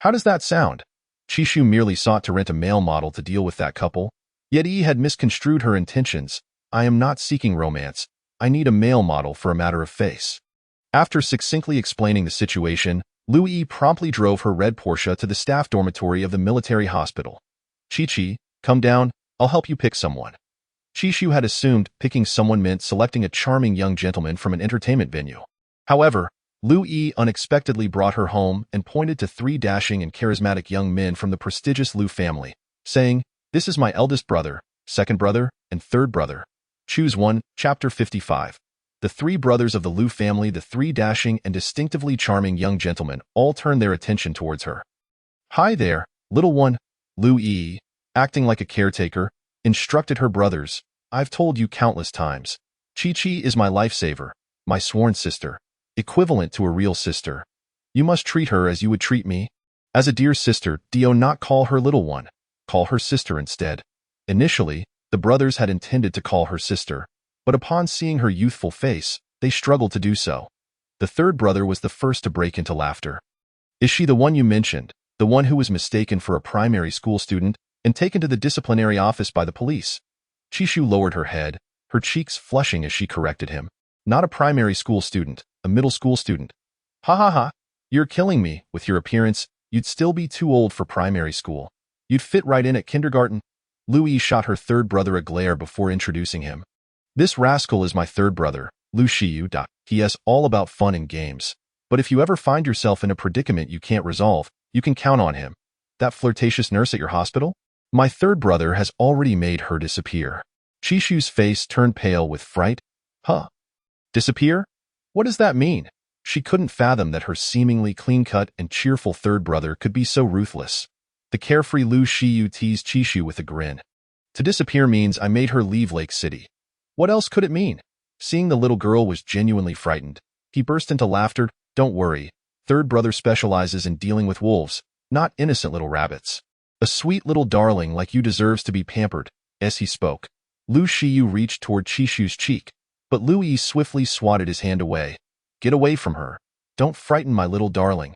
How does that sound? Chishu merely sought to rent a male model to deal with that couple, yet he had misconstrued her intentions. I am not seeking romance. I need a male model for a matter of face. After succinctly explaining the situation, Liu promptly drove her red Porsche to the staff dormitory of the military hospital. Chi-Chi, come down, I'll help you pick someone. Chishu had assumed picking someone meant selecting a charming young gentleman from an entertainment venue. However, Liu unexpectedly brought her home and pointed to 3 dashing and charismatic young men from the prestigious Liu family, saying, this is my eldest brother, second brother, and third brother. Choose one. Chapter 55. The 3 brothers of the Liu family, the 3 dashing and distinctively charming young gentlemen, all turned their attention towards her. Hi there, little one. Liu, acting like a caretaker, instructed her brothers. I've told you countless times. Chi-Chi is my lifesaver, my sworn sister, equivalent to a real sister. You must treat her as you would treat me. As a dear sister, do not call her little one. Call her sister instead. Initially, the brothers had intended to call her sister, but upon seeing her youthful face, they struggled to do so. The third brother was the first to break into laughter. Is she the one you mentioned, the one who was mistaken for a primary school student and taken to the disciplinary office by the police? Chishu lowered her head, her cheeks flushing as she corrected him. Not a primary school student, a middle school student. Ha ha ha, you're killing me. With your appearance, you'd still be too old for primary school. You'd fit right in at kindergarten. Liu shot her third brother a glare before introducing him. This rascal is my third brother, Liu Shiyu. He is all about fun and games. But if you ever find yourself in a predicament you can't resolve, you can count on him. That flirtatious nurse at your hospital? My third brother has already made her disappear. Chishu's face turned pale with fright. Huh? Disappear? What does that mean? She couldn't fathom that her seemingly clean-cut and cheerful third brother could be so ruthless. The carefree Liu Shiyu teased Chishu with a grin. To disappear means I made her leave Lake City. What else could it mean? Seeing the little girl was genuinely frightened, he burst into laughter. Don't worry, third brother specializes in dealing with wolves, not innocent little rabbits. A sweet little darling like you deserves to be pampered. As he spoke, Liu Shiyu reached toward Chishu's cheek, but Liu swiftly swatted his hand away. Get away from her. Don't frighten my little darling.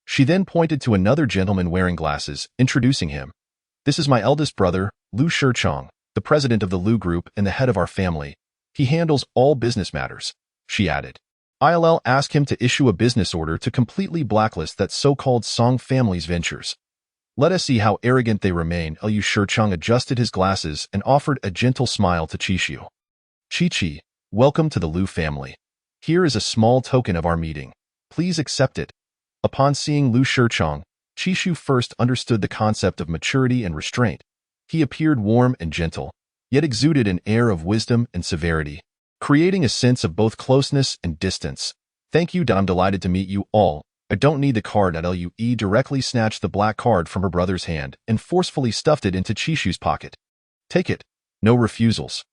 She then pointed to another gentleman wearing glasses, introducing him. This is my eldest brother, Liu Shichong, the president of the Liu Group and the head of our family. He handles all business matters, she added. I'll ask him to issue a business order to completely blacklist that so-called Song family's ventures. Let us see how arrogant they remain. Liu Shichong adjusted his glasses and offered a gentle smile to Chishu. Chi-Chi, welcome to the Liu family. Here is a small token of our meeting. Please accept it. Upon seeing Liu Shichong, Chishu first understood the concept of maturity and restraint. He appeared warm and gentle, yet exuded an air of wisdom and severity, creating a sense of both closeness and distance. Thank you. I'm delighted to meet you all. I don't need the card. Liu directly snatched the black card from her brother's hand and forcefully stuffed it into Chishu's pocket. Take it. No refusals.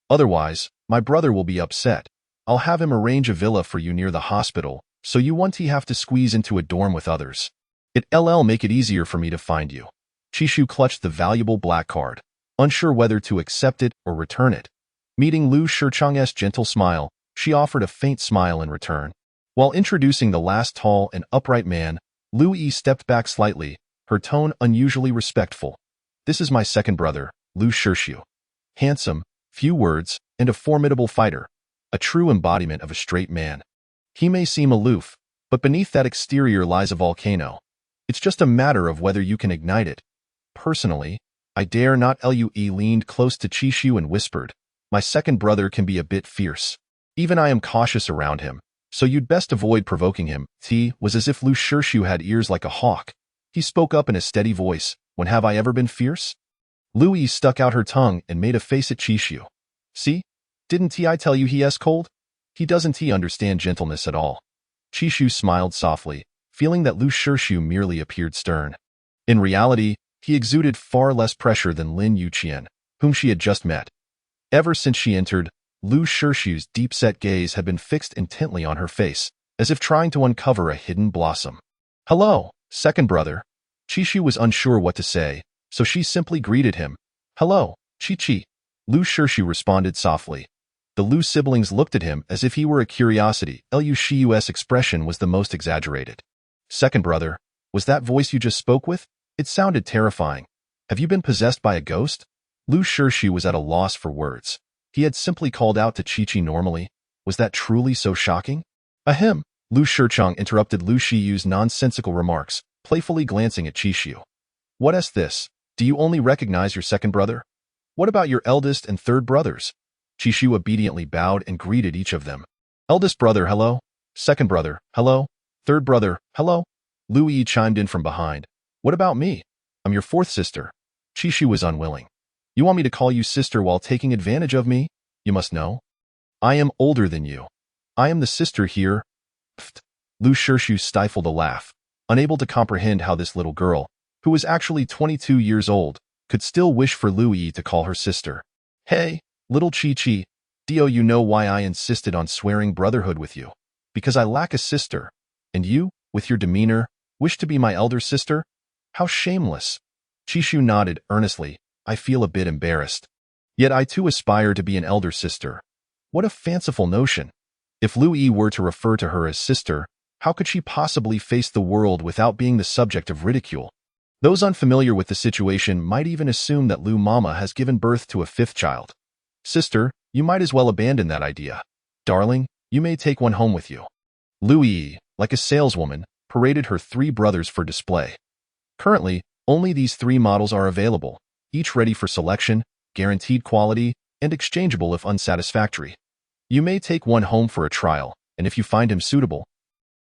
Otherwise, my brother will be upset. I'll have him arrange a villa for you near the hospital, so you won't have to squeeze into a dorm with others. It'll make it easier for me to find you. Chishu clutched the valuable black card, unsure whether to accept it or return it. Meeting Lu Shichang's gentle smile, she offered a faint smile in return. While introducing the last tall and upright man, Lu Yi stepped back slightly, her tone unusually respectful. This is my second brother, Lu Shirshu. Handsome, few words, and a formidable fighter. A true embodiment of a straight man. He may seem aloof, but beneath that exterior lies a volcano. It's just a matter of whether you can ignite it. Personally, I dare not. Lui leaned close to Chishu and whispered, my second brother can be a bit fierce. Even I am cautious around him, so you'd best avoid provoking him. T was as if Lu Shirshu had ears like a hawk. He spoke up in a steady voice, when have I ever been fierce? Lu Yi stuck out her tongue and made a face at Chishu. See? Didn't I tell you he's cold? He doesn't understand gentleness at all. Chishu smiled softly, feeling that Lu Shirshu merely appeared stern. In reality, he exuded far less pressure than Lin Yuqian, whom she had just met. Ever since she entered, Lu Shirshu's deep-set gaze had been fixed intently on her face, as if trying to uncover a hidden blossom. Hello, second brother. Chishu was unsure what to say, so she simply greeted him. Hello, Chi-Chi. Lu Shirshu responded softly. The Lu siblings looked at him as if he were a curiosity. Lu Shiu's expression was the most exaggerated. Second brother, was that voice you just spoke with? It sounded terrifying. Have you been possessed by a ghost? Lu Shirshu was at a loss for words. He had simply called out to Chi-Chi normally. Was that truly so shocking? Ahem. Lu Shichang interrupted Lu Shiyu's nonsensical remarks, playfully glancing at Chishu. What's this? Do you only recognize your second brother? What about your eldest and third brothers? Chishu obediently bowed and greeted each of them. Eldest brother, hello. Second brother, hello. Third brother, hello. Lu Yi chimed in from behind. What about me? I'm your fourth sister. Chishu was unwilling. You want me to call you sister while taking advantage of me? You must know. I am older than you. I am the sister here. Pfft. Lu Shirshu stifled a laugh, unable to comprehend how this little girl, who was actually 22 years old, could still wish for Lu Yi to call her sister. Hey, little Chi-Chi, do you know why I insisted on swearing brotherhood with you? Because I lack a sister, and you, with your demeanor, wish to be my elder sister? How shameless. Chishu nodded earnestly. I feel a bit embarrassed. Yet I too aspire to be an elder sister. What a fanciful notion. If Lu Yi were to refer to her as sister, how could she possibly face the world without being the subject of ridicule? Those unfamiliar with the situation might even assume that Lu Mama has given birth to a fifth child. Sister, you might as well abandon that idea. Darling, you may take one home with you. Lu Yi, like a saleswoman, paraded her three brothers for display. Currently, only these three models are available, each ready for selection, guaranteed quality, and exchangeable if unsatisfactory. You may take one home for a trial, and if you find him suitable,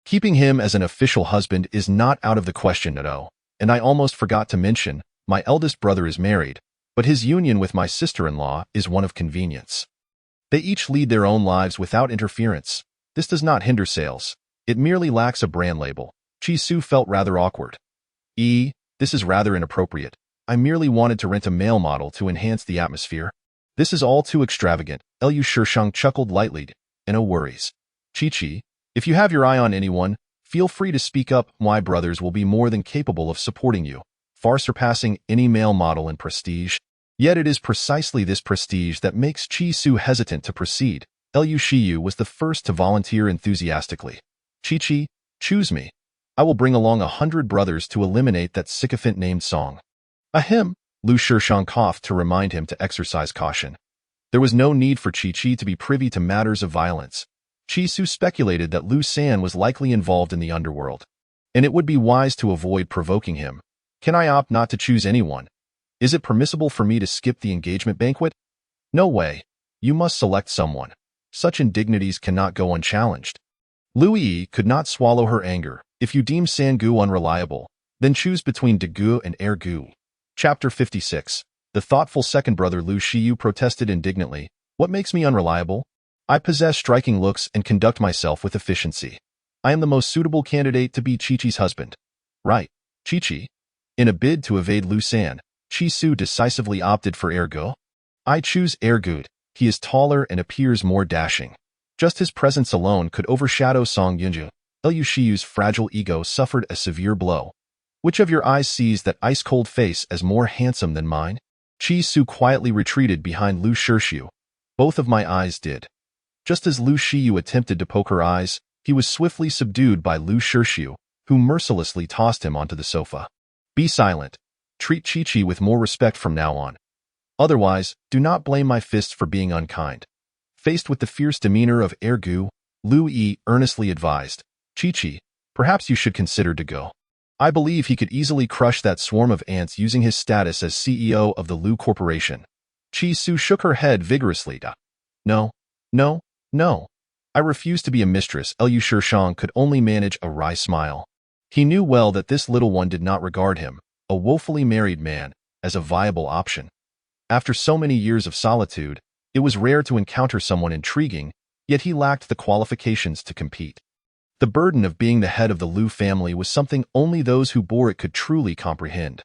keeping him as an official husband is not out of the question at all. And I almost forgot to mention, my eldest brother is married, but his union with my sister-in-law is one of convenience. They each lead their own lives without interference. This does not hinder sales. It merely lacks a brand label. Chi-Su felt rather awkward. This is rather inappropriate. I merely wanted to rent a male model to enhance the atmosphere. This is all too extravagant. Lu Shishang chuckled lightly. No worries. Chi-Chi, if you have your eye on anyone, feel free to speak up. My brothers will be more than capable of supporting you, far surpassing any male model in prestige. Yet it is precisely this prestige that makes Chi-Su hesitant to proceed. Lu Shiyu was the first to volunteer enthusiastically. Chi-Chi, choose me. I will bring along 100 brothers to eliminate that sycophant-named song. Ahem. Lu Shishang coughed to remind him to exercise caution. There was no need for Chi-Chi to be privy to matters of violence. Chi-Su speculated that Lu San was likely involved in the underworld, and it would be wise to avoid provoking him. Can I opt not to choose anyone? Is it permissible for me to skip the engagement banquet? No way. You must select someone. Such indignities cannot go unchallenged. Lu Yi could not swallow her anger. If you deem Sangu unreliable, then choose between Degu and Ergu. Chapter 56. The thoughtful second brother Lu Shiyu protested indignantly. What makes me unreliable? I possess striking looks and conduct myself with efficiency. I am the most suitable candidate to be Chi-Chi's husband. Right, Chi-Chi. In a bid to evade Lu San, Chi-Su decisively opted for Ergo. I choose Ergut. He is taller and appears more dashing. Just his presence alone could overshadow Song Yunju. Liu Shiyu's fragile ego suffered a severe blow. Which of your eyes sees that ice-cold face as more handsome than mine? Qi Su quietly retreated behind Lu Shixiu. Both of my eyes did. Just as Lu Shiyu attempted to poke her eyes, he was swiftly subdued by Lu Shixiu, who mercilessly tossed him onto the sofa. Be silent. Treat Chi-Chi with more respect from now on. Otherwise, do not blame my fists for being unkind. Faced with the fierce demeanor of Ergu, Lu Yi earnestly advised, Chi-Chi, perhaps you should consider to go. I believe he could easily crush that swarm of ants using his status as CEO of the Lu Corporation. Qi Su shook her head vigorously. No, no, no. I refuse to be a mistress. Liu Shishang could only manage a wry smile. He knew well that this little one did not regard him, a woefully married man, as a viable option. After so many years of solitude, it was rare to encounter someone intriguing, yet he lacked the qualifications to compete. The burden of being the head of the Lu family was something only those who bore it could truly comprehend.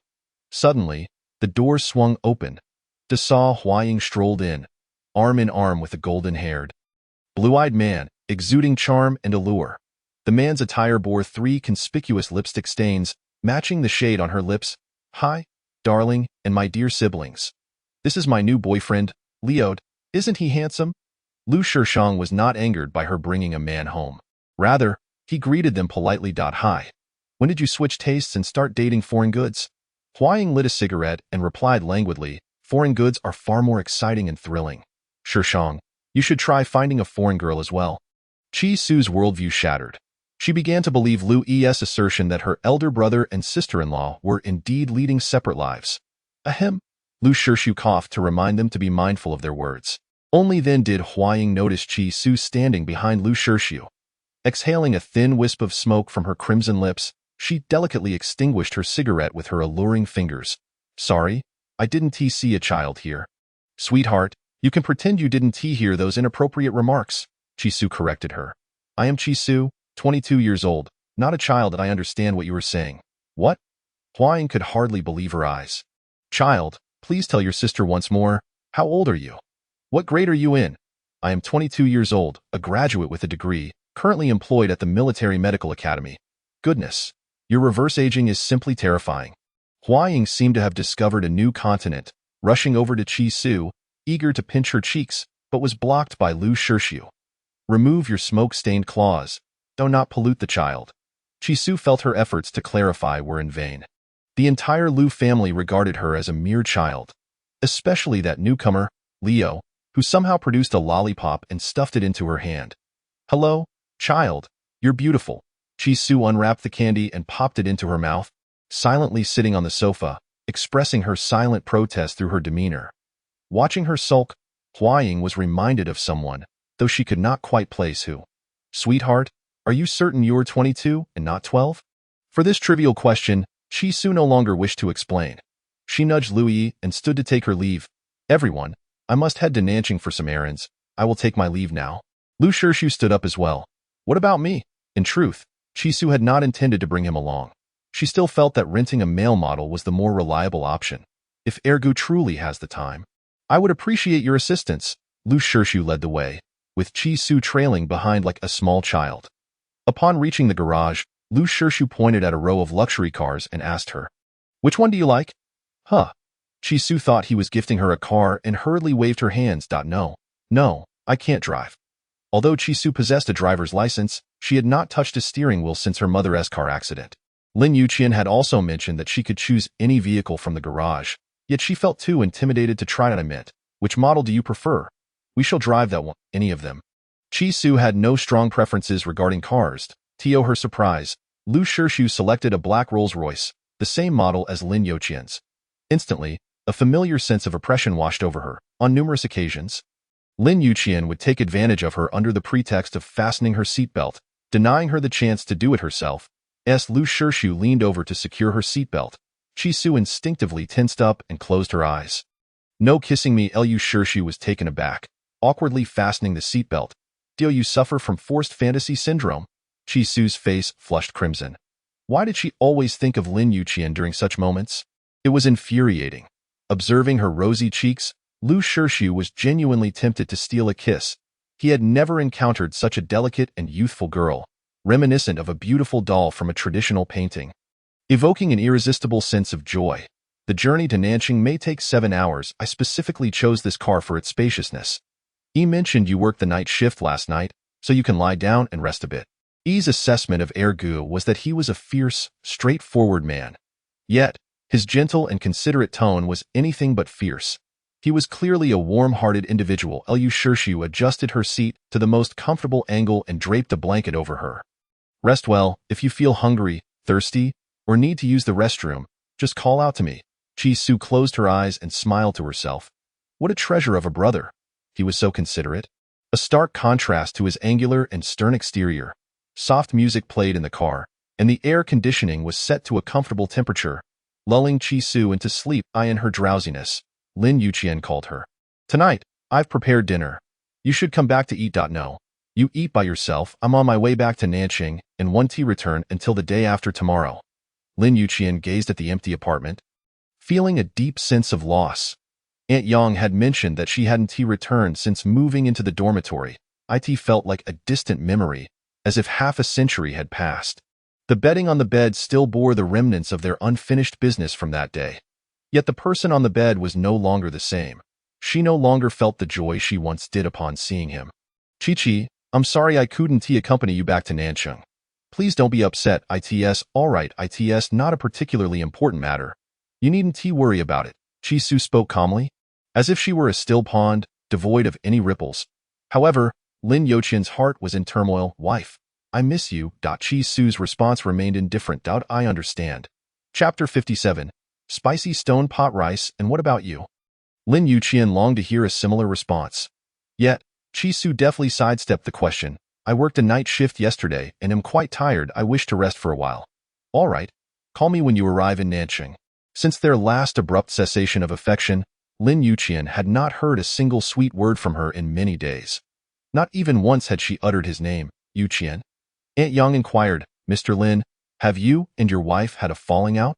Suddenly, the door swung open. Dasa Huaying strolled in, arm in arm with a golden-haired, blue-eyed man, exuding charm and allure. The man's attire bore 3 conspicuous lipstick stains, matching the shade on her lips. Hi, darling, and my dear siblings. This is my new boyfriend, Leo. Isn't he handsome? Lu Shishang was not angered by her bringing a man home. Rather, he greeted them politely. Hi. When did you switch tastes and start dating foreign goods? Huaying lit a cigarette and replied languidly, foreign goods are far more exciting and thrilling. Shishang, you should try finding a foreign girl as well. Qi Su's worldview shattered. She began to believe Lu Yi's assertion that her elder brother and sister-in-law were indeed leading separate lives. Ahem. Lu Shixiu coughed to remind them to be mindful of their words. Only then did Huaying notice Qi Su standing behind Lu Shixiu. Exhaling a thin wisp of smoke from her crimson lips, she delicately extinguished her cigarette with her alluring fingers. Sorry, I didn't see a child here. Sweetheart, you can pretend you didn't hear those inappropriate remarks, Qi Su corrected her. I am Qi Su, 22 years old, not a child, and I understand what you were saying. What? Huaying could hardly believe her eyes. Child, please tell your sister once more, how old are you? What grade are you in? I am 22 years old, a graduate with a degree, currently employed at the Military Medical Academy. Goodness, your reverse aging is simply terrifying. Huaying seemed to have discovered a new continent, rushing over to Qi Su, eager to pinch her cheeks, but was blocked by Lu Shixiu. Remove your smoke-stained claws. Do not pollute the child. Qi Su felt her efforts to clarify were in vain. The entire Lu family regarded her as a mere child, especially that newcomer, Leo, who somehow produced a lollipop and stuffed it into her hand. Hello, child, you're beautiful. Qi Su unwrapped the candy and popped it into her mouth, silently sitting on the sofa, expressing her silent protest through her demeanor. Watching her sulk, Huaying was reminded of someone, though she could not quite place who. Sweetheart, are you certain you're 22 and not 12? For this trivial question, Qi Su no longer wished to explain. She nudged Lu Yi and stood to take her leave. Everyone, I must head to Nanjing for some errands. I will take my leave now. Lu Shixiu stood up as well. What about me? In truth, Qi Su had not intended to bring him along. She still felt that renting a male model was the more reliable option. If Ergu truly has the time, I would appreciate your assistance. Lu Shixiu led the way, with Qi Su trailing behind like a small child. Upon reaching the garage, Lu Shixiu pointed at a row of luxury cars and asked her, which one do you like? Huh. Qi Su thought he was gifting her a car and hurriedly waved her hands. No, I can't drive. Although Qi Su possessed a driver's license, she had not touched a steering wheel since her mother's car accident. Lin Yuqian had also mentioned that she could choose any vehicle from the garage, yet she felt too intimidated to try to admit. Which model do you prefer? We shall drive that one, any of them. Qi Su had no strong preferences regarding cars. To her surprise, Lu Shixiu selected a black Rolls-Royce, the same model as Lin Yuqian's. Instantly, a familiar sense of oppression washed over her. On numerous occasions, Lin Yuqian would take advantage of her under the pretext of fastening her seatbelt, denying her the chance to do it herself. As Lu Shixiu leaned over to secure her seatbelt, Qi Su instinctively tensed up and closed her eyes. No kissing me. Lu Shixiu was taken aback, awkwardly fastening the seatbelt. Do you suffer from forced fantasy syndrome? Qi Su's face flushed crimson. Why did she always think of Lin Yuqian during such moments? It was infuriating. Observing her rosy cheeks, Lu Shirshu was genuinely tempted to steal a kiss. He had never encountered such a delicate and youthful girl, reminiscent of a beautiful doll from a traditional painting. Evoking an irresistible sense of joy. The journey to Nanjing may take 7 hours. I specifically chose this car for its spaciousness. Yi mentioned you worked the night shift last night, so you can lie down and rest a bit. Yi's assessment of Ergu was that he was a fierce, straightforward man. Yet, his gentle and considerate tone was anything but fierce. He was clearly a warm-hearted individual. Lu Shirshu adjusted her seat to the most comfortable angle and draped a blanket over her. Rest well. If you feel hungry, thirsty, or need to use the restroom, just call out to me. Chi-Su closed her eyes and smiled to herself. What a treasure of a brother. He was so considerate. A stark contrast to his angular and stern exterior. Soft music played in the car, and the air conditioning was set to a comfortable temperature, lulling Chi-Su into sleep. In her drowsiness, Lin Yuqian called her. Tonight, I've prepared dinner. You should come back to eat. No. You eat by yourself. I'm on my way back to Nanjing, and won't return until the day after tomorrow. Lin Yuqian gazed at the empty apartment, feeling a deep sense of loss. Aunt Yang had mentioned that she hadn't returned since moving into the dormitory. It felt like a distant memory, as if half a century had passed. The bedding on the bed still bore the remnants of their unfinished business from that day. Yet the person on the bed was no longer the same. She no longer felt the joy she once did upon seeing him. Chi-Chi, I'm sorry I couldn't accompany you back to Nanjing. Please don't be upset. It's all right. It's not a particularly important matter. You needn't worry about it. Chi-Su spoke calmly, as if she were a still pond, devoid of any ripples. However, Lin Yuqian's heart was in turmoil. Wife, I miss you. Chi-Su's response remained indifferent. I understand. Chapter 57. Spicy stone pot rice. And what about you? Lin Yuqian longed to hear a similar response. Yet, Chi-Su deftly sidestepped the question. I worked a night shift yesterday and am quite tired. I wish to rest for a while. All right. Call me when you arrive in Nanjing. Since their last abrupt cessation of affection, Lin Yuqian had not heard a single sweet word from her in many days. Not even once had she uttered his name, Yuqian. Aunt Yang inquired, Mr. Lin, have you and your wife had a falling out?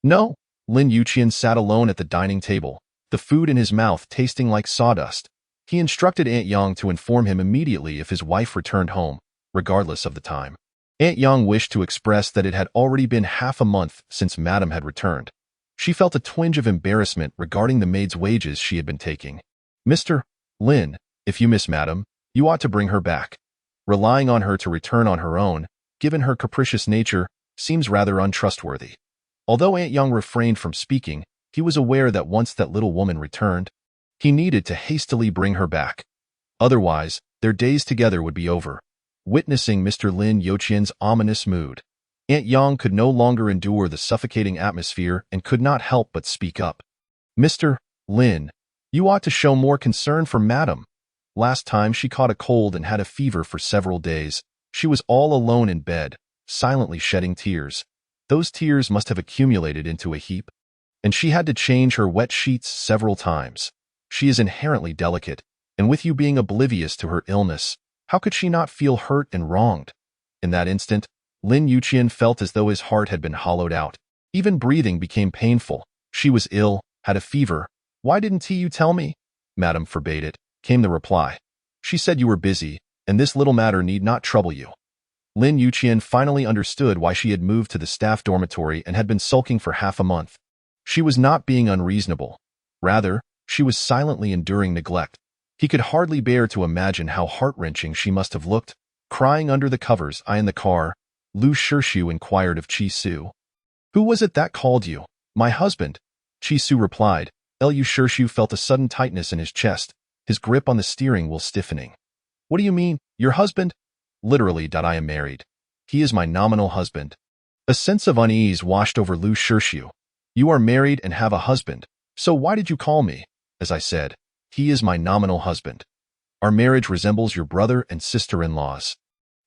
No. Lin Yuqian sat alone at the dining table, the food in his mouth tasting like sawdust. He instructed Aunt Yang to inform him immediately if his wife returned home, regardless of the time. Aunt Yang wished to express that it had already been half a month since Madame had returned. She felt a twinge of embarrassment regarding the maid's wages she had been taking. Mr. Lin, if you miss Madame, you ought to bring her back. Relying on her to return on her own, given her capricious nature, seems rather untrustworthy. Although Aunt Yang refrained from speaking, he was aware that once that little woman returned, he needed to hastily bring her back. Otherwise, their days together would be over. Witnessing Mr. Lin Yuqian's ominous mood, Aunt Yang could no longer endure the suffocating atmosphere and could not help but speak up. Mr. Lin, you ought to show more concern for Madame. Last time she caught a cold and had a fever for several days. She was all alone in bed, silently shedding tears. Those tears must have accumulated into a heap, and she had to change her wet sheets several times. She is inherently delicate, and with you being oblivious to her illness, how could she not feel hurt and wronged? In that instant, Lin Yuqian felt as though his heart had been hollowed out. Even breathing became painful. She was ill, had a fever. Why didn't you tell me? Madame forbade it, came the reply. She said you were busy, and this little matter need not trouble you. Lin Yuqian finally understood why she had moved to the staff dormitory and had been sulking for half a month. She was not being unreasonable. Rather, she was silently enduring neglect. He could hardly bear to imagine how heart-wrenching she must have looked, crying under the covers. In the car, Lu Shirshu inquired of Chi-Su. Who was it that called you? My husband. Chi-Su replied. Lu Shirshu felt a sudden tightness in his chest, his grip on the steering wheel stiffening. What do you mean, your husband? Literally. I am married. He is my nominal husband. A sense of unease washed over Lu Shirshu. You are married and have a husband, so why did you call me? As I said, he is my nominal husband. Our marriage resembles your brother and sister-in-law's.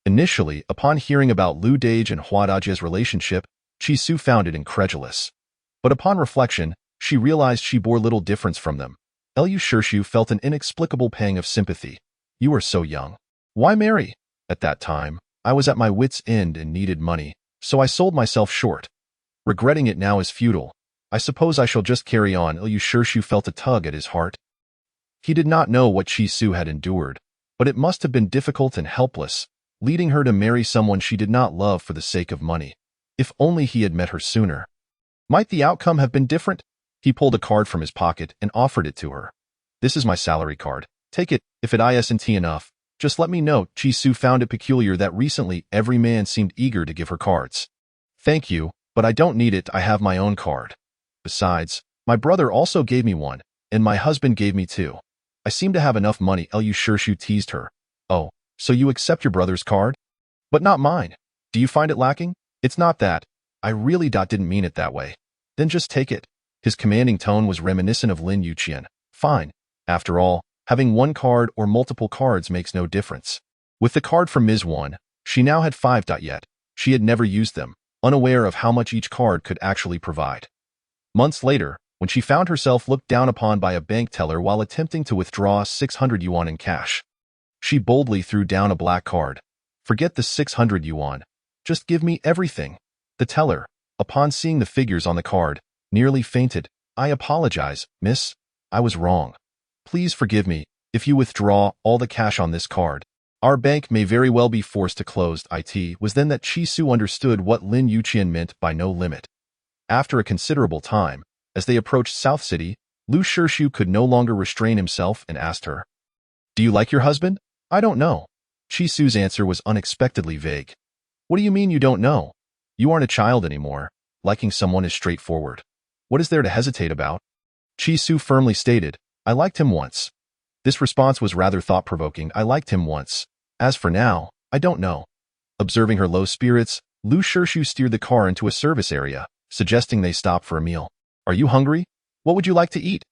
Initially, upon hearing about Lu Dage and Hua Dajia's relationship, Chi-Su found it incredulous. But upon reflection, she realized she bore little difference from them. Lu Shirshu felt an inexplicable pang of sympathy. You are so young. Why marry? At that time, I was at my wits' end and needed money, so I sold myself short. Regretting it now is futile. I suppose I shall just carry on. Lu Shirshu felt a tug at his heart. He did not know what Chi Su had endured, but it must have been difficult and helpless, leading her to marry someone she did not love for the sake of money. If only he had met her sooner. Might the outcome have been different? He pulled a card from his pocket and offered it to her. This is my salary card. Take it, if it isn't enough. Just let me know. Chi Su found it peculiar that recently every man seemed eager to give her cards. Thank you, but I don't need it. I have my own card. Besides, my brother also gave me one, and my husband gave me two. I seem to have enough money. Liu Shirshu teased her. Oh, so you accept your brother's card? But not mine. Do you find it lacking? It's not that. I really didn't mean it that way. Then just take it. His commanding tone was reminiscent of Lin Yuqian. Fine. After all, having one card or multiple cards makes no difference. With the card from Ms. 1, she now had 5. Yet, she had never used them, unaware of how much each card could actually provide. Months later, when she found herself looked down upon by a bank teller while attempting to withdraw 600 yuan in cash, she boldly threw down a black card. Forget the 600 yuan. Just give me everything. The teller, upon seeing the figures on the card, nearly fainted. I apologize, miss. I was wrong. Please forgive me. If you withdraw all the cash on this card, our bank may very well be forced to close. It was then that Chi Su understood what Lin Yuqian meant by no limit. After a considerable time, as they approached South City, Liu Shirshu could no longer restrain himself and asked her, "Do you like your husband?" "I don't know." Chi Su's answer was unexpectedly vague. "What do you mean you don't know? You aren't a child anymore. Liking someone is straightforward. What is there to hesitate about?" Chi Su firmly stated, "I liked him once." This response was rather thought-provoking. I liked him once. As for now, I don't know. Observing her low spirits, Liu Shirshu steered the car into a service area, suggesting they stop for a meal. "Are you hungry? What would you like to eat?"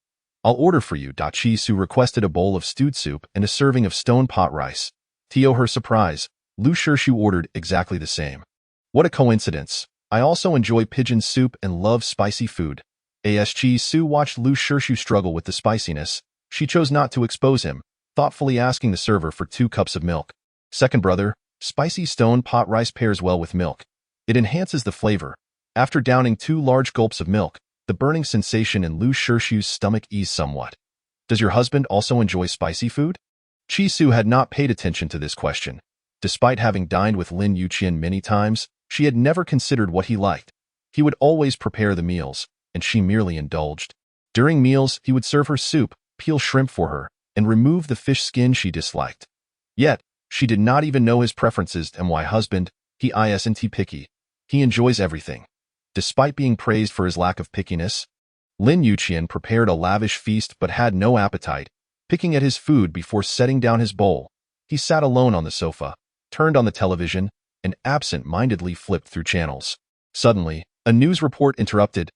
"I'll order for you." Chi Su requested a bowl of stewed soup and a serving of stone pot rice. To her surprise, Liu Shirshu ordered exactly the same. "What a coincidence. I also enjoy pigeon soup and love spicy food." As Chi Su watched Liu Shirshu struggle with the spiciness, she chose not to expose him, thoughtfully asking the server for 2 cups of milk. "Second brother, spicy stone pot rice pairs well with milk. It enhances the flavor." After downing 2 large gulps of milk, the burning sensation in Liu Shirshu's stomach eased somewhat. "Does your husband also enjoy spicy food?" Chi Su had not paid attention to this question. Despite having dined with Lin Yuqian many times, she had never considered what he liked. He would always prepare the meals, and she merely indulged. During meals, he would serve her soup, peel shrimp for her, and remove the fish skin she disliked. Yet, she did not even know his preferences. And my husband, he isn't picky. He enjoys everything. Despite being praised for his lack of pickiness, Lin Yuqian prepared a lavish feast but had no appetite, picking at his food before setting down his bowl. He sat alone on the sofa, turned on the television, and absent-mindedly flipped through channels. Suddenly, a news report interrupted.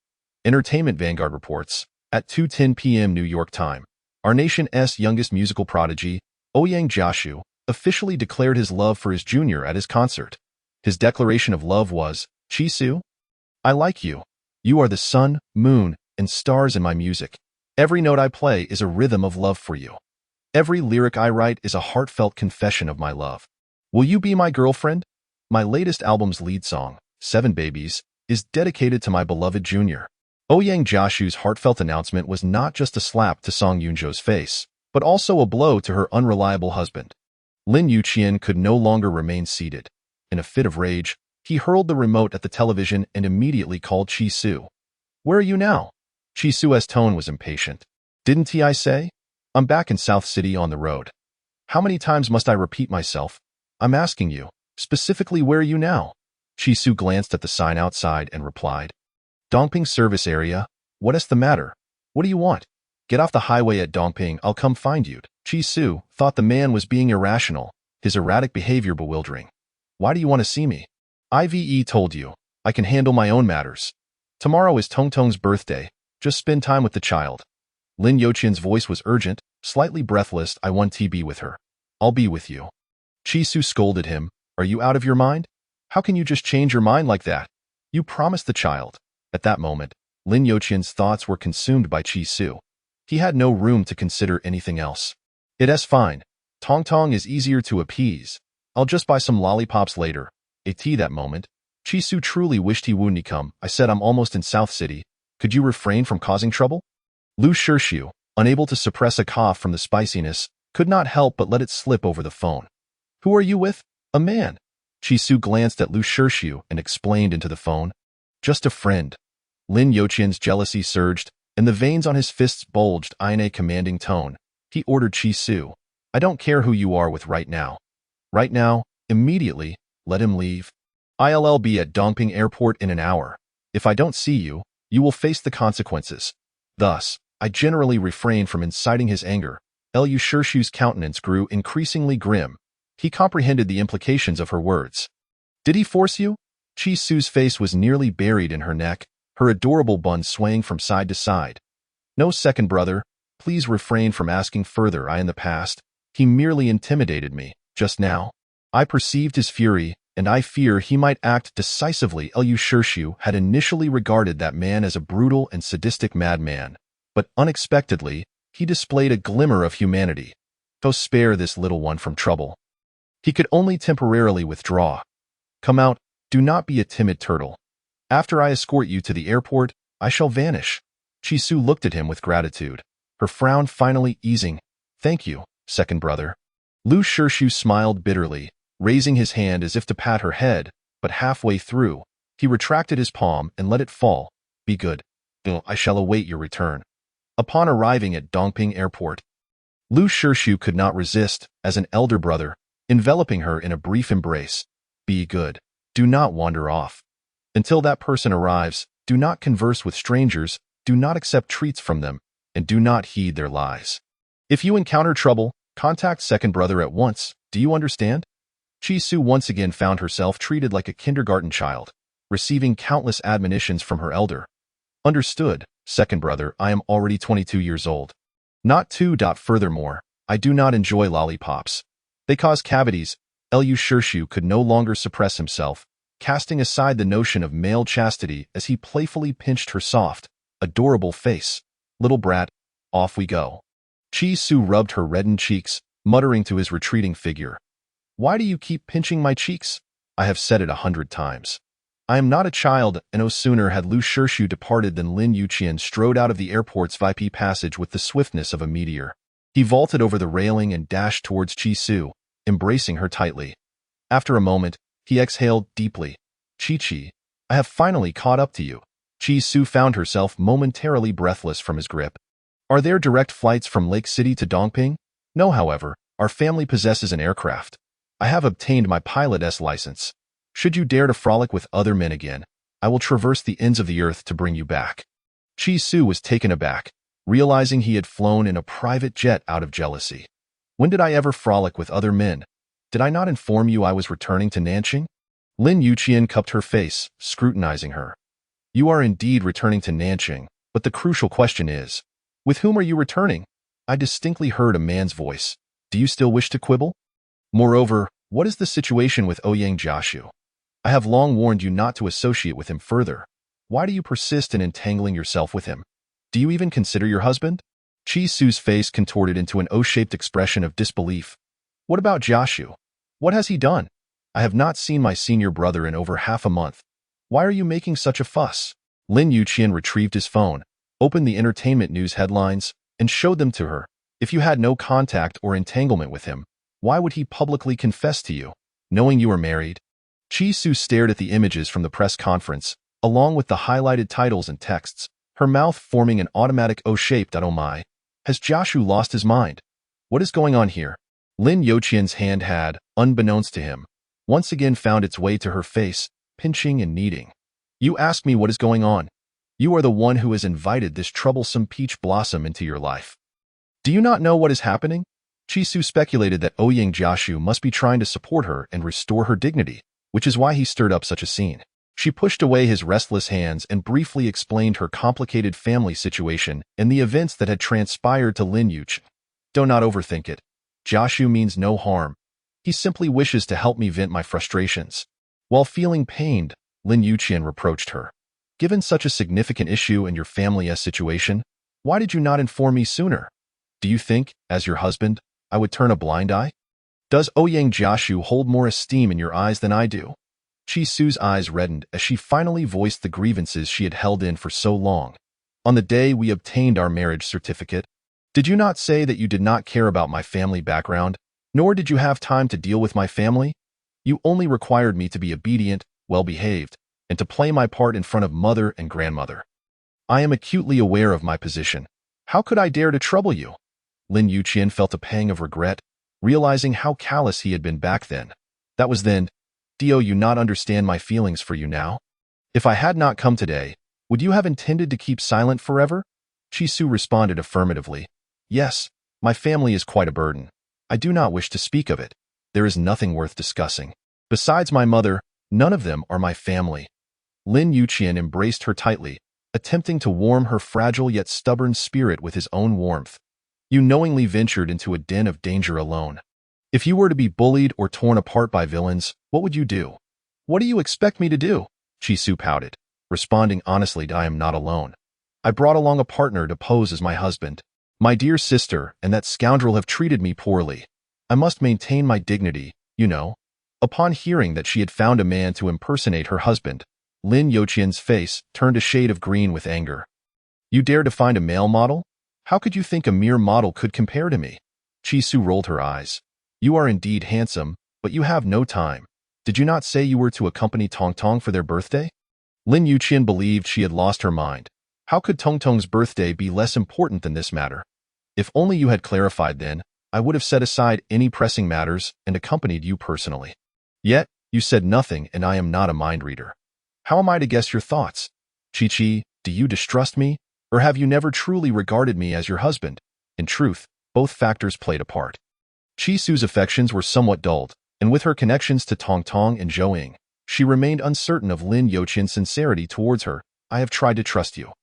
Entertainment Vanguard reports, at 2:10 p.m. New York time, our nation's youngest musical prodigy, Ouyang Jiashu, officially declared his love for his junior at his concert. His declaration of love was, "Chi Su, I like you. You are the sun, moon, and stars in my music. Every note I play is a rhythm of love for you. Every lyric I write is a heartfelt confession of my love. Will you be my girlfriend?" My latest album's lead song, 7 Babies, is dedicated to my beloved junior. Ouyang Jiashu's heartfelt announcement was not just a slap to Song Yunzhou's face, but also a blow to her unreliable husband. Lin Yuqian could no longer remain seated. In a fit of rage, he hurled the remote at the television and immediately called Chi Su. "Where are you now?" Chi Su's tone was impatient. "Didn't I say? I'm back in South City on the road. How many times must I repeat myself? I'm asking you, specifically where are you now?" Chi Su glanced at the sign outside and replied, "Dongping service area. What is the matter? What do you want? Get off the highway at Dongping, I'll come find you." Chi Su thought the man was being irrational, his erratic behavior bewildering. "Why do you want to see me?" "Ive told you, I can handle my own matters. Tomorrow is Tongtong's birthday. Just spend time with the child." Lin Yuqian's voice was urgent, slightly breathless. "I want to be with her. I'll be with you." Chi Su scolded him. "Are you out of your mind? How can you just change your mind like that? You promised the child." At that moment, Lin Yuqian's thoughts were consumed by Chi Su. He had no room to consider anything else. "It's fine. Tongtong is easier to appease. I'll just buy some lollipops later." At that moment, Chi Su truly wished he wouldn't come. "I said I'm almost in South City. Could you refrain from causing trouble?" Liu Shirshu, unable to suppress a cough from the spiciness, could not help but let it slip over the phone. "Who are you with?" "A man." Chi-Su glanced at Lu Shirshu and explained into the phone. "Just a friend." Lin Youqian's jealousy surged, and the veins on his fists bulged in a commanding tone. He ordered Chi-Su, "I don't care who you are with right now. Right now, immediately, let him leave. I'll be at Dongping Airport in an hour. If I don't see you, you will face the consequences." Thus, I generally refrain from inciting his anger. Lu Shirshu's countenance grew increasingly grim. He comprehended the implications of her words. "Did he force you?" Chi-Su's face was nearly buried in her neck, her adorable bun swaying from side to side. "No, second brother. Please refrain from asking further. In the past, he merely intimidated me. Just now, I perceived his fury, and I fear he might act decisively." Lu Shirshu had initially regarded that man as a brutal and sadistic madman, but unexpectedly, he displayed a glimmer of humanity. So spare this little one from trouble. He could only temporarily withdraw. "Come out, do not be a timid turtle. After I escort you to the airport, I shall vanish." Chi-Su looked at him with gratitude, her frown finally easing. "Thank you, second brother." Lu Shirshu smiled bitterly, raising his hand as if to pat her head, but halfway through, he retracted his palm and let it fall. "Be good. I shall await your return." Upon arriving at Dongping Airport, Lu Shirshu could not resist, as an elder brother, enveloping her in a brief embrace. "Be good. Do not wander off. Until that person arrives, do not converse with strangers, do not accept treats from them, and do not heed their lies. If you encounter trouble, contact second brother at once. Do you understand?" Chi-Su once again found herself treated like a kindergarten child, receiving countless admonitions from her elder. "Understood, second brother. I am already 22 years old. Not too. Furthermore, I do not enjoy lollipops. They cause cavities." Lu Shirshu could no longer suppress himself, casting aside the notion of male chastity as he playfully pinched her soft, adorable face. "Little brat, off we go." Chi-Su rubbed her reddened cheeks, muttering to his retreating figure. "Why do you keep pinching my cheeks? I have said it 100 times. I am not a child." And no sooner had Lu Shirshu departed than Lin Youqian strode out of the airport's VIP passage with the swiftness of a meteor. He vaulted over the railing and dashed towards Chi-Su, embracing her tightly. After a moment, he exhaled deeply. "Chi-Chi, I have finally caught up to you." Chi-Su found herself momentarily breathless from his grip. "Are there direct flights from Lake City to Dongping?" "No, however, our family possesses an aircraft. I have obtained my pilot's license. Should you dare to frolic with other men again, I will traverse the ends of the earth to bring you back." Chi-Su was taken aback, realizing he had flown in a private jet out of jealousy. "When did I ever frolic with other men? Did I not inform you I was returning to Nanjing?" Lin Youqian cupped her face, scrutinizing her. "You are indeed returning to Nanjing, but the crucial question is, with whom are you returning?" "I distinctly heard a man's voice. Do you still wish to quibble? Moreover, what is the situation with Ouyang Jiashu? I have long warned you not to associate with him further. Why do you persist in entangling yourself with him? Do you even consider your husband?" Chi-Su's face contorted into an O-shaped expression of disbelief. "What about Jiashu? What has he done? I have not seen my senior brother in over half a month. Why are you making such a fuss?" Lin Youqian retrieved his phone, opened the entertainment news headlines, and showed them to her. "If you had no contact or entanglement with him, why would he publicly confess to you, knowing you are married?" Chi-Su stared at the images from the press conference, along with the highlighted titles and texts, her mouth forming an automatic O-shaped "Oh my, has Jiashu lost his mind? What is going on here?" Lin Youqian's hand had, unbeknownst to him, once again found its way to her face, pinching and kneading. "You ask me what is going on. You are the one who has invited this troublesome peach blossom into your life. Do you not know what is happening?" Chi-Su speculated that Ouyang Jiashu must be trying to support her and restore her dignity, which is why he stirred up such a scene. She pushed away his restless hands and briefly explained her complicated family situation and the events that had transpired to Lin Youqian. "Do not overthink it. Jiashu means no harm. He simply wishes to help me vent my frustrations." While feeling pained, Lin Youqian reproached her. "Given such a significant issue in your family's situation, why did you not inform me sooner? Do you think, as your husband, I would turn a blind eye? Does Ouyang Jiashu hold more esteem in your eyes than I do?" Chi-Su's eyes reddened as she finally voiced the grievances she had held in for so long. "On the day we obtained our marriage certificate, Did you not say that you did not care about my family background, nor did you have time to deal with my family? You only required me to be obedient, well-behaved, and to play my part in front of mother and grandmother. I am acutely aware of my position. How could I dare to trouble you? Lin Yuqian felt a pang of regret, realizing how callous he had been back then. That was then. Do you not understand my feelings for you now? If I had not come today, would you have intended to keep silent forever? Chisu responded affirmatively. Yes, my family is quite a burden. I do not wish to speak of it. There is nothing worth discussing. Besides my mother, none of them are my family. Lin Yuqian embraced her tightly, attempting to warm her fragile yet stubborn spirit with his own warmth. You knowingly ventured into a den of danger alone. If you were to be bullied or torn apart by villains, what would you do? What do you expect me to do? Chisu pouted, responding honestly, I am not alone. I brought along a partner to pose as my husband. My dear sister and that scoundrel have treated me poorly. I must maintain my dignity, you know. Upon hearing that she had found a man to impersonate her husband, Lin Yuqian's face turned a shade of green with anger. You dare to find a male model? How could you think a mere model could compare to me? Chisu rolled her eyes. You are indeed handsome, but you have no time. Did you not say you were to accompany Tong Tong for their birthday? Lin Yuqian believed she had lost her mind. How could Tong Tong's birthday be less important than this matter? If only you had clarified then, I would have set aside any pressing matters and accompanied you personally. Yet, you said nothing and I am not a mind reader. How am I to guess your thoughts? Chi-Chi, do you distrust me, or have you never truly regarded me as your husband? In truth, both factors played a part. Chi-Su's affections were somewhat dulled, and with her connections to Tong Tong and Zhou, she remained uncertain of Lin Yuqian's sincerity towards her. I have tried to trust you.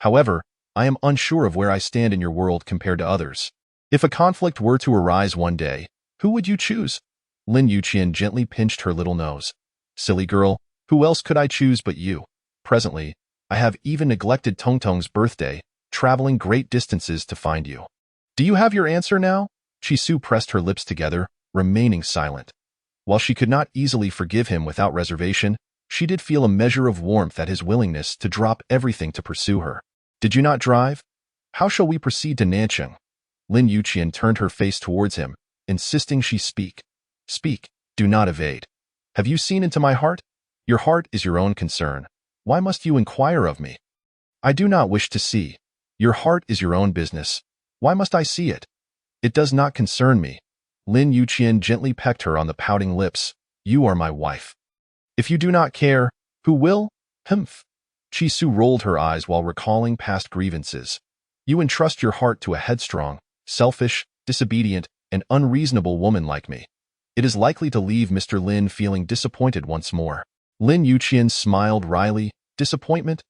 However, I am unsure of where I stand in your world compared to others. If a conflict were to arise one day, who would you choose? Lin Yuqian gently pinched her little nose. Silly girl, who else could I choose but you? Presently, I have even neglected Tong Tong's birthday, traveling great distances to find you. Do you have your answer now? Chisu pressed her lips together, remaining silent. While she could not easily forgive him without reservation, she did feel a measure of warmth at his willingness to drop everything to pursue her. Did you not drive? How shall we proceed to Nanchang? Lin Yuqian turned her face towards him, insisting she speak. Speak, do not evade. Have you seen into my heart? Your heart is your own concern. Why must you inquire of me? I do not wish to see. Your heart is your own business. Why must I see it? It does not concern me. Lin Yuqian gently pecked her on the pouting lips. You are my wife. If you do not care, who will? Humph. Chisu rolled her eyes while recalling past grievances. You entrust your heart to a headstrong, selfish, disobedient, and unreasonable woman like me. It is likely to leave Mr. Lin feeling disappointed once more. Lin Yuqian smiled wryly. Disappointment?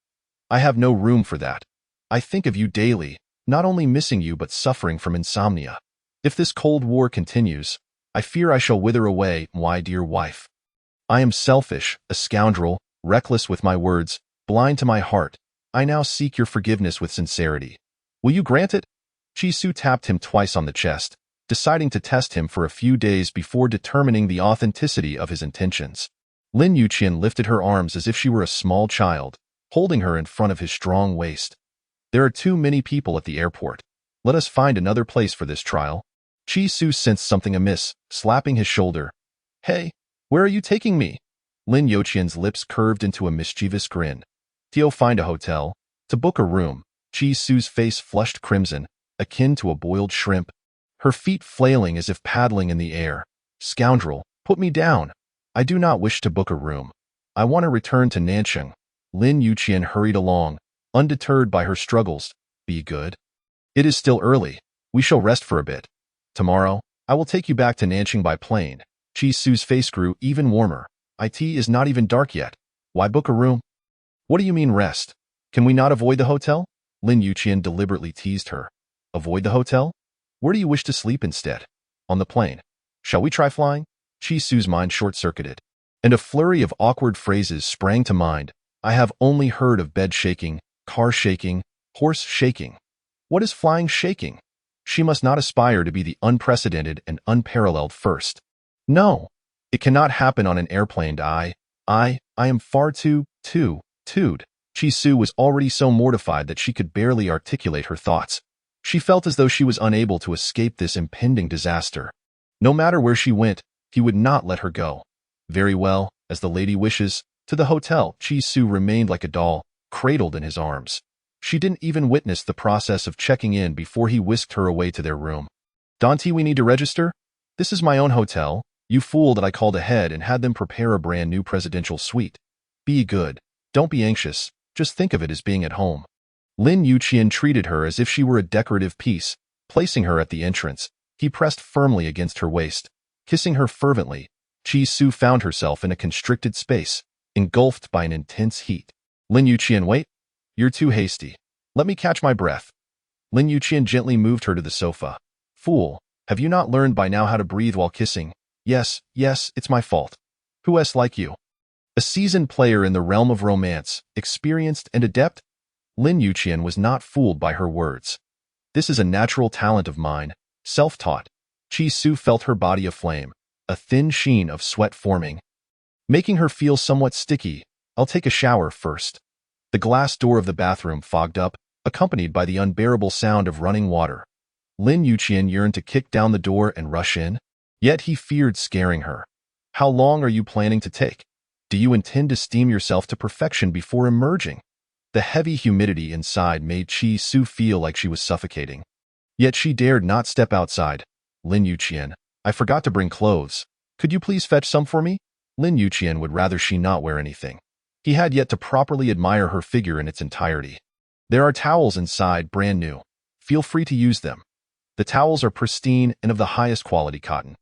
I have no room for that. I think of you daily, not only missing you but suffering from insomnia. If this cold war continues, I fear I shall wither away, my dear wife. I am selfish, a scoundrel, reckless with my words, blind to my heart. I now seek your forgiveness with sincerity. Will you grant it? Chisu tapped him twice on the chest, deciding to test him for a few days before determining the authenticity of his intentions. Lin Yuqian lifted her arms as if she were a small child, holding her in front of his strong waist. There are too many people at the airport. Let us find another place for this trial. Chisu sensed something amiss, slapping his shoulder. Hey, where are you taking me? Lin Yuqian's lips curved into a mischievous grin. To find a hotel, to book a room. Chisu's face flushed crimson, akin to a boiled shrimp, her feet flailing as if paddling in the air. Scoundrel, put me down. I do not wish to book a room. I want to return to Nanchang. Lin Yuqian hurried along, undeterred by her struggles. Be good. It is still early. We shall rest for a bit. Tomorrow, I will take you back to Nanchang by plane. Chisu's face grew even warmer. It is not even dark yet. Why book a room? What do you mean rest? Can we not avoid the hotel? Lin Yuqian deliberately teased her. Avoid the hotel? Where do you wish to sleep instead? On the plane. Shall we try flying? Chisu's mind short-circuited, and a flurry of awkward phrases sprang to mind. I have only heard of bed shaking, car shaking, horse shaking. What is flying shaking? She must not aspire to be the unprecedented and unparalleled first. No, it cannot happen on an airplane. I am far too. Chisu was already so mortified that she could barely articulate her thoughts. She felt as though she was unable to escape this impending disaster. No matter where she went, he would not let her go. Very well, as the lady wishes. To the hotel, Chi-Su remained like a doll, cradled in his arms. She didn't even witness the process of checking in before he whisked her away to their room. Dante, we need to register? This is my own hotel. You fool that I called ahead and had them prepare a brand new presidential suite. Be good. Don't be anxious. Just think of it as being at home. Lin Yuqian treated her as if she were a decorative piece, placing her at the entrance. He pressed firmly against her waist, kissing her fervently. Chi-Su found herself in a constricted space, engulfed by an intense heat. Lin Yuqian, wait. You're too hasty. Let me catch my breath. Lin Yuqian gently moved her to the sofa. Fool, have you not learned by now how to breathe while kissing? Yes, it's my fault. Who else like you? A seasoned player in the realm of romance, experienced and adept? Lin Yuqian was not fooled by her words. This is a natural talent of mine, self-taught. Chi-Su felt her body aflame, a thin sheen of sweat forming, making her feel somewhat sticky. I'll take a shower first. The glass door of the bathroom fogged up, accompanied by the unbearable sound of running water. Lin Yuqian yearned to kick down the door and rush in, yet he feared scaring her. How long are you planning to take? Do you intend to steam yourself to perfection before emerging? The heavy humidity inside made Chi-Su feel like she was suffocating. Yet she dared not step outside. Lin Yuqian, I forgot to bring clothes. Could you please fetch some for me? Lin Yuqian would rather she not wear anything. He had yet to properly admire her figure in its entirety. There are towels inside, brand new. Feel free to use them. The towels are pristine and of the highest quality cotton.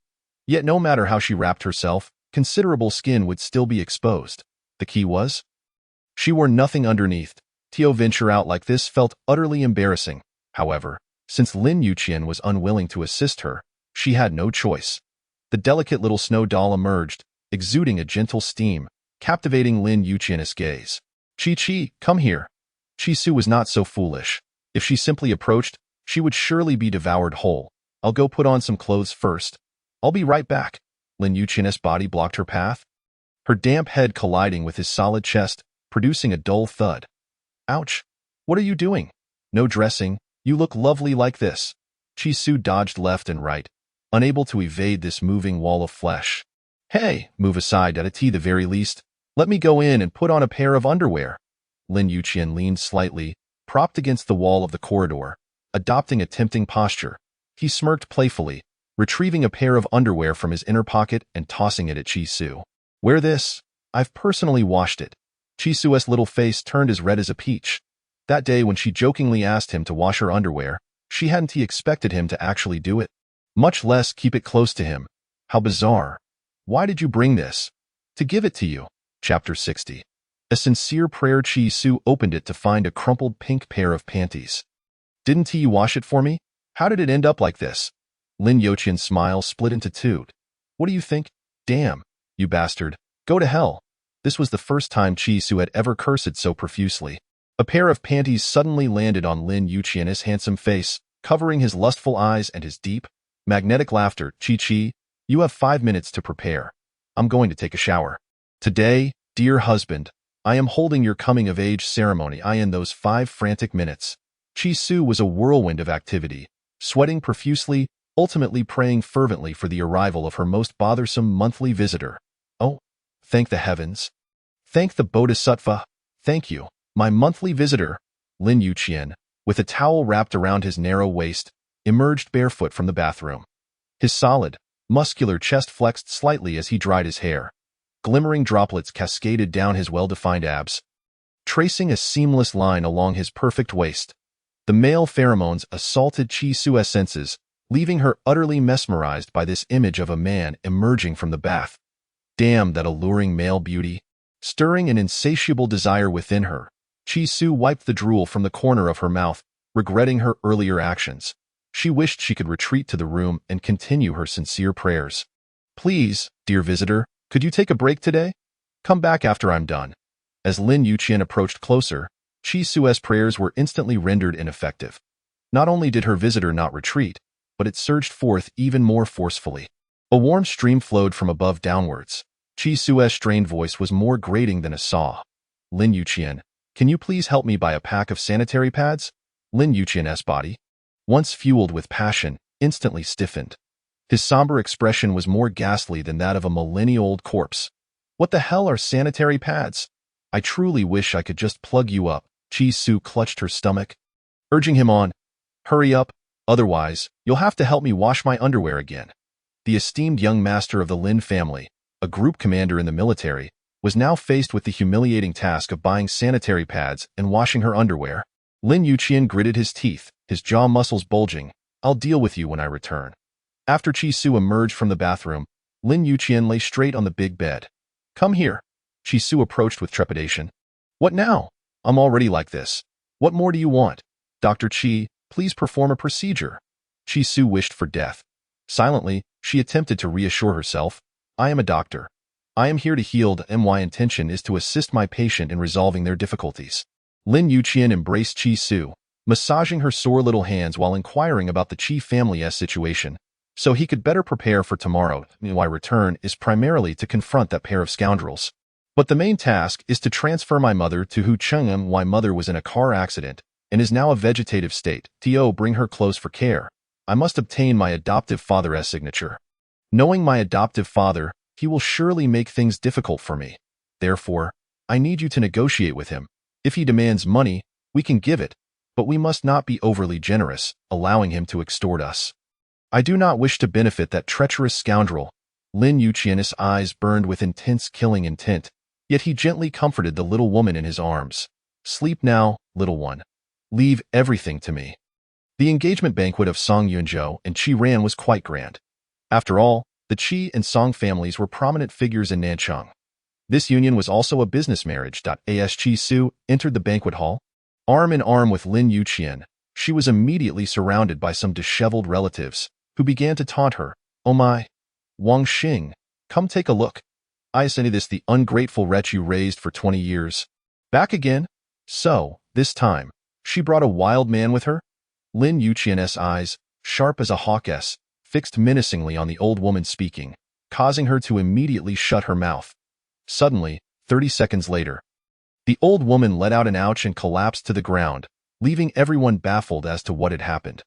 Yet no matter how she wrapped herself, considerable skin would still be exposed. The key was? She wore nothing underneath. To venture out like this felt utterly embarrassing. However, since Lin Yuqian was unwilling to assist her, she had no choice. The delicate little snow doll emerged, exuding a gentle steam, captivating Lin Yuqian's gaze. Chi-Chi, come here. Chi-Su was not so foolish. If she simply approached, she would surely be devoured whole. I'll go put on some clothes first. I'll be right back. Lin Yuqian's body blocked her path, her damp head colliding with his solid chest, producing a dull thud. Ouch! What are you doing? No dressing. You look lovely like this. Chi-Su dodged left and right, unable to evade this moving wall of flesh. Hey, move aside at the very least. Let me go in and put on a pair of underwear. Lin Yuqian leaned slightly, propped against the wall of the corridor, adopting a tempting posture. He smirked playfully, retrieving a pair of underwear from his inner pocket and tossing it at Chi-Su. Wear this. I've personally washed it. Chi-Su's little face turned as red as a peach. That day when she jokingly asked him to wash her underwear, she hadn't expected him to actually do it, much less keep it close to him. How bizarre. Why did you bring this? To give it to you. Chapter 60. A sincere prayer. Chi-Su opened it to find a crumpled pink pair of panties. Didn't he wash it for me? How did it end up like this? Lin Yuqian's smile split into two. What do you think? Damn, you bastard. Go to hell. This was the first time Chi-Su had ever cursed so profusely. A pair of panties suddenly landed on Lin Yuqian's handsome face, covering his lustful eyes and his deep, magnetic laughter. Chi-Chi, you have 5 minutes to prepare. I'm going to take a shower. Today, dear husband, I am holding your coming-of-age ceremony. In those 5 frantic minutes, Chi-Su was a whirlwind of activity, sweating profusely, ultimately praying fervently for the arrival of her most bothersome monthly visitor. Oh, thank the heavens. Thank the Bodhisattva. Thank you, my monthly visitor. Lin Yuqian, with a towel wrapped around his narrow waist, emerged barefoot from the bathroom. His solid, muscular chest flexed slightly as he dried his hair. Glimmering droplets cascaded down his well-defined abs, tracing a seamless line along his perfect waist. The male pheromones assaulted Chi-Su's senses, leaving her utterly mesmerized by this image of a man emerging from the bath. Damn that alluring male beauty. Stirring an insatiable desire within her, Chi-Su wiped the drool from the corner of her mouth, regretting her earlier actions. She wished she could retreat to the room and continue her sincere prayers. Please, dear visitor, could you take a break today? Come back after I'm done. As Lin Yuqian approached closer, Chi-Su's prayers were instantly rendered ineffective. Not only did her visitor not retreat, but it surged forth even more forcefully. A warm stream flowed from above downwards. Chi-Su's strained voice was more grating than a saw. Lin Yuqian, can you please help me buy a pack of sanitary pads? Lin Yuqian's body, once fueled with passion, instantly stiffened. His somber expression was more ghastly than that of a millennia-old corpse. What the hell are sanitary pads? I truly wish I could just plug you up. Chi-Su clutched her stomach, urging him on. Hurry up, otherwise, you'll have to help me wash my underwear again. The esteemed young master of the Lin family, a group commander in the military, was now faced with the humiliating task of buying sanitary pads and washing her underwear. Lin Yuqian gritted his teeth, his jaw muscles bulging. I'll deal with you when I return. After Chi-Su emerged from the bathroom, Lin Yuqian lay straight on the big bed. Come here. Chi-Su approached with trepidation. What now? I'm already like this. What more do you want? Dr. Chi, please perform a procedure. Chi-Su wished for death. Silently, she attempted to reassure herself. I am a doctor. I am here to heal, and my intention is to assist my patient in resolving their difficulties. Lin Yuqian embraced Chi-Su, massaging her sore little hands while inquiring about the Chi family's situation, so he could better prepare for tomorrow. My return is primarily to confront that pair of scoundrels. But the main task is to transfer my mother to Hucheng. My mother was in a car accident and is now a vegetative state. To bring her close for care, I must obtain my adoptive father's signature. Knowing my adoptive father, he will surely make things difficult for me. Therefore, I need you to negotiate with him. If he demands money, we can give it, but we must not be overly generous, allowing him to extort us. I do not wish to benefit that treacherous scoundrel. Lin Yuqian's eyes burned with intense killing intent, yet he gently comforted the little woman in his arms. Sleep now, little one. Leave everything to me. The engagement banquet of Song Yunzhou and Qi Ran was quite grand. After all, the Qi and Song families were prominent figures in Nanchang. This union was also a business marriage. As Chi-Su entered the banquet hall, arm in arm with Lin Yuqian, she was immediately surrounded by some disheveled relatives, who began to taunt her. Oh my! Wang Xing, come take a look. I sent this the ungrateful wretch you raised for 20 years. Back again? So, this time, she brought a wild man with her? Lin Yuqian's eyes, sharp as a hawk's, fixed menacingly on the old woman speaking, causing her to immediately shut her mouth. Suddenly, 30 seconds later, the old woman let out an ouch and collapsed to the ground, leaving everyone baffled as to what had happened.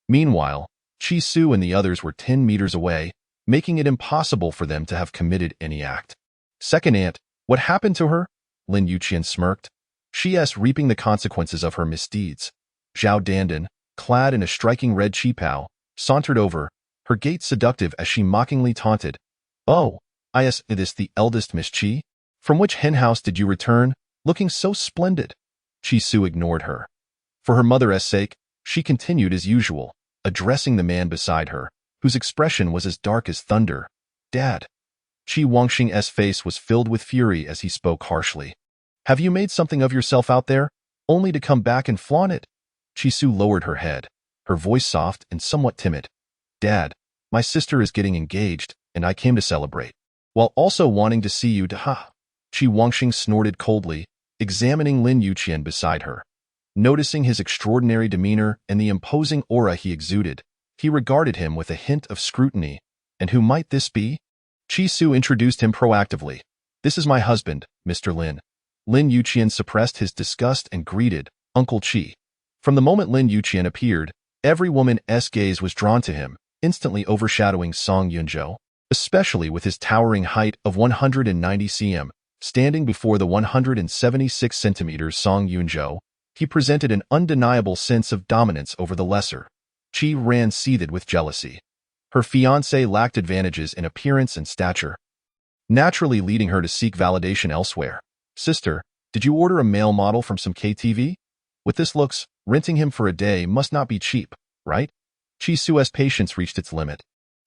Meanwhile, Chi-Su and the others were 10 meters away, making it impossible for them to have committed any act. Second aunt, what happened to her? Lin Yuqian smirked. She's reaping the consequences of her misdeeds. Zhao Dandan, clad in a striking red qipao, sauntered over, her gait seductive as she mockingly taunted. Oh, is this the eldest Miss Qi? From which henhouse did you return, looking so splendid? Chi-Su ignored her. For her mother's sake, she continued as usual, addressing the man beside her, whose expression was as dark as thunder. Dad. Qi Wangxing's face was filled with fury as he spoke harshly. Have you made something of yourself out there, only to come back and flaunt it? Chi-Su lowered her head, her voice soft and somewhat timid. Dad, my sister is getting engaged, and I came to celebrate, while also wanting to see you. Qi Wangxing snorted coldly, examining Lin Yuqian beside her. Noticing his extraordinary demeanor and the imposing aura he exuded, he regarded him with a hint of scrutiny. And who might this be? Chi-Su introduced him proactively. This is my husband, Mr. Lin. Lin Yuqian suppressed his disgust and greeted, Uncle Qi. From the moment Lin Yuqian appeared, every woman's gaze was drawn to him, instantly overshadowing Song Yunzhou, especially with his towering height of 190 cm. Standing before the 176 centimeters Song Yunzhou, he presented an undeniable sense of dominance over the lesser. Qi Ran seethed with jealousy. Her fiancé lacked advantages in appearance and stature, naturally leading her to seek validation elsewhere. Sister, did you order a male model from some KTV? With this looks, renting him for a day must not be cheap, right? Chi-Su's patience reached its limit.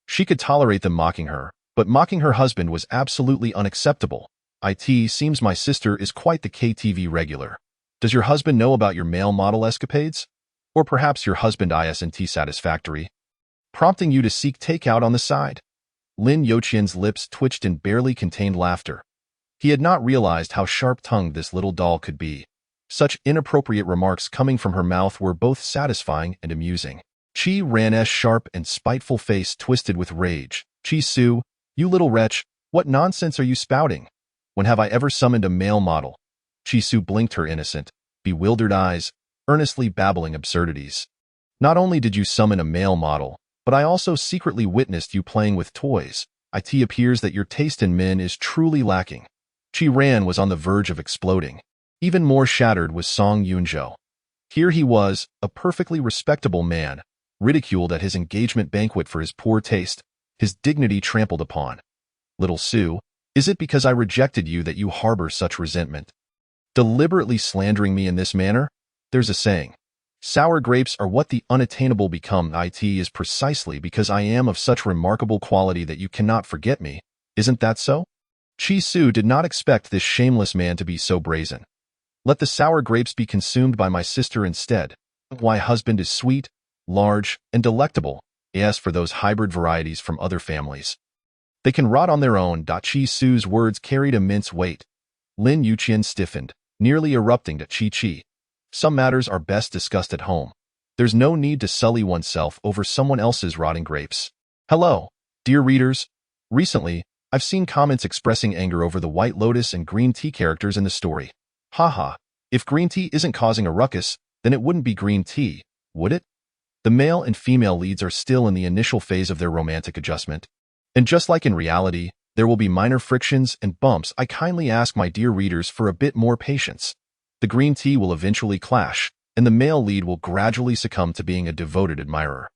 She could tolerate them mocking her, but mocking her husband was absolutely unacceptable. It seems my sister is quite the KTV regular. Does your husband know about your male model escapades? Or perhaps your husband isn't satisfactory, prompting you to seek takeout on the side? Lin Yuqian's lips twitched in barely contained laughter. He had not realized how sharp-tongued this little doll could be. Such inappropriate remarks coming from her mouth were both satisfying and amusing. Qi Ran's sharp and spiteful face twisted with rage. Chi-Su, you little wretch, what nonsense are you spouting? When have I ever summoned a male model? Chi-Su blinked her innocent, bewildered eyes, earnestly babbling absurdities. Not only did you summon a male model, but I also secretly witnessed you playing with toys. It appears that your taste in men is truly lacking. Chi Ran was on the verge of exploding. Even more shattered was Song Yunzhou. Here he was, a perfectly respectable man, ridiculed at his engagement banquet for his poor taste, his dignity trampled upon. Little Sue, is it because I rejected you that you harbor such resentment? Deliberately slandering me in this manner? There's a saying. Sour grapes are what the unattainable become. It is precisely because I am of such remarkable quality that you cannot forget me. Isn't that so? Chi Su did not expect this shameless man to be so brazen. Let the sour grapes be consumed by my sister instead. My husband is sweet, large, and delectable. As for those hybrid varieties from other families, they can rot on their own. Chi Su's words carried immense weight. Lin Yuqian stiffened, nearly erupting to Chi. Some matters are best discussed at home. There's no need to sully oneself over someone else's rotting grapes. Hello, dear readers. Recently, I've seen comments expressing anger over the White Lotus and green tea characters in the story. Haha, if green tea isn't causing a ruckus, then it wouldn't be green tea, would it? The male and female leads are still in the initial phase of their romantic adjustment. And just like in reality, there will be minor frictions and bumps. I kindly ask my dear readers for a bit more patience. The green tea will eventually clash, and the male lead will gradually succumb to being a devoted admirer.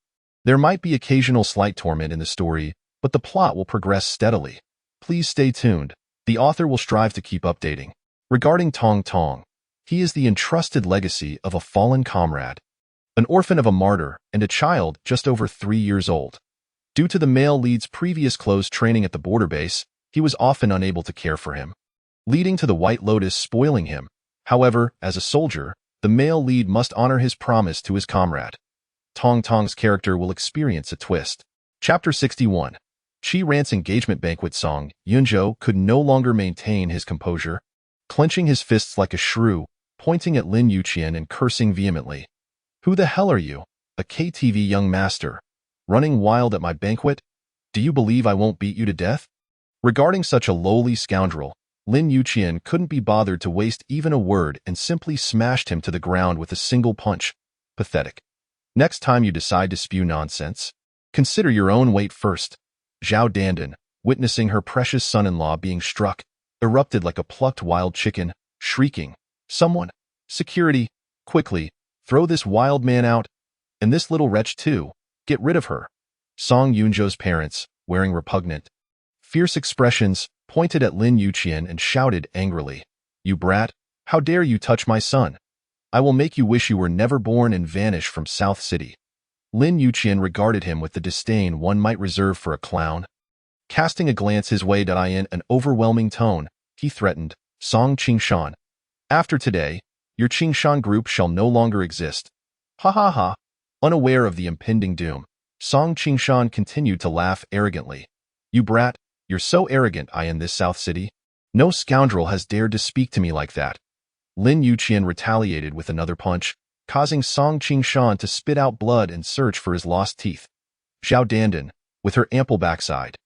There might be occasional slight torment in the story, but the plot will progress steadily. Please stay tuned. The author will strive to keep updating. Regarding Tong Tong, he is the entrusted legacy of a fallen comrade, an orphan of a martyr, and a child just over 3 years old. Due to the male lead's previous close training at the border base, he was often unable to care for him, leading to the White Lotus spoiling him. However, as a soldier, the male lead must honor his promise to his comrade. Tong Tong's character will experience a twist. Chapter 61. Chi Ran's engagement banquet. Song Yunzhou could no longer maintain his composure, clenching his fists like a shrew, pointing at Lin Yuqian and cursing vehemently. Who the hell are you? A KTV young master, running wild at my banquet? Do you believe I won't beat you to death? Regarding such a lowly scoundrel, Lin Yuqian couldn't be bothered to waste even a word and simply smashed him to the ground with a single punch. Pathetic. Next time you decide to spew nonsense, consider your own weight first. Zhao Dandan, witnessing her precious son-in-law being struck, erupted like a plucked wild chicken, shrieking, "Someone! Security! Quickly! Throw this wild man out! And this little wretch too! Get rid of her!" Song Yunzhou's parents, wearing repugnant, fierce expressions, pointed at Lin Yuqian and shouted angrily, "You brat! How dare you touch my son! I will make you wish you were never born and vanish from South City." Lin Yuqian regarded him with the disdain one might reserve for a clown. Casting a glance his way in an overwhelming tone, he threatened, "Song Qingshan, after today, your Qingshan group shall no longer exist." Ha ha ha. Unaware of the impending doom, Song Qingshan continued to laugh arrogantly. "You brat, you're so arrogant in this South City. No scoundrel has dared to speak to me like that." Lin Yuqian retaliated with another punch, causing Song Qingshan to spit out blood and search for his lost teeth. Zhao Dandan, with her ample backside,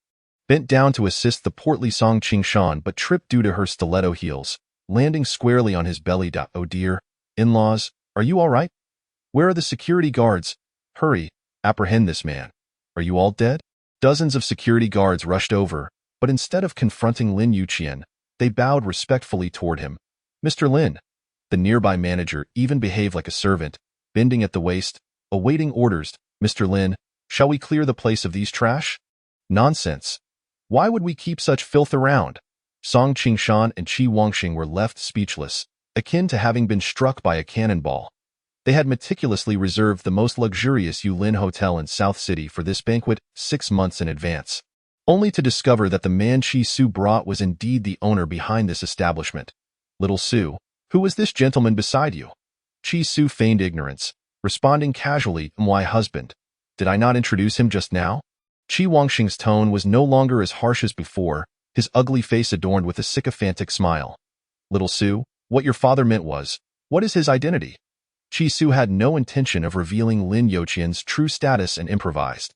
bent down to assist the portly Song Qingshan but tripped due to her stiletto heels, landing squarely on his belly. "Oh dear, in-laws, are you all right? Where are the security guards? Hurry, apprehend this man. Are you all dead?" Dozens of security guards rushed over, but instead of confronting Lin Yuqian, they bowed respectfully toward him. "Mr. Lin." The nearby manager even behaved like a servant, bending at the waist, awaiting orders. "Mr. Lin, shall we clear the place of these trash?" "Nonsense. Why would we keep such filth around?" Song Qingshan and Qi Wangxing were left speechless, akin to having been struck by a cannonball. They had meticulously reserved the most luxurious Yulin Hotel in South City for this banquet 6 months in advance, only to discover that the man Chi Su brought was indeed the owner behind this establishment. "Little Su, who is this gentleman beside you?" Chi Su feigned ignorance, responding casually, "My husband. Did I not introduce him just now?" Qi Wangxing's tone was no longer as harsh as before, his ugly face adorned with a sycophantic smile. "Little Su, what your father meant was, what is his identity?" Chi Su had no intention of revealing Lin Yuqian's true status and improvised,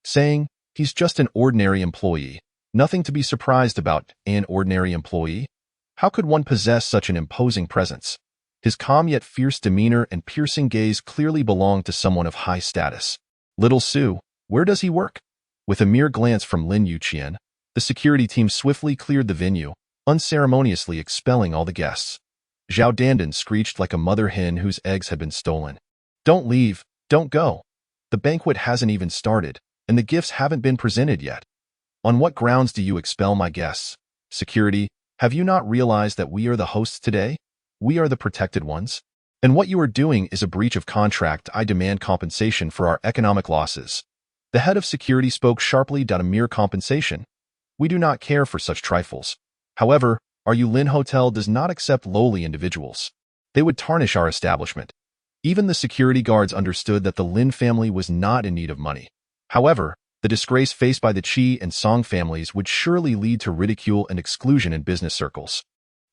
saying, "He's just an ordinary employee. Nothing to be surprised about. An ordinary employee? How could one possess such an imposing presence?" His calm yet fierce demeanor and piercing gaze clearly belonged to someone of high status. Little Sue, where does he work? With a mere glance from Lin Yuqian, the security team swiftly cleared the venue, unceremoniously expelling all the guests. Zhao Dandan screeched like a mother hen whose eggs had been stolen. Don't leave, don't go. The banquet hasn't even started, and the gifts haven't been presented yet. On what grounds do you expel my guests? Security, have you not realized that we are the hosts today? We are the protected ones. And what you are doing is a breach of contract. I demand compensation for our economic losses. The head of security spoke sharply. A mere compensation. We do not care for such trifles. However, our Yulin Hotel does not accept lowly individuals. They would tarnish our establishment. Even the security guards understood that the Lin family was not in need of money. However, the disgrace faced by the Qi and Song families would surely lead to ridicule and exclusion in business circles.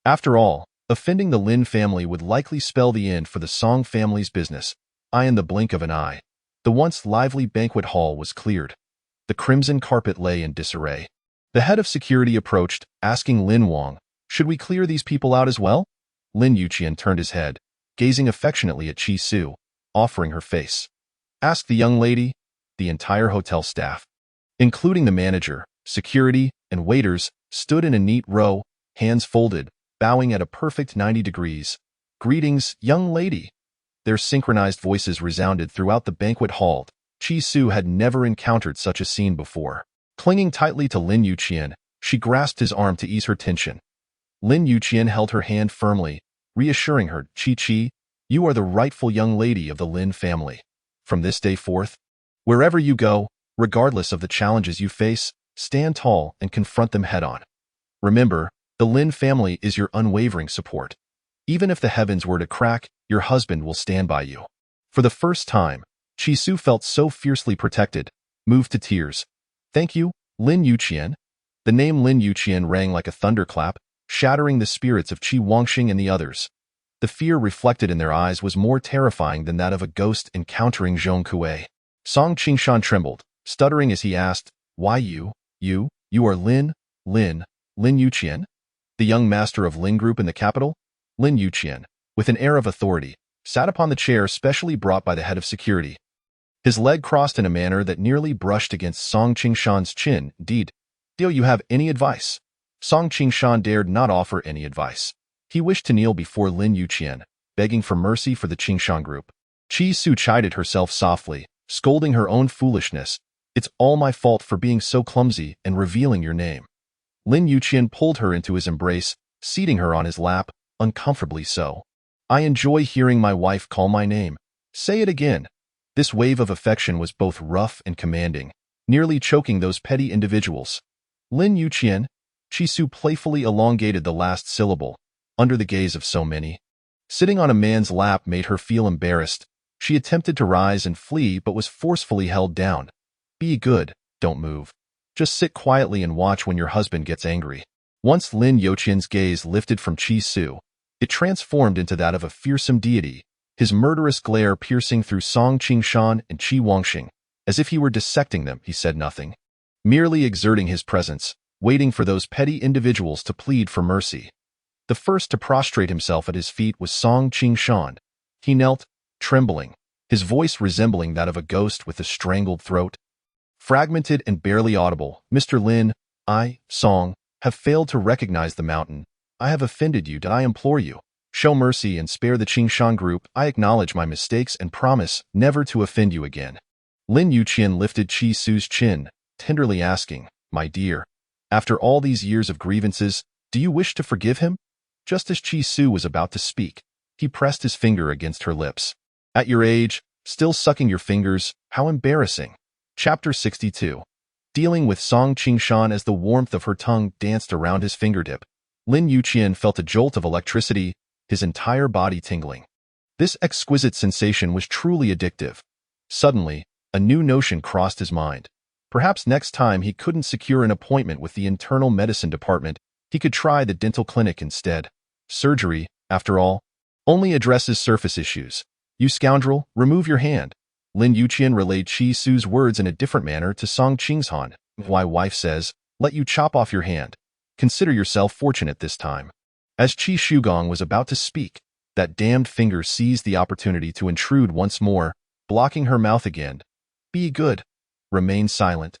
After all, offending the Lin family would likely spell the end for the Song family's business. In the blink of an eye, the once lively banquet hall was cleared. The crimson carpet lay in disarray. The head of security approached, asking Lin Wang, should we clear these people out as well? Lin Yuqian turned his head, gazing affectionately at Qi Su, offering her face. Ask the young lady. The entire hotel staff, including the manager, security, and waiters, stood in a neat row, hands folded, bowing at a perfect 90 degrees. Greetings, young lady. Their synchronized voices resounded throughout the banquet hall. Qi Su had never encountered such a scene before. Clinging tightly to Lin Yuqian, she grasped his arm to ease her tension. Lin Yuqian held her hand firmly, reassuring her, Qi, you are the rightful young lady of the Lin family. From this day forth, wherever you go, regardless of the challenges you face, stand tall and confront them head-on. Remember, the Lin family is your unwavering support. Even if the heavens were to crack, your husband will stand by you. For the first time, Qi Su felt so fiercely protected, moved to tears. Thank you, Lin Yuqian. The name Lin Yuqian rang like a thunderclap, shattering the spirits of Qi Wangxing and the others. The fear reflected in their eyes was more terrifying than that of a ghost encountering Zhong Kuei. Song Qingshan trembled, stuttering as he asked, why you are Lin Yuqian? The young master of Lin Group in the capital? Lin Yuqian, with an air of authority, sat upon the chair specially brought by the head of security. His leg crossed in a manner that nearly brushed against Song Qingshan's chin. Do you have any advice? Song Qingshan dared not offer any advice. He wished to kneel before Lin Yuqian, begging for mercy for the Qingshan group. Qi Su chided herself softly, scolding her own foolishness. It's all my fault for being so clumsy and revealing your name. Lin Yuqian pulled her into his embrace, seating her on his lap, uncomfortably so. I enjoy hearing my wife call my name. Say it again. This wave of affection was both rough and commanding, nearly choking those petty individuals. Lin Yuqian, Qi Su playfully elongated the last syllable, under the gaze of so many. Sitting on a man's lap made her feel embarrassed. She attempted to rise and flee but was forcefully held down. Be good, don't move. Just sit quietly and watch when your husband gets angry. Once Lin Yuqian's gaze lifted from Qi Su, it transformed into that of a fearsome deity, his murderous glare piercing through Song Qingshan and Qi Wangxing. As if he were dissecting them, he said nothing, merely exerting his presence, waiting for those petty individuals to plead for mercy. The first to prostrate himself at his feet was Song Qingshan. He knelt, trembling, his voice resembling that of a ghost with a strangled throat. Fragmented and barely audible, Mr. Lin, I, Song, have failed to recognize the mountain. I have offended you. I implore you. Show mercy and spare the Qingshan group. I acknowledge my mistakes and promise never to offend you again. Lin Yuqian lifted Qi Su's chin, tenderly asking, my dear, after all these years of grievances, do you wish to forgive him? Just as Qi Su was about to speak, he pressed his finger against her lips. At your age, still sucking your fingers, how embarrassing. Chapter 62. Dealing with Song Qingshan as the warmth of her tongue danced around his fingertip, Lin Yuqian felt a jolt of electricity, his entire body tingling. This exquisite sensation was truly addictive. Suddenly, a new notion crossed his mind. Perhaps next time he couldn't secure an appointment with the internal medicine department, he could try the dental clinic instead. Surgery, after all, only addresses surface issues. You scoundrel, remove your hand. Lin Yuqian relayed Qi Su's words in a different manner to Song Qingshan. My wife says, let you chop off your hand. Consider yourself fortunate this time. As Qi Shugong was about to speak, That damned finger seized the opportunity to intrude once more, blocking her mouth again. Be good. Remain silent.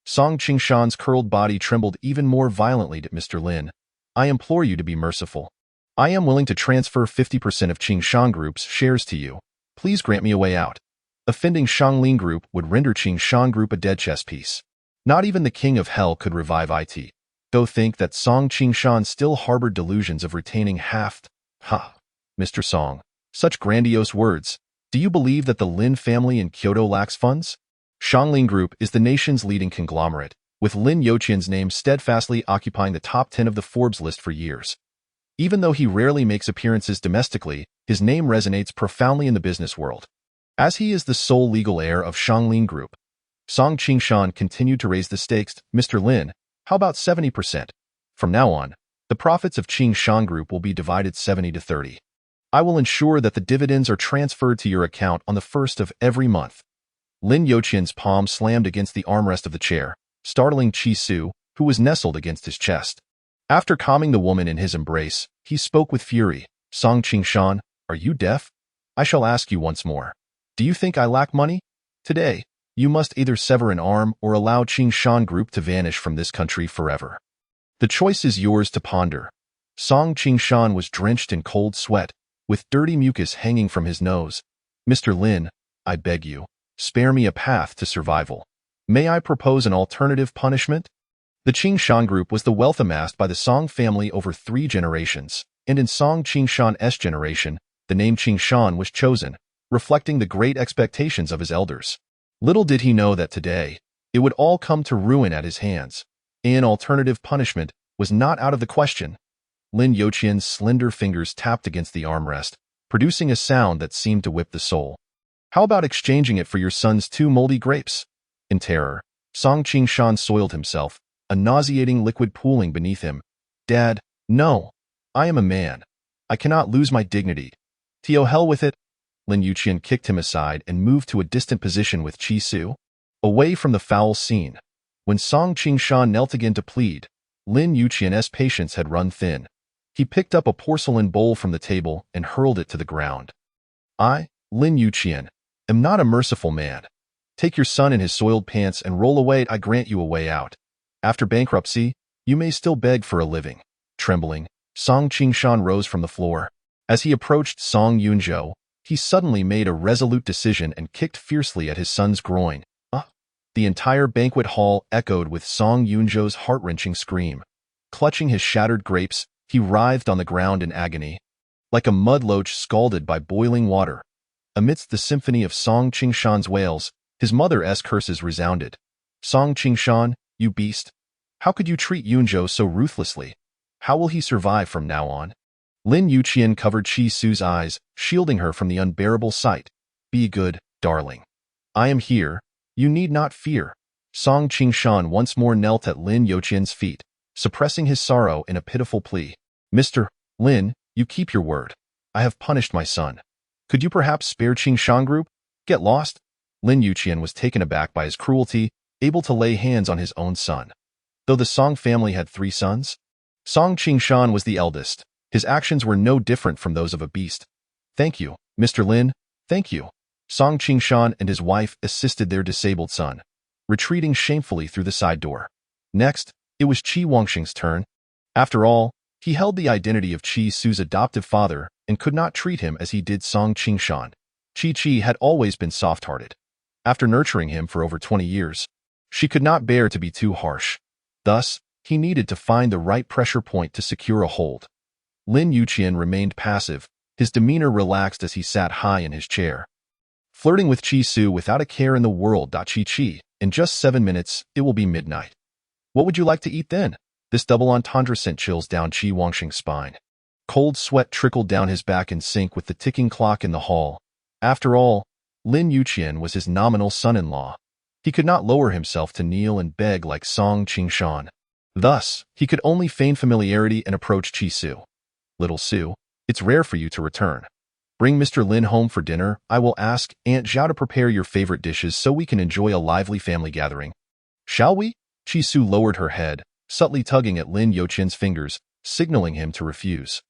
Song Qingshan's curled body trembled even more violently to Mr. Lin. I implore you to be merciful. I am willing to transfer 50% of Qingshan Group's shares to you. Please grant me a way out. Offending Shanglin Group would render Qingshan Group a dead chess piece. Not even the King of Hell could revive it. Go think that Song Qingshan still harbored delusions of retaining half. Ha! Mr. Song, such grandiose words. Do you believe that the Lin family in Kyoto lacks funds? Shanglin Group is the nation's leading conglomerate, with Lin Youqian's name steadfastly occupying the top 10 of the Forbes list for years. Even though he rarely makes appearances domestically, his name resonates profoundly in the business world. As he is the sole legal heir of Shanglin Group, Song Qingshan continued to raise the stakes. Mr. Lin, how about 70%? From now on, the profits of Qingshan Group will be divided 70-30. I will ensure that the dividends are transferred to your account on the 1st of every month. Lin Youqian's palm slammed against the armrest of the chair, startling Qi Su, who was nestled against his chest. After calming the woman in his embrace, he spoke with fury. Song Qingshan, are you deaf? I shall ask you once more. Do you think I lack money? Today, you must either sever an arm or allow Qingshan Group to vanish from this country forever. The choice is yours to ponder. Song Qingshan was drenched in cold sweat, with dirty mucus hanging from his nose. Mr. Lin, I beg you, spare me a path to survival. May I propose an alternative punishment? The Qingshan Group was the wealth amassed by the Song family over 3 generations, and in Song Qingshan's generation, the name Qingshan was chosen, reflecting the great expectations of his elders. Little did he know that today, it would all come to ruin at his hands. An alternative punishment was not out of the question. Lin Youqian's slender fingers tapped against the armrest, producing a sound that seemed to whip the soul. How about exchanging it for your son's 2 moldy grapes? In terror, Song Qingshan soiled himself, a nauseating liquid pooling beneath him. Dad, no. I am a man. I cannot lose my dignity. To hell with it. Lin Youqian kicked him aside and moved to a distant position with Qi Su, away from the foul scene. When Song Qingshan knelt again to plead, Lin Youqian's patience had run thin. He picked up a porcelain bowl from the table and hurled it to the ground. I, Lin Youqian, am not a merciful man. Take your son in his soiled pants and roll away. I grant you a way out. After bankruptcy, you may still beg for a living. Trembling, Song Qingshan rose from the floor. As he approached Song Yunzhou, he suddenly made a resolute decision and kicked fiercely at his son's groin. The entire banquet hall echoed with Song Yunzhou's heart-wrenching scream. Clutching his shattered grapes, he writhed on the ground in agony, like a mudloach scalded by boiling water. Amidst the symphony of Song Qingshan's wails, his mother's curses resounded. Song Qingshan, you beast! How could you treat Yunzhou so ruthlessly? How will he survive from now on? Lin Youqian covered Qi Su's eyes, shielding her from the unbearable sight. Be good, darling. I am here. You need not fear. Song Qingshan once more knelt at Lin Youqian's feet, suppressing his sorrow in a pitiful plea. Mr. Lin, you keep your word. I have punished my son. Could you perhaps spare Qingshan Group? Get lost? Lin Youqian was taken aback by his cruelty, able to lay hands on his own son. Though the Song family had 3 sons, Song Qingshan was the eldest. His actions were no different from those of a beast. Thank you, Mr. Lin, thank you. Song Qingshan and his wife assisted their disabled son, retreating shamefully through the side door. Next, it was Qi Wangxing's turn. After all, he held the identity of Qi Su's adoptive father and could not treat him as he did Song Qingshan. Qi had always been soft-hearted. After nurturing him for over 20 years, she could not bear to be too harsh. Thus, he needed to find the right pressure point to secure a hold. Lin Youqian remained passive, his demeanor relaxed as he sat high in his chair, flirting with Qi Su without a care in the world. Qi, in just 7 minutes, it will be midnight. What would you like to eat then? This double entendre sent chills down Qi Wangxing's spine. Cold sweat trickled down his back in sync with the ticking clock in the hall. After all, Lin Youqian was his nominal son-in-law. He could not lower himself to kneel and beg like Song Qingshan. Thus, he could only feign familiarity and approach Qi Su. Little Su, it's rare for you to return. Bring Mr. Lin home for dinner. I will ask Aunt Zhao to prepare your favorite dishes so we can enjoy a lively family gathering. Shall we? Qi Su lowered her head, subtly tugging at Lin Youqian's fingers, signaling him to refuse.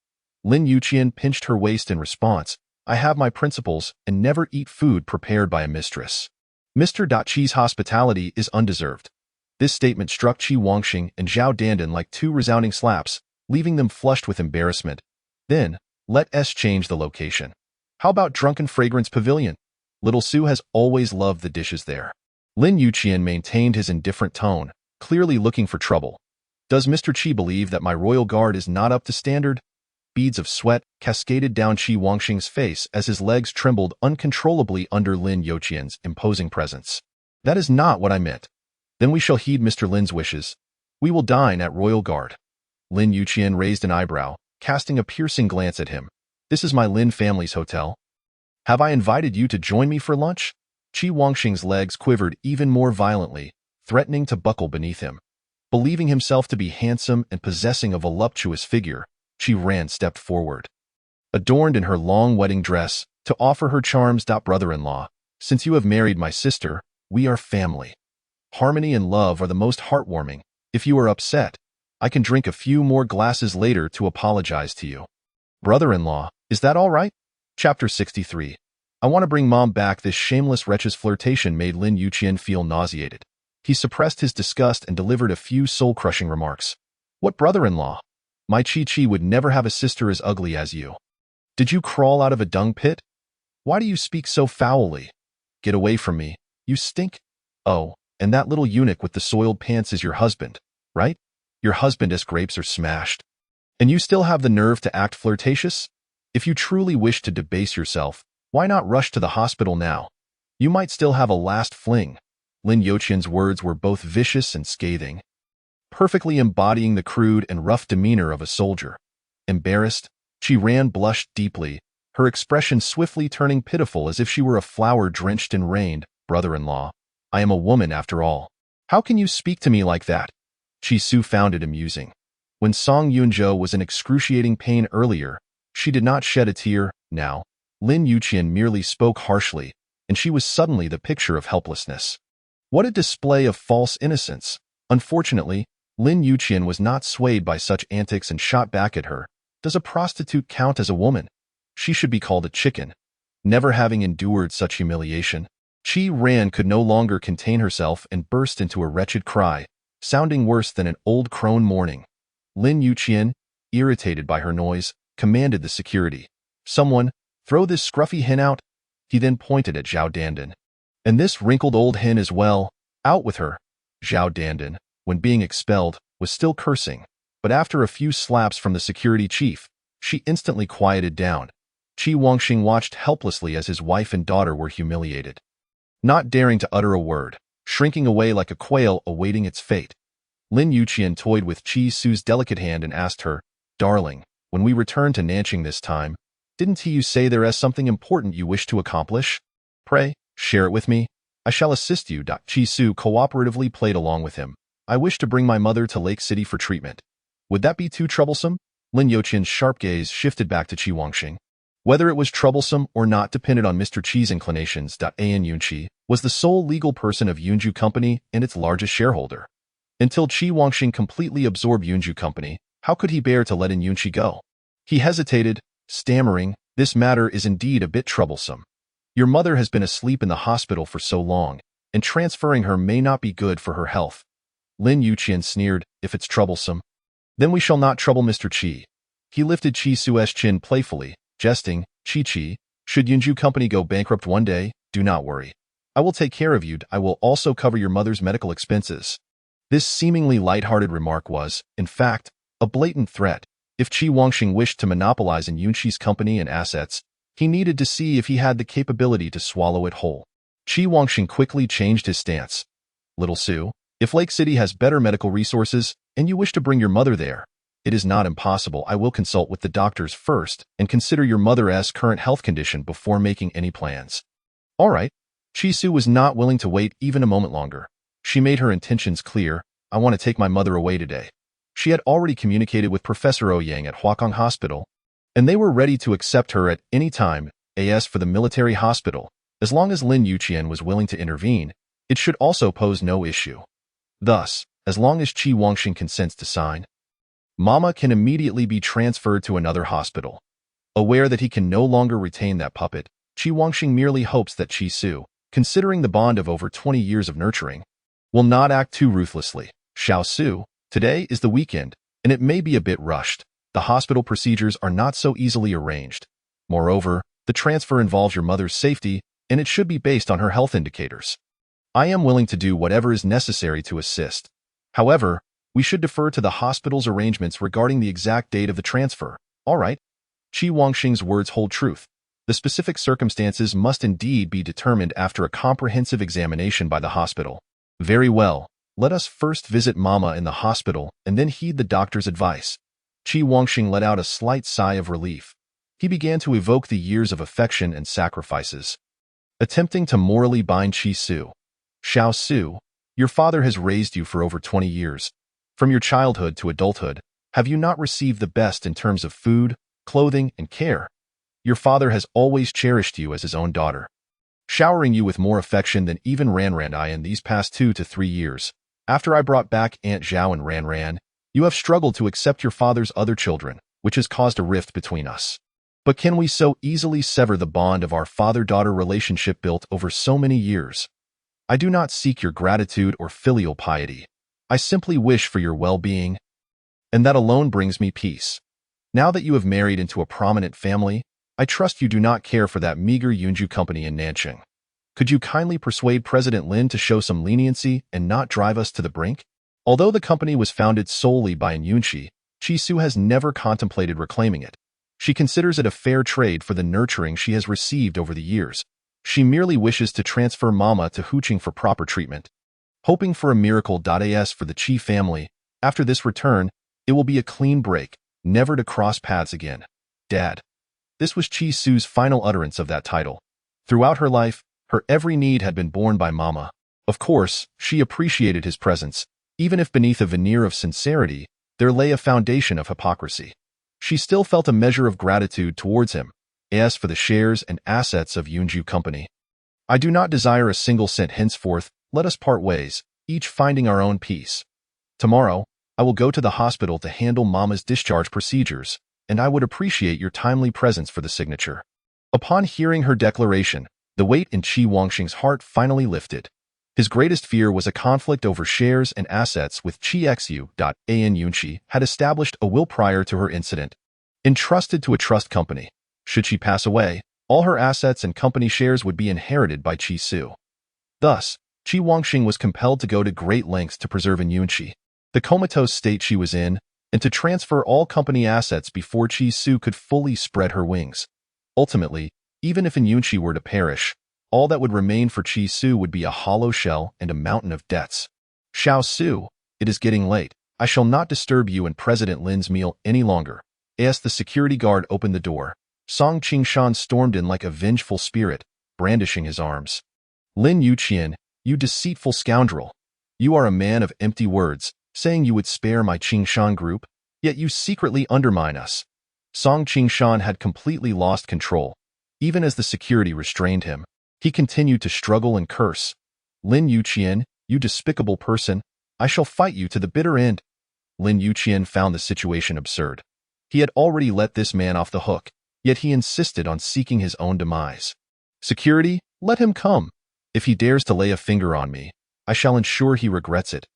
Lin Yuqian pinched her waist in response. I have my principles and never eat food prepared by a mistress. Mr. Chi's hospitality is undeserved. This statement struck Qi Wangxing and Zhao Dandan like two resounding slaps, leaving them flushed with embarrassment. Then, let us change the location. How about Drunken Fragrance Pavilion? Little Su has always loved the dishes there. Lin Yuqian maintained his indifferent tone, clearly looking for trouble. Does Mr. Qi believe that my royal guard is not up to standard? Beads of sweat cascaded down Qi Wangxing's face as his legs trembled uncontrollably under Lin Yuqian's imposing presence. That is not what I meant. Then we shall heed Mr. Lin's wishes. We will dine at Royal Guard. Lin Yuqian raised an eyebrow, casting a piercing glance at him. This is my Lin family's hotel. Have I invited you to join me for lunch? Qi Wangxing's legs quivered even more violently, threatening to buckle beneath him. Believing himself to be handsome and possessing a voluptuous figure, Qi Ran stepped forward. Adorned in her long wedding dress, to offer her charms. Brother-in-law, since you have married my sister, we are family. Harmony and love are the most heartwarming. If you are upset, I can drink a few more glasses later to apologize to you. Brother-in-law, is that all right? Chapter 63. I want to bring Mom back. This shameless wretch's flirtation made Lin Yuqian feel nauseated. He suppressed his disgust and delivered a few soul-crushing remarks. What brother-in-law? My Chi-Chi would never have a sister as ugly as you. Did you crawl out of a dung pit? Why do you speak so foully? Get away from me, you stink. Oh, and that little eunuch with the soiled pants is your husband, right? Your husband's grapes are smashed. And you still have the nerve to act flirtatious? If you truly wish to debase yourself, why not rush to the hospital now? You might still have a last fling. Lin Yuqian's words were both vicious and scathing, perfectly embodying the crude and rough demeanor of a soldier. Embarrassed, Qi Ran blushed deeply, her expression swiftly turning pitiful as if she were a flower drenched in rain. Brother-in-law, I am a woman after all. How can you speak to me like that? Qi Su found it amusing. When Song Yunzhou was in excruciating pain earlier, she did not shed a tear. Now, Lin Yuqian merely spoke harshly, and she was suddenly the picture of helplessness. What a display of false innocence! Unfortunately, Lin Yuqian was not swayed by such antics and shot back at her. Does a prostitute count as a woman? She should be called a chicken. Never having endured such humiliation, Qi Ran could no longer contain herself and burst into a wretched cry, sounding worse than an old crone mourning. Lin Yuqian, irritated by her noise, commanded the security. Someone, throw this scruffy hen out. He then pointed at Zhao Dandan. And this wrinkled old hen as well. Out with her. Zhao Dandan, when being expelled, was still cursing, but after a few slaps from the security chief, she instantly quieted down. Qi Wangxing watched helplessly as his wife and daughter were humiliated. Not daring to utter a word, shrinking away like a quail awaiting its fate, Lin Yuqian toyed with Qi Su's delicate hand and asked her, Darling, when we return to Nanqing this time, didn't you say there is something important you wish to accomplish? Pray, share it with me. I shall assist you. Qi Su cooperatively played along with him. I wish to bring my mother to Lake City for treatment. Would that be too troublesome? Lin Yuqian's sharp gaze shifted back to Qi Wangxing. Whether it was troublesome or not depended on Mr. Qi's inclinations. An Yunqi was the sole legal person of Yunju Company and its largest shareholder. Until Qi Wangxing completely absorbed Yunju Company, how could he bear to let in Yunqi go? He hesitated, stammering, This matter is indeed a bit troublesome. Your mother has been asleep in the hospital for so long, and transferring her may not be good for her health. Lin Yuqian sneered, If it's troublesome, then we shall not trouble Mr. Qi. He lifted Qi Su's chin playfully, jesting, Qi, should Yunju Company go bankrupt one day, do not worry. I will take care of you. I will also cover your mother's medical expenses. This seemingly light-hearted remark was, in fact, a blatant threat. If Qi Wangxing wished to monopolize in Yunqi's company and assets, he needed to see if he had the capability to swallow it whole. Qi Wangxing quickly changed his stance. Little Su, if Lake City has better medical resources, and you wish to bring your mother there, it is not impossible. I will consult with the doctors first and consider your mother's current health condition before making any plans. All right. Qi Su was not willing to wait even a moment longer. She made her intentions clear. I want to take my mother away today. She had already communicated with Professor Ouyang at Huakong Hospital, and they were ready to accept her at any time. As for the military hospital, as long as Lin Yuqian was willing to intervene, it should also pose no issue. Thus, as long as Qi Wangxing consents to sign, Mama can immediately be transferred to another hospital. Aware that he can no longer retain that puppet, Qi Wangxing merely hopes that Qi Su, considering the bond of over 20 years of nurturing, will not act too ruthlessly. Xiao Su, today is the weekend, and it may be a bit rushed. The hospital procedures are not so easily arranged. Moreover, the transfer involves your mother's safety, and it should be based on her health indicators. I am willing to do whatever is necessary to assist. However, we should defer to the hospital's arrangements regarding the exact date of the transfer. All right. Qi Wangxing's words hold truth. The specific circumstances must indeed be determined after a comprehensive examination by the hospital. Very well. Let us first visit Mama in the hospital and then heed the doctor's advice. Qi Wangxing let out a slight sigh of relief. He began to evoke the years of affection and sacrifices. Attempting to morally bind Qi Su. Xiao Su, your father has raised you for over 20 years. From your childhood to adulthood, have you not received the best in terms of food, clothing, and care? Your father has always cherished you as his own daughter, showering you with more affection than even Ranran and I in these past 2 to 3 years. After I brought back Aunt Zhao and Ranran, you have struggled to accept your father's other children, which has caused a rift between us. But can we so easily sever the bond of our father-daughter relationship built over so many years? I do not seek your gratitude or filial piety. I simply wish for your well-being, and that alone brings me peace. Now that you have married into a prominent family, I trust you do not care for that meager Yunju company in Nanjing. Could you kindly persuade President Lin to show some leniency and not drive us to the brink? Although the company was founded solely by an Yunshi, Qi Su has never contemplated reclaiming it. She considers it a fair trade for the nurturing she has received over the years. She merely wishes to transfer Mama to Huqing for proper treatment. Hoping for a miracle. As for the Qi family, after this return, it will be a clean break, never to cross paths again. Dad. This was Qi Su's final utterance of that title. Throughout her life, her every need had been borne by Mama. Of course, she appreciated his presence, even if beneath a veneer of sincerity, there lay a foundation of hypocrisy. She still felt a measure of gratitude towards him. As for the shares and assets of Yunju Company, I do not desire a single cent henceforth. Let us part ways, each finding our own peace. Tomorrow, I will go to the hospital to handle Mama's discharge procedures, and I would appreciate your timely presence for the signature. Upon hearing her declaration, the weight in Qi Wangxing's heart finally lifted. His greatest fear was a conflict over shares and assets with Qi Xu. An Yunqi had established a will prior to her incident, entrusted to a trust company. Should she pass away, all her assets and company shares would be inherited by Qi Su. Thus, Qi Wangxing was compelled to go to great lengths to preserve an Yunqi, the comatose state she was in, and to transfer all company assets before Qi Su could fully spread her wings. Ultimately, even if an Yunqi were to perish, all that would remain for Qi Su would be a hollow shell and a mountain of debts. Xiao Su, it is getting late. I shall not disturb you and President Lin's meal any longer. As the security guard opened the door, Song Qingshan stormed in like a vengeful spirit, brandishing his arms. Lin Yuqian, you deceitful scoundrel. You are a man of empty words, saying you would spare my Qingshan group, yet you secretly undermine us. Song Qingshan had completely lost control. Even as the security restrained him, he continued to struggle and curse. Lin Yuqian, you despicable person, I shall fight you to the bitter end. Lin Yuqian found the situation absurd. He had already let this man off the hook, yet he insisted on seeking his own demise. Security, let him come. If he dares to lay a finger on me, I shall ensure he regrets it.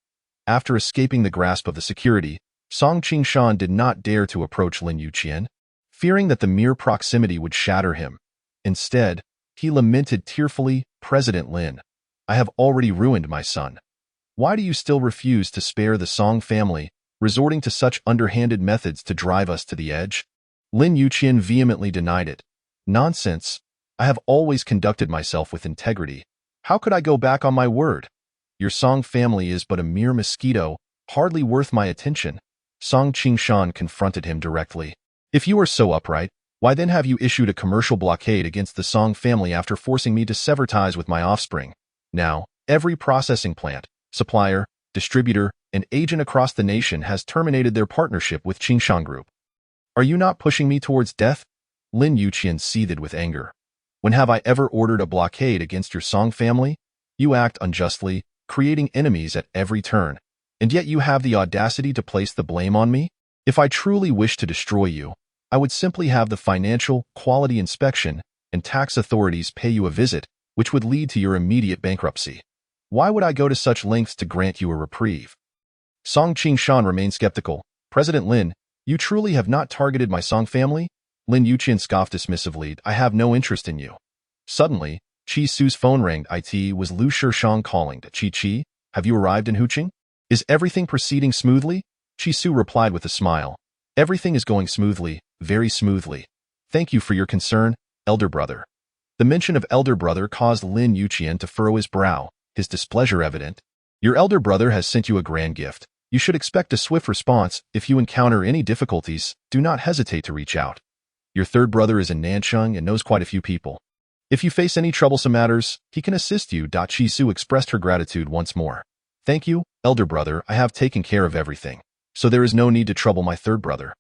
After escaping the grasp of the security, Song Qingshan did not dare to approach Lin Yuqian, fearing that the mere proximity would shatter him. Instead, he lamented tearfully, President Lin, I have already ruined my son. Why do you still refuse to spare the Song family, resorting to such underhanded methods to drive us to the edge? Lin Yuqian vehemently denied it. Nonsense. I have always conducted myself with integrity. How could I go back on my word? Your Song family is but a mere mosquito, hardly worth my attention. Song Qingshan confronted him directly. If you are so upright, why then have you issued a commercial blockade against the Song family after forcing me to sever ties with my offspring? Now, every processing plant, supplier, distributor, and agent across the nation has terminated their partnership with Qingshan Group. Are you not pushing me towards death? Lin Yuqian seethed with anger. When have I ever ordered a blockade against your Song family? You act unjustly, creating enemies at every turn, and yet you have the audacity to place the blame on me? If I truly wish to destroy you, I would simply have the financial, quality inspection, and tax authorities pay you a visit, which would lead to your immediate bankruptcy. Why would I go to such lengths to grant you a reprieve? Song Qingshan remained skeptical. President Lin, you truly have not targeted my Song family? Lin Yuqian scoffed dismissively. I have no interest in you. Suddenly, Qi Su's phone rang. It was Lu Shishang calling. Qi, have you arrived in Huqing? Is everything proceeding smoothly? Qi Su replied with a smile. Everything is going smoothly, very smoothly. Thank you for your concern, elder brother. The mention of elder brother caused Lin Yuqian to furrow his brow, his displeasure evident. Your elder brother has sent you a grand gift. You should expect a swift response. If you encounter any difficulties, do not hesitate to reach out. Your third brother is in Nanchang and knows quite a few people. If you face any troublesome matters, he can assist you. Qi Su expressed her gratitude once more. Thank you, elder brother. I have taken care of everything, so there is no need to trouble my third brother.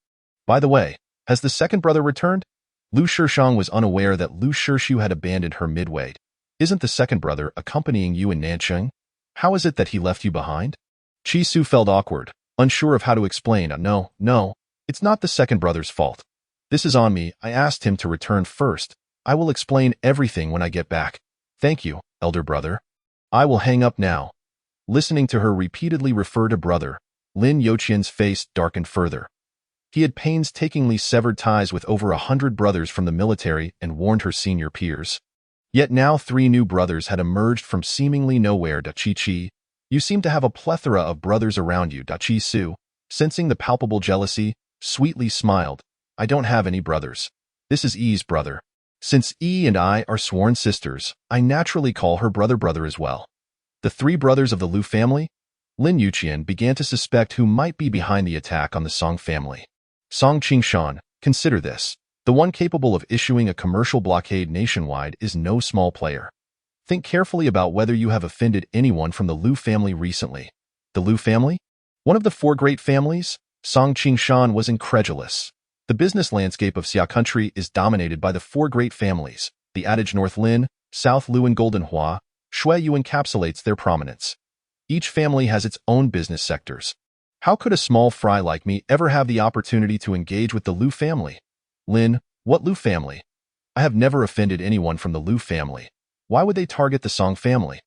By the way, has the second brother returned? Lu Shishang was unaware that Lu Shishu had abandoned her midway. Isn't the second brother accompanying you in Nanchang? How is it that he left you behind? Qi Su felt awkward, unsure of how to explain. No, it's not the second brother's fault. This is on me. I asked him to return first. I will explain everything when I get back. Thank you, elder brother. I will hang up now. Listening to her repeatedly refer to brother, Lin Yuqian's face darkened further. He had painstakingly severed ties with over 100 brothers from the military and warned her senior peers. Yet now 3 new brothers had emerged from seemingly nowhere. Qi, you seem to have a plethora of brothers around you. Qi Su, sensing the palpable jealousy, sweetly smiled. I don't have any brothers. This is Yi's brother. Since Yi and I are sworn sisters, I naturally call her brother as well. The 3 brothers of the Lu family? Lin Yuqian began to suspect who might be behind the attack on the Song family. Song Qingshan, consider this. The one capable of issuing a commercial blockade nationwide is no small player. Think carefully about whether you have offended anyone from the Lu family recently. The Lu family? One of the 4 great families? Song Qingshan was incredulous. The business landscape of Xia country is dominated by the 4 great families. The adage North Lin, South Lu and Golden Hua, Shui Yu encapsulates their prominence. Each family has its own business sectors. How could a small fry like me ever have the opportunity to engage with the Lu family? Lin, what Lu family? I have never offended anyone from the Lu family. Why would they target the Song family?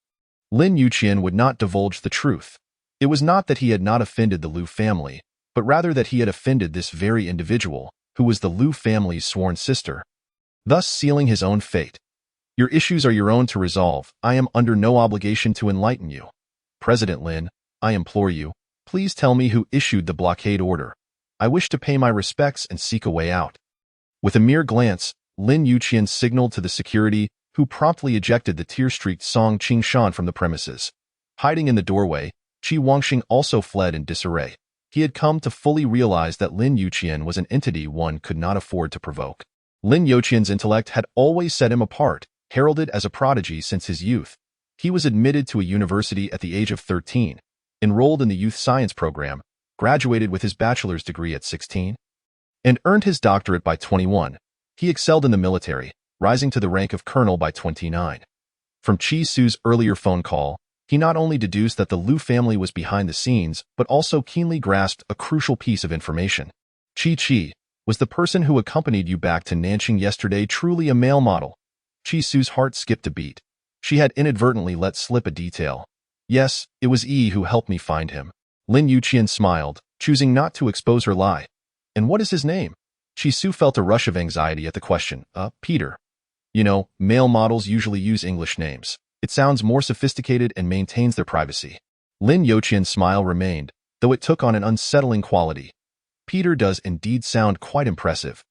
Lin Yuqian would not divulge the truth. It was not that he had not offended the Lu family, but rather that he had offended this very individual, who was the Lu family's sworn sister, thus sealing his own fate. Your issues are your own to resolve. I am under no obligation to enlighten you. President Lin, I implore you, please tell me who issued the blockade order. I wish to pay my respects and seek a way out. With a mere glance, Lin Yuqian signaled to the security, who promptly ejected the tear-streaked Song Qingshan from the premises. Hiding in the doorway, Qi Wangxing also fled in disarray. He had come to fully realize that Lin Yuqian was an entity one could not afford to provoke. Lin Yuqian's intellect had always set him apart, heralded as a prodigy since his youth. He was admitted to a university at the age of 13, enrolled in the youth science program, graduated with his bachelor's degree at 16, and earned his doctorate by 21. He excelled in the military, rising to the rank of colonel by 29. From Qi Su's earlier phone call, he not only deduced that the Lu family was behind the scenes, but also keenly grasped a crucial piece of information. Qi, was the person who accompanied you back to Nanching yesterday truly a male model? Qi Su's heart skipped a beat. She had inadvertently let slip a detail. Yes, it was Yi who helped me find him. Lin Yuqian smiled, choosing not to expose her lie. And what is his name? Qi Su felt a rush of anxiety at the question. Peter. You know, male models usually use English names. It sounds more sophisticated and maintains their privacy. Lin Yuqian's smile remained, though it took on an unsettling quality. Peter does indeed sound quite impressive.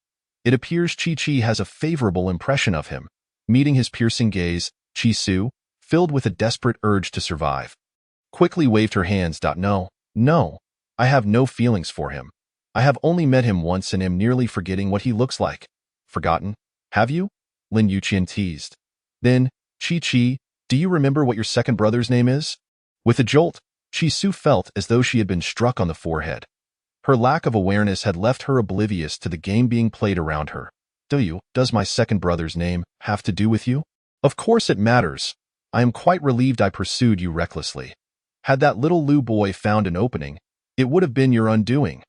It appears Qi has a favorable impression of him. Meeting his piercing gaze, Qi Su, filled with a desperate urge to survive, quickly waved her hands. No, I have no feelings for him. I have only met him once and am nearly forgetting what he looks like. Forgotten? Have you? Lin Yuqian teased. Then, Qi, do you remember what your second brother's name is? With a jolt, Qi Su felt as though she had been struck on the forehead. Her lack of awareness had left her oblivious to the game being played around her. Does my second brother's name have to do with you? Of course it matters. I am quite relieved I pursued you recklessly. Had that little Lu boy found an opening, it would have been your undoing.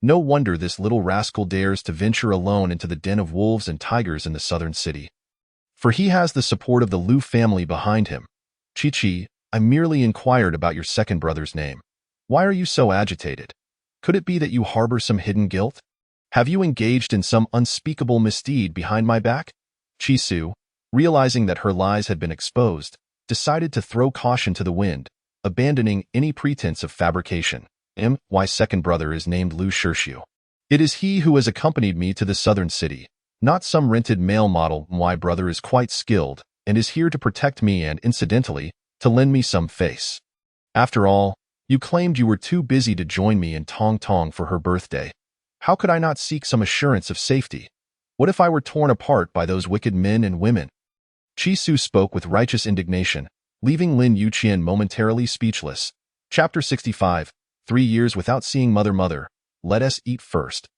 No wonder this little rascal dares to venture alone into the den of wolves and tigers in the southern city. For he has the support of the Liu family behind him. Chi-Chi, I merely inquired about your second brother's name. Why are you so agitated? Could it be that you harbor some hidden guilt? Have you engaged in some unspeakable misdeed behind my back? Chi-Su, realizing that her lies had been exposed, decided to throw caution to the wind, abandoning any pretense of fabrication. My second brother is named Liu Shirshu. It is he who has accompanied me to the southern city, not some rented male model. My brother is quite skilled and is here to protect me and, incidentally, to lend me some face. After all, you claimed you were too busy to join me in Tong Tong for her birthday. How could I not seek some assurance of safety? What if I were torn apart by those wicked men and women? Chi-Su spoke with righteous indignation, leaving Lin Yuqian momentarily speechless. Chapter 65, 3 years without seeing Mother. Let us eat first.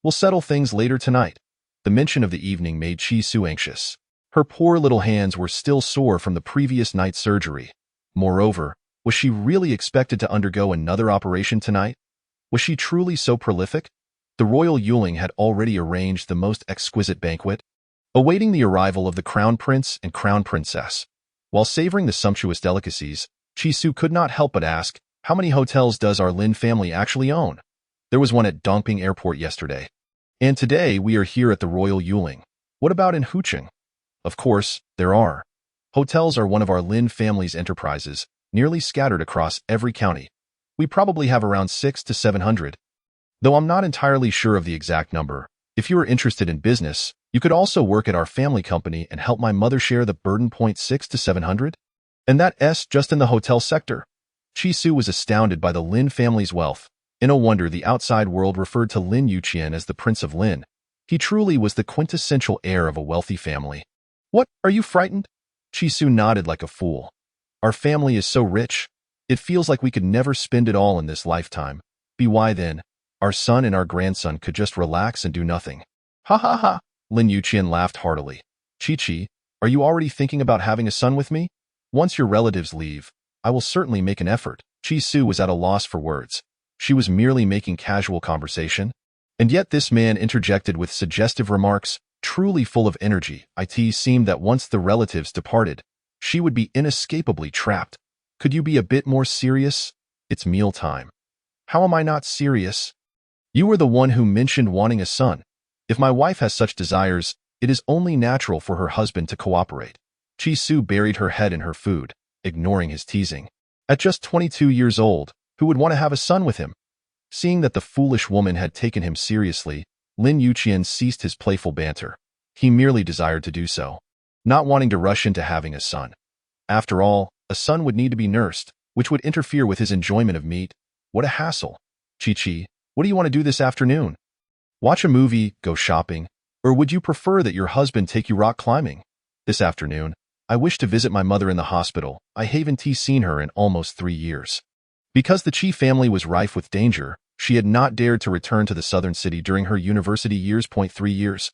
We'll settle things later tonight. The mention of the evening made Chi-Su anxious. Her poor little hands were still sore from the previous night's surgery. Moreover, was she really expected to undergo another operation tonight? Was she truly so prolific? The royal Yuling had already arranged the most exquisite banquet, awaiting the arrival of the crown prince and crown princess. While savoring the sumptuous delicacies, Chi-Su could not help but ask, how many hotels does our Lin family actually own? There was one at Dongping Airport yesterday. And today we are here at the royal Yuling. What about in Hucheng? Of course, there are. Hotels are one of our Lin family's enterprises, nearly scattered across every county. We probably have around 600 to 700. Though I'm not entirely sure of the exact number, if you are interested in business, you could also work at our family company and help my mother share the burden. 600 to 700? And that's just in the hotel sector. Chi-Su was astounded by the Lin family's wealth. No wonder the outside world referred to Lin Yuqian as the Prince of Lin. He truly was the quintessential heir of a wealthy family. What, are you frightened? Chi-Su nodded like a fool. Our family is so rich. It feels like we could never spend it all in this lifetime. Why then, our son and our grandson could just relax and do nothing. Ha ha ha, Lin Yuqian laughed heartily. Chi-Chi, are you already thinking about having a son with me? Once your relatives leave, I will certainly make an effort. Chi-Su was at a loss for words. She was merely making casual conversation. And yet this man interjected with suggestive remarks, truly full of energy. It seemed that once the relatives departed, she would be inescapably trapped. Could you be a bit more serious? It's mealtime. How am I not serious? You were the one who mentioned wanting a son. If my wife has such desires, it is only natural for her husband to cooperate. Chi-Su buried her head in her food, ignoring his teasing. At just 22 years old, who would want to have a son with him? Seeing that the foolish woman had taken him seriously, Lin Yuqian ceased his playful banter. He merely desired to do so, not wanting to rush into having a son. After all, a son would need to be nursed, which would interfere with his enjoyment of meat. What a hassle. Chi-Chi, what do you want to do this afternoon? Watch a movie, go shopping, or would you prefer that your husband take you rock climbing? This afternoon, I wish to visit my mother in the hospital. I haven't seen her in almost 3 years. Because the Chi family was rife with danger, she had not dared to return to the southern city during her university years. 3 years.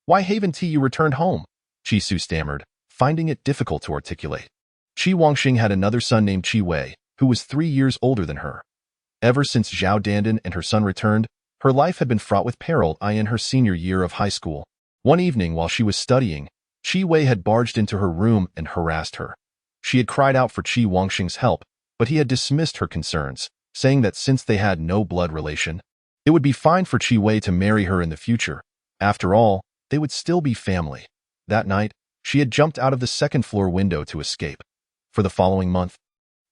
Why haven't you returned home? Chi-Su stammered, finding it difficult to articulate. Chi Wangxing had another son named Chi Wei, who was 3 years older than her. Ever since Zhao Dandan and her son returned, her life had been fraught with peril. In her senior year of high school, one evening while she was studying, Chi Wei had barged into her room and harassed her. She had cried out for Chi Wangxing's help, but he had dismissed her concerns, saying that since they had no blood relation, it would be fine for Chi Wei to marry her in the future. After all, they would still be family. That night, she had jumped out of the second-floor window to escape. For the following month,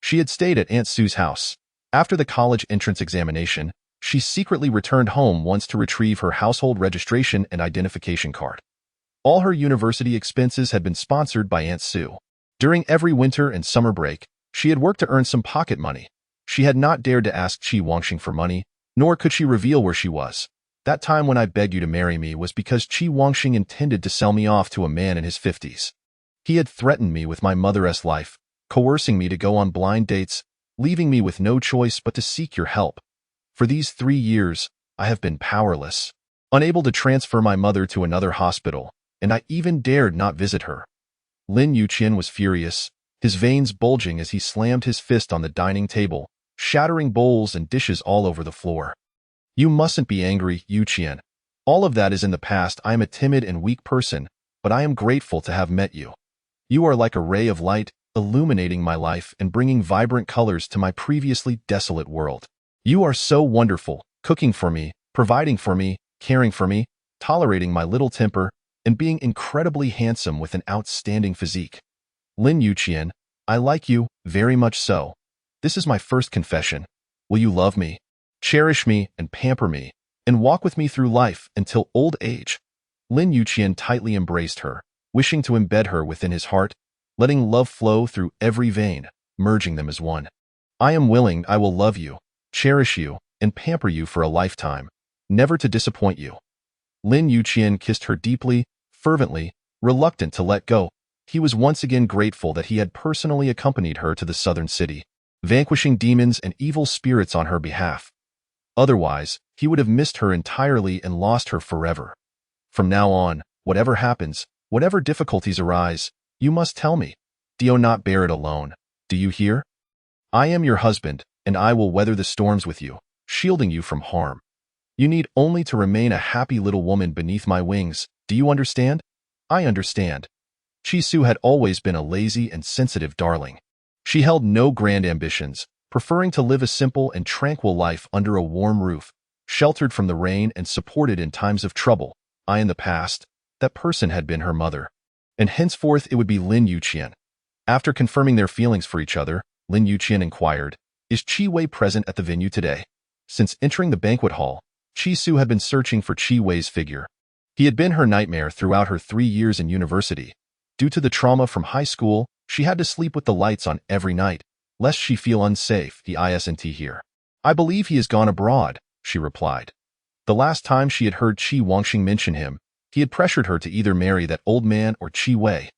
she had stayed at Aunt Sue's house. After the college entrance examination, she secretly returned home once to retrieve her household registration and identification card. All her university expenses had been sponsored by Aunt Sue. During every winter and summer break, she had worked to earn some pocket money. She had not dared to ask Chi Wangxing for money, nor could she reveal where she was. That time when I begged you to marry me was because Chi Wangxing intended to sell me off to a man in his 50s. He had threatened me with my mother's life, coercing me to go on blind dates, leaving me with no choice but to seek your help. For these 3 years, I have been powerless, unable to transfer my mother to another hospital, and I even dared not visit her. Lin Yuqian was furious, his veins bulging as he slammed his fist on the dining table, shattering bowls and dishes all over the floor. You mustn't be angry, Yuqian. All of that is in the past. I am a timid and weak person, but I am grateful to have met you. You are like a ray of light, illuminating my life and bringing vibrant colors to my previously desolate world. You are so wonderful, cooking for me, providing for me, caring for me, tolerating my little temper, and being incredibly handsome with an outstanding physique. Lin Yuqian, I like you, very much so. This is my first confession. Will you love me, cherish me, and pamper me, and walk with me through life until old age? Lin Yuqian tightly embraced her, wishing to embed her within his heart, letting love flow through every vein, merging them as one. I am willing. I will love you, cherish you, and pamper you for a lifetime, never to disappoint you. Lin Yuqian kissed her deeply, fervently, reluctant to let go. He was once again grateful that he had personally accompanied her to the southern city, vanquishing demons and evil spirits on her behalf. Otherwise, he would have missed her entirely and lost her forever. From now on, whatever happens, whatever difficulties arise, you must tell me. Do not bear it alone. Do you hear? I am your husband, and I will weather the storms with you, shielding you from harm. You need only to remain a happy little woman beneath my wings. Do you understand? I understand. Chisu had always been a lazy and sensitive darling. She held no grand ambitions, preferring to live a simple and tranquil life under a warm roof, sheltered from the rain and supported in times of trouble. In the past, that person had been her mother. And henceforth it would be Lin Yuqian. After confirming their feelings for each other, Lin Yuqian inquired, Is Qi Wei present at the venue today? Since entering the banquet hall, Chisu had been searching for Qi Wei's figure. He had been her nightmare throughout her 3 years in university. Due to the trauma from high school, she had to sleep with the lights on every night, lest she feel unsafe. He isn't here. I believe he has gone abroad, she replied. The last time she had heard Qi Wangxing mention him, he had pressured her to either marry that old man or Qi Wei.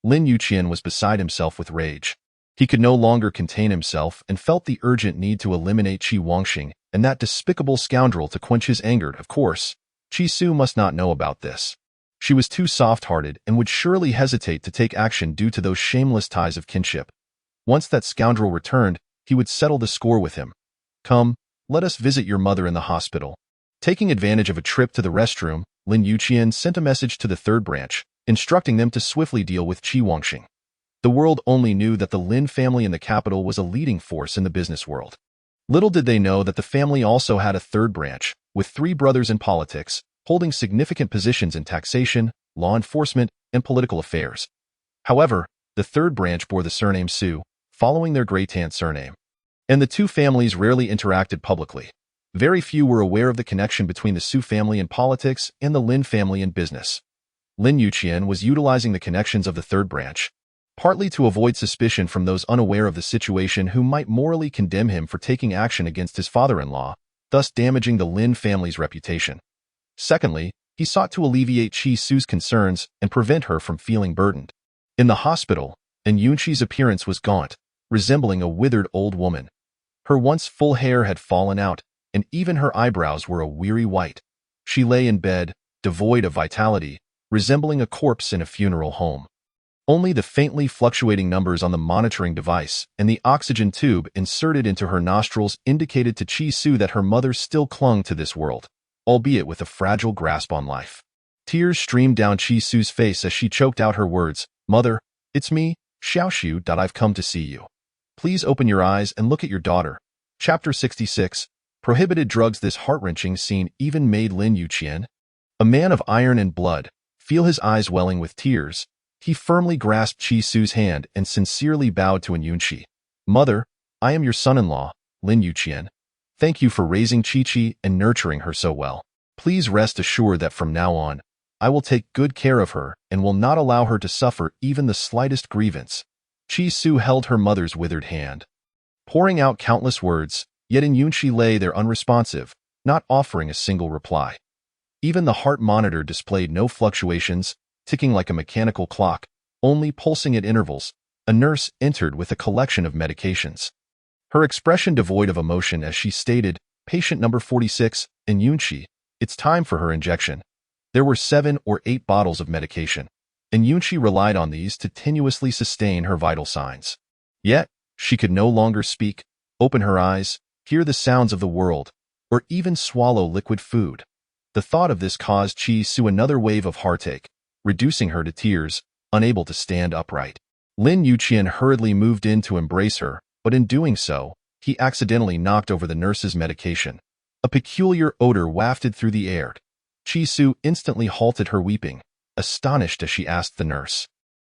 Lin Yuqian was beside himself with rage. He could no longer contain himself and felt the urgent need to eliminate Qi Wangxing and that despicable scoundrel to quench his anger. Of course, Qi Su must not know about this. She was too soft-hearted and would surely hesitate to take action due to those shameless ties of kinship. Once that scoundrel returned, he would settle the score with him. Come, let us visit your mother in the hospital. Taking advantage of a trip to the restroom, Lin Yuqian sent a message to the third branch, instructing them to swiftly deal with Qi Wangxing. The world only knew that the Lin family in the capital was a leading force in the business world. Little did they know that the family also had a third branch, with 3 brothers in politics, holding significant positions in taxation, law enforcement, and political affairs. However, the third branch bore the surname Su, following their great-aunt surname. And the two families rarely interacted publicly. Very few were aware of the connection between the Su family in politics and the Lin family in business. Lin Yuqian was utilizing the connections of the third branch, partly to avoid suspicion from those unaware of the situation who might morally condemn him for taking action against his father-in-law, thus damaging the Lin family's reputation. Secondly, he sought to alleviate Qi Su's concerns and prevent her from feeling burdened. In the hospital, Yunqi's appearance was gaunt, resembling a withered old woman. Her once full hair had fallen out, and even her eyebrows were a weary white. She lay in bed, devoid of vitality, resembling a corpse in a funeral home. Only the faintly fluctuating numbers on the monitoring device and the oxygen tube inserted into her nostrils indicated to Qi Su that her mother still clung to this world, albeit with a fragile grasp on life. Tears streamed down Qi Su's face as she choked out her words, "Mother, it's me, Xiaoxiu. I've come to see you. Please open your eyes and look at your daughter." Chapter 66. Prohibited drugs. This heart-wrenching scene even made Lin Yuqian, a man of iron and blood, feel his eyes welling with tears. He firmly grasped Qi Su's hand and sincerely bowed to Yunqi. "Mother, I am your son-in-law, Lin Yuqian. Thank you for raising Qi and nurturing her so well. Please rest assured that from now on, I will take good care of her and will not allow her to suffer even the slightest grievance." Qi Su held her mother's withered hand, pouring out countless words, yet Yunqi lay there unresponsive, not offering a single reply. Even the heart monitor displayed no fluctuations, ticking like a mechanical clock, only pulsing at intervals. A nurse entered with a collection of medications, her expression devoid of emotion as she stated, "Patient number 46, Yunqi, it's time for her injection." There were 7 or 8 bottles of medication, and Yunqi relied on these to tenuously sustain her vital signs. Yet, she could no longer speak, open her eyes, hear the sounds of the world. or even swallow liquid food. The thought of this caused Chi Su another wave of heartache, reducing her to tears, unable to stand upright. Lin Yuqian hurriedly moved in to embrace her, but in doing so, he accidentally knocked over the nurse's medication. A peculiar odor wafted through the air. Chi Su instantly halted her weeping, astonished as she asked the nurse,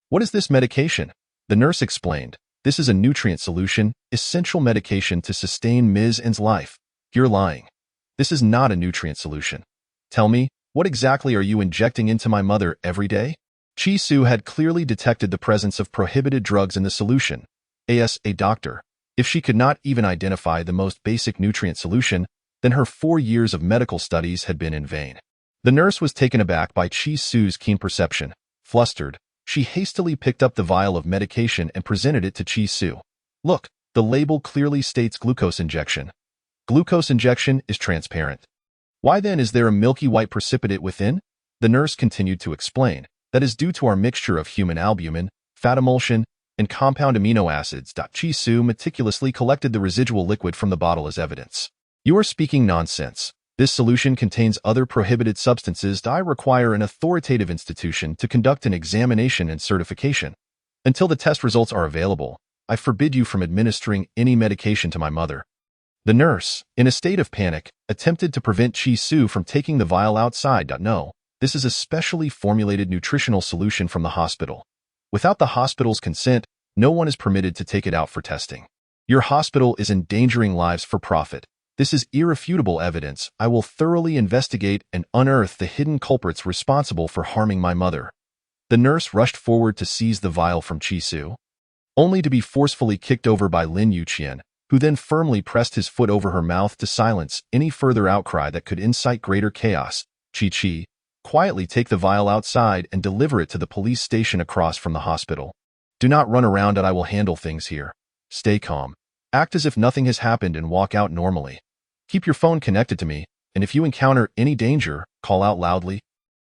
"What is this medication?" The nurse explained, "This is a nutrient solution, essential medication to sustain Ms. N's life." "You're lying. This is not a nutrient solution. Tell me, what exactly are you injecting into my mother every day?" Chi Su had clearly detected the presence of prohibited drugs in the solution. As a doctor, if she could not even identify the most basic nutrient solution, then her 4 years of medical studies had been in vain. The nurse was taken aback by Chi Su's keen perception. Flustered, she hastily picked up the vial of medication and presented it to Chi Su. "Look, the label clearly states glucose injection. Glucose injection is transparent. Why then is there a milky white precipitate within?" The nurse continued to explain, "That is due to our mixture of human albumin, fat emulsion, and compound amino acids." Chi Su meticulously collected the residual liquid from the bottle as evidence. "You are speaking nonsense. This solution contains other prohibited substances. I require an authoritative institution to conduct an examination and certification. Until the test results are available, I forbid you from administering any medication to my mother." The nurse, in a state of panic, attempted to prevent Chi Su from taking the vial outside. "No, this is a specially formulated nutritional solution from the hospital. Without the hospital's consent, no one is permitted to take it out for testing. Your hospital is endangering lives for profit. This is irrefutable evidence. I will thoroughly investigate and unearth the hidden culprits responsible for harming my mother." The nurse rushed forward to seize the vial from Chi Su, only to be forcefully kicked over by Lin Yuqian, who then firmly pressed his foot over her mouth to silence any further outcry that could incite greater chaos. "Chi, quietly take the vial outside and deliver it to the police station across from the hospital. Do not run around and I will handle things here. Stay calm. Act as if nothing has happened and walk out normally. Keep your phone connected to me, and if you encounter any danger, call out loudly,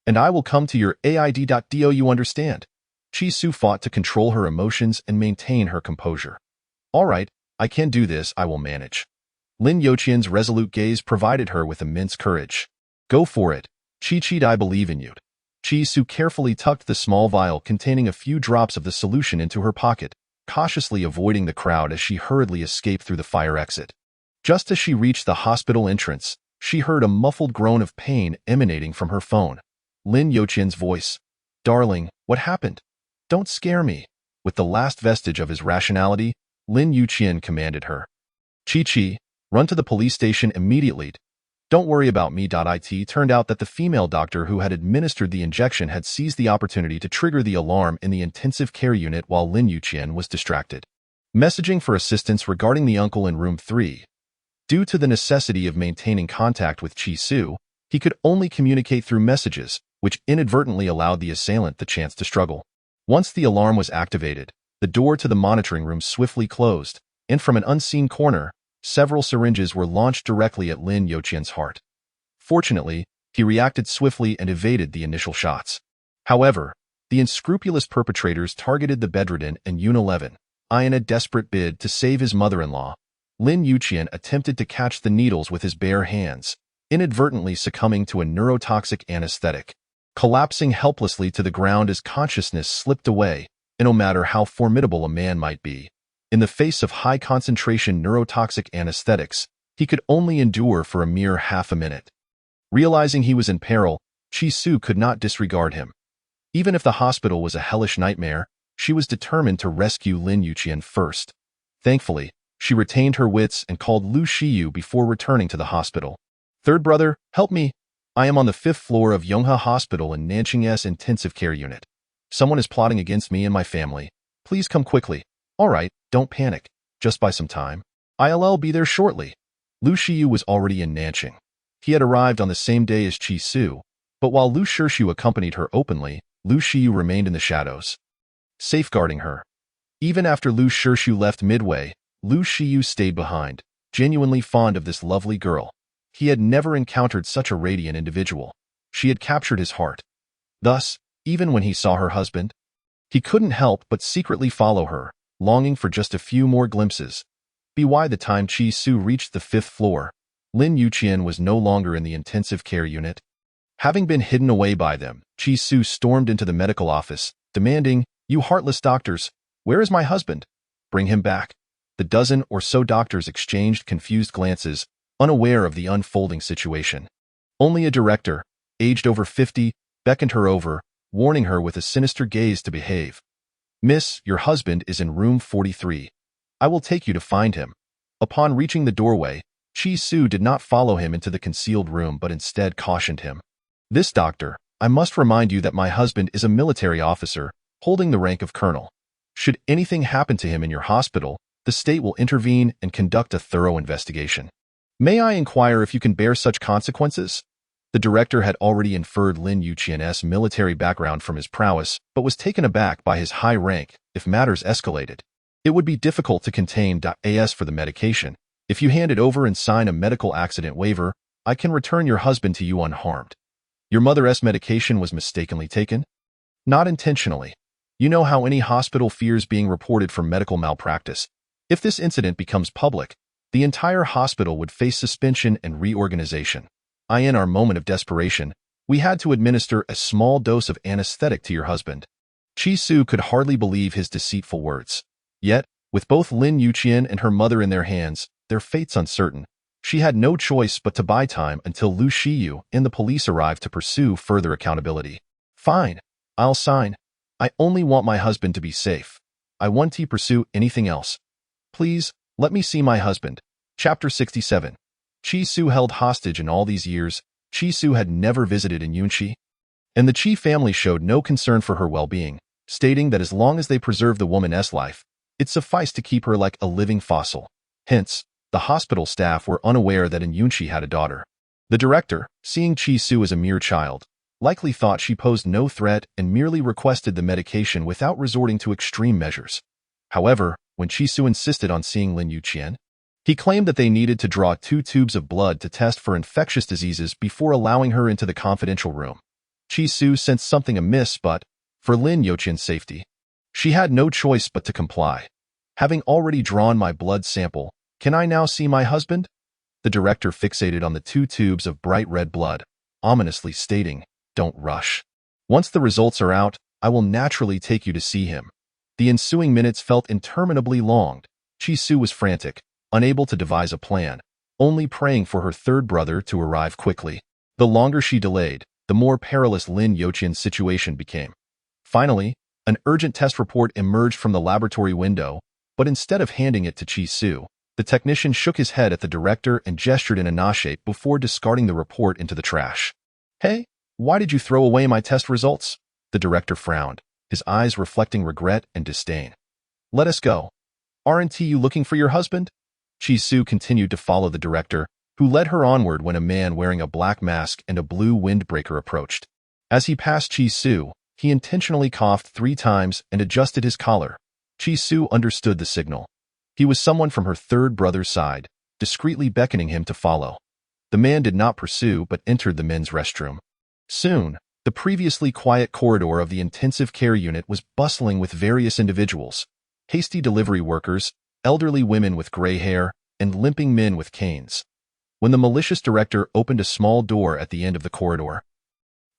and I will come to your aid. Do you understand?" Chi Su fought to control her emotions and maintain her composure. "All right, I can do this. I will manage." Lin Yuqian's resolute gaze provided her with immense courage. "Go for it. Chi, I believe in you." Chi Su carefully tucked the small vial containing a few drops of the solution into her pocket, cautiously avoiding the crowd as she hurriedly escaped through the fire exit. Just as she reached the hospital entrance, she heard a muffled groan of pain emanating from her phone. Lin Yuqian's voice. "Darling, what happened? Don't scare me." With the last vestige of his rationality, Lin Yuqian commanded her. "Chi, run to the police station immediately. Don't worry about me." It turned out that the female doctor who had administered the injection had seized the opportunity to trigger the alarm in the intensive care unit while Lin Yuqian was distracted, messaging for assistance regarding the uncle in room 3. Due to the necessity of maintaining contact with Chi Su, he could only communicate through messages, which inadvertently allowed the assailant the chance to struggle. Once the alarm was activated, the door to the monitoring room swiftly closed, and from an unseen corner, several syringes were launched directly at Lin Yuqian's heart. Fortunately, he reacted swiftly and evaded the initial shots. However, the unscrupulous perpetrators targeted the bedridden and Yun-11. In a desperate bid to save his mother-in-law, Lin Yuqian attempted to catch the needles with his bare hands, inadvertently succumbing to a neurotoxic anesthetic, collapsing helplessly to the ground as consciousness slipped away, and no matter how formidable a man might be, in the face of high-concentration neurotoxic anesthetics, he could only endure for a mere half a minute. Realizing he was in peril, Chi Su could not disregard him. Even if the hospital was a hellish nightmare, she was determined to rescue Lin Yuqian first. Thankfully, she retained her wits and called Lu Shiyu before returning to the hospital. "Third brother, help me. I am on the 5th floor of Yonghe Hospital in Nanqing's intensive care unit. Someone is plotting against me and my family. Please come quickly." "All right, don't panic. Just buy some time. I'll be there shortly." Lu Shiyu was already in Nanqing. He had arrived on the same day as Chi Su, but while Lu Shirshu accompanied her openly, Lu Shiyu remained in the shadows, safeguarding her. Even after Lu Shirshu left midway, Lu Shiyu stayed behind, genuinely fond of this lovely girl. He had never encountered such a radiant individual. She had captured his heart. Thus, even when he saw her husband, he couldn't help but secretly follow her, longing for just a few more glimpses. By the time Chi Su reached the 5th floor, Lin Yuqian was no longer in the intensive care unit. Having been hidden away by them, Chi Su stormed into the medical office, demanding, "You heartless doctors, where is my husband? Bring him back." The dozen or so doctors exchanged confused glances, unaware of the unfolding situation. Only a director, aged over 50, beckoned her over, warning her with a sinister gaze to behave. "Miss, your husband is in room 43. I will take you to find him." Upon reaching the doorway, Chi Su did not follow him into the concealed room but instead cautioned him. "This doctor, I must remind you that my husband is a military officer, holding the rank of colonel. Should anything happen to him in your hospital, the state will intervene and conduct a thorough investigation. May I inquire if you can bear such consequences?" The director had already inferred Lin Yuqian's military background from his prowess, but was taken aback by his high rank if matters escalated. "It would be difficult to contain .as for the medication. If you hand it over and sign a medical accident waiver, I can return your husband to you unharmed. Your mother's medication was mistakenly taken?" "Not intentionally. You know how any hospital fears being reported for medical malpractice. If this incident becomes public, the entire hospital would face suspension and reorganization. In our moment of desperation, we had to administer a small dose of anesthetic to your husband." Chi Su could hardly believe his deceitful words. Yet, with both Lin Yuqian and her mother in their hands, their fates uncertain, she had no choice but to buy time until Lu Shiyu and the police arrived to pursue further accountability. "Fine, I'll sign. I only want my husband to be safe. I won't pursue anything else. Please, let me see my husband." Chapter 67. Chi Su held hostage in all these years. Chi Su had never visited in Yunxi, and the Chi family showed no concern for her well-being, stating that as long as they preserved the woman's life, it sufficed to keep her like a living fossil. Hence, the hospital staff were unaware that in Yunxi had a daughter. The director, seeing Chi Su as a mere child, likely thought she posed no threat and merely requested the medication without resorting to extreme measures. However, when Chi Su insisted on seeing Lin Yuqian, he claimed that they needed to draw 2 tubes of blood to test for infectious diseases before allowing her into the confidential room. Chi Su sensed something amiss, but, for Lin Yuqian's safety, she had no choice but to comply. "Having already drawn my blood sample, can I now see my husband?" The director fixated on the 2 tubes of bright red blood, ominously stating, "Don't rush. Once the results are out, I will naturally take you to see him." The ensuing minutes felt interminably long. Chi Su was frantic, unable to devise a plan, only praying for her third brother to arrive quickly. The longer she delayed, the more perilous Lin Yuqian's situation became. Finally, an urgent test report emerged from the laboratory window, but instead of handing it to Chi Su, the technician shook his head at the director and gestured in a nah shape before discarding the report into the trash. "Hey, why did you throw away my test results?" The director frowned, his eyes reflecting regret and disdain. "Let us go. Aren't you looking for your husband?" Chi Su continued to follow the director, who led her onward when a man wearing a black mask and a blue windbreaker approached. As he passed Chi Su, he intentionally coughed 3 times and adjusted his collar. Chi Su understood the signal. He was someone from her third brother's side, discreetly beckoning him to follow. The man did not pursue but entered the men's restroom. Soon, the previously quiet corridor of the intensive care unit was bustling with various individuals: hasty delivery workers, elderly women with gray hair, and limping men with canes. When the malicious director opened a small door at the end of the corridor,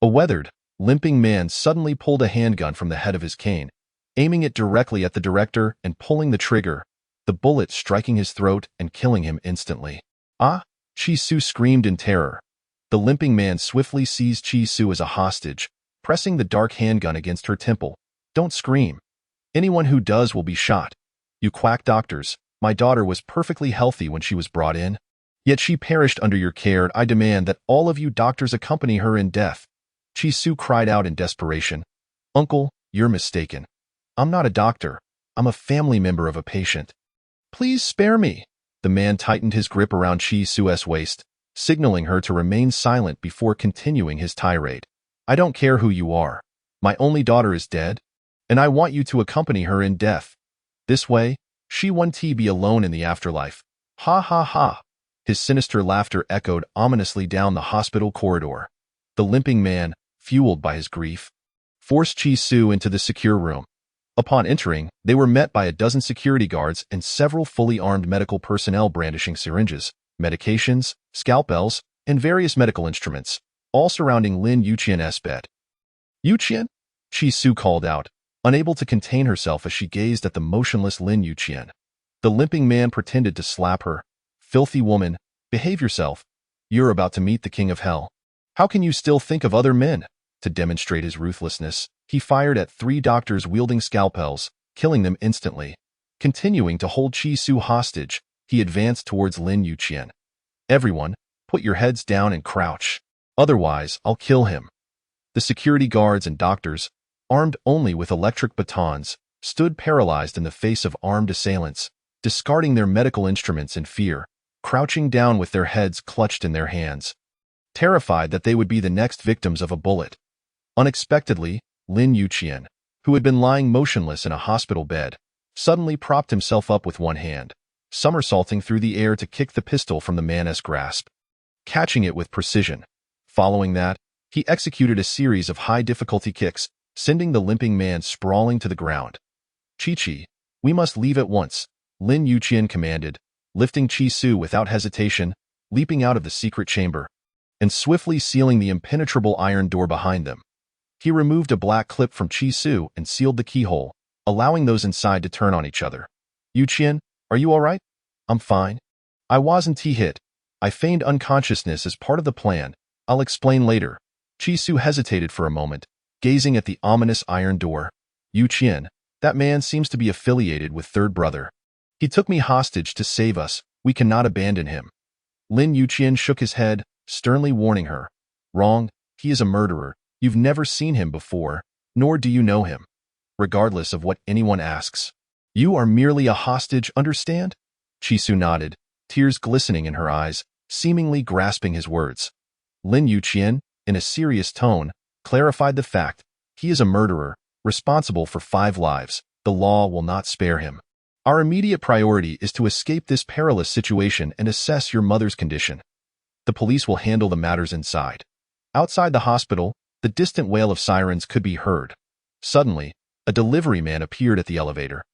a weathered, limping man suddenly pulled a handgun from the head of his cane, aiming it directly at the director and pulling the trigger, the bullet striking his throat and killing him instantly. "Ah!" Chi Su screamed in terror. The limping man swiftly seized Chi Su as a hostage, pressing the dark handgun against her temple. "Don't scream. Anyone who does will be shot. You quack doctors, my daughter was perfectly healthy when she was brought in. Yet she perished under your care. I demand that all of you doctors accompany her in death." Chi Su cried out in desperation. "Uncle, you're mistaken. I'm not a doctor. I'm a family member of a patient. Please spare me." The man tightened his grip around Chi Su's waist, signaling her to remain silent before continuing his tirade. "I don't care who you are. My only daughter is dead, and I want you to accompany her in death. This way, she won't be alone in the afterlife." "Ha ha ha." His sinister laughter echoed ominously down the hospital corridor. The limping man, fueled by his grief, forced Chi Su into the secure room. Upon entering, they were met by a dozen security guards and several fully armed medical personnel brandishing syringes, medications, scalpels, and various medical instruments, all surrounding Lin Yuqian's bed. Yuqian? Chi Su called out, unable to contain herself as she gazed at the motionless Lin Yuqian. The limping man pretended to slap her. Filthy woman, behave yourself. You're about to meet the king of hell. How can you still think of other men? To demonstrate his ruthlessness, he fired at 3 doctors wielding scalpels, killing them instantly. Continuing to hold Chi Su hostage, he advanced towards Lin Yuqian. Everyone, put your heads down and crouch. Otherwise, I'll kill him. The security guards and doctors, armed only with electric batons, stood paralyzed in the face of armed assailants, discarding their medical instruments in fear, crouching down with their heads clutched in their hands, terrified that they would be the next victims of a bullet. Unexpectedly, Lin Yuqian, who had been lying motionless in a hospital bed, suddenly propped himself up with one hand, somersaulting through the air to kick the pistol from the man's grasp, catching it with precision. Following that, he executed a series of high-difficulty kicks, sending the limping man sprawling to the ground. Chi, we must leave at once, Lin Yuqian commanded, lifting Chi Su without hesitation, leaping out of the secret chamber, and swiftly sealing the impenetrable iron door behind them. He removed a black clip from Chi Su and sealed the keyhole, allowing those inside to turn on each other. Yuqian, are you all right? I'm fine. I wasn't hit. I feigned unconsciousness as part of the plan. I'll explain later. Chi Su hesitated for a moment, gazing at the ominous iron door. Yuqian, that man seems to be affiliated with Third Brother. He took me hostage to save us. We cannot abandon him. Lin Yuqian shook his head, sternly warning her. Wrong, he is a murderer. You've never seen him before, nor do you know him. Regardless of what anyone asks. You are merely a hostage, understand? Chi Su nodded, tears glistening in her eyes, seemingly grasping his words. Lin Yuqian, in a serious tone, clarified the fact. He is a murderer, responsible for 5 lives. The law will not spare him. Our immediate priority is to escape this perilous situation and assess your mother's condition. The police will handle the matters inside. Outside the hospital, the distant wail of sirens could be heard. Suddenly, a delivery man appeared at the elevator,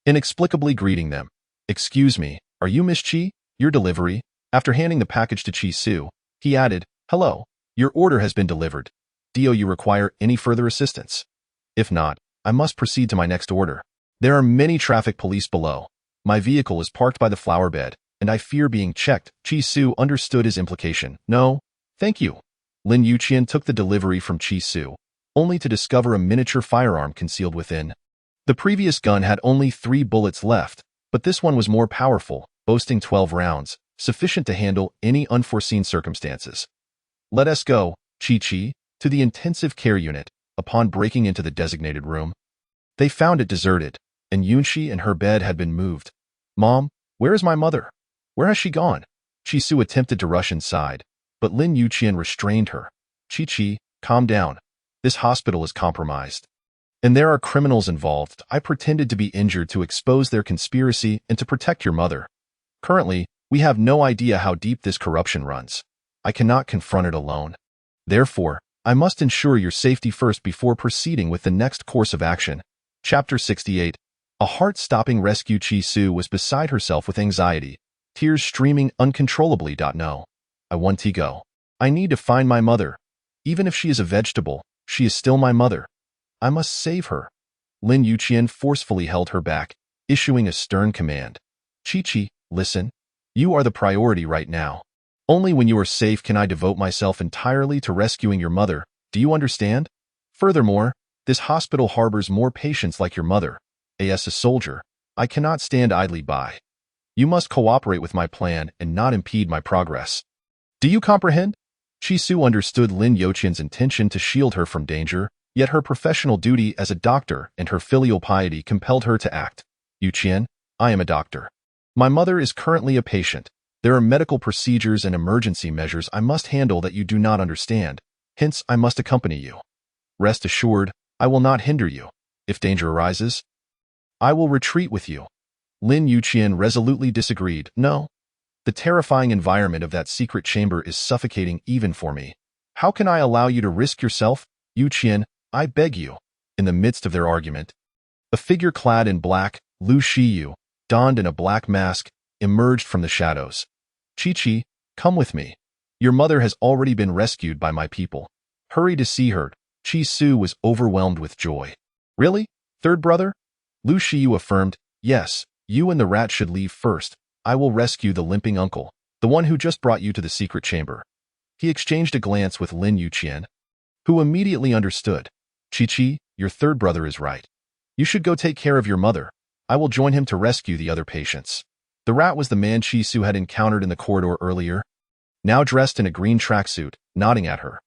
inexplicably greeting them. Excuse me, are you Miss Chi? Your delivery? After handing the package to Chi Su, he added, Hello, your order has been delivered. Do you require any further assistance? If not, I must proceed to my next order. There are many traffic police below. My vehicle is parked by the flower bed, and I fear being checked. Chi Su understood his implication. No, thank you. Lin Yuqian took the delivery from Chi Su, only to discover a miniature firearm concealed within. The previous gun had only 3 bullets left, but this one was more powerful, boasting 12 rounds, sufficient to handle any unforeseen circumstances. Let us go, Chi, to the intensive care unit. Upon breaking into the designated room, they found it deserted, and Yunxi and her bed had been moved. Mom, where is my mother? Where has she gone? Chi Su attempted to rush inside, but Lin Yuqian restrained her. Chi, calm down. This hospital is compromised. And there are criminals involved. I pretended to be injured to expose their conspiracy and to protect your mother. Currently, we have no idea how deep this corruption runs. I cannot confront it alone. Therefore, I must ensure your safety first before proceeding with the next course of action. Chapter 68. A heart-stopping rescue. Chi Su was beside herself with anxiety, tears streaming uncontrollably. No. I want to go. I need to find my mother. Even if she is a vegetable, she is still my mother. I must save her. Lin Yuqian forcefully held her back, issuing a stern command. Chi, listen. You are the priority right now. Only when you are safe can I devote myself entirely to rescuing your mother. Do you understand? Furthermore, this hospital harbors more patients like your mother. As a soldier, I cannot stand idly by. You must cooperate with my plan and not impede my progress. Do you comprehend? Chi Su understood Lin Yuqian's intention to shield her from danger, yet her professional duty as a doctor and her filial piety compelled her to act. Yuqian, I am a doctor. My mother is currently a patient. There are medical procedures and emergency measures I must handle that you do not understand. Hence, I must accompany you. Rest assured, I will not hinder you. If danger arises, I will retreat with you. Lin Yuqian resolutely disagreed. No. The terrifying environment of that secret chamber is suffocating even for me. How can I allow you to risk yourself? Yuqian, I beg you. In the midst of their argument, a figure clad in black, Lu Shiyu, donned in a black mask, emerged from the shadows. Chi-Chi, come with me. Your mother has already been rescued by my people. Hurry to see her. Chi-Su was overwhelmed with joy. Really? Third brother? Lu Shiyu affirmed, yes, you and the rat should leave first. I will rescue the limping uncle, the one who just brought you to the secret chamber. He exchanged a glance with Lin Yuqian, who immediately understood. Chi-Chi, your third brother is right. You should go take care of your mother. I will join him to rescue the other patients. The rat was the man Chi-Su had encountered in the corridor earlier, now dressed in a green tracksuit, nodding at her.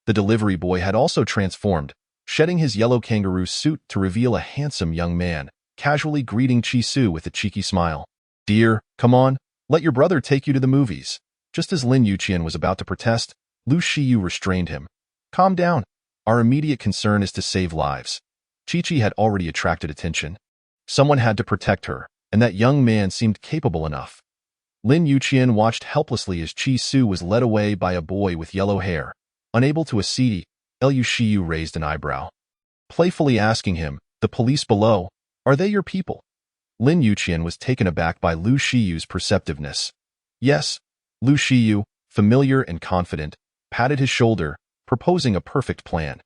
The delivery boy had also transformed, shedding his yellow kangaroo suit to reveal a handsome young man, casually greeting Chi-Su with a cheeky smile. Dear, come on, let your brother take you to the movies. Just as Lin Yuqian was about to protest, Lu Shiyu restrained him. Calm down. Our immediate concern is to save lives. Chi-Chi had already attracted attention. Someone had to protect her, and that young man seemed capable enough. Lin Yuqian watched helplessly as Chi-Su was led away by a boy with yellow hair. Unable to accede, Lu Shiyu raised an eyebrow, playfully asking him, the police below, are they your people? Lin Yuqian was taken aback by Lu Shiyu's perceptiveness. Yes, Lu Shiyu, familiar and confident, patted his shoulder, proposing a perfect plan.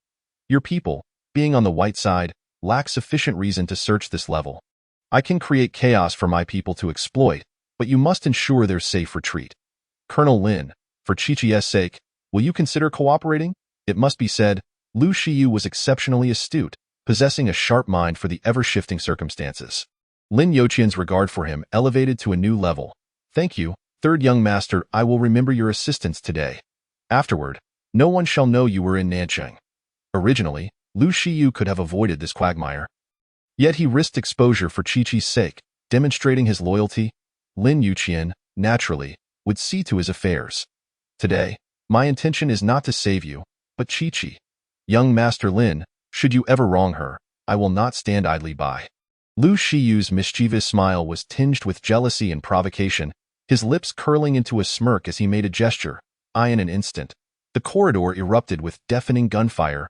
Your people, being on the white side, lack sufficient reason to search this level. I can create chaos for my people to exploit, but you must ensure their safe retreat. Colonel Lin, for Chi-Chi's sake, will you consider cooperating? It must be said, Lu Shiyu was exceptionally astute, possessing a sharp mind for the ever-shifting circumstances. Lin Yuqian's regard for him elevated to a new level. Thank you, third young master, I will remember your assistance today. Afterward, no one shall know you were in Nanchang. Originally, Lu Shiyu could have avoided this quagmire. Yet he risked exposure for Chi-Chi's sake, demonstrating his loyalty. Lin Yuqian, naturally, would see to his affairs. Today, my intention is not to save you, but Chi-Chi. Young Master Lin, should you ever wrong her, I will not stand idly by. Lu Shiyu's mischievous smile was tinged with jealousy and provocation, his lips curling into a smirk as he made a gesture. In an instant, the corridor erupted with deafening gunfire.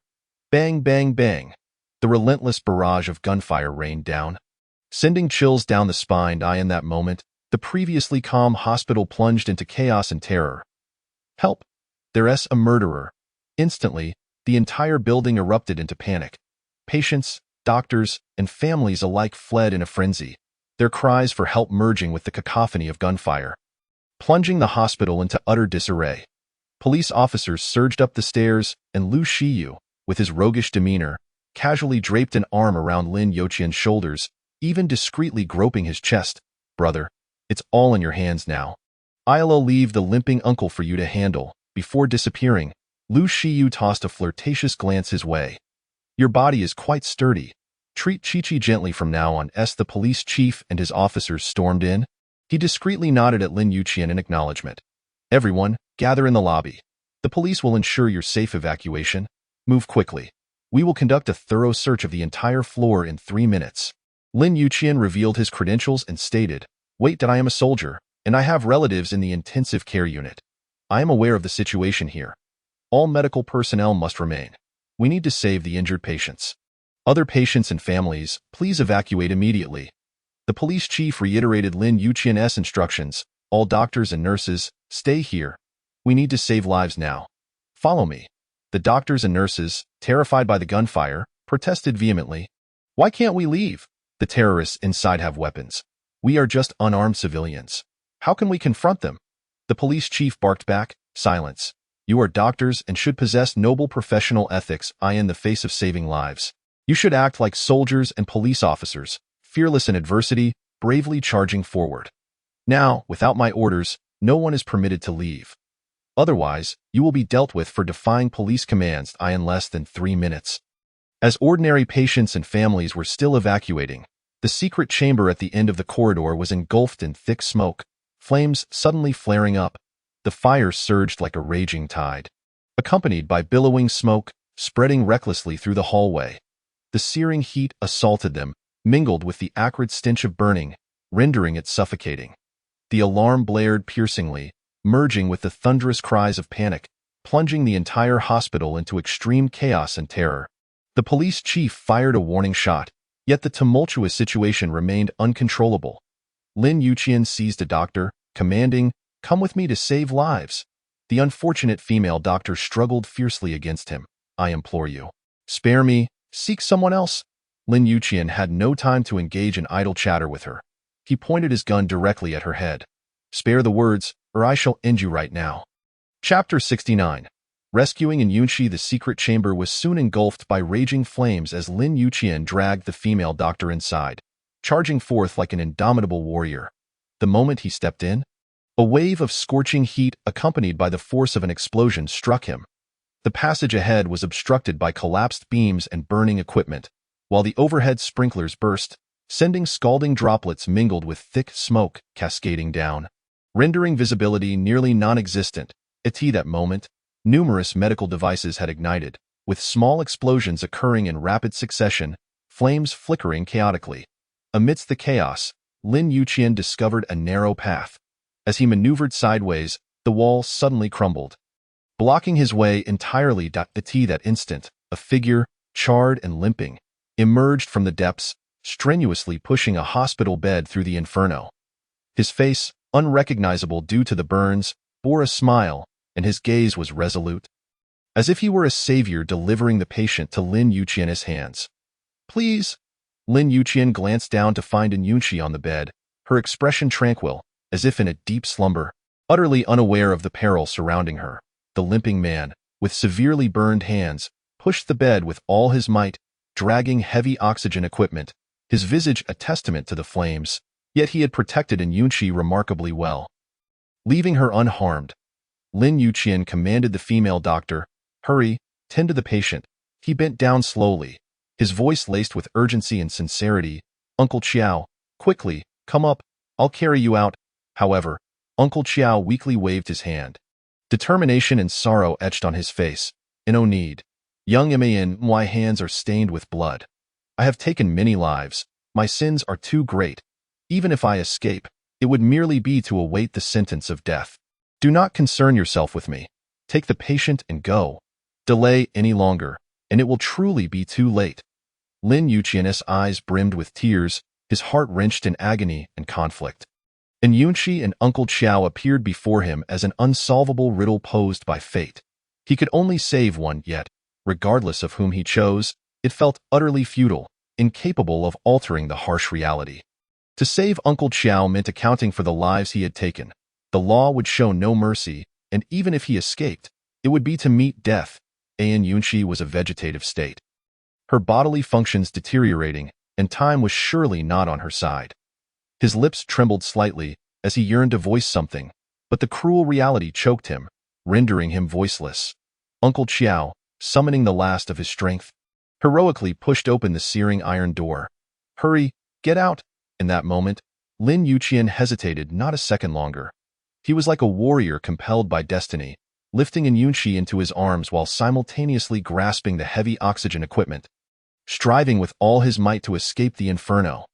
Bang, bang, bang. The relentless barrage of gunfire rained down, sending chills down the spine. In that moment, the previously calm hospital plunged into chaos and terror. Help! There's a murderer. Instantly, the entire building erupted into panic. Patients, doctors, and families alike fled in a frenzy, their cries for help merging with the cacophony of gunfire, plunging the hospital into utter disarray. Police officers surged up the stairs, and Lu Shiyu, with his roguish demeanor, casually draped an arm around Lin Yuqian's shoulders, even discreetly groping his chest. Brother, it's all in your hands now. I'll leave the limping uncle for you to handle. Before disappearing, Lu Shiyu tossed a flirtatious glance his way. Your body is quite sturdy. Treat Chi-Chi gently from now on. As the police chief and his officers stormed in, he discreetly nodded at Lin Yuqian in acknowledgement. Everyone, gather in the lobby. The police will ensure your safe evacuation. Move quickly. We will conduct a thorough search of the entire floor in 3 minutes. Lin Yuqian revealed his credentials and stated, Wait, I am a soldier, and I have relatives in the intensive care unit. I am aware of the situation here. All medical personnel must remain. We need to save the injured patients. Other patients and families, please evacuate immediately. The police chief reiterated Lin Yuqian's instructions. All doctors and nurses, stay here. We need to save lives now. Follow me. The doctors and nurses, terrified by the gunfire, protested vehemently. Why can't we leave? The terrorists inside have weapons. We are just unarmed civilians. How can we confront them? The police chief barked back, Silence. You are doctors and should possess noble professional ethics. In the face of saving lives, you should act like soldiers and police officers, fearless in adversity, bravely charging forward. Now, without my orders, no one is permitted to leave. Otherwise, you will be dealt with for defying police commands. In less than 3 minutes. As ordinary patients and families were still evacuating, the secret chamber at the end of the corridor was engulfed in thick smoke, flames suddenly flaring up. The fire surged like a raging tide, accompanied by billowing smoke, spreading recklessly through the hallway. The searing heat assaulted them, mingled with the acrid stench of burning, rendering it suffocating. The alarm blared piercingly, merging with the thunderous cries of panic, plunging the entire hospital into extreme chaos and terror. The police chief fired a warning shot, yet the tumultuous situation remained uncontrollable. Lin Yuqian seized a doctor, commanding, Come with me to save lives. The unfortunate female doctor struggled fiercely against him. I implore you. Spare me. Seek someone else. Lin Yuqian had no time to engage in idle chatter with her. He pointed his gun directly at her head. Spare the words, or I shall end you right now. Chapter 69. Rescuing in Yunshi. The secret chamber was soon engulfed by raging flames as Lin Yuqian dragged the female doctor inside, charging forth like an indomitable warrior. The moment he stepped in, a wave of scorching heat accompanied by the force of an explosion struck him. The passage ahead was obstructed by collapsed beams and burning equipment, while the overhead sprinklers burst, sending scalding droplets mingled with thick smoke cascading down, rendering visibility nearly non-existent. At that moment, numerous medical devices had ignited, with small explosions occurring in rapid succession, flames flickering chaotically. Amidst the chaos, Lin Yuqian discovered a narrow path. As he maneuvered sideways, the wall suddenly crumbled, blocking his way entirely. At that instant, a figure, charred and limping, emerged from the depths, strenuously pushing a hospital bed through the inferno. His face, unrecognizable due to the burns, bore a smile, and his gaze was resolute, as if he were a savior delivering the patient to Lin Yuqian's hands. Please. Lin Yuqian glanced down to find Yunshi on the bed, her expression tranquil, as if in a deep slumber, utterly unaware of the peril surrounding her. The limping man, with severely burned hands, pushed the bed with all his might, dragging heavy oxygen equipment, his visage a testament to the flames, yet he had protected Yunshi remarkably well. Leaving her unharmed, Lin Yuqian commanded the female doctor, hurry, tend to the patient. He bent down slowly, his voice laced with urgency and sincerity. Uncle Qiao, quickly, come up, I'll carry you out. However, Uncle Qiao weakly waved his hand. Determination and sorrow etched on his face. No need. Young my hands are stained with blood. I have taken many lives. My sins are too great. Even if I escape, it would merely be to await the sentence of death. Do not concern yourself with me. Take the patient and go. Delay any longer, and it will truly be too late. Lin Yuqian's eyes brimmed with tears, his heart wrenched in agony and conflict. Yunshi and Uncle Qiao appeared before him as an unsolvable riddle posed by fate. He could only save one, yet, regardless of whom he chose, it felt utterly futile, incapable of altering the harsh reality. To save Uncle Qiao meant accounting for the lives he had taken. The law would show no mercy, and even if he escaped, it would be to meet death. Yunshi was a vegetative state, her bodily functions deteriorating, and time was surely not on her side. His lips trembled slightly as he yearned to voice something, but the cruel reality choked him, rendering him voiceless. Uncle Qiao, summoning the last of his strength, heroically pushed open the searing iron door. Hurry, get out! In that moment, Lin Yuqian hesitated not a second longer. He was like a warrior compelled by destiny, lifting Yunshi into his arms while simultaneously grasping the heavy oxygen equipment, striving with all his might to escape the inferno.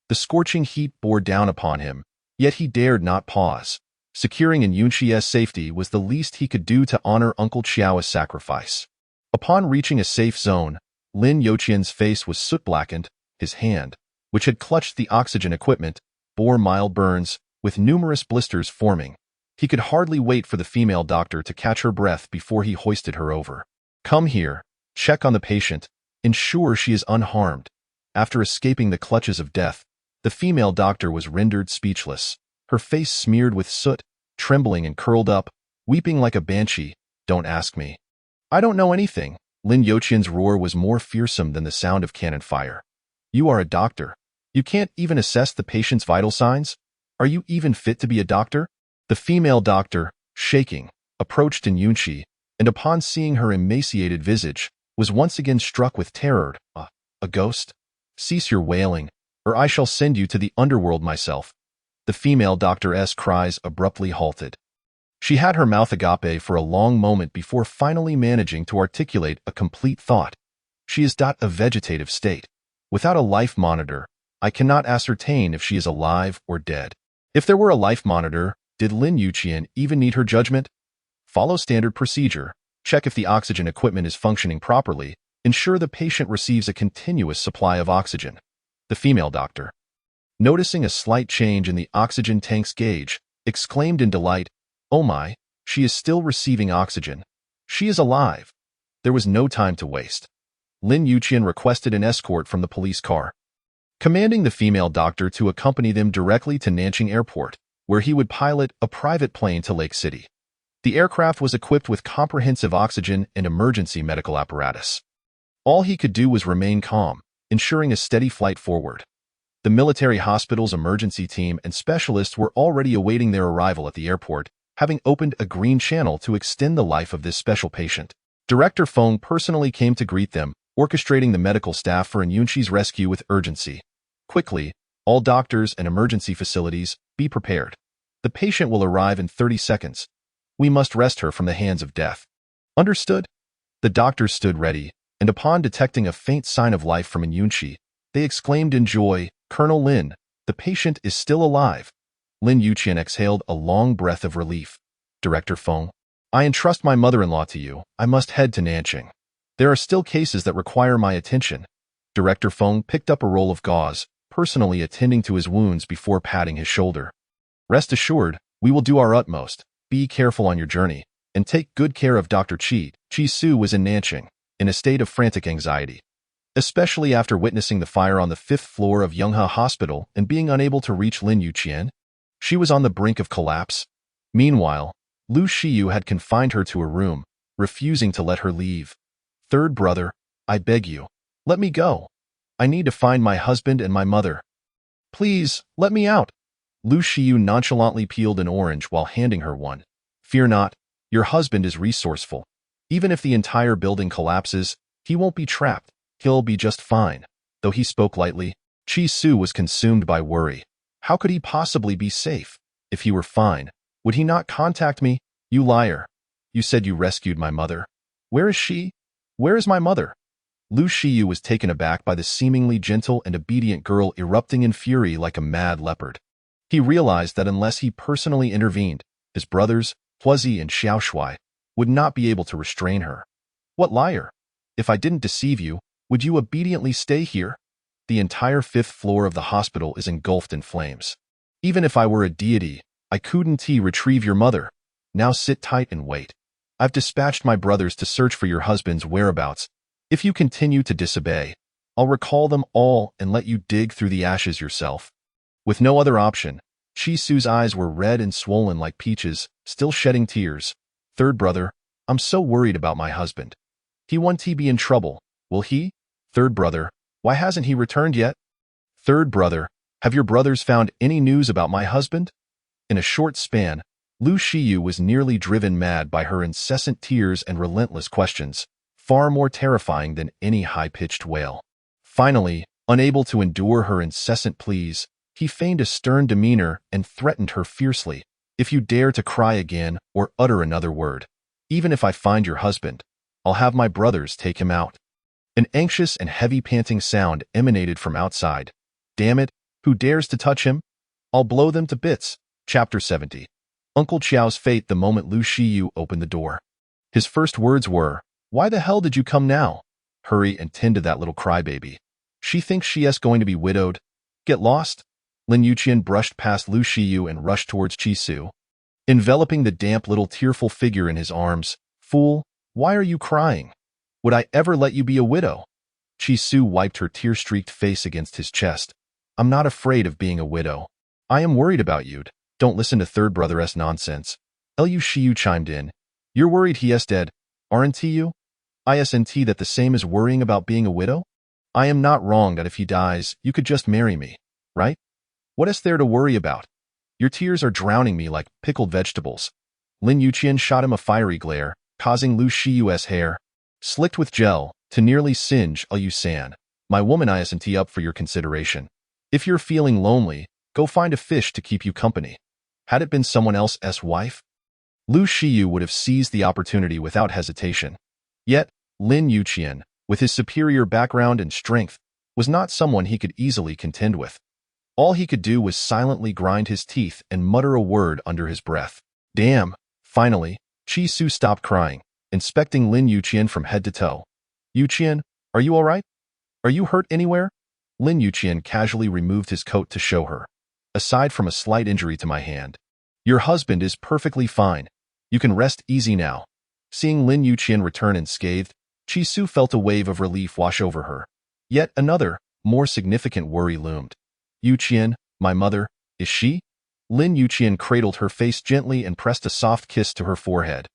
The scorching heat bore down upon him, yet he dared not pause. Securing Yunshi's safety was the least he could do to honor Uncle Qiao's sacrifice. Upon reaching a safe zone, Lin Yuqian's face was soot-blackened. His hand, which had clutched the oxygen equipment, bore mild burns, with numerous blisters forming. He could hardly wait for the female doctor to catch her breath before he hoisted her over. Come here, check on the patient, ensure she is unharmed. After escaping the clutches of death, the female doctor was rendered speechless, her face smeared with soot, trembling and curled up, weeping like a banshee. Don't ask me. I don't know anything. Lin Yuqian's roar was more fearsome than the sound of cannon fire. You are a doctor. You can't even assess the patient's vital signs? Are you even fit to be a doctor? The female doctor, shaking, approached Yunshi, and upon seeing her emaciated visage, was once again struck with terror. A ghost? Cease your wailing, or I shall send you to the underworld myself. The female doctor's cries abruptly halted. She had her mouth agape for a long moment before finally managing to articulate a complete thought. She is a vegetative state. Without a life monitor, I cannot ascertain if she is alive or dead. If there were a life monitor, did Lin Yuqian even need her judgment? Follow standard procedure. Check if the oxygen equipment is functioning properly. Ensure the patient receives a continuous supply of oxygen. The female doctor, noticing a slight change in the oxygen tank's gauge, exclaimed in delight, Oh my, she is still receiving oxygen. She is alive. There was no time to waste. Lin Yuqian requested an escort from the police car, commanding the female doctor to accompany them directly to Nanjing Airport, where he would pilot a private plane to Lake City. The aircraft was equipped with comprehensive oxygen and emergency medical apparatus. All he could do was remain calm, ensuring a steady flight forward. The military hospital's emergency team and specialists were already awaiting their arrival at the airport, having opened a green channel to extend the life of this special patient. Director Feng personally came to greet them, orchestrating the medical staff for Yunqi's rescue with urgency. Quickly, all doctors and emergency facilities, be prepared. The patient will arrive in 30 seconds. We must wrest her from the hands of death. Understood? The doctors stood ready, and upon detecting a faint sign of life from Yunqi, they exclaimed in joy, "Colonel Lin, the patient is still alive." Lin Yuqian exhaled a long breath of relief. Director Feng, I entrust my mother-in-law to you. I must head to Nanjing. There are still cases that require my attention. Director Feng picked up a roll of gauze, personally attending to his wounds before patting his shoulder. Rest assured, we will do our utmost. Be careful on your journey, and take good care of Dr. Qi. Qi Su was in Nanjing, in a state of frantic anxiety, especially after witnessing the fire on the 5th floor of Yonghe Hospital and being unable to reach Lin Yuqian. She was on the brink of collapse. Meanwhile, Lu Shiyu had confined her to a room, refusing to let her leave. Third brother, I beg you, let me go. I need to find my husband and my mother. Please, let me out. Lu Shiyu nonchalantly peeled an orange while handing her one. Fear not, your husband is resourceful. Even if the entire building collapses, he won't be trapped. He'll be just fine. Though he spoke lightly, Qi Su was consumed by worry. How could he possibly be safe? If he were fine, would he not contact me? You liar. You said you rescued my mother. Where is she? Where is my mother? Lu Shiyu was taken aback by the seemingly gentle and obedient girl erupting in fury like a mad leopard. He realized that unless he personally intervened, his brothers, Huazi and Xiaoshui, would not be able to restrain her. What liar? If I didn't deceive you, would you obediently stay here? The entire 5th floor of the hospital is engulfed in flames. Even if I were a deity, I couldn't retrieve your mother. Now sit tight and wait. I've dispatched my brothers to search for your husband's whereabouts. If you continue to disobey, I'll recall them all and let you dig through the ashes yourself. With no other option, Qi Su's eyes were red and swollen like peaches, still shedding tears. Third brother, I'm so worried about my husband. He won't be in trouble, will he? Third brother, why hasn't he returned yet? Third brother, have your brothers found any news about my husband? In a short span, Lu Shiyu was nearly driven mad by her incessant tears and relentless questions, far more terrifying than any high-pitched wail. Finally, unable to endure her incessant pleas, he feigned a stern demeanor and threatened her fiercely. If you dare to cry again or utter another word, even if I find your husband, I'll have my brothers take him out. An anxious and heavy panting sound emanated from outside. Damn it, who dares to touch him? I'll blow them to bits. Chapter 70. Uncle Qiao's fate the moment Lu Shiyu opened the door. His first words were, why the hell did you come now? Hurry and tend to that little crybaby. She thinks she is going to be widowed. Get lost? Lin Yuqian brushed past Lu Shiyu and rushed towards Qi Su, enveloping the damp little tearful figure in his arms. Fool, why are you crying? Would I ever let you be a widow? Qi Su wiped her tear-streaked face against his chest. I'm not afraid of being a widow. I am worried about you. Don't listen to third brother's nonsense. Lu Shiyu chimed in. You're worried he is dead, aren't you? Isn't that the same as worrying about being a widow? I am not wrong that if he dies, you could just marry me, right? What is there to worry about? Your tears are drowning me like pickled vegetables. Lin Yuqian shot him a fiery glare, causing Lu Shiyu's hair, slicked with gel, to nearly singe. Lu San, my woman isn't up for your consideration. If you're feeling lonely, go find a fish to keep you company. Had it been someone else's wife, Lu Shiyu would have seized the opportunity without hesitation. Yet, Lin Yuqian, with his superior background and strength, was not someone he could easily contend with. All he could do was silently grind his teeth and mutter a word under his breath. Damn! Finally, Qi Su stopped crying, inspecting Lin Yuqian from head to toe. Yuqian, are you all right? Are you hurt anywhere? Lin Yuqian casually removed his coat to show her. Aside from a slight injury to my hand. Your husband is perfectly fine. You can rest easy now. Seeing Lin Yuqian return unscathed, Chi-Su felt a wave of relief wash over her. Yet another, more significant worry loomed. Yuqian, my mother, is she? Lin Yuqian cradled her face gently and pressed a soft kiss to her forehead.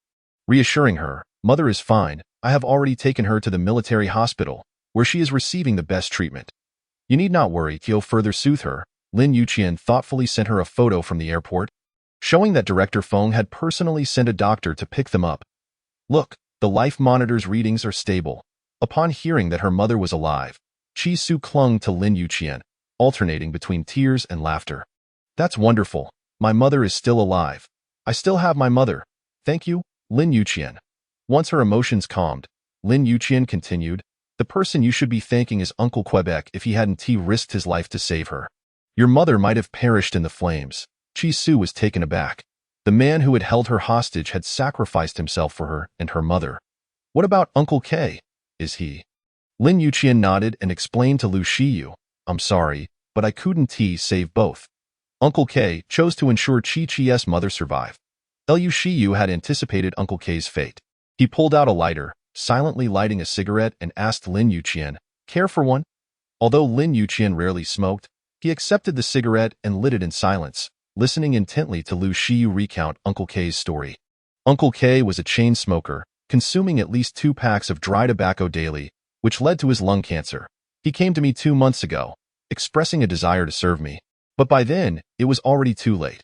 Reassuring her, mother is fine. I have already taken her to the military hospital, where she is receiving the best treatment. You need not worry, Kyo further soothed her. Lin Yuqian thoughtfully sent her a photo from the airport, showing that Director Feng had personally sent a doctor to pick them up. Look, the life monitor's readings are stable. Upon hearing that her mother was alive, Chi-Su clung to Lin Yuqian, alternating between tears and laughter. That's wonderful. My mother is still alive. I still have my mother. Thank you, Lin Yuqian. Once her emotions calmed, Lin Yuqian continued, the person you should be thanking is Uncle Quebec if he hadn't risked his life to save her. Your mother might have perished in the flames. Chi-Su was taken aback. The man who had held her hostage had sacrificed himself for her and her mother. What about Uncle K? Is he? Lin Yuqian nodded and explained to Lu Shiyu, I'm sorry, but I couldn't save both. Uncle K chose to ensure Chi-Chi's mother survived. Lu Shiyu had anticipated Uncle K's fate. He pulled out a lighter, silently lighting a cigarette and asked Lin Yuqian, care for one? Although Lin Yuqian rarely smoked, he accepted the cigarette and lit it in silence, listening intently to Lu Shiyu recount Uncle K's story. Uncle K was a chain smoker, consuming at least 2 packs of dry tobacco daily, which led to his lung cancer. He came to me 2 months ago, expressing a desire to serve me. But by then, it was already too late.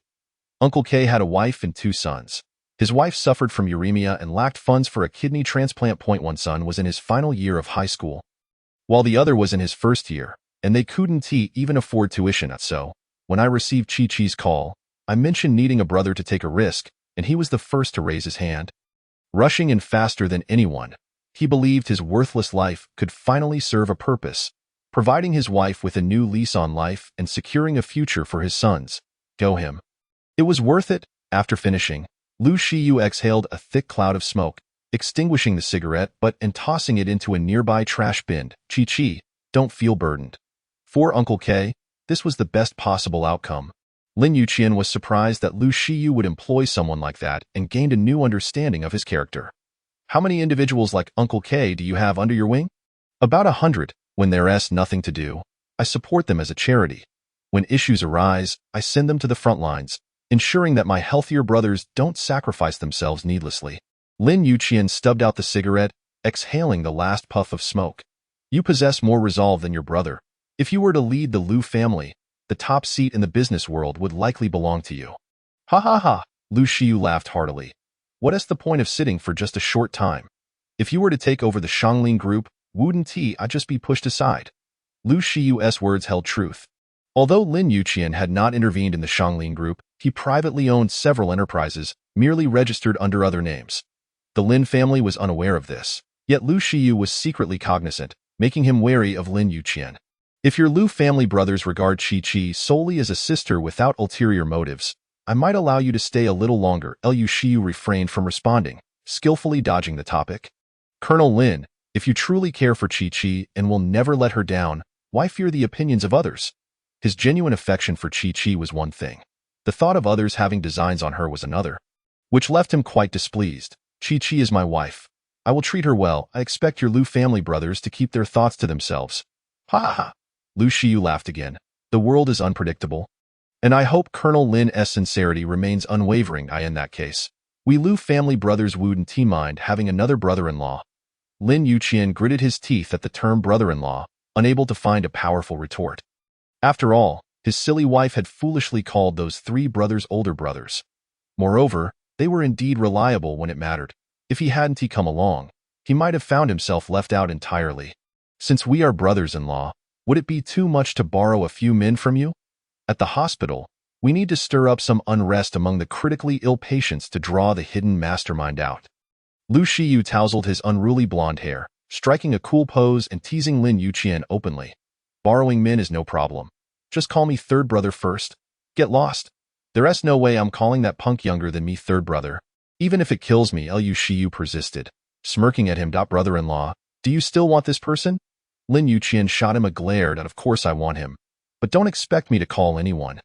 Uncle K had a wife and 2 sons. His wife suffered from uremia and lacked funds for a kidney transplant. One son was in his final year of high school, while the other was in his first year, and they couldn't even afford tuition. So, when I received Chi-Chi's call, I mentioned needing a brother to take a risk, and he was the first to raise his hand. Rushing in faster than anyone, he believed his worthless life could finally serve a purpose, providing his wife with a new lease on life and securing a future for his sons. Go him. It was worth it. After finishing, Lu Shiyu exhaled a thick cloud of smoke, extinguishing the cigarette and tossing it into a nearby trash bin. Chi-Chi, don't feel burdened. For Uncle K, this was the best possible outcome. Lin Yuqian was surprised that Lu Shiyu would employ someone like that and gained a new understanding of his character. How many individuals like Uncle K do you have under your wing? About 100. When there's nothing to do, I support them as a charity. When issues arise, I send them to the front lines, ensuring that my healthier brothers don't sacrifice themselves needlessly. Lin Yuqian stubbed out the cigarette, exhaling the last puff of smoke. You possess more resolve than your brother. If you were to lead the Lu family, the top seat in the business world would likely belong to you. Ha ha ha, Lu Shiyu laughed heartily. What is the point of sitting for just a short time? If you were to take over the Xiangling group, wouldn't I'd just be pushed aside? Lu Shiyu's words held truth. Although Lin Yuqian had not intervened in the Xiangling group, he privately owned several enterprises, merely registered under other names. The Lin family was unaware of this, yet Lu Shiyu was secretly cognizant, making him wary of Lin Yuqian. If your Lu family brothers regard Chi-Chi solely as a sister without ulterior motives, I might allow you to stay a little longer. Lu Shiyu refrained from responding, skillfully dodging the topic. Colonel Lin, if you truly care for Chi-Chi and will never let her down, why fear the opinions of others? His genuine affection for Chi-Chi was one thing. The thought of others having designs on her was another, which left him quite displeased. Chi-Chi is my wife. I will treat her well. I expect your Lu family brothers to keep their thoughts to themselves. Ha ha! Lu Shiyu laughed again. The world is unpredictable. And I hope Colonel Lin's sincerity remains unwavering. In that case, we Lu family brothers wouldn't mind having another brother-in-law. Lin Yuqian gritted his teeth at the term brother-in-law, unable to find a powerful retort. After all, his silly wife had foolishly called those 3 brothers older brothers. Moreover, they were indeed reliable when it mattered. If he hadn't come along, he might have found himself left out entirely. Since we are brothers-in-law, would it be too much to borrow a few men from you? At the hospital, we need to stir up some unrest among the critically ill patients to draw the hidden mastermind out. Lu Shiyu tousled his unruly blonde hair, striking a cool pose and teasing Lin Yuqian openly. Borrowing men is no problem. Just call me third brother first. Get lost. There's no way I'm calling that punk younger than me third brother. Even if it kills me, Lu Shiyu persisted, smirking at him. Brother-in-law, do you still want this person? Lin Yuqian shot him a glare that of course I want him. But don't expect me to call anyone.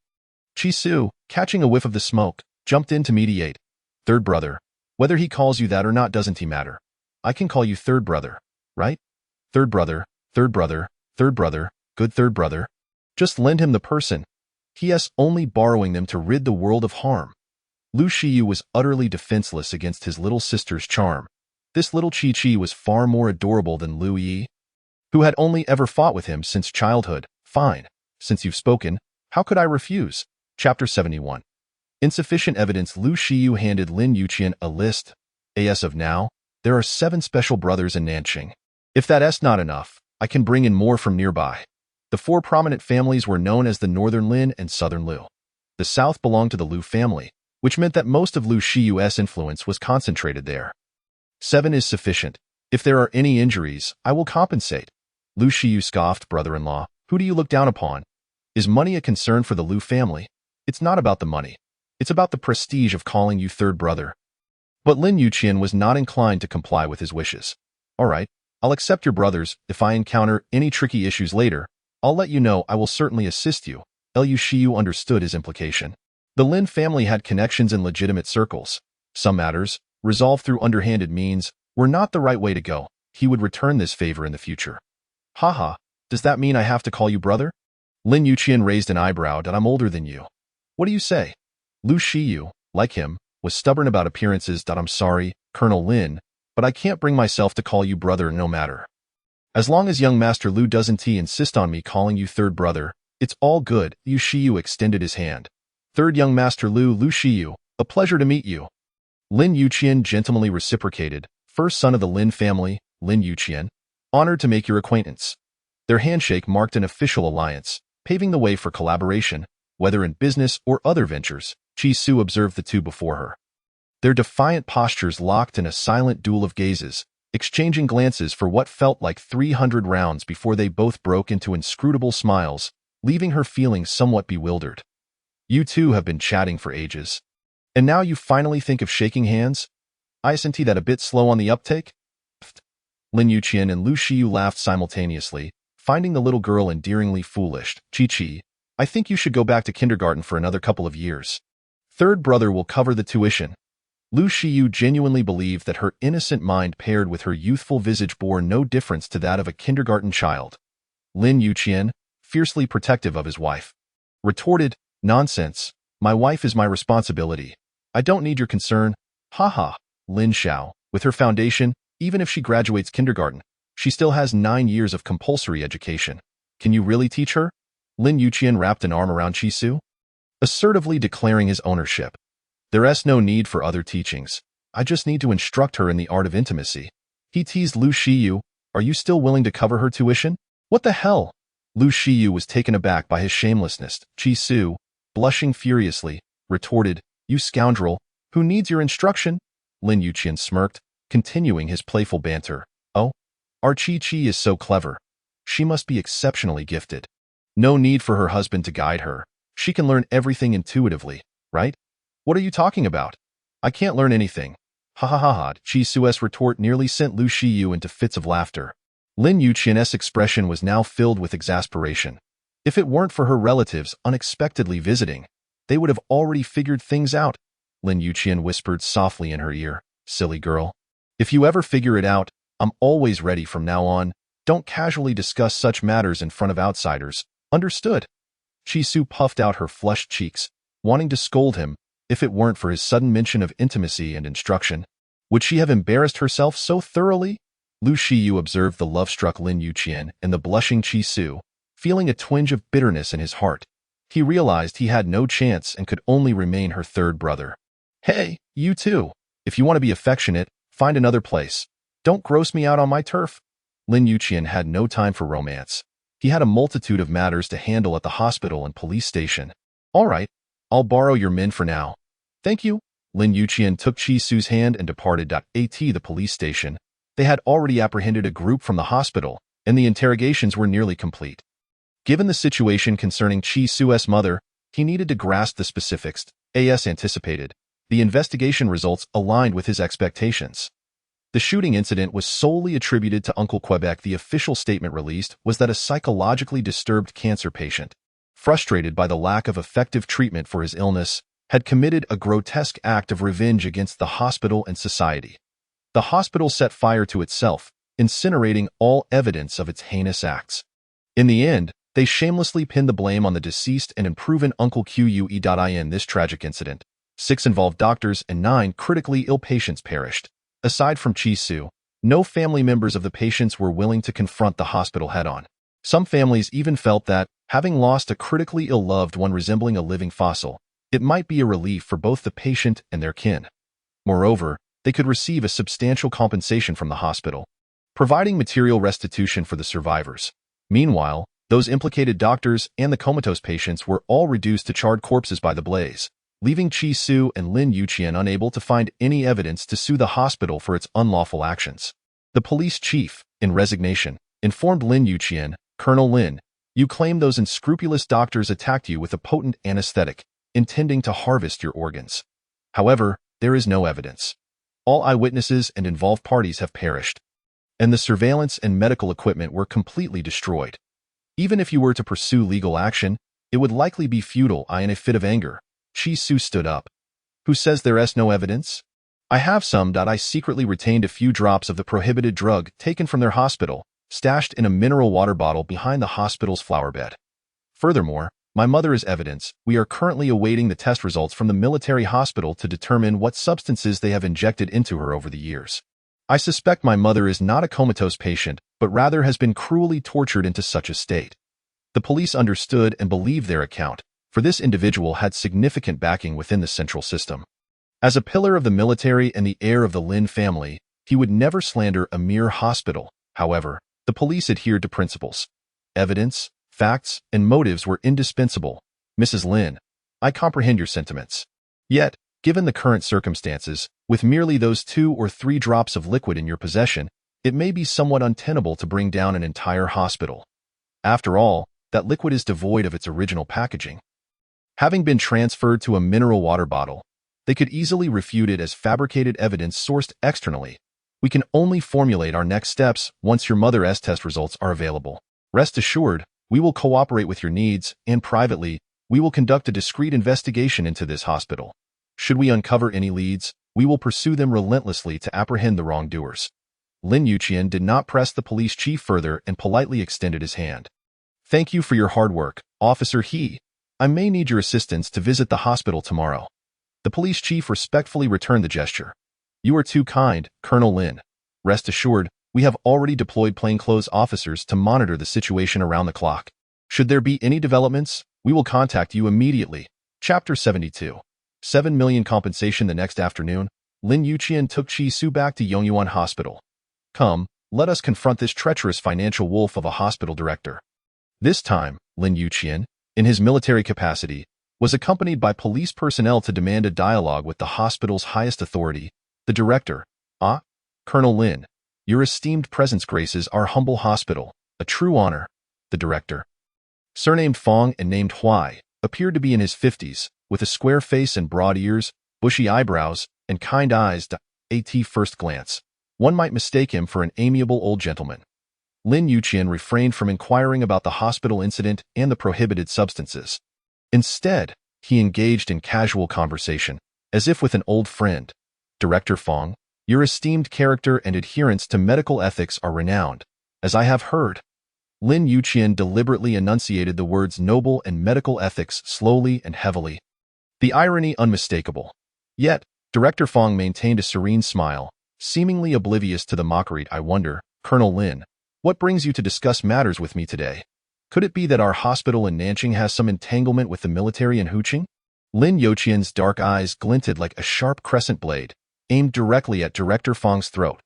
Chi-Su, catching a whiff of the smoke, jumped in to mediate. Third brother. Whether he calls you that or not doesn't matter. I can call you third brother, right? Third brother, third brother, third brother, good third brother. Just lend him the person. He.s. only borrowing them to rid the world of harm. Lu Shiyu was utterly defenseless against his little sister's charm. This little Chi-Chi was far more adorable than Lu Yi, who had only ever fought with him since childhood. Fine. Since you've spoken, how could I refuse? Chapter 71. Insufficient evidence. Lu Shiyu handed Lin Yuqian a list. As of now, there are 7 special brothers in Nanqing. If that's not enough, I can bring in more from nearby. The 4 prominent families were known as the Northern Lin and Southern Lu. The South belonged to the Lu family, which meant that most of Lu Shiyu's influence was concentrated there. 7 is sufficient. If there are any injuries, I will compensate. Lu Shiyu scoffed. Brother-in-law, who do you look down upon? Is money a concern for the Lu family? It's not about the money. It's about the prestige of calling you third brother. But Lin Yuqian was not inclined to comply with his wishes. All right, I'll accept your brothers. If I encounter any tricky issues later, I'll let you know. I will certainly assist you. Lu Shiyu understood his implication. The Lin family had connections in legitimate circles. Some matters, resolved through underhanded means, were not the right way to go. He would return this favor in the future. Haha, does that mean I have to call you brother? Lin Yuqian raised an eyebrow. That I'm older than you. What do you say? Lu Shiyu, like him, was stubborn about appearances. I'm sorry, Colonel Lin, but I can't bring myself to call you brother no matter. As long as young Master Lu doesn't insist on me calling you third brother, it's all good. Lu Shiyu extended his hand. Third young Master Lu Shiyu, a pleasure to meet you. Lin Yuqian gentlemanly reciprocated. First son of the Lin family, Lin Yuqian, honored to make your acquaintance. Their handshake marked an official alliance, paving the way for collaboration, whether in business or other ventures. Chi Su observed the two before her. Their defiant postures locked in a silent duel of gazes, exchanging glances for what felt like 300 rounds before they both broke into inscrutable smiles, leaving her feeling somewhat bewildered. You two have been chatting for ages. And now you finally think of shaking hands? Isn't that a bit slow on the uptake? Lin Yuqian and Lu Shiyu laughed simultaneously, finding the little girl endearingly foolish. Chi-Chi, I think you should go back to kindergarten for another couple of years. Third brother will cover the tuition. Lu Shiyu genuinely believed that her innocent mind paired with her youthful visage bore no difference to that of a kindergarten child. Lin Yuqian, fiercely protective of his wife, retorted, Nonsense. My wife is my responsibility. I don't need your concern. Haha. Lin Xiao, with her foundation, even if she graduates kindergarten, she still has 9 years of compulsory education. Can you really teach her? Lin Yuqian wrapped an arm around Chi Su, assertively declaring his ownership. There's no need for other teachings. I just need to instruct her in the art of intimacy. He teased Lu Shiyu. Are you still willing to cover her tuition? What the hell? Lu Shiyu was taken aback by his shamelessness. Chi Su, blushing furiously, retorted, You scoundrel, who needs your instruction? Lin Yuqian smirked, continuing his playful banter. Oh, our Chi-Chi is so clever. She must be exceptionally gifted. No need for her husband to guide her. She can learn everything intuitively, right? What are you talking about? I can't learn anything. Ha ha ha ha. Chi Su's retort nearly sent Lu Shiyu into fits of laughter. Lin Yuqian's expression was now filled with exasperation. If it weren't for her relatives unexpectedly visiting, they would have already figured things out. Lin Yuqian whispered softly in her ear. Silly girl. If you ever figure it out, I'm always ready from now on. Don't casually discuss such matters in front of outsiders. Understood? Chi Su puffed out her flushed cheeks, wanting to scold him. If it weren't for his sudden mention of intimacy and instruction, would she have embarrassed herself so thoroughly? Lu Shiyu observed the love-struck Lin Yuqian and the blushing Chi Su, feeling a twinge of bitterness in his heart. He realized he had no chance and could only remain her third brother. Hey, you too. If you want to be affectionate, find another place. Don't gross me out on my turf. Lin Yuqian had no time for romance. He had a multitude of matters to handle at the hospital and police station. All right, I'll borrow your men for now. Thank you. Lin Yuqian took Chi Su's hand and departed. At the police station, they had already apprehended a group from the hospital, and the interrogations were nearly complete. Given the situation concerning Chi Su's mother, he needed to grasp the specifics. As anticipated, the investigation results aligned with his expectations. The shooting incident was solely attributed to Uncle Quebec. The official statement released was that a psychologically disturbed cancer patient, frustrated by the lack of effective treatment for his illness, had committed a grotesque act of revenge against the hospital and society. The hospital set fire to itself, incinerating all evidence of its heinous acts. In the end, they shamelessly pinned the blame on the deceased and unproven Uncle Que. In this tragic incident, 6 involved doctors and 9 critically ill patients perished. Aside from Chi-Su, no family members of the patients were willing to confront the hospital head-on. Some families even felt that, having lost a critically ill loved one resembling a living fossil, it might be a relief for both the patient and their kin. Moreover, they could receive a substantial compensation from the hospital, providing material restitution for the survivors. Meanwhile, those implicated doctors and the comatose patients were all reduced to charred corpses by the blaze, leaving Chi-Su and Lin Yuqian unable to find any evidence to sue the hospital for its unlawful actions. The police chief, in resignation, informed Lin Yuqian, "Colonel Lin, you claim those unscrupulous doctors attacked you with a potent anesthetic, intending to harvest your organs. However, there is no evidence. All eyewitnesses and involved parties have perished, and the surveillance and medical equipment were completely destroyed. Even if you were to pursue legal action, it would likely be futile." In a fit of anger, Chi-Su stood up. "Who says there is no evidence? I have some. I secretly retained a few drops of the prohibited drug taken from their hospital, stashed in a mineral water bottle behind the hospital's flower bed. Furthermore, my mother is evidence. We are currently awaiting the test results from the military hospital to determine what substances they have injected into her over the years. I suspect my mother is not a comatose patient, but rather has been cruelly tortured into such a state." The police understood and believed their account, for this individual had significant backing within the central system. As a pillar of the military and the heir of the Lin family, he would never slander a mere hospital. However, the police adhered to principles. Evidence, facts, and motives were indispensable. "Mrs. Lin, I comprehend your sentiments. Yet, given the current circumstances, with merely those 2 or 3 drops of liquid in your possession, it may be somewhat untenable to bring down an entire hospital. After all, that liquid is devoid of its original packaging. Having been transferred to a mineral water bottle, they could easily refute it as fabricated evidence sourced externally. We can only formulate our next steps once your mother's test results are available. Rest assured, we will cooperate with your needs, and privately, we will conduct a discreet investigation into this hospital. Should we uncover any leads, we will pursue them relentlessly to apprehend the wrongdoers." Lin Yuqian did not press the police chief further and politely extended his hand. "Thank you for your hard work, Officer He. I may need your assistance to visit the hospital tomorrow." The police chief respectfully returned the gesture. "You are too kind, Colonel Lin. Rest assured, we have already deployed plainclothes officers to monitor the situation around the clock. Should there be any developments, we will contact you immediately." Chapter 72. 7 million compensation. The next afternoon, Lin Yuqian took Chi-Su back to Yongyuan Hospital. "Come, let us confront this treacherous financial wolf of a hospital director." This time, Lin Yuqian, in his military capacity, was accompanied by police personnel to demand a dialogue with the hospital's highest authority, the director. "Colonel Lin, your esteemed presence graces our humble hospital, a true honor." The director, surnamed Fong and named Huai, appeared to be in his 50s, with a square face and broad ears, bushy eyebrows, and kind eyes. At first glance, one might mistake him for an amiable old gentleman. Lin Yuqian refrained from inquiring about the hospital incident and the prohibited substances. Instead, he engaged in casual conversation, as if with an old friend. "Director Fong, your esteemed character and adherence to medical ethics are renowned, as I have heard." Lin Yuqian deliberately enunciated the words noble and medical ethics slowly and heavily, the irony unmistakable. Yet, Director Fong maintained a serene smile, seemingly oblivious to the mockery. "I wonder, Colonel Lin, what brings you to discuss matters with me today? Could it be that our hospital in Nanjing has some entanglement with the military in Huqing?" Lin Yuqian's dark eyes glinted like a sharp crescent blade, aimed directly at Director Fong's throat.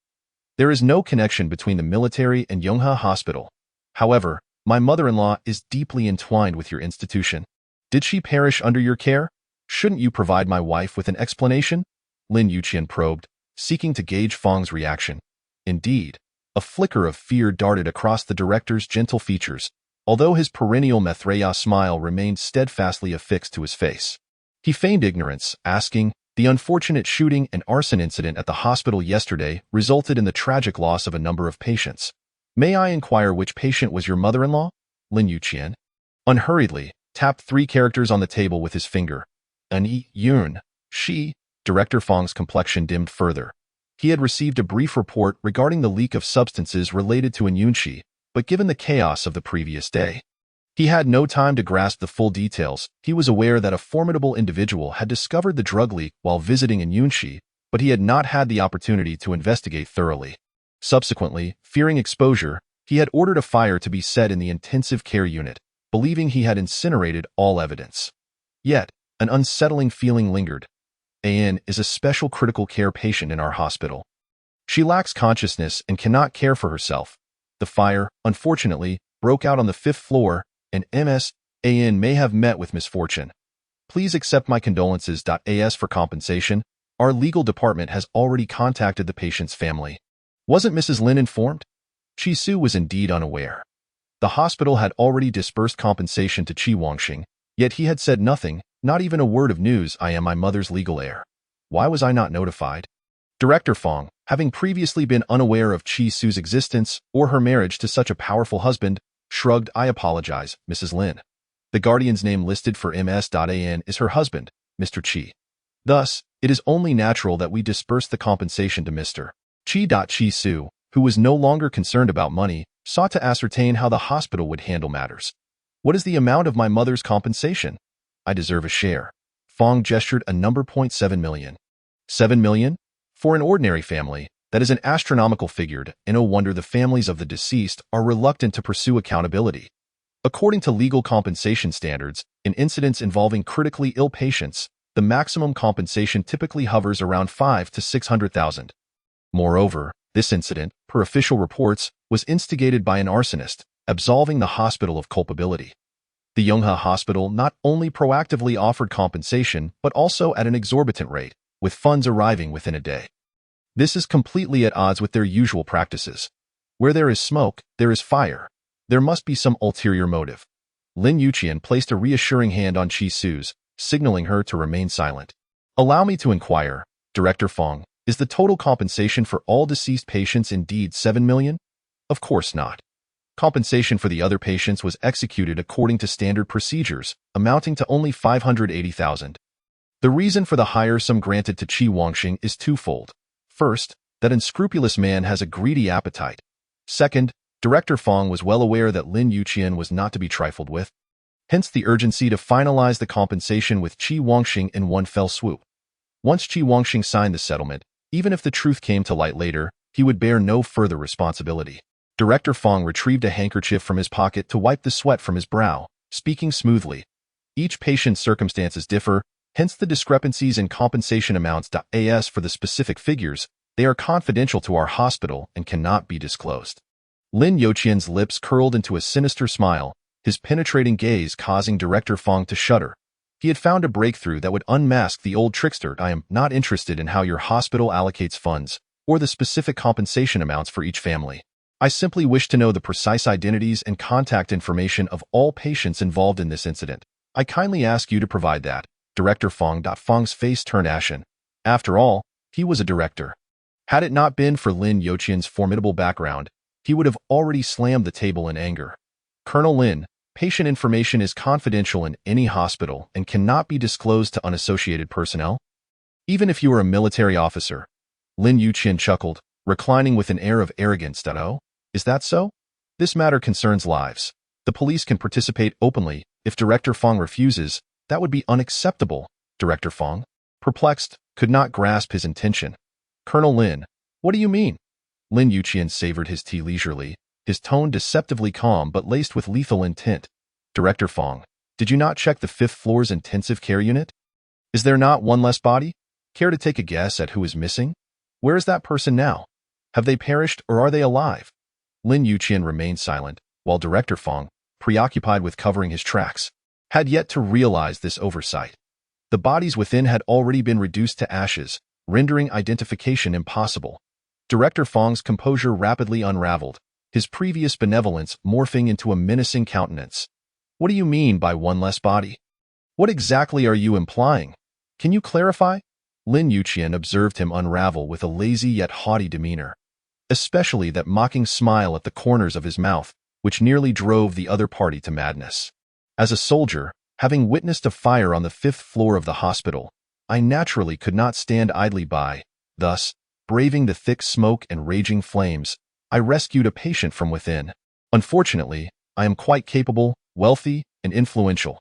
"There is no connection between the military and Yonghe Hospital. However, my mother-in-law is deeply entwined with your institution. Did she perish under your care? Shouldn't you provide my wife with an explanation?" Lin Yuqian probed, seeking to gauge Fong's reaction. Indeed, a flicker of fear darted across the director's gentle features, although his perennial Maitreya smile remained steadfastly affixed to his face. He feigned ignorance, asking, "The unfortunate shooting and arson incident at the hospital yesterday resulted in the tragic loss of a number of patients. May I inquire which patient was your mother-in-law?" Lin Yuqian unhurriedly tapped 3 characters on the table with his finger. Yun. Director Fong's complexion dimmed further. He had received a brief report regarding the leak of substances related to Yunxi, but given the chaos of the previous day, he had no time to grasp the full details. He was aware that a formidable individual had discovered the drug leak while visiting in Yunxi, but he had not had the opportunity to investigate thoroughly. Subsequently, fearing exposure, he had ordered a fire to be set in the intensive care unit, believing he had incinerated all evidence. Yet, an unsettling feeling lingered. An is a special critical care patient in our hospital. She lacks consciousness and cannot care for herself. The fire, unfortunately, broke out on the 5th floor, and An may have met with misfortune. Please accept my condolences. As for compensation, our legal department has already contacted the patient's family. Wasn't Mrs. Lin informed? Chi-Su was indeed unaware. The hospital had already disbursed compensation to Chi Wangxing, yet he had said nothing, not even a word of news. I am my mother's legal heir. Why was I not notified? Director Fong, having previously been unaware of Chi-Su's existence or her marriage to such a powerful husband, shrugged. I apologize, Mrs. Lin. The guardian's name listed for Ms.An is her husband, Mr. Chi. Thus, it is only natural that we disperse the compensation to Mr. Chi-Su, who was no longer concerned about money, sought to ascertain how the hospital would handle matters. What is the amount of my mother's compensation? I deserve a share. Fong gestured a number. 7 million. 7 million? For an ordinary family, that is an astronomical figure, and no wonder the families of the deceased are reluctant to pursue accountability. According to legal compensation standards, in incidents involving critically ill patients, the maximum compensation typically hovers around 500,000 to 600,000. Moreover, this incident, per official reports, was instigated by an arsonist, absolving the hospital of culpability. The Yonghe Hospital not only proactively offered compensation but also at an exorbitant rate, with funds arriving within a day. This is completely at odds with their usual practices. Where there is smoke, there is fire. There must be some ulterior motive. Lin Yuqian placed a reassuring hand on Chi-Su's, signaling her to remain silent. Allow me to inquire, Director Fong, is the total compensation for all deceased patients indeed 7 million? Of course not. Compensation for the other patients was executed according to standard procedures, amounting to only 580,000. The reason for the higher sum granted to Chi Wangxing is twofold. First, that unscrupulous man has a greedy appetite. Second, Director Fong was well aware that Lin Yuqian was not to be trifled with. Hence the urgency to finalize the compensation with Chi Wangxing in one fell swoop. Once Chi Wangxing signed the settlement, even if the truth came to light later, he would bear no further responsibility. Director Fong retrieved a handkerchief from his pocket to wipe the sweat from his brow, speaking smoothly. Each patient's circumstances differ, hence the discrepancies in compensation amounts. As for the specific figures, they are confidential to our hospital and cannot be disclosed. Lin Yuqian's lips curled into a sinister smile, his penetrating gaze causing Director Fong to shudder. He had found a breakthrough that would unmask the old trickster. I am not interested in how your hospital allocates funds, or the specific compensation amounts for each family. I simply wish to know the precise identities and contact information of all patients involved in this incident. I kindly ask you to provide that. Director Fong. Fong's face turned ashen. After all, he was a director. Had it not been for Lin Yuqian's formidable background, he would have already slammed the table in anger. Colonel Lin, patient information is confidential in any hospital and cannot be disclosed to unassociated personnel. Even if you are a military officer. Lin Yuqian chuckled, reclining with an air of arrogance. Oh, is that so? This matter concerns lives. The police can participate openly. If Director Fong refuses, that would be unacceptable. Director Fong, perplexed, could not grasp his intention. Colonel Lin, what do you mean? Lin Yuqian savored his tea leisurely, his tone deceptively calm but laced with lethal intent. Director Fong, did you not check the 5th floor's intensive care unit? Is there not one less body? Care to take a guess at who is missing? Where is that person now? Have they perished or are they alive? Lin Yuqian remained silent, while Director Fong, preoccupied with covering his tracks, had yet to realize this oversight. The bodies within had already been reduced to ashes, rendering identification impossible. Director Fong's composure rapidly unraveled, his previous benevolence morphing into a menacing countenance. What do you mean by one less body? What exactly are you implying? Can you clarify? Lin Yuqian observed him unravel with a lazy yet haughty demeanor, especially that mocking smile at the corners of his mouth, which nearly drove the other party to madness. As a soldier, Having witnessed a fire on the 5th floor of the hospital, I naturally could not stand idly by. Thus, braving the thick smoke and raging flames, I rescued a patient from within. Unfortunately, I am quite capable, wealthy, and influential.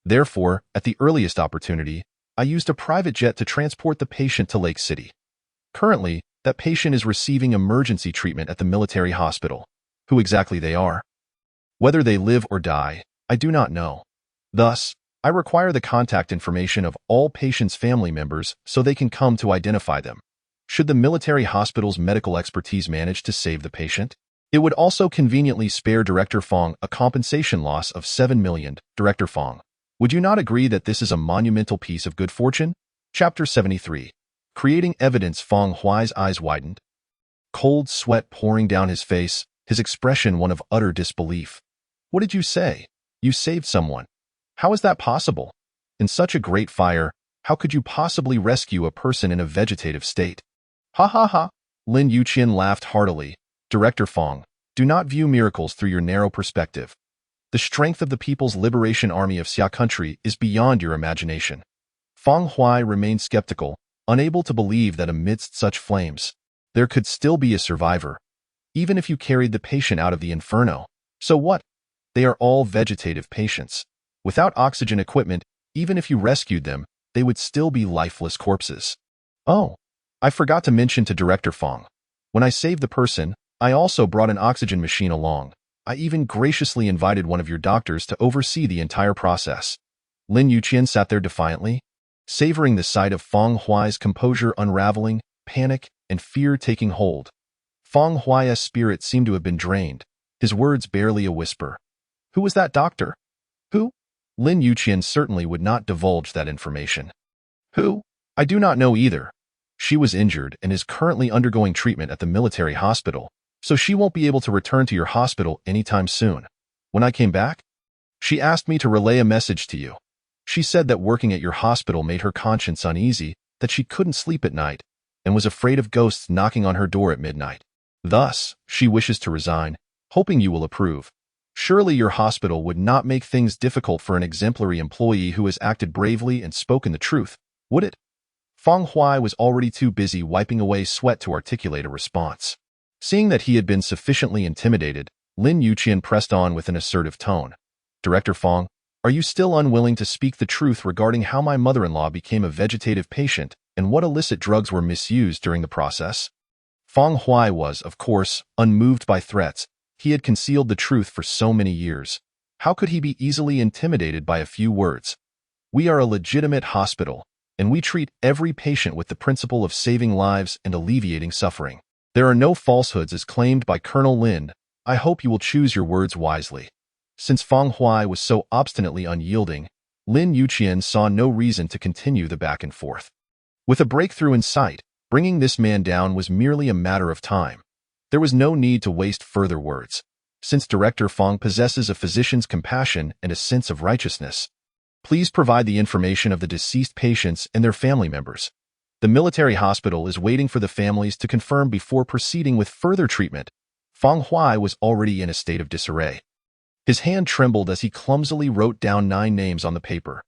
Therefore, at the earliest opportunity, I used a private jet to transport the patient to Lake City. Currently, that patient is receiving emergency treatment at the military hospital. Who exactly they are, whether they live or die, I do not know. Thus, I require the contact information of all patients' family members so they can come to identify them. Should the military hospital's medical expertise manage to save the patient, it would also conveniently spare Director Fong a compensation loss of 7 million. Director Fong, would you not agree that this is a monumental piece of good fortune? Chapter 73. Creating evidence. Fong Huai's eyes widened, cold sweat pouring down his face, his expression one of utter disbelief. What did you say? You saved someone. How is that possible? In such a great fire, how could you possibly rescue a person in a vegetative state? Ha ha ha! Lin Yuqian laughed heartily. Director Fong, do not view miracles through your narrow perspective. The strength of the People's Liberation Army of Xia Country is beyond your imagination. Fong Huai remained skeptical, unable to believe that amidst such flames, there could still be a survivor. Even if you carried the patient out of the inferno. So what? They are all vegetative patients. Without oxygen equipment, even if you rescued them, they would still be lifeless corpses. Oh, I forgot to mention to Director Fong. When I saved the person, I also brought an oxygen machine along. I even graciously invited one of your doctors to oversee the entire process. Lin Yuqian sat there defiantly, savoring the sight of Fong Huai's composure unraveling, panic, and fear taking hold. Fong Huai's spirit seemed to have been drained, his words barely a whisper. Who was that doctor? Who? Lin Yuqian certainly would not divulge that information. Who? I do not know either. She was injured and is currently undergoing treatment at the military hospital, so she won't be able to return to your hospital anytime soon. When I came back, she asked me to relay a message to you. She said that working at your hospital made her conscience uneasy, that she couldn't sleep at night, and was afraid of ghosts knocking on her door at midnight. Thus, she wishes to resign, hoping you will approve. Surely your hospital would not make things difficult for an exemplary employee who has acted bravely and spoken the truth, would it? Fong Huai was already too busy wiping away sweat to articulate a response. Seeing that he had been sufficiently intimidated, Lin Yuqian pressed on with an assertive tone. Director Fong, are you still unwilling to speak the truth regarding how my mother-in-law became a vegetative patient and what illicit drugs were misused during the process? Fong Huai was, of course, unmoved by threats. He had concealed the truth for so many years. How could he be easily intimidated by a few words? We are a legitimate hospital, and we treat every patient with the principle of saving lives and alleviating suffering. There are no falsehoods as claimed by Colonel Lin. I hope you will choose your words wisely. Since Fong Huai was so obstinately unyielding, Lin Yuqian saw no reason to continue the back and forth. With a breakthrough in sight, bringing this man down was merely a matter of time. There was no need to waste further words. Since Director Fong possesses a physician's compassion and a sense of righteousness, please provide the information of the deceased patients and their family members. The military hospital is waiting for the families to confirm before proceeding with further treatment. Fong Huai was already in a state of disarray. His hand trembled as he clumsily wrote down 9 names on the paper.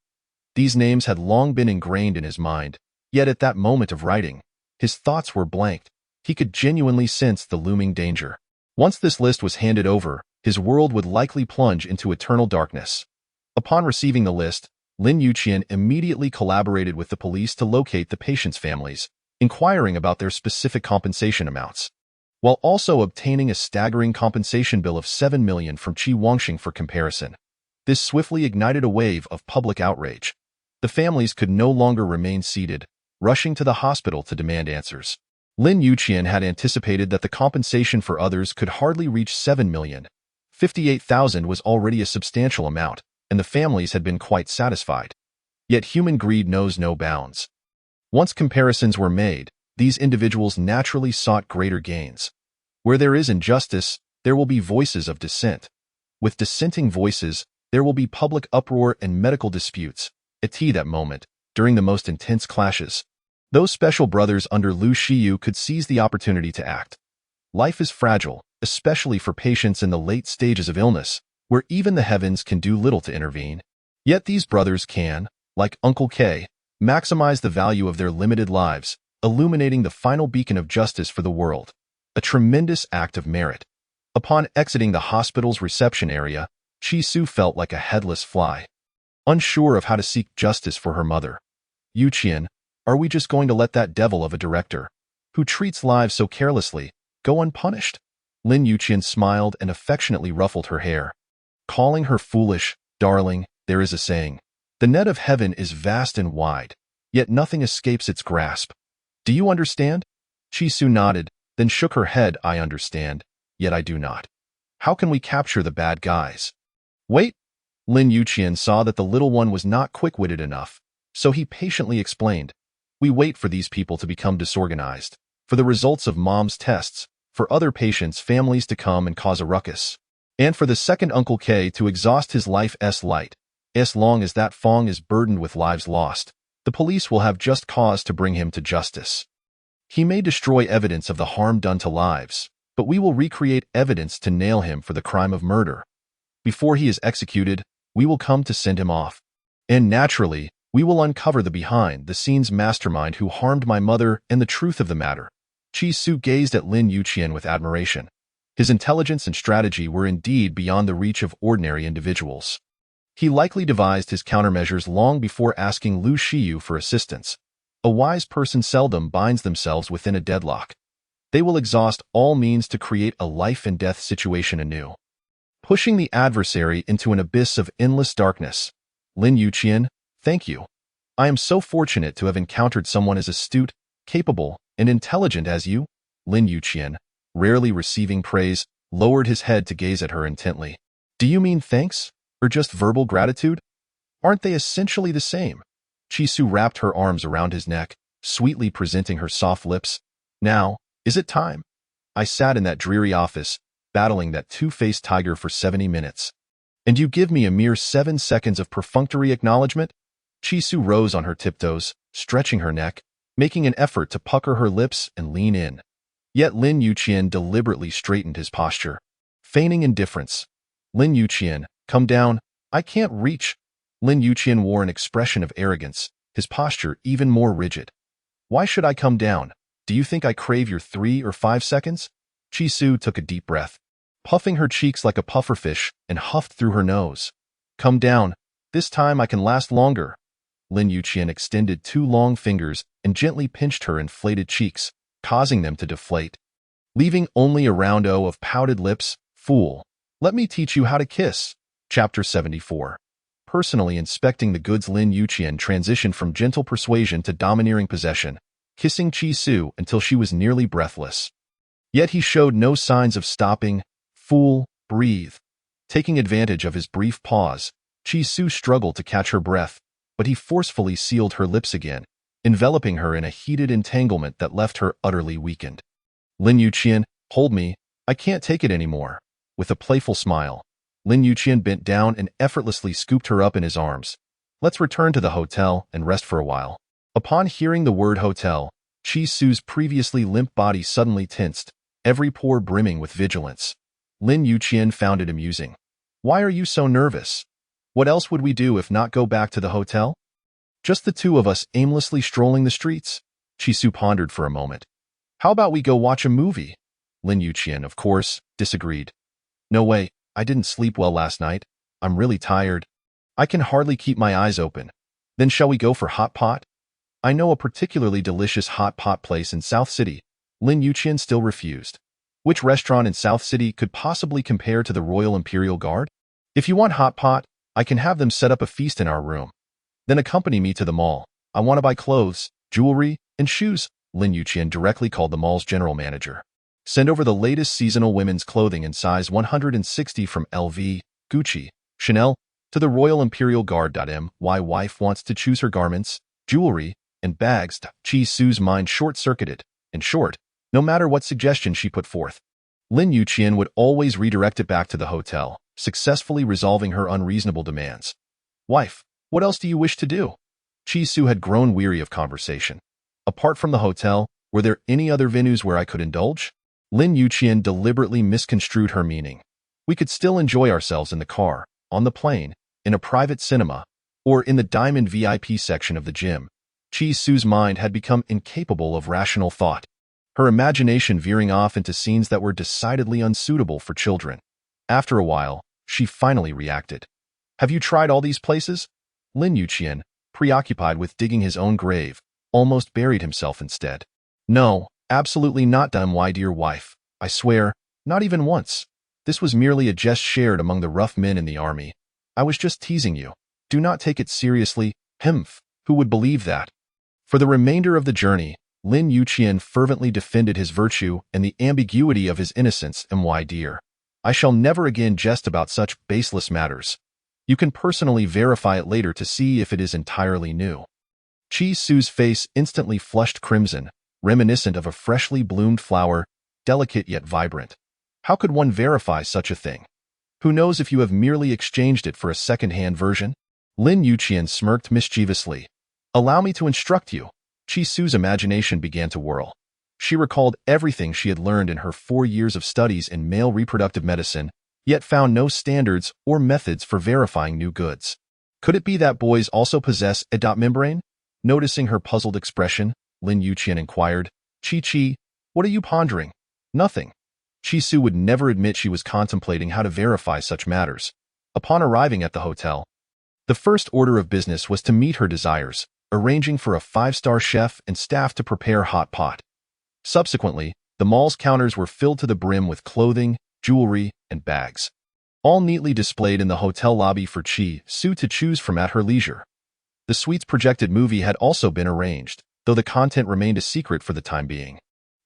These names had long been ingrained in his mind, yet at that moment of writing, his thoughts were blanked. He could genuinely sense the looming danger. Once this list was handed over, his world would likely plunge into eternal darkness. Upon receiving the list, Lin Yuqian immediately collaborated with the police to locate the patients' families, inquiring about their specific compensation amounts, while also obtaining a staggering compensation bill of 7 million from Qi Wangxing for comparison. This swiftly ignited a wave of public outrage. The families could no longer remain seated, rushing to the hospital to demand answers. Lin Yuqian had anticipated that the compensation for others could hardly reach 7 million. 58,000 was already a substantial amount, and the families had been quite satisfied. Yet human greed knows no bounds. Once comparisons were made, these individuals naturally sought greater gains. Where there is injustice, there will be voices of dissent. With dissenting voices, there will be public uproar and medical disputes. At that moment, during the most intense clashes, those special brothers under Lu Shiyu could seize the opportunity to act. Life is fragile, especially for patients in the late stages of illness, where even the heavens can do little to intervene. Yet these brothers can, like Uncle K, maximize the value of their limited lives, illuminating the final beacon of justice for the world. A tremendous act of merit. Upon exiting the hospital's reception area, Chi-Su felt like a headless fly, unsure of how to seek justice for her mother. Yuqian, are we just going to let that devil of a director, who treats lives so carelessly, go unpunished? Lin Yuqian smiled and affectionately ruffled her hair, calling her foolish, darling. There is a saying, the net of heaven is vast and wide, yet nothing escapes its grasp. Do you understand? Chi-Su nodded, then shook her head. I understand, yet I do not. How can we capture the bad guys? Wait. Lin Yuqian saw that the little one was not quick-witted enough, so he patiently explained. We wait for these people to become disorganized, for the results of mom's tests, for other patients' families to come and cause a ruckus, and for the second Uncle K to exhaust his life's light. As long as that Fong is burdened with lives lost, the police will have just cause to bring him to justice. He may destroy evidence of the harm done to lives, but we will recreate evidence to nail him for the crime of murder. Before he is executed, we will come to send him off. And naturally, we will uncover the behind-the-scenes mastermind who harmed my mother and the truth of the matter. Chi-Su gazed at Lin Yuqian with admiration. His intelligence and strategy were indeed beyond the reach of ordinary individuals. He likely devised his countermeasures long before asking Lu Shiyu for assistance. A wise person seldom binds themselves within a deadlock. They will exhaust all means to create a life-and-death situation anew, pushing the adversary into an abyss of endless darkness. Lin Yuqian, thank you. I am so fortunate to have encountered someone as astute, capable, and intelligent as you. Lin Yuqian, rarely receiving praise, lowered his head to gaze at her intently. Do you mean thanks? Or just verbal gratitude? Aren't they essentially the same? Chi-Su wrapped her arms around his neck, sweetly presenting her soft lips. Now, is it time? I sat in that dreary office, battling that two-faced tiger for 70 minutes. And you give me a mere 7 seconds of perfunctory acknowledgement? Chi-Su rose on her tiptoes, stretching her neck, making an effort to pucker her lips and lean in. Yet Lin Yuqian deliberately straightened his posture, feigning indifference. Lin Yuqian, come down, I can't reach. Lin Yuqian wore an expression of arrogance, his posture even more rigid. Why should I come down? Do you think I crave your 3 or 5 seconds? Chi-Su took a deep breath, puffing her cheeks like a pufferfish, and huffed through her nose. Come down. This time I can last longer. Lin Yuqian extended 2 long fingers and gently pinched her inflated cheeks, causing them to deflate, leaving only a round O of pouted lips. Fool. Let me teach you how to kiss. Chapter 74. Personally inspecting the goods, Lin Yuqian transitioned from gentle persuasion to domineering possession, kissing Chi-Su until she was nearly breathless. Yet he showed no signs of stopping. Fool, breathe. Taking advantage of his brief pause, Chi-Su struggled to catch her breath, but he forcefully sealed her lips again, enveloping her in a heated entanglement that left her utterly weakened. Lin Yuqian, hold me, I can't take it anymore. With a playful smile, Lin Yuqian bent down and effortlessly scooped her up in his arms. Let's return to the hotel and rest for a while. Upon hearing the word hotel, Chi-Su's previously limp body suddenly tensed, every pore brimming with vigilance. Lin Yuqian found it amusing. Why are you so nervous? What else would we do if not go back to the hotel? Just the two of us aimlessly strolling the streets? Chi-Su pondered for a moment. How about we go watch a movie? Lin Yuqian, of course, disagreed. No way, I didn't sleep well last night. I'm really tired. I can hardly keep my eyes open. Then shall we go for hot pot? I know a particularly delicious hot pot place in South City. Lin Yuqian still refused. Which restaurant in South City could possibly compare to the Royal Imperial Guard? If you want hot pot, I can have them set up a feast in our room. Then accompany me to the mall. I want to buy clothes, jewelry, and shoes. Lin Yuqian directly called the mall's general manager. Send over the latest seasonal women's clothing in size 160 from LV, Gucci, Chanel, to the Royal Imperial Guard. My wife wants to choose her garments, jewelry, and bags. Chi-Su's mind short-circuited. In short, no matter what suggestion she put forth, Lin Yuqian would always redirect it back to the hotel, successfully resolving her unreasonable demands. Wife, what else do you wish to do? Chi-Su had grown weary of conversation. Apart from the hotel, were there any other venues where I could indulge? Lin Yuqian deliberately misconstrued her meaning. We could still enjoy ourselves in the car, on the plane, in a private cinema, or in the diamond VIP section of the gym. Chi-Su's mind had become incapable of rational thought, her imagination veering off into scenes that were decidedly unsuitable for children. After a while, she finally reacted. "Have you tried all these places?" Lin Yuqian, preoccupied with digging his own grave, almost buried himself instead. "No, absolutely not, my dear wife. I swear, not even once. This was merely a jest shared among the rough men in the army. I was just teasing you. Do not take it seriously. Humph, who would believe that?" For the remainder of the journey, Lin Yuqian fervently defended his virtue and the ambiguity of his innocence. "My dear, I shall never again jest about such baseless matters. You can personally verify it later to see if it is entirely new." Chi-Su's face instantly flushed crimson, reminiscent of a freshly bloomed flower, delicate yet vibrant. How could one verify such a thing? Who knows if you have merely exchanged it for a second-hand version? Lin Yuqian smirked mischievously. "Allow me to instruct you." Chi-Su's imagination began to whirl. She recalled everything she had learned in her 4 years of studies in male reproductive medicine, yet found no standards or methods for verifying new goods. Could it be that boys also possess a dot membrane? Noticing her puzzled expression, Lin Yuqian inquired, "Chi-Chi, what are you pondering?" "Nothing." Chi-Su would never admit she was contemplating how to verify such matters. Upon arriving at the hotel, the first order of business was to meet her desires, arranging for a 5-star chef and staff to prepare hot pot. Subsequently, the mall's counters were filled to the brim with clothing, jewelry, and bags, all neatly displayed in the hotel lobby for Chi-Su to choose from at her leisure. The suite's projected movie had also been arranged, though the content remained a secret for the time being.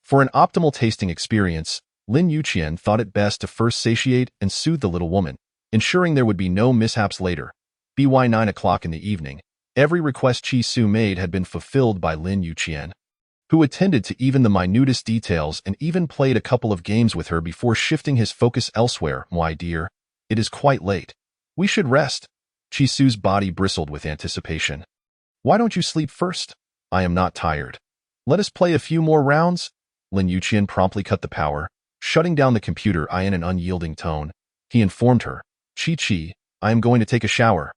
For an optimal tasting experience, Lin Yuqian thought it best to first satiate and soothe the little woman, ensuring there would be no mishaps later. By 9 o'clock in the evening, every request Chi-Su made had been fulfilled by Lin Yuqian, who attended to even the minutest details and even played a couple of games with her before shifting his focus elsewhere. "My dear, it is quite late. We should rest." Chi-Su's body bristled with anticipation. "Why don't you sleep first?" "I am not tired." "Let us play a few more rounds." Lin Yuqian promptly cut the power, shutting down the computer in an unyielding tone. He informed her, "Chi-Chi, I am going to take a shower."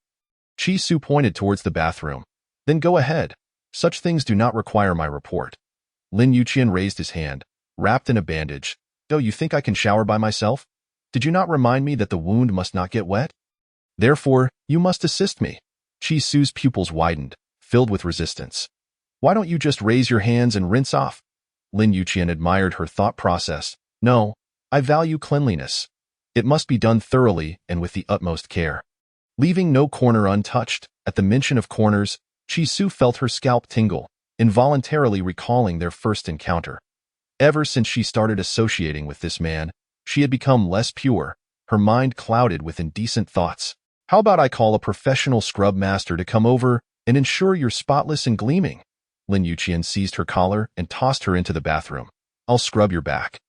Chi-Su pointed towards the bathroom. "Then go ahead. Such things do not require my report." Lin Yuqian raised his hand, wrapped in a bandage. "Oh, you think I can shower by myself? Did you not remind me that the wound must not get wet? Therefore, you must assist me." Chi-Su's pupils widened, filled with resistance. "Why don't you just raise your hands and rinse off?" Lin Yuqian admired her thought process. "No, I value cleanliness. It must be done thoroughly and with the utmost care." Leaving no corner untouched, at the mention of corners, Chi-Su felt her scalp tingle, involuntarily recalling their first encounter. Ever since she started associating with this man, she had become less pure, her mind clouded with indecent thoughts. "How about I call a professional scrub master to come over and ensure you're spotless and gleaming?" Lin Yuqian seized her collar and tossed her into the bathroom. "I'll scrub your back.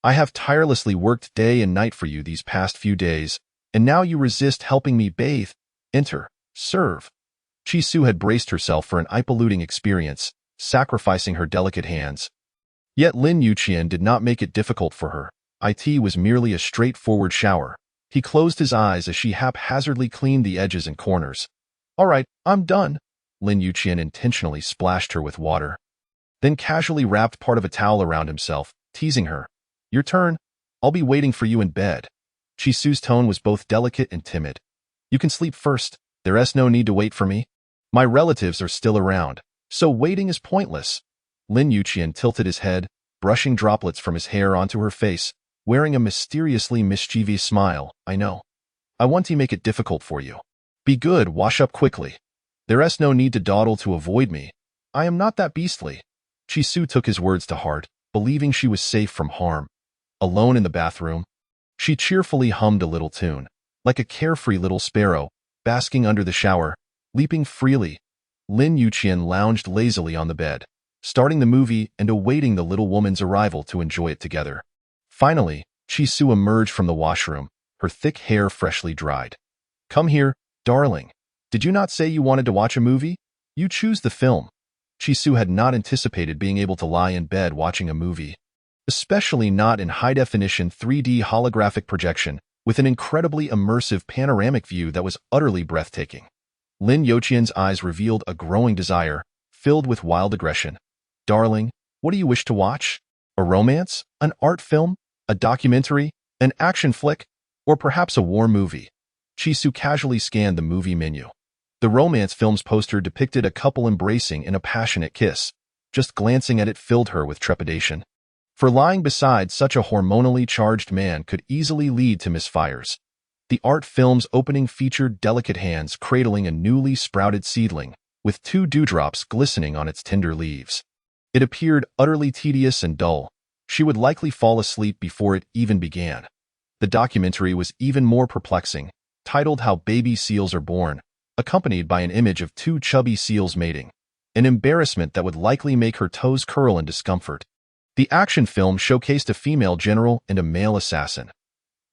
I have tirelessly worked day and night for you these past few days, and now you resist helping me bathe. Enter. Serve." Chi-Su had braced herself for an eye-polluting experience, sacrificing her delicate hands. Yet Lin Yuqian did not make it difficult for her. It was merely a straightforward shower. He closed his eyes as she haphazardly cleaned the edges and corners. "All right, I'm done." Lin Yuqian intentionally splashed her with water, then casually wrapped part of a towel around himself, teasing her. "Your turn. I'll be waiting for you in bed." Chi-Su's tone was both delicate and timid. "You can sleep first. There's no need to wait for me. My relatives are still around, so waiting is pointless." Lin Yuqian tilted his head, brushing droplets from his hair onto her face, wearing a mysteriously mischievous smile. "I know. I want to make it difficult for you. Be good, wash up quickly. There's no need to dawdle to avoid me. I am not that beastly." Chi-Su took his words to heart, believing she was safe from harm. Alone in the bathroom, she cheerfully hummed a little tune, like a carefree little sparrow, basking under the shower, leaping freely. Lin Yuqian lounged lazily on the bed, starting the movie and awaiting the little woman's arrival to enjoy it together. Finally, Chi-Su emerged from the washroom, her thick hair freshly dried. "Come here, darling. Did you not say you wanted to watch a movie? You choose the film." Chi-Su had not anticipated being able to lie in bed watching a movie, especially not in high-definition 3D holographic projection with an incredibly immersive panoramic view that was utterly breathtaking. Lin Youqian's eyes revealed a growing desire, filled with wild aggression. Darling, what do you wish to watch? A romance? An art film? A documentary? An action flick? Or perhaps a war movie? Chisu casually scanned the movie menu. The romance film's poster depicted a couple embracing in a passionate kiss. Just glancing at it filled her with trepidation. For lying beside such a hormonally charged man could easily lead to misfires. The art film's opening featured delicate hands cradling a newly sprouted seedling, with 2 dewdrops glistening on its tender leaves. It appeared utterly tedious and dull. She would likely fall asleep before it even began. The documentary was even more perplexing, titled How Baby Seals Are Born, accompanied by an image of 2 chubby seals mating, an embarrassment that would likely make her toes curl in discomfort. The action film showcased a female general and a male assassin.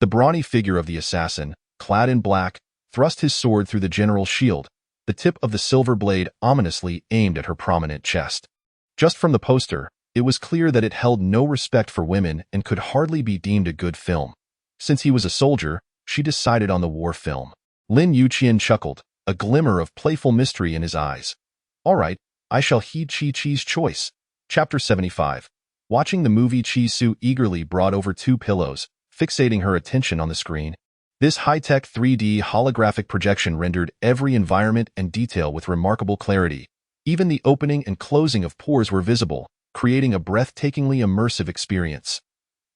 The brawny figure of the assassin, clad in black, thrust his sword through the general's shield, the tip of the silver blade ominously aimed at her prominent chest. Just from the poster, it was clear that it held no respect for women and could hardly be deemed a good film. Since he was a soldier, she decided on the war film. Lin Youqian chuckled, a glimmer of playful mystery in his eyes. All right, I shall heed Chi-Chi's choice. Chapter 75. Watching the movie, Chi-Su eagerly brought over 2 pillows, fixating her attention on the screen. This high-tech 3D holographic projection rendered every environment and detail with remarkable clarity. Even the opening and closing of pores were visible, creating a breathtakingly immersive experience.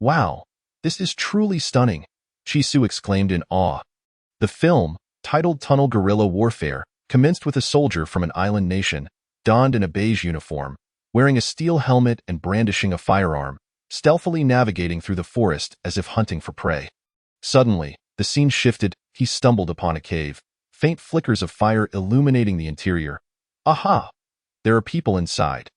Wow, this is truly stunning, Chi-Su exclaimed in awe. The film, titled Tunnel Guerrilla Warfare, commenced with a soldier from an island nation, donned in a beige uniform, wearing a steel helmet and brandishing a firearm, stealthily navigating through the forest as if hunting for prey. Suddenly, the scene shifted. He stumbled upon a cave, faint flickers of fire illuminating the interior. Aha! There are people inside.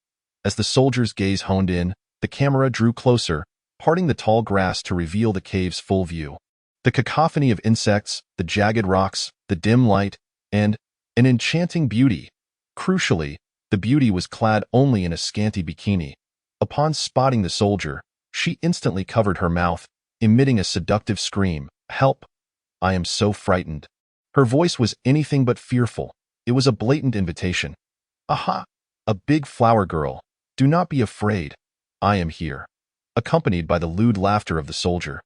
As the soldier's gaze honed in, the camera drew closer, parting the tall grass to reveal the cave's full view. The cacophony of insects, the jagged rocks, the dim light, and an enchanting beauty. Crucially, the beauty was clad only in a scanty bikini. Upon spotting the soldier, she instantly covered her mouth, emitting a seductive scream. Help! I am so frightened. Her voice was anything but fearful. It was a blatant invitation. Aha! A big flower girl. Do not be afraid. I am here. Accompanied by the lewd laughter of the soldier.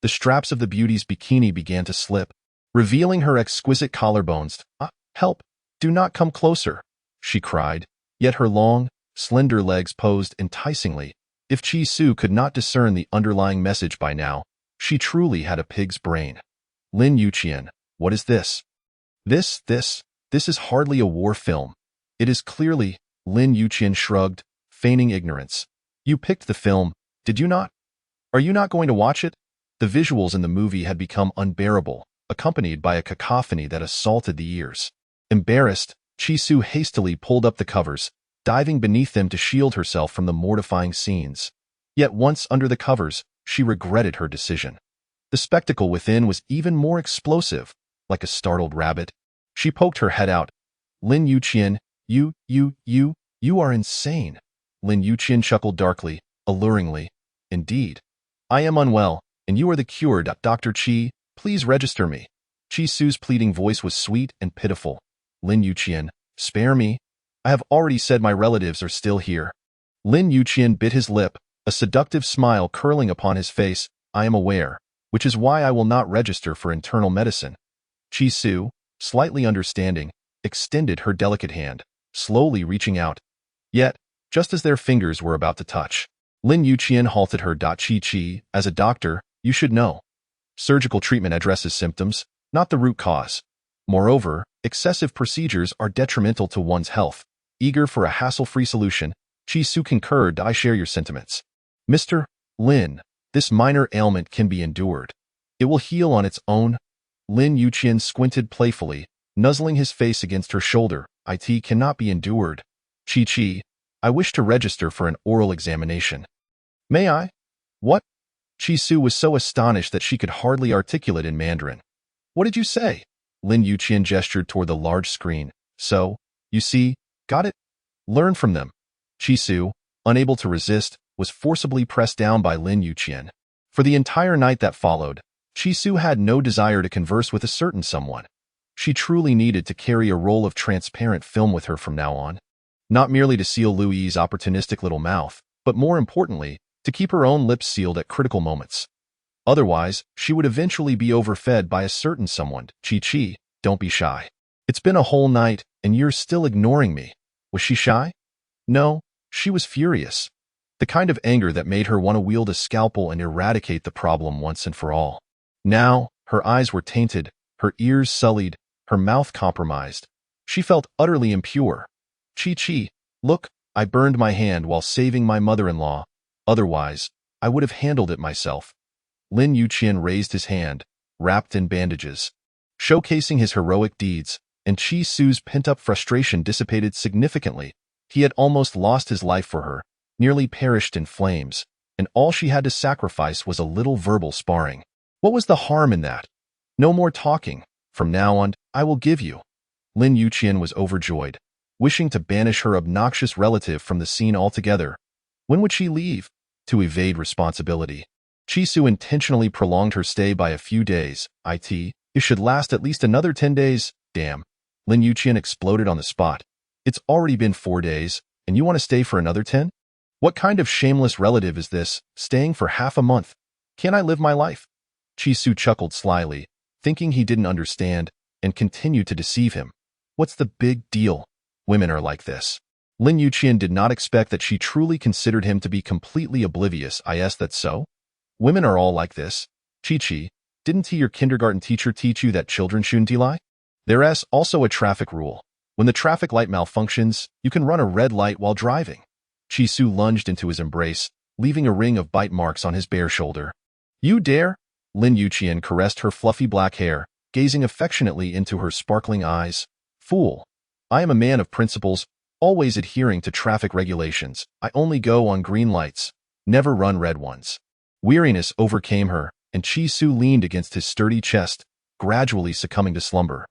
The straps of the beauty's bikini began to slip, revealing her exquisite collarbones. Help! Do not come closer, she cried, yet her long, slender legs posed enticingly. If Chi-Su could not discern the underlying message by now, she truly had a pig's brain. Lin Youqian, what is this? This is hardly a war film. It is clearly, Lin Youqian shrugged, feigning ignorance. You picked the film, did you not? Are you not going to watch it? The visuals in the movie had become unbearable, accompanied by a cacophony that assaulted the ears. Embarrassed, Chi-Su hastily pulled up the covers, diving beneath them to shield herself from the mortifying scenes. Yet once under the covers, she regretted her decision. The spectacle within was even more explosive. Like a startled rabbit, she poked her head out. Lin Youqian, you are insane. Lin Youqian chuckled darkly, alluringly. Indeed. I am unwell, and you are the cure. Dr. Chi, please register me. Chi-Su's pleading voice was sweet and pitiful. Lin Youqian, spare me. I have already said my relatives are still here. Lin Youqian bit his lip, a seductive smile curling upon his face. I am aware, which is why I will not register for internal medicine. Chi-Su, slightly understanding, extended her delicate hand, slowly reaching out. Yet, just as their fingers were about to touch, Lin Youqian halted her. Chi-Chi, as a doctor, you should know. Surgical treatment addresses symptoms, not the root cause. Moreover, excessive procedures are detrimental to one's health. Eager for a hassle-free solution, Chi-Su concurred. I share your sentiments. Mr. Lin, this minor ailment can be endured. It will heal on its own. Lin Youqian squinted playfully, nuzzling his face against her shoulder. It cannot be endured. Chi-Chi, I wish to register for an oral examination. May I? What? Chi-Su was so astonished that she could hardly articulate in Mandarin. What did you say? Lin Youqian gestured toward the large screen. So, you see, got it? Learn from them. Chi-Su, unable to resist, was forcibly pressed down by Lin Youqian. For the entire night that followed, Chi-Su had no desire to converse with a certain someone. She truly needed to carry a roll of transparent film with her from now on. Not merely to seal Louis's opportunistic little mouth, but more importantly, to keep her own lips sealed at critical moments. Otherwise, she would eventually be overfed by a certain someone. Chi, don't be shy. It's been a whole night, and you're still ignoring me. Was she shy? No, she was furious. The kind of anger that made her want to wield a scalpel and eradicate the problem once and for all. Now, her eyes were tainted, her ears sullied, her mouth compromised. She felt utterly impure. Chi, look, I burned my hand while saving my mother-in-law. Otherwise, I would have handled it myself. Lin Yuqian raised his hand, wrapped in bandages, showcasing his heroic deeds, and Chi Su's pent-up frustration dissipated significantly. He had almost lost his life for her, nearly perished in flames, and all she had to sacrifice was a little verbal sparring. What was the harm in that? No more talking. From now on, I will give you. Lin Yuqian was overjoyed, wishing to banish her obnoxious relative from the scene altogether. When would she leave? To evade responsibility. Chi Su intentionally prolonged her stay by a few days. It should last at least another 10 days. Damn. Lin Yuqian exploded on the spot. It's already been 4 days, and you want to stay for another 10? What kind of shameless relative is this, staying for half a month? Can't I live my life? Chi Su chuckled slyly, thinking he didn't understand, and continued to deceive him. What's the big deal? Women are like this. Lin Yuqian did not expect that she truly considered him to be completely oblivious. Is that so? Women are all like this. Chi, didn't your kindergarten teacher teach you that children shouldn't lie? There's also a traffic rule. When the traffic light malfunctions, you can run a red light while driving. Chi Su lunged into his embrace, leaving a ring of bite marks on his bare shoulder. You dare? Lin Yuqian caressed her fluffy black hair, gazing affectionately into her sparkling eyes. Fool. I am a man of principles, always adhering to traffic regulations. I only go on green lights, never run red ones. Weariness overcame her, and Chi Su leaned against his sturdy chest, gradually succumbing to slumber.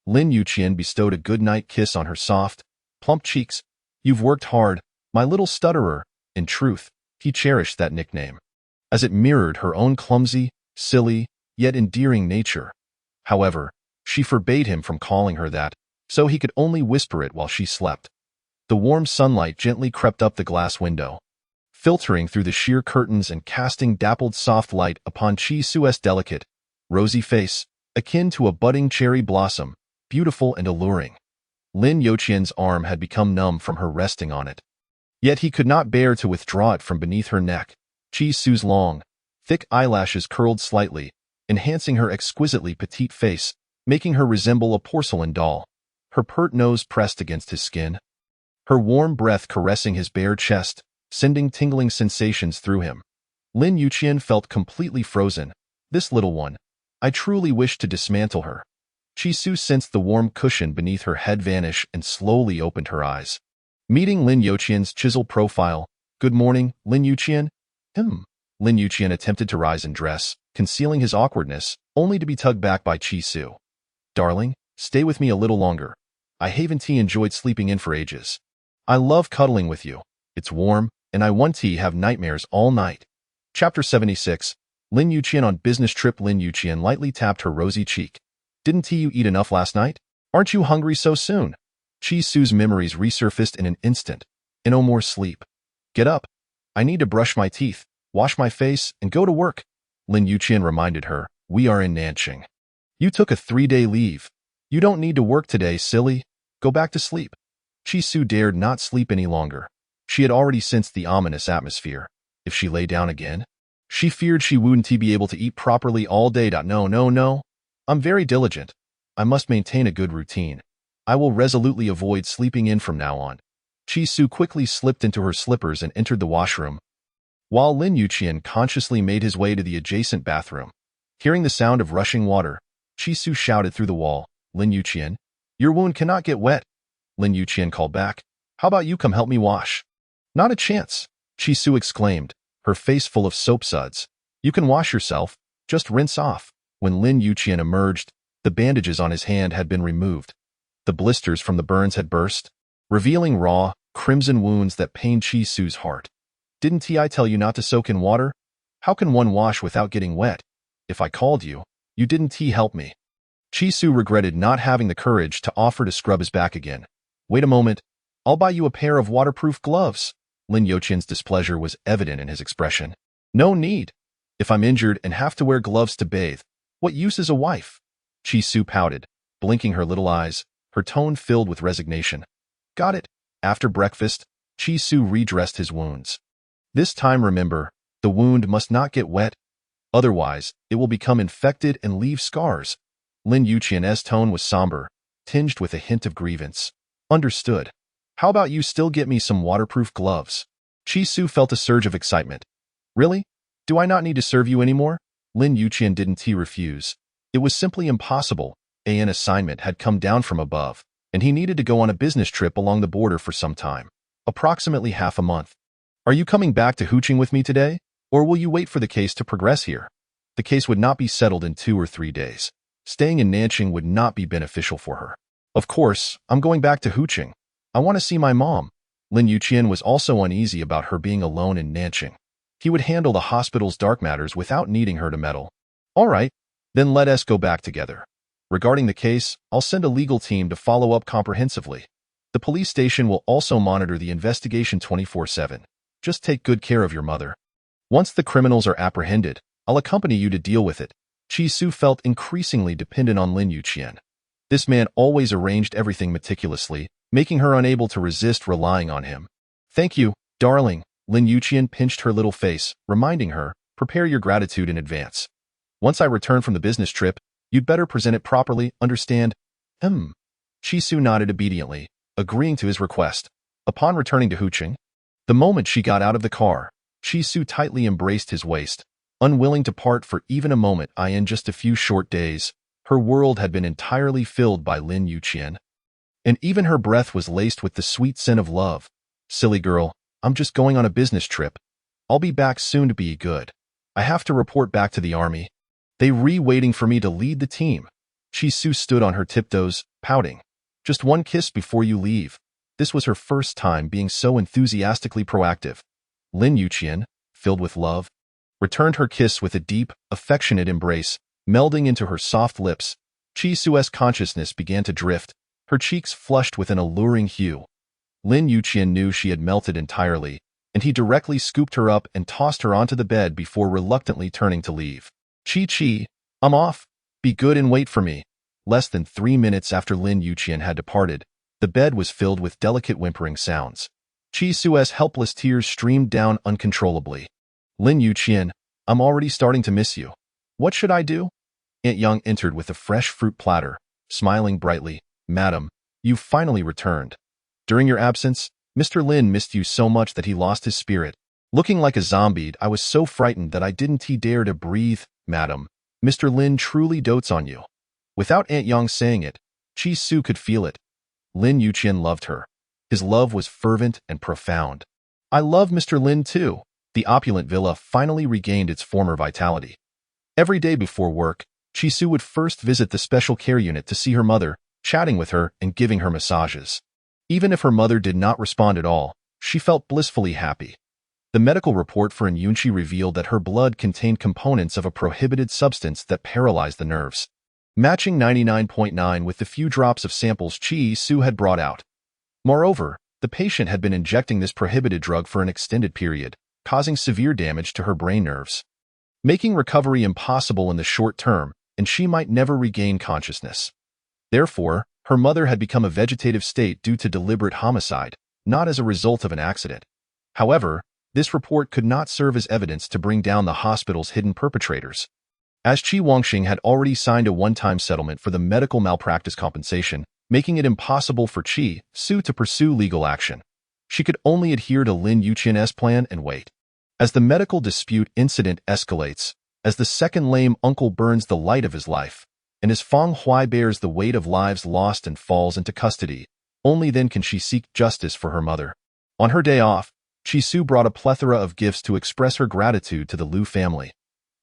Lin Yuqian bestowed a good-night kiss on her soft, plump cheeks. You've worked hard, my little stutterer. In truth, he cherished that nickname, as it mirrored her own clumsy, silly, yet endearing nature. However, she forbade him from calling her that, so he could only whisper it while she slept. The warm sunlight gently crept up the glass window, filtering through the sheer curtains and casting dappled soft light upon Chi Su's delicate, rosy face, akin to a budding cherry blossom, beautiful and alluring. Lin Yuqian's arm had become numb from her resting on it. Yet he could not bear to withdraw it from beneath her neck. Chi Su's long, thick eyelashes curled slightly, enhancing her exquisitely petite face, making her resemble a porcelain doll. Her pert nose pressed against his skin, her warm breath caressing his bare chest, sending tingling sensations through him. Lin Yuqian felt completely frozen. This little one. I truly wished to dismantle her. Chi Su sensed the warm cushion beneath her head vanish and slowly opened her eyes. Meeting Lin Yuqian's chiseled profile. Good morning, Lin Yuqian. Lin Yuqian attempted to rise and dress, concealing his awkwardness, only to be tugged back by Chi Su. Darling, stay with me a little longer. I haven't enjoyed sleeping in for ages. I love cuddling with you. It's warm, and I want to have nightmares all night. Chapter 76. Lin Yuqian on business trip. Lin Yuqian lightly tapped her rosy cheek. Didn't you eat enough last night? Aren't you hungry so soon? Chi Su's memories resurfaced in an instant. No more sleep. Get up. I need to brush my teeth, wash my face, and go to work. Lin Yuqian reminded her. We are in Nanjing. You took a 3-day leave. You don't need to work today, silly. Go back to sleep. Chi Su dared not sleep any longer. She had already sensed the ominous atmosphere. If she lay down again, she feared she wouldn't be able to eat properly all day. No. I'm very diligent. I must maintain a good routine. I will resolutely avoid sleeping in from now on. Chi Su quickly slipped into her slippers and entered the washroom, while Lin Yuqian consciously made his way to the adjacent bathroom. Hearing the sound of rushing water, Chi Su shouted through the wall, Lin Yuqian, your wound cannot get wet. Lin Yuqian called back, how about you come help me wash? Not a chance, Chi Su exclaimed, her face full of soap suds. You can wash yourself, just rinse off. When Lin Yuqian emerged, the bandages on his hand had been removed. The blisters from the burns had burst, revealing raw, crimson wounds that pained Chi Su's heart. Didn't I tell you not to soak in water? How can one wash without getting wet? If I called you, you didn't help me. Chi-Su regretted not having the courage to offer to scrub his back again. Wait a moment. I'll buy you a pair of waterproof gloves. Lin Yuqian's displeasure was evident in his expression. No need. If I'm injured and have to wear gloves to bathe, what use is a wife? Chi-Su pouted, blinking her little eyes, her tone filled with resignation. Got it. After breakfast, Chi-Su redressed his wounds. This time, remember, the wound must not get wet. Otherwise, it will become infected and leave scars. Lin Yuqian's tone was somber, tinged with a hint of grievance. Understood. How about you still get me some waterproof gloves? Chi-Su felt a surge of excitement. Really? Do I not need to serve you anymore? Lin Yuqian didn't refuse. It was simply impossible. An assignment had come down from above, and he needed to go on a business trip along the border for some time, approximately half a month. Are you coming back to Huqing with me today, or will you wait for the case to progress here? The case would not be settled in 2 or 3 days. Staying in Nanqing would not be beneficial for her. Of course, I'm going back to Huqing. I want to see my mom. Lin Yuqian was also uneasy about her being alone in Nanqing. He would handle the hospital's dark matters without needing her to meddle. All right, then let us go back together. Regarding the case, I'll send a legal team to follow up comprehensively. The police station will also monitor the investigation 24/7. Just take good care of your mother. Once the criminals are apprehended, I'll accompany you to deal with it. Chi-Su felt increasingly dependent on Lin Yuqian. This man always arranged everything meticulously, making her unable to resist relying on him. Thank you, darling. Lin Yuqian pinched her little face, reminding her, prepare your gratitude in advance. Once I return from the business trip, you'd better present it properly, understand? Chi-Su nodded obediently, agreeing to his request. Upon returning to Huqing, the moment she got out of the car, Chi-Su tightly embraced his waist, unwilling to part for even a moment. In just a few short days, her world had been entirely filled by Lin Yuqian. And even her breath was laced with the sweet scent of love. Silly girl, I'm just going on a business trip. I'll be back soon to be good. I have to report back to the army. They waiting for me to lead the team. Chi-Su stood on her tiptoes, pouting. Just one kiss before you leave. This was her first time being so enthusiastically proactive. Lin Yuqian, filled with love, returned her kiss with a deep, affectionate embrace, melding into her soft lips. Chi-Su's consciousness began to drift, her cheeks flushed with an alluring hue. Lin Yuqian knew she had melted entirely, and he directly scooped her up and tossed her onto the bed before reluctantly turning to leave. Chi, I'm off. Be good and wait for me. Less than 3 minutes after Lin Yuqian had departed, the bed was filled with delicate whimpering sounds. Chi-Su's helpless tears streamed down uncontrollably. Lin Yuqian, I'm already starting to miss you. What should I do? Aunt Yang entered with a fresh fruit platter, smiling brightly. Madam, you've finally returned. During your absence, Mr. Lin missed you so much that he lost his spirit. Looking like a zombie, I was so frightened that I didn't dare to breathe. Madam, Mr. Lin truly dotes on you. Without Aunt Yang saying it, Chi-Su could feel it. Lin Yuqian loved her. His love was fervent and profound. I love Mr. Lin too. The opulent villa finally regained its former vitality. Every day before work, Chi-Su would first visit the special care unit to see her mother, chatting with her and giving her massages. Even if her mother did not respond at all, she felt blissfully happy. The medical report for Yunqi revealed that her blood contained components of a prohibited substance that paralyzed the nerves, matching 99.9 with the few drops of samples Chi-Su had brought out. Moreover, the patient had been injecting this prohibited drug for an extended period, causing severe damage to her brain nerves, making recovery impossible in the short term, and she might never regain consciousness. Therefore, her mother had become a vegetative state due to deliberate homicide, not as a result of an accident. However, this report could not serve as evidence to bring down the hospital's hidden perpetrators, as Qi Wangxing had already signed a one-time settlement for the medical malpractice compensation, making it impossible for Chi-Su to pursue legal action. She could only adhere to Lin Yuqian's plan and wait. As the medical dispute incident escalates, as the second lame uncle burns the light of his life, and as Feng Hui bears the weight of lives lost and falls into custody, only then can she seek justice for her mother. On her day off, Chi-Su brought a plethora of gifts to express her gratitude to the Liu family,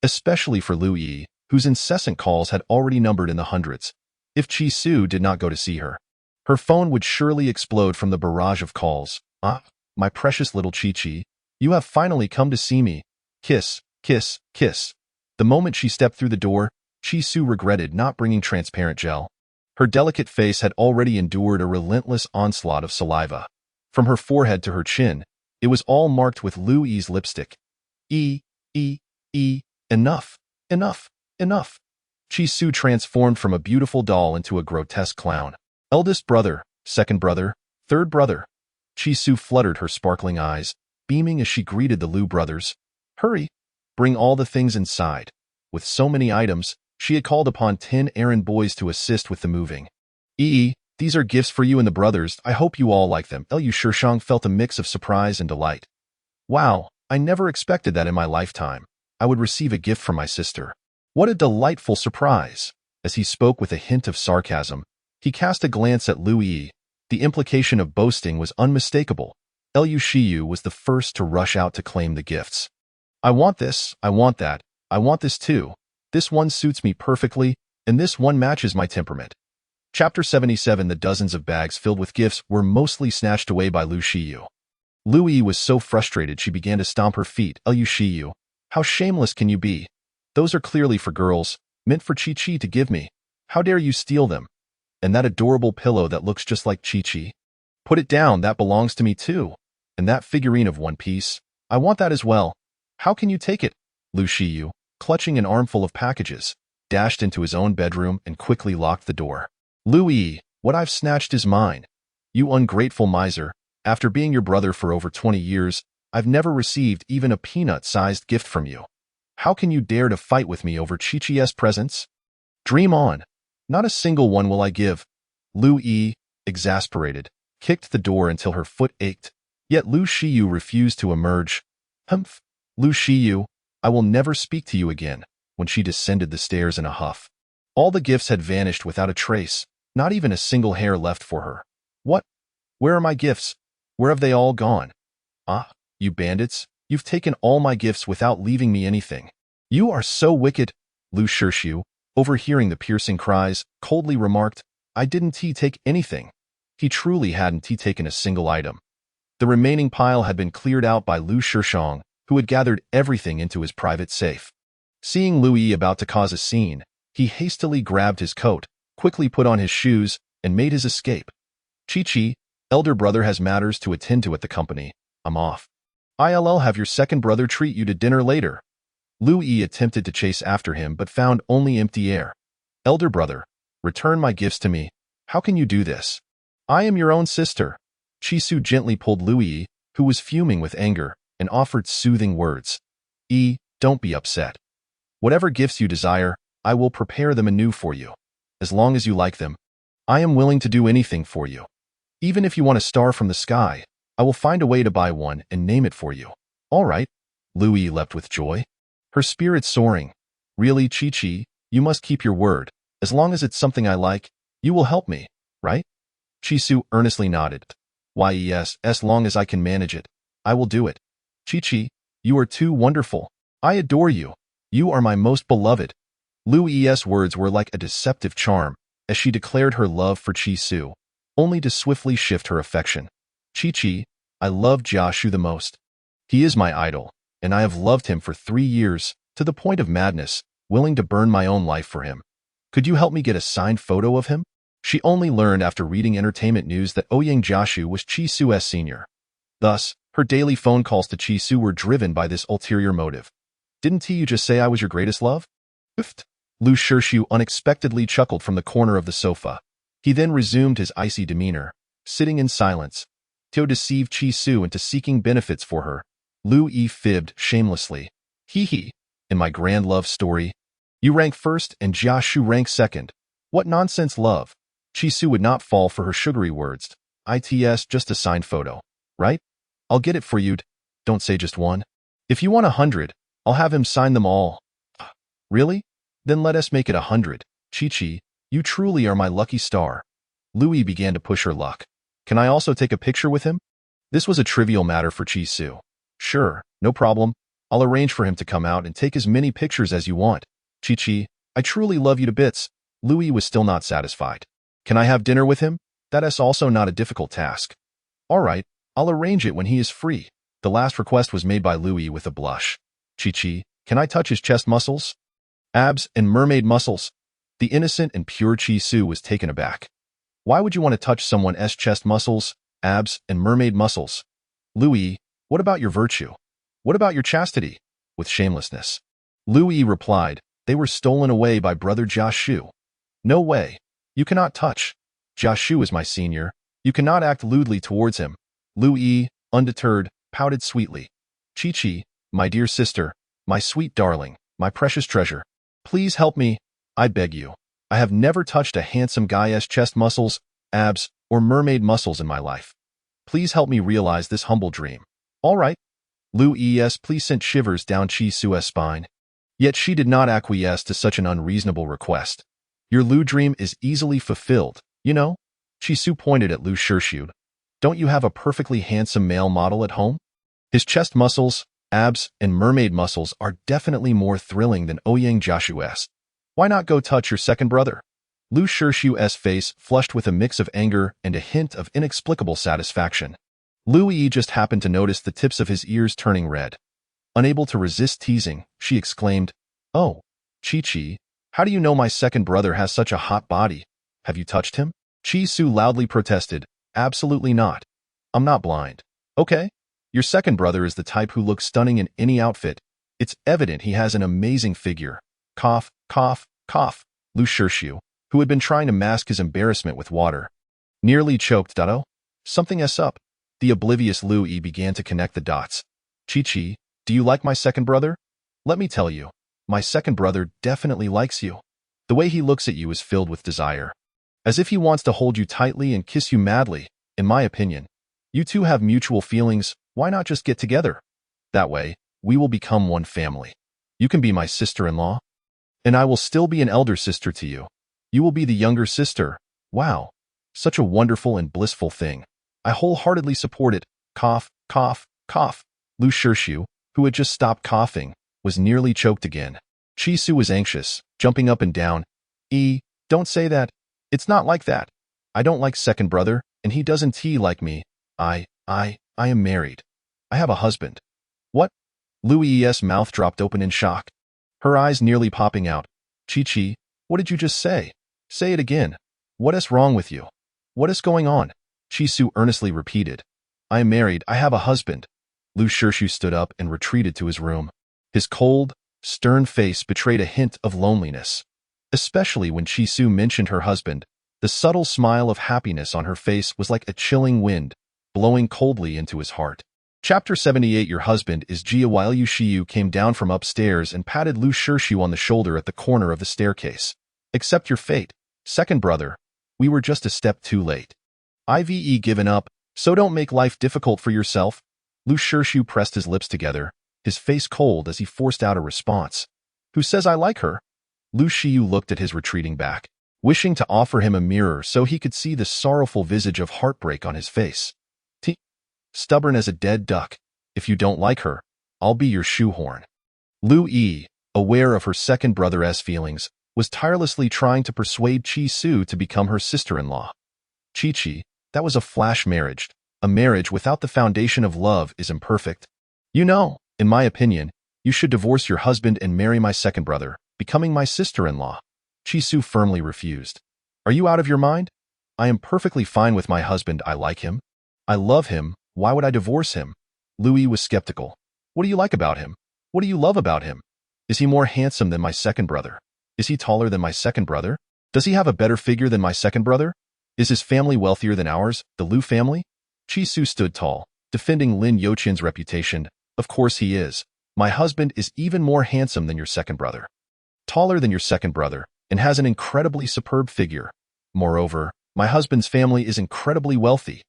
especially for Liu Yi, whose incessant calls had already numbered in the hundreds. If Chi-Su did not go to see her, her phone would surely explode from the barrage of calls. Ah, my precious little Chi-Chi, you have finally come to see me. Kiss, kiss, kiss. The moment she stepped through the door, Chi-Su regretted not bringing transparent gel. Her delicate face had already endured a relentless onslaught of saliva. From her forehead to her chin, it was all marked with Lu Yi's lipstick. E, E, E, enough, enough, enough. Chi-Su transformed from a beautiful doll into a grotesque clown. Eldest brother, second brother, third brother. Chi-Su fluttered her sparkling eyes, beaming as she greeted the Lu brothers. Hurry, bring all the things inside. With so many items, she had called upon 10 errand boys to assist with the moving. These are gifts for you and the brothers. I hope you all like them. Liu Shishang felt a mix of surprise and delight. Wow, I never expected that in my lifetime. I would receive a gift from my sister. What a delightful surprise! As he spoke with a hint of sarcasm, he cast a glance at Lu Yi. The implication of boasting was unmistakable. Liu Shiyu was the first to rush out to claim the gifts. I want this, I want that, I want this too. This one suits me perfectly, and this one matches my temperament. Chapter 77. The dozens of bags filled with gifts were mostly snatched away by Liu Shiyu. Lu Yi was so frustrated she began to stomp her feet. Liu Shiyu, how shameless can you be? Those are clearly for girls, meant for Chi-Chi to give me. How dare you steal them? And that adorable pillow that looks just like Chi-Chi. Put it down, that belongs to me too. And that figurine of One Piece, I want that as well. How can you take it? Liu Shiyu, clutching an armful of packages, dashed into his own bedroom and quickly locked the door. Lu Yi, what I've snatched is mine. You ungrateful miser, after being your brother for over 20 years, I've never received even a peanut-sized gift from you. How can you dare to fight with me over Chi-Chi's presents? Dream on. Not a single one will I give. Lu Yi, exasperated, kicked the door until her foot ached. Yet Liu Shiyu refused to emerge. Humph. Liu Shiyu, I will never speak to you again, when she descended the stairs in a huff. All the gifts had vanished without a trace, not even a single hair left for her. What? Where are my gifts? Where have they all gone? Ah, you bandits, you've taken all my gifts without leaving me anything. You are so wicked. Liu Shiyu, overhearing the piercing cries, coldly remarked, I didn't take anything. He truly hadn't taken a single item. The remaining pile had been cleared out by Liu Shishang, who had gathered everything into his private safe. Seeing Lu Yi about to cause a scene, he hastily grabbed his coat, quickly put on his shoes, and made his escape. Chi-Chi, elder brother has matters to attend to at the company. I'm off. I'll have your second brother treat you to dinner later. Lu Yi attempted to chase after him but found only empty air. Elder brother, return my gifts to me. How can you do this? I am your own sister. Chi-Su gently pulled Lu Yi, who was fuming with anger, and offered soothing words. Don't be upset. Whatever gifts you desire, I will prepare them anew for you. As long as you like them, I am willing to do anything for you. Even if you want a star from the sky, I will find a way to buy one and name it for you. All right. Lu Yi leapt with joy, her spirits soaring. Really, Chi-Chi, you must keep your word. As long as it's something I like, you will help me, right? Chi-Su earnestly nodded. Why yes, as long as I can manage it, I will do it. Chi-Chi, you are too wonderful. I adore you. You are my most beloved. Lu Yi's words were like a deceptive charm, as she declared her love for Chi-Su, only to swiftly shift her affection. Chi-Chi, I love Jiashu the most. He is my idol, and I have loved him for 3 years, to the point of madness, willing to burn my own life for him. Could you help me get a signed photo of him? She only learned after reading entertainment news that Ouyang Jiashu was Chi-Su's senior. Thus, her daily phone calls to Chi-Su were driven by this ulterior motive. Didn't you just say I was your greatest love? Oofed. Liu Shiyu unexpectedly chuckled from the corner of the sofa. He then resumed his icy demeanor, sitting in silence. To deceive Chi-Su into seeking benefits for her, Lu Yi fibbed shamelessly. Hee. In my grand love story, you rank first and Jiashu ranks second. What nonsense love. Chi-Su would not fall for her sugary words. It's just a signed photo, right? I'll get it for you. Don't say just one. If you want 100, I'll have him sign them all. Really? Then let us make it 100. Chi-Chi, you truly are my lucky star. Lu Yi began to push her luck. Can I also take a picture with him? This was a trivial matter for Chi-Su. Sure, no problem. I'll arrange for him to come out and take as many pictures as you want. Chi-Chi, I truly love you to bits. Lu Yi was still not satisfied. Can I have dinner with him? That is also not a difficult task. All right, I'll arrange it when he is free. The last request was made by Lu Yi with a blush. Chi-Chi, can I touch his chest muscles? Abs and mermaid muscles. The innocent and pure Chi-Su was taken aback. Why would you want to touch someone's chest muscles, abs, and mermaid muscles? Louis, what about your virtue? What about your chastity? With shamelessness. Louis replied, they were stolen away by brother Jiashu. No way. You cannot touch. Jiashu is my senior. You cannot act lewdly towards him. Louis, undeterred, pouted sweetly. Chi-Chi, my dear sister, my sweet darling, my precious treasure. Please help me, I beg you. I have never touched a handsome guy's chest muscles, abs, or mermaid muscles in my life. Please help me realize this humble dream. All right. Louis' plea sent shivers down Chi-Su's spine. Yet she did not acquiesce to such an unreasonable request. Your Lu dream is easily fulfilled, you know? Chi-Su pointed at Lu Shirshu. Don't you have a perfectly handsome male model at home? His chest muscles, abs, and mermaid muscles are definitely more thrilling than Ouyang Jiashu's. Why not go touch your second brother? Lu Shirshu's face flushed with a mix of anger and a hint of inexplicable satisfaction. Louis just happened to notice the tips of his ears turning red. Unable to resist teasing, she exclaimed, Oh, Chi-Chi, how do you know my second brother has such a hot body? Have you touched him? Chi-Su loudly protested, Absolutely not. I'm not blind. Okay? Your second brother is the type who looks stunning in any outfit. It's evident he has an amazing figure. Cough, cough, cough. Lu Shirshu, who had been trying to mask his embarrassment with water, nearly choked. Oh, something's up. The oblivious Louis began to connect the dots. Chi-Chi, do you like my second brother? Let me tell you, my second brother definitely likes you. The way he looks at you is filled with desire. As if he wants to hold you tightly and kiss you madly, in my opinion. You two have mutual feelings, why not just get together? That way, we will become one family. You can be my sister-in-law, and I will still be an elder sister to you. You will be the younger sister. Wow, such a wonderful and blissful thing. I wholeheartedly support it. Cough, cough, cough. Lu Shirshu, who had just stopped coughing, was nearly choked again. Chi-Su was anxious, jumping up and down. Don't say that. It's not like that. I don't like second brother, and he doesn't like me. I am married. I have a husband. What? Louis' mouth dropped open in shock, her eyes nearly popping out. Chi-Chi, what did you just say? Say it again. What is wrong with you? What is going on? Chi-Su earnestly repeated. I am married. I have a husband. Lu Shirshu stood up and retreated to his room. His cold, stern face betrayed a hint of loneliness. Especially when Chi-Su mentioned her husband, the subtle smile of happiness on her face was like a chilling wind, blowing coldly into his heart. Chapter 78. Your husband is Jia. While Yu Shiyu came down from upstairs and patted Lu Shirshu on the shoulder at the corner of the staircase. Accept your fate, second brother. We were just a step too late. I've given up, so don't make life difficult for yourself. Lu Shirshu pressed his lips together, his face cold as he forced out a response. Who says I like her? Lu Shiyu looked at his retreating back, wishing to offer him a mirror so he could see the sorrowful visage of heartbreak on his face. Stubborn as a dead duck. If you don't like her, I'll be your shoehorn. Louis, aware of her second brother's feelings, was tirelessly trying to persuade Chi-Su to become her sister-in-law. Chi-Chi, that was a flash marriage. A marriage without the foundation of love is imperfect. You know, in my opinion, you should divorce your husband and marry my second brother, becoming my sister-in-law. Chi-Su firmly refused. Are you out of your mind? I am perfectly fine with my husband. I like him. I love him. Why would I divorce him? Louis was skeptical. What do you like about him? What do you love about him? Is he more handsome than my second brother? Is he taller than my second brother? Does he have a better figure than my second brother? Is his family wealthier than ours, the Lu family? Chi-Su stood tall, defending Lin Youchin's reputation. Of course he is. My husband is even more handsome than your second brother. Taller than your second brother, and has an incredibly superb figure. Moreover, my husband's family is incredibly wealthy.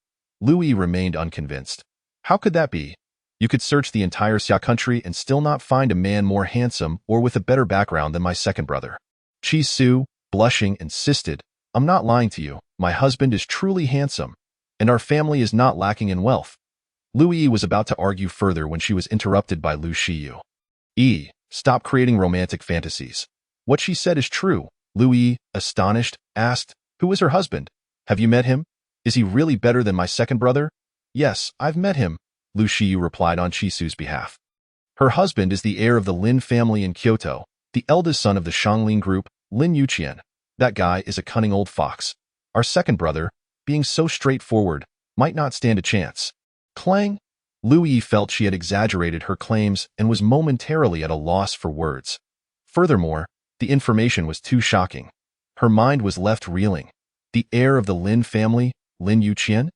Louis remained unconvinced. How could that be? You could search the entire Xia country and still not find a man more handsome or with a better background than my second brother. Chi-Su, blushing, insisted, I'm not lying to you. My husband is truly handsome, and our family is not lacking in wealth. Louis was about to argue further when she was interrupted by Lu Shiyu. Stop creating romantic fantasies. What she said is true. Louis, astonished, asked, Who is her husband? Have you met him? Is he really better than my second brother? Yes, I've met him, Lu Shiyu replied on Chi-Su's behalf. Her husband is the heir of the Lin family in Kyoto, The eldest son of the Xiangling group, Lin Yuqian. That guy is a cunning old fox. Our second brother, being so straightforward, might not stand a chance. Clang! Lu Yi felt she had exaggerated her claims and was momentarily at a loss for words. Furthermore, the information was too shocking. Her mind was left reeling. The heir of the Lin family, Lin Yuqian?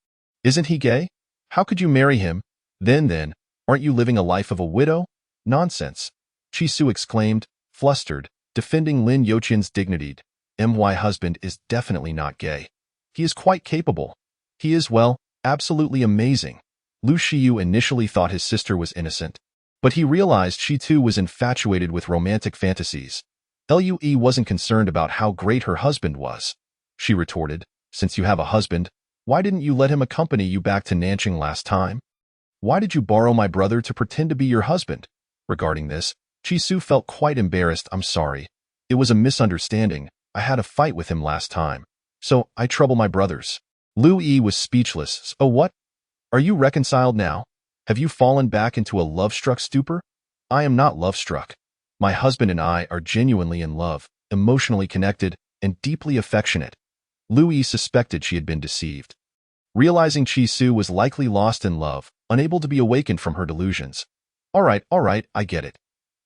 Isn't he gay? How could you marry him? Then, aren't you living a life of a widow? Nonsense. Chi Su exclaimed, flustered, defending Lin Yuqian's dignity. My husband is definitely not gay. He is quite capable. He is, well, absolutely amazing. Lu Shiyu initially thought his sister was innocent, but he realized she too was infatuated with romantic fantasies. Lue wasn't concerned about how great her husband was. She retorted, since you have a husband, why didn't you let him accompany you back to Nanjing last time? Why did you borrow my brother to pretend to be your husband? Regarding this, Chi Su felt quite embarrassed. I'm sorry. It was a misunderstanding. I had a fight with him last time, so I trouble my brothers. Lu Yi was speechless. Oh, what? Are you reconciled now? Have you fallen back into a love-struck stupor? I am not love-struck. My husband and I are genuinely in love, emotionally connected, and deeply affectionate. Lu Yi suspected she had been deceived. Realizing Chi Su was likely lost in love, unable to be awakened from her delusions. All right, I get it.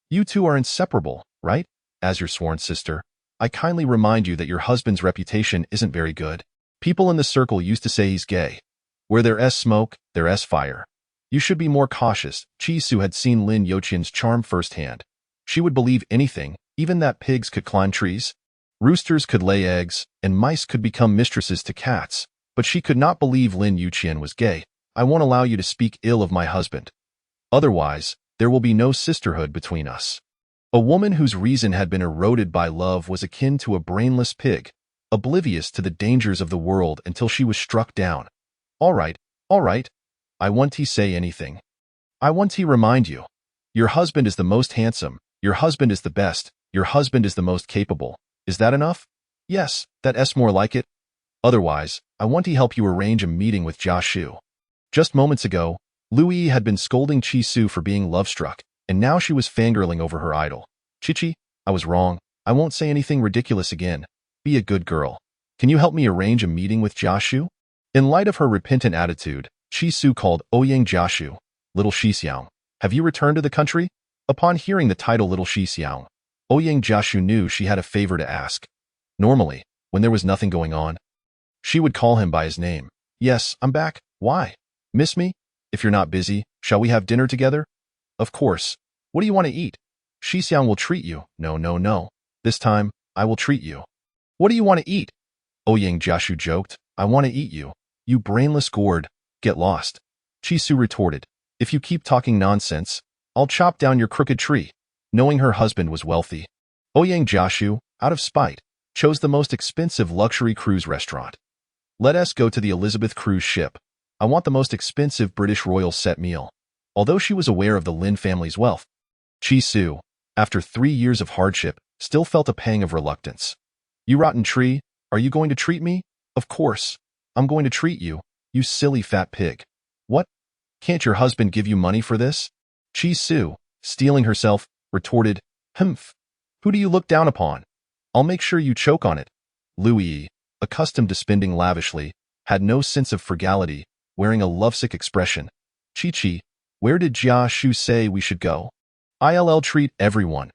You two are inseparable, right? As your sworn sister, I kindly remind you that your husband's reputation isn't very good. People in the circle used to say he's gay. Where there's smoke, there's fire. You should be more cautious. Chi Su had seen Lin Yuqian's charm firsthand. She would believe anything, even that pigs could climb trees, roosters could lay eggs, and mice could become mistresses to cats. But she could not believe Lin Yuqian was gay. I won't allow you to speak ill of my husband. Otherwise, there will be no sisterhood between us. A woman whose reason had been eroded by love was akin to a brainless pig, oblivious to the dangers of the world until she was struck down. All right. I want to say anything. I want to remind you. Your husband is the most handsome. Your husband is the best. Your husband is the most capable. Is that enough? Yes, that's more like it. Otherwise, I want to help you arrange a meeting with Jia Shu. Just moments ago, Lu Yi had been scolding Chi Su for being love-struck, and now she was fangirling over her idol. Chi, I was wrong. I won't say anything ridiculous again. Be a good girl. Can you help me arrange a meeting with Jia Shu? In light of her repentant attitude, Chi Su called Ouyang Jia Shu, Little Xixiang. Have you returned to the country? Upon hearing the title Little Xixiang, Ouyang Jia Shu knew she had a favor to ask. Normally, when there was nothing going on, she would call him by his name. Yes, I'm back. Why? Miss me? If you're not busy, shall we have dinner together? Of course. What do you want to eat? Xixiang will treat you. No. This time, I will treat you. What do you want to eat? Ouyang Jia Shu joked. I want to eat you. You brainless gourd. Get lost. Chi Su retorted. If you keep talking nonsense, I'll chop down your crooked tree. Knowing her husband was wealthy, Ouyang Jia Shu, out of spite, chose the most expensive luxury cruise restaurant. Let us go to the Elizabeth cruise ship. I want the most expensive British royal set meal. Although she was aware of the Lin family's wealth, Chi Su, after 3 years of hardship, still felt a pang of reluctance. You rotten tree, are you going to treat me? Of course. I'm going to treat you, you silly fat pig. What? Can't your husband give you money for this? Chi Su, steeling herself, retorted, Humph. Who do you look down upon? I'll make sure you choke on it. Lu Yi, accustomed to spending lavishly, had no sense of frugality, wearing a lovesick expression. Chi, where did Jia Shu say we should go? I'll treat everyone.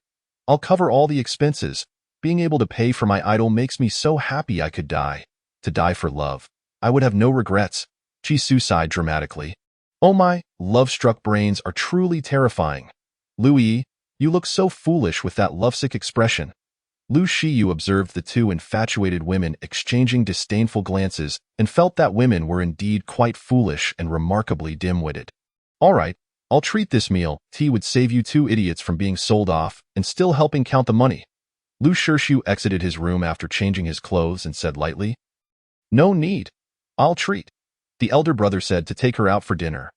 I'll cover all the expenses. Being able to pay for my idol makes me so happy I could die. To die for love. I would have no regrets. Chi Su sighed dramatically. Oh my, love-struck brains are truly terrifying. Lu Yi, you look so foolish with that lovesick expression. Lu Shiyu observed the two infatuated women exchanging disdainful glances and felt that women were indeed quite foolish and remarkably dim-witted. All right, I'll treat this meal. Tea would save you two idiots from being sold off and still helping count the money. Lu Shirshu exited his room after changing his clothes and said lightly, No need. I'll treat. The elder brother said to take her out for dinner.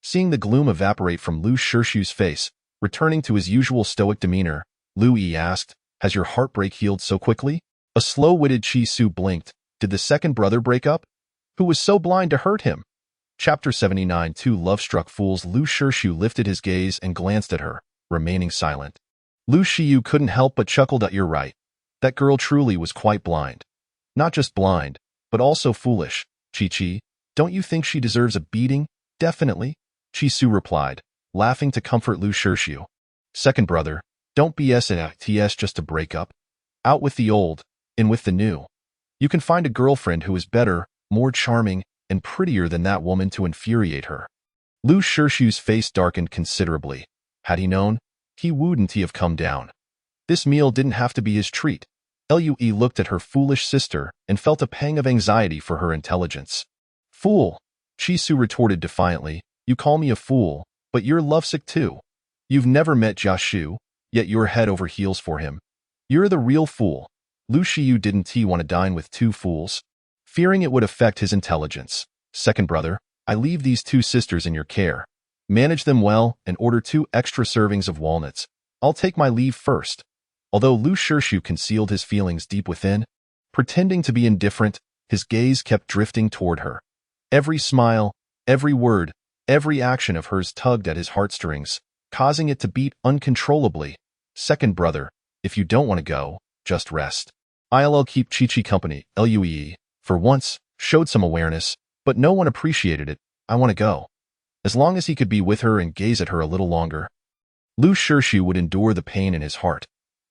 Seeing the gloom evaporate from Lu Shirshu's face, returning to his usual stoic demeanor, Lu Yi asked, Has your heartbreak healed so quickly? A slow-witted Chi Su blinked. Did the second brother break up? Who was so blind to hurt him? Chapter 79. Two love-struck fools. Lu Shirshu lifted his gaze and glanced at her, remaining silent. Lu Shiyu couldn't help but chuckled at "You're right. That girl truly was quite blind. Not just blind, but also foolish. Chi-Chi, don't you think she deserves a beating? Definitely, Chi-Su replied, laughing to comfort Lu Shirshu. Second brother, don't BS and TS just to break up. Out with the old, in with the new. You can find a girlfriend who is better, more charming, and prettier than that woman to infuriate her. Lu Shirshu's face darkened considerably. Had he known, he wouldn't have come down. This meal didn't have to be his treat. Lue looked at her foolish sister and felt a pang of anxiety for her intelligence. Fool, Chi-Su retorted defiantly, you call me a fool, but you're lovesick too. You've never met Jiashu, yet you're head over heels for him. You're the real fool. Lu Shiyu didn't he want to dine with two fools? Fearing it would affect his intelligence. Second brother, I leave these two sisters in your care. Manage them well and order 2 extra servings of walnuts. I'll take my leave first. Although Lu Shirshu concealed his feelings deep within, pretending to be indifferent, his gaze kept drifting toward her. Every smile, every word, every action of hers tugged at his heartstrings, causing it to beat uncontrollably. Second brother, if you don't want to go, just rest. I'll keep Chi-Chi company. Lue, for once, showed some awareness, but no one appreciated it. I want to go. As long as he could be with her and gaze at her a little longer. Lu Shirshu would endure the pain in his heart.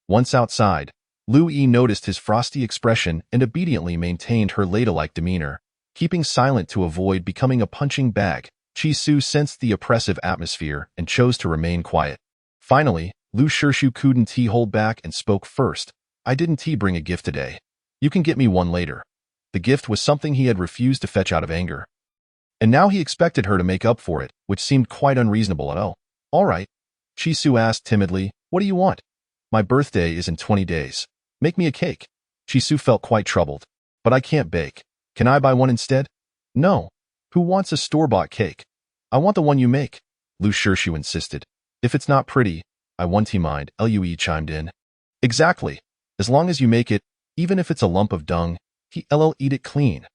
Once outside, Lu Yi noticed his frosty expression and obediently maintained her ladylike demeanor, keeping silent to avoid becoming a punching bag. Chi-Su sensed the oppressive atmosphere and chose to remain quiet. Finally, Lu Shirshu couldn't hold back and spoke first. I didn't bring a gift today. You can get me one later. The gift was something he had refused to fetch out of anger. And now he expected her to make up for it, which seemed quite unreasonable. Oh, all right. Chi-Su asked timidly, what do you want? My birthday is in 20 days. Make me a cake. Chi-Su felt quite troubled. But I can't bake. Can I buy one instead? No. Who wants a store-bought cake? I want the one you make, Lu Shirshu insisted. If it's not pretty, I won't mind, Lue chimed in. Exactly. As long as you make it, even if it's a lump of dung, he'll eat it clean.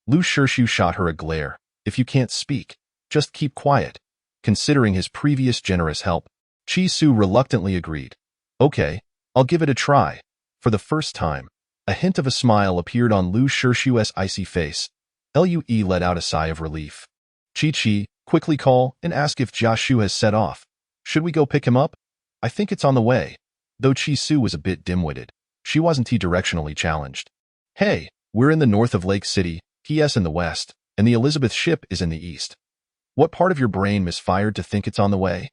Lu Shirshu shot her a glare. If you can't speak, just keep quiet. Considering his previous generous help, Chi-Su reluctantly agreed. Okay, I'll give it a try. For the first time, a hint of a smile appeared on Lu Shirshu's icy face. Lue let out a sigh of relief. Chi-Chi, quickly call and ask if Jiashu has set off. Should we go pick him up? I think it's on the way. Though Chi-Su was a bit dim-witted, she wasn't directionally challenged. Hey, we're in the north of Lake City, PS in the west, and the Elizabeth ship is in the east. What part of your brain misfired to think it's on the way?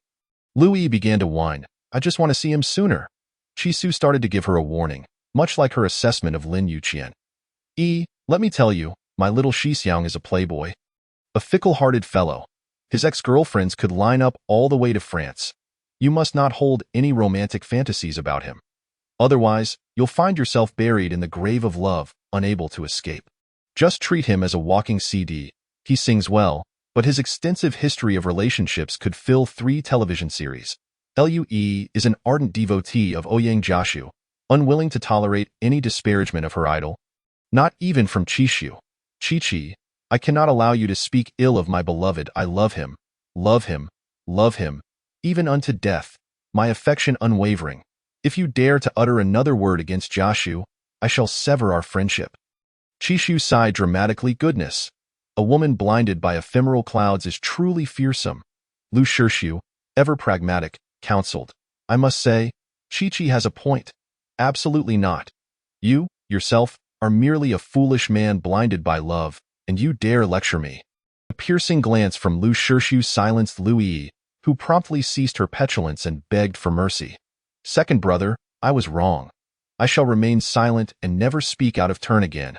Louis began to whine. I just want to see him sooner. Chi-Su started to give her a warning, much like her assessment of Lin Yuqian. Let me tell you, my little Shixiang is a playboy. A fickle-hearted fellow. His ex-girlfriends could line up all the way to France. You must not hold any romantic fantasies about him. Otherwise, you'll find yourself buried in the grave of love, unable to escape. Just treat him as a walking CD. He sings well, but his extensive history of relationships could fill 3 television series. Lue is an ardent devotee of Ouyang Jiashu, unwilling to tolerate any disparagement of her idol. Not even from Chi-Shu. Chi-Chi, I cannot allow you to speak ill of my beloved. I love him, love him, love him, even unto death, my affection unwavering. If you dare to utter another word against Jiashu, I shall sever our friendship. Chi-Shu sighed dramatically. Goodness, a woman blinded by ephemeral clouds is truly fearsome. Lu Shirshu, ever pragmatic, counseled. I must say, Chi-Chi has a point. Absolutely not. You, yourself, are merely a foolish man blinded by love, and you dare lecture me. A piercing glance from Lu Shirshu silenced Louis, who promptly ceased her petulance and begged for mercy. Second brother, I was wrong. I shall remain silent and never speak out of turn again.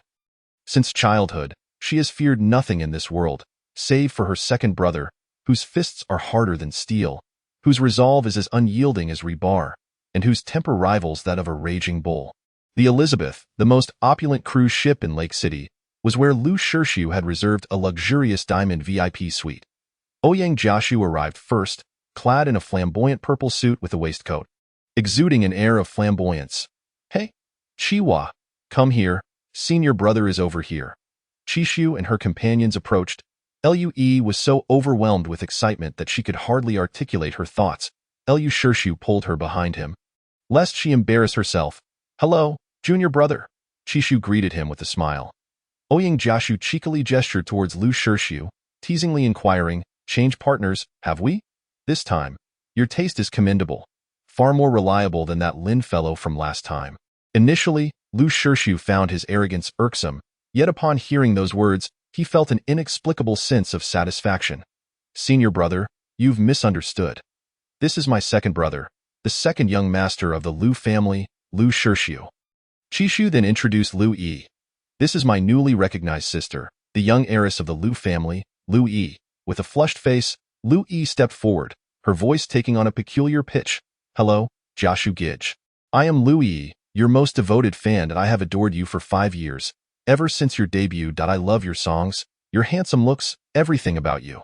Since childhood, she has feared nothing in this world, save for her second brother, whose fists are harder than steel, whose resolve is as unyielding as rebar, and whose temper rivals that of a raging bull. The Elizabeth, the most opulent cruise ship in Lake City, was where Lu Shirshu had reserved a luxurious diamond VIP suite. Ouyang Jiashu arrived first, clad in a flamboyant purple suit with a waistcoat, exuding an air of flamboyance. Hey, Chiwa, come here, senior brother is over here. Chi-Shu and her companions approached. Lue was so overwhelmed with excitement that she could hardly articulate her thoughts. Lu Shirshu pulled her behind him. lest she embarrass herself. "Hello, junior brother." Chishu greeted him with a smile. Ouyang Jiashu cheekily gestured towards Lu Shirshu, teasingly inquiring, "Change partners, have we? This time, your taste is commendable. Far more reliable than that Lin fellow from last time." Initially, Lu Shirshu found his arrogance irksome, yet upon hearing those words, he felt an inexplicable sense of satisfaction. "Senior brother, you've misunderstood. This is my second brother, the second young master of the Lu family, Lu Shirshu." Chishu then introduced Lu Yi. "This is my newly recognized sister, the young heiress of the Lu family, Lu Yi." With a flushed face, Lu Yi stepped forward, her voice taking on a peculiar pitch. "Hello, Jiashu Gij. I am Lu Yi, your most devoted fan, and I have adored you for 5 years. Ever since your debut. I love your songs, your handsome looks, everything about you.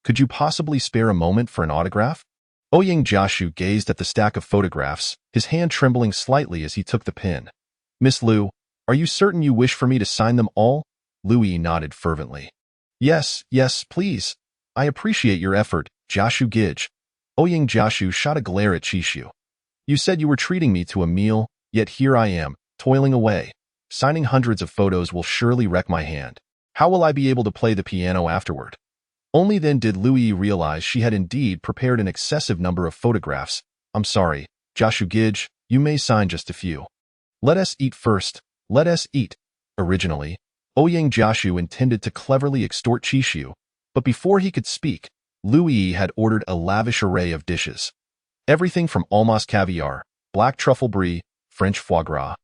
Could you possibly spare a moment for an autograph?" Ouyang Jiashu gazed at the stack of photographs, his hand trembling slightly as he took the pen. "Miss Lu, are you certain you wish for me to sign them all?" Lu Yi nodded fervently. Yes, please. I appreciate your effort, Jiashu Gij." Ouyang Jiashu shot a glare at Chishu. "You said you were treating me to a meal, yet here I am, toiling away. Signing hundreds of photos will surely wreck my hand. How will I be able to play the piano afterward?" Only then did Lu Yi realize she had indeed prepared an excessive number of photographs. "I'm sorry, Jiashu Gij, you may sign just a few. Let us eat first, let us eat." Originally, Ouyang Jiashu intended to cleverly extort Chishu, but before he could speak, Lu Yi had ordered a lavish array of dishes. Everything from almas caviar, black truffle brie, French foie gras,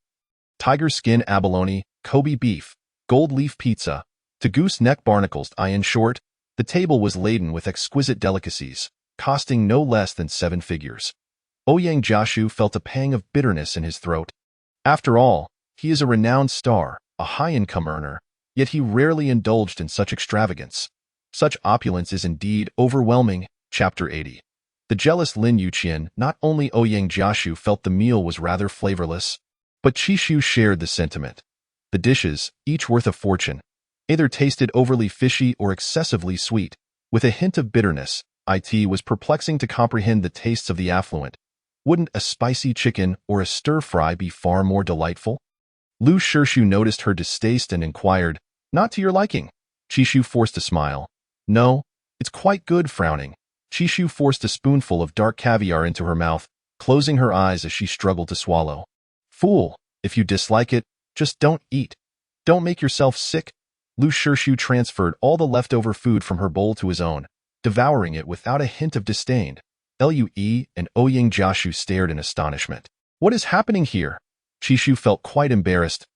tiger skin abalone, Kobe beef, gold leaf pizza, to goose neck barnacles. In short, the table was laden with exquisite delicacies, costing no less than 7 figures. Ouyang Jiashu felt a pang of bitterness in his throat. After all, he is a renowned star, a high-income earner, yet he rarely indulged in such extravagance. Such opulence is indeed overwhelming. Chapter 80. The jealous Lin Yuqian. Not only Ouyang Jiashu felt the meal was rather flavorless, but Chishu shared the sentiment. The dishes, each worth a fortune, either tasted overly fishy or excessively sweet, with a hint of bitterness. It was perplexing to comprehend the tastes of the affluent. Wouldn't a spicy chicken or a stir-fry be far more delightful? Lu Shirshu noticed her distaste and inquired, "Not to your liking?" Chishu forced a smile. "No, it's quite good." Frowning, Chishu forced a spoonful of dark caviar into her mouth, closing her eyes as she struggled to swallow. "Fool, if you dislike it, just don't eat. Don't make yourself sick." Lu Shirshu transferred all the leftover food from her bowl to his own, devouring it without a hint of disdain. Lue and Ouyang Jiashu stared in astonishment. "What is happening here?" Chishu felt quite embarrassed.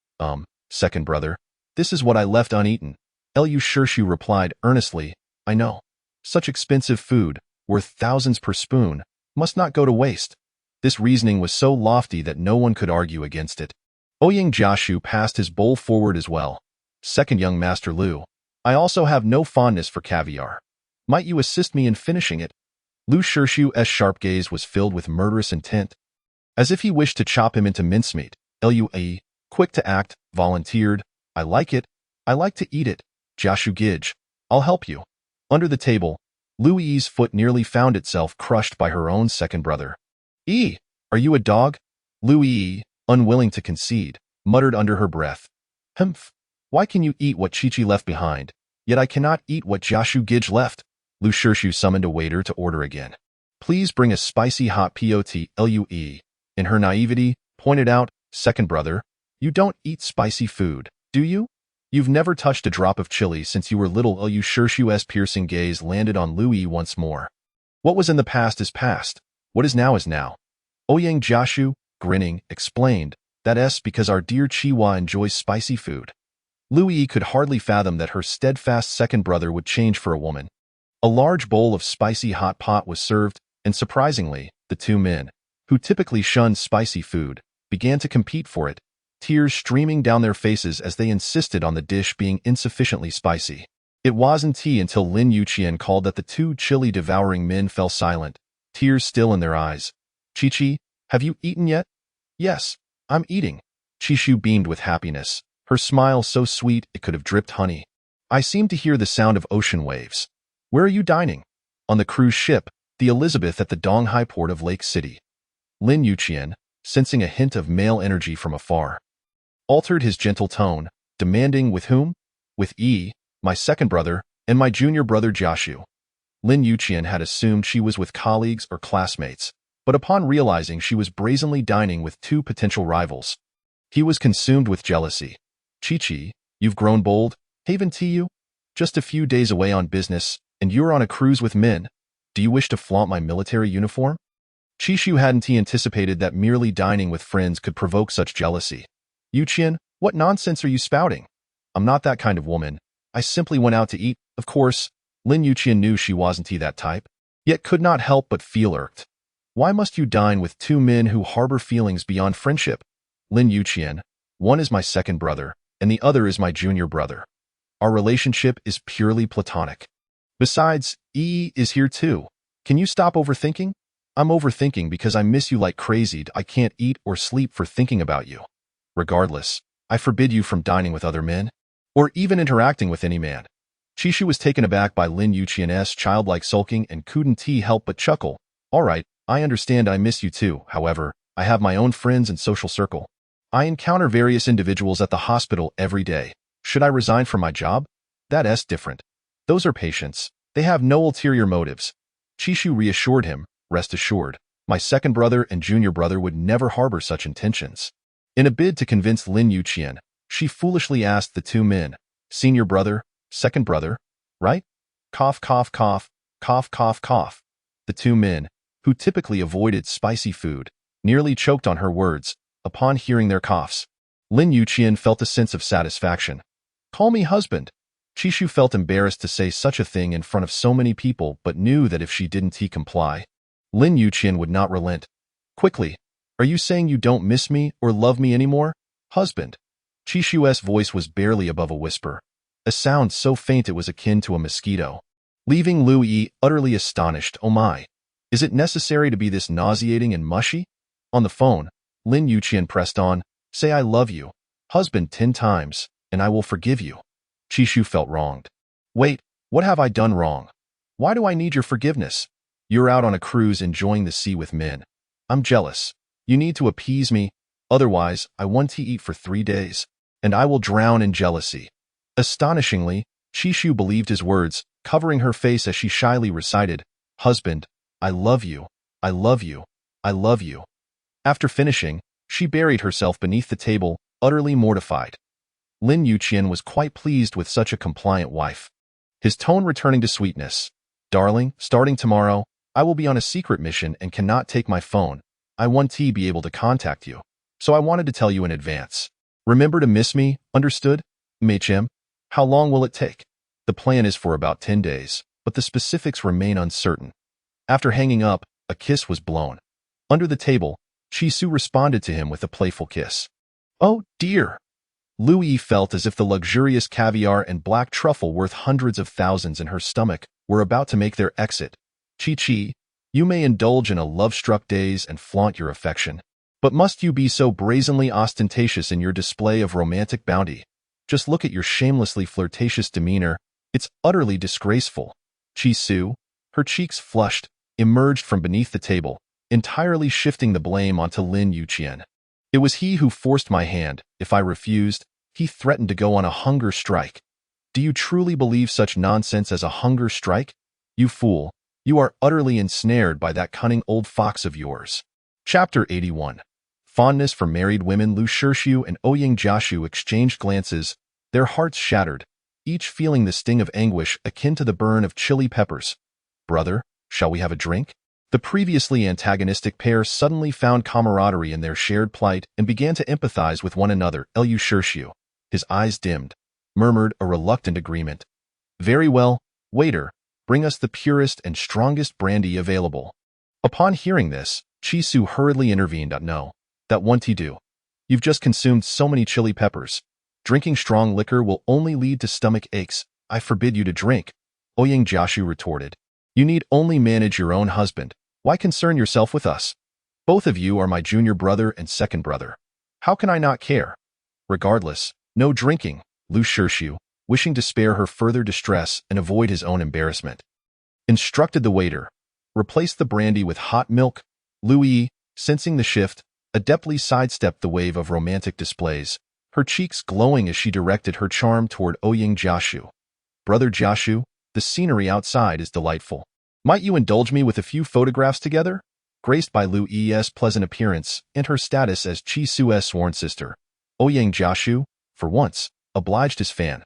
Second brother, this is what I left uneaten." Lu Shirshu replied earnestly. "I know. Such expensive food, worth thousands per spoon, must not go to waste." This reasoning was so lofty that no one could argue against it. Ouyang Jiashu passed his bowl forward as well. "Second young master Lu, I also have no fondness for caviar. Might you assist me in finishing it?" Lu Shirshu's sharp gaze was filled with murderous intent, as if he wished to chop him into mincemeat. Lue, quick to act, volunteered, "I like it. I like to eat it. Jiashu Gij, I'll help you." Under the table, Lu Yi's foot nearly found itself crushed by her own second brother. Are you a dog?" Lu Yi, unwilling to concede, muttered under her breath. "Humph. Why can you eat what Chichi left behind, yet I cannot eat what Jiashu Gij left?" Lu Shirshu summoned a waiter to order again. "Please bring a spicy hot pot." Lue, in her naivety, pointed out, "Second brother, you don't eat spicy food, do you? You've never touched a drop of chili since you were little." Lu Shirshu's piercing gaze landed on Lu once more. "What was in the past is past. What is now is now." Ouyang Jiashu, grinning, explained, "That's because our dear Chiwa enjoys spicy food." Lu could hardly fathom that her steadfast second brother would change for a woman. A large bowl of spicy hot pot was served, and surprisingly, the two men, who typically shunned spicy food, began to compete for it, tears streaming down their faces as they insisted on the dish being insufficiently spicy. It wasn't until Lin Yuqian called that the two chili-devouring men fell silent, tears still in their eyes. "Chichi, have you eaten yet?" "Yes, I'm eating." Chishu beamed with happiness, her smile so sweet it could have dripped honey. "I seem to hear the sound of ocean waves. Where are you dining?" "On the cruise ship, the Elizabeth, at the Donghai port of Lake City." Lin Yuqian, sensing a hint of male energy from afar. Altered his gentle tone, demanding with whom? With E, my second brother, and my junior brother Jiaxu. Lin Yuqian had assumed she was with colleagues or classmates, but upon realizing she was brazenly dining with two potential rivals, he was consumed with jealousy. Chi-Chi, you've grown bold, haven't you? Just a few days away on business, and you're on a cruise with men. Do you wish to flaunt my military uniform? Chi-Shu hadn't anticipated that merely dining with friends could provoke such jealousy. Yuqian, what nonsense are you spouting? I'm not that kind of woman. I simply went out to eat. Of course, Lin Yuqian knew she wasn't that type, yet could not help but feel irked. Why must you dine with two men who harbor feelings beyond friendship? Lin Yuqian, one is my second brother, and the other is my junior brother. Our relationship is purely platonic. Besides, E is here too. Can you stop overthinking? I'm overthinking because I miss you like crazy. I can't eat or sleep for thinking about you. Regardless, I forbid you from dining with other men, or even interacting with any man. Chishu was taken aback by Lin Yuqian's childlike sulking and couldn't help but chuckle. All right, I understand I miss you too. However, I have my own friends and social circle. I encounter various individuals at the hospital every day. Should I resign from my job? That's different. Those are patients. They have no ulterior motives. Chishu reassured him, rest assured, my second brother and junior brother would never harbor such intentions. In a bid to convince Lin Yuqian, she foolishly asked the two men, senior brother, second brother, right? Cough, cough, cough, cough, cough, cough. The two men, who typically avoided spicy food, nearly choked on her words upon hearing their coughs. Lin Yuqian felt a sense of satisfaction. Call me husband. Chishu felt embarrassed to say such a thing in front of so many people but knew that if she didn't comply, Lin Yuqian would not relent. Quickly, are you saying you don't miss me or love me anymore? Husband. Chishu's voice was barely above a whisper, a sound so faint it was akin to a mosquito, leaving Lu Yi utterly astonished. Oh my, is it necessary to be this nauseating and mushy? On the phone, Lin Yuqian pressed on, say I love you, husband 10 times, and I will forgive you. Chishu felt wronged. Wait, what have I done wrong? Why do I need your forgiveness? You're out on a cruise enjoying the sea with men. I'm jealous. You need to appease me, otherwise I want to eat for 3 days, and I will drown in jealousy. Astonishingly, Chishu believed his words, covering her face as she shyly recited, husband, I love you, I love you, I love you. After finishing, she buried herself beneath the table, utterly mortified. Lin Yuqian was quite pleased with such a compliant wife. His tone returning to sweetness. Darling, starting tomorrow, I will be on a secret mission and cannot take my phone. I want to be able to contact you, so I wanted to tell you in advance. Remember to miss me, understood? Machem, how long will it take? The plan is for about 10 days, but the specifics remain uncertain. After hanging up, a kiss was blown. Under the table, Chisu responded to him with a playful kiss. Oh, dear! Lu Yi felt as if the luxurious caviar and black truffle worth hundreds of thousands in her stomach were about to make their exit. Chi-Chi, you may indulge in a love-struck daze and flaunt your affection, but must you be so brazenly ostentatious in your display of romantic bounty? Just look at your shamelessly flirtatious demeanor. It's utterly disgraceful. Chi-Su, her cheeks flushed, emerged from beneath the table, entirely shifting the blame onto Lin Yuqian. It was he who forced my hand. If I refused, he threatened to go on a hunger strike. Do you truly believe such nonsense as a hunger strike? You fool, you are utterly ensnared by that cunning old fox of yours. Chapter 81. Fondness for married women. Lu Shirshu and Ouyang Jiashu exchanged glances, their hearts shattered, each feeling the sting of anguish akin to the burn of chili peppers. Brother, shall we have a drink? The previously antagonistic pair suddenly found camaraderie in their shared plight and began to empathize with one another. Lu Shirshu, his eyes dimmed, murmured a reluctant agreement. Very well, waiter, bring us the purest and strongest brandy available. Upon hearing this, Chisu hurriedly intervened. No, that won't do. You've just consumed so many chili peppers. Drinking strong liquor will only lead to stomach aches. I forbid you to drink. Ouyang Jiashu retorted. You need only manage your own husband. Why concern yourself with us? Both of you are my junior brother and second brother. How can I not care? Regardless, no drinking, Lu Shirshu, wishing to spare her further distress and avoid his own embarrassment, instructed the waiter. Replace the brandy with hot milk. Lu Yi, sensing the shift, adeptly sidestepped the wave of romantic displays, her cheeks glowing as she directed her charm toward Ouyang Jiashu. Brother Jiashu, the scenery outside is delightful. Might you indulge me with a few photographs together? Graced by Lu Yi's pleasant appearance and her status as Chi Su's sworn sister, Ouyang Jiashu, for once, obliged his fan.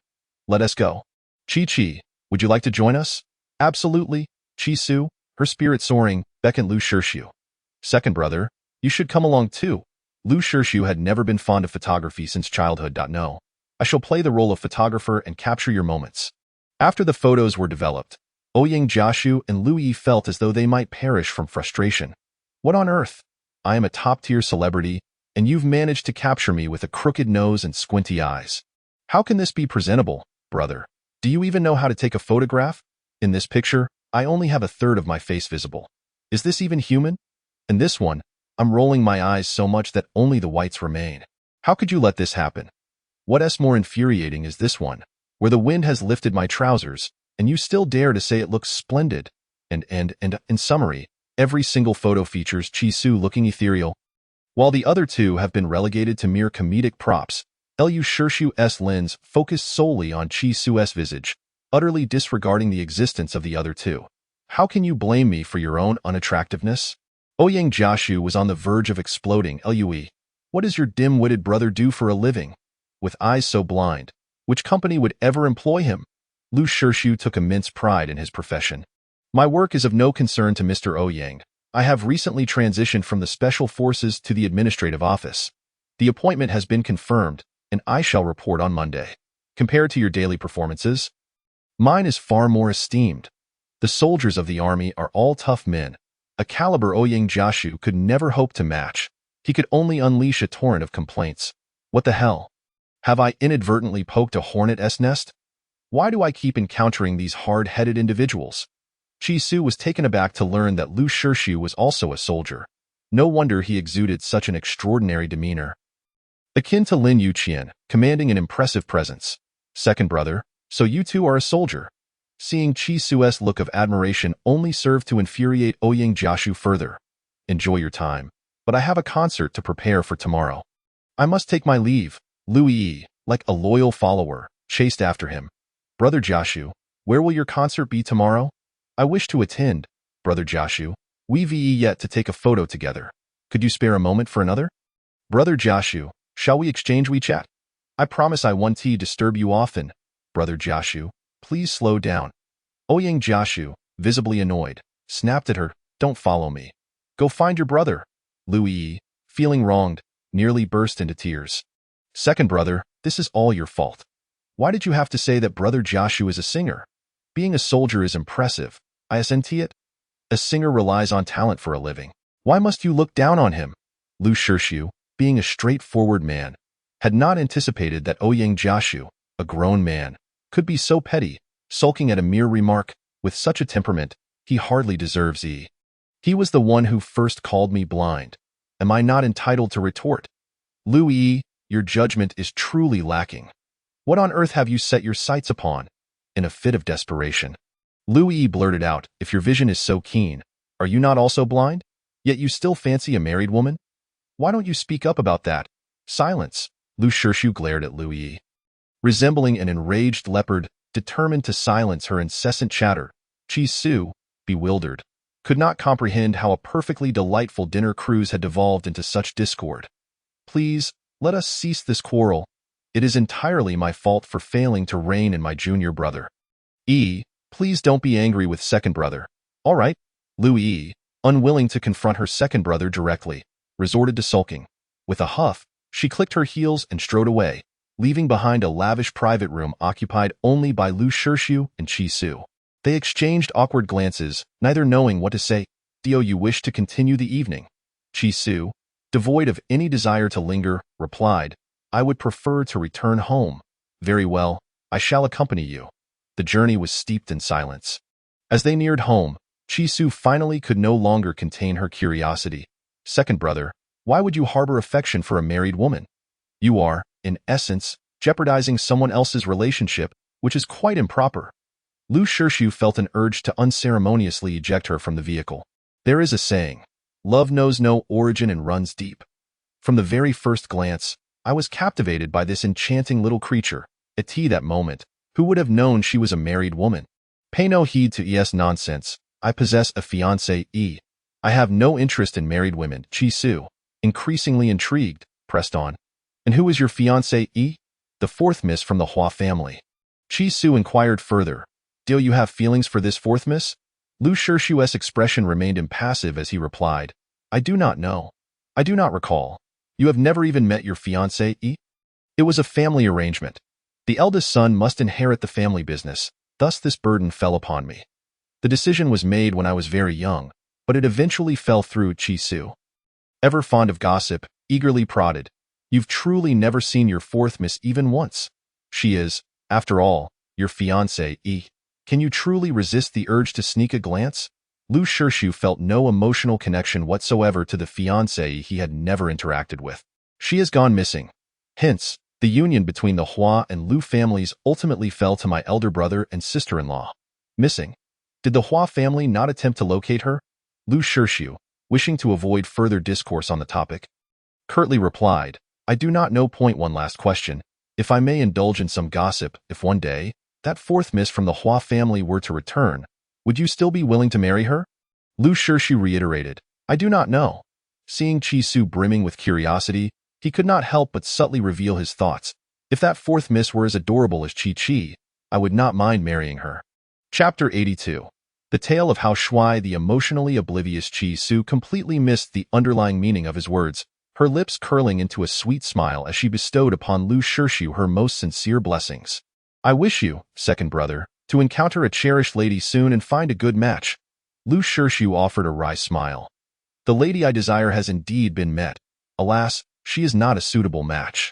Let us go. Chi, would you like to join us? Absolutely, Chi Su, her spirit soaring, beckoned Lu Shirshu. Second brother, you should come along too. Lu Shirshu had never been fond of photography since childhood. No. I shall play the role of photographer and capture your moments. After the photos were developed, Ouyang Jiashu and Lu Yi felt as though they might perish from frustration. What on earth? I am a top-tier celebrity, and you've managed to capture me with a crooked nose and squinty eyes. How can this be presentable, brother? Do you even know how to take a photograph? In this picture, I only have a third of my face visible. Is this even human? In this one, I'm rolling my eyes so much that only the whites remain. How could you let this happen? What's more infuriating is this one, where the wind has lifted my trousers, and you still dare to say it looks splendid. And in summary, every single photo features Chi Su looking ethereal, while the other two have been relegated to mere comedic props. Lu Shirshu's lens focused solely on Chi Su's visage, utterly disregarding the existence of the other two. How can you blame me for your own unattractiveness? Ouyang Jiashu was on the verge of exploding. Lui, what does your dim-witted brother do for a living? With eyes so blind, which company would ever employ him? Lu Shirshu took immense pride in his profession. My work is of no concern to Mr. Ouyang. I have recently transitioned from the Special Forces to the Administrative Office. The appointment has been confirmed, and I shall report on Monday. Compared to your daily performances, mine is far more esteemed. The soldiers of the army are all tough men, a caliber Ouyang Jiashu could never hope to match. He could only unleash a torrent of complaints. What the hell? Have I inadvertently poked a hornet's nest? Why do I keep encountering these hard-headed individuals? Chi Su was taken aback to learn that Lu Shirshu was also a soldier. No wonder he exuded such an extraordinary demeanor, akin to Lin Yuqian, commanding an impressive presence. Second brother, so you too are a soldier. Seeing Chi Su's look of admiration only served to infuriate Ouyang Jiashu further. Enjoy your time, but I have a concert to prepare for tomorrow. I must take my leave. Lu Yi, like a loyal follower, chased after him. Brother Jiashu, where will your concert be tomorrow? I wish to attend, Brother Jiashu. We've yet to take a photo together. Could you spare a moment for another? Brother Jiashu, shall we exchange WeChat? I promise I won't disturb you often. Brother Jiashu, please slow down. Ouyang Jiashu, visibly annoyed, snapped at her, don't follow me. Go find your brother. Lu Yi, feeling wronged, nearly burst into tears. Second brother, this is all your fault. Why did you have to say that Brother Jiashu is a singer? Being a soldier is impressive. Isn't it? A singer relies on talent for a living. Why must you look down on him? Lu Shirshu, being a straightforward man, had not anticipated that Ouyang Jiashu, a grown man, could be so petty, sulking at a mere remark. With such a temperament, he hardly deserves He was the one who first called me blind. Am I not entitled to retort? Lu Yi, your judgment is truly lacking. What on earth have you set your sights upon? In a fit of desperation, Lu Yi blurted out, if your vision is so keen, are you not also blind? Yet you still fancy a married woman? Why don't you speak up about that? Silence. Lu Shirshu glared at Lu Yi, resembling an enraged leopard, determined to silence her incessant chatter. Chi Su, bewildered, could not comprehend how a perfectly delightful dinner cruise had devolved into such discord. Please, let us cease this quarrel. It is entirely my fault for failing to rein in my junior brother. Please don't be angry with second brother. All right. Lu Yi, unwilling to confront her second brother directly, resorted to sulking. With a huff, she clicked her heels and strode away, leaving behind a lavish private room occupied only by Lu Shirshu and Chi Su. They exchanged awkward glances, neither knowing what to say. Do you wish to continue the evening? Chi Su, devoid of any desire to linger, replied, I would prefer to return home. Very well, I shall accompany you. The journey was steeped in silence. As they neared home, Chi Su finally could no longer contain her curiosity. Second brother, why would you harbor affection for a married woman? You are, in essence, jeopardizing someone else's relationship, which is quite improper. Lu Shirshu felt an urge to unceremoniously eject her from the vehicle. There is a saying, love knows no origin and runs deep. From the very first glance, I was captivated by this enchanting little creature. At that moment, who would have known she was a married woman? Pay no heed to ES nonsense. I possess a fiancé. I have no interest in married women. Chi-Su, increasingly intrigued, pressed on. And who is your fiancé? The fourth miss from the Hua family. Chi-Su inquired further. Do you have feelings for this fourth miss? Lu Shirshu's expression remained impassive as he replied, I do not know. I do not recall. You have never even met your fiancé? It was a family arrangement. The eldest son must inherit the family business, thus this burden fell upon me. The decision was made when I was very young, but it eventually fell through. Chi-Su, ever fond of gossip, eagerly prodded. You've truly never seen your fourth miss even once. She is, after all, your fiancé. Can you truly resist the urge to sneak a glance? Lu Shirshu felt no emotional connection whatsoever to the fiancé he had never interacted with. She has gone missing. Hence, the union between the Hua and Lu families ultimately fell to my elder brother and sister-in-law. Missing. Did the Hua family not attempt to locate her? Lu Shirshu, wishing to avoid further discourse on the topic, curtly replied, I do not know. One last question. If I may indulge in some gossip, if one day, that fourth miss from the Hua family were to return, would you still be willing to marry her? Lu Shirshu reiterated, I do not know. Seeing Chi-Su brimming with curiosity, he could not help but subtly reveal his thoughts. If that fourth miss were as adorable as Chi-Chi, I would not mind marrying her. Chapter 82. The tale of how Shuai, the emotionally oblivious Chi-Su, completely missed the underlying meaning of his words, her lips curling into a sweet smile as she bestowed upon Lu Shirshu her most sincere blessings. I wish you, second brother, to encounter a cherished lady soon and find a good match. Lu Shirshu offered a wry smile. The lady I desire has indeed been met. Alas, she is not a suitable match.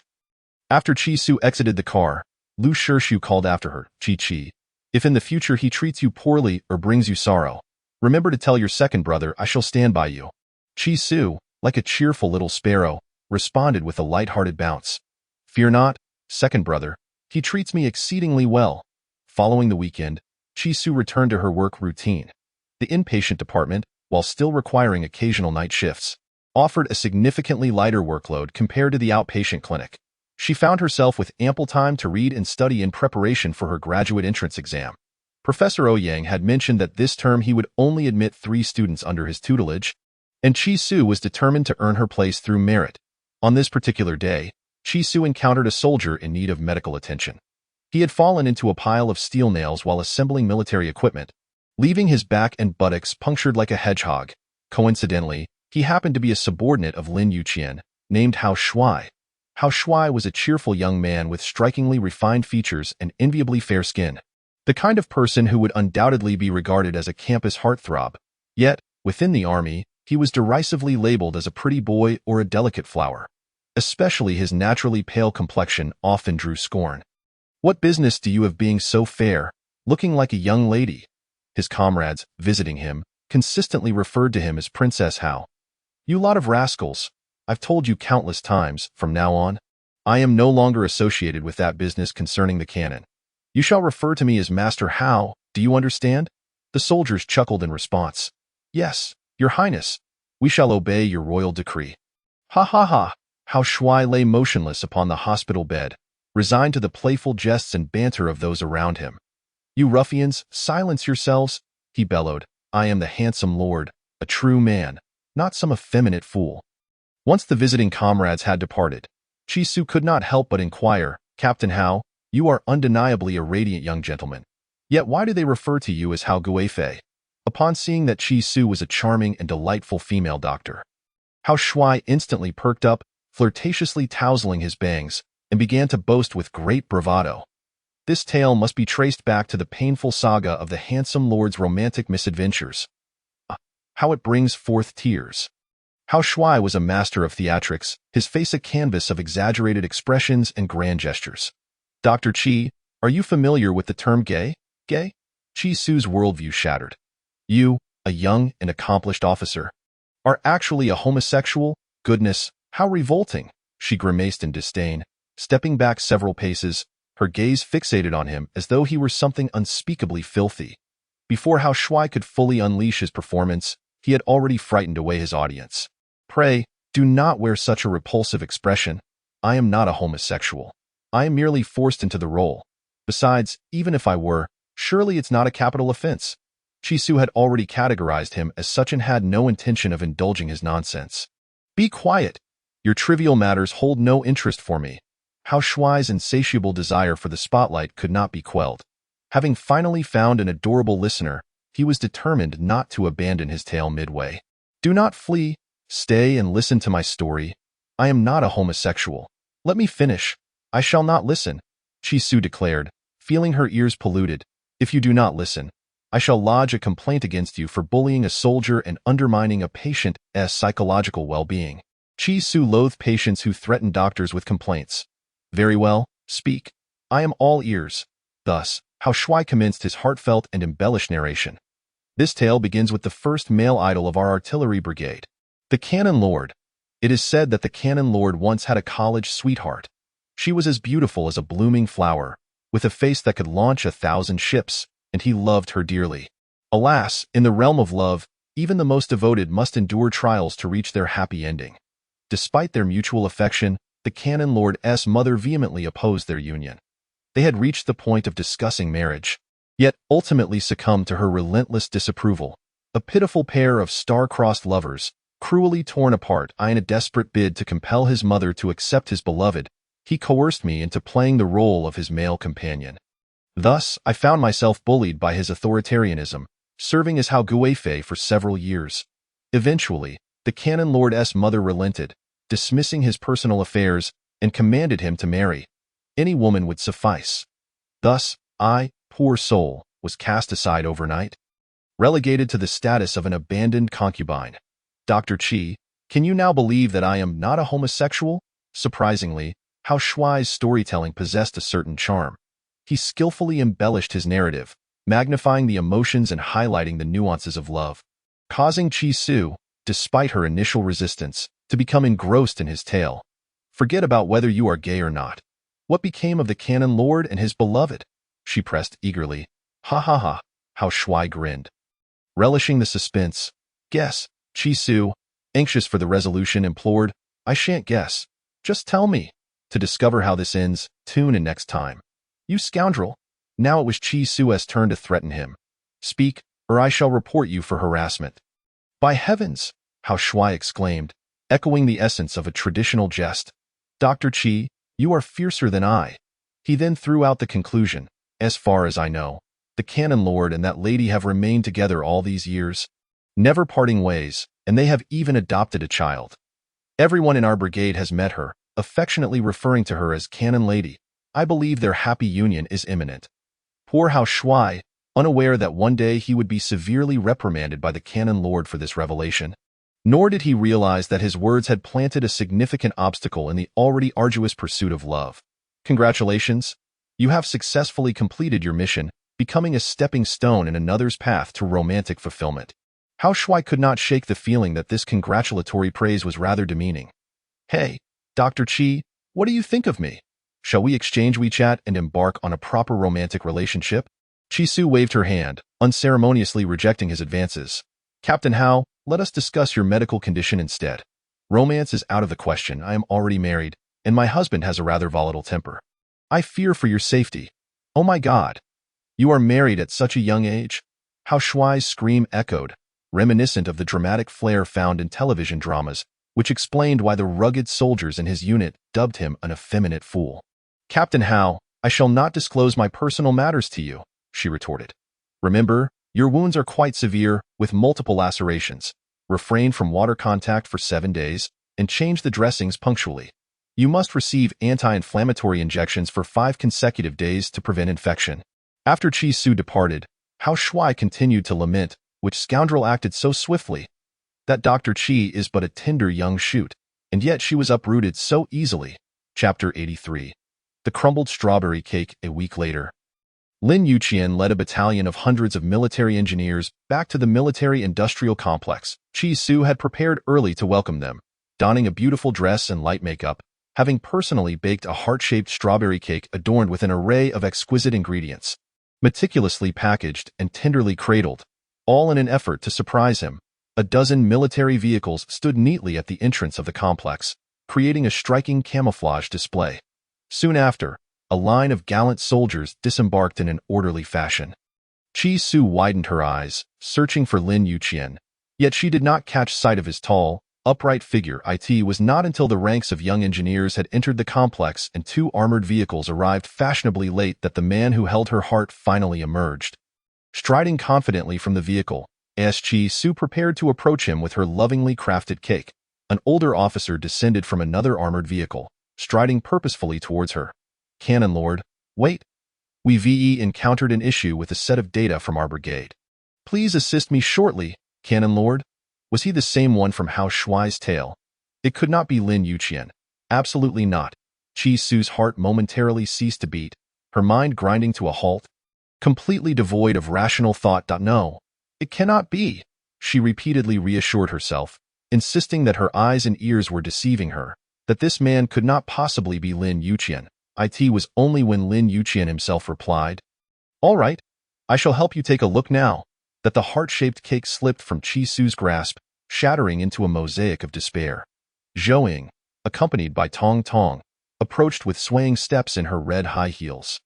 After Chi-Su exited the car, Lu Shirshu called after her, Chi-Chi, if in the future he treats you poorly or brings you sorrow, remember to tell your second brother I shall stand by you. Chi-Su, like a cheerful little sparrow, responded with a light-hearted bounce. Fear not, second brother, he treats me exceedingly well. Following the weekend, Chi-Su returned to her work routine. The inpatient department, while still requiring occasional night shifts, offered a significantly lighter workload compared to the outpatient clinic. She found herself with ample time to read and study in preparation for her graduate entrance exam. Professor Ouyang had mentioned that this term he would only admit 3 students under his tutelage, and Chi-Su was determined to earn her place through merit. On this particular day, Chi-Su encountered a soldier in need of medical attention. He had fallen into a pile of steel nails while assembling military equipment, leaving his back and buttocks punctured like a hedgehog. Coincidentally, he happened to be a subordinate of Lin Yuqian, named Hao Shuai. Hao Shuai was a cheerful young man with strikingly refined features and enviably fair skin, the kind of person who would undoubtedly be regarded as a campus heartthrob. Yet, within the army, he was derisively labeled as a pretty boy or a delicate flower. Especially his naturally pale complexion often drew scorn. What business do you have being so fair, looking like a young lady? His comrades, visiting him, consistently referred to him as Princess Hao. You lot of rascals. I've told you countless times, from now on, I am no longer associated with that business concerning the cannon. You shall refer to me as Master Hao, do you understand? The soldiers chuckled in response. Yes, Your Highness, we shall obey your royal decree. Ha ha ha! Hao Shuai lay motionless upon the hospital bed, resigned to the playful jests and banter of those around him. You ruffians, silence yourselves, he bellowed. I am the handsome lord, a true man, not some effeminate fool. Once the visiting comrades had departed, Chi-Su could not help but inquire, Captain Hao, you are undeniably a radiant young gentleman. Yet why do they refer to you as Hao Guifei? Upon seeing that Chi-Su was a charming and delightful female doctor, Hao Shuai instantly perked up, flirtatiously tousling his bangs, and began to boast with great bravado. This tale must be traced back to the painful saga of the handsome lord's romantic misadventures. How it brings forth tears. Hao Shuai was a master of theatrics, his face a canvas of exaggerated expressions and grand gestures. Dr. Chi, are you familiar with the term gay? Gay? Chi-Su's worldview shattered. You, a young and accomplished officer, are actually a homosexual? Goodness, how revolting! She grimaced in disdain, stepping back several paces, her gaze fixated on him as though he were something unspeakably filthy. Before Hao Shuai could fully unleash his performance, he had already frightened away his audience. Pray, Do not wear such a repulsive expression. I am not a homosexual. I am merely forced into the role. Besides, even if I were, surely it's not a capital offense. Chisu had already categorized him as such and had no intention of indulging his nonsense. Be quiet. Your trivial matters hold no interest for me. Hao Shuai's insatiable desire for the spotlight could not be quelled. Having finally found an adorable listener, he was determined not to abandon his tale midway. Do not flee. Stay and listen to my story. I am not a homosexual. Let me finish. I shall not listen, Chisu declared, feeling her ears polluted. If you do not listen, I shall lodge a complaint against you for bullying a soldier and undermining a patient's psychological well-being. Chisu loathed patients who threatened doctors with complaints. Very well, speak. I am all ears. Thus, Hao Shuai commenced his heartfelt and embellished narration. This tale begins with the first male idol of our artillery brigade, the Cannon Lord. It is said that the Cannon Lord once had a college sweetheart. She was as beautiful as a blooming flower, with a face that could launch 1,000 ships, and he loved her dearly. Alas, in the realm of love, even the most devoted must endure trials to reach their happy ending. Despite their mutual affection, the Cannon Lord's mother vehemently opposed their union. They had reached the point of discussing marriage, yet ultimately succumbed to her relentless disapproval. A pitiful pair of star-crossed lovers, cruelly torn apart. In a desperate bid to compel his mother to accept his beloved, he coerced me into playing the role of his male companion. Thus, I found myself bullied by his authoritarianism, serving as Hao Guifei for several years. Eventually, the Cannon Lord's mother relented, dismissing his personal affairs, and commanded him to marry. Any woman would suffice. Thus, I, poor soul, was cast aside overnight, relegated to the status of an abandoned concubine. Dr. Qi, can you now believe that I am not a homosexual? Surprisingly, Hao Shuai's storytelling possessed a certain charm. He skillfully embellished his narrative, magnifying the emotions and highlighting the nuances of love, causing Chisu, despite her initial resistance, to become engrossed in his tale. Forget about whether you are gay or not. What became of the Cannon Lord and his beloved? She pressed eagerly. Ha ha ha, Hao Shuai grinned, relishing the suspense. Guess, Chisu, anxious for the resolution, implored. I shan't guess. Just tell me. To discover how this ends, tune in next time. You scoundrel. Now it was Chisu's turn to threaten him. Speak, or I shall report you for harassment. By heavens, Hao Shuai exclaimed, echoing the essence of a traditional jest. Dr. Qi, you are fiercer than I. He then threw out the conclusion. As far as I know, the Cannon Lord and that lady have remained together all these years, never parting ways, and they have even adopted a child. Everyone in our brigade has met her, affectionately referring to her as Cannon Lady. I believe their happy union is imminent. Poor Hao Shuai, unaware that one day he would be severely reprimanded by the Cannon Lord for this revelation. Nor did he realize that his words had planted a significant obstacle in the already arduous pursuit of love. Congratulations! You have successfully completed your mission, becoming a stepping stone in another's path to romantic fulfillment. Hao Shuai could not shake the feeling that this congratulatory praise was rather demeaning. Hey, Dr. Qi, what do you think of me? Shall we exchange WeChat and embark on a proper romantic relationship? Chisu waved her hand, unceremoniously rejecting his advances. Captain Hao, let us discuss your medical condition instead. Romance is out of the question. I am already married, and my husband has a rather volatile temper. I fear for your safety. Oh my God! You are married at such a young age? Hao Shuai's scream echoed, reminiscent of the dramatic flair found in television dramas, which explained why the rugged soldiers in his unit dubbed him an effeminate fool. Captain Hao, I shall not disclose my personal matters to you, she retorted. Remember, your wounds are quite severe, with multiple lacerations. Refrain from water contact for 7 days, and change the dressings punctually. You must receive anti-inflammatory injections for 5 consecutive days to prevent infection. After Chisu departed, Hao Shuai continued to lament, which scoundrel acted so swiftly. That Dr. Qi is but a tender young shoot, and yet she was uprooted so easily. Chapter 83. The Crumbled Strawberry Cake. A week later, Lin Yuqian led a battalion of hundreds of military engineers back to the military-industrial complex. Chisu had prepared early to welcome them, donning a beautiful dress and light makeup, having personally baked a heart-shaped strawberry cake adorned with an array of exquisite ingredients, meticulously packaged and tenderly cradled, all in an effort to surprise him. A dozen military vehicles stood neatly at the entrance of the complex, creating a striking camouflage display. Soon after, a line of gallant soldiers disembarked in an orderly fashion. Chi Su widened her eyes, searching for Lin Yuqian, yet she did not catch sight of his tall, upright figure. It was not until the ranks of young engineers had entered the complex and two armored vehicles arrived fashionably late that the man who held her heart finally emerged. Striding confidently from the vehicle, as Chi Su prepared to approach him with her lovingly crafted cake, an older officer descended from another armored vehicle, striding purposefully towards her. "Cannon Lord, wait. We've encountered an issue with a set of data from our brigade. Please assist me shortly, Cannon Lord." Was he the same one from House Shuai's tale? It could not be Lin Yuqian. Absolutely not. Chi Su's heart momentarily ceased to beat, her mind grinding to a halt. Completely devoid of rational thought. No, it cannot be, she repeatedly reassured herself, insisting that her eyes and ears were deceiving her, that this man could not possibly be Lin Yuqian. It was only when Lin Yuqian himself replied, "All right, I shall help you take a look now," that the heart-shaped cake slipped from Chi Su's grasp, shattering into a mosaic of despair. Zhou Ying, accompanied by Tong Tong, approached with swaying steps in her red high heels.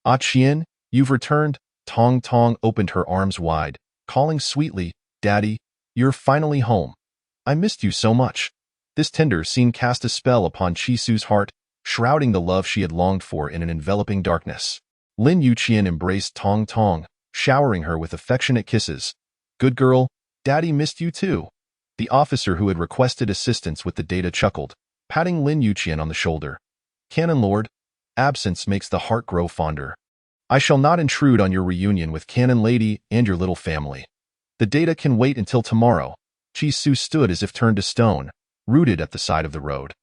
"Ah Qian, you've returned." Tong Tong opened her arms wide, calling sweetly, "Daddy, you're finally home. I missed you so much." This tender scene cast a spell upon Chi Su's heart, shrouding the love she had longed for in an enveloping darkness. Lin Yuqian embraced Tong Tong, showering her with affectionate kisses. "Good girl, Daddy missed you too." The officer who had requested assistance with the data chuckled, patting Lin Yuqian on the shoulder. "Cannon Lord, absence makes the heart grow fonder. I shall not intrude on your reunion with Cannon Lady and your little family. The data can wait until tomorrow." Chi Su stood as if turned to stone, rooted at the side of the road.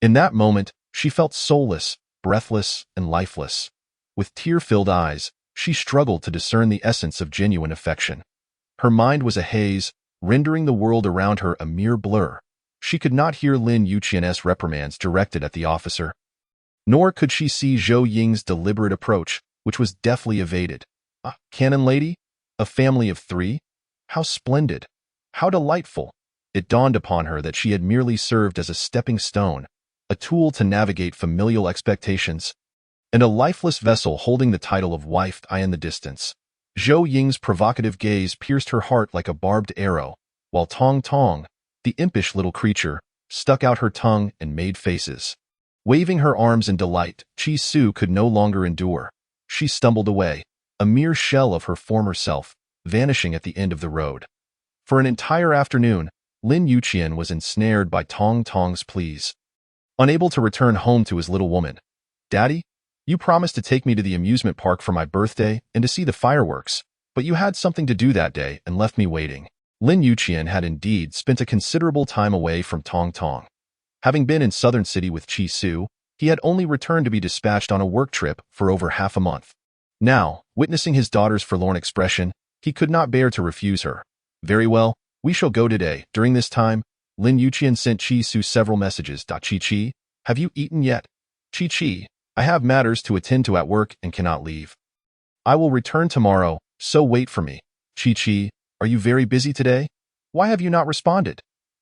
In that moment, she felt soulless, breathless, and lifeless. With tear-filled eyes, she struggled to discern the essence of genuine affection. Her mind was a haze, rendering the world around her a mere blur. She could not hear Lin Yuqian's reprimands directed at the officer. Nor could she see Zhou Ying's deliberate approach, which was deftly evaded. "Ah, Cannon Lady? A family of 3? How splendid! How delightful!" It dawned upon her that she had merely served as a stepping stone, a tool to navigate familial expectations, and a lifeless vessel holding the title of wife in the distance. Zhou Ying's provocative gaze pierced her heart like a barbed arrow, while Tong Tong, the impish little creature, stuck out her tongue and made faces. Waving her arms in delight, Chi Su could no longer endure. She stumbled away, a mere shell of her former self, vanishing at the end of the road. For an entire afternoon, Lin Yuqian was ensnared by Tong Tong's pleas. Unable to return home to his little woman, "Daddy, you promised to take me to the amusement park for my birthday and to see the fireworks, but you had something to do that day and left me waiting." Lin Yuqian had indeed spent a considerable time away from Tong Tong. Having been in Southern City with Chi Su, he had only returned to be dispatched on a work trip for over half a month. Now, witnessing his daughter's forlorn expression, he could not bear to refuse her. "Very well, we shall go today." During this time, Lin Yuqian sent Chi Su several messages. "Chi, have you eaten yet? Chi, I have matters to attend to at work and cannot leave. I will return tomorrow, so wait for me." "Chi, are you very busy today? Why have you not responded?"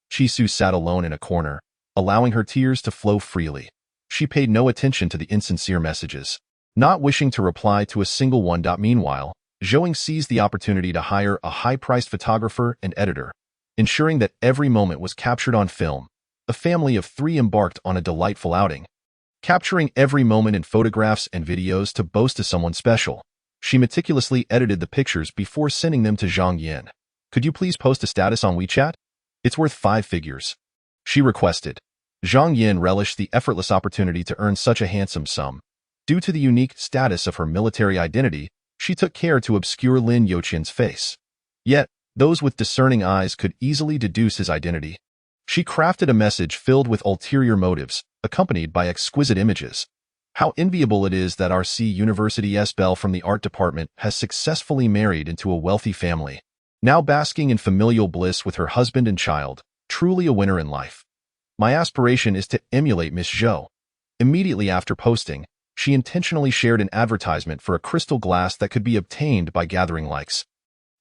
Chi Su sat alone in a corner, allowing her tears to flow freely. She paid no attention to the insincere messages, not wishing to reply to a single one. Meanwhile, Zhou Ying seized the opportunity to hire a high-priced photographer and editor, ensuring that every moment was captured on film. A family of 3 embarked on a delightful outing, capturing every moment in photographs and videos to boast to someone special. She meticulously edited the pictures before sending them to Zhang Yan. "Could you please post a status on WeChat? It's worth 5 figures," she requested. Zhang Yan relished the effortless opportunity to earn such a handsome sum. Due to the unique status of her military identity, she took care to obscure Lin Yuqian's face. Yet, those with discerning eyes could easily deduce his identity. She crafted a message filled with ulterior motives, accompanied by exquisite images. "How enviable it is that RC University's Belle from the art department has successfully married into a wealthy family, now basking in familial bliss with her husband and child, truly a winner in life. My aspiration is to emulate Miss Zhou." Immediately after posting, she intentionally shared an advertisement for a crystal glass that could be obtained by gathering likes.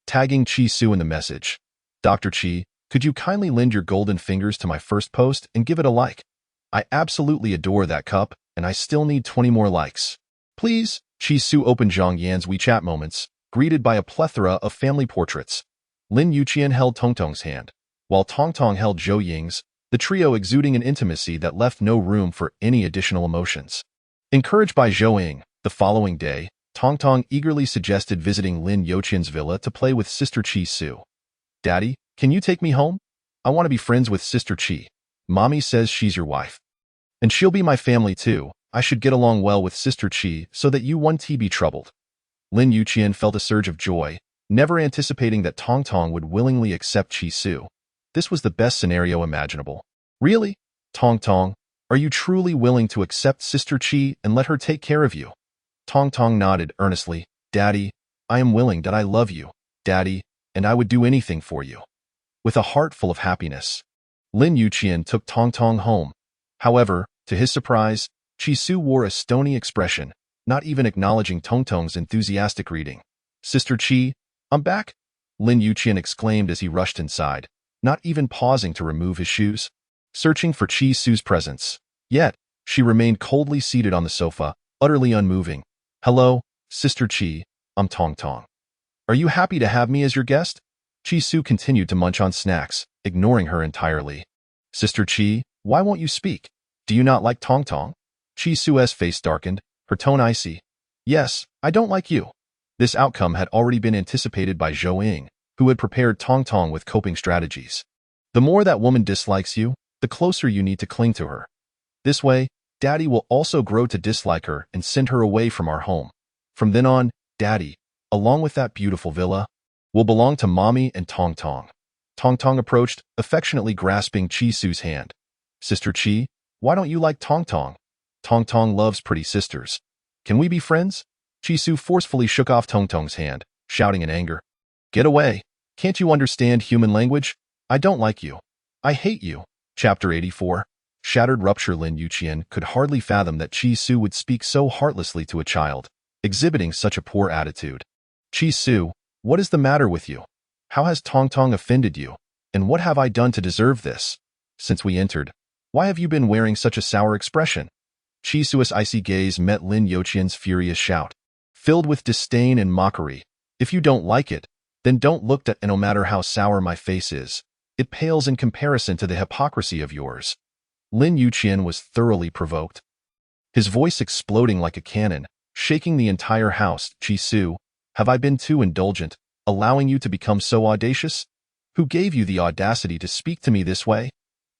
Tagging Chi Su in the message, "Dr. Chi, Could you kindly lend your golden fingers to my first post and give it a like? I absolutely adore that cup, and I still need 20 more likes. Please. Chi Su opened Zhang Yan's WeChat moments, greeted by a plethora of family portraits. Lin Yuqian held Tongtong's hand, while Tongtong held Zhou Ying's, the trio exuding an intimacy that left no room for any additional emotions. Encouraged by Zhou Ying, the following day, Tongtong eagerly suggested visiting Lin Yuqian's villa to play with Sister Chi Su. Daddy, can you take me home? I want to be friends with Sister Chi. Mommy says she's your wife. And she'll be my family too. I should get along well with Sister Chi so that you won't be troubled. Lin Yuqian felt a surge of joy, never anticipating that Tongtong would willingly accept Chi Su. This was the best scenario imaginable. Really? Tongtong, are you truly willing to accept Sister Chi and let her take care of you? Tongtong nodded earnestly. Daddy, I am willing. That I love you, Daddy, and I would do anything for you. With a heart full of happiness, Lin Yuqian took Tongtong home. However, to his surprise, Chi Su wore a stony expression, not even acknowledging Tongtong's enthusiastic greeting. Sister Chi, I'm back, Lin Yuqian exclaimed as he rushed inside, not even pausing to remove his shoes, searching for Chi Su's presence. Yet, she remained coldly seated on the sofa, utterly unmoving. Hello, Sister Chi, I'm Tongtong. Are you happy to have me as your guest? Chi Su continued to munch on snacks, ignoring her entirely. Sister Chi, why won't you speak? Do you not like Tongtong? Chi Su's face darkened, her tone icy. Yes, I don't like you. This outcome had already been anticipated by Zhou Ying, who had prepared Tongtong with coping strategies. The more that woman dislikes you, the closer you need to cling to her. This way, Daddy will also grow to dislike her and send her away from our home. From then on, Daddy, along with that beautiful villa, will belong to Mommy and Tongtong. Tongtong approached, affectionately grasping Chi Su's hand. Sister Chi, why don't you like Tongtong? Tongtong loves pretty sisters. Can we be friends? Chi Su forcefully shook off Tongtong's hand, shouting in anger. Get away. Can't you understand human language? I don't like you. I hate you. Chapter 84. Shattered rupture. Lin Yuqian could hardly fathom that Chi Su would speak so heartlessly to a child, exhibiting such a poor attitude. Chi Su, what is the matter with you? How has Tongtong offended you? And what have I done to deserve this? Since we entered, why have you been wearing such a sour expression? Chi Su's icy gaze met Lin Yuqian's furious shout, filled with disdain and mockery. If you don't like it, then don't look at it. No matter how sour my face is, it pales in comparison to the hypocrisy of yours. Lin Yuqian was thoroughly provoked, his voice exploding like a cannon, shaking the entire house. Chi Su, have I been too indulgent, allowing you to become so audacious? Who gave you the audacity to speak to me this way?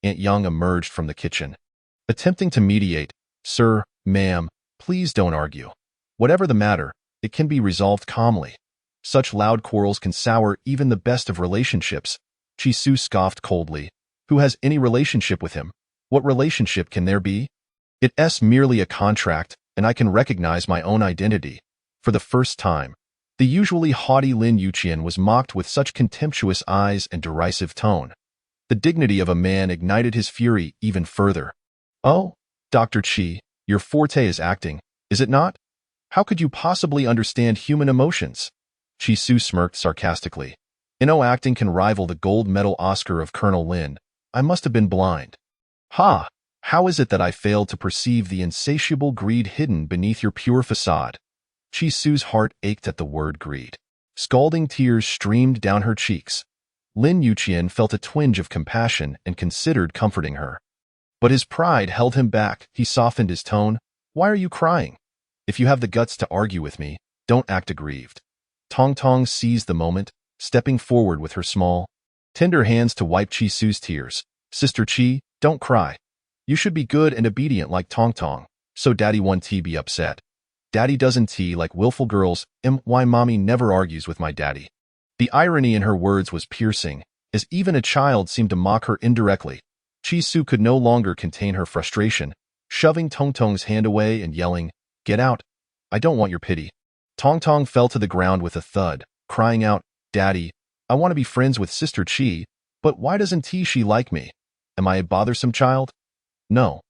Aunt Yang emerged from the kitchen, attempting to mediate. Sir, ma'am, please don't argue. Whatever the matter, it can be resolved calmly. Such loud quarrels can sour even the best of relationships. Chi Su scoffed coldly. Who has any relationship with him? What relationship can there be? It's merely a contract, and I can recognize my own identity. For the first time, the usually haughty Lin Yuqian was mocked with such contemptuous eyes and derisive tone. The dignity of a man ignited his fury even further. Oh, Dr. Chi, your forte is acting, is it not? How could you possibly understand human emotions? Chi Su smirked sarcastically. No acting can rival the gold medal Oscar of Colonel Lin. I must have been blind. Ha! How is it that I failed to perceive the insatiable greed hidden beneath your pure facade? Chi Su's heart ached at the word greed. Scalding tears streamed down her cheeks. Lin Yuqian felt a twinge of compassion and considered comforting her. But his pride held him back. He softened his tone. Why are you crying? If you have the guts to argue with me, don't act aggrieved. Tongtong seized the moment, stepping forward with her small, tender hands to wipe Chi Su's tears. Sister Chi, don't cry. You should be good and obedient like Tongtong, so Daddy won't be upset. Daddy doesn't like willful girls, and why Mommy never argues with my daddy. The irony in her words was piercing, as even a child seemed to mock her indirectly. Chi Su could no longer contain her frustration, shoving Tongtong's hand away and yelling, Get out. I don't want your pity. Tongtong fell to the ground with a thud, crying out, Daddy, I want to be friends with Sister Chi, but why doesn't she like me? Am I a bothersome child? No.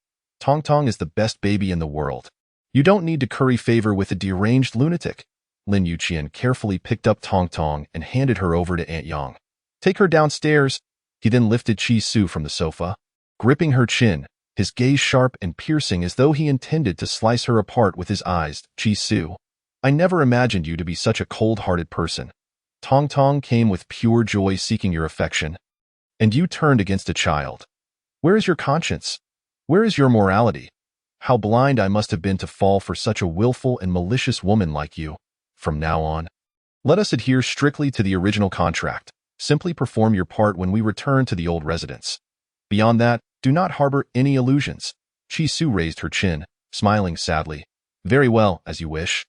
Tongtong is the best baby in the world. You don't need to curry favor with a deranged lunatic. Lin Yuqian carefully picked up Tongtong and handed her over to Aunt Yang. Take her downstairs. He then lifted Chi Su from the sofa, gripping her chin, his gaze sharp and piercing as though he intended to slice her apart with his eyes. Chi Su, I never imagined you to be such a cold-hearted person. Tong Tong came with pure joy seeking your affection. And you turned against a child. Where is your conscience? Where is your morality? How blind I must have been to fall for such a willful and malicious woman like you. From now on, let us adhere strictly to the original contract. Simply perform your part when we return to the old residence. Beyond that, do not harbor any illusions. Chi Su raised her chin, smiling sadly. Very well, as you wish.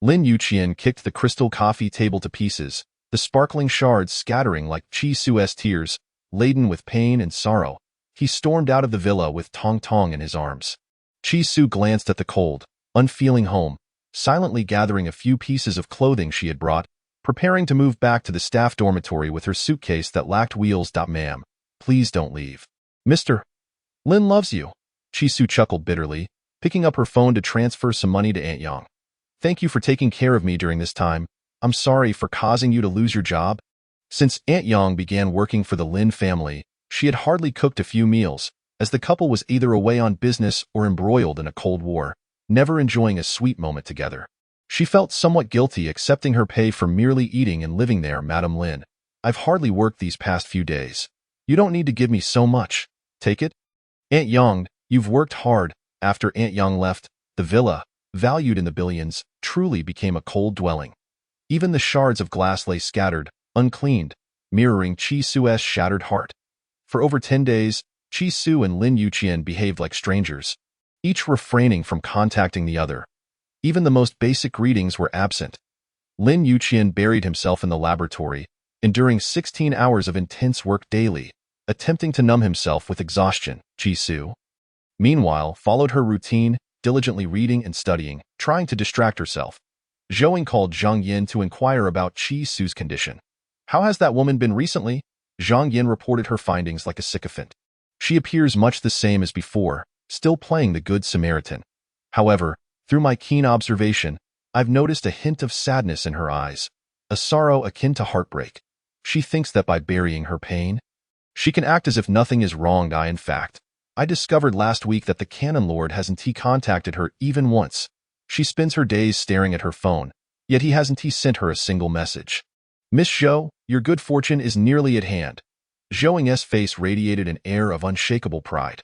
Lin Yuqian kicked the crystal coffee table to pieces, the sparkling shards scattering like Chi Su's tears, laden with pain and sorrow. He stormed out of the villa with Tong Tong in his arms. Chi Su glanced at the cold, unfeeling home, silently gathering a few pieces of clothing she had brought, preparing to move back to the staff dormitory with her suitcase that lacked wheels. Ma'am, please don't leave. Mr. Lin loves you. Chi Su chuckled bitterly, picking up her phone to transfer some money to Aunt Yang. Thank you for taking care of me during this time. I'm sorry for causing you to lose your job. Since Aunt Yang began working for the Lin family, she had hardly cooked a few meals, as the couple was either away on business or embroiled in a cold war, never enjoying a sweet moment together. She felt somewhat guilty accepting her pay for merely eating and living there. Madam Lin, I've hardly worked these past few days. You don't need to give me so much. Take it. Aunt Yang, you've worked hard. After Aunt Yang left, the villa, valued in the billions, truly became a cold dwelling. Even the shards of glass lay scattered, uncleaned, mirroring Chi Su's shattered heart. For over 10 days, Chi Su and Lin Yuqian behaved like strangers, each refraining from contacting the other. Even the most basic greetings were absent. Lin Yuqian buried himself in the laboratory, enduring 16 hours of intense work daily, attempting to numb himself with exhaustion. Chi Su, meanwhile, followed her routine, diligently reading and studying, trying to distract herself. Zhou called Zhang Yin to inquire about Chi Su's condition. How has that woman been recently? Zhang Yin reported her findings like a sycophant. She appears much the same as before, still playing the Good Samaritan. However, through my keen observation, I've noticed a hint of sadness in her eyes, a sorrow akin to heartbreak. She thinks that by burying her pain, she can act as if nothing is wrong. In fact, I discovered last week that the Canon Lord hasn't contacted her even once. She spends her days staring at her phone, yet he hasn't sent her a single message. Miss Zhou, your good fortune is nearly at hand. Zhou Ying's face radiated an air of unshakable pride.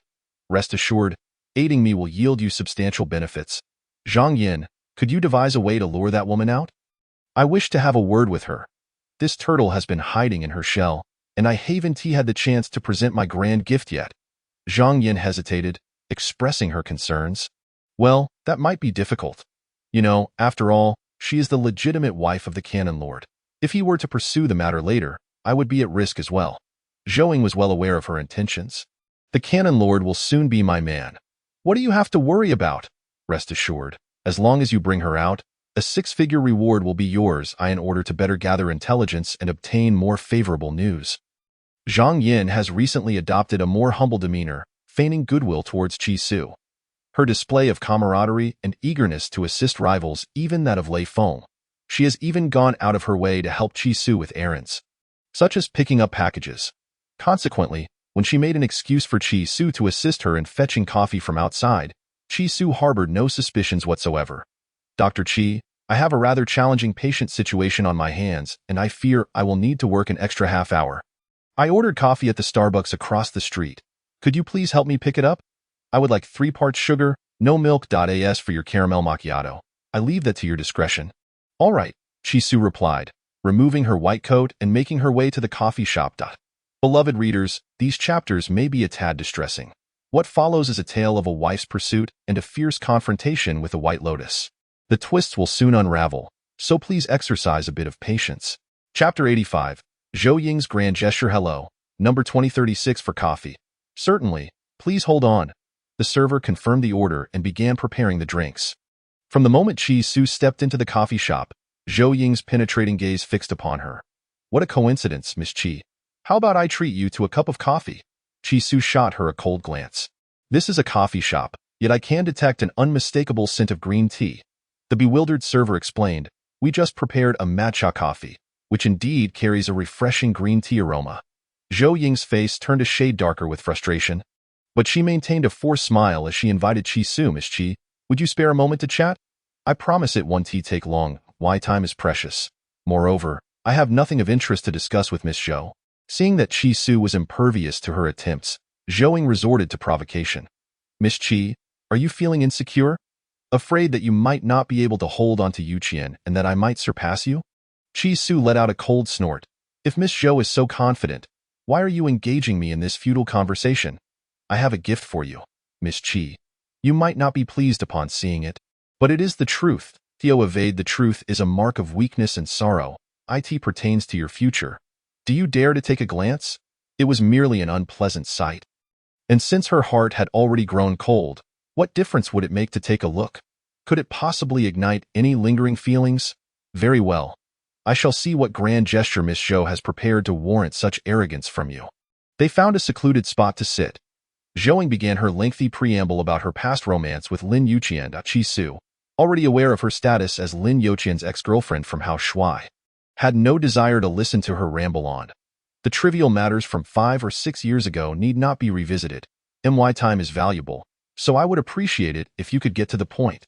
Rest assured, aiding me will yield you substantial benefits. Zhang Yin, could you devise a way to lure that woman out? I wish to have a word with her. This turtle has been hiding in her shell, and I haven't had the chance to present my grand gift yet. Zhang Yin hesitated, expressing her concerns. Well, that might be difficult. You know, after all, she is the legitimate wife of the Canon Lord. If he were to pursue the matter later, I would be at risk as well. Zhou Ying was well aware of her intentions. The Canon Lord will soon be my man. What do you have to worry about? Rest assured, as long as you bring her out, a 6-figure reward will be yours in order to better gather intelligence and obtain more favorable news. Zhang Yin has recently adopted a more humble demeanor, feigning goodwill towards Chi Su. Her display of camaraderie and eagerness to assist rivals even that of Lei Feng. She has even gone out of her way to help Chi Su with errands, such as picking up packages. Consequently, when she made an excuse for Chi Su to assist her in fetching coffee from outside, Chi Su harbored no suspicions whatsoever. Dr. Chi, I have a rather challenging patient situation on my hands, and I fear I will need to work an extra half hour. I ordered coffee at the Starbucks across the street. Could you please help me pick it up? I would like 3 parts sugar, no milk. As for your caramel macchiato, I leave that to your discretion. All right, Chi Su replied, removing her white coat and making her way to the coffee shop. Beloved readers, these chapters may be a tad distressing. What follows is a tale of a wife's pursuit and a fierce confrontation with a white lotus. The twists will soon unravel, so please exercise a bit of patience. Chapter 85, Zhou Ying's Grand Gesture. Hello, number 2036 for coffee. Certainly, please hold on. The server confirmed the order and began preparing the drinks. From the moment Chi Su stepped into the coffee shop, Zhou Ying's penetrating gaze fixed upon her. What a coincidence, Miss Chi. How about I treat you to a cup of coffee? Chi Su shot her a cold glance. This is a coffee shop, yet I can detect an unmistakable scent of green tea. The bewildered server explained, we just prepared a matcha coffee, which indeed carries a refreshing green tea aroma. Zhou Ying's face turned a shade darker with frustration, but she maintained a forced smile as she invited Qi Su. Miss Qi, would you spare a moment to chat? I promise it won't take long. Why time is precious. Moreover, I have nothing of interest to discuss with Miss Zhou. Seeing that Qi Su was impervious to her attempts, Zhou Ying resorted to provocation. Miss Qi, are you feeling insecure? Afraid that you might not be able to hold on to Yu Qian and that I might surpass you? Qi Su let out a cold snort. If Miss Zhou is so confident, why are you engaging me in this futile conversation? I have a gift for you, Miss Qi. You might not be pleased upon seeing it, but it is the truth. Theo evade the truth is a mark of weakness and sorrow. It pertains to your future. Do you dare to take a glance? It was merely an unpleasant sight. And since her heart had already grown cold, what difference would it make to take a look? Could it possibly ignite any lingering feelings? Very well. I shall see what grand gesture Miss Zhou has prepared to warrant such arrogance from you. They found a secluded spot to sit. Zhou Ying began her lengthy preamble about her past romance with Lin Yuqian. Qi Su, already aware of her status as Lin Yuqian's ex-girlfriend from House Shuai, had no desire to listen to her ramble on. The trivial matters from 5 or 6 years ago need not be revisited. My time is valuable, so I would appreciate it if you could get to the point.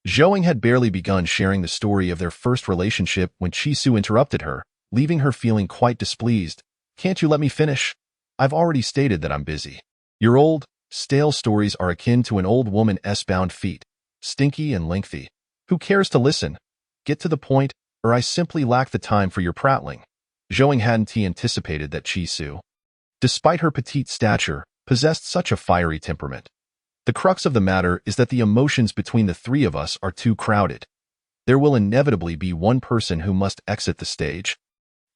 Zhou Ying had barely begun sharing the story of their first relationship when Qi Su interrupted her, leaving her feeling quite displeased. Can't you let me finish? I've already stated that I'm busy. Your old, stale stories are akin to an old woman's bound feet, stinky and lengthy. Who cares to listen? Get to the point, or I simply lack the time for your prattling. Zhou Ying hadn't anticipated that Qi Su, despite her petite stature, possessed such a fiery temperament. The crux of the matter is that the emotions between the three of us are too crowded. There will inevitably be one person who must exit the stage.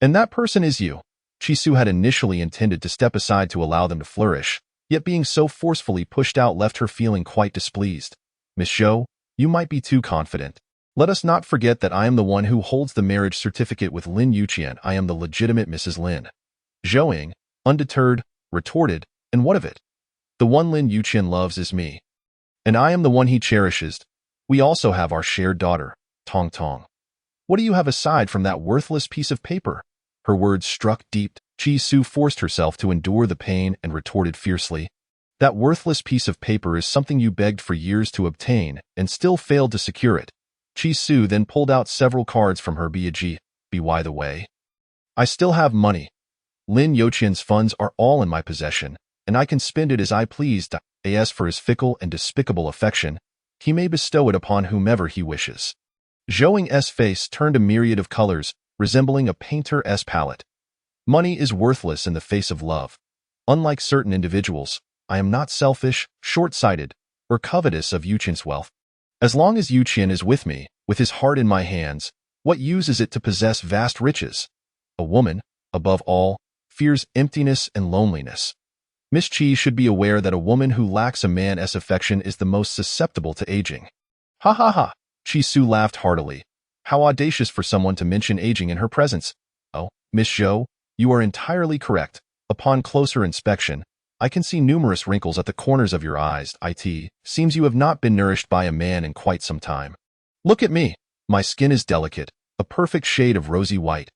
And that person is you. Qi Su had initially intended to step aside to allow them to flourish, yet being so forcefully pushed out left her feeling quite displeased. Miss Zhou, you might be too confident. Let us not forget that I am the one who holds the marriage certificate with Lin Yuqian. I am the legitimate Mrs. Lin. Zhou Ying, undeterred, retorted, and what of it? The one Lin Yuqian loves is me. And I am the one he cherishes. We also have our shared daughter, Tong Tong. What do you have aside from that worthless piece of paper? Her words struck deep. Qi Su forced herself to endure the pain and retorted fiercely. That worthless piece of paper is something you begged for years to obtain and still failed to secure it. Qi Su then pulled out several cards from her bag. By the way, I still have money. Lin Yuqian's funds are all in my possession, and I can spend it as I please. As for his fickle and despicable affection, he may bestow it upon whomever he wishes. Zhou Ying's face turned a myriad of colors, resembling a painter's palette. Money is worthless in the face of love. Unlike certain individuals, I am not selfish, short-sighted, or covetous of Yuqian's wealth. As long as Yuqian is with me, with his heart in my hands, what use is it to possess vast riches? A woman, above all, fears emptiness and loneliness. Miss Qi should be aware that a woman who lacks a man's affection is the most susceptible to aging. Ha ha ha! Qi Su laughed heartily. How audacious for someone to mention aging in her presence. Oh, Miss Zhou, you are entirely correct. Upon closer inspection, I can see numerous wrinkles at the corners of your eyes. It seems you have not been nourished by a man in quite some time. Look at me. My skin is delicate, a perfect shade of rosy white.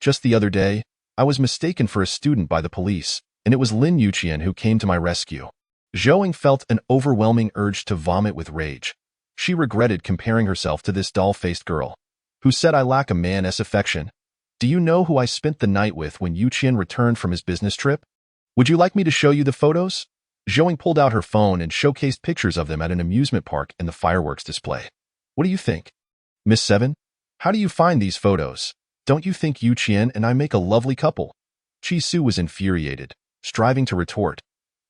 Just the other day, I was mistaken for a student by the police, and it was Lin Yuqian who came to my rescue. Zhou Ying felt an overwhelming urge to vomit with rage. She regretted comparing herself to this doll-faced girl, who said I lack a man's affection. Do you know who I spent the night with when Yuqian returned from his business trip? Would you like me to show you the photos? Zhou Ying pulled out her phone and showcased pictures of them at an amusement park and the fireworks display. What do you think? Miss Seven, how do you find these photos? Don't you think Yuqian and I make a lovely couple? Qi Su was infuriated, striving to retort.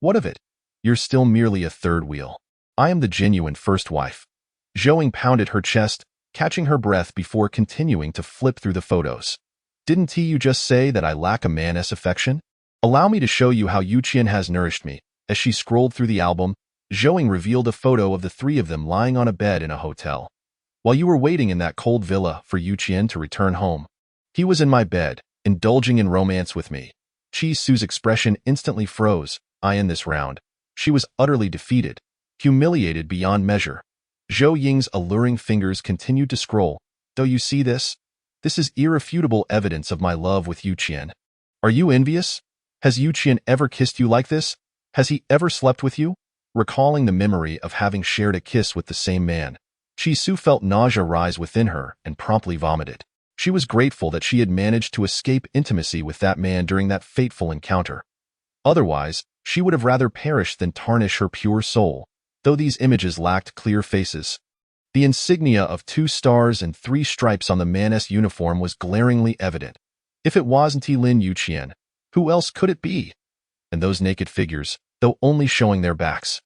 What of it? You're still merely a third wheel. I am the genuine first wife. Zhou Ying pounded her chest, catching her breath before continuing to flip through the photos. Didn't you just say that I lack a man's affection? Allow me to show you how Yuqian has nourished me. As she scrolled through the album, Zhou Ying revealed a photo of the three of them lying on a bed in a hotel. While you were waiting in that cold villa for Yuqian to return home, he was in my bed, indulging in romance with me. Qi Su's expression instantly froze. In this round, she was utterly defeated, humiliated beyond measure. Zhou Ying's alluring fingers continued to scroll. Do you see this? This is irrefutable evidence of my love with Yuqian. Are you envious? Has Yu Qian ever kissed you like this? Has he ever slept with you? Recalling the memory of having shared a kiss with the same man, Chi Su felt nausea rise within her and promptly vomited. She was grateful that she had managed to escape intimacy with that man during that fateful encounter. Otherwise, she would have rather perished than tarnish her pure soul, though these images lacked clear faces. The insignia of 2 stars and 3 stripes on the man's uniform was glaringly evident. If it wasn't Lin Yuqian, who else could it be? And those naked figures, though only showing their backs,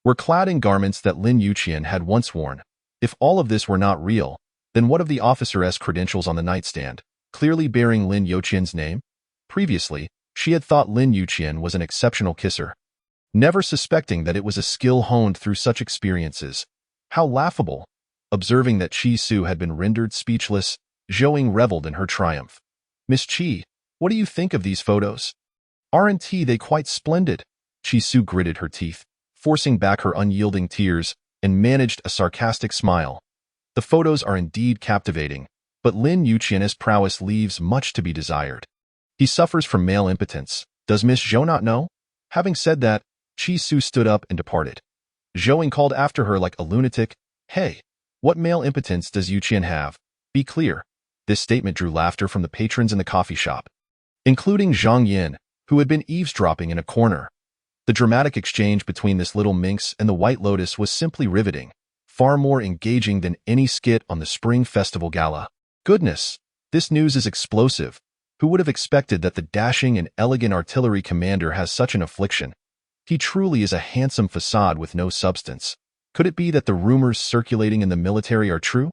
were clad in garments that Lin Yuqian had once worn. If all of this were not real, then what of the officer's credentials on the nightstand, clearly bearing Lin Yuqian's name? Previously, she had thought Lin Yuqian was an exceptional kisser, never suspecting that it was a skill honed through such experiences. How laughable! Observing that Chi Su had been rendered speechless, Zhou reveled in her triumph. Miss Chi, what do you think of these photos? Aren't they quite splendid? Chi Su gritted her teeth, forcing back her unyielding tears, and managed a sarcastic smile. The photos are indeed captivating, but Lin Yuqian's prowess leaves much to be desired. He suffers from male impotence. Does Miss Zhou not know? Having said that, Chi Su stood up and departed. Zhou called after her like a lunatic, "Hey, what male impotence does Yuqian have? Be clear." This statement drew laughter from the patrons in the coffee shop, including Zhang Yin, who had been eavesdropping in a corner. The dramatic exchange between this little minx and the White Lotus was simply riveting, far more engaging than any skit on the Spring Festival Gala. Goodness, this news is explosive. Who would have expected that the dashing and elegant artillery commander has such an affliction? He truly is a handsome facade with no substance. Could it be that the rumors circulating in the military are true?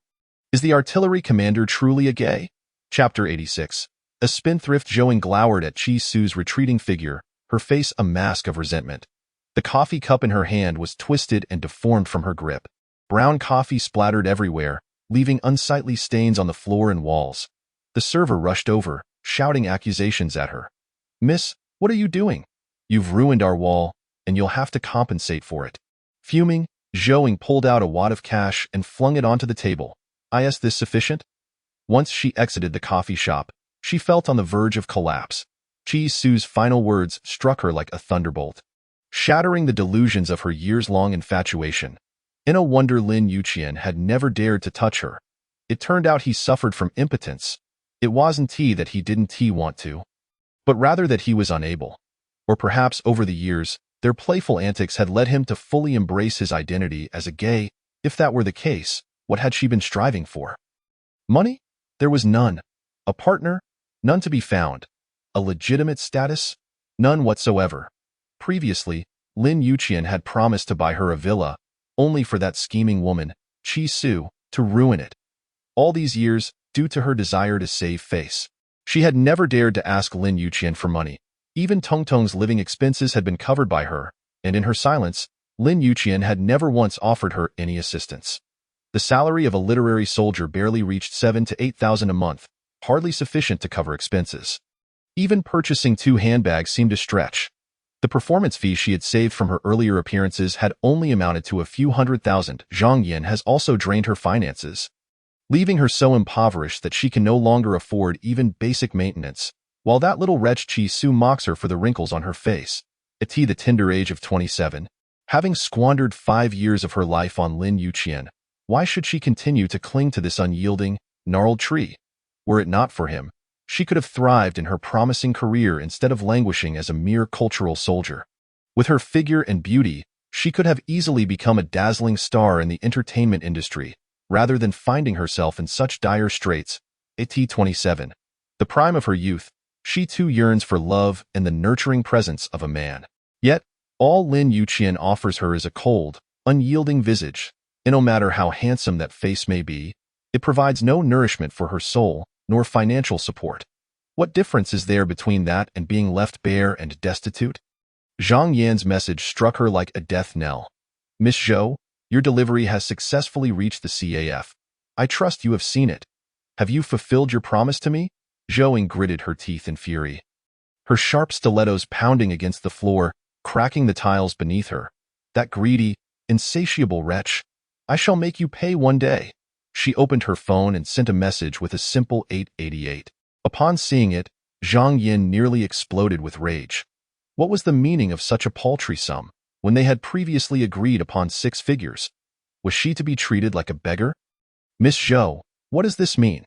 Is the artillery commander truly a gay? Chapter 86. A spendthrift Zhou glowered at Chi Su's retreating figure, her face a mask of resentment. The coffee cup in her hand was twisted and deformed from her grip. Brown coffee splattered everywhere, leaving unsightly stains on the floor and walls. The server rushed over, shouting accusations at her. "Miss, what are you doing? You've ruined our wall, and you'll have to compensate for it." Fuming, Zhou pulled out a wad of cash and flung it onto the table. "Is this sufficient?" Once she exited the coffee shop, she felt on the verge of collapse. Chi Su's final words struck her like a thunderbolt, shattering the delusions of her years-long infatuation. No wonder Lin Yuqian had never dared to touch her. It turned out he suffered from impotence. It wasn't that he didn't want to, but rather that he was unable. Or perhaps over the years, their playful antics had led him to fully embrace his identity as a gay. If that were the case, what had she been striving for? Money? There was none. A partner? None to be found. A legitimate status? None whatsoever. Previously, Lin Yuqian had promised to buy her a villa, only for that scheming woman, Chi Su, to ruin it. All these years, due to her desire to save face, she had never dared to ask Lin Yuqian for money. Even Tongtong's living expenses had been covered by her, and in her silence, Lin Yuqian had never once offered her any assistance. The salary of a literary soldier barely reached 7,000 to 8,000 a month, hardly sufficient to cover expenses. Even purchasing 2 handbags seemed a stretch. The performance fee she had saved from her earlier appearances had only amounted to a few $100,000. Zhang Yin has also drained her finances, leaving her so impoverished that she can no longer afford even basic maintenance, while that little wretch Chi Su mocks her for the wrinkles on her face. At the tender age of 27, having squandered 5 years of her life on Lin Yuqian, why should she continue to cling to this unyielding, gnarled tree? Were it not for him, she could have thrived in her promising career instead of languishing as a mere cultural soldier. With her figure and beauty, she could have easily become a dazzling star in the entertainment industry, rather than finding herself in such dire straits. At 27, the prime of her youth, she too yearns for love and the nurturing presence of a man. Yet, all Lin Yuqian offers her is a cold, unyielding visage, and no matter how handsome that face may be, it provides no nourishment for her soul, nor financial support. What difference is there between that and being left bare and destitute? Zhang Yan's message struck her like a death knell. "Miss Zhou, your delivery has successfully reached the CAF. I trust you have seen it. Have you fulfilled your promise to me?" Zhou gritted her teeth in fury, her sharp stilettos pounding against the floor, cracking the tiles beneath her. "That greedy, insatiable wretch. I shall make you pay one day." She opened her phone and sent a message with a simple 888. Upon seeing it, Zhang Yin nearly exploded with rage. What was the meaning of such a paltry sum, when they had previously agreed upon 6 figures? Was she to be treated like a beggar? Miss Zhou, what does this mean?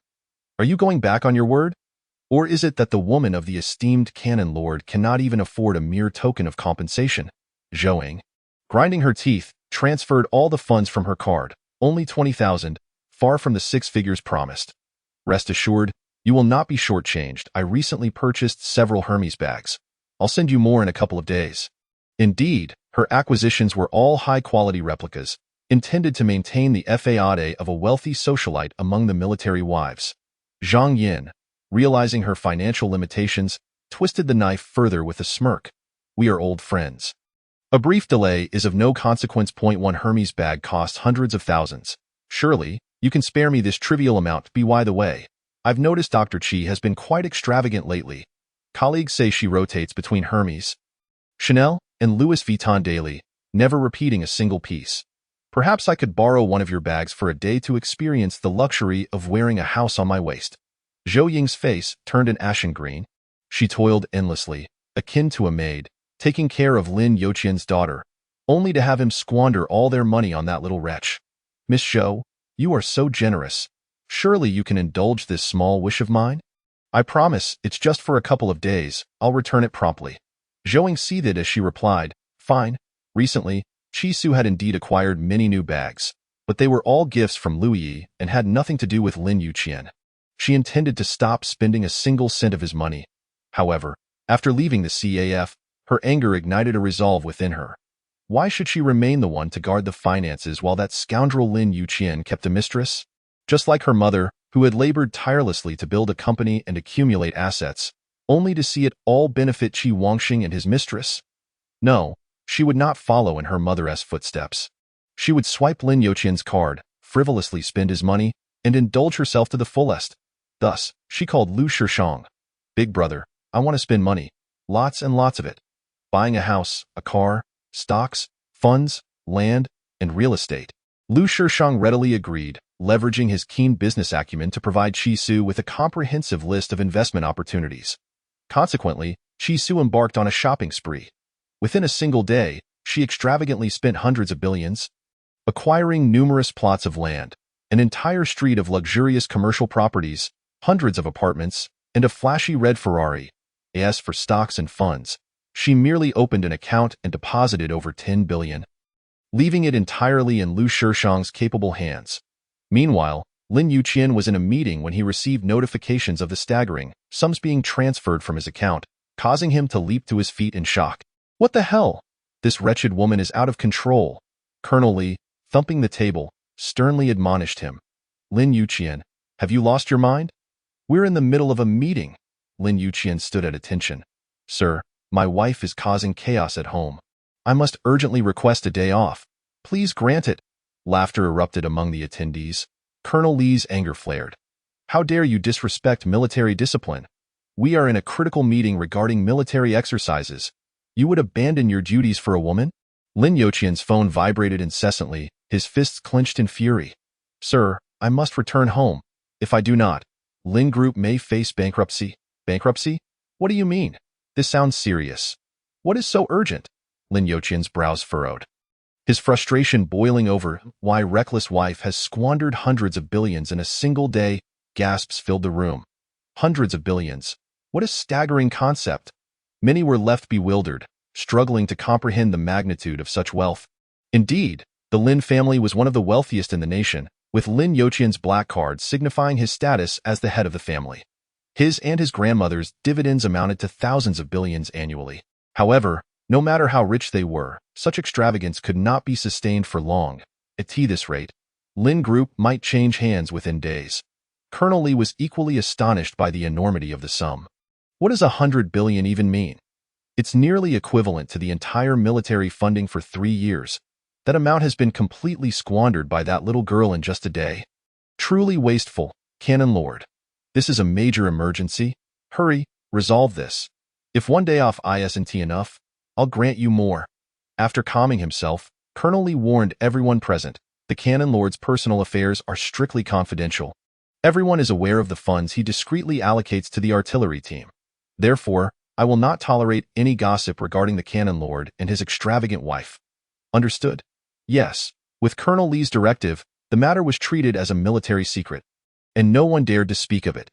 Are you going back on your word? Or is it that the woman of the esteemed canon lord cannot even afford a mere token of compensation? Zhou, grinding her teeth, transferred all the funds from her card, only 20,000, far from the 6 figures promised. Rest assured, you will not be shortchanged. I recently purchased several Hermes bags. I'll send you more in a couple of days. Indeed, her acquisitions were all high-quality replicas, intended to maintain the fade of a wealthy socialite among the military wives. Zhang Yin, realizing her financial limitations, twisted the knife further with a smirk. We are old friends. A brief delay is of no consequence. One Hermes bag costs hundreds of thousands. Surely, you can spare me this trivial amount. By the way, I've noticed Dr. Chi has been quite extravagant lately. Colleagues say she rotates between Hermes, Chanel, and Louis Vuitton daily, never repeating a single piece. Perhaps I could borrow one of your bags for a day to experience the luxury of wearing a house on my waist. Zhou Ying's face turned an ashen green. She toiled endlessly, akin to a maid, taking care of Lin Youqian's daughter, only to have him squander all their money on that little wretch. Miss Zhou, you are so generous. Surely you can indulge this small wish of mine? I promise, it's just for a couple of days. I'll return it promptly. Zhou Ying seethed as she replied, Fine. Recently, Chi Su had indeed acquired many new bags, but they were all gifts from Lu Yi and had nothing to do with Lin Youqian. She intended to stop spending a single cent of his money. However, after leaving the CAF, her anger ignited a resolve within her. Why should she remain the one to guard the finances while that scoundrel Lin Youqian kept a mistress? Just like her mother, who had labored tirelessly to build a company and accumulate assets, only to see it all benefit Qi Wangxing and his mistress? No, she would not follow in her mother's footsteps. She would swipe Lin Youqian's card, frivolously spend his money, and indulge herself to the fullest. Thus, she called Lu Shishang. Big brother, I want to spend money. Lots and lots of it. Buying a house, a car, stocks, funds, land, and real estate. Lu Shishang readily agreed, leveraging his keen business acumen to provide Chi Su with a comprehensive list of investment opportunities. Consequently, Chi Su embarked on a shopping spree. Within a single day, she extravagantly spent hundreds of billions, acquiring numerous plots of land, an entire street of luxurious commercial properties, hundreds of apartments, and a flashy red Ferrari. As for stocks and funds, she merely opened an account and deposited over 10 billion, leaving it entirely in Lu Shishang's capable hands. Meanwhile, Lin Youqian was in a meeting when he received notifications of the staggering sums being transferred from his account, causing him to leap to his feet in shock. What the hell? This wretched woman is out of control. Colonel Li, thumping the table, sternly admonished him. Lin Youqian, have you lost your mind? We're in the middle of a meeting. Lin Youqian stood at attention. Sir, my wife is causing chaos at home. I must urgently request a day off. Please grant it. Laughter erupted among the attendees. Colonel Li's anger flared. How dare you disrespect military discipline? We are in a critical meeting regarding military exercises. You would abandon your duties for a woman? Lin Youqian's phone vibrated incessantly, his fists clenched in fury. Sir, I must return home. If I do not, Lin Group may face bankruptcy. Bankruptcy? What do you mean? This sounds serious. What is so urgent? Lin Youqian's brows furrowed. His frustration boiling over why reckless wife has squandered hundreds of billions in a single day, gasps filled the room. Hundreds of billions. What a staggering concept. Many were left bewildered, struggling to comprehend the magnitude of such wealth. Indeed, the Lin family was one of the wealthiest in the nation, with Lin Youqian's black card signifying his status as the head of the family. His and his grandmother's dividends amounted to thousands of billions annually. However, no matter how rich they were, such extravagance could not be sustained for long. At this rate, Lin Group might change hands within days. Colonel Li was equally astonished by the enormity of the sum. What does 100 billion even mean? It's nearly equivalent to the entire military funding for 3 years. That amount has been completely squandered by that little girl in just a day. Truly wasteful, Canon Lord. This is a major emergency. Hurry, resolve this. If one day off isn't enough, I'll grant you more. After calming himself, Colonel Li warned everyone present, the Canon Lord's personal affairs are strictly confidential. Everyone is aware of the funds he discreetly allocates to the artillery team. Therefore, I will not tolerate any gossip regarding the Cannon Lord and his extravagant wife. Understood? Yes. With Colonel Lee's directive, the matter was treated as a military secret, and no one dared to speak of it.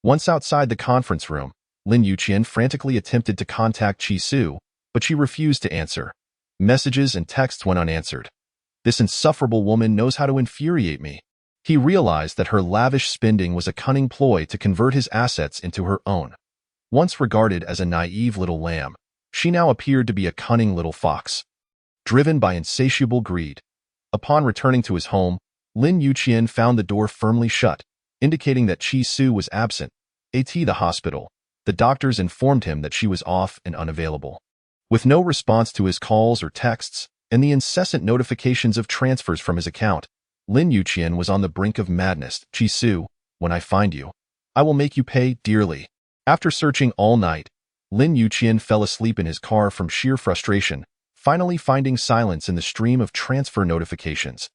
Once outside the conference room, Lin Yuqian frantically attempted to contact Chi Su, but she refused to answer. Messages and texts went unanswered. This insufferable woman knows how to infuriate me. He realized that her lavish spending was a cunning ploy to convert his assets into her own. Once regarded as a naive little lamb, she now appeared to be a cunning little fox, driven by insatiable greed. Upon returning to his home, Lin Yuqian found the door firmly shut, indicating that Chi Su was absent. At the hospital, the doctors informed him that she was off and unavailable. With no response to his calls or texts, and the incessant notifications of transfers from his account, Lin Yuqian was on the brink of madness. Chi Su, when I find you, I will make you pay dearly. After searching all night, Lin Yuqian fell asleep in his car from sheer frustration, finally finding silence in the stream of transfer notifications.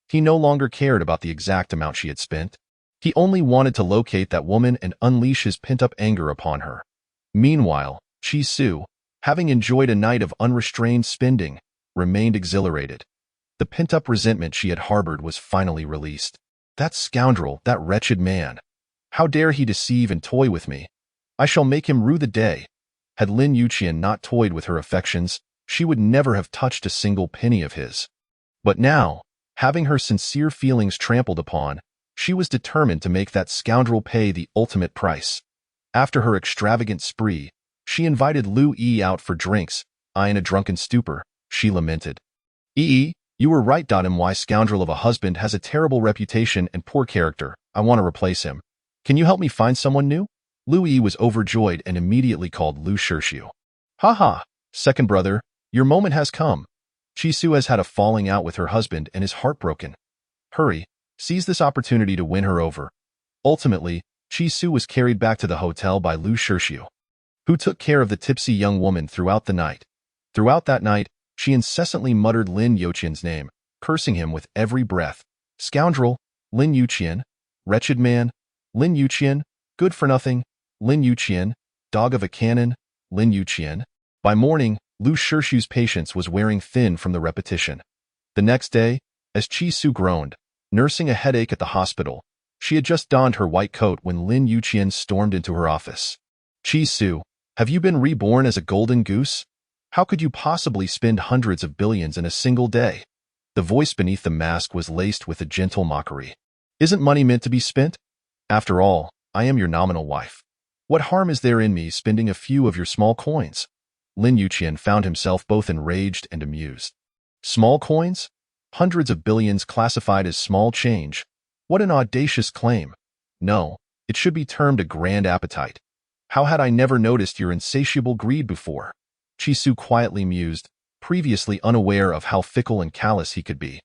He no longer cared about the exact amount she had spent. He only wanted to locate that woman and unleash his pent-up anger upon her. Meanwhile, Chi Su, having enjoyed a night of unrestrained spending, remained exhilarated. The pent-up resentment she had harbored was finally released. That scoundrel, that wretched man. How dare he deceive and toy with me? I shall make him rue the day. Had Lin Yuqian not toyed with her affections, she would never have touched a single penny of his. But now, having her sincere feelings trampled upon, she was determined to make that scoundrel pay the ultimate price. After her extravagant spree, she invited Lu Yi out for drinks. I in a drunken stupor, she lamented. You were right. My scoundrel of a husband has a terrible reputation and poor character. I want to replace him. Can you help me find someone new? Lu Yi was overjoyed and immediately called Lu Shirshu. Ha, second brother, your moment has come. Chi Su has had a falling out with her husband and is heartbroken. Hurry, seize this opportunity to win her over. Ultimately, Chi Su was carried back to the hotel by Lu Shirshu, who took care of the tipsy young woman throughout the night. Throughout that night, she incessantly muttered Lin Yuqian's name, cursing him with every breath. Scoundrel, Lin Yuqian, wretched man, Lin Yuqian, good for nothing, Lin Yuqian, dog of a cannon, Lin Yuqian. By morning, Lu Shirshu's patience was wearing thin from the repetition. The next day, as Chi Su groaned, nursing a headache at the hospital, she had just donned her white coat when Lin Yuqian stormed into her office. Chi Su, have you been reborn as a golden goose? How could you possibly spend hundreds of billions in a single day? The voice beneath the mask was laced with a gentle mockery. Isn't money meant to be spent? After all, I am your nominal wife. What harm is there in me spending a few of your small coins? Lin Yuqian found himself both enraged and amused. Small coins? Hundreds of billions classified as small change. What an audacious claim. No, it should be termed a grand appetite. How had I never noticed your insatiable greed before? Chi Su quietly mused, previously unaware of how fickle and callous he could be.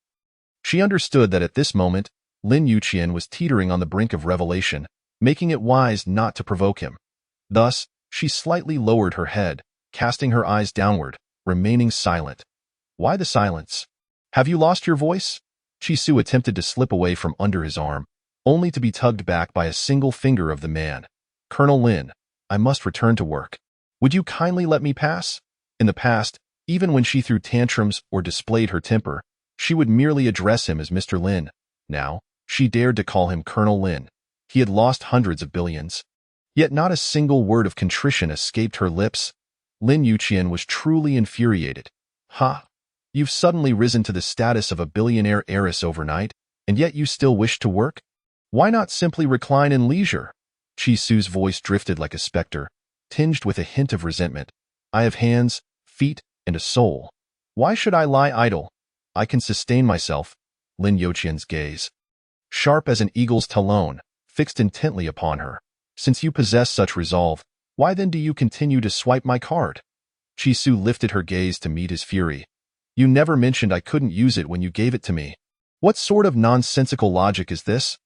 She understood that at this moment, Lin Yuqian was teetering on the brink of revelation, making it wise not to provoke him. Thus, she slightly lowered her head, casting her eyes downward, remaining silent. Why the silence? Have you lost your voice? Chi Su attempted to slip away from under his arm, only to be tugged back by a single finger of the man. Colonel Lin, I must return to work. Would you kindly let me pass? In the past, even when she threw tantrums or displayed her temper, she would merely address him as Mr. Lin. Now, she dared to call him Colonel Lin. He had lost hundreds of billions. Yet not a single word of contrition escaped her lips. Lin Yuqian was truly infuriated. Ha! You've suddenly risen to the status of a billionaire heiress overnight, and yet you still wish to work? Why not simply recline in leisure? Chi Su's voice drifted like a specter, tinged with a hint of resentment. I have hands, feet, and a soul. Why should I lie idle? I can sustain myself. Lin Yuqian's gaze, sharp as an eagle's talon, fixed intently upon her. Since you possess such resolve, why then do you continue to swipe my card? Chi Su lifted her gaze to meet his fury. You never mentioned I couldn't use it when you gave it to me. What sort of nonsensical logic is this?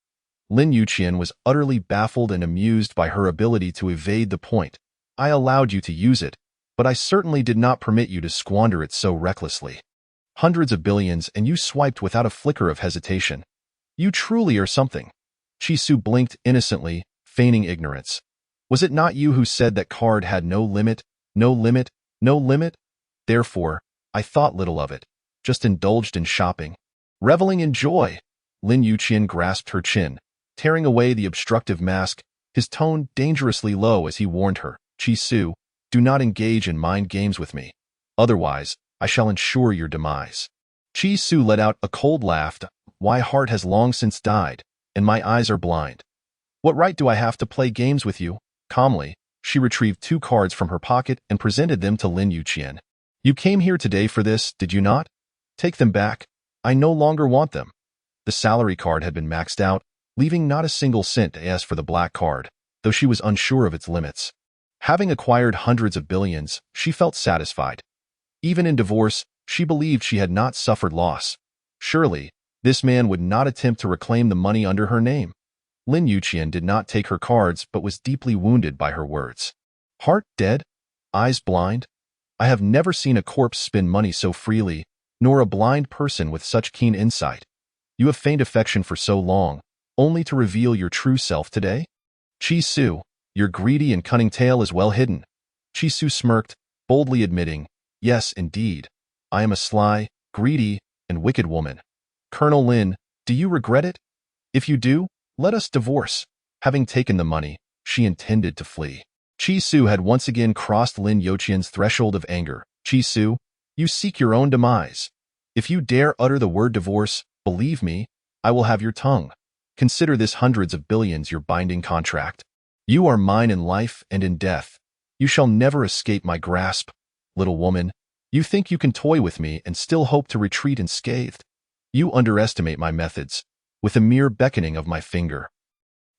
Lin Yuqian was utterly baffled and amused by her ability to evade the point. I allowed you to use it, but I certainly did not permit you to squander it so recklessly. Hundreds of billions and you swiped without a flicker of hesitation. You truly are something. Chi Su blinked innocently, feigning ignorance. Was it not you who said that card had no limit, no limit, no limit? Therefore, I thought little of it, just indulged in shopping. Reveling in joy, Lin Yuqian grasped her chin, tearing away the obstructive mask, his tone dangerously low as he warned her, Chi Su, do not engage in mind games with me. Otherwise, I shall ensure your demise. Chi Su let out a cold laugh. My heart has long since died, and my eyes are blind. What right do I have to play games with you? Calmly, she retrieved 2 cards from her pocket and presented them to Lin Yuqian. You came here today for this, did you not? Take them back. I no longer want them. The salary card had been maxed out, leaving not a single cent to ask for the black card, though she was unsure of its limits. Having acquired hundreds of billions, she felt satisfied. Even in divorce, she believed she had not suffered loss. Surely, this man would not attempt to reclaim the money under her name. Lin Yuqian did not take her cards but was deeply wounded by her words. Heart dead? Eyes blind? I have never seen a corpse spend money so freely, nor a blind person with such keen insight. You have feigned affection for so long, only to reveal your true self today? Chi Su, your greedy and cunning tale is well hidden. Chi Su smirked, boldly admitting, yes, indeed. I am a sly, greedy, and wicked woman. Colonel Lin, do you regret it? If you do, let us divorce. Having taken the money, she intended to flee. Chi Su had once again crossed Lin Yuqian's threshold of anger. Chi Su, you seek your own demise. If you dare utter the word divorce, believe me, I will have your tongue. Consider this hundreds of billions your binding contract. You are mine in life and in death. You shall never escape my grasp. Little woman, you think you can toy with me and still hope to retreat unscathed. You underestimate my methods. With a mere beckoning of my finger,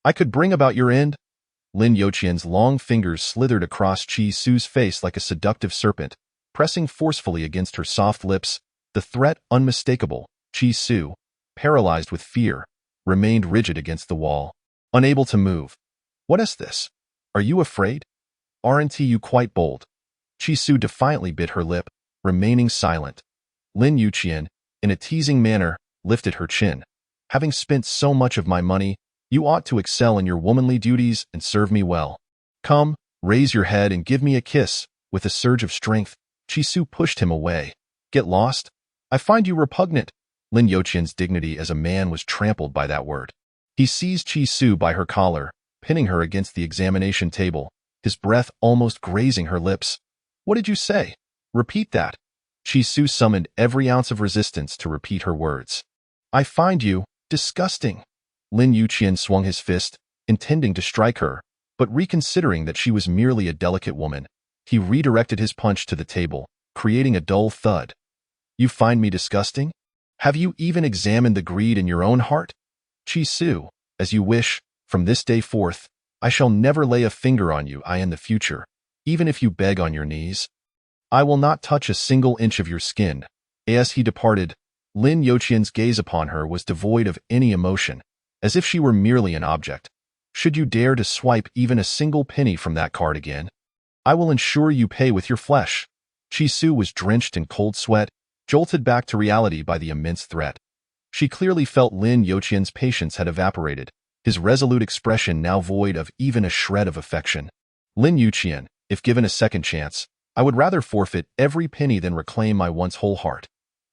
I could bring about your end. Lin Yuqian's long fingers slithered across Chi Su's face like a seductive serpent, pressing forcefully against her soft lips, the threat unmistakable. Chi Su, paralyzed with fear, remained rigid against the wall, unable to move. What is this? Are you afraid? Aren't you quite bold? Chi Su defiantly bit her lip, remaining silent. Lin Yuqian, in a teasing manner, lifted her chin. Having spent so much of my money, you ought to excel in your womanly duties and serve me well. Come, raise your head and give me a kiss. With a surge of strength, Chi Su pushed him away. Get lost? I find you repugnant. Lin Yuqian's dignity as a man was trampled by that word. He seized Chi Su by her collar, pinning her against the examination table, his breath almost grazing her lips. What did you say? Repeat that. Chi Su summoned every ounce of resistance to repeat her words. I find you disgusting. Lin Yuqian swung his fist, intending to strike her, but reconsidering that she was merely a delicate woman, he redirected his punch to the table, creating a dull thud. You find me disgusting? Have you even examined the greed in your own heart? Chi Su, as you wish, from this day forth, I shall never lay a finger on you in the future, even if you beg on your knees. I will not touch a single inch of your skin. As he departed, Lin Yuqian's gaze upon her was devoid of any emotion, as if she were merely an object. Should you dare to swipe even a single penny from that card again, I will ensure you pay with your flesh. Chi Su was drenched in cold sweat, jolted back to reality by the immense threat. She clearly felt Lin Yuqian's patience had evaporated, his resolute expression now void of even a shred of affection. Lin Yuqian, if given a second chance, I would rather forfeit every penny than reclaim my once whole heart.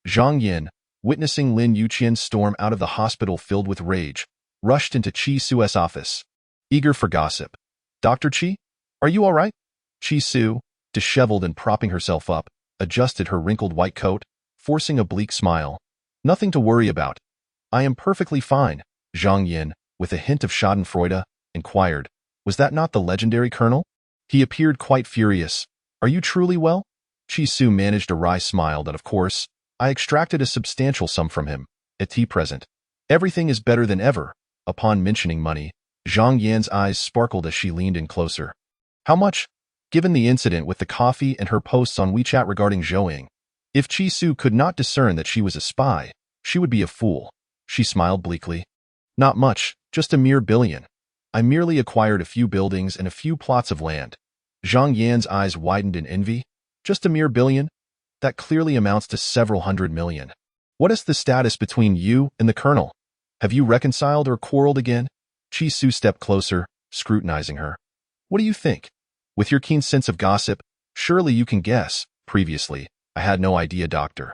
Zhang Yin, witnessing Lin Yuqian storm out of the hospital filled with rage, rushed into Chi Su's office, eager for gossip. Dr. Chi? Are you all right? Chi Su, disheveled and propping herself up, adjusted her wrinkled white coat, forcing a bleak smile. Nothing to worry about. I am perfectly fine. Zhang Yin, with a hint of schadenfreude, inquired, was that not the legendary colonel? He appeared quite furious. Are you truly well? Chi Su managed a wry smile that, of course, I extracted a substantial sum from him, at present. Everything is better than ever. Upon mentioning money, Zhang Yan's eyes sparkled as she leaned in closer. How much? Given the incident with the coffee and her posts on WeChat regarding Zhouing, if Chi Su could not discern that she was a spy, she would be a fool. She smiled bleakly. Not much, just a mere billion. I merely acquired a few buildings and a few plots of land. Zhang Yan's eyes widened in envy. Just a mere billion? That clearly amounts to several hundred million. What is the status between you and the colonel? Have you reconciled or quarreled again? Chi Su stepped closer, scrutinizing her. What do you think? With your keen sense of gossip, surely you can guess. Previously, I had no idea, Doctor.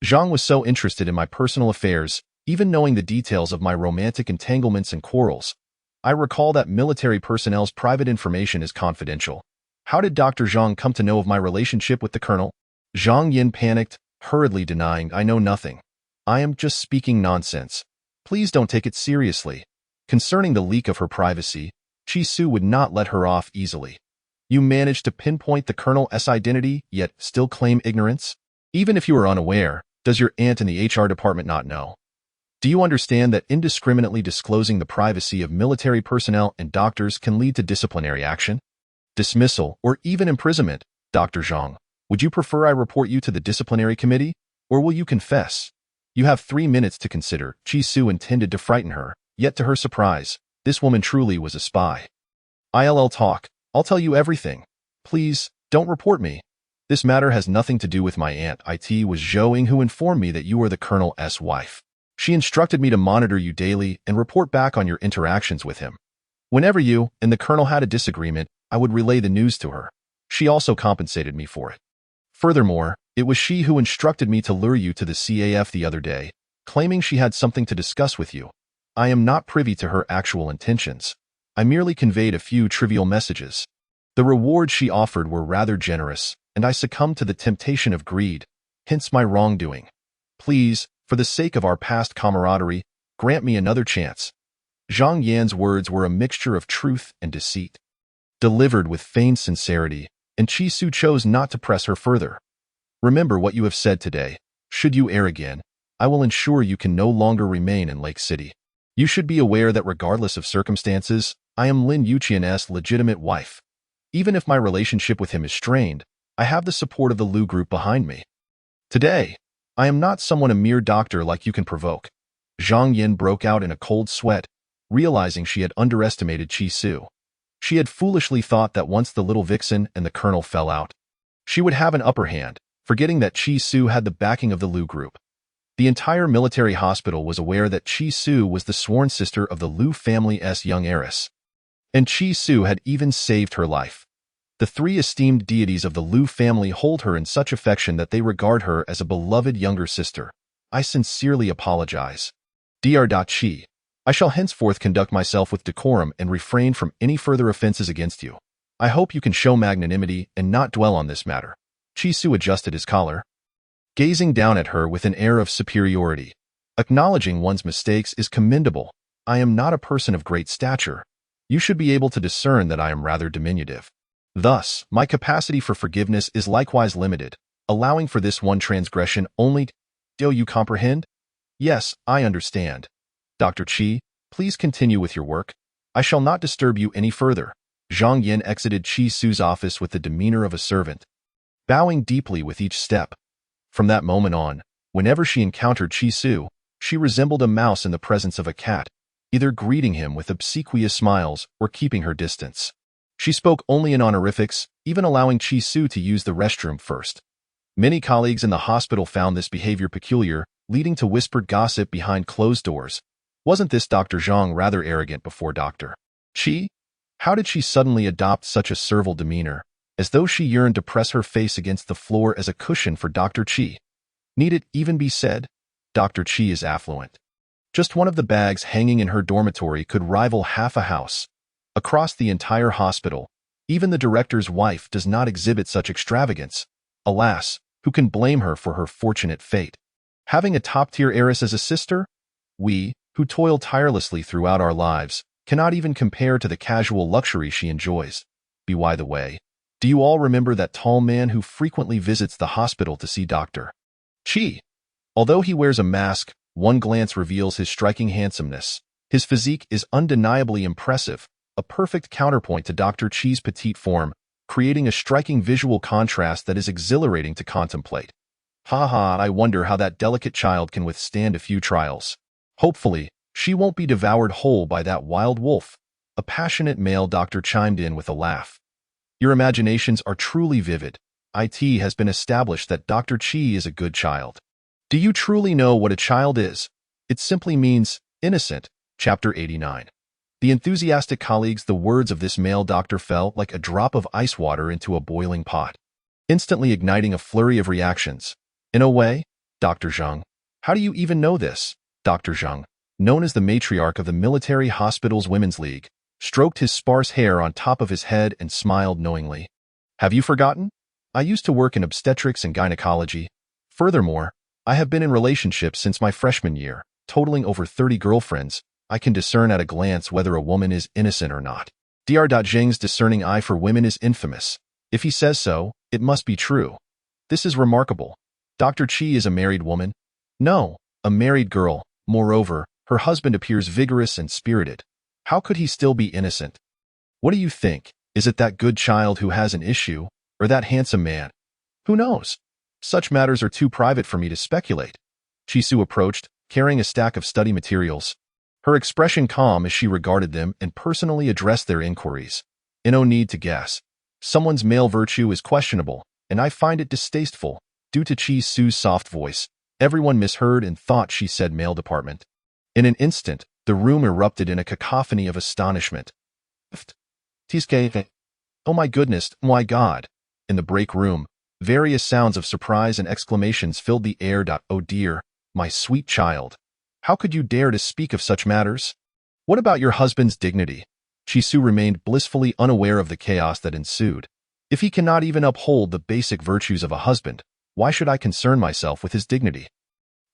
Zhang was so interested in my personal affairs, even knowing the details of my romantic entanglements and quarrels. I recall that military personnel's private information is confidential. How did Dr. Zhang come to know of my relationship with the colonel? Zhang Yin panicked, hurriedly denying, I know nothing. I am just speaking nonsense. Please don't take it seriously. Concerning the leak of her privacy, Chi Su would not let her off easily. You managed to pinpoint the colonel's identity, yet still claim ignorance? Even if you are unaware, does your aunt in the HR department not know? Do you understand that indiscriminately disclosing the privacy of military personnel and doctors can lead to disciplinary action, dismissal, or even imprisonment? Dr. Zhang, would you prefer I report you to the disciplinary committee, or will you confess? You have 3 minutes to consider. Chi Su intended to frighten her, yet to her surprise, this woman truly was a spy. ILL talk. I'll tell you everything. Please, don't report me. This matter has nothing to do with my aunt. It was Zhou Ying who informed me that you are the colonel's wife. She instructed me to monitor you daily and report back on your interactions with him. Whenever you and the colonel had a disagreement, I would relay the news to her. She also compensated me for it. Furthermore, it was she who instructed me to lure you to the CAF the other day, claiming she had something to discuss with you. I am not privy to her actual intentions. I merely conveyed a few trivial messages. The rewards she offered were rather generous, and I succumbed to the temptation of greed, hence my wrongdoing. Please, for the sake of our past camaraderie, grant me another chance. Zhang Yan's words were a mixture of truth and deceit, delivered with feigned sincerity, and Chi Su chose not to press her further. Remember what you have said today. Should you err again, I will ensure you can no longer remain in Lake City. You should be aware that regardless of circumstances, I am Lin Yuqian's legitimate wife. Even if my relationship with him is strained, I have the support of the Lu group behind me. Today, I am not someone a mere doctor like you can provoke. Zhang Yin broke out in a cold sweat, realizing she had underestimated Chi Su. She had foolishly thought that once the little vixen and the colonel fell out, she would have an upper hand, forgetting that Chi Su had the backing of the Lu group. The entire military hospital was aware that Chi Su was the sworn sister of the Lu family's young heiress. And Chi Su had even saved her life. The 3 esteemed deities of the Lu family hold her in such affection that they regard her as a beloved younger sister. I sincerely apologize. Dr. Chi, I shall henceforth conduct myself with decorum and refrain from any further offenses against you. I hope you can show magnanimity and not dwell on this matter. Chi Su adjusted his collar, gazing down at her with an air of superiority. Acknowledging one's mistakes is commendable. I am not a person of great stature. You should be able to discern that I am rather diminutive. Thus, my capacity for forgiveness is likewise limited, allowing for this one transgression only. Do you comprehend? Yes, I understand. Dr. Chi, please continue with your work. I shall not disturb you any further. Zhang Yin exited Chi Su's office with the demeanor of a servant, bowing deeply with each step. From that moment on, whenever she encountered Chi Su, she resembled a mouse in the presence of a cat, either greeting him with obsequious smiles or keeping her distance. She spoke only in honorifics, even allowing Chi Su to use the restroom first. Many colleagues in the hospital found this behavior peculiar, leading to whispered gossip behind closed doors. Wasn't this Dr. Zhang rather arrogant before Dr. Chi? How did she suddenly adopt such a servile demeanor, as though she yearned to press her face against the floor as a cushion for Dr. Chi? Need it even be said? Dr. Chi is affluent. Just one of the bags hanging in her dormitory could rival half a house. Across the entire hospital, even the director's wife does not exhibit such extravagance. Alas, who can blame her for her fortunate fate? Having a top-tier heiress as a sister? We, who toil tirelessly throughout our lives, cannot even compare to the casual luxury she enjoys. By the way, do you all remember that tall man who frequently visits the hospital to see Dr. Chi? Although he wears a mask, one glance reveals his striking handsomeness. His physique is undeniably impressive, a perfect counterpoint to Dr. Chi's petite form, creating a striking visual contrast that is exhilarating to contemplate. Haha, I wonder how that delicate child can withstand a few trials. Hopefully, she won't be devoured whole by that wild wolf. A passionate male doctor chimed in with a laugh. Your imaginations are truly vivid. It has been established that Dr. Chi is a good child. Do you truly know what a child is? It simply means innocent. Chapter 89. The enthusiastic colleagues, the words of this male doctor fell like a drop of ice water into a boiling pot, instantly igniting a flurry of reactions. In a way, Dr. Zhang. How do you even know this? Dr. Zhang, known as the matriarch of the Military Hospitals Women's League, stroked his sparse hair on top of his head and smiled knowingly. Have you forgotten? I used to work in obstetrics and gynecology. Furthermore, I have been in relationships since my freshman year, totaling over 30 girlfriends. I can discern at a glance whether a woman is innocent or not. Dr. Zhang's discerning eye for women is infamous. If he says so, it must be true. This is remarkable. Dr. Qi is a married woman? No, a married girl. Moreover, her husband appears vigorous and spirited. How could he still be innocent? What do you think? Is it that good child who has an issue, or that handsome man? Who knows? Such matters are too private for me to speculate. Chisu approached, carrying a stack of study materials. Her expression calm as she regarded them and personally addressed their inquiries. No need to guess. Someone's male virtue is questionable, and I find it distasteful. Due to Chi Su's soft voice, everyone misheard and thought she said male department. In an instant, the room erupted in a cacophony of astonishment. Oh my goodness, my God! In the break room, various sounds of surprise and exclamations filled the air. Oh dear, my sweet child. How could you dare to speak of such matters? What about your husband's dignity? Chisu remained blissfully unaware of the chaos that ensued. If he cannot even uphold the basic virtues of a husband, why should I concern myself with his dignity?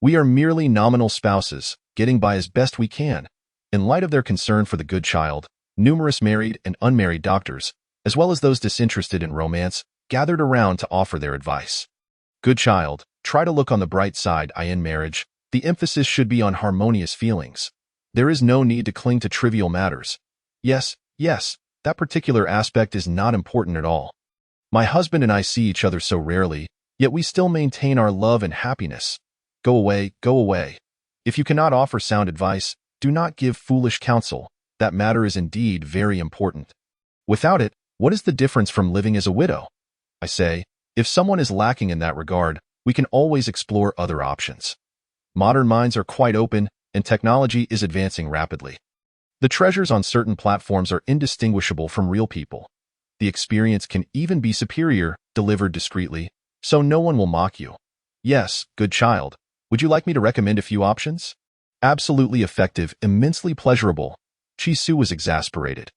We are merely nominal spouses, getting by as best we can. In light of their concern for the good child, numerous married and unmarried doctors, as well as those disinterested in romance, gathered around to offer their advice. Good child, try to look on the bright side. In marriage, the emphasis should be on harmonious feelings. There is no need to cling to trivial matters. Yes, that particular aspect is not important at all. My husband and I see each other so rarely, yet we still maintain our love and happiness. Go away, go away. If you cannot offer sound advice, do not give foolish counsel. That matter is indeed very important. Without it, what is the difference from living as a widow? I say, if someone is lacking in that regard, we can always explore other options. Modern minds are quite open, and technology is advancing rapidly. The treasures on certain platforms are indistinguishable from real people. The experience can even be superior, delivered discreetly, so no one will mock you. Yes, good child. Would you like me to recommend a few options? Absolutely effective, immensely pleasurable. Chisu was exasperated.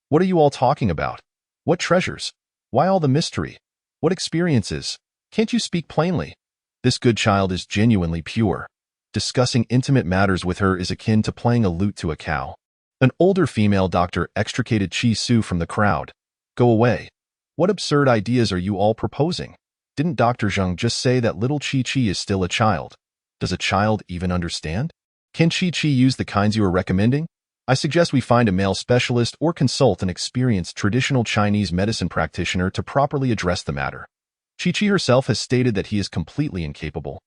What are you all talking about? What treasures? Why all the mystery? What experiences? Can't you speak plainly? This good child is genuinely pure. Discussing intimate matters with her is akin to playing a lute to a cow. An older female doctor extricated Chisu from the crowd. Go away. What absurd ideas are you all proposing? Didn't Dr. Zhang just say that little Chi-Chi is still a child? Does a child even understand? Can Chi-Chi use the kinds you are recommending? I suggest we find a male specialist or consult an experienced traditional Chinese medicine practitioner to properly address the matter. Chi-Chi herself has stated that he is completely incapable.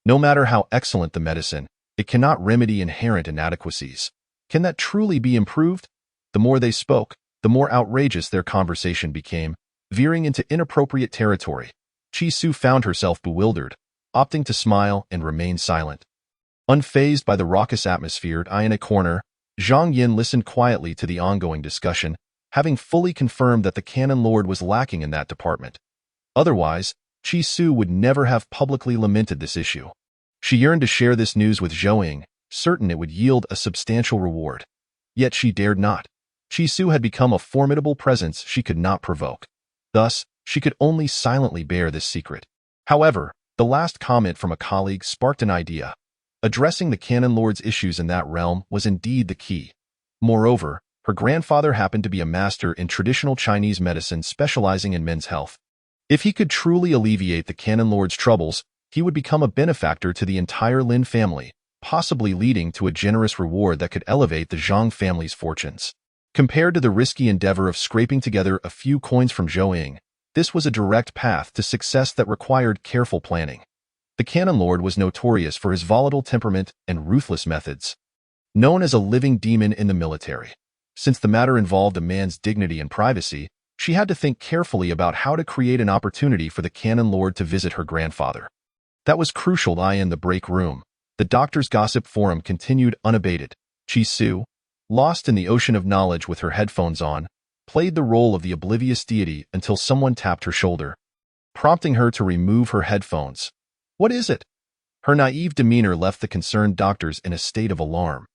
No matter how excellent the medicine, it cannot remedy inherent inadequacies. Can that truly be improved? The more they spoke, the more outrageous their conversation became, veering into inappropriate territory. Chi-Su found herself bewildered, opting to smile and remain silent. Unfazed by the raucous atmosphere, in a corner, Zhang Yin listened quietly to the ongoing discussion, having fully confirmed that the Canon Lord was lacking in that department. Otherwise, Chi-Su would never have publicly lamented this issue. She yearned to share this news with Zhou, certain it would yield a substantial reward. Yet she dared not. Chi-Su had become a formidable presence she could not provoke. Thus, she could only silently bear this secret. However, the last comment from a colleague sparked an idea. Addressing the Canon Lord's issues in that realm was indeed the key. Moreover, her grandfather happened to be a master in traditional Chinese medicine specializing in men's health. If he could truly alleviate the Canon Lord's troubles, he would become a benefactor to the entire Lin family, possibly leading to a generous reward that could elevate the Zhang family's fortunes. Compared to the risky endeavor of scraping together a few coins from Zhou, this was a direct path to success that required careful planning. The Canon Lord was notorious for his volatile temperament and ruthless methods. Known as a living demon in the military, since the matter involved a man's dignity and privacy, she had to think carefully about how to create an opportunity for the Canon Lord to visit her grandfather. That was crucial. In the break room, the doctor's gossip forum continued unabated. Chi-Su, lost in the ocean of knowledge with her headphones on, played the role of the oblivious deity until someone tapped her shoulder, prompting her to remove her headphones. "What is it?" Her naive demeanor left the concerned doctors in a state of alarm.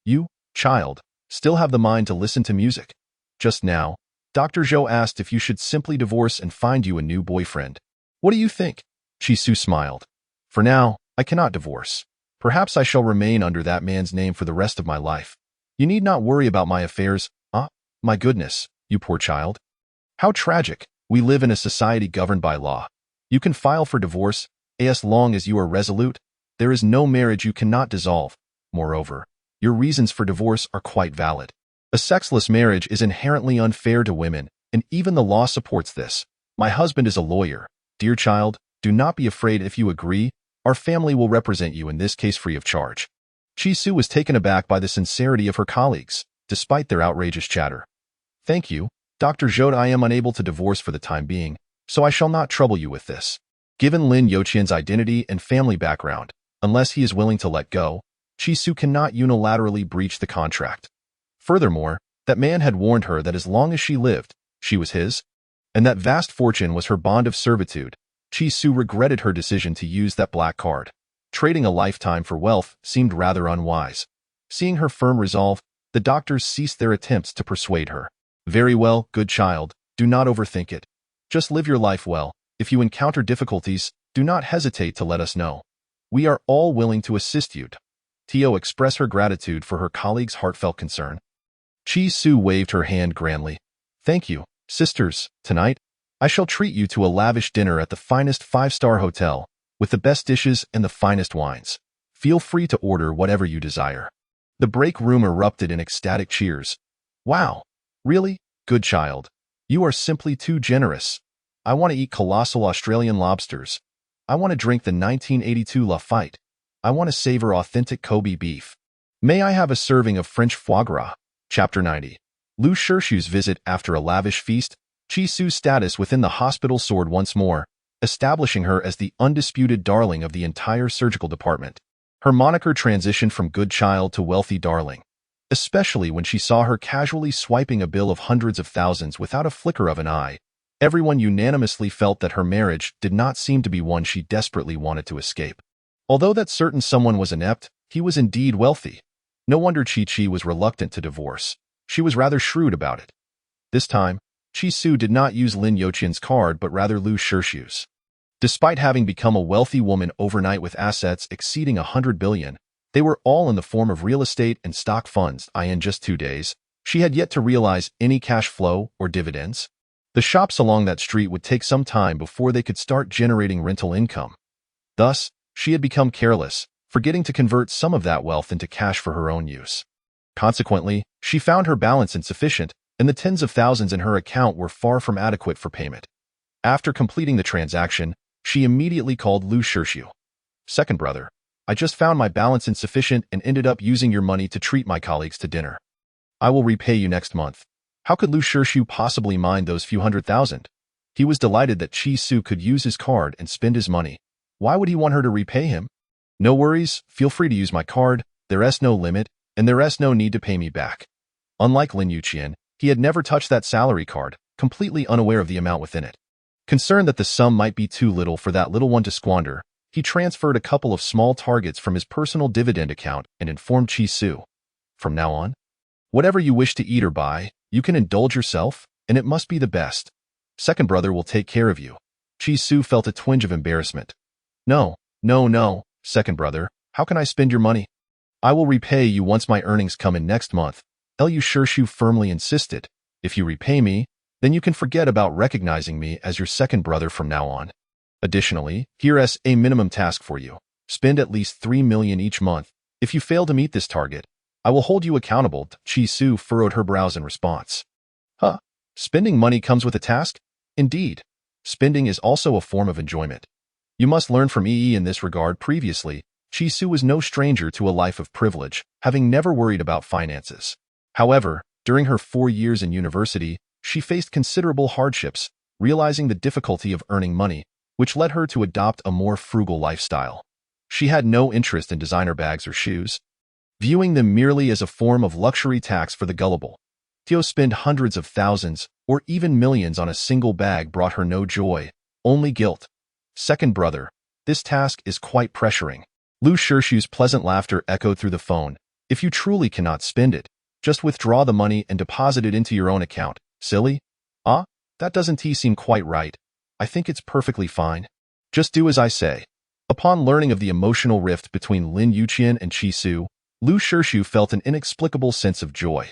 "You, child, still have the mind to listen to music. Just now, Dr. Zhou asked if you should simply divorce and find you a new boyfriend. What do you think?" Chisu smiled. "For now, I cannot divorce. Perhaps I shall remain under that man's name for the rest of my life. You need not worry about my affairs." "Ah, my goodness, you poor child. How tragic. We live in a society governed by law. You can file for divorce, as long as you are resolute. There is no marriage you cannot dissolve. Moreover, your reasons for divorce are quite valid. A sexless marriage is inherently unfair to women, and even the law supports this. My husband is a lawyer. Dear child, do not be afraid. If you agree, our family will represent you in this case free of charge." Chisu was taken aback by the sincerity of her colleagues, despite their outrageous chatter. "Thank you, Dr. Zhou. I am unable to divorce for the time being, so I shall not trouble you with this." Given Lin Youqian's identity and family background, unless he is willing to let go, Chisu cannot unilaterally breach the contract. Furthermore, that man had warned her that as long as she lived, she was his, and that vast fortune was her bond of servitude. Chisu regretted her decision to use that black card. Trading a lifetime for wealth seemed rather unwise. Seeing her firm resolve, the doctors ceased their attempts to persuade her. "Very well, good child, do not overthink it. Just live your life well. If you encounter difficulties, do not hesitate to let us know. We are all willing to assist you." Tio expressed her gratitude for her colleague's heartfelt concern. Chi-Su waved her hand grandly. "Thank you, sisters. Tonight, I shall treat you to a lavish dinner at the finest five-star hotel, with the best dishes and the finest wines. Feel free to order whatever you desire." The break room erupted in ecstatic cheers. "Wow! Really? Good child. You are simply too generous. I want to eat colossal Australian lobsters. I want to drink the 1982 Lafite. I want to savor authentic Kobe beef. May I have a serving of French foie gras?" Chapter 90. Lu Shirshu's visit after a lavish feast. Chi-Su's status within the hospital soared once more, establishing her as the undisputed darling of the entire surgical department. Her moniker transitioned from good child to wealthy darling, especially when she saw her casually swiping a bill of hundreds of thousands without a flicker of an eye. Everyone unanimously felt that her marriage did not seem to be one she desperately wanted to escape. Although that certain someone was inept, he was indeed wealthy. No wonder Chi-Chi was reluctant to divorce. She was rather shrewd about it. This time, Chi-Su did not use Lin Youqian's card but rather Lu Shirshu's. Despite having become a wealthy woman overnight with assets exceeding 100 billion, they were all in the form of real estate and stock funds. In just 2 days, she had yet to realize any cash flow or dividends. The shops along that street would take some time before they could start generating rental income. Thus, she had become careless, forgetting to convert some of that wealth into cash for her own use. Consequently, she found her balance insufficient, and the tens of thousands in her account were far from adequate for payment. After completing the transaction, she immediately called Lu Shirshu. "Second brother, I just found my balance insufficient and ended up using your money to treat my colleagues to dinner. I will repay you next month." How could Lu Shirshu possibly mind those few hundred thousand? He was delighted that Chi-Su could use his card and spend his money. Why would he want her to repay him? "No worries, feel free to use my card, there's no limit, and there's no need to pay me back." Unlike Lin Youqian, he had never touched that salary card, completely unaware of the amount within it. Concerned that the sum might be too little for that little one to squander, he transferred a couple of small targets from his personal dividend account and informed Chi-Su. "From now on, whatever you wish to eat or buy, you can indulge yourself, and it must be the best. Second brother will take care of you." Chi-Su felt a twinge of embarrassment. No, second brother, how can I spend your money? I will repay you once my earnings come in next month." Lu Shirshu firmly insisted. "If you repay me, then you can forget about recognizing me as your second brother from now on. Additionally, here's a minimum task for you. Spend at least 3 million each month. If you fail to meet this target, I will hold you accountable." Chi-Su furrowed her brows in response. "Huh? Spending money comes with a task? Indeed. Spending is also a form of enjoyment. You must learn from EE in this regard. Previously, Chi-Su was no stranger to a life of privilege, having never worried about finances. However, during her 4 years in university, she faced considerable hardships, realizing the difficulty of earning money, which led her to adopt a more frugal lifestyle. She had no interest in designer bags or shoes. viewing them merely as a form of luxury tax for the gullible. To spend hundreds of thousands, or even millions on a single bag brought her no joy, only guilt. Second brother, this task is quite pressuring. Lu Shirshu's pleasant laughter echoed through the phone. If you truly cannot spend it, just withdraw the money and deposit it into your own account. Silly? Ah, that doesn't seem quite right. I think it's perfectly fine. Just do as I say. Upon learning of the emotional rift between Lin Yuqian and Qi Su, Lu Shirshu felt an inexplicable sense of joy.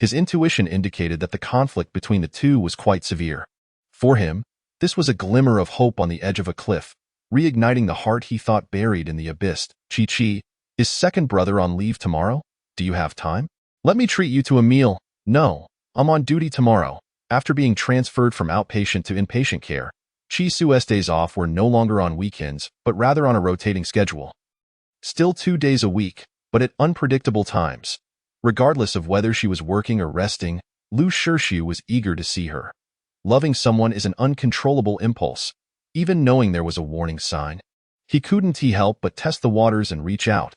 His intuition indicated that the conflict between the two was quite severe. For him, this was a glimmer of hope on the edge of a cliff, reigniting the heart he thought buried in the abyss. Chi, is second brother on leave tomorrow? Do you have time? Let me treat you to a meal. No, I'm on duty tomorrow. After being transferred from outpatient to inpatient care, Qi Su's days off were no longer on weekends, but rather on a rotating schedule. Still 2 days a week, but at unpredictable times. Regardless of whether she was working or resting, Lu Shirshu was eager to see her. Loving someone is an uncontrollable impulse, even knowing there was a warning sign. He couldn't help but test the waters and reach out.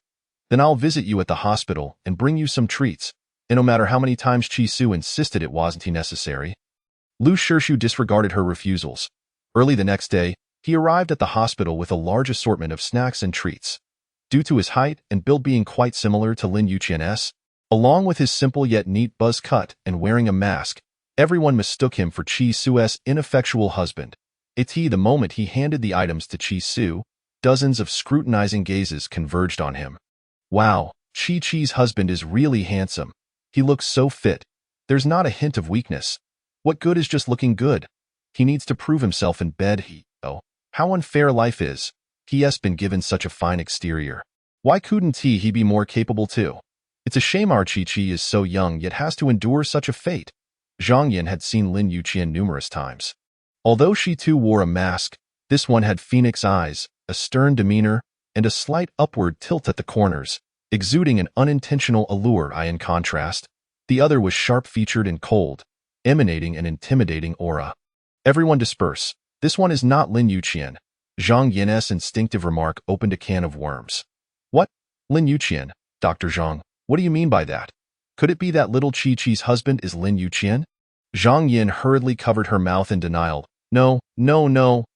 Then I'll visit you at the hospital and bring you some treats, and no matter how many times Qi Su insisted it wasn't necessary. Lu Shirshu disregarded her refusals. Early the next day, he arrived at the hospital with a large assortment of snacks and treats. Due to his height and build being quite similar to Lin Yuqian's, along with his simple yet neat buzz cut and wearing a mask, everyone mistook him for Qi Su's ineffectual husband. The moment he handed the items to Qi Su, dozens of scrutinizing gazes converged on him. Wow, Chi's husband is really handsome. He looks so fit. There's not a hint of weakness. What good is just looking good? He needs to prove himself in bed. How unfair life is. He has been given such a fine exterior. Why couldn't he be more capable too? It's a shame our Chi is so young yet has to endure such a fate. Zhang Yin had seen Lin Yuqian numerous times. Although she too wore a mask, this one had phoenix eyes, a stern demeanor, and a slight upward tilt at the corners, exuding an unintentional allure. In contrast, the other was sharp-featured and cold, emanating an intimidating aura. Everyone disperse. This one is not Lin Yuqian. Zhang Yin's instinctive remark opened a can of worms. What? Lin Yuqian? Dr. Zhang, what do you mean by that? Could it be that little Chi's husband is Lin Yuqian? Zhang Yin hurriedly covered her mouth in denial. No,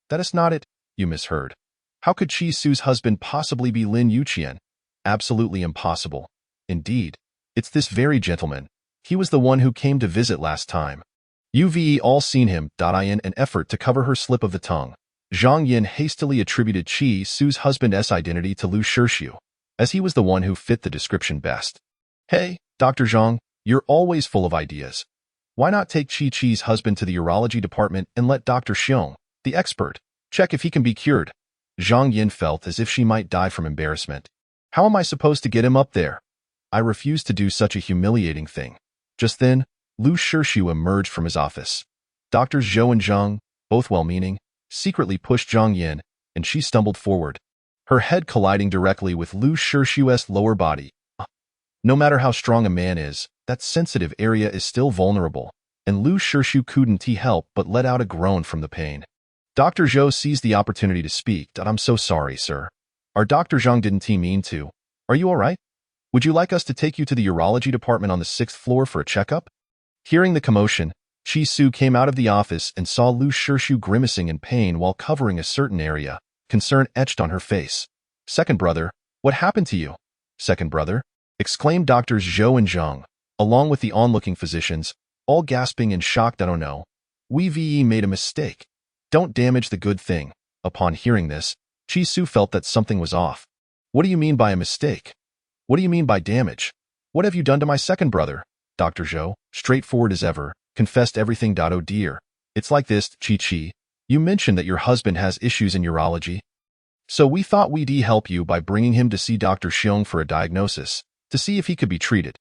that is not it. You misheard. How could Qi Su's husband possibly be Lin Yuqian? Absolutely impossible. Indeed, it's this very gentleman. He was the one who came to visit last time. You've all seen him. In an effort to cover her slip of the tongue, Zhang Yin hastily attributed Qi Su's husband's identity to Lu Shirshu, as he was the one who fit the description best. Hey, Dr. Zhang, you're always full of ideas. Why not take Chi's husband to the urology department and let Dr. Xiong, the expert, check if he can be cured? Zhang Yin felt as if she might die from embarrassment. How am I supposed to get him up there? I refuse to do such a humiliating thing. Just then, Lu Shirshu emerged from his office. Doctors Zhou and Zhang, both well-meaning, secretly pushed Zhang Yin, and she stumbled forward, her head colliding directly with Lu Shirshu's lower body. No matter how strong a man is, that sensitive area is still vulnerable, and Lu Shirshu couldn't help but let out a groan from the pain. Dr. Zhou seized the opportunity to speak. I'm so sorry, sir. Our Dr. Zhang didn't mean to. Are you all right? Would you like us to take you to the urology department on the 6th floor for a checkup? Hearing the commotion, Qi Su came out of the office and saw Lu Shirshu grimacing in pain while covering a certain area, concern etched on her face. Second brother, what happened to you? Second brother? Exclaimed Doctors Zhou and Zhang, along with the onlooking physicians, all gasping in shock. I don't know. We've made a mistake. Don't damage the good thing. Upon hearing this, Qi Su felt that something was off. What do you mean by a mistake? What do you mean by damage? What have you done to my second brother? Dr. Zhou, straightforward as ever, confessed everything. Oh dear. It's like this, Qi. You mentioned that your husband has issues in urology. So we thought we'd help you by bringing him to see Dr. Xiong for a diagnosis, to see if he could be treated.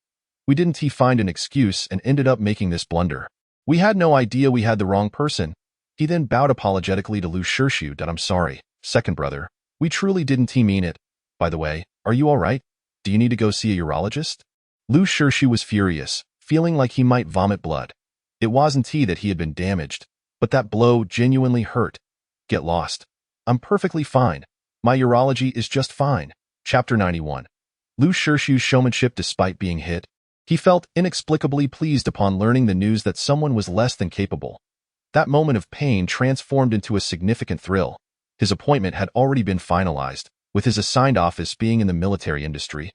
We didn't find an excuse and ended up making this blunder. We had no idea we had the wrong person. He then bowed apologetically to Lu Shirshu. I'm sorry, second brother. We truly didn't mean it. By the way, are you all right? Do you need to go see a urologist? Lu Shirshu was furious, feeling like he might vomit blood. It wasn't that he had been damaged, but that blow genuinely hurt. Get lost. I'm perfectly fine. My urology is just fine. Chapter 91. Lu Shirshu's showmanship despite being hit. He felt inexplicably pleased upon learning the news that someone was less than capable. That moment of pain transformed into a significant thrill. His appointment had already been finalized, with his assigned office being in the military industry.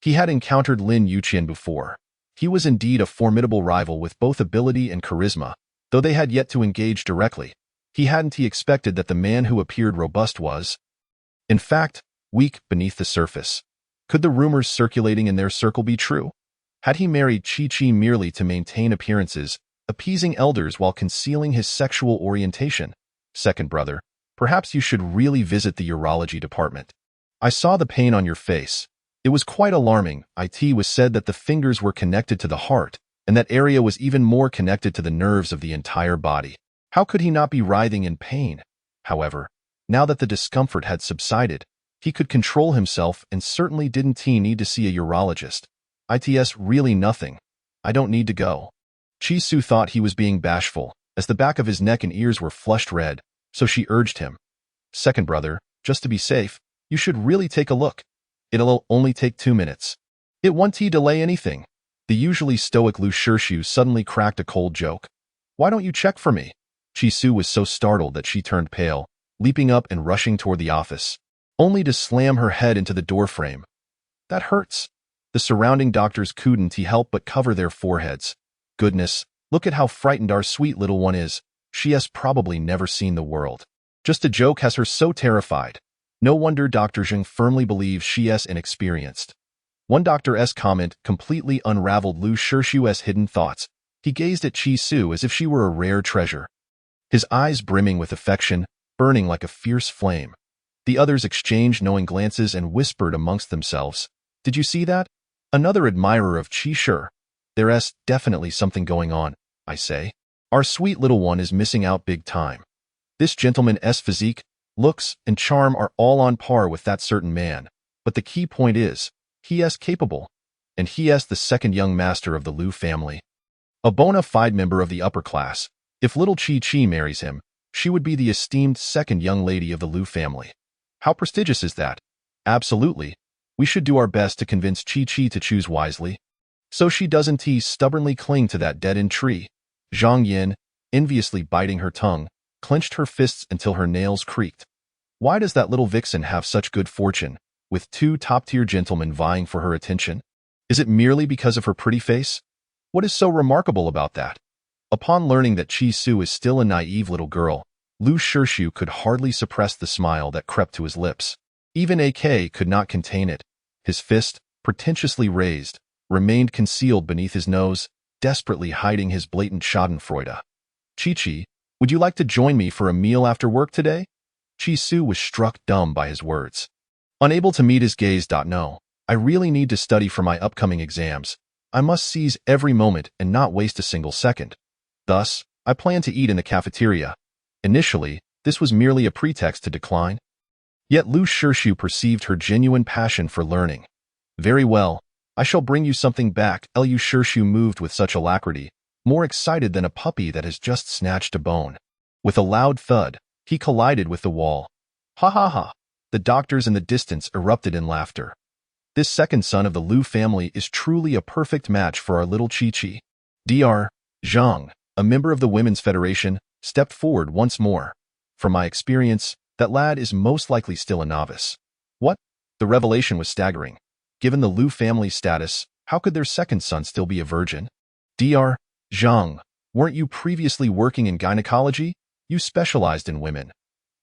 He had encountered Lin Yuqian before. He was indeed a formidable rival with both ability and charisma, though they had yet to engage directly. He expected that the man who appeared robust was, in fact, weak beneath the surface. Could the rumors circulating in their circle be true? Had he married Chi-Chi merely to maintain appearances, appeasing elders while concealing his sexual orientation? Second brother, perhaps you should really visit the urology department. I saw the pain on your face. It was quite alarming. It was said that the fingers were connected to the heart, and that area was even more connected to the nerves of the entire body. How could he not be writhing in pain? However, now that the discomfort had subsided, he could control himself and certainly didn't need to see a urologist. It's really nothing. I don't need to go. Chi-Su thought he was being bashful, as the back of his neck and ears were flushed red, so she urged him. Second brother, just to be safe, you should really take a look. It'll only take 2 minutes. It won't delay anything. The usually stoic Lu Shirshu suddenly cracked a cold joke. Why don't you check for me? Chi-Su was so startled that she turned pale, leaping up and rushing toward the office, only to slam her head into the doorframe. That hurts. The surrounding doctors couldn't help but cover their foreheads. Goodness, look at how frightened our sweet little one is. She has probably never seen the world. Just a joke has her so terrified. No wonder Dr. Zheng firmly believes she is inexperienced. One doctor's comment completely unraveled Lu Shirshu's hidden thoughts. He gazed at Chi-Su as if she were a rare treasure, his eyes brimming with affection, burning like a fierce flame. The others exchanged knowing glances and whispered amongst themselves. Did you see that? Another admirer of Chi-Shi. There's definitely something going on, I say. Our sweet little one is missing out big time. This gentleman's physique, looks, and charm are all on par with that certain man, but the key point is, he is capable, and he is the second young master of the Lu family. A bona fide member of the upper class. If little Chi-Chi marries him, she would be the esteemed second young lady of the Lu family. How prestigious is that? Absolutely. We should do our best to convince Chi-Chi to choose wisely, so she doesn't stubbornly cling to that dead-end tree. Zhang Yin, enviously biting her tongue, clenched her fists until her nails creaked. Why does that little vixen have such good fortune, with 2 top-tier gentlemen vying for her attention? Is it merely because of her pretty face? What is so remarkable about that? Upon learning that Chi-Su is still a naive little girl, Lu Shirshu could hardly suppress the smile that crept to his lips. Even AK could not contain it. His fist, pretentiously raised, remained concealed beneath his nose, desperately hiding his blatant schadenfreude. Chi-Chi, would you like to join me for a meal after work today? Chi-Su was struck dumb by his words. Unable to meet his gaze. No, I really need to study for my upcoming exams. I must seize every moment and not waste a single second. Thus, I plan to eat in the cafeteria. Initially, this was merely a pretext to decline. Yet Lu Shirshu perceived her genuine passion for learning. Very well, I shall bring you something back. Lu Shirshu moved with such alacrity, more excited than a puppy that has just snatched a bone. With a loud thud, he collided with the wall. Ha ha ha! The doctors in the distance erupted in laughter. This second son of the Lu family is truly a perfect match for our little Chi-Chi. Dr. Zhang, a member of the Women's Federation, stepped forward once more. From my experience, that lad is most likely still a novice. What? The revelation was staggering. Given the Lu family's status, how could their second son still be a virgin? Dr. Zhang, weren't you previously working in gynecology? You specialized in women.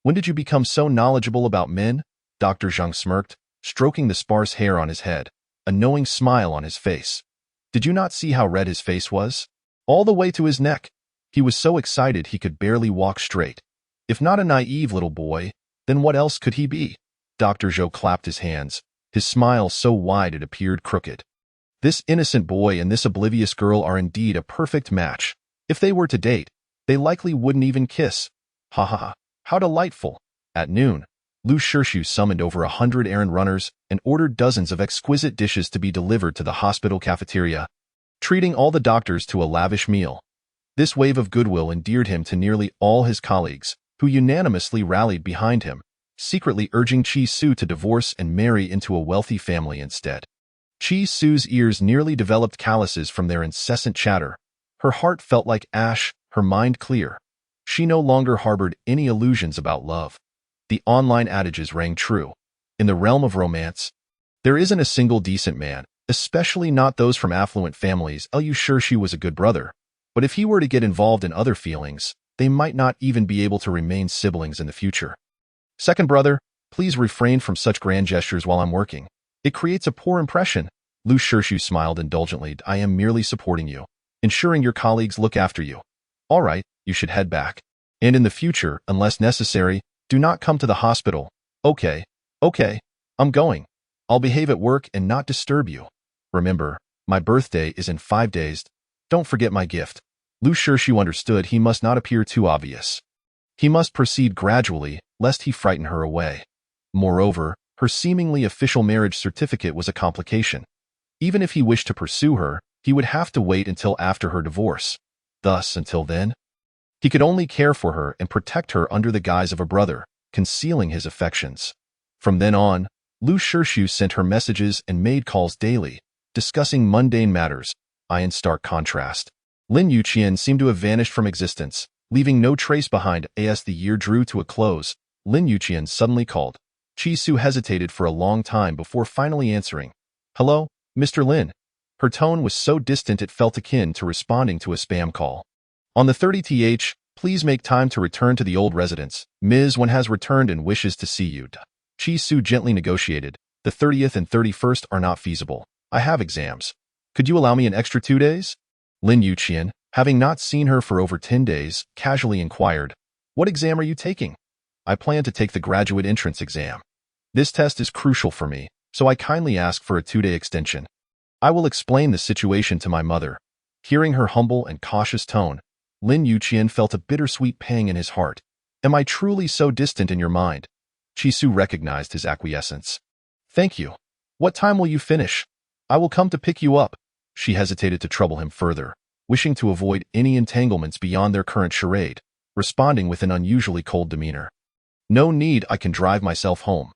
When did you become so knowledgeable about men? Dr. Zhang smirked, stroking the sparse hair on his head, a knowing smile on his face. Did you not see how red his face was? All the way to his neck. He was so excited he could barely walk straight. If not a naive little boy, then what else could he be? Dr. Zhou clapped his hands, his smile so wide it appeared crooked. This innocent boy and this oblivious girl are indeed a perfect match. If they were to date, they likely wouldn't even kiss. Ha ha ha, how delightful. At noon, Lu Shirshu summoned over 100 errand runners and ordered dozens of exquisite dishes to be delivered to the hospital cafeteria, treating all the doctors to a lavish meal. This wave of goodwill endeared him to nearly all his colleagues, who unanimously rallied behind him, secretly urging Chi-Su to divorce and marry into a wealthy family instead. Chi Su's ears nearly developed calluses from their incessant chatter. Her heart felt like ash, her mind clear. She no longer harbored any illusions about love. The online adages rang true. In the realm of romance, there isn't a single decent man, especially not those from affluent families. Are you sure she was a good brother? But if he were to get involved in other feelings, they might not even be able to remain siblings in the future. Second brother, please refrain from such grand gestures while I'm working. It creates a poor impression. Lu Shirshu smiled indulgently. I am merely supporting you, ensuring your colleagues look after you. All right, you should head back. And in the future, unless necessary, do not come to the hospital. Okay, I'm going. I'll behave at work and not disturb you. Remember, my birthday is in 5 days. Don't forget my gift. Lu Shirshu understood he must not appear too obvious. He must proceed gradually, lest he frighten her away. Moreover, her seemingly official marriage certificate was a complication. Even if he wished to pursue her, he would have to wait until after her divorce. Thus, until then, he could only care for her and protect her under the guise of a brother, concealing his affections. From then on, Lu Shirshu sent her messages and made calls daily, discussing mundane matters. In stark contrast, Lin Yuqian seemed to have vanished from existence, leaving no trace behind. As the year drew to a close, Lin Yuqian suddenly called. Chi Su hesitated for a long time before finally answering. Hello, Mr. Lin. Her tone was so distant it felt akin to responding to a spam call. On the 30th, please make time to return to the old residence. Ms. Wen has returned and wishes to see you. Chi Su gently negotiated. The 30th and 31st are not feasible. I have exams. Could you allow me an extra 2 days? Lin Yuqian, having not seen her for over 10 days, casually inquired. What exam are you taking? I plan to take the graduate entrance exam. This test is crucial for me, so I kindly ask for a 2-day extension. I will explain the situation to my mother. Hearing her humble and cautious tone, Lin Yuqian felt a bittersweet pang in his heart. Am I truly so distant in your mind? Chi Su recognized his acquiescence. Thank you. What time will you finish? I will come to pick you up. She hesitated to trouble him further, wishing to avoid any entanglements beyond their current charade, responding with an unusually cold demeanor. No need, I can drive myself home.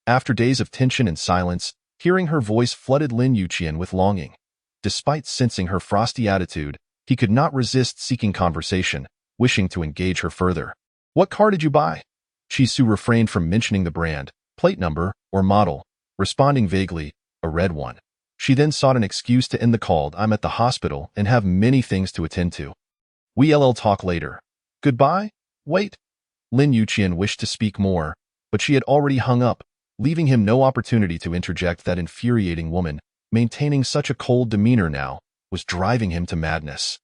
After days of tension and silence, hearing her voice flooded Lin Yuqian with longing. Despite sensing her frosty attitude, he could not resist seeking conversation, wishing to engage her further. What car did you buy? Chi Su refrained from mentioning the brand, plate number, or model, responding vaguely, a red one. She then sought an excuse to end the call. I'm at the hospital and have many things to attend to. We'll talk later. Goodbye? Wait. Lin Yuqian wished to speak more, but she had already hung up, leaving him no opportunity to interject. That infuriating woman, maintaining such a cold demeanor now, was driving him to madness.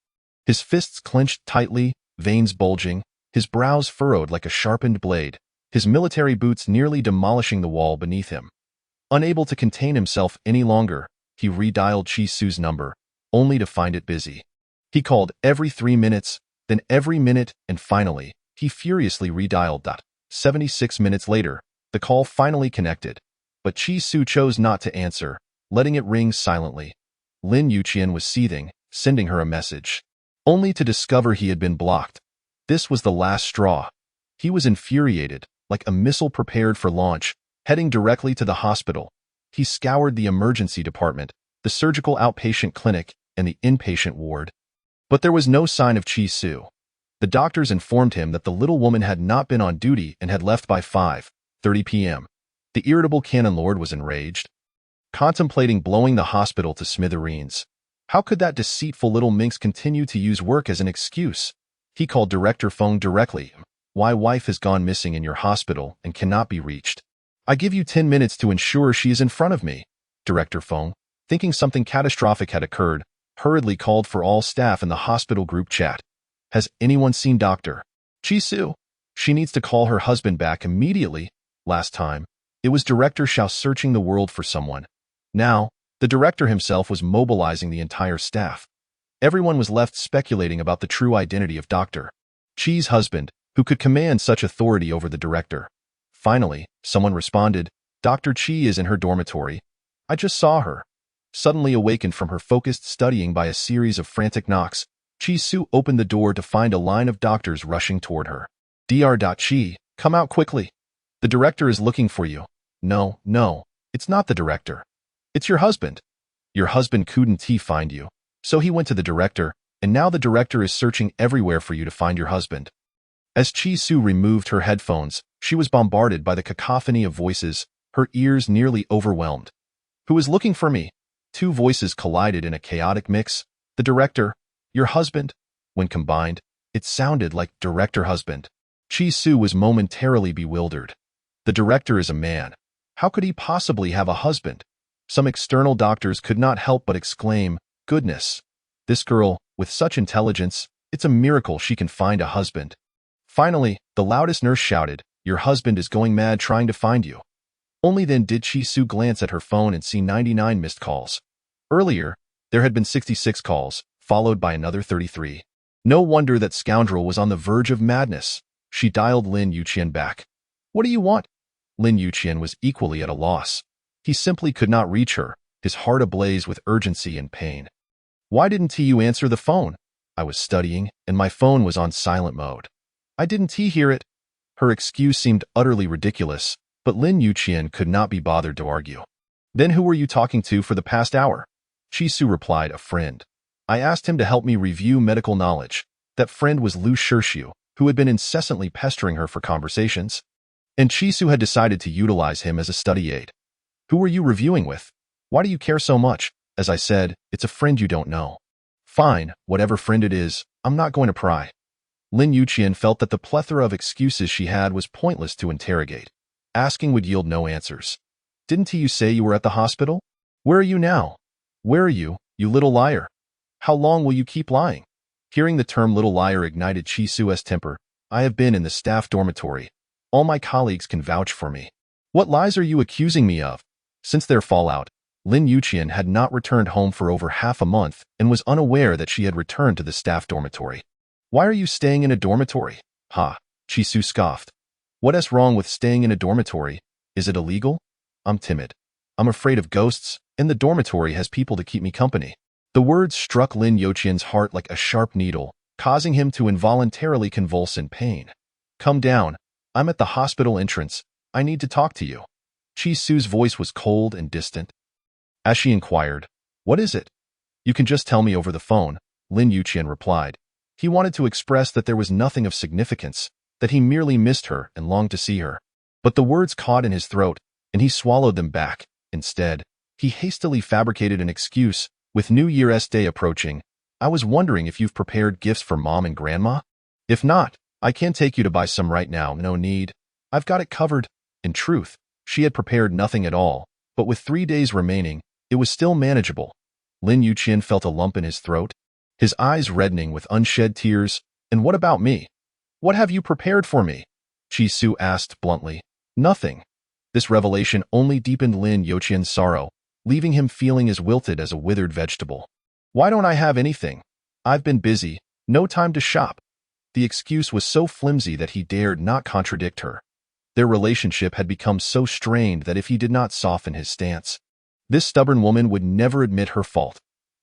His fists clenched tightly, veins bulging, his brows furrowed like a sharpened blade, his military boots nearly demolishing the wall beneath him. Unable to contain himself any longer, he redialed Chi Su's number, only to find it busy. He called every 3 minutes, then every minute, and finally, he furiously redialed. 76 minutes later, the call finally connected, but Chi Su chose not to answer, letting it ring silently. Lin Yuqian was seething, sending her a message, only to discover he had been blocked. This was the last straw. He was infuriated, like a missile prepared for launch, heading directly to the hospital. He scoured the emergency department, the surgical outpatient clinic, and the inpatient ward. But there was no sign of Chi Su. The doctors informed him that the little woman had not been on duty and had left by 5:30 p.m. The irritable Canon Lord was enraged, contemplating blowing the hospital to smithereens. How could that deceitful little minx continue to use work as an excuse? He called Director Feng directly. My wife has gone missing in your hospital and cannot be reached. I give you 10 minutes to ensure she is in front of me. Director Feng, thinking something catastrophic had occurred, hurriedly called for all staff in the hospital group chat. Has anyone seen Dr. Chi Su? She needs to call her husband back immediately. Last time, it was Director Xiao searching the world for someone. Now, the director himself was mobilizing the entire staff. Everyone was left speculating about the true identity of Dr. Chi's husband, who could command such authority over the director. Finally, someone responded, Dr. Chi is in her dormitory. I just saw her. Suddenly awakened from her focused studying by a series of frantic knocks, Chi Su opened the door to find a line of doctors rushing toward her. Dr. Chi, come out quickly. The director is looking for you. No, it's not the director. It's your husband. Your husband couldn't find you. So he went to the director, and now the director is searching everywhere for you to find your husband. As Chi Su removed her headphones, she was bombarded by the cacophony of voices, her ears nearly overwhelmed. Who is looking for me? Two voices collided in a chaotic mix. The director, your husband. When combined, it sounded like director husband. Chi Su was momentarily bewildered. The director is a man. How could he possibly have a husband? Some external doctors could not help but exclaim, goodness. This girl, with such intelligence, it's a miracle she can find a husband. Finally, the loudest nurse shouted, your husband is going mad trying to find you. Only then did Chi Su glance at her phone and see 99 missed calls. Earlier, there had been 66 calls, followed by another 33. No wonder that scoundrel was on the verge of madness. She dialed Lin Yuqian back. What do you want? Lin Yuqian was equally at a loss. He simply could not reach her, his heart ablaze with urgency and pain. Why didn't you answer the phone? I was studying, and my phone was on silent mode. I didn't hear it. Her excuse seemed utterly ridiculous, but Lin Yuqian could not be bothered to argue. Then who were you talking to for the past hour? Chi Su replied, a friend. I asked him to help me review medical knowledge. That friend was Lu Shixiu, who had been incessantly pestering her for conversations. And Chi Su had decided to utilize him as a study aid. Who were you reviewing with? Why do you care so much? As I said, it's a friend you don't know. Fine, whatever friend it is, I'm not going to pry. Lin Yuqian felt that the plethora of excuses she had was pointless to interrogate. Asking would yield no answers. Didn't you say you were at the hospital? Where are you now? Where are you, you little liar? How long will you keep lying? Hearing the term little liar ignited Chi Su's temper. I have been in the staff dormitory. All my colleagues can vouch for me. What lies are you accusing me of? Since their fallout, Lin Yuqian had not returned home for over half a month and was unaware that she had returned to the staff dormitory. Why are you staying in a dormitory? Ha, Chi Su scoffed. What is wrong with staying in a dormitory? Is it illegal? I'm timid. I'm afraid of ghosts, and the dormitory has people to keep me company. The words struck Lin Yuqian's heart like a sharp needle, causing him to involuntarily convulse in pain. Come down. I'm at the hospital entrance. I need to talk to you. Chi Su's voice was cold and distant. As she inquired, what is it? You can just tell me over the phone, Lin Yuqian replied. He wanted to express that there was nothing of significance, that he merely missed her and longed to see her. But the words caught in his throat, and he swallowed them back. Instead, he hastily fabricated an excuse. With New Year's Day approaching, I was wondering if you've prepared gifts for Mom and Grandma? If not, I can take you to buy some right now. No need. I've got it covered. In truth, she had prepared nothing at all, but with 3 days remaining, it was still manageable. Lin Yuqian felt a lump in his throat, his eyes reddening with unshed tears. And what about me? What have you prepared for me? Chi Su asked bluntly. Nothing. This revelation only deepened Lin Yuqian's sorrow, leaving him feeling as wilted as a withered vegetable. Why don't I have anything? I've been busy, no time to shop. The excuse was so flimsy that he dared not contradict her. Their relationship had become so strained that if he did not soften his stance, this stubborn woman would never admit her fault.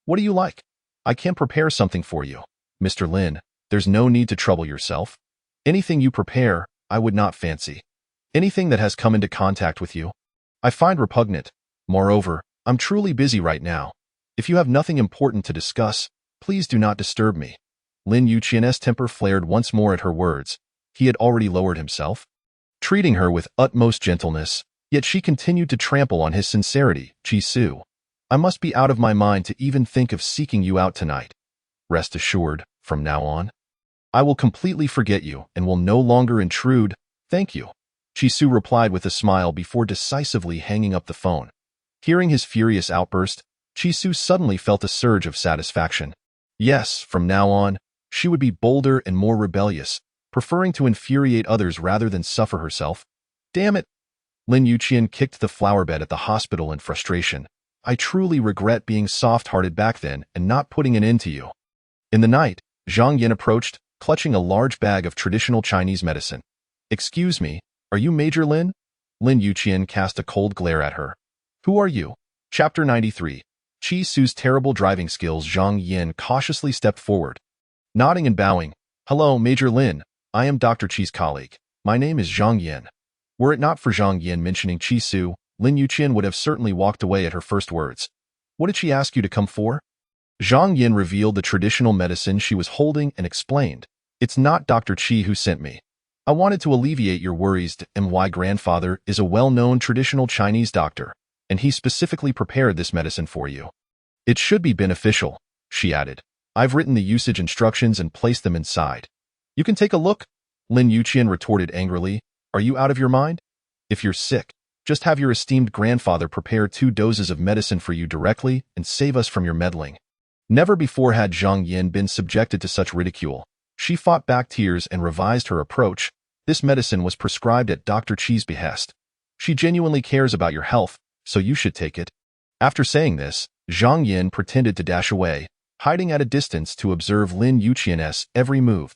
What do you like? I can prepare something for you. Mr. Lin, there's no need to trouble yourself. Anything you prepare, I would not fancy. Anything that has come into contact with you, I find repugnant. Moreover, I'm truly busy right now. If you have nothing important to discuss, please do not disturb me. Lin Yuqian's temper flared once more at her words. He had already lowered himself, treating her with utmost gentleness, yet she continued to trample on his sincerity. Chi Su, I must be out of my mind to even think of seeking you out tonight. Rest assured, from now on, I will completely forget you and will no longer intrude. Thank you. Chi Su replied with a smile before decisively hanging up the phone. Hearing his furious outburst, Chi Su suddenly felt a surge of satisfaction. Yes, from now on, she would be bolder and more rebellious, preferring to infuriate others rather than suffer herself. Damn it! Lin Yuqian kicked the flower bed at the hospital in frustration. I truly regret being soft-hearted back then and not putting an end to you. In the night, Zhang Yin approached, clutching a large bag of traditional Chinese medicine. Excuse me, are you Major Lin? Lin Yuqian cast a cold glare at her. Who are you? Chapter 93. Chi Su's terrible driving skills. Zhang Yin cautiously stepped forward. Nodding and bowing. Hello, Major Lin. I am Dr. Chi's colleague. My name is Zhang Yin. Were it not for Zhang Yin mentioning Chi Su, Lin Yuqian would have certainly walked away at her first words. What did she ask you to come for? Zhang Yin revealed the traditional medicine she was holding and explained, It's not Dr. Qi who sent me. I wanted to alleviate your worries. My grandfather is a well-known traditional Chinese doctor, and he specifically prepared this medicine for you. It should be beneficial, she added. I've written the usage instructions and placed them inside. You can take a look, Lin Yuqian retorted angrily. Are you out of your mind? If you're sick, just have your esteemed grandfather prepare 2 doses of medicine for you directly and save us from your meddling. Never before had Zhang Yin been subjected to such ridicule. She fought back tears and revised her approach. This medicine was prescribed at Dr. Qi's behest. She genuinely cares about your health, so you should take it. After saying this, Zhang Yin pretended to dash away, hiding at a distance to observe Lin Yuqian's every move.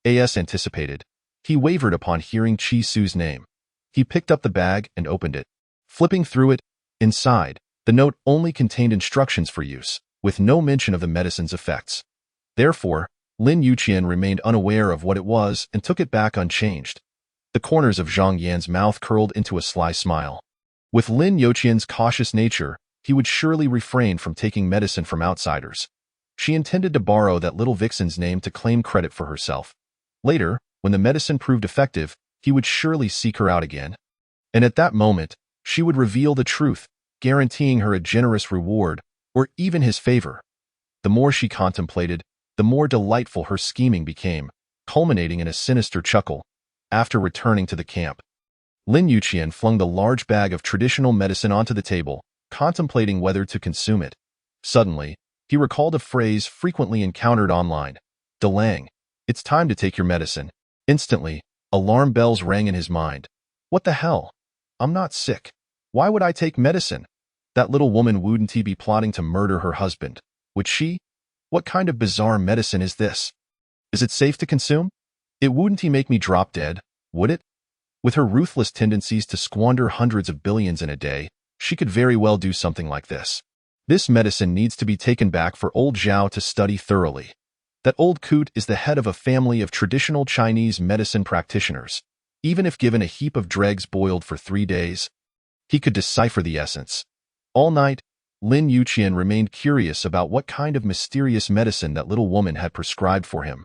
As anticipated, he wavered upon hearing Qi Su's name. He picked up the bag and opened it. Flipping through it, inside, the note only contained instructions for use, with no mention of the medicine's effects. Therefore, Lin Yuqian remained unaware of what it was and took it back unchanged. The corners of Zhang Yan's mouth curled into a sly smile. With Lin Yuqian's cautious nature, he would surely refrain from taking medicine from outsiders. She intended to borrow that little vixen's name to claim credit for herself. Later, when the medicine proved effective, he would surely seek her out again. And at that moment, she would reveal the truth, guaranteeing her a generous reward, or even his favor. The more she contemplated, the more delightful her scheming became, culminating in a sinister chuckle. After returning to the camp, Lin Yuqian flung the large bag of traditional medicine onto the table, contemplating whether to consume it. Suddenly, he recalled a phrase frequently encountered online. Delang, it's time to take your medicine. Instantly, alarm bells rang in his mind. What the hell? I'm not sick. Why would I take medicine? That little woman wouldn't he be plotting to murder her husband? Would she? What kind of bizarre medicine is this? Is it safe to consume? It wouldn't he make me drop dead, would it? With her ruthless tendencies to squander hundreds of billions in a day, she could very well do something like this. This medicine needs to be taken back for old Zhao to study thoroughly. That old coot is the head of a family of traditional Chinese medicine practitioners. Even if given a heap of dregs boiled for 3 days, he could decipher the essence. All night, Lin Yuqian remained curious about what kind of mysterious medicine that little woman had prescribed for him.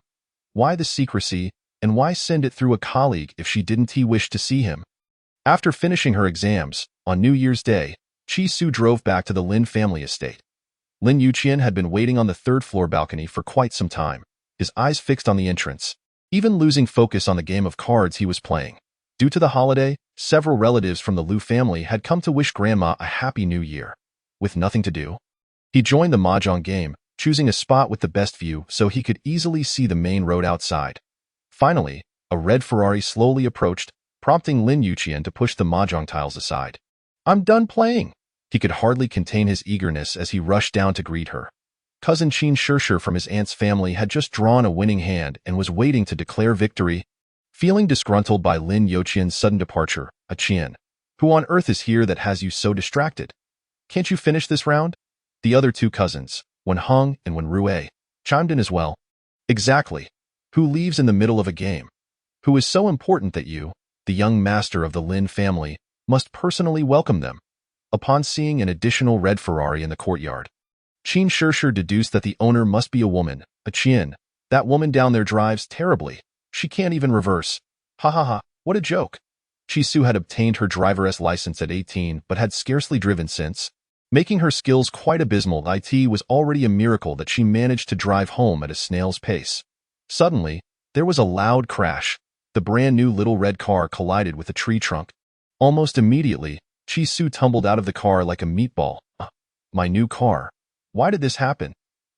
Why the secrecy, and why send it through a colleague if she didn't wish to see him? After finishing her exams, on New Year's Day, Qi Su drove back to the Lin family estate. Lin Yuqian had been waiting on the 3rd-floor balcony for quite some time, his eyes fixed on the entrance, even losing focus on the game of cards he was playing. Due to the holiday, several relatives from the Liu family had come to wish Grandma a happy new year. With nothing to do, he joined the mahjong game, choosing a spot with the best view so he could easily see the main road outside. Finally, a red Ferrari slowly approached, prompting Lin Yuqian to push the mahjong tiles aside. I'm done playing. He could hardly contain his eagerness as he rushed down to greet her. Cousin Qin Shishir from his aunt's family had just drawn a winning hand and was waiting to declare victory. Feeling disgruntled by Lin Yuqian's sudden departure, Qian, who on earth is here that has you so distracted? Can't you finish this round? The other 2 cousins, Wen Heng and Wen Rue, chimed in as well. Exactly. Who leaves in the middle of a game? Who is so important that you, the young master of the Lin family, must personally welcome them? Upon seeing an additional red Ferrari in the courtyard, Qin Shishir deduced that the owner must be a woman, Qian. That woman down there drives terribly. She can't even reverse. Ha ha ha, what a joke. Qi Su had obtained her driver's license at 18 but had scarcely driven since. Making her skills quite abysmal, it was already a miracle that she managed to drive home at a snail's pace. Suddenly, there was a loud crash. The brand new little red car collided with a tree trunk. Almost immediately, Qi Su tumbled out of the car like a meatball. My new car. Why did this happen?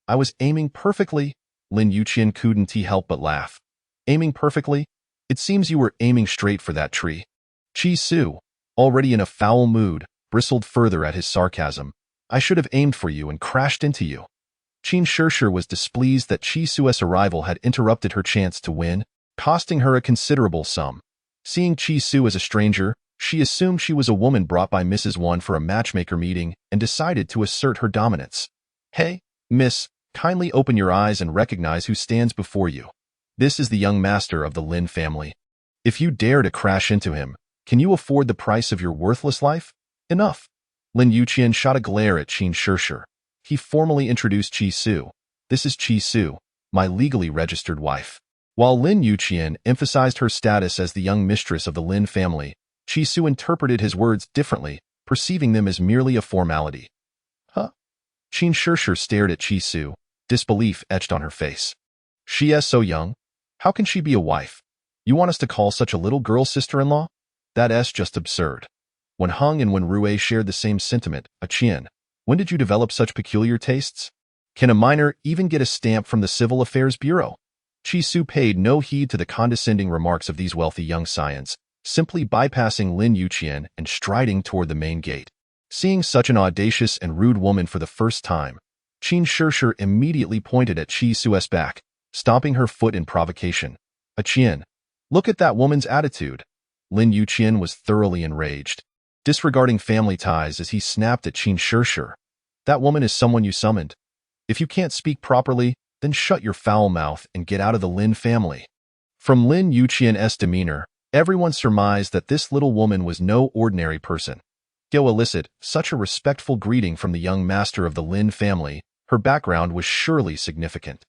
I was aiming perfectly. Lin Yuqian couldn't help but laugh. Aiming perfectly? It seems you were aiming straight for that tree. Qi Su, already in a foul mood, bristled further at his sarcasm. I should have aimed for you and crashed into you. Qin Shishir was displeased that Qi Su's arrival had interrupted her chance to win, costing her a considerable sum. Seeing Qi Su as a stranger, she assumed she was a woman brought by Mrs. Wan for a matchmaker meeting and decided to assert her dominance. Hey, miss, kindly open your eyes and recognize who stands before you. This is the young master of the Lin family. If you dare to crash into him, can you afford the price of your worthless life? Enough. Lin Yuqian shot a glare at Qin Shishir. he formally introduced Chi-Su. This is Chi-Su, my legally registered wife. While Lin Yuqian emphasized her status as the young mistress of the Lin family, Chi-Su interpreted his words differently, perceiving them as merely a formality. Huh? Qin Shishir stared at Chi-Su, disbelief etched on her face. She is so young. How can she be a wife? You want us to call such a little girl sister-in-law? That's just absurd. When Hung and when Rui shared the same sentiment, Qian, when did you develop such peculiar tastes? Can a minor even get a stamp from the Civil Affairs Bureau? Chi-Su paid no heed to the condescending remarks of these wealthy young scions, simply bypassing Lin Yuqian and striding toward the main gate. Seeing such an audacious and rude woman for the first time, Qin Shishir immediately pointed at Chi-Su's back, stomping her foot in provocation. Qian, look at that woman's attitude. Lin Yuqian was thoroughly enraged, disregarding family ties as he snapped at Qin Shishir. That woman is someone you summoned. If you can't speak properly, then shut your foul mouth and get out of the Lin family. From Lin Yuqian's demeanor, everyone surmised that this little woman was no ordinary person. To elicit such a respectful greeting from the young master of the Lin family, her background was surely significant.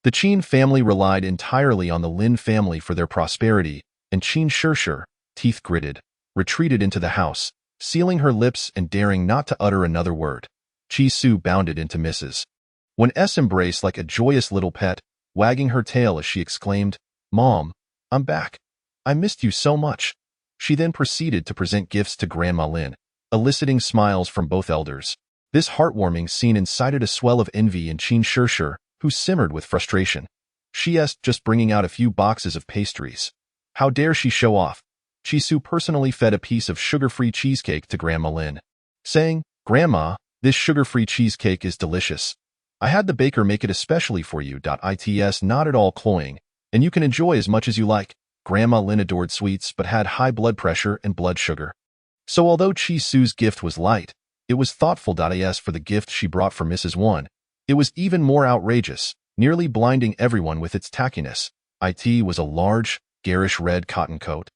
The Qin family relied entirely on the Lin family for their prosperity, and Qin Shishir, teeth gritted, retreated into the house, sealing her lips and daring not to utter another word. Chi-Su bounded into Mrs. Wen's embrace like a joyous little pet, wagging her tail as she exclaimed, "Mom, I'm back. I missed you so much." She then proceeded to present gifts to Grandma Lin, eliciting smiles from both elders. This heartwarming scene incited a swell of envy in Qin Shishir, who simmered with frustration. She's just bringing out a few boxes of pastries. How dare she show off? Chi-Su personally fed a piece of sugar-free cheesecake to Grandma Lin, saying, "Grandma, this sugar-free cheesecake is delicious. I had the baker make it especially for you. It's not at all cloying, and you can enjoy as much as you like." Grandma Lin adored sweets but had high blood pressure and blood sugar. So although Chi-Su's gift was light, it was thoughtful. As for the gift she brought for Mrs. Wan, it was even more outrageous, nearly blinding everyone with its tackiness. It was a large, garish red cotton coat.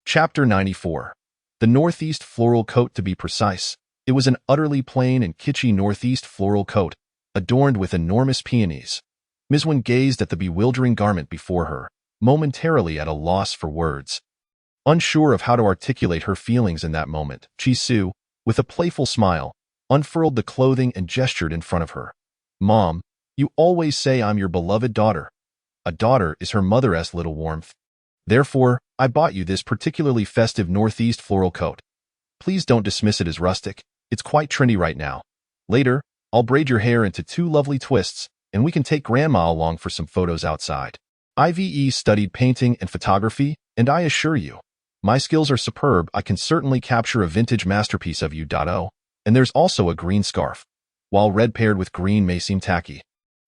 Chapter 94. The Northeast Floral Coat. To be precise, it was an utterly plain and kitschy Northeast floral coat, adorned with enormous peonies. Ms. Wan gazed at the bewildering garment before her, momentarily at a loss for words. Unsure of how to articulate her feelings in that moment, Chi-Su, with a playful smile, unfurled the clothing and gestured in front of her. "Mom, you always say I'm your beloved daughter. A daughter is her mother's little warmth. Therefore, I bought you this particularly festive Northeast floral coat. Please don't dismiss it as rustic. It's quite trendy right now. Later, I'll braid your hair into 2 lovely twists, and we can take Grandma along for some photos outside. I've studied painting and photography, and I assure you, my skills are superb. I can certainly capture a vintage masterpiece of you. And there's also a green scarf. While red paired with green may seem tacky,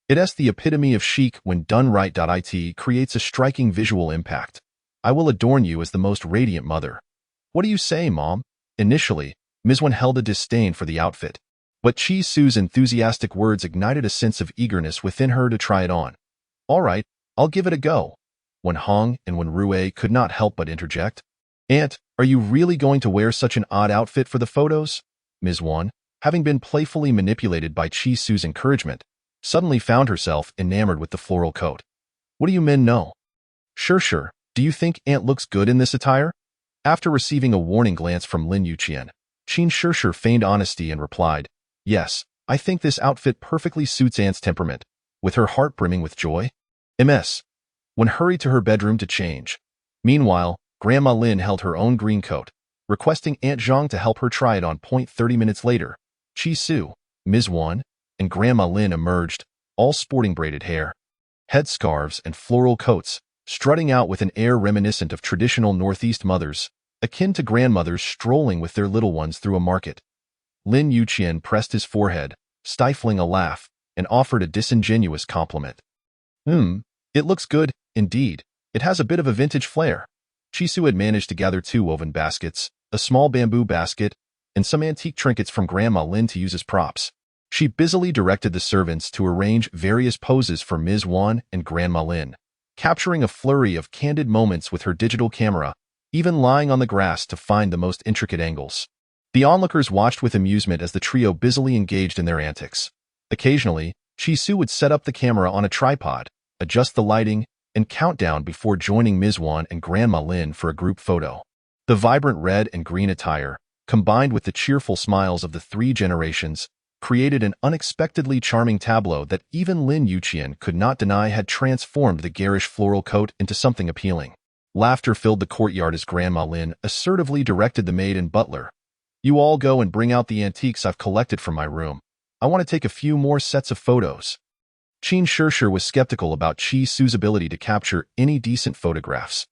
it's the epitome of chic when done right. It creates a striking visual impact. I will adorn you as the most radiant mother." "What do you say, Mom?" Initially, Ms. Wan held a disdain for the outfit, but Chi-Su's enthusiastic words ignited a sense of eagerness within her to try it on. "All right, I'll give it a go." When Hong and when Rui could not help but interject. "Aunt, are you really going to wear such an odd outfit for the photos?" Ms. Wan, having been playfully manipulated by Chi-Su's encouragement, suddenly found herself enamored with the floral coat. "What do you men know? Sure, do you think Aunt looks good in this attire?" After receiving a warning glance from Lin Yuqian, Qin Shishir feigned honesty and replied, "Yes, I think this outfit perfectly suits Aunt's temperament." With her heart brimming with joy, Ms. Wan hurried to her bedroom to change. Meanwhile, Grandma Lin held her own green coat, requesting Aunt Zhang to help her try it on. 30 minutes later, Chi-Su, Ms. Wan, and Grandma Lin emerged, all sporting braided hair, headscarves, and floral coats, strutting out with an air reminiscent of traditional Northeast mothers, akin to grandmothers strolling with their little ones through a market. Lin Yuqian pressed his forehead, stifling a laugh, and offered a disingenuous compliment. It looks good, indeed. It has a bit of a vintage flair." Chi-Su had managed to gather 2 woven baskets, a small bamboo basket, and some antique trinkets from Grandma Lin to use as props. She busily directed the servants to arrange various poses for Ms. Wan and Grandma Lin, capturing a flurry of candid moments with her digital camera, even lying on the grass to find the most intricate angles. The onlookers watched with amusement as the trio busily engaged in their antics. Occasionally, Chi-Su would set up the camera on a tripod, adjust the lighting, and count down before joining Ms. Wan and Grandma Lin for a group photo. The vibrant red and green attire, combined with the cheerful smiles of the three generations, created an unexpectedly charming tableau that even Lin Yuqian could not deny had transformed the garish floral coat into something appealing. Laughter filled the courtyard as Grandma Lin assertively directed the maid and butler. "You all go and bring out the antiques I've collected from my room. I want to take a few more sets of photos." Qin Shishir was skeptical about Chi-Su's ability to capture any decent photographs.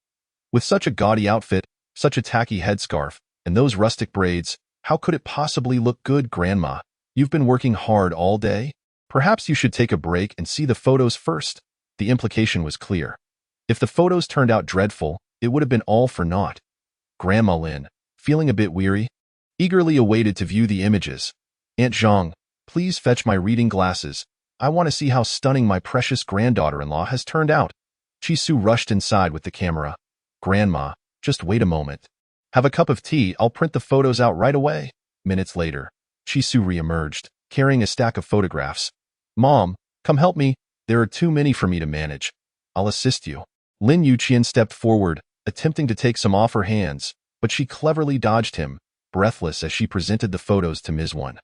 With such a gaudy outfit, such a tacky headscarf, and those rustic braids, how could it possibly look good, Grandma? You've been working hard all day? Perhaps you should take a break and see the photos first. The implication was clear. If the photos turned out dreadful, it would have been all for naught. Grandma Lin, feeling a bit weary, eagerly awaited to view the images. "Aunt Zhang, please fetch my reading glasses. I want to see how stunning my precious granddaughter-in-law has turned out." Chi-Su rushed inside with the camera. "Grandma, just wait a moment. Have a cup of tea, I'll print the photos out right away." Minutes later, Chi-Su re-emerged, carrying a stack of photographs. "Mom, come help me. There are too many for me to manage. I'll assist you." Lin Yuqian stepped forward, attempting to take some off her hands, but she cleverly dodged him, breathless as she presented the photos to Ms. Wan.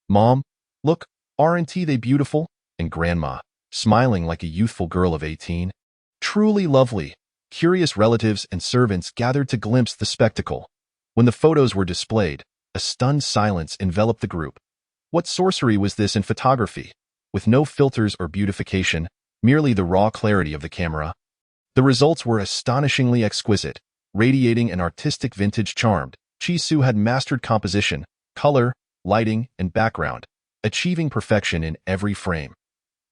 "Mom, look, aren't they beautiful?" And Grandma, smiling like a youthful girl of 18. "Truly lovely." Curious relatives and servants gathered to glimpse the spectacle. When the photos were displayed, a stunned silence enveloped the group. What sorcery was this in photography? With no filters or beautification, merely the raw clarity of the camera. The results were astonishingly exquisite, radiating an artistic vintage charm. Chi-Su had mastered composition, color, lighting, and background, achieving perfection in every frame.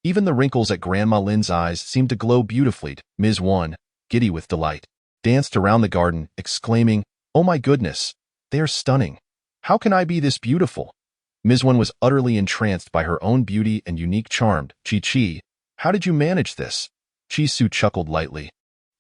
Even the wrinkles at Grandma Lin's eyes seemed to glow beautifully. Ms. Wan, giddy with delight, danced around the garden, exclaiming, "Oh my goodness, they are stunning. How can I be this beautiful?" Ms. Wan was utterly entranced by her own beauty and unique charm. "Chi-Chi, how did you manage this?" Chi-Su chuckled lightly.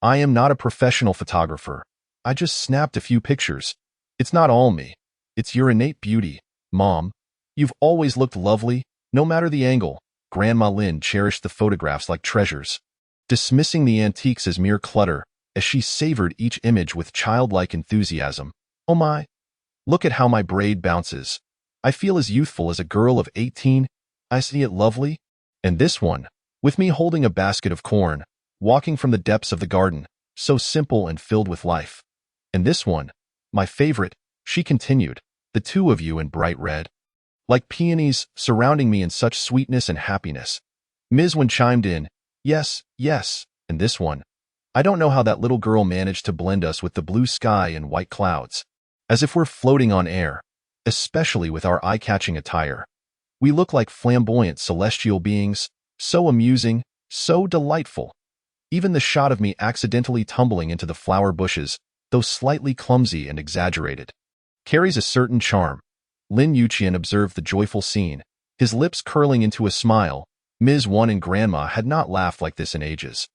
"I am not a professional photographer. I just snapped a few pictures. It's not all me. It's your innate beauty. Mom, you've always looked lovely, no matter the angle." Grandma Lin cherished the photographs like treasures, dismissing the antiques as mere clutter, as she savored each image with childlike enthusiasm. "Oh my! Look at how my braid bounces. I feel as youthful as a girl of 18. I see it lovely. And this one, with me holding a basket of corn, walking from the depths of the garden, so simple and filled with life. And this one, my favorite," she continued, "the two of you in bright red, like peonies, surrounding me in such sweetness and happiness." Ms. Wan chimed in, "Yes, yes, and this one. I don't know how that little girl managed to blend us with the blue sky and white clouds, as if we're floating on air, especially with our eye-catching attire. We look like flamboyant celestial beings, so amusing, so delightful. Even the shot of me accidentally tumbling into the flower bushes, though slightly clumsy and exaggerated, carries a certain charm." Lin Yuqian observed the joyful scene, his lips curling into a smile. Ms. Wan and Grandma had not laughed like this in ages.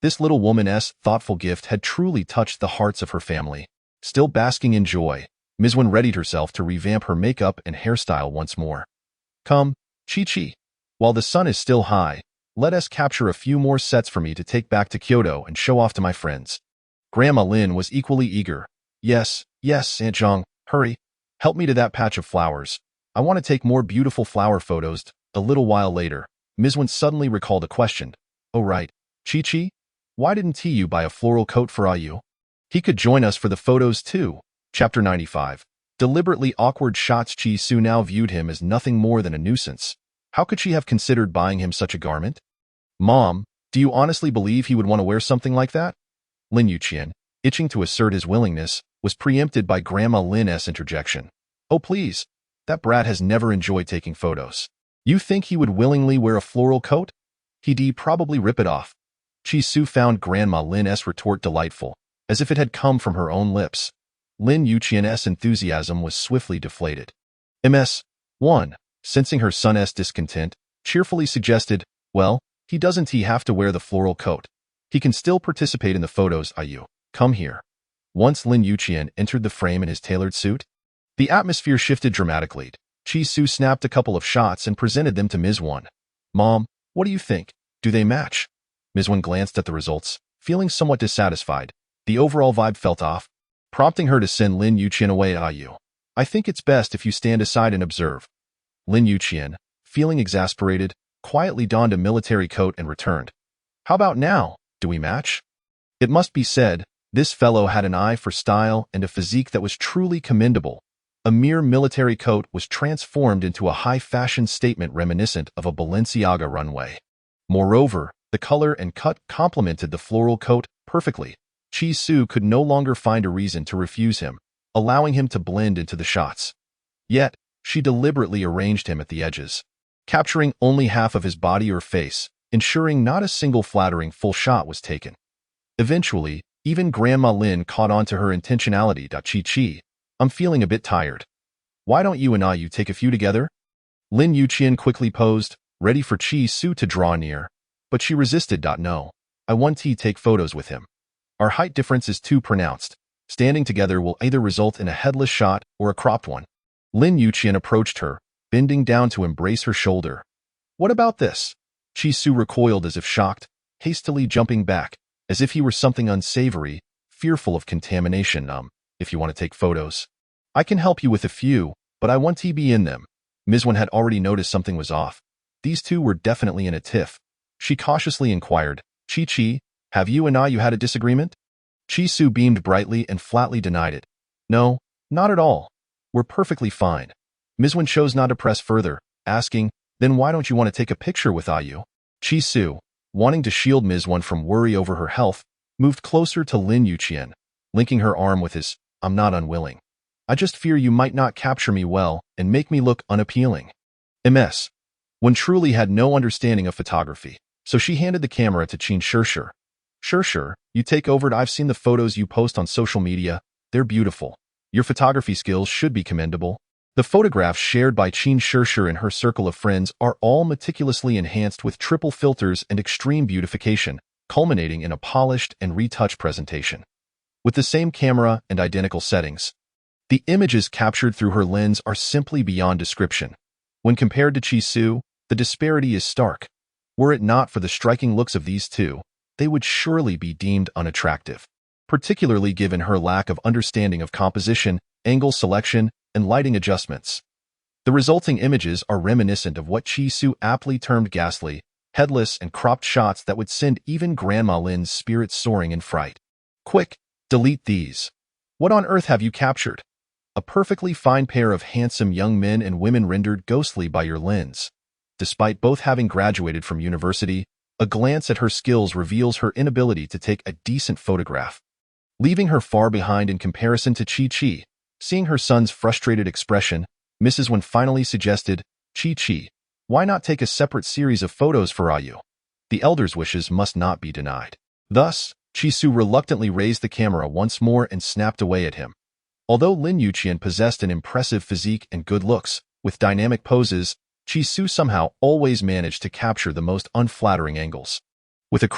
This little woman's thoughtful gift had truly touched the hearts of her family. Still basking in joy, Ms. Wan readied herself to revamp her makeup and hairstyle once more. "Come, Chi-Chi. While the sun is still high, let us capture a few more sets for me to take back to Kyoto and show off to my friends." Grandma Lin was equally eager. "Yes, yes, Aunt Zhang, hurry. Help me to that patch of flowers. I want to take more beautiful flower photos." A little while later, Ms. Wan suddenly recalled a question. "Oh right, Chi-Chi, why didn't you buy a floral coat for Ayu? He could join us for the photos too." Chapter 95. Deliberately awkward shots. Chi-Su now viewed him as nothing more than a nuisance. How could she have considered buying him such a garment? "Mom, do you honestly believe he would want to wear something like that?" Lin Yuqian, itching to assert his willingness, was preempted by Grandma Lin's interjection. "Oh please, that brat has never enjoyed taking photos. You think he would willingly wear a floral coat? He'd probably rip it off." Chi-Su found Grandma Lin's retort delightful, as if it had come from her own lips. Lin Yuqian's enthusiasm was swiftly deflated. Ms. Wan, sensing her son's discontent, cheerfully suggested, "Well, he doesn't have to wear the floral coat. He can still participate in the photos. Ayu, come here." Once Lin Yuqian entered the frame in his tailored suit, the atmosphere shifted dramatically. Chi-Su snapped a couple of shots and presented them to Ms. Wan. "Mom, what do you think? Do they match?" Ms. Wan glanced at the results, feeling somewhat dissatisfied. The overall vibe felt off, prompting her to send Lin Yuqian away. I think it's best if you stand aside and observe." Lin Yuqian, feeling exasperated, quietly donned a military coat and returned. "How about now? Do we match?" It must be said, this fellow had an eye for style and a physique that was truly commendable. A mere military coat was transformed into a high-fashion statement reminiscent of a Balenciaga runway. Moreover, the color and cut complemented the floral coat perfectly. Chi-Su could no longer find a reason to refuse him, allowing him to blend into the shots. Yet, she deliberately arranged him at the edges, capturing only half of his body or face, ensuring not a single flattering full shot was taken. Eventually, even Grandma Lin caught on to her intentionality. "Chi-Chi, I'm feeling a bit tired. Why don't you and I take a few together?" Lin Yuqian quickly posed, ready for Chi-Su to draw near, but she resisted. "No, I want to take photos with him. Our height difference is too pronounced. Standing together will either result in a headless shot or a cropped one." Lin Yuqian approached her, bending down to embrace her shoulder. "What about this?" Chi-Su recoiled as if shocked, hastily jumping back, as if he were something unsavory, fearful of contamination. If you want to take photos, I can help you with a few, but I want to be in them." Ms. Wan had already noticed something was off. These two were definitely in a tiff. She cautiously inquired, "Chi-Chi, have you and I had a disagreement?" Chi-Su beamed brightly and flatly denied it. "No, not at all. We're perfectly fine." Ms. Wan chose not to press further, asking, "Then why don't you want to take a picture with Ayu?" Chi-Su, wanting to shield Ms. Wan from worry over her health, moved closer to Lin Yuqian, linking her arm with his, "I'm not unwilling. I just fear you might not capture me well and make me look unappealing." Ms. Wan truly had no understanding of photography, so she handed the camera to Qin Shirshir. "Shirshir, you take over. I've seen the photos you post on social media. They're beautiful. Your photography skills should be commendable." The photographs shared by Qin Shirshir and her circle of friends are all meticulously enhanced with triple filters and extreme beautification, culminating in a polished and retouched presentation. With the same camera and identical settings, the images captured through her lens are simply beyond description. When compared to Chi-Su, the disparity is stark. Were it not for the striking looks of these two, they would surely be deemed unattractive, particularly given her lack of understanding of composition, angle selection, and lighting adjustments. The resulting images are reminiscent of what Chi-Su aptly termed ghastly, headless, and cropped shots that would send even Grandma Lin's spirits soaring in fright. "Quick, delete these. What on earth have you captured?" A perfectly fine pair of handsome young men and women rendered ghostly by your lens. Despite both having graduated from university, a glance at her skills reveals her inability to take a decent photograph, leaving her far behind in comparison to Chi-Chi. Seeing her son's frustrated expression, Mrs. Wan finally suggested, "Chi-Chi, why not take a separate series of photos for Ayu?" The elder's wishes must not be denied. Thus, Chi-Su reluctantly raised the camera once more and snapped away at him. Although Lin Yuqian possessed an impressive physique and good looks, with dynamic poses, Chi-Su somehow always managed to capture the most unflattering angles. With a